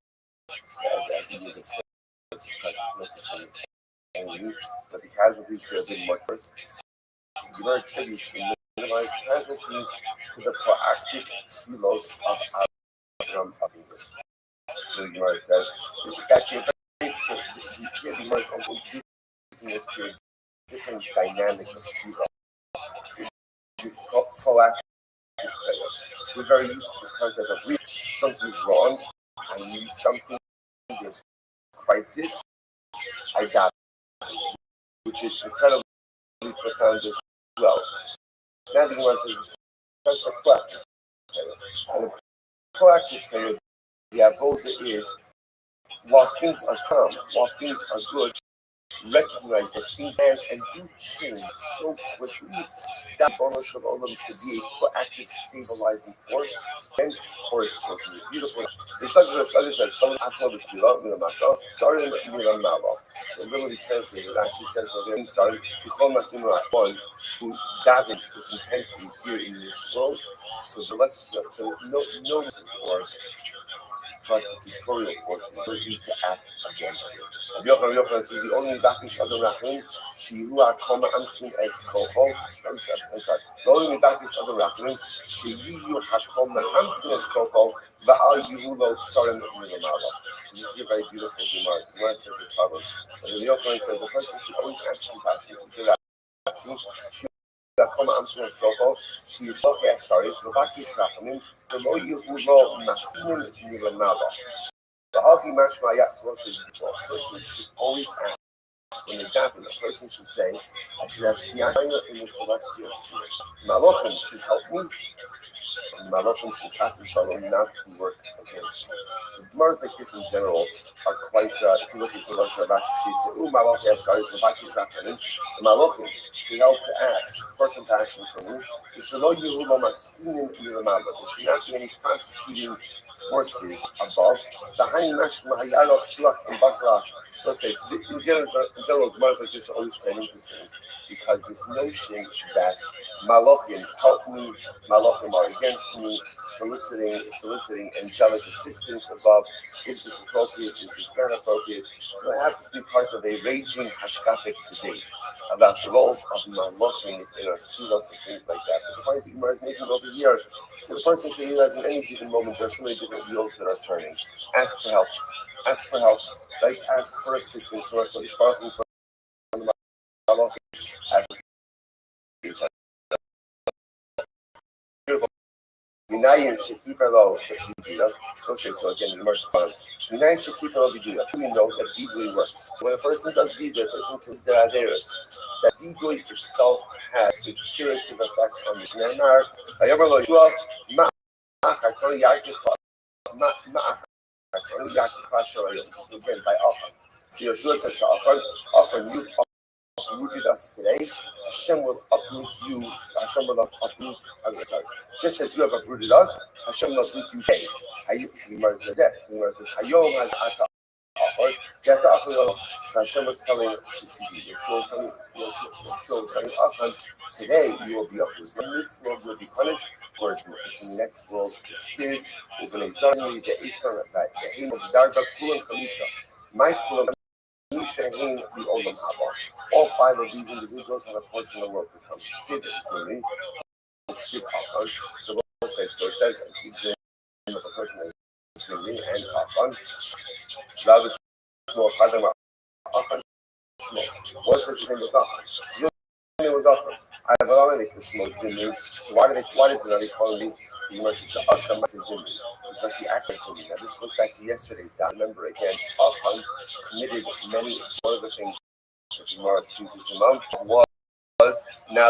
But the casualties could have been much worse. The Gemara attributes the minimized casualties to the proactive kilos of Avram Avinu. So the Gemara says, it's actually the Gemara is also using this to a different dynamic of kilo. It's proactive. We're very used to the concept of really something's wrong, I need something, there's crisis, I got it, which is incredibly profound as well. Now the Gemara says, that's a proactive. And a proactive period, the avoda is, while things are calm, while things are good, recognize that things can and do change so quickly that bonus of Olam could be a proactive stabilizing force and force choking. Beautiful. The Shadr says, someone asked me to love me, sorry, so literally translated, it actually says, okay, sorry, it's one who davens with intensity here in this world. So the less, so no or prosecutorial forces ability to act against it. Rabbi Yochanan says the only Bakish Adam Rachim, Shihu HaKoma Amtsin Es Kofo. The only Bakish Adam Rachim, Shihu HaKoma Amtsin Es Kofo, Va'al Yuhu Lo Tsarim Milamala. So this is a very beautiful Gemara. The Gemara says as follows. Rabbi Yochanan says the person should always ask compassion for their actions. Koma Amtsin Es Kofo, she is so sorry, so Bakish Rachim, Lo Yuhu Lo Masinim Milamala. The Hagi Mashma Yatzvot says before, a person should always ask when they're davening, a person should say, I should have Siyana in the celestial sphere. Malachim should help me, and Malachim should pass the Shalom not to work against me. So Gemara's like this in general are quite, if you look at the Rothschild, she said, Malachim Yashar is Mabaki Shachanim, the Malachim should help to ask for compassion for me. There should not be any prosecuting forces above. So say in general, Gemara's like this are always quite interesting because this notion that Malachim help me, Malachim are against me, soliciting angelic assistance above. Is this appropriate? Is this not appropriate? So I have to be part of a raging hashkafic debate about the roles of Malachim in our tefillos and things like that. But the point that Gemara is making over here is that the person should realize in any given moment there are so many different wheels that are turning. Ask for help. Ask for help. Like ask for assistance or for Malachim. Minayim should keep her low. Okay, so again, the Gemara responds. Minayim should keep her low. We know that vidui works. When a person does vidui, a person comes to Aderis. That vidui itself has a curative effect on the Shneimar. Ayamar Yeshua, Ma'achar Yakifa, Ma'achar Yakifa. So again, by Achar. So Yeshua says to Achar, you uprooted us today, Hashem will uproot you. Hashem will uproot. Just as you have uprooted us, Hashem will uproot you today. The Gemara says that. The Gemara says Hayom has so Hashem was telling today you will be uprooted. In this world you will be punished. For in the next world, Sid is an examining the Islam that the aim of the Darba Kulam Kalisha. My Kulam. All five of these individuals have a portion of the world to come. Sid is in me. Sid Achon. So it says the name of the person is in me and Achon. Now the Shmuel Chadam Achon. What's the name of Achon? Your name was Achon. I have already Shmuel Zimri. So why is it that they call me the mercy to Asham Zimri? Because he acted to me. Now this goes back to yesterday's down. Remember again, Achon committed many one of the things that Gemara accuses him of was now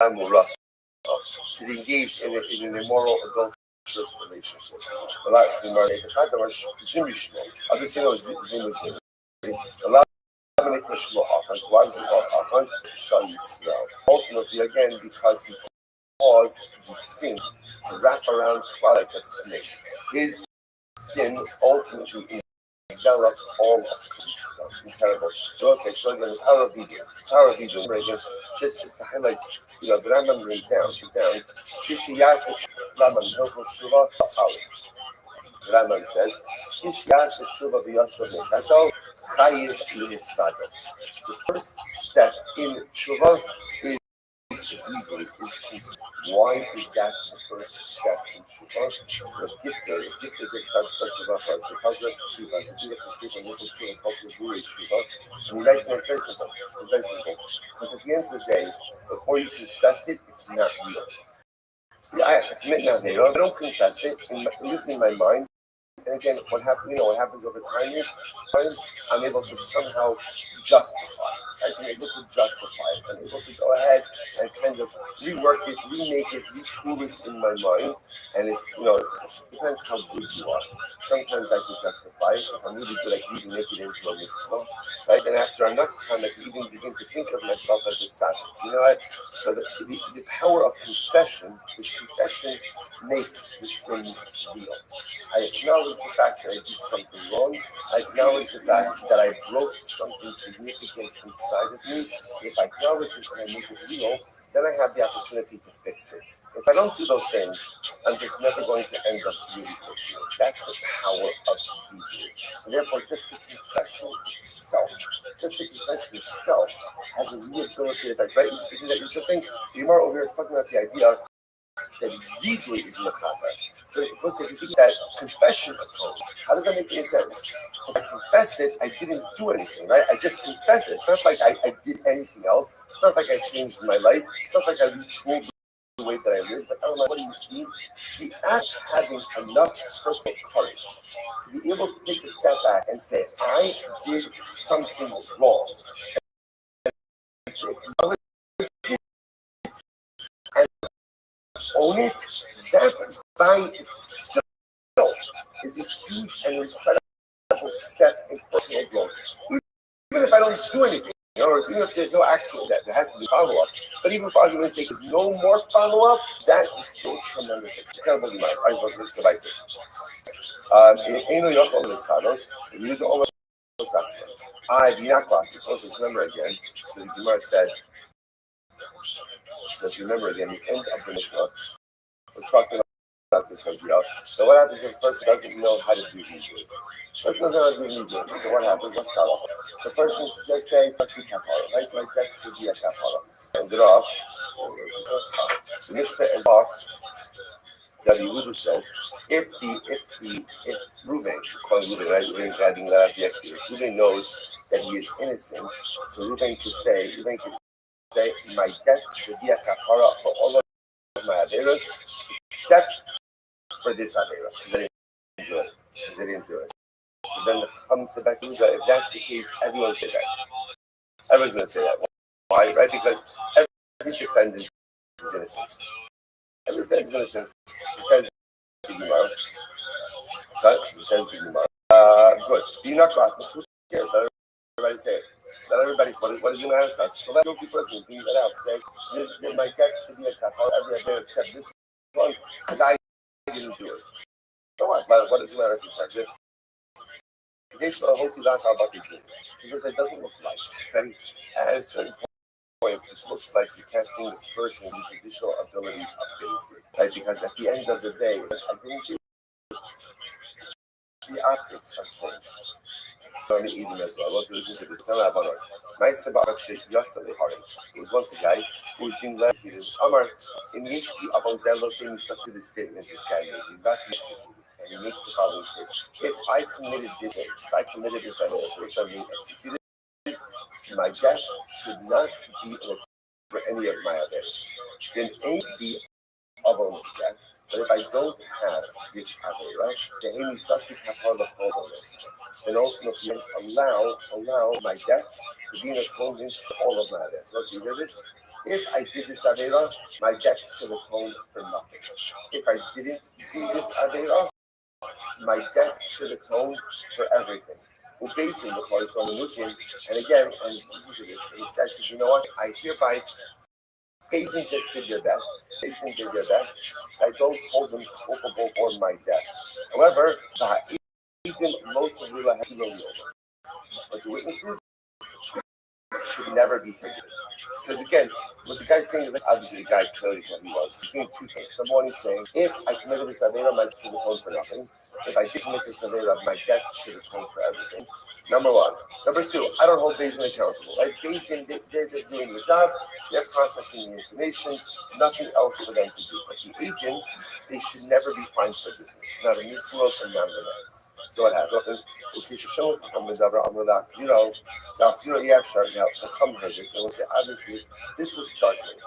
Russell to engage in an immoral adulterous relationship. The last Gemara the fact that was Zimri Shmuel. I'll just say his name was Zimri. The last Shmuel Achon. So why was he called Achon? Shal Yisrael. Ultimately, again, because he caused the sins to wrap around like a snake. His sin ultimately enveloped all of Christ. Incredible. So I'll say, so again, power of video, just to highlight, the Rambam brings down, Rambam Hilchos Tshuva Aleph. The Rambam says, Ish Yaseh Tshuva v'Yashav Nechato Chayiv L'Hisvados. The first step in Tshuva is legally is key. Why is that the first step in Tshuva? The Gifter is a Tshuva first. The Chazal Tshuva, the beautiful Tshuva, the Tshuva, the Guru Tshuva. And we like to make very simple. It's very simple. Because at the end of the day, before you confess it, it's not real. Yeah, I commit now, I don't confess it. It lives in my mind. And again, what happens over time is I'm able to somehow justify it. I'm able to justify it. I'm able to go ahead and kind of rework it, remake it, retool it in my mind. And it depends how good you are. Sometimes I can justify it. If I'm really good, I can even make it into a mitzvah. Right? And after enough time, I can even begin to think of myself as a tzaddik. You know what? So the power of confession is confession makes the sin real. I acknowledge the fact that I did something wrong. I acknowledge the fact that I broke something significant inside of me. If I acknowledge it and I make it real, then I have the opportunity to fix it. If I don't do those things, I'm just never going to end up really fixing it. That's the power of Hebrew. So therefore, just the confession itself has a real ability effect, right? Isn't that interesting? The Gemara over here is talking about the idea that Hebrew is mechaber. So if you think that confession atones, how does that make any sense? If I confess it, I didn't do anything, right? I just confessed it. It's not like I did anything else. It's not like I changed my life. It's not like I retooled the way that I live. Like, I don't know, what do you see? The act having enough personal courage to be able to take a step back and say, I did something wrong. And own it, that by itself is a huge and incredible step in personal growth. Even if I don't do anything, in other words, even if there's no action, that there has to be follow-up. But even for argument's sake, there's no more follow-up, that is still tremendous. Incredible demand. All right, let's go back to it. In Eno Yochel Miskados, we use all of those. I do not class this. Let's remember again. So the Gemara said, let's remember again, the end of the Mishnah was talking about this idea. So what happens if a person doesn't know how to do Hebrew? Person doesn't know how to do Hebrew. So what happens? Let's call it. The person should just say, "Pasi kapara," right? Like that should be a kapara. And it off. The Mishnah and off. Rabbi Yehuda says, if Reuben, calling Reuben, right? Reuben's adding that the extra. If Reuben knows that he is innocent, so Reuben could say, my death should be a kapara for all of my averos, except for this avera. They didn't do it. So then comes the back to Yehuda, if that's the case, everyone's going to that. Everyone's going to say that. Why? Right? Because every defendant is innocent. Every defendant is innocent. He says the Gemara. He says the Gemara. Good. Do you not cross this? Who cares? Let everybody say it. Let everybody. What does it matter to us? So let guilty person bring that out. Say, my death should be a kapara every day except this one, because I didn't do it. So what? What does it matter if you said it? Because it doesn't look right. Right? At a certain point, it looks like you're testing the spiritual and judicial abilities of Beis Din, right? Because at the end of the day, I think the optics are changed. So I'm eating as well. I was listening to this. Nice about shit. It was once a guy who was being led to this. Amar, in the history of Ozello, came such a statement this guy made. He's not executed. And he makes the following statement. If I committed this idol for which I'm being executed, my death should not be for any of my others. Then ain't the other death. But if I don't have this avera, then ultimately allow my death to be an atonement for all of my others. Let's see this. If I did this avera, my death should atone for nothing. If I didn't do this avera, my death should atone for everything. Basically, and again, and listen to this. This guy says, you know what? I hereby, Payson just did their best. I don't hold them culpable for my death. However, even most of the witnesses should never be forgiven. Because again, what the guy's saying is like, obviously the guy clearly what he was. He's doing two things. Number one, he's saying, if I committed this Avera, my death should atone for nothing. If I did commit this Avera, my death should atone for everything. Number one. Number two, I don't hold Beis Din accountable. Right? Beis Din, they're just doing the job. They're processing the information. Nothing else for them to do. But the agent, they should never be fined for forgiveness. Not in this world and not in the next. So what happened? Okay, so yeah, sure. Now, come heard this. I would say, obviously, this was startling.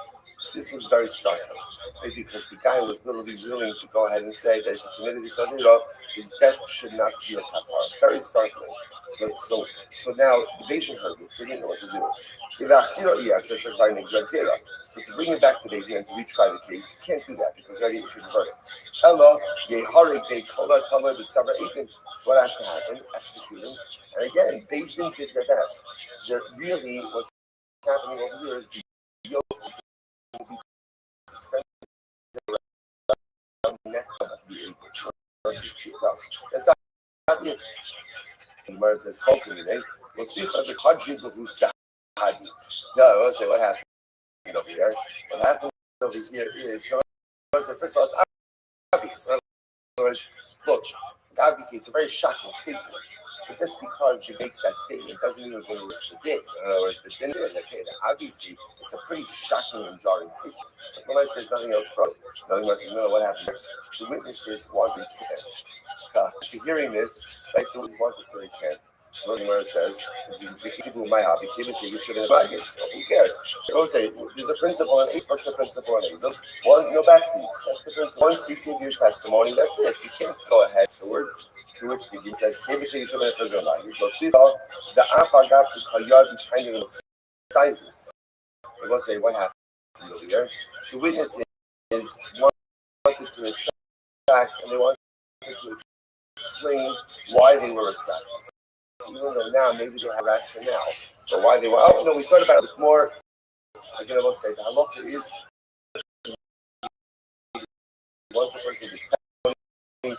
This was very startling, right? Because the guy was literally willing to go ahead and say that if he committed this avera, his death should not be a kapara. Very startling. So now the basic heard this. They didn't know what to do. So to bring it back to Beis Din and to retry the case, you can't do that because already issued the verdict. Hello, what has to happen? Execute him. And again, Beis Din did their best. There really what's happening over here is the yoke will be suspended around the neck of the agent. That's obvious. The Gemara says, no, I want to say what happened over here. What happened over here is, so first of all, it's obvious. In other words, look, obviously it's a very shocking statement. But just because he makes that statement doesn't mean we're going to risk the din. In other words, the din is okay. Obviously, it's a pretty shocking and jarring statement. But nobody says nothing else from it. Nobody says, no, what happened? The witnesses wanted to end. After hearing this, like the witnesses wanted to recant. So the Gemara says, who cares? They always say, there's a principle in eight. What's the principle in eight? One, no backsies. That's the principle. Once you give your testimony, that's it. You can't go ahead. The words to which the Gemara says, the Afagab is Kayad behind the side. They will say, what happened over here? The witnesses wanted to retract, and they wanted to explain why they were retracting. Even though now maybe they have rationale, but why they were, oh no, we thought about it more. I'm going to say the halacha is once a person is testimony,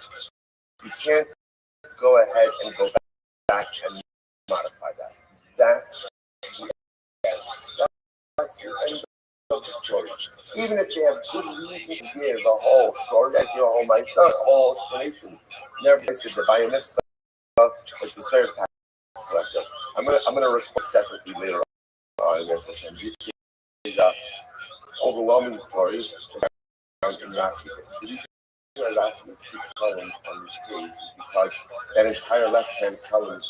you can't go ahead and go back and modify that. That's the end of the story. Even if they have good reason to give the whole story, like your whole myself, whole explanation, never said the biomitzvah is the serve collector. I'm gonna record separately later on in this session. This is a overwhelming story around in Rashi. The reason why Rashi is two columns on this page is because that entire left-hand column is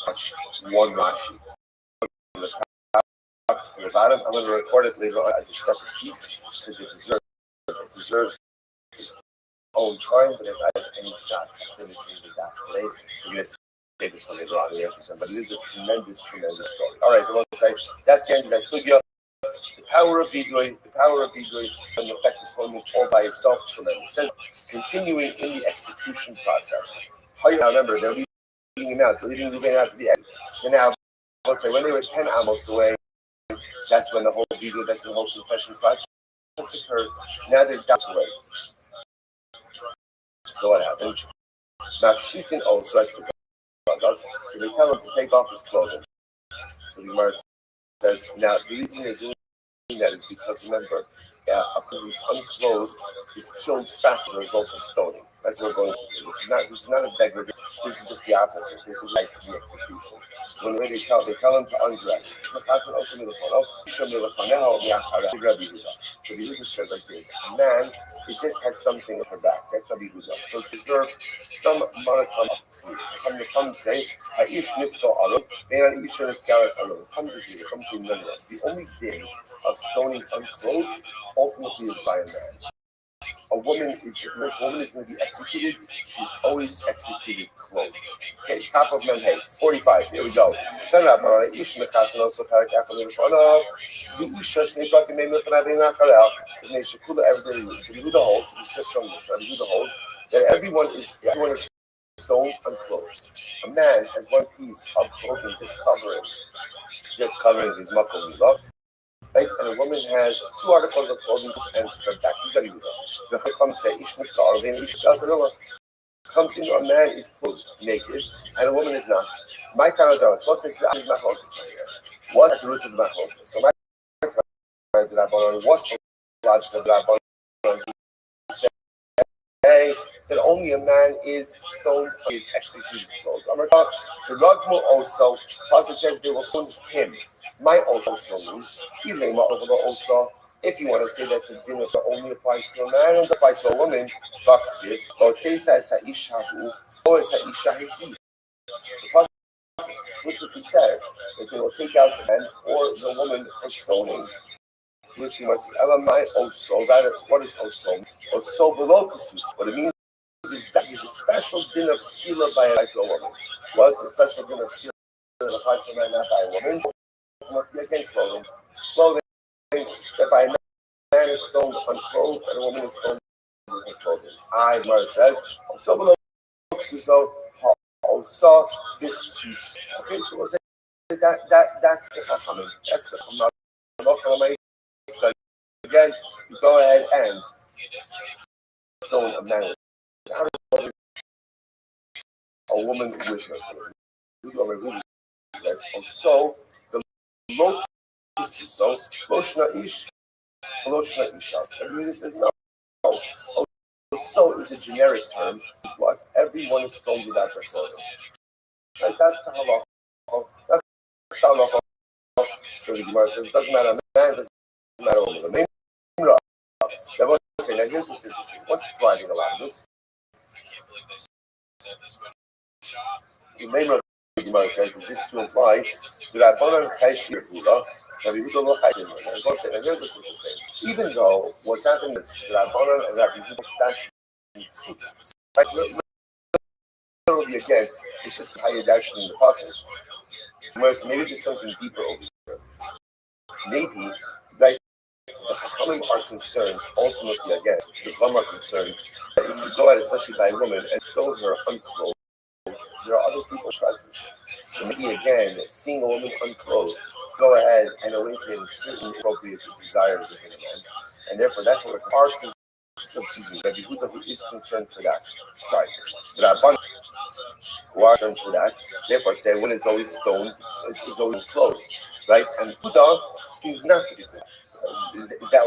one Rashi. From the top to the bottom, I'm gonna record it later on as a separate piece because it deserves its own time. But if I have any shot at finishing the doc later, we're gonna say this one later on in the session, but it is a tremendous story. All right, the one side, that's the end of that sugya. The power of Vidui, and the effect of atonement all by itself is tremendous. It says, continuing in the execution process. Now remember, they're leaving him out, they're leaving him out to the end. So now, let's say when they were 10 amos away, that's when the whole Vidui, that's when the whole confession process occurred. Now they're doubts away. So what happens? Mafshitin also, so they tell him to take off his clothing. So the Gemara says, now the reason they're doing that is because, remember, a person who's unclothed is killed fast as a result of stoning. That's what we're going to do. This is not a degradation. This is just the opposite. This is like the execution. When they tell him to undress. So the Yehuda says like this: a man, he just had something on her back. That's Rabbi Yehuda. So to deserve some modicum of food. Come say, Aish Nisko Alu, and Aish Niskaras Alu. Come to see, come to none of us. The only thing of stoning unclothed ultimately is by a man. A woman is going to be executed. She's always executed clothed. Okay, top of men, hey, 45. Here we go. Turn up, all right. Ish mekasan also paragraph on the front of the Isha Snake and maybe for having a carel. And they should cool every day. So you do the holes. It's just from this. You do the holes. That everyone is stoned unclothed. A man has one piece of clothing just covering his muckle. Right? And a woman has two articles of clothing and her back. He's going to use them. The comes say, Ish Miskar, then Ish Gazanova. Comes into a man is clothed naked, and a woman is not. My Canada, so says that I'm not going to say here. What's the root of the machlok? So my what's the logic of the say that only a man is stoned on his executed clothes. The Ragmu also, Pasuk says they will stone him. My also means, even also, if you want to say that the din only applies to a man and applies to a woman, Baksir, but says Sa'ishahu, or Sa'ishahi. The Pasuk explicitly says that they will take out the man or the woman for stoning. Which you must elamai also. Rather, what is also? Also below kasus. What it means is that is a special din of skila by a woman. What's the special din of skila applied to a man, not by a woman? Again, clothing that by a man is stoned unclothed and a woman is stoned unclothed. I Mara says also below kasus. Also b'chsus. Okay, so we'll say that's the chachamim. That's the chachamim. So again, you go ahead and stone a man. A woman with her. So the Loshna Ish, Loshna Isha. Everybody says no. So is a generic term. Is what everyone is stoned without their clothing. Right? That's the halacha. That's the halacha. So the Gemara says it doesn't matter man, it doesn't matter woman. The main that was saying that here's what's interesting. What's driving a lot of this? The main Gemara says is this to imply that Rabbanan Chayshir Hula, Rabbi Huda lo Chayshir Hula. And God said, and here's what's interesting. Even though what's happening is Rabbanan and Rabbi Huda dash right, literally again, it's just how you're dashing in the process. Maybe there's something deeper over here. Maybe like the Chachamim are concerned, ultimately again, the Chachamim are concerned that if you go out, especially by a woman, and stone her unclothed, there are other people present. So maybe again, seeing a woman unclothed, go ahead and awaken certain appropriate desires within a man. And therefore, that's what our Rabbi Huda who is concerned for that. Sorry. Rabban who are concerned for that, therefore say when it's always stoned, is always clothed. Right? And Huda seems not to be clothed. Is that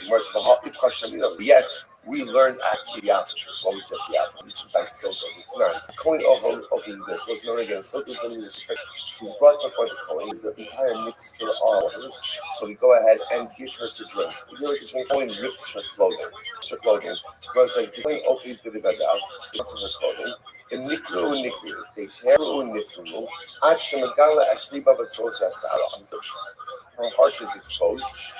what's the yet we learned actually the opposite. What we just the opposite. This is by Soto. This is not. The coin of this was known again. Soto is only this. She's brought before the coin. Is the entire mixture of waters. So we go ahead and give her to drink. We give her to drink. Coin rips her clothing. Her clothing. The Quran says the coin opens the gadal. Rips her clothing. In nikru nikru, they tear nifru. Actually, Megala asliba basos rasara. Her heart is exposed,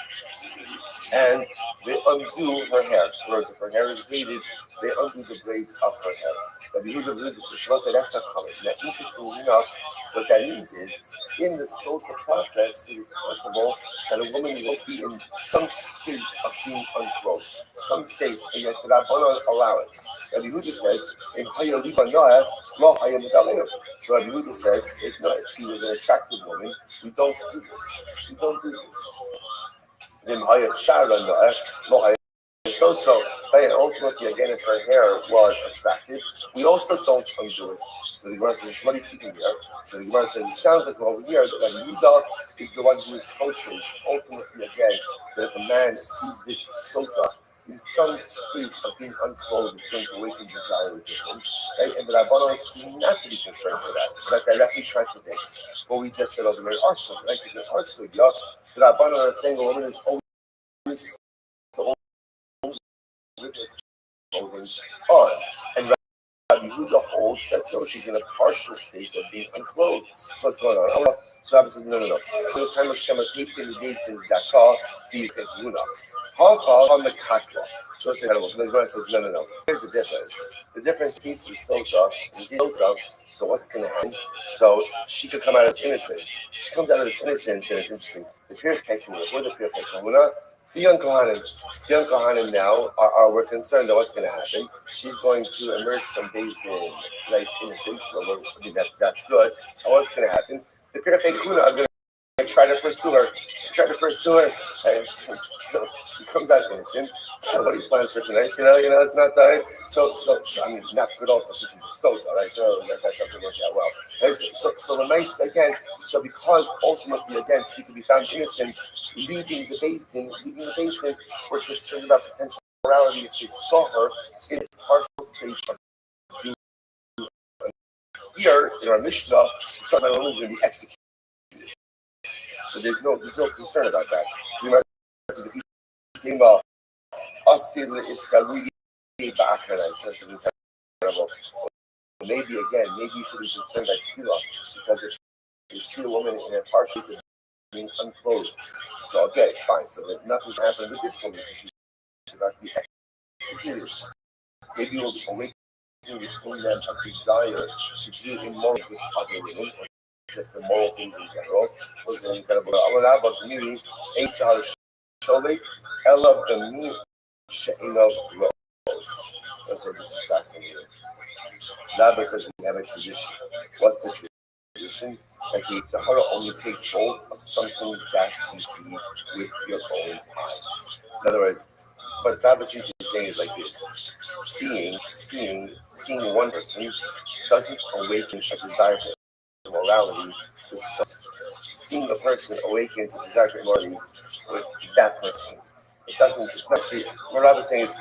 and they undo her hair. Whereas if her hair is braided, they undo the braids of her hair. But the Hebrew believe this, say that's not common. Now, interestingly enough, what that means is, in the social process, it is possible that a woman will be in some state of being unclothed, some state, and yet the Rabbanan allow it. Rabbi Huda says, in Haya Liba Noah, Lo Haya Medalim. So Rabbi Huda says, if she was an attractive woman, we don't do this. We don't do this. Then Haya Shara Noah, Lo Haya. So, and ultimately, again, if her hair was attractive, we also don't undo it. So the Gemara says, somebody's speaking here. So the Gemara says, it sounds like over here that Yudah is the one who is kosher. Ultimately, again, that if a man sees this sota in some state of being unclothed, it's going to awaken desire within him. Right? And the Rabbanon seem not to be concerned for that. So that directly contradicts what we just said over there in our sugya. Right? Because in our sugya, the Rabbanon are saying a woman is always with her clothing on. And Rabbi Huda holds that no, she's in a partial state of being unclothed. So what's going on? So Rabbi says, no. The time of Shema takes in the days to Zakah, these Kahuna. Halcha on the Katla. So what's the animal? The Gemara says, no. Here's the difference. The difference piece is Sota. So what's going to happen? So she could come out as innocent. She comes out as innocent, and it's interesting. The Pirkei Kahuna, what are the Pirkei Kahuna? The young Kohanim now we're concerned that what's going to happen. She's going to emerge from days like innocent, so that's good. And what's going to happen? The Pirkei Kahuna are going try to pursue her. And she comes out innocent. What he plans for tonight, it's not that. So, I mean, not good also, so she's a soda, right? So that's something working out well. And so the nice, again, so because ultimately, again, she could be found innocent, leaving the basin, we're concerned about potential morality if they saw her in its partial state of being. Here, in our Mishnah, it's not only going to be executed. So there's no concern about that. So you might say, if he came up, Asil Iskaluyi Ba'achara, so it's incredible. Maybe you should be concerned by Skila, because if you see a woman in a partial being unclothed, so okay, fine. So that nothing's happening with this woman. She should not be executed. Maybe you'll awaken within them a desire to do immoral with other women, or just the moral things in general. Was an incredible. Amar but meaning eight hours sholit ella b'mi she'inov rose. Let's say this is fascinating. Rabbi says we have a tradition. What's the tradition? That the Sahara only takes hold of something that you see with your own eyes. In other words, what Rabbi seems to be saying is like this: seeing one person doesn't awaken a desire for morality with seeing a person awakens a desire for morality with that person. It doesn't. It's not true. What Rabbi is saying is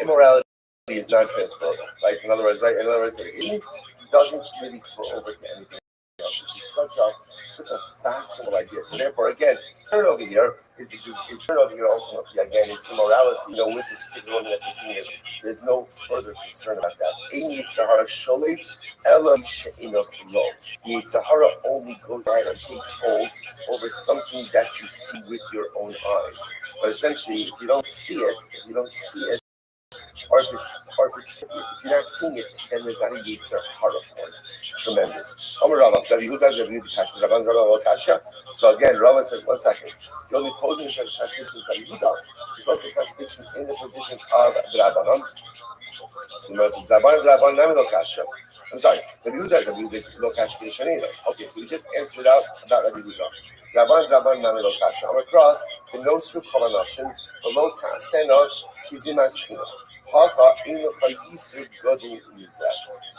immorality is not transferable. Right? In other words, it doesn't really go over to anything else. It's such a fascinating idea. So therefore, again, turn over here is ultimately again is immorality. With this particular woman that we're seeing, there's no further concern about that. The Sahara only goes ahead and takes hold over something that you see with your own eyes. But essentially, if you don't see it, or if you're not seeing it, then there's not a Yetzer Hara for it. Tremendous. So again, Rabbi says, 1 second. The only closing says contradiction of Yehuda. There's also contradiction in the positions of Rabbanon. I'm sorry, Yehuda lo kasha b'Shanina. Okay, so we just answered out about Rabbi Yehuda. Rabban nami lo kasha. Amakra, the nosru kovanashim, the lo ta'asena kizimaschina. So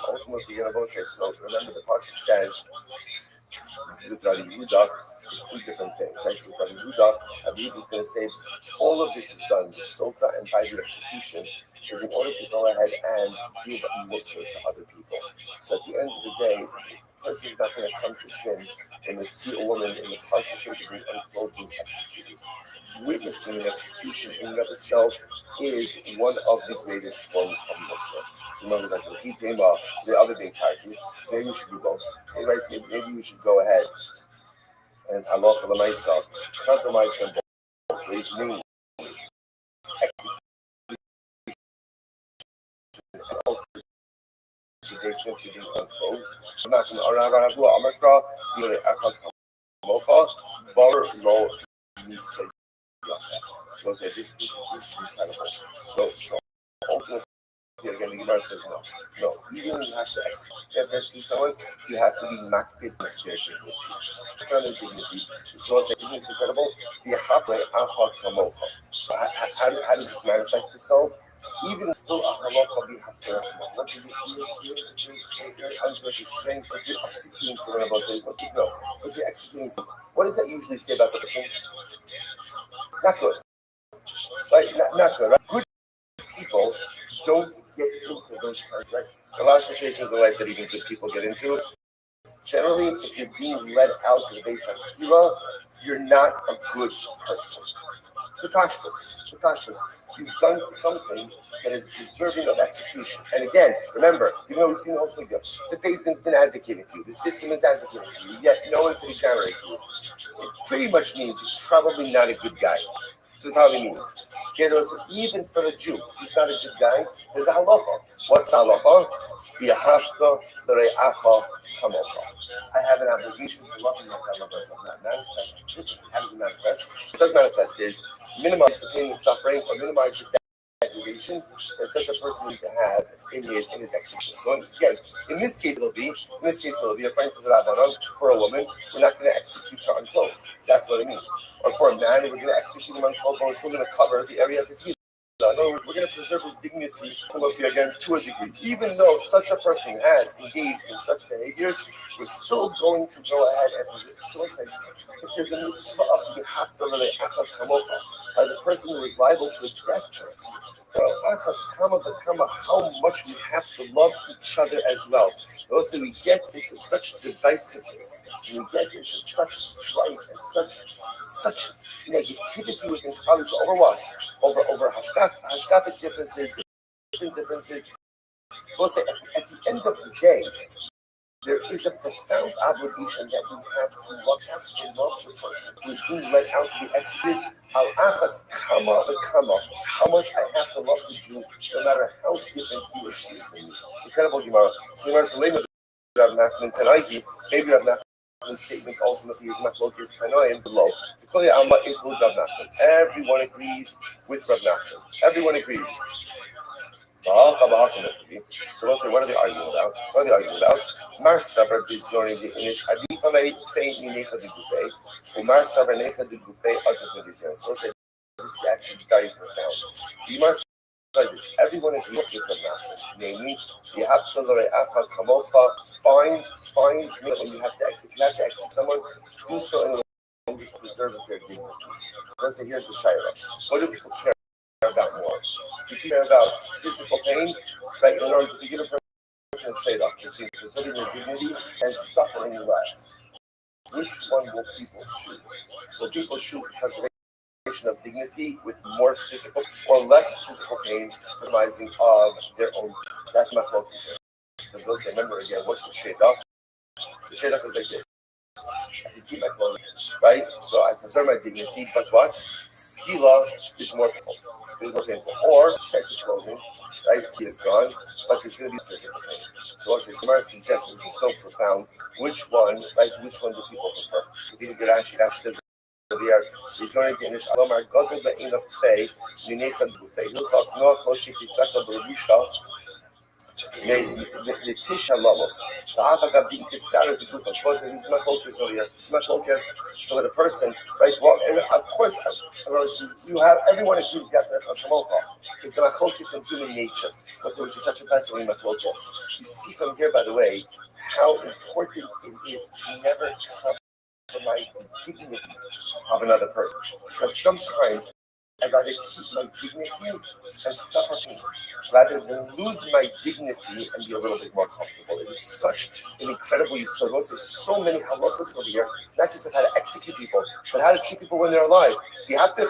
ultimately, you're going to both say, so remember the pasuk says, with Rabbi Yehuda, there's two different things. Right? With Rabbi Yehuda is going to say, all of this is done, the soka and by the execution, is in order to go ahead and give a mitzvah to other people. So at the end of the day, the person is not going to come to sin when they see a woman in the partial state of being unclothed and executed. Witnessing an execution in and of itself is one of the greatest forms of mitzvah. So remember that when he came up, the other day title, so maybe you should do both. Maybe you should go ahead and halacha l'maisa, compromise them both ways, meaning execution and also they simply being unclothed. I'm not going to argue Amakra, the Achad Kamocha, Bar Lo Nisei. So I say this is incredible. So ultimately, again, the Gemara says no. You don't have to execute. If you see someone, you have to be makbid with their dignity. So I say, isn't this incredible? The halfway Achad Kamocha. So how does this manifest itself? Even still, what do you saying? If you're executing someone about saying, no, if you're executing someone, what does that usually say about the person? Not good. Right? Not good. Right? Good people don't get into those kinds, right? A lot of situations in life that even good people get into. Generally, if you're being led out to the base of skila, you're not a good person. Precautions. You've done something that is deserving of execution. And again, remember, we've seen also the basin's been advocating for you. The system is advocating for you. Yet no one can exonerate you. It pretty much means you're probably not a good guy. So it probably means. Even for the Jew who's not a good guy, there's a halacha. What's the halacha? I have an obligation to love you like I love myself. Not manifest. How does it manifest? What does manifest is minimize the pain and suffering, or minimize the death qualification that such a person needs to have in his execution. So again, in this case it'll be according to the Rabbanon, for a woman, we're not going to execute her unclothed. That's what it means. Or for a man, we're going to execute him unclothed, but we're still going to cover the area of his heel. In other words, we're going to preserve his dignity, again, to a degree. Even though such a person has engaged in such behaviors, we're still going to go ahead and so let's say, if there's a mitzvah of the person who is liable to a death penalty, how much we have to love each other as well. Also, we get into such divisiveness, we get into such strife and such negativity within colleagues over what? Over hashkafic differences. We'll say at the end of the day, there is a profound obligation that we have to love the person who is being led out to be executed. How much I have to love the Jew, no matter how different he or she is than me. Incredible Gemara. So Gemara Salema Rav Nachman Tanaiki, maybe Rav Nachman's statement ultimately is Machlokes Tanoim below. The Kol Alma is Rav Nachman. Everyone agrees with Rav Nachman. Everyone agrees. So we'll say, what are they arguing about? Mar Sabar Bizori the Inish Adifamei Tfei Ninecha de Gufei, or Mar Sabar Necha de Gufei Adif Medicians. So we'll say, this is actually very profound. Mar like this, everyone agrees with that. Namely, you have to find when you have to execute someone, do so in a way which preserves their dignity. Let's say, here's the shayla. What do people care about more? Do you care about physical pain? Right, in order to give a person a trade-off between preserving their dignity and suffering less. Which one will people choose? So people choose preservation of dignity with more physical or less physical pain, minimizing of their own. That's my focus. Because remember again, what's the trade-off? The trade-off is like this. I can keep my clothing, right? So I preserve my dignity, but what? Skila is more painful. Or check the clothing, right? He is gone, but there's going to be physical pain. So what Samara suggests, this is so profound. Which one do people prefer? If you get actually says he's going to finish Alomar Godel Be'in of Tfei, Ninechan Bufei, Hilchach Noach Hoshik Yisaka Berusha, the Tisha Lamos. The Avagab didn't get Sarah to Gufa. Suppose this is not focus over here. It's not focus. So that a person, right? Well, and of course, you have everyone agrees that it's a focus in human nature. Which is such a fascinating focus. You see from here, by the way, how important it is to never compromise the dignity of another person. Because sometimes I'd rather keep my dignity and suffer pain rather than lose my dignity and be a little bit more comfortable. It is such an incredible use. So there's so many halachos over here, not just of how to execute people, but how to treat people when they're alive. You have to you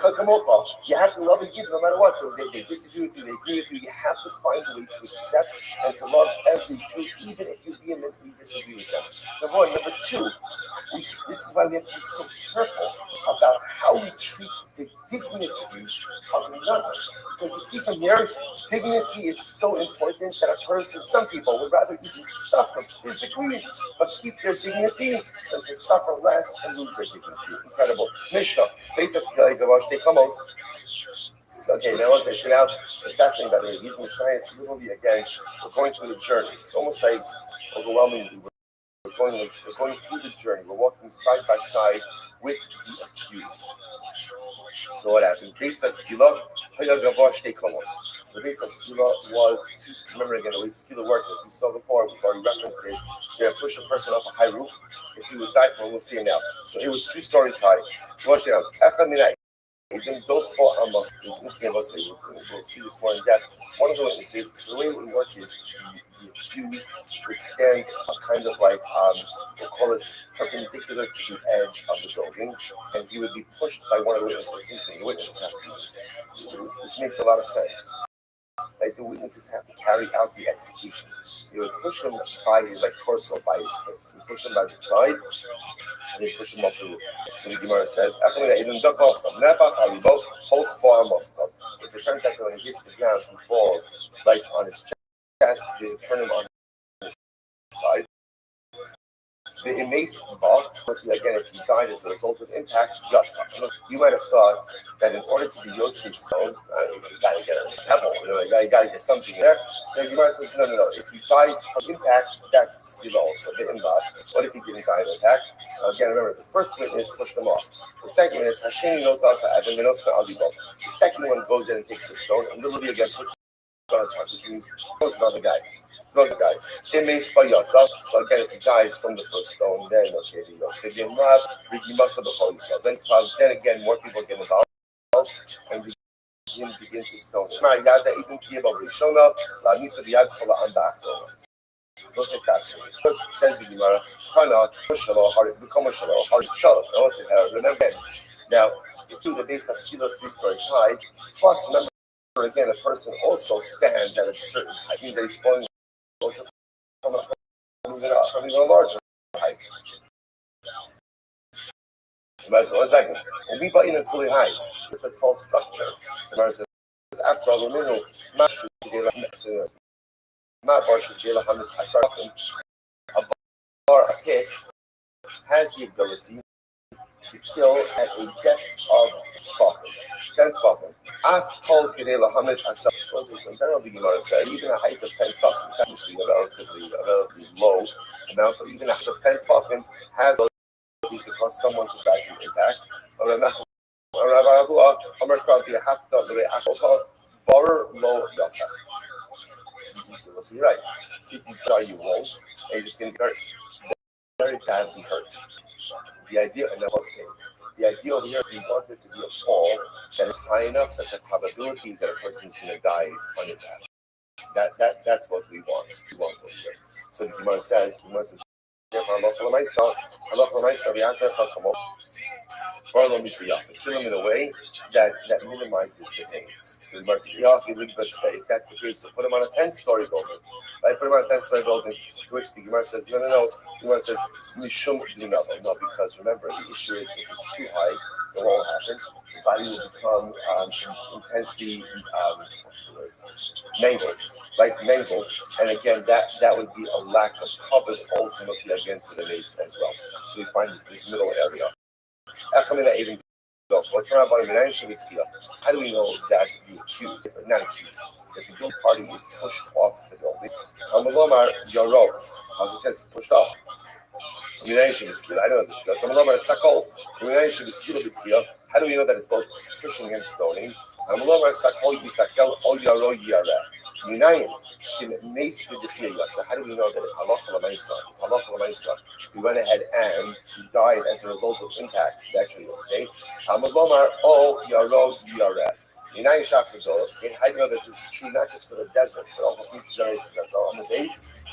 have to love and give no matter what. They disagree with you, they agree with you. You have to find a way to accept and to love every Jew, even if you vehemently disagree with them. Number one. Number two, this is why we have to be so careful about how we treat the dignity of another. Because you see from here, dignity is so important that a person, some people would rather even suffer physically, but keep their dignity than to suffer less and lose their dignity. Incredible. Mishnah. Okay, now as I say now, it's fascinating by the way. These Mishnahs literally again, we're going through the journey. It's almost like overwhelmingly. We're going through the journey. We're walking side by side with the accused. So what happens? Beis Skila, the Beis Skila was two. Remember again, the way Skila worked, as we saw before we referenced it. So you push a person off a high roof. If he would die, we'll see it now. So it was 2 stories high. Watch the house. It been built for Amos. We'll see this more in depth. One of the witnesses, so the way it would work is the accused would stand kind of like, we'll call it perpendicular to the edge of the building, and he would be pushed by one of the witnesses. The witnesses have to do this. This makes a lot of sense. Like the witnesses have to carry out the execution. They would push him by his torso, by his hips. They push him by the side, and they push him up the roof. So the Gemara says, if it turns out that when he hits the ground, he falls right on his chest, they turn him on his side. The immense bulk, again, if you died as a result of impact, you might have thought that in order to be Yotzi's son, you gotta get a pebble, you gotta get something there. The Gemara says, no. If he dies from impact, that's still also the impact. What if he didn't die of impact? So again, remember, the first witness pushed him off. The second witness, Hashemi Notasa Adam Menosna Alibo. The second one goes in and takes the stone, and literally again puts it on his heart, which means throws another guy. So again, if he dies from the first stone, then okay, then again, more people get involved and begin to stone. Says the Gemara, remember now, it's through the base of Stila 3 stories high, plus remember again, a person also stands at a certain height, means that he's falling also from a larger height. One second. We buy in a fully high, with a tall structure. So after all, a pit has the ability to kill at a depth of 10 tefachim. Even a height of 10 tefachim, technically a relatively low amount, but even a height of 10 tefachim has the ability to cause someone to die from impact. You're right. You won't, and you're just going to get very badly hurt. The idea, and that was the idea over here, we want it to be a fall that is high enough that the probability is that a person is going to die on impact. That's what we want. Over here. So the Gemara says, kill him in a way that minimizes the thing. So the Gemara says, if that's the case, so put him on a 10-story building. Right? Put him on a 10-story building, to which the Gemara says, no. The Gemara says, Mishum Dinava. No, because remember, the issue is if it's too high, it won't happen. The body will become intensely mangled. Right? Mangled. And again, that would be a lack of cover ultimately again to the base as well. So we find this middle area. How do we know that the accused, not accused, that the guilty party is pushed off the building? As it says, pushed off. I know this. How do we know that it's both pushing and stoning? How do we know that if we went ahead and he died as a result of impact? Actually, what we say, how do you know that this is true not just for the desert, but also future generations as well? On the days,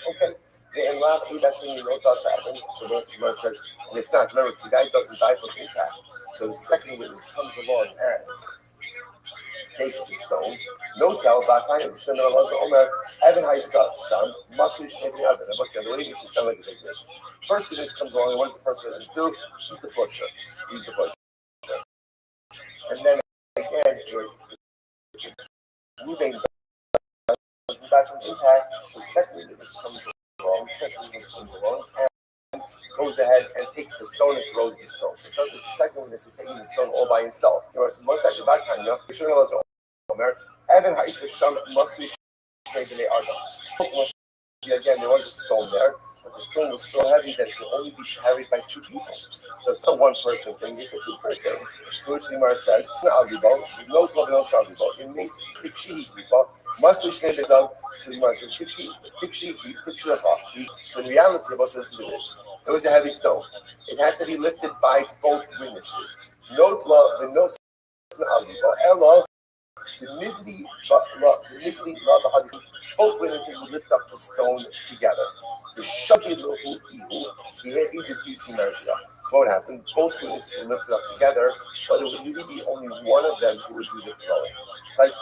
okay. And so the says, and it's not. Remember, the guy doesn't die from impact. So the second witness comes along and takes the stone. No tell back I am. Shana Omer, Evan Haisa, Sham, Makish, every other. And what's the other way? It makes it sound like it's like this. First witness comes along, and what does the first witness do? He's the pusher. And then again, moving back from impact, the second witness comes along, and goes ahead and takes the stone and throws the stone. So the second witness is taking the stone all by himself. You know, it's most actually back time, you know. Evan Haisa Sham must be again, there was a stone there, but the stone was so heavy that it could only be carried by 2 people. So it's not one person thing, it's a 2-person thing. To which the Gemara says, no problem, it makes Tikshi, we thought, must we stand it out? So the Gemara says, Tikshi, picture of So in reality, let's listen to this. It was a heavy stone. It had to be lifted by both witnesses. No Ella. Both witnesses would lift up the stone together. The so what happened? Both witnesses would lift it up together, but it would really be only one of them who would do the throwing. Right?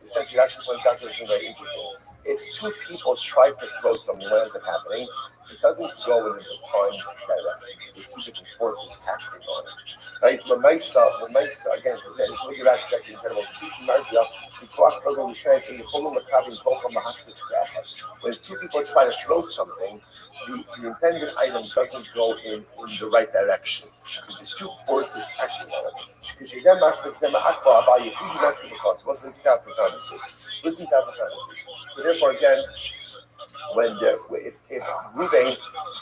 Essentially, actually points out something very interesting. if two people try to throw something, what ends up happening? It doesn't go in a defined direction. There's two different forces acting on it. Right? Lamaisa, again, if you look at that, incredible. When two people try to throw something, the intended item doesn't go in the right direction. Because there's two forces acting on it. Listen to how profound this is. Listen to how profound this is. So therefore, again, if Ruvain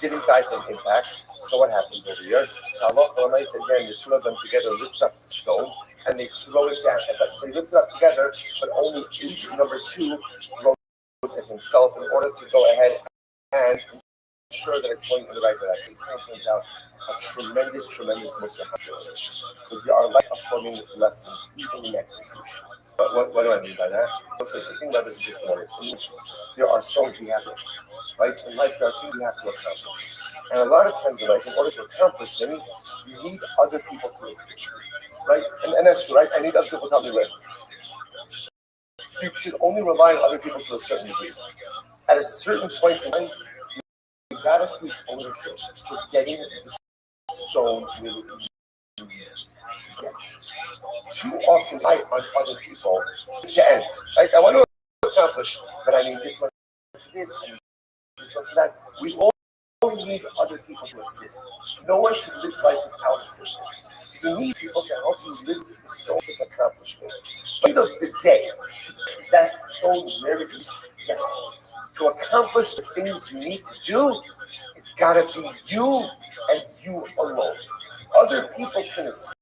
didn't die from impact, so what happens over here? So Allah again, the two of them together lift up the stone and they throw it down. But they lift it up together, but only each number two throws it himself in order to go ahead and ensure that it's going in the right direction. It turns out a tremendous Muslim experience because there are life-affirming lessons even in execution. But what do I mean by that? So the thing about this is just one. There are stones we have to, right? In life, there are things we have to accomplish. And a lot of times in life, in order to accomplish things, you need other people to assist you, right? And that's true, right? I need other people to help me lift. You should only rely on other people to a certain degree. At a certain point in time, you gotta take ownership for getting the stone really. Too often I on other people to end. Right? I want to accomplish, but I need this much for this and this much for that. We always need other people to assist. No one should live life without assistance. So you need people to help you live the stone's accomplishment. End of the day, that stone rarely to accomplish the things you need to do, it's gotta be you and you alone. Other people can assist.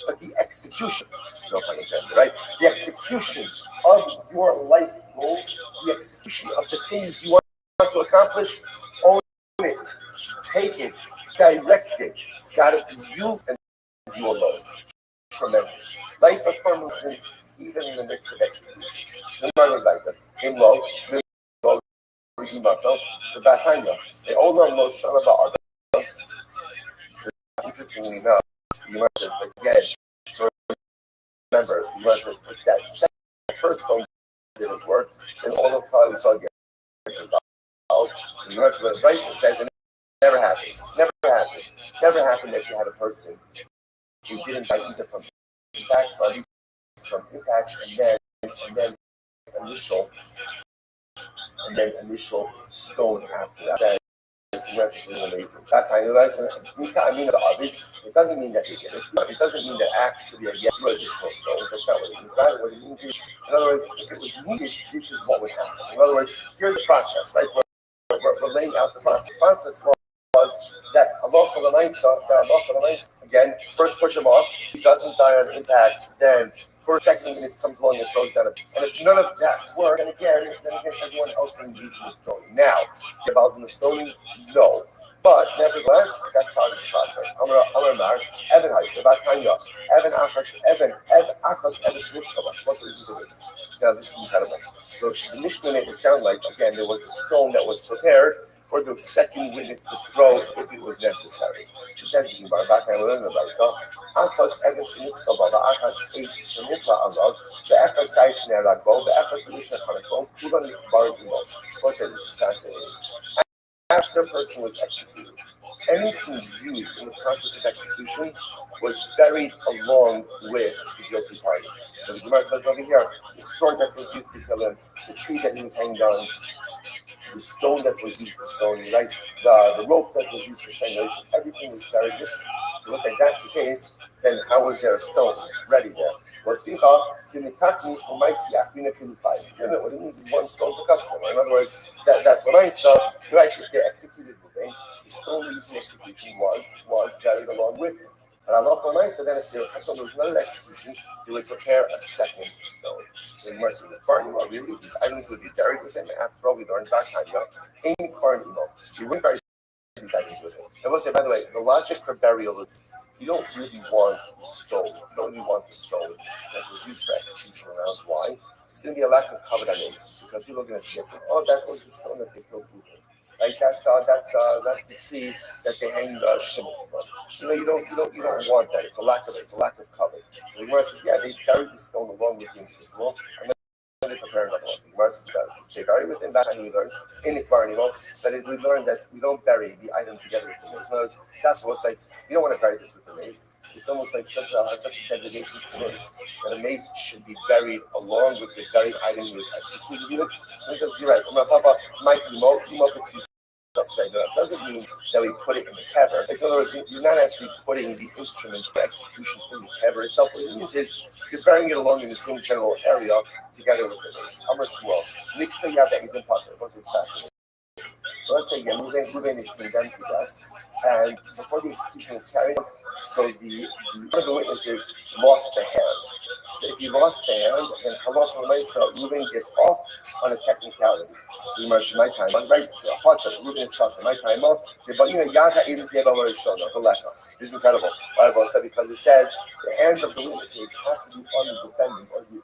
But the execution, no pun intended, right? The execution of your life goals, the execution of the things you want to accomplish, own it, take it, direct it. It's got to be you and you alone. Tremendous. Life affirms even in the midst of execution. Remember like that. In love, the Batanya. They all know Shana Ba'ad. Interestingly enough, you must have, but again, so remember, you must have put that first phone didn't work, and all the probably saw gets involved. So you must have advice that says it never happened. Never happened that you had a person who didn't die either from impact, or at least from impact, and then initial stone after that. That kind of life, it doesn't mean that you get it. It doesn't mean that actually you get additional stones. That's not what it means. What it means is, in other words, if it was needed, this is what would happen. In other words, here's the process, right? We're laying out the process. The process was that Allah for the nice, again, first push him off. He doesn't die on impact. Then, for a second, he comes along and throws down. And if none of that worked, then again, everyone else can lead to the stoning. Now, about the stoning, no. But nevertheless, that's part of the process. Amar Evan Haisa, Batanya, Evan Akash, Evan Shniskava. What is this? Now, this is incredible. So, the Mishnah made it sound like, again, there was a stone that was prepared for the second witness to throw if it was necessary. She said, "You are back and learn about yourself. Akash Evan Shniskava, Akash Eight Shnitra Allah, the Akash Side Shnerago, the Akash Mishnah Kanako, Kudan Barimo." What's it? This is fascinating. After a person was executed, anything used in the process of execution was buried along with the guilty party. So the Gemara says over here, the sword that was used to kill him, the tree that he was hanged on, the stone that was used for stoning, right? The rope that was used for strangulation, everything was buried with him. So let's say that's the case, then how was there a stone ready there? What it means is one stone per customer. In other words, that when I saw, right, if they executed the thing, the stone used in execution was buried along with it. But Allah said that if there was another execution, they would prepare a second stone. In mercy, the Quran, really, these items would be buried with him. After all, we learned back any Quran, you wouldn't bury these items with him. I will say, by the way, the logic for burial is you don't really want the stone. You don't really want the stone that was used for execution around. Why? It's going to be a lack of covenants because people are going to say, "Oh, that was the stone that they killed people." Like that's the tree that they hang Shimon from. You don't want that. It's a lack of covenant. So the Gemara says, yeah, they buried the stone along with the individual, and then they parent of all. They bury within that, and we learn in the Gemara, that we learn that we don't bury the item together with the mace. In other words, that's almost like you don't want to bury this with the mace. It's almost like such a degradation to the mace that a mace should be buried along with the buried item you was executed with. Because you're right, my papa might be more suspect. That doesn't mean that we put it in the kever. In other words, you're not actually putting the instrument for execution in the kever itself. What it means is you're burying it along in the same general area together with the mace. How much more? Nikta Yada Ibn Pater. What's this fascinating? So let's say Ruben is condemned to death, and before the execution is carried out, so one of the witnesses lost the hand. So if he lost the hand, then Ruben gets off on a technicality. My time, right? Ruben is shot. My time off. This is incredible. Bible said because it says the hands of the witnesses have to be on the defendant or the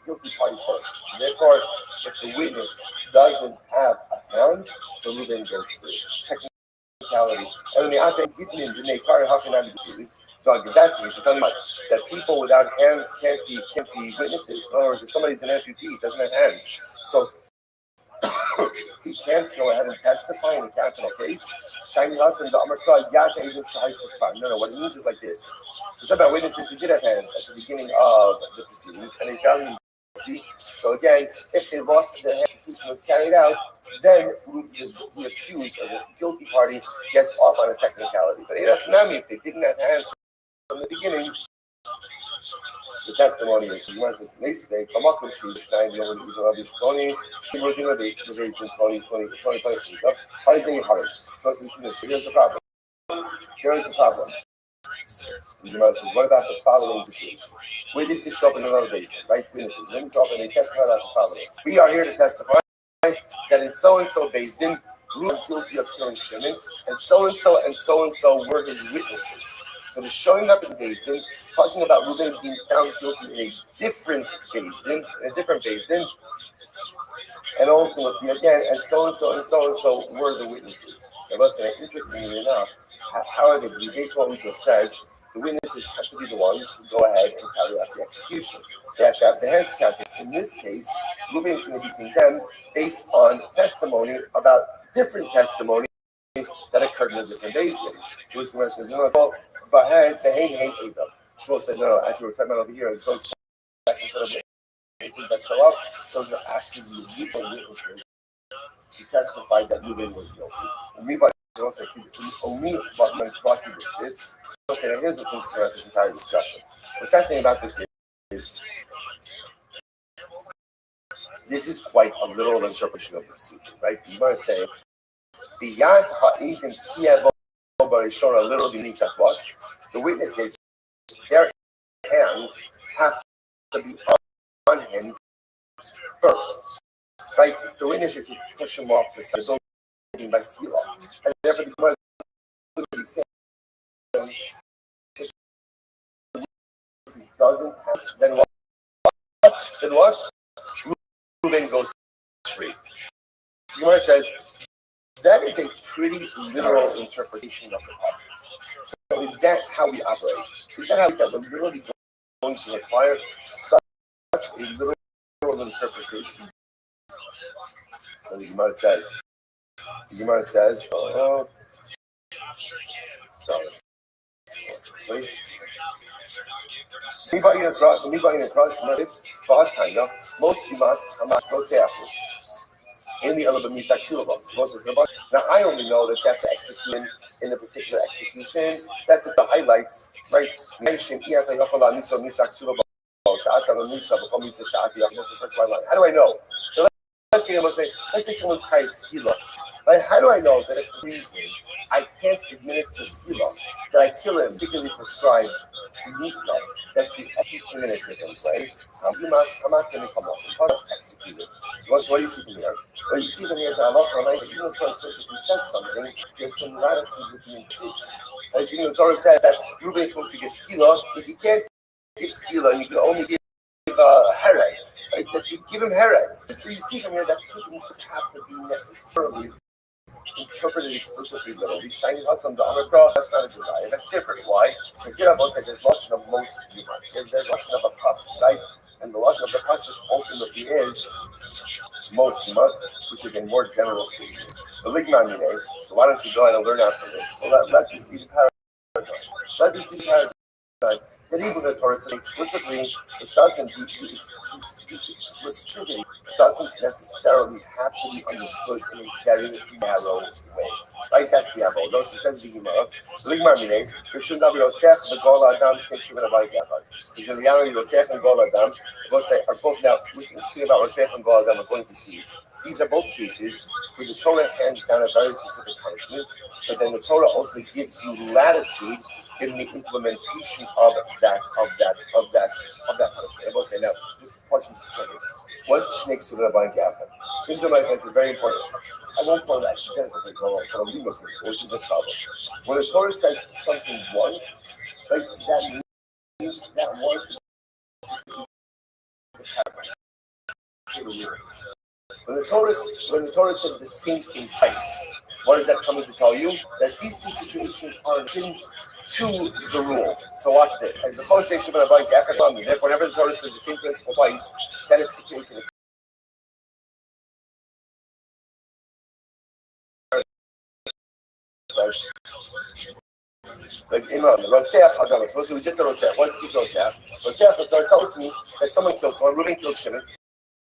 guilty party first. So therefore, if the witness doesn't have a hand, so Ruben goes through. Technicality. And so that's the case. It's that people without hands can't be witnesses. In other words, if somebody's an amputee, doesn't have hands, so he can't go ahead and testify in a capital case. Shiny husband, the Amarka, no, what it means is like this. It's about witnesses who did have hands at the beginning of the proceedings, and they found him guilty. So again, if they lost their hands, execution was carried out, then the accused or the guilty party gets off on a technicality. But if they didn't have hands from the beginning, the testimony is he wants to say, come up with you, Stein, you know, he was doing the 20. How is it hard? Here's the problem. What about the following situation? Witnesses show up in another basin, right? Witnesses. Witnesses show up and they testify about the following. We are here to testify that in so-and-so basin, Ruben guilty of killing Shimon, and so-and-so were his witnesses. So they're showing up in Bezdin, talking about Ruben being found guilty in a different Bezdin, and ultimately again, and so were the witnesses. Now, listen, interestingly enough, however, based on what we just said, the witnesses have to be the ones who go ahead and carry out the execution. They have to have the hands counted. In this case, Ruben is going to be condemned based on testimony about different testimony that occurred in a different Bezdin. Which was but had the hang ate them. Shmuel said, no, actually, we're talking about over here. It goes back instead of that go up. So they're asking the legal witnesses to testify that Ruben was guilty. And me, but also, only what my party did. Okay, now here's what's interesting about this entire discussion. What's fascinating about this is this is quite a literal interpretation of the suit, right? You want to say the Yad Ha'id and Kiev literally means that what? The witnesses, their hands have to be on him first. Right? The witnesses would push him off the side by skill. And therefore, because doesn't have, then what? Then what? Ruben goes free. Gemara says that is a pretty literal interpretation of the passage. So is that how we operate? Is that how we're literally going to require such a literal interpretation? So the Gemara says, anybody in a cross, most you must go careful. In the other misak shulabah. Now I only know that you have to execute in the particular execution. That's the highlights, right? How do I know? So let's say someone's chayiv skila. Like, how do I know that if the reason I can't administer skila, that I kill him, particularly prescribed Nisa, that you execute in a different way? I'm not going to come up. You must execute it. What do you see from here? What you see from here is that Allah even if Torah says something, there's some latitude with the truth. As you know, the Torah says that Ruben is supposed to get skila. If you can't give skila, you can only give herod. Right? That you give him herod. So you see from here that truth doesn't have to be necessarily interpreted explicitly literally. Shiny husband, the other cross, that's not a good lie. That's different. Why? Because here, there's Russian of most humans. There's Russian of a person, right? And the lashon of the pasuk ultimately is most must, which is a more general statement. The ligma mine. So why don't you go and learn after this? Well, let this be the paradigm. Let this be the paradigm. That even the Torah says explicitly, it doesn't. Explicitly, it doesn't necessarily have to be understood in a very narrow way. Right? That's the Avo. Those who says the Gemara. Ligmar Minay. There should not be Rothschild, the Gol Adam, takes you in a bike. Because in reality, Rothschild and Gol Adam, both say are both now. We can see about Rothschild and Gol Adam. We're going to see. These are both cases where the Torah hands down a very specific punishment, but then the Torah also gives you latitude in the implementation of that punishment. I will say now, just pause for a second. What's Shnei Ksuvah Rabbi Gavin? Shnei Ksuvah Rabbi is very important. I won't call it accidentally, but I'm leaving with this, which is as follows. When the Torah says something once, right, that means that once. When the Torah says the same thing twice, what is that coming to tell you? That these two situations are linked to the rule. So watch this. And the first thing about a bike after therefore, whenever the Torah says the same principle twice, that is situated. Like Imam, Rothschild, Adam. So we just said Rothschild. What's this Rothschild? Rothschild, the Torah tells me that someone killed someone, Reuben killed Shimon.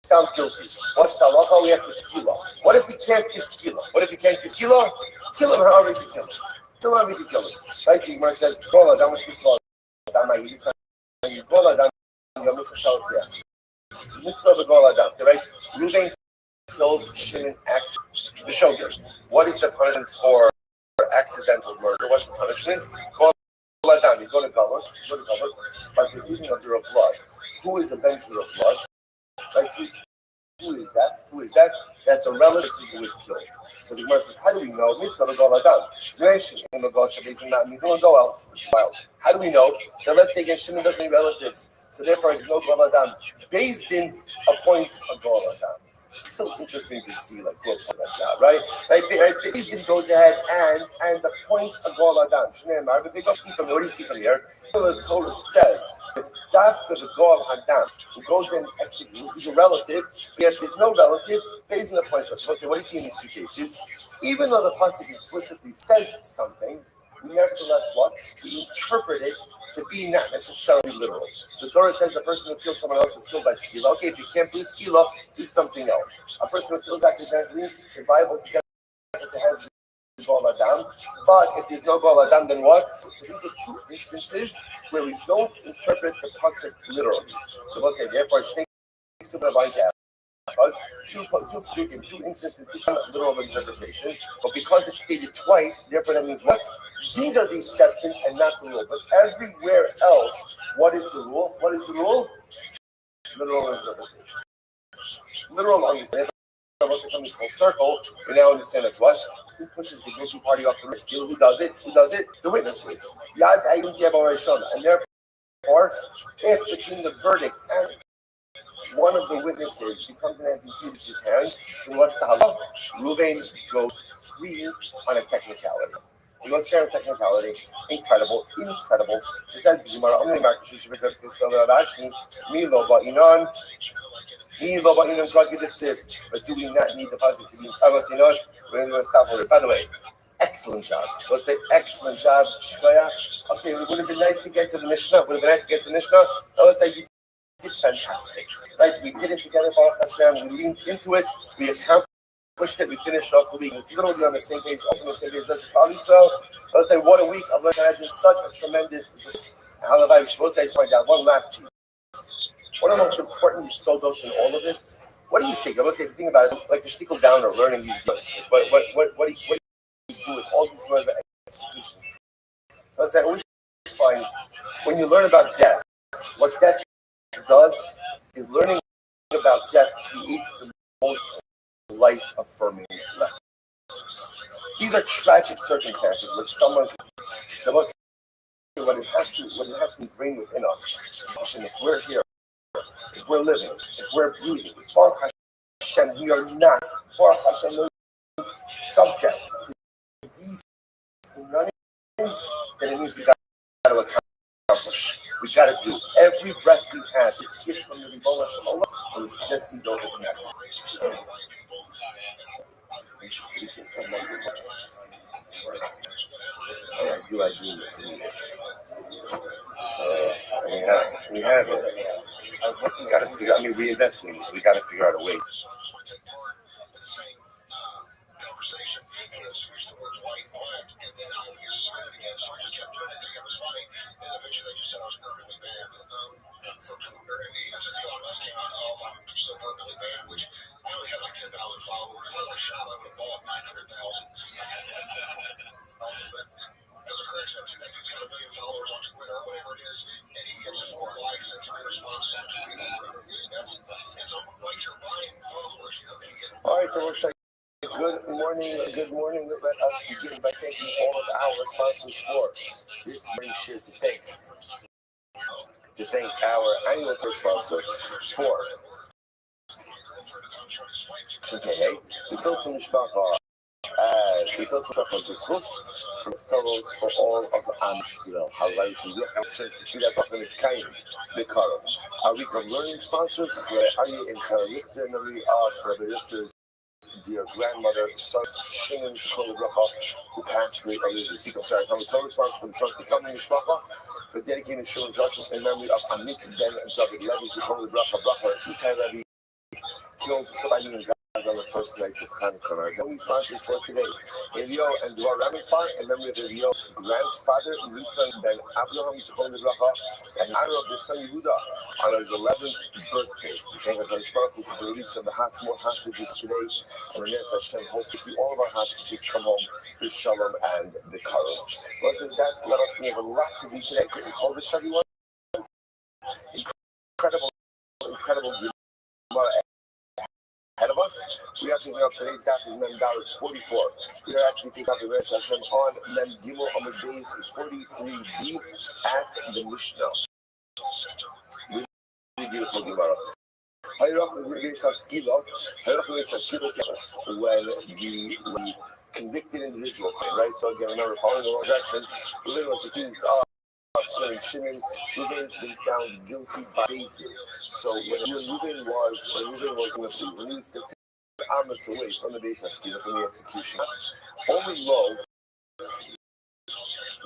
Found guilty. What's the halacha? We have to skila. What if we can't give skila? What if we can't give skila? Kill him however you kill him. Kill him however you kill him. Right? The Gemara says, "Gola dam shkisla dam ayisa." Gola dam yamisa shalzia. Mitzvah v'gola dam. Right? Reuben kills Shimon accident. The shogun. What is the punishment for accidental murder? What's the punishment? Gola dam. You go to Galus. By the using of your blood. Who is the avenger of blood? Like, who is that? That's a relative who was killed. So the Gemara says, how do we know? How do we know that, let's say, again, Shimon doesn't have relatives, so therefore there's no Gol Adam? Beis Din appoints a Gol Adam. It's so interesting to see, like, who appoints that job, right? Beis Din goes ahead and appoints a Gol Adam. What do you see from here? The Torah says, it's Dafka the Gol Adam, who goes and executes, who's a relative, yet there's no relative, Beis Din appoints us. So what do you see in these two cases? Even though the pasuk explicitly says something, we nevertheless what? We interpret it to be not necessarily literal. So Torah says the person who kills someone else is killed by skila. Okay, if you can't do skila, do something else. A person who kills accidentally is liable to get to have Gol Adam. But if there's no Gol Adam, then what? So these are two instances where we don't interpret the pasuk literally. So we'll say, therefore, two instances, two literal interpretation, but because it's stated twice, therefore that means what? These are the exceptions and not the rule. But everywhere else, what is the rule? What is the rule? Literal interpretation. Literal understanding. Once it comes full circle, we now understand that what? Who pushes the guilty party off the risk? Who does it? The witnesses. And therefore, if between the verdict and one of the witnesses becomes an ambiguity his hands, then what's the halacha? Reuven goes free on a technicality. He goes free on a technicality. Incredible. So says the Gemara, but do we not need the pasuk to be? We're going to stop over. By the way, excellent job. Let's say excellent job. Okay, it would have been nice to get to the Mishnah. Let's say you did fantastic. Right? We did it together, Baruch Hashem. We leaned into it. We accomplished it. We finished off the week. Literally on the same page. Also on the same page. Let's say what a week. I've learned such a tremendous. Halabai, we should say down one last piece. One of the most important sodos in all of this. What do you think? Let's say if you think about it, like a shtickle down or learning these books. What do you do with all these learning about execution? Let's say I always find when you learn about death, what death does is learning about death creates the most life-affirming lessons. These are tragic circumstances which someone. So what it has to ingrain within us. If we're here, if we're living, if we're breathing, Baruch Hashem, we are not Baruch Hashem subject to these running, then it means we got to accomplish. We gotta do every breath we have. This gift from the Ribono Shel Olam, and it's just these over the next. I do. We have it. We gotta figure. I mean, we invest in this. So we gotta figure out a way. Conversation, and it switched to words white and black, and then I would get suspended again, so I just kept doing it to think it was funny, and eventually they just said I was permanently banned from Twitter, and even since Elon Musk came off, I'm still permanently banned, which I only had like 10,000 followers. If I was like shot, I would have bought 900,000. As a correction, he's got 1 million followers on Twitter or whatever it is, and he gets 4 likes and 3 responses on Twitter. That's almost like you're buying followers, you know, you get. All right, so good morning. Let us begin by thanking all of our sponsors for this morning's share to thank our annual sponsor for the Filson Mishpacha. We also talk about the schools from Stavros for all of Am Yisrael. How are you to see that Bachman is kind? The Karov. Our week of learning sponsors. Are you in Character Nari Rabbi Richter's dear grandmother, son Shimon who passed away earlier this week. I'm sorry, I'm responsible for the son's becoming Mishpacha for dedicating Shimon justice in memory of Amit Ben David Levi Zichron Bracha Itai Rabbi killed fighting in Gaza on the first night of Hanukkah. Our only sponsors for today, Elio and Dwar Ramifar, in memory of Elio's grandfather, Nisan Ben Abraham Zichron Bracha, and honor of their son Yehuda on his 11th birthday. We thank God for the release of the more hostages today, and we hope to see all of our hostages come home with Shalom and the Karov. Wasn't that? Let us we have a lot to do today. Couldn't call this everyone. Incredible ahead of us. We are picking up today's daf is Mem Daled 44. We are actually picking up the Res Hashem on Mem Gimel on the days is 43b at the Mishnah. Really beautiful Gemara. When the convicted individual, right? So again, remember, following the wrong direction, Reuben was accused of Shimon. Reuben has been found guilty by David. So when Reuben was when he was to take Amos away from the Beis Haskila, from the execution, only low,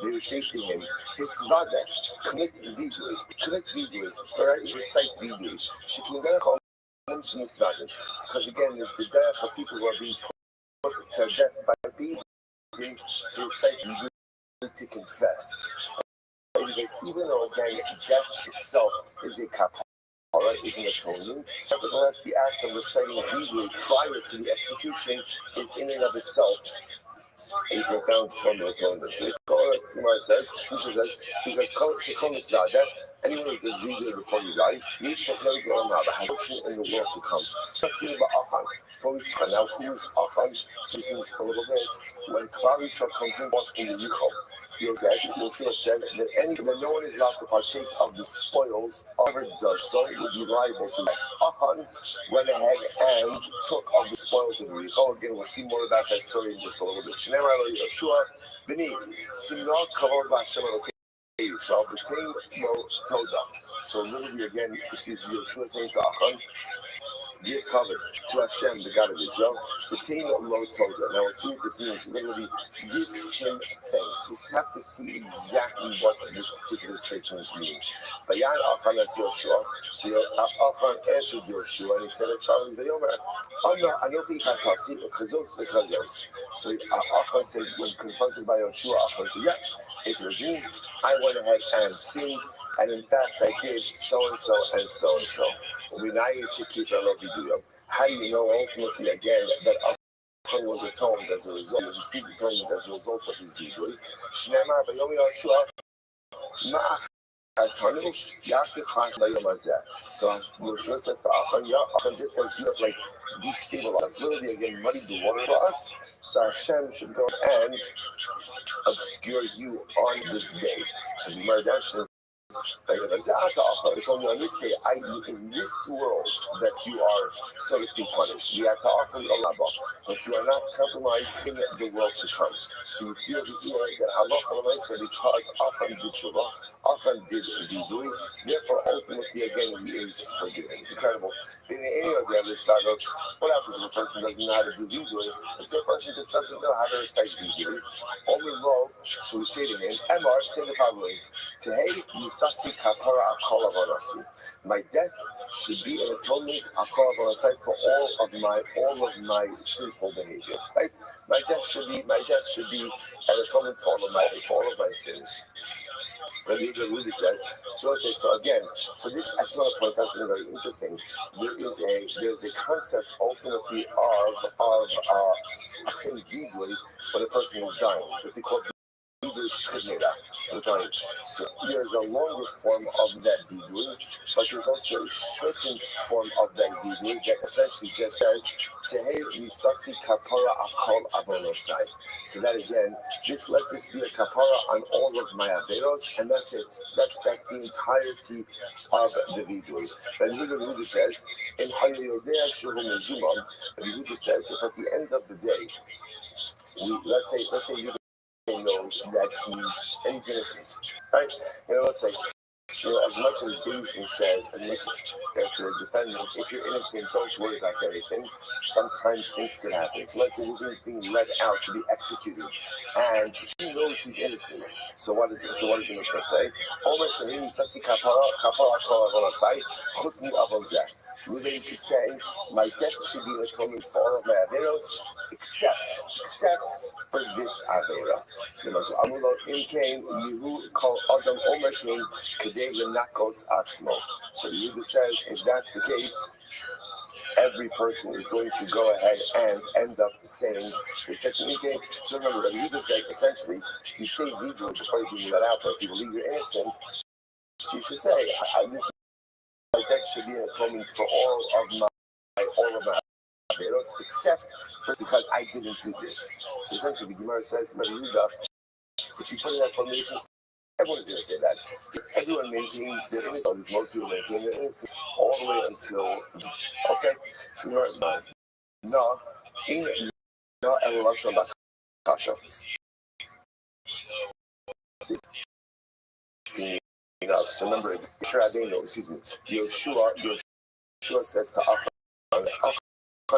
they would say to him, his father, commit vidui, right? Recite vidui. She can get a call because again, there's the death of people who are being put to death by being to recite vidui to confess. Because even though again, death itself is a kapara, is an atonement, nevertheless, the act of reciting vidui prior to the execution is in and of itself a profound form of atonement. So Gemara says, because anyone who does vidui before he dies, needs to know the has portion in the world to come. Now, who is Achan? So this a little bit. When Clarice comes in the Yichom, Yeshua said that no one is allowed to partake of the spoils, whoever does so would be liable to that. Achan went ahead and took of the spoils of the Yichom. Again, we'll see more about that story in just a little bit. Yeshua, Bini, Simna Kavod Vashem so obtain no toda. So literally again, you see Yeshua saying to Achan, give cover to Hashem, the God of Israel. Retain no toda. Now we'll see what this means. Literally, give him thanks. We have to see exactly what this particular statement means. Vayan Achan as Yeshua. So Achan answered Yeshua and he said, "As far as the Yomer, I know the Chatasi, Chazos the Chazos." So Achan said, when confronted by Yeshua, Achan said, "Yes, it was me. I went ahead and sinned, and in fact, I did so and so and so and so." How do you know ultimately again that Achan was atoned as a result, was received atonement as a result of his deed? So Yeshua says to Achan, just as you have like destabilized, literally again muddied the water for us, so Hashem should go and obscure you on this day. So the Mardash it's only on this day, i.e. in this world, that you are, so to speak, punished. But you are not compromised in the world to come. So you see over here that Allah said, because Achan did tshuva, Achan did vidui, therefore ultimately again he is forgiven. Incredible. In any of the other startups, what happens if a person doesn't know how to do vidui? The same person just doesn't know how to recite vidui. Only low, so we say to him, Emar, say the following: Tehei Musasi Kapara Akol Avanasi. My death should be an atonement Akol Avanasi for all of my sinful behavior. Right? My death should be an atonement for all of my sins. Rabbi really says, so again, so this I just want to point out something very interesting. There's a concept ultimately of saying vidui when a person is dying, what they call so there's a longer form of that vidui, but there's also a shortened form of that vidui that essentially just says Tehei Misasi Kapara Akol Avonosai. So that again, let this be a kapara on all of my averos, and that's it. That's the entirety of the vidui. And Rabbi says in Hayodea Shuhu Mezumam, Rabbi says if at the end of the day, let's say you knows that he's innocent, right? Let's say, as much as Beasley says, as much as that to the defendant, if you're innocent, don't worry about everything. Sometimes things could happen. So let's say he's being led out to be executed, and he knows he's innocent. So what does the Mishnah say? Ruben should say, my death should be an atonement for all of my averos, except for this avera. So Amulot Imkain, Yehu call Adam Omerkin, Kadeh Nakos Atzmo. So Yehu says, if that's the case, every person is going to go ahead and end up saying the second game. So remember, Yehu said, essentially, you say vidui before you do that out, but if you believe you're innocent, so you should say, my death should be an atonement for all of my averos, except because I didn't do this. So essentially, the Gemara says, if you put in that formation, everyone's going to say that. Everyone maintains their innocence, most people maintain their innocence all the way until, okay, so you're at no, Elohim Bakasha. So remember, Yeshua says to Achan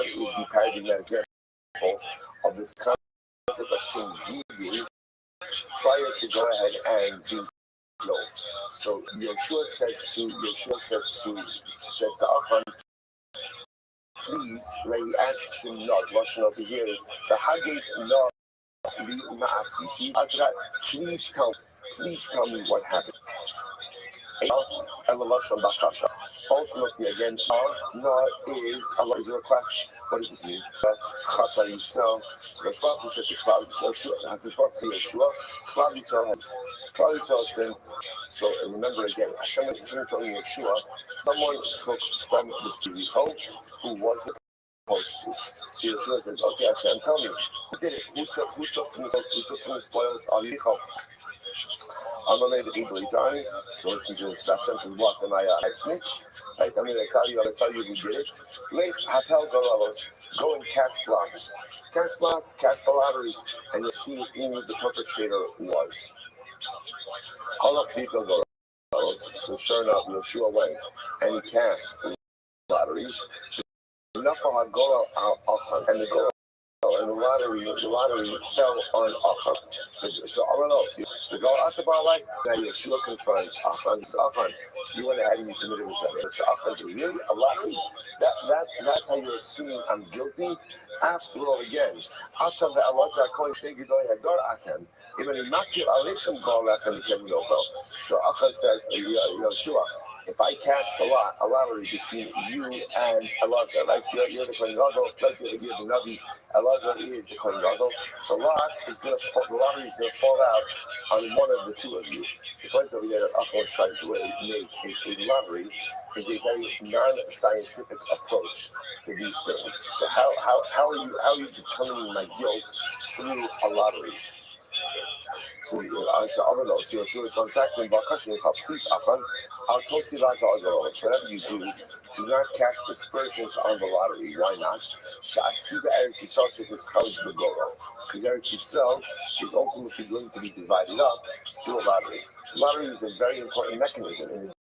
is the paradigmatic example of this concept of saying vidui prior to go ahead and be killed. So Yeshua says to Achan, please, when he asks him not, Russian over here is the Hagit not be Ma'asisi. Please tell me what happened. Ultimately, again, no is Allah is a request. What does this mean? Chata Yisrael. So Rothschild says to Cloud Yisrael, Cloud Yisrael sin. So remember again, Hashem is from Yeshua. Someone took from the CEO who wasn't supposed to. So Yeshua says, okay, Hashem, tell me, who did it? Who took from the spoils of Yichov? I'm going to so listen to instruction to block the Maya snitch. Right? I'm going to tell you who did it. Lake Hapel Goralos, go and cast lots. Cast the lottery, and you'll see who the perpetrator was. All of people Goralos. So sure enough, Yeshua went and he cast lotteries. Enough of Hagora and the Goralos. And the lottery fell on Achan. So I don't know. The girl after like that Yeshua confronts Achan. You went ahead and you committed this. So Achan says, really? A lottery? That's how you're assuming I'm guilty? After all, again, Atam ve'alot ha'kohen shnei gidolei hador atem. Even in Makir Alechim call that from the Kevin. So Achan said, Yeshua, if I cast a lottery between you and Elazar, like you're the Kohen Gadol, like you're the Navi, Elazar is the Kohen Gadol, so the lottery is going to fall out on one of the two of you. The point over here that Achan was trying to make is a lottery is a very non-scientific approach to these things. So how are you determining my guilt through a lottery? So I don't know. So Yeshua is contacting Bakashin please Achan, I'll tell you whatever you do not cast dispersions on the lottery. Why not? Sha'asiva Eretz Yisrael is Chalus Begoro. Because Eretz Yisrael is ultimately going to be divided up through a lottery. Lottery is a very important mechanism in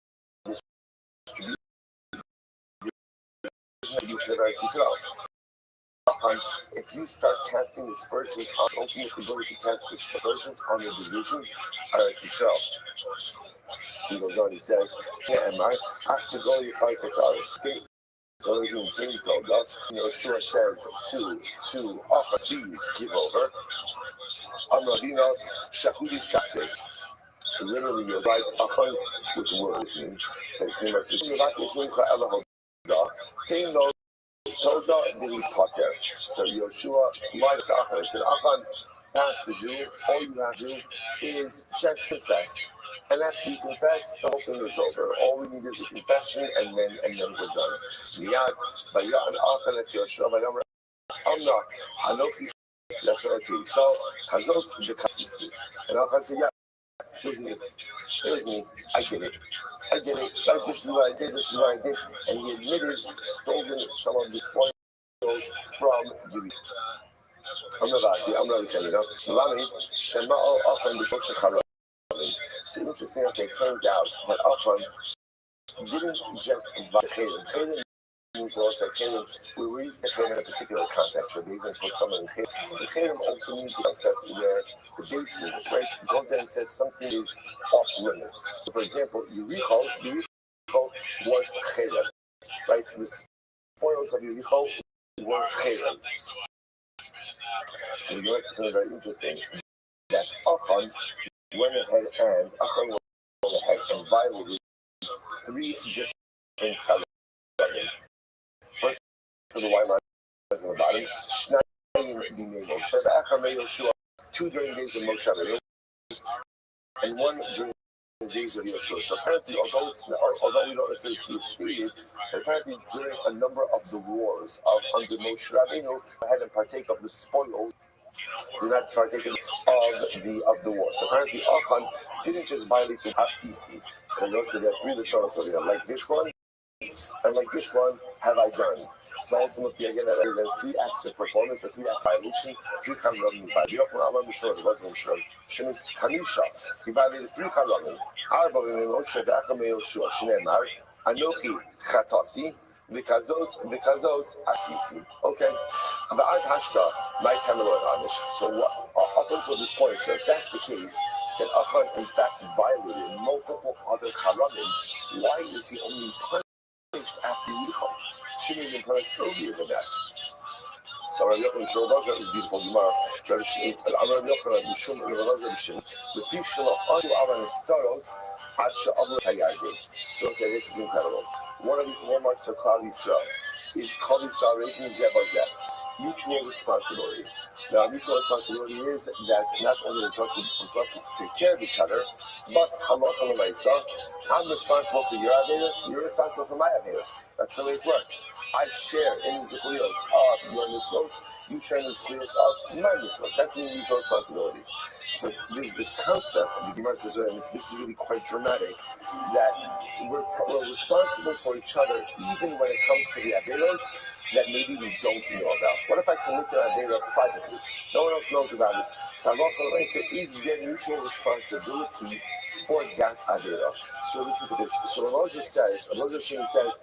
the distribution of Eretz Yisrael. If you start casting aspersions on ultimately going to cast aspersions on the division of Eretz Yisrael. He goes on, he says, am I have to go to fight this out. So he told us, Yeshua says to offer, please give over. Amravina Shahudi Shakti. Literally, you're right, Achon with words. His name is Yeshua. Toda Dili Potter. So Yeshua lied to Achan and said, Achan, all you have to do is just confess. And after you confess, the whole thing is over. All we need is a confession, and then we're done. Miyad, Vayan Achan es Yeshua, Vayan Amna, Anoki, that's what I do. So, Hazos Bekasisi. And Achan said, yeah. Here's me. I did it. Like, this is what I did, And he admitted stolen some of the spoils from Yuri. I'm not saying, Lami, Shema'o Achan B'Shok Shecharot. So interesting, okay, it turns out that Achan didn't just invite Caleb. Means also Caleb, we use the Caleb in a particular context, where David put someone in Caleb. The Caleb also means the concept where the basin, right, goes in and says something is off limits. So for example, Yericho was Caleb, right? The spoils of Yericho were Caleb. So you notice something very interesting, that Achan went ahead and violated 3 different Caleb. First, to the white lines on the bottom, Moshe, 2 during the days of Moshe, and 1 during the days of Yeshua. So apparently, although we don't necessarily see it stated, apparently during a number of the wars under Moshe Rabbeinu, had to partake of the spoils. Do not partake of the war. So apparently, Achan didn't just violate the Asisi. And notice that there are 3 Lashonos over here, like this one. And like this one, have I done? So ultimately, again, that represents 3 acts of performance, or 3 acts of violation, 3 Kamramim. By Yochel Amar Mishor, it wasn't Mishor. Shemit Kamisha, he violated 3 Kamramim. Arba Moshe V'Acham Yoshua, Shneimar, Anochi Chatasi, Vikazos Asisi. Okay. V'Ad Hashta, my Kamelot Anish. So up until this point, so if that's the case, that Achan in fact violated multiple other Kamramim, why is he only punished after Yichol? Shouldn't have been punished earlier than that. So Rabbi Yochanan Shorbaza is beautiful Gemara. Rabbi Yochanan Mishum Rabbi Shim. The fish shall unto Avan Staros at Sha'avla Hayadi. So say this is incredible. One of the hallmarks of Klal Yisrael is Klal Yisrael raising Zebazeh, mutual responsibility. Now, mutual responsibility is that not only we're supposed to take care of each other, but halacha l'maisa, I'm responsible for your averos, you're responsible for my averos. That's the way it works. I share in the zechuyos of your mitzvos, you share in the zechuyos of my mitzvos. That's the mutual responsibility. So there's this concept, the Gemara says, and this is really quite dramatic, that we're responsible for each other even when it comes to the averos that maybe we don't know about. What if I commit the avera privately? No one else knows about it. So Allah is there mutual responsibility for that avera. So listen to this. So Rothschild says,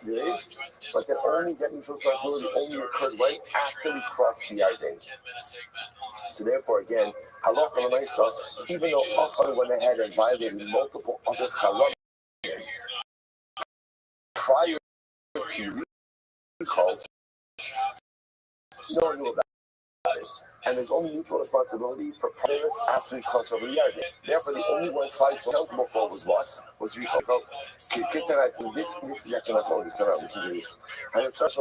there is, but that only that mutual responsibility only occurred right after we crossed the Yarden. So therefore, again, Allah, even though Achan went ahead and violated multiple other haram prior to recall, no one knew about it. And there's only mutual responsibility for prayers after we cross over the Yarden. Therefore, the only one side responsible for was what? Was recall. This is actually not only listen to this. And it's such a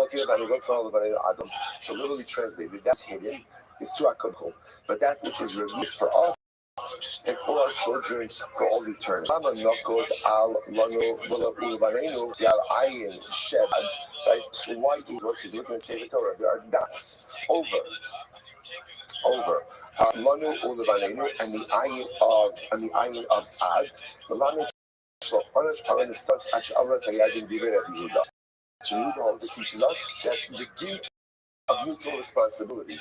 so literally translated, that's hidden. It's to Akadchol. But that which is released for us and for our children for all eternity. Right? So why do Rothschild looking at the Torah? There are dots over. Lanu Ulevanenu and the ayin of Ad. The Lanu Shlo Anish Aran starts at Avras Hayadim Divrei Yehuda. So we need to also teach us that the of mutual responsibility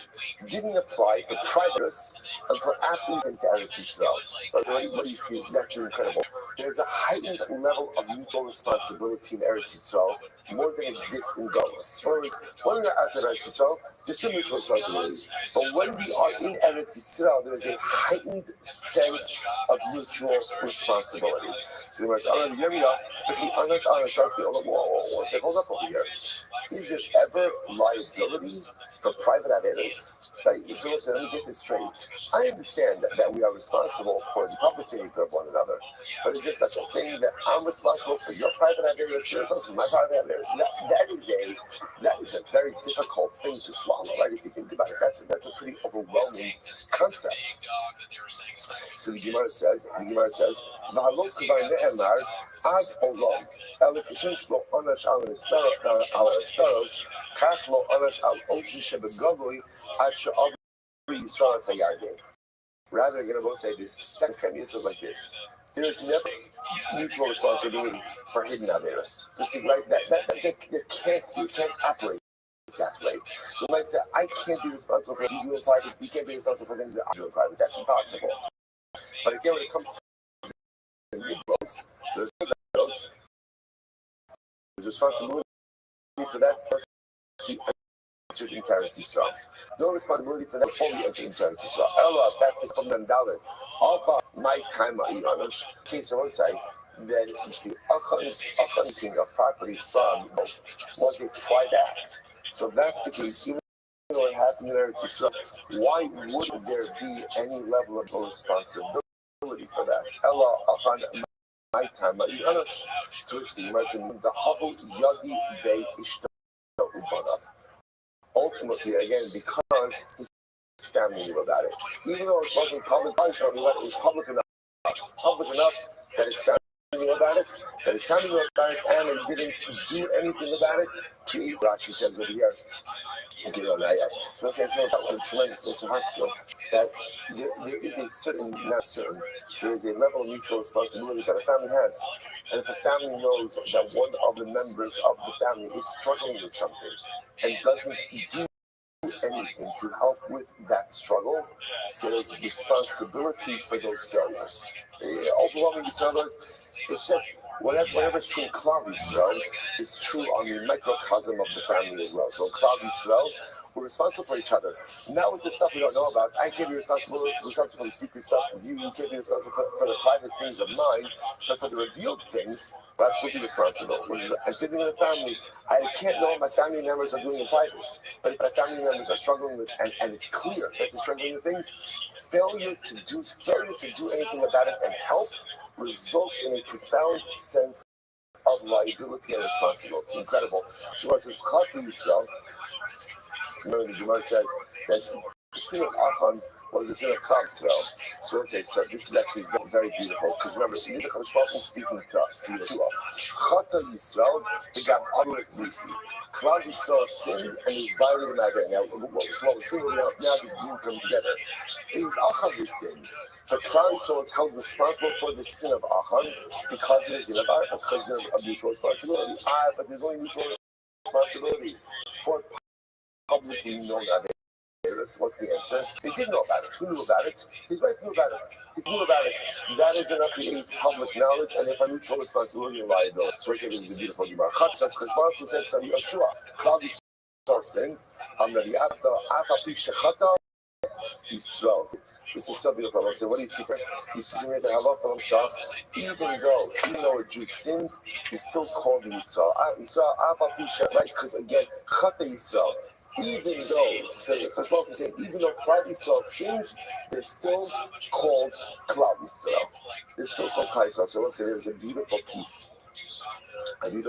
didn't apply for privates until after we went to Eretz Yisrael. But what you see is actually incredible. There's a heightened level of mutual responsibility in Eretz Yisrael more than exists in Golos. In other words, when we're outside Eretz Yisrael, there's still mutual responsibility. But when we are in Eretz Yisrael, there is a heightened sense of mutual responsibility. So the words, hold up over here. Is there ever liability for private averas? Right? So listen, let me get this straight. I understand that we are responsible for the public behavior of one another, but is there such a thing that I'm responsible for your private averas, you're responsible for my private averas? That is a very difficult thing to swallow, right? If you think about it, that's a pretty overwhelming concept. So the Gemara says, "V'halot kvar ne'emar ad olam, el kishish lo onash al estaros, kach lo onash al ochi shebegavui ad she'av Yisrael sayardim." Rather, you're going to both say this second time it says like this: there is never mutual responsibility for hidden averas. You see, right? That you can't operate that way. You might say, I can't be responsible for what you do in private. You can't be responsible for things that I do in private. That's impossible. But again, when it comes to the Negroes, there's responsibility for that person to be entered in Eretz Yisrael. No responsibility for that before we enter in Eretz Yisrael. Ella, that's the Command Dalit. Alpha, my time, Ionush, case of say that the accounting of property from was a private act. So that's the case. Even though it happened in Eretz Yisrael, why wouldn't there be any level of responsibility for that? Ella, my time, Ionush, to which the imagine the Havel Yadi Beit Ishta Ubanav. Ultimately, again, because his family knew about it. Even though it wasn't public, it was public enough that his family knew about it, and he didn't do anything about it. Rashi says over here, that there is a certain, there is a level of mutual responsibility that a family has. And if a family knows that one of the members of the family is struggling with something and doesn't do anything to help with that struggle, there is responsibility for those failures. Overwhelming Yisrael, it's just whatever's true in Klal Yisrael is true on the microcosm of the family as well. So Klal Yisrael, we're responsible for each other. Now with the stuff we don't know about, I can be responsible for the secret stuff of you, you can be responsible for the private things of mine, but for the revealed things, we're absolutely responsible. And sitting in a family, I can't know what my family members are doing in private, but if my family members are struggling with, and it's clear that they're struggling with things, failure to do anything about it and help results in a profound sense of liability and responsibility. Incredible. So what says Chata Yisrael, remember the Gemara says that the sin of Achan was the sin of Klal Yisrael. So let's say, so this is actually very, very beautiful, because remember, this is the Kadosh Baruch Hu speaking to Yeshua. Chata Yisrael, they got Amulet Bisi. Klal Yisrael sinned and he violated Magen. Now, what we're seeing now this group come together. It was Achan who sinned. But Klal Yisrael is held responsible for the sin of Achan because of the sin of Achan, because of mutual responsibility. But there's only mutual responsibility for publicly known averas. What's the answer? They did know about it. Who knew about it? His wife knew about it. He knew about it. That is enough to be public knowledge, and if a mutual responsibility and liability. So we're saying this is a beautiful Gemara. Kadosh Baruch Hu says to Yeshua, Klal Yisrael sin, Yisrael. This is so beautiful. I said, what do you see? He sees me that Allah from himself, even though a Jew sinned, he's still called Yisrael. Yisrael, right? Because again, Chata Yisrael. Even though Klal Yisrael sinned, they're still called Klal Yisrael. They're still called Klal Yisrael. So let's say there's a beautiful piece by the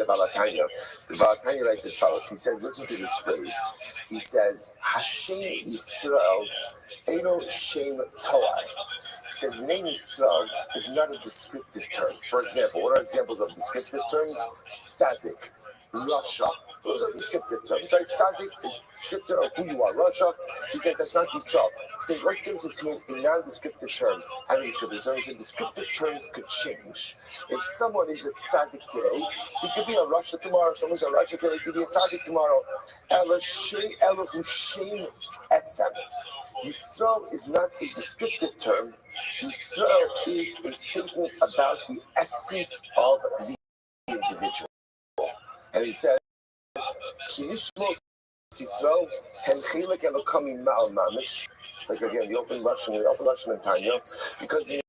Baal HaTanya. The Baal HaTanya writes as follows. He says, listen to this phrase. He says, Hashem Yisrael Eino Shem Toar. He says, the name Yisrael is not a descriptive term. For example, what are examples of descriptive terms? Tzaddik, Rasha, Those are descriptive terms, right? Tzaddik is descriptive of who you are. Rasha, he says that's not Yisrael. He says what's the difference between a non-descriptive term and a descriptive term? He said descriptive terms could change. If someone is a tzaddik today, he could be a Rasha tomorrow. Someone's a Rasha today, he could be a tzaddik tomorrow. Yisrael is not a descriptive term. Yisrael is a statement about the essence of the individual. And he says, it's like again the open Russian and Tanya, because the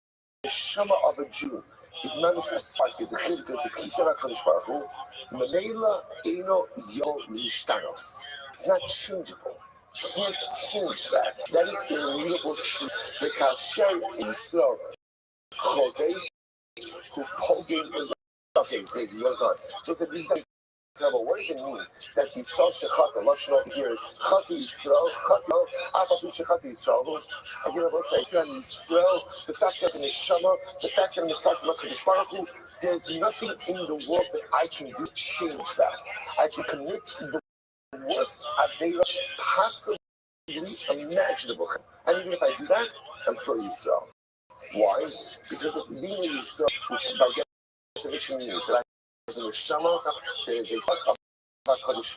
neshama of a Jew is mamish a spark, is a chizuk, it's a kisar HaKadosh Baruch Hu. Meneila eino yo nishtanos. It's not changeable. You can't change that. That is the immutable truth. The kasher Yisrael chodei who poging in the he goes on. He said, this is what does it mean that Yisrael shechata, Lashon over here is chati Yisrael, chati apapi shechati Yisrael. Again, I will say, Yisrael, the fact that in the Neshama, the fact that in the Sat HaKadosh Baruch Hu, there's nothing in the world that I can do to change that. I can commit the worst avera possibly imaginable. And even if I do that, I'm still Yisrael. Why? Because of being in Yisrael, which by definition means that there is a Sat HaKadosh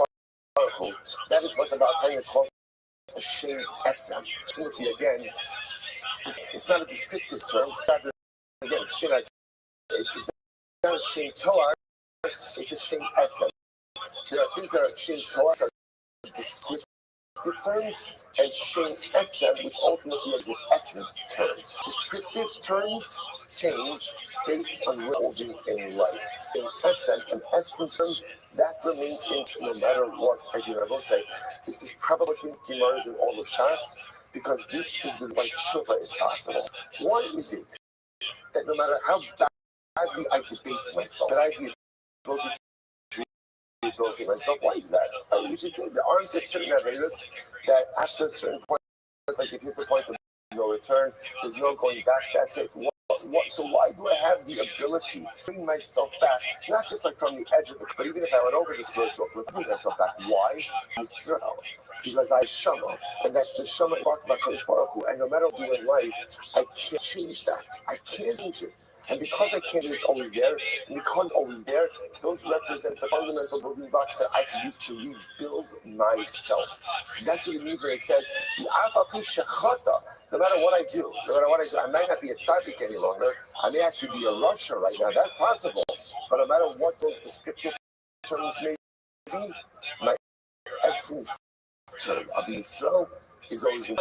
Baruch Hu. That is what about how you call a shame etzem. Again, it's not a descriptive term. Again, it's not a shame Torah. It's a shame etzem. There are things that are shame Torah, descriptive terms, and shame etzem, which ultimately is the essence terms. Descriptive terms change based on what we're holding in life. In etzem, an essence term, that remains in no matter what. Again, I will say, this is probably Gemara's in all the Shas, because this is the way tshuva is possible. Why is it that no matter how badly I debase myself, that I rehabilitate myself? Why is that? I usually say there aren't certain averas that after a certain point, like if you hit the point of no return, there's no going back. That's it. So why do I have the ability to bring myself back, not just like from the edge of the cliff, but even if I went over the spiritual cliff, bring myself back? Why? Yisrael. Because I shama, and that the shama is part of HaKadosh Baruch Hu, and no matter what I do in life, I can't change that. I can't change it. And because I can't, it's always there. And because it's always there, those represent the fundamental building blocks that I can use to rebuild myself. So that's what it means when it says, no matter what I do, I might not be a tzaddik any longer. I may actually be a Russia right now. That's possible. But no matter what those descriptive terms may be, my essence term of Yisrael is always there.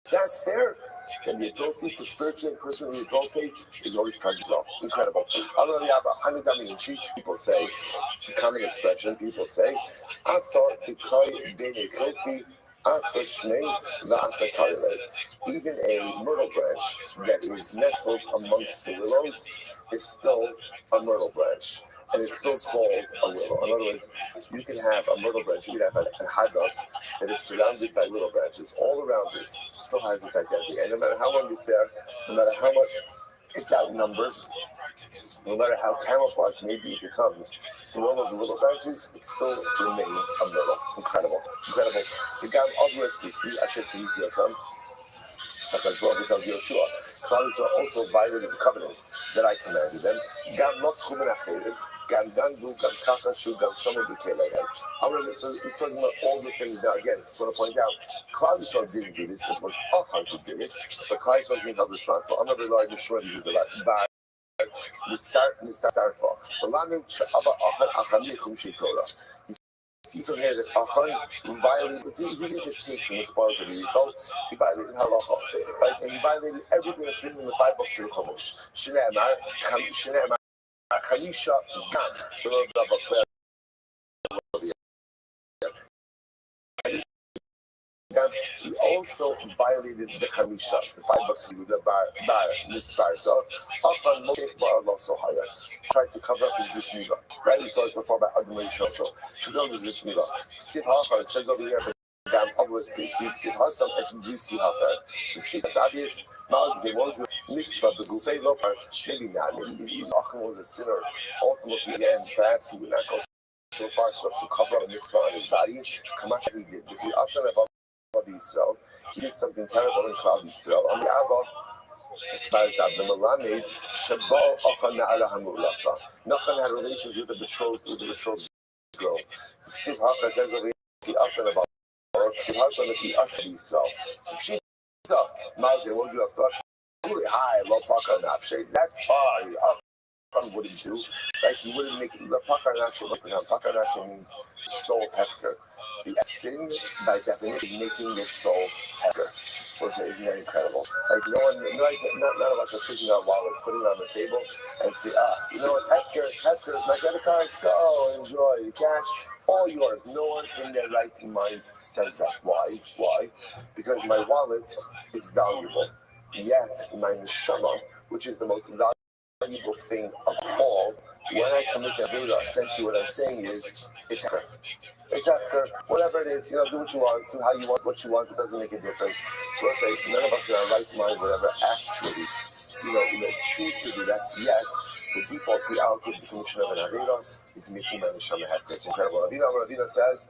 If that's there, then the ability to spiritually and personally rehabilitate is always present. Well, incredible. People say, common expression, people say, even a myrtle branch that is nestled amongst the willows is still a myrtle branch. And it's still called a willow. In other words, you can have a myrtle branch, you can have a hadas that is surrounded by little branches. All around it still has its identity. And no matter how long it's there, no matter how much it's outnumbered, no matter how camouflaged maybe it becomes, in all of the little branches, it still remains a myrtle. Incredible. Incredible. The Gam Adler, you see, I should see some. Because well, because Yoshua, Klal also violated the covenant that I commanded them. Gam not chumen achered, Gam gandu, Gam kachashu, Gam shomer b'keleihem. So he's talking about all the things now. Again, I want to point out, Klal didn't do this. It was Achan who did it, but Klal was being held responsible. I'm not really like Yeshua to do that. We start for. See from here that Achan violated, he didn't just take from the spoils of Yericho, he violated halacha, right? And he violated everything that's written in the 5 books of the Chumash. Shneimar, Chamisha, he also violated the Chamisha, the 5 books of the Bar, Nisbar. So, Achan Moshe Bar Sohaya tried to cover up his bris milah. Right? We saw it before by Adam Rishon also. Shudon is bris milah. Sit Hachar, it says over here, Gam Avos B'Yik, Sit Hachar, as we do see Hachar. So, it's obvious. Now, they want to mitzvah the Gufei Lopar. Maybe not. Maybe Achan was a sinner. Ultimately, again, perhaps he would not go so far so to cover up a mitzvah on his body. Kamash he did. If he asked about Israel, he did something terrible in Klal Yisrael. On the Abba, Nachman had relations with the betrothed girl. Ksiv Haka says over here, he asked about Ksiv Haka that he asked Israel. So she Malde, what you have thought? Really high, low Paka Nafshe. That's far. Wouldn't do. Like he wouldn't make the Paka Nafshe. Paka Nafshe means soul hefker. The sin, by definition, making your soul hefker. Isn't that incredible? Like none of us are taking our wallet, putting it on the table, and say, you know what, hefker, my debit card, go, enjoy the cash, all yours. No one in their right mind says that. Why? Because my wallet is valuable. Yet my neshama, which is the most valuable thing of all, when I commit to Aveda, essentially what I'm saying is, it's hefker. It's after whatever it is, do what you want, do how you want, what you want. It doesn't make a difference. So I say, none of us in our right mind would ever actually, choose to do that. Yet the default reality of the commission of an avera is making my neshama hefker. It's incredible. Ravina says,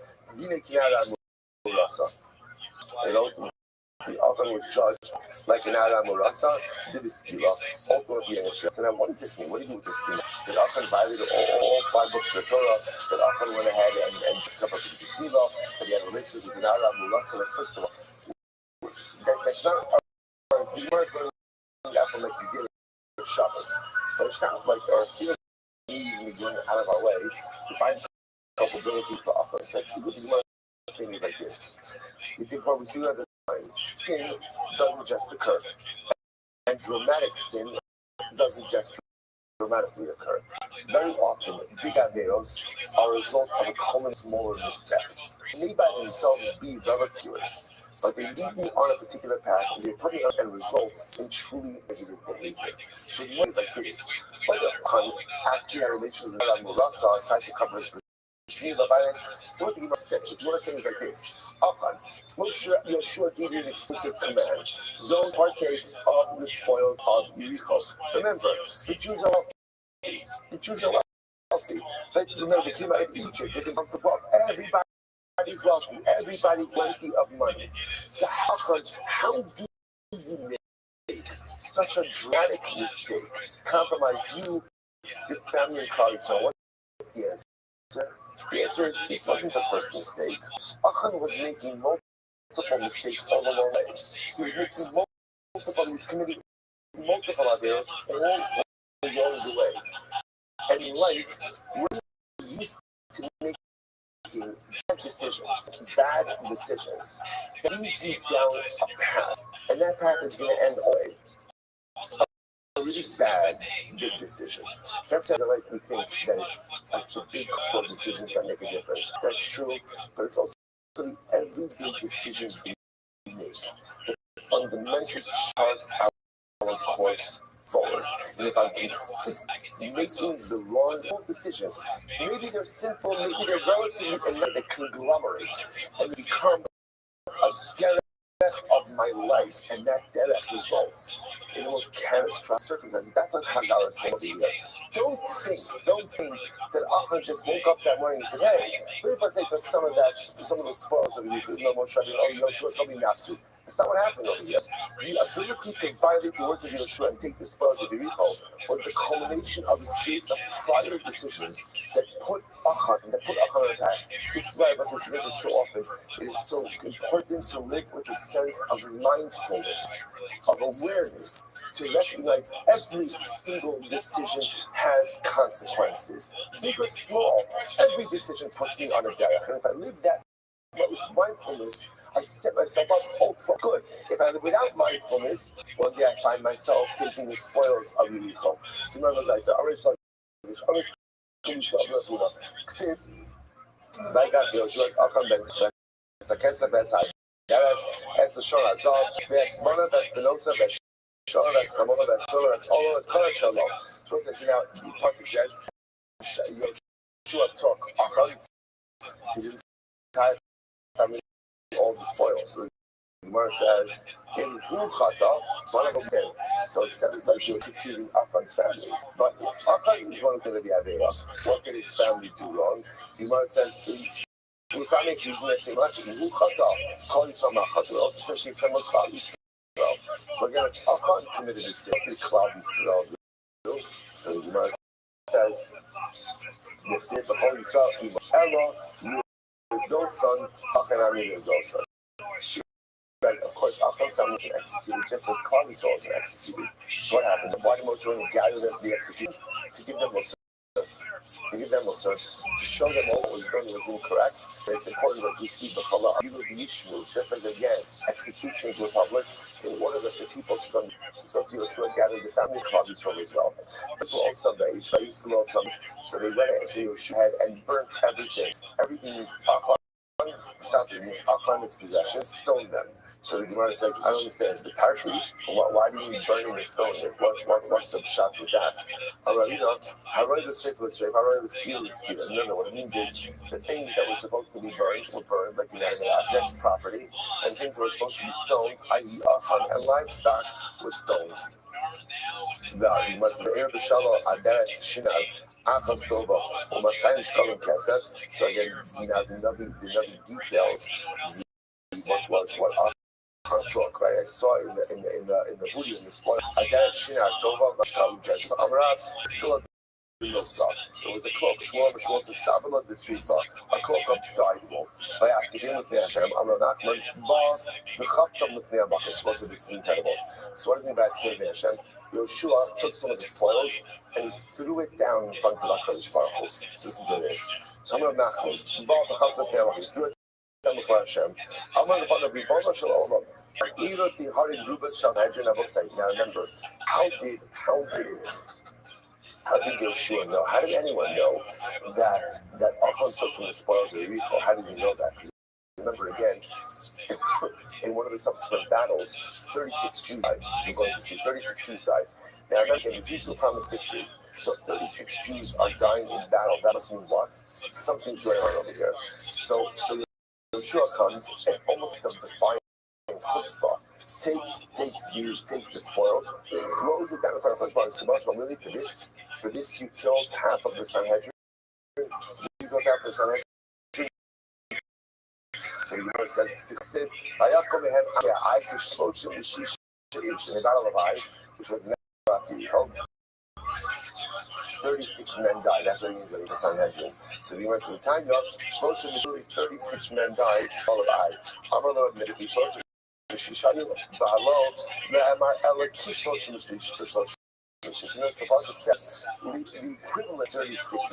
the Akan was judged like an Aram Murasa, did his skila, ultimately in Israel. Now, what does this mean? What do you do with this skila? That Akan violated all 5 books of the Torah, that Akan went ahead and took up a skila, that he had relations with an Aram Murasa. First of all, that's not we weren't going to that from like Zil Shabbos, but it sounds like our feeling immediately going out of our way to find culpability for Akan. It's like, saying it like this. It's important we see that sin doesn't just occur, and dramatic sin doesn't just dramatically occur. Very often, big averos are a result of a common smaller missteps. They may by themselves be virtuous, but they lead me on a particular path, and they put me up and results in truly negative behavior. So what is like this? Like actually had relations with Murasa, tried to cover his. So what the Gemara said, if you want to say is like this, Yeshua gave you an explicit command, don't partake of the spoils of Yericho. Remember, the Jews are wealthy. But remember, they came out of Egypt, they come to wealth. Everybody's wealthy, everybody's plenty of money. So how do you make such a dramatic mistake, compromise you, your family, and colleagues? So what's the answer? The answer is, this wasn't the first mistake. Achan was making multiple mistakes all along the way. He was making he was committing multiple averos all along the way. And in life, we're used to making bad decisions that leads you down a path. And that path is going to end away. A really bad, big decision. That's how we think that it's like the big sport decisions that make a difference. That's true, but it's also every big decision we make that fundamentally chart our course forward. And if I'm consistently making the wrong decisions, maybe they're sinful, maybe they're relatively, and they conglomerate and become a skeleton of my life, and that results in the most catastrophic circumstances. That's what Chazal is saying here. Don't think that Achan just woke up that morning and said, hey, what if I take some of the spoils of the youth? No more shopping. Oh, Yeshua told me not to. That's not what happened over here. The ability to violate the words of Yeshua and take the spoils of Yericho was the culmination of a series of prior decisions that put Achan on attack. This is why I was saying this so often. It is so important to live with a sense of mindfulness, of awareness, to recognize every single decision has consequences. Big or small, every decision puts me on a derech. And if I live that with mindfulness, I set myself up for good. If I live without mindfulness, one day I find myself taking the spoils of Yericho. So remember, I said, that's the Shor Hazal, that's Mona, that's Benosa, that's Shor, that's Kamona, that's Sola, that's all of us, Kala Shalom. So I say, now, the Pasuk says, Yeshua took Achan, he didn't tie all the spoils. So the Gemara says, in Chata, one of them. So it sounds like you're executing Achan's family. But Achan What did his family do wrong? The Gemara says, we can't make reason to say much. Who cut off? Call Yisrael Machazor. Also says he someone called Yisrael. So again, Achan committed a sin. What did Cloud Yisrael do? So the Gemara says, you see the whole Yisrael, Elo, no son, Achan Amir, no son. Right, of course, Achan's son was executed just as Cloud Yisrael was executed. So what happened? Why did Moshe gather them to be executed? To give them to show them all what was done was incorrect. But it's important that we see the Chala. You will be Yishmu, just like again, executions were public in order that the people should understand. So Yeshua gathered the family Cloud Yisrael as well. But also so they went and so Yeshua had and burnt everything. Everything is Achan. Something means Achan, its possessions, stoned them. So the Gemara says, I don't understand the Tarshi. Why do you need burning the stone? What's the shot with that? I read the syphilis rape, I read the steel. No, what it means is the things that were supposed to be burned were burned, like inanimate objects, property, and things that were supposed to be stoned, i.e. Achan, and livestock was stoned. The Meir B'Shalom Adaret Shinab. So again, the Navi details what talk, right? I saw in the Hudi in the spoil. I got a Shinar Tova Mashkalim Kesha. Amrab still at the it was a cloak. Shmuel says Sabbalah the street a cloak of Daidable. By accident with the Hashem, Amrab Nachman the Chaptam with the Amach. Supposed to be this incredible. So what do you think about Tzvei Hashem? Yoshua took some of the spoils and he threw it down in front of HaKadosh Baruch Hu. Listen to this. So Amrab Nachman the Chaptam with the Amach. He threw it down before Hashem. Amrab the Father Ribono Shel Olam. Now remember, how did Yeshua know? How did anyone know that Achan took from the spoils of Yericho? How did you know that? Remember again, in one of the subsequent battles, 36 Jews died. You're going to see 36 Jews died. Now remember, the Jews will promise victory. So 36 Jews are dying in battle. That must mean what? Something's going on over here. So Yeshua comes and almost defiant chutzpah takes the spoils, throws it down in front of HaKadosh so much. Well, really, for this you killed half of the Sanhedrin. You goes after the Sanhedrin. So the Gemara says, in the battle of Ai, which was never after Yericho, 36 men died. That's what he means by the Sanhedrin. So the Gemara says, 36 men died. All of Ai. Amar lo admitted the equivalent 36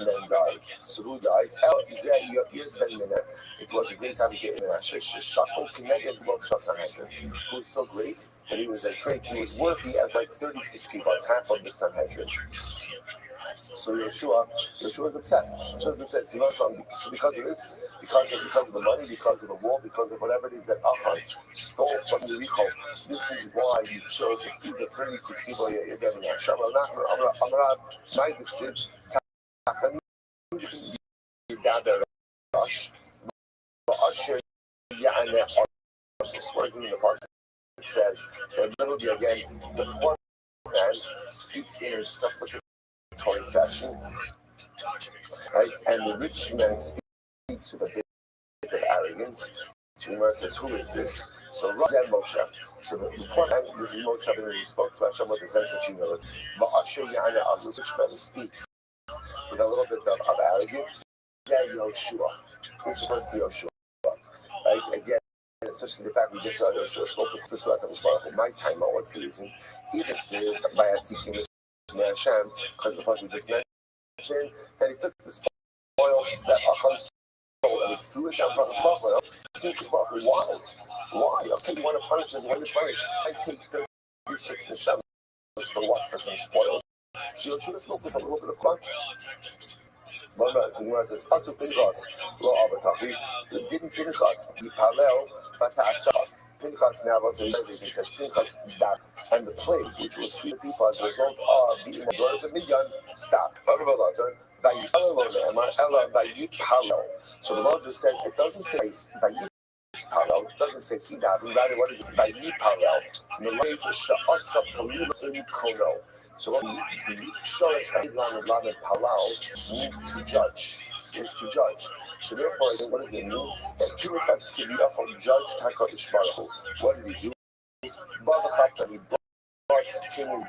men died. So who died? It was a great time to get in who was so great that he was worthy as like 36 people, as half of the Sanhedrin. So Yeshua is upset. So because of this, because of the money, because of the war, because of whatever it is that Achan stole from Yericho, this is why you chose to feed the 36 people you're getting at. It says that literally again, the poor man speaks in a supplicatory fashion, right? And the rich man speaks with a bit of arrogance. So the Gemara says, who is this? So Moshe. So the poor man, this is Moshe, and he spoke to Hashem with a sense of humility. The rich man speaks with a little bit of arrogance. Yoshua. Who's supposed to Yoshua? Right? Again, especially the fact we just saw Yoshua spoke with the my time, what's the reason? He didn't say it by seeking Hashem, because the point we just mentioned, that he took the spoils that Achan stole and he threw it down from the spoil. Why? Okay, you want to punish us, I take 36 Neshama for what? For some spoils. So Yeshua spoke with a little bit of clock. So the Gemara says, didn't Pinchas be Palel, but Pinchas now was a he says Pinchas that and the plague which was sweet people as a result of being brothers of Midian stop. So the Moses said it doesn't say Vayipalel, it doesn't say Hidab, rather what is it? Vayipalel. So what Shorish Lamed Halal means to judge. Is to judge. So therefore, what does it mean? That Purikas Kiviyachol judged HaKadosh Baruch Hu. What did he do? That he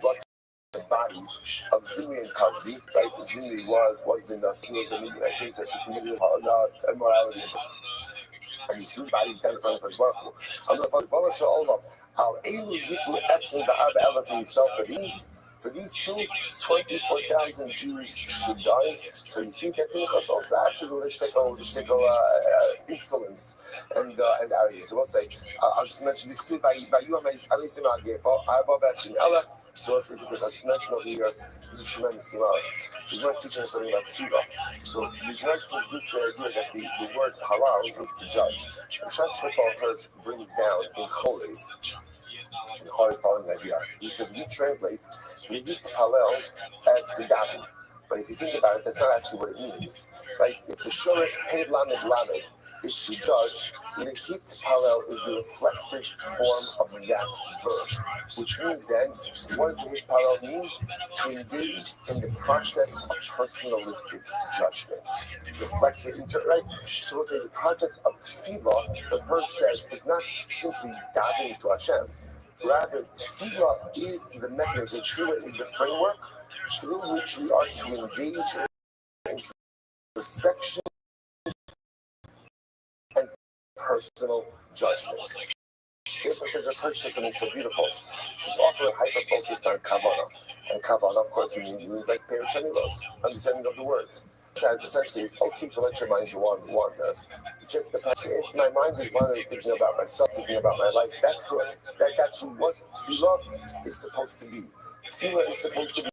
brought the bodies of Zimri and Cosby, right? Zimri was the Nasinos and the things that she committed immorality. And he threw bodies down in front of his Baruch Hu. I'm going to Baruch Hu Al Elu Yitlu Esrim Ba'ab Elohim himself for these 24,000 Jews should die. So you see that Pinchas also acted with insolence and arrogance. So we'll say, I'll just mention, you see, by you, so it's just mention over here, this is a tremendous Gemara. He's not teaching us something about tefillah. So these guys this idea that the word halal means to judge. And Shach Shofar Hirsch brings down in Chorei, the hard following idea. He says we translate Yehit Halel as the daven. But if you think about it, that's not actually what it means. Right? If the Shorish Pei Lamed Lamed is to judge, Yehit Halel is the reflexive form of that verb. Which means then, what does Yehit Halel mean? To engage in the process of personalistic judgment. Reflexive, right? So we'll say the process of tefillah, the verse says, is not simply davening to Hashem. Rather, tefillah is the mechanism, tefillah is the framework through which we are to engage in introspection and personal judgment. Therefore, says a person something so beautiful. She's often hyper-focused on kavanah. And kavanah, of course, means like perishanilos, understanding of the words. As essentially, it's okay to let your mind go on and wander. Just the fact if my mind is wandering, thinking about myself, thinking about my life, that's good. That's actually what tefillah is supposed to be. Tefillah is supposed to be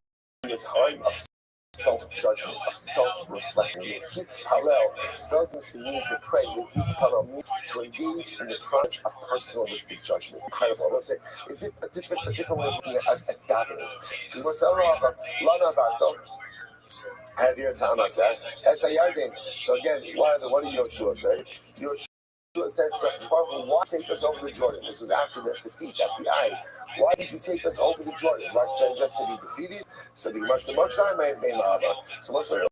a time of self-judgment, of self-reflecting. Yehit Halel doesn't mean to pray. Yehit Halel means to engage in the process of personalistic judgment. Incredible. I want to say, is it a different way of looking at davening? So you want to say, Lana Barto, have your time like that. So again, what did Yoshua say? Yoshua said, why take us over the Jordan? This was after the defeat at the eye. Why did you take us over the Jordan? Like just to be defeated? So the much time made Lava. So much time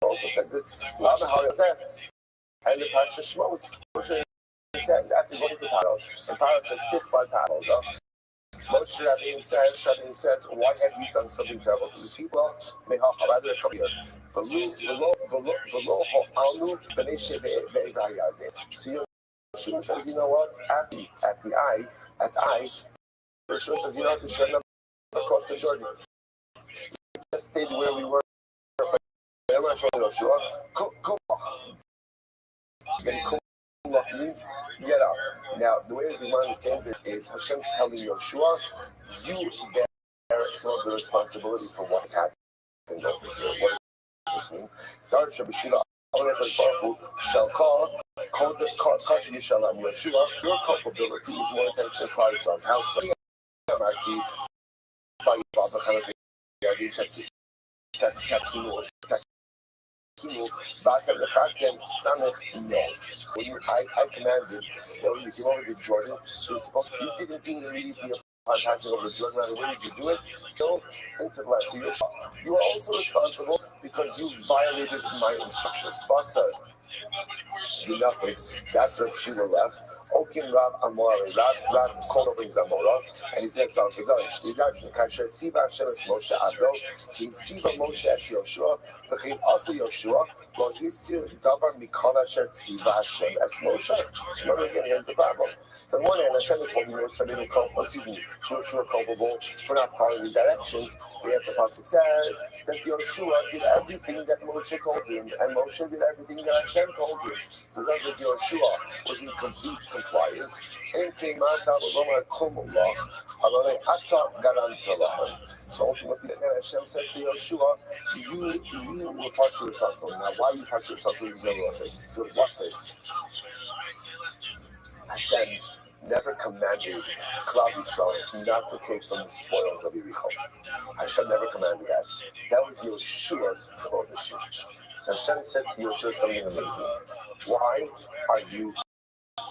also said this. Lava said, and the Parsha Shmos says after going to Paro, and Paro says, "Pick by Paro." Moshe Rabbeinu says, "Why have you done something terrible to these people?" May rather come here. So Yeshua says, "You know what? At the eye, Yeshua says, you don't have to shed them across the Jordan. Just stayed where we were. Means get up. Now, the way we understand it is Hashem telling Yoshua, you bear some of the responsibility for what's happening over here. What does this mean? Your culpability is more intense than Claudius's house. I commanded that when you came over to Jordan, you didn't do it immediately upon passing over the Jordan. Where did you do it? So, into the so you are also responsible because you violated my instructions. Basar. After Shula left, Okin Rab Amora, Rab called over his Amora, and he said, Kasher Tziva Hashem es Moshe Ado, Ki Tziva Moshe es Yoshua, V'chein also Yoshua, Lo Yisir Davar Mikol Asher Tziva Hashem es Moshe. Remember again, here's the problem. So on one hand, Hashem is holding Yoshua culpable for not following the directions. We have the Pasuk says that Yoshua did everything that Moshe told him, and Moshe did everything that Hashem told him. So that's that Yoshua was in complete compliance. And came out of so ultimately, Hashem says to Yoshua, you were partially responsible. Now, why are you partially responsible? So watch this. Hashem never commanded Klal Yisrael not to take from the spoils of Yericho. Hashem never commanded that. That was Yoshua's prohibition. So Hashem said to Yoshua something amazing. Why are you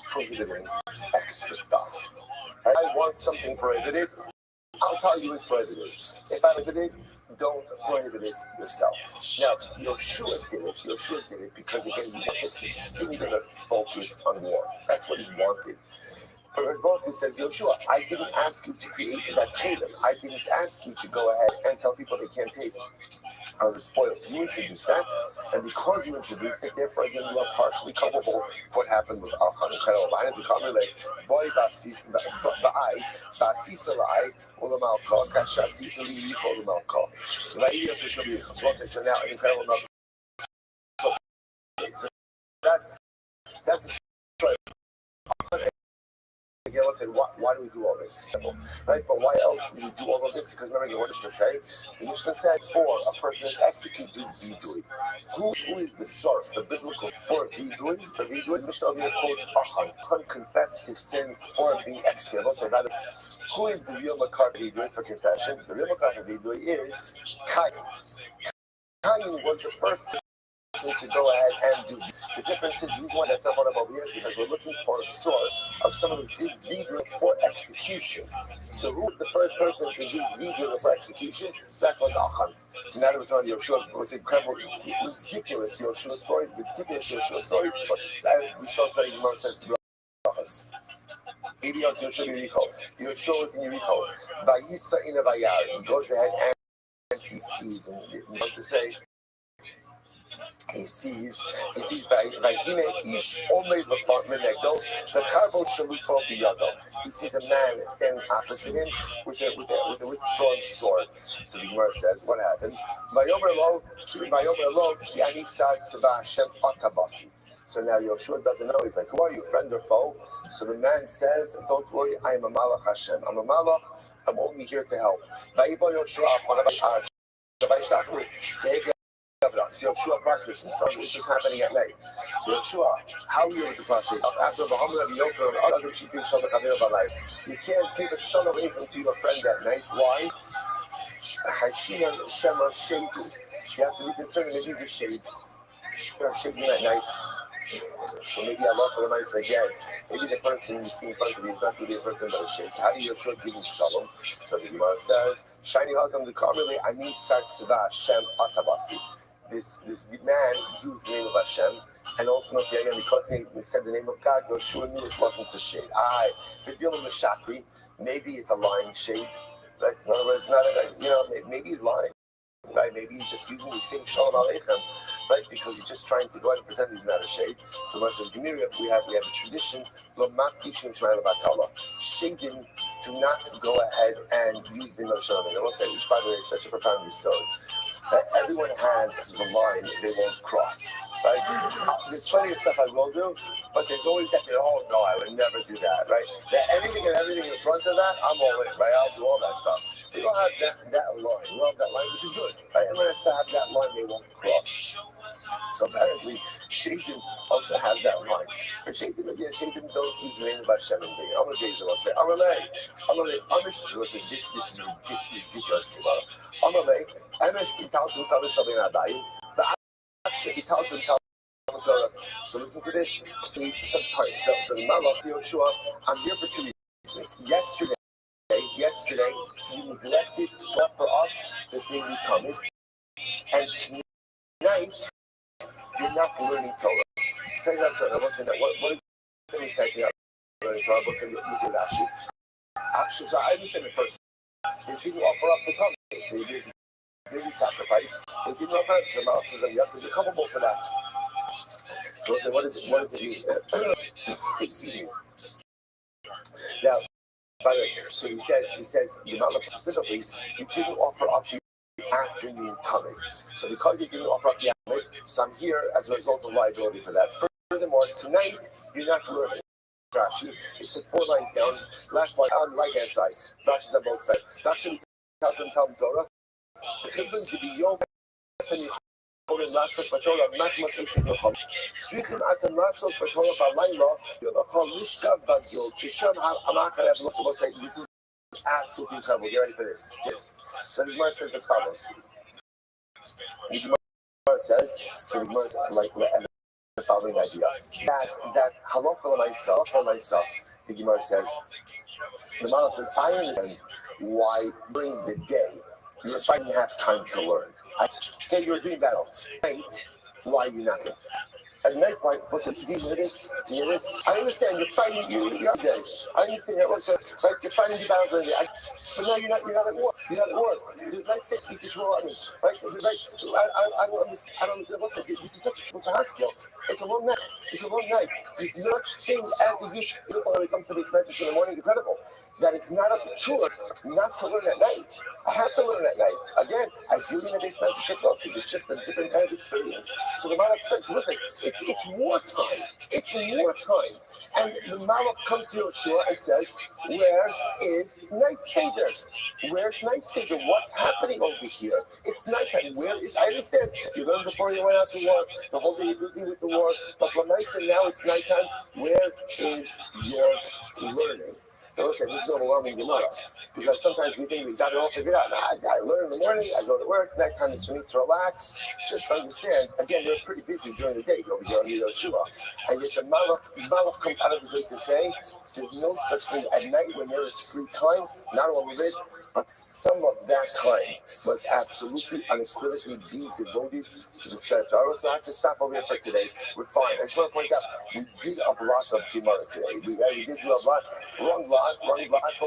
prohibiting extra stuff? I want something prohibited. I'll tell you it's prohibited. If I prohibited, don't prohibit it yourself. Now, Yoshua did it because again, he wanted a singular focus on war. That's what he wanted. But Rothschild says, Yoshua, I didn't ask you to create that kingdom. I didn't ask you to go ahead and tell people they can't take the spoil. You introduced that, and because you introduced it, therefore again you are partially culpable for what happened with Achan. Boy, so now that's a again, let's say, why do we do all this? Right? But why else do we do all of this? Because remember, what does Mishnah say? The Mishnah said, for a person to execute vidui. Who is the source, the biblical for vidui? For vidui, Mishnah over here quotes Achan. Achan confessed his sin for being executed. So that is, who is the real makar vidui for confession? The real makar vidui is Cain. Cain was the first to go ahead and do. The difference is, the reason why that's not one of over here is because we're looking for a source of someone who did vidui for execution. So who was the first person to do vidui for execution? That was Achan. Now that we're talking Yoshua, it was incredible, ridiculous Yoshua story, but we saw studying more sense to us. Maybe also Yoshua in Yoshua was in Yericho. Vayisa in a Vayar. He goes ahead and he sees, and he wants to say, he sees by ish omed b'negdo the karbo shaluto biyado. He sees a man standing opposite him with a withdrawn sword. So the Gemara says, what happened? Vayomer lo ki ani sad seba Hashem atabasi. So now Yoshua doesn't know. He's like, who are you, friend or foe? So the man says, don't worry, I am a malach Hashem. I'm a malach. I'm only here to help. So Yoshua prostrates himself. This is happening at night. So Yoshua, how are you able to prostrate? After you can't give a shalom to your friend at night. Why? You have to be concerned that he's a shade. They're shaking at night. So maybe Allah Almighty again. Maybe the person you see in front of you is not really a person but a shade. So how do you show give him shalom? So the Gemara says, Shiny Hazam the Karmeli Ani Sat Seva Hashem Atabasi. This man used the name of Hashem, and ultimately again because he said the name of God, Yoshua knew it wasn't a shade. The deal with Shakri, maybe it's a lying shade. Like, in other words, not a, maybe he's lying. Right? Maybe he's just using the same Shalom Aleichem, right? Because he's just trying to go ahead and pretend he's not a shade. So when it says Gemiri, we have a tradition, Shadim to not go ahead and use the name of Shalom. I won't say, which by the way is such a profound result. Everyone has the line they won't cross. Right? There's plenty of stuff I will do, but there's always that, oh no, I would never do that, right? Anything and everything in front of that, I'm all in, right? I'll do all that stuff. We don't have that line. We don't have that line, which is good, right? Everyone has to have that line they won't cross. So apparently, Shaitan also has that line. But Shaitan don't use the name of Hashem and thing. I'm going to say, this is ridiculous. So listen to this. So the Malach Yoshua, I'm here for 2 reasons. Yesterday, you neglected to offer up the thing you coming, and tonight you're not learning Torah. I won't say that. What is the exactly learning Torah? I won't say you did actually. So I didn't say the first. They didn't offer up the Torah. They didn't sacrifice. They didn't offer up to the Malach. You have to be culpable for that. So what does it mean? Excuse me. Now, by the way, so he says, the Malach specifically, you didn't offer up the afternoon coming. So because you didn't offer up the afternoon, so I'm here as a result of liability for that. Furthermore, tonight, you're not learning. Rashi, it's the 4 lines down, last line on the right hand side. Rashi's on both sides. Rashi, Talmud Torah. The children to be yoga. This is absolutely incredible. Get ready for this. Yes. So the Gemara says as follows. The Gemara says, like the following idea that halakha myself, the Gemara says, the Malach says, I understand why during the day you're fighting to have time to learn. Okay, you're doing battle. Night, why are you not doing? At night, why? Listen, do you hear this? Do you hear this? I understand you're fighting you're day. I understand that right? You're fighting the battle during the day. But no, you're not at war. You're not at war. There's like 6 feet to show on me. Right? I don't understand. I don't understand. Listen, this is such a hospital. It's a long night. It's a long night. There's no such thing as a yish. You know, when we come to this message in the morning, incredible. That is not up to not to learn at night. I have to learn at night. Again, I do need a base mentorship as well because it's just a different kind of experience. So the Malach said, listen, it's wartime. It's wartime. And the Malach comes to Yeshua and says, where is Night Seder? Where's Night Seder? What's happening over here? It's nighttime. Where is, I understand. You learned before you went out to war. The whole day you're busy with the war. But when I say now it's nighttime, where is your learning? So listen, this is overwhelming Gemara because sometimes we think we got it all figured out. Nah, I learn in the morning, I go to work, nighttime is for me to relax. Just understand, again, they're pretty busy during the day over here on Yeshua. And yet the Malach comes out of his way to say there's no such thing at night when there is free time, not all of it, but some of that time must absolutely unequivocally be devoted to the study. So I was not to stop over here for today. We're fine. I just want to point out, we did a lot of Gemara today. We did do a lot. Wrong lot, but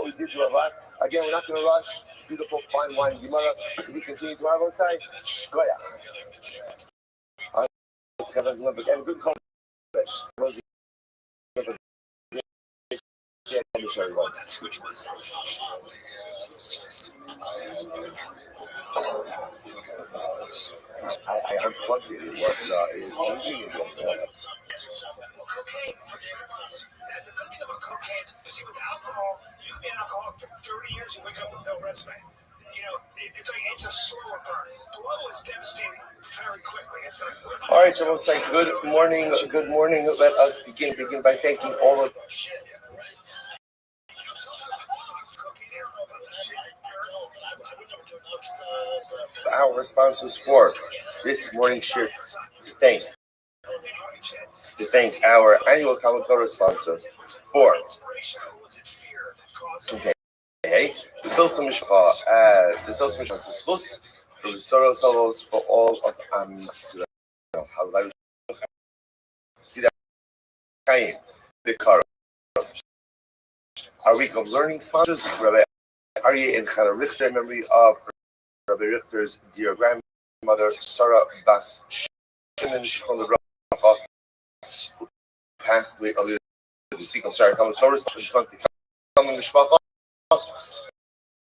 we did do a lot. Again, we're not going to rush. Beautiful, fine wine Gemara to be continued tomorrow outside. Shkoyach. And good call. Which was I unplugged it. It was moving again. Cocaine, and the good thing about cocaine is with alcohol, you can be an alcoholic for 30 years and wake up with no resume. You know, it's a slower burn. Blow is devastating very quickly. It's like, all right, so we'll say good morning. Good morning. Let us begin by thanking all of our sponsors for this morning's shir. To thank our annual Talmud Torah sponsors for the Tilson Mishpah, the Tilson Mishpah Schus, for the Soros Solos, for all of Am Yisrael. See that? Chaim, the Kara. Our week of learning sponsors, Rabbi Aryeh and Chana Richter, in memory of Rabbi Richter's dear grandmother, Sarah Bas Shimon from the Bracha, who passed away earlier this week. I'm sorry, Talmud Torah sponsors for the Talmud Mishpacha,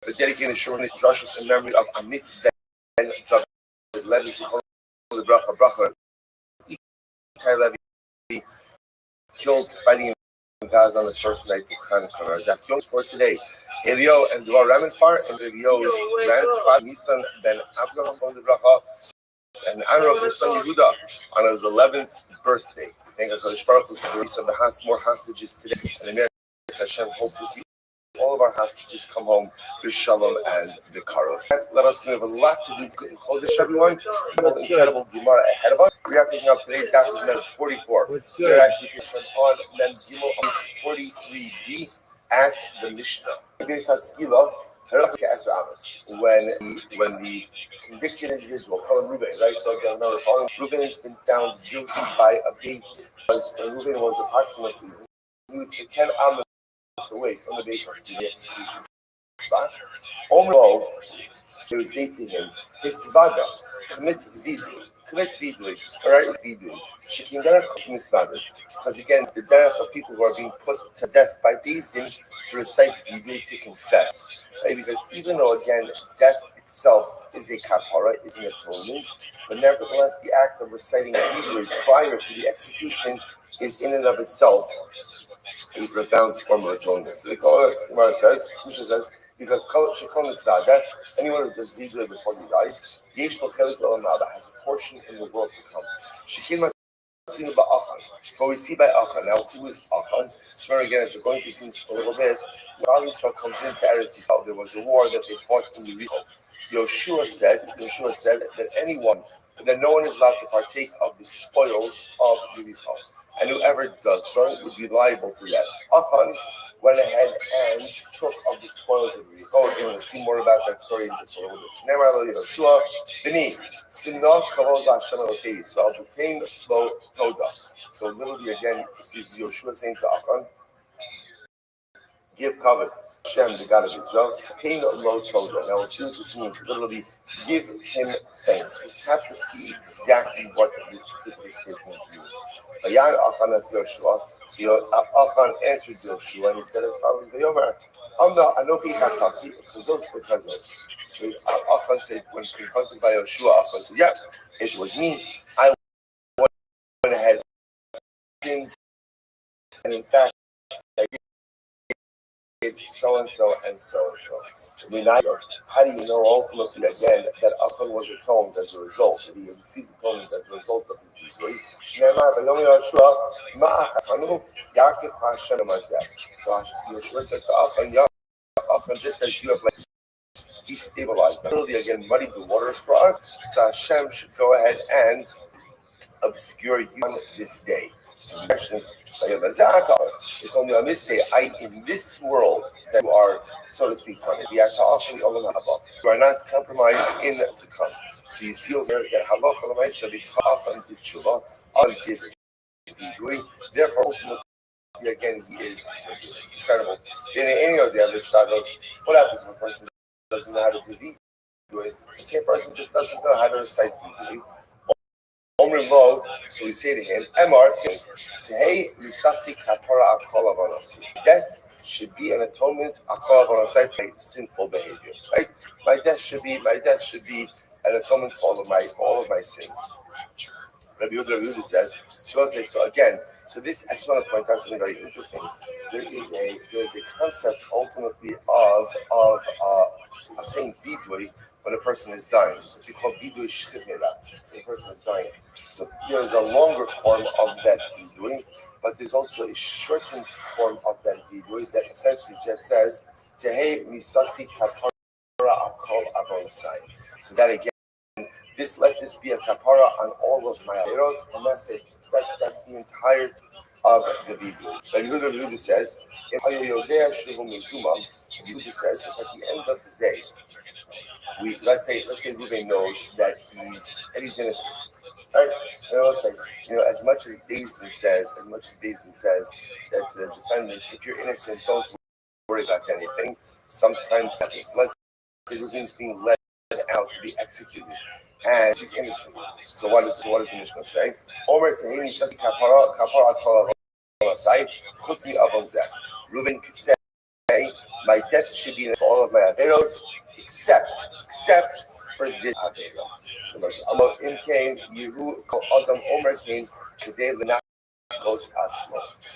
the dedicated Shurun Drashos in memory of Amit Ben David Levi from the Bracha, Itai Levi, killed fighting in Gaza on the first night of Hanukkah. Our Daf Yomi for today, Elio and Dvar Ramenfar, and Elio's grandfather Nisan Ben Abraham from the Bracha, and in honor of their son Yehuda on his 11th birthday. We thank HaKadosh Baruch Hu for release of more hostages today. And in Hashem, hope to see all of our hostages come home with Shalom and the Karov. Let us know we have a lot to do to get in Chodesh, everyone. Incredible Gemara ahead of us. We are picking up today's Daf is Mem 44. We're actually picking on Mem Gimel 43b at the Mishnah. When the convicted individual, called Reuben, right? So again, another following, Reuben has been found guilty by a base. Reuben was approximately, he was the 10 amas away from the base to the execution spot. Omro, they would say to him, Hisvada, commit vidui, all right, vidui. She can get a misvada, because again, the death of people who are being put to death by these things to recite vidui, to confess, right? Because even though again, death itself is a kapara, is an atonement, but nevertheless, the act of reciting vidui prior to the execution is in and of itself a profound form of atonement. So the Gemara says, Mishnah says, because that anyone who does vidui before he dies, yesh lo chelik l'olam has a portion in the world to come. But we see by Achan. Now, who is Achan? So again, as we're going to see in just a little bit, when Israel comes into Eretz Yisrael, there was a war that they fought in Yericho. Yeshua said that no one is allowed to partake of the spoils of Yericho, and whoever does so would be liable to that. Achan went ahead and took of the spoils of the. Oh, you want to see more about that story in just a little bit. Shneimar lo Yoshua, Bini, Simno Kavod Hashem Elokei Yisrael, B'tein Lo Toda. So literally again, you see Yoshua saying to Achan, give cover. Hashem, the God of Israel, B'tein Lo Toda. Now, what this means, literally, give him thanks. We just have to see exactly what this particular statement means. Vayan Achan as Yoshua. So Achan answered Yoshua and he said as follows: Vayomer, Anochi Chatasi, Kazos. So Achan said, when confronted by Yoshua, Achan said, yeah, it was me. I went ahead and in fact, I did so and so and so and so. How do you know ultimately again that Achan was atoned as a result, that he received atonement as a result of his deeds? So Yoshua says to Achan, just as you have like destabilized, literally again muddied the waters for us, so Hashem should go ahead and obscure you on this day. So it's only on this day, in this world, that you are, so to speak, punished. You are not compromised in to come. So you see over there that halacha l'maisa b'cha'achan did tshuva, on did vidui. Therefore, ultimately, again, he is incredible. In any of the other sagas, what happens if a person doesn't know how to do vidui? Say a person just doesn't know how to recite vidui. So we say to him, death should be an atonement for sinful behavior. Right? My death should be an atonement for all of my sins. Rabbi Yehuda says, so again, so this, I just want to point out something very interesting. There is a concept ultimately of saying vidui when a person is dying. It's called vidui shchimera, when a person is dying. So there's a longer form of that vidui, but there's also a shortened form of that vidui that essentially just says, Tehei misasi kapara akol avonsai. So that again, let this be a kapara on all of my errors, and that's it. That's the entirety of the vidui. So Yehuda says, Yehuda says, if at the end of the day, let's say Ruben knows that he's innocent, right? And let's say, as much as Daisy says that the defendant, if you're innocent, don't worry about anything. Sometimes happens. Let's say Ruben's being led out to be executed, and he's innocent. So what does the Mishnah say? Omer tehini says kapara kol avon chutz avon zeh. Ruben could say, my death should be in all of my averos, except for this avero.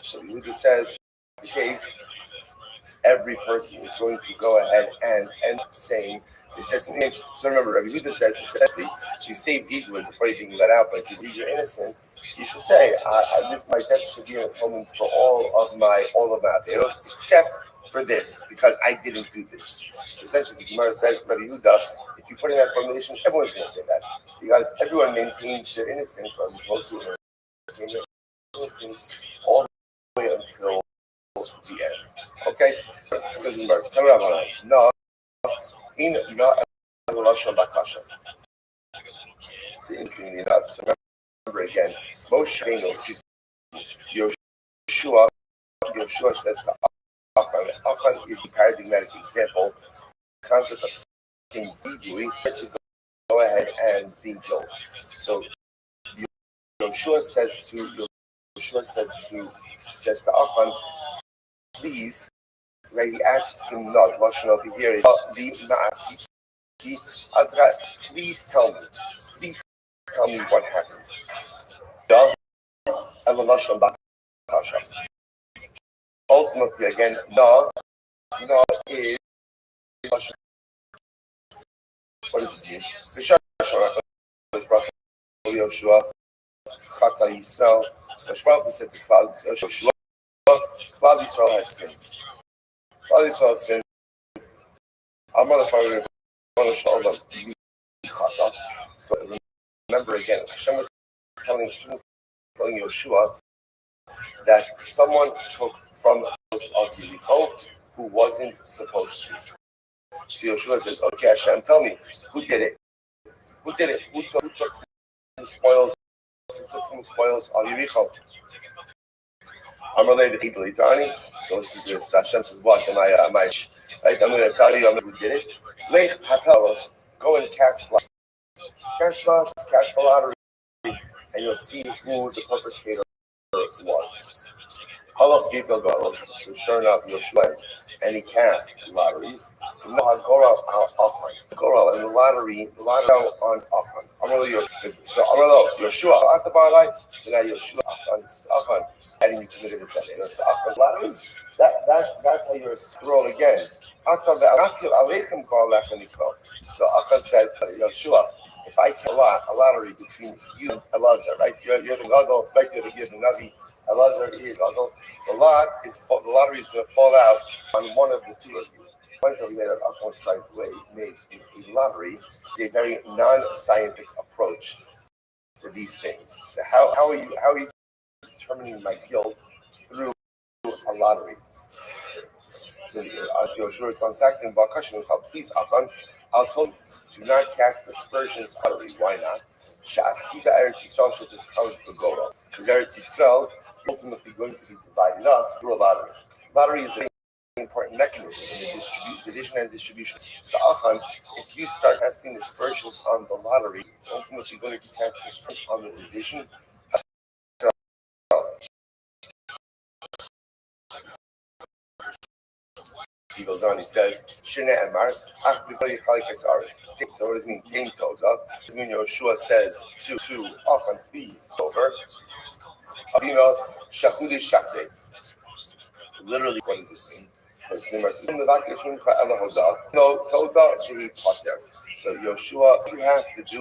So Yehuda says, in case every person is going to go ahead and end up saying, they said, so remember, Rabbi Yehuda says, essentially, you say vidui before you're being let out, but if you believe you're innocent, you should say, my death should be an atonement for all of my averos, except for this, because I didn't do this. So essentially, the Gemara says, Rabbi Yehuda, if you put in that formulation, everyone's going to say that, because everyone maintains their innocence from most of their innocence all the way until the end. Okay? So the Gemara, no, in no lashon bakasha. So interestingly enough, so remember again, Moshe, Yoshua says to Achan is the paradigmatic example, the concept of saying vidui to go ahead and being killed. So Yoshua says to Achan, please, right? He asks him not, Lashon over here, please tell me what happened. Ultimately, again, no is what does it mean? Yoshua, Chata Yisrael. So Shmuel said to Yoshua, Klal Yisrael has sinned. Klal Yisrael has sinned. Our motherfucker, so remember again, Hashem was telling Yoshua that someone took from the house of Yericho who wasn't supposed to. So Yeshua says, okay, Hashem, tell me, who did it? Who did it? Who took the spoils? Who took from the spoils of Yericho? So this is Hashem says, what? Am I right? I'm going to tell you who did it. Lech Hapelos, go and cast lots. Cast the lottery, and you'll see who the perpetrator was. So sure enough, Yoshua went and he cast lotteries. And the lottery on Achan. So Yoshua, so now Yoshua, Achan, and he committed a sin. So Achan lotteries. That's how you're scroll again. So Achan said, Yoshua, if I kill a lottery between you and Elazar, right? You're the Gadol, right? You're the Navi. Elazar is Gadol. The lottery is going to fall out on one of the two of you. One of you that Achan was trying to make a lottery is a very non-scientific approach to these things. So how are you determining my guilt through a lottery? So as Yoshua is contacting Bakashim, please Achan, I'll tell you, do not cast aspersions lottery. Why not? Sha'asiba Eretz Yisrael should just come to Gora. Because Eretz Yisrael is ultimately going to be divided up through a lottery. Lottery is an important mechanism in the division and distribution. So Achan, if you start casting aspersions on the lottery, it's ultimately going to be cast aspersions on the division. He goes on, he says, Shine Emar, so what does it mean? King told up. It means Yoshua says to Achan, please, over. Literally, what does this mean? So Yoshua, you have to do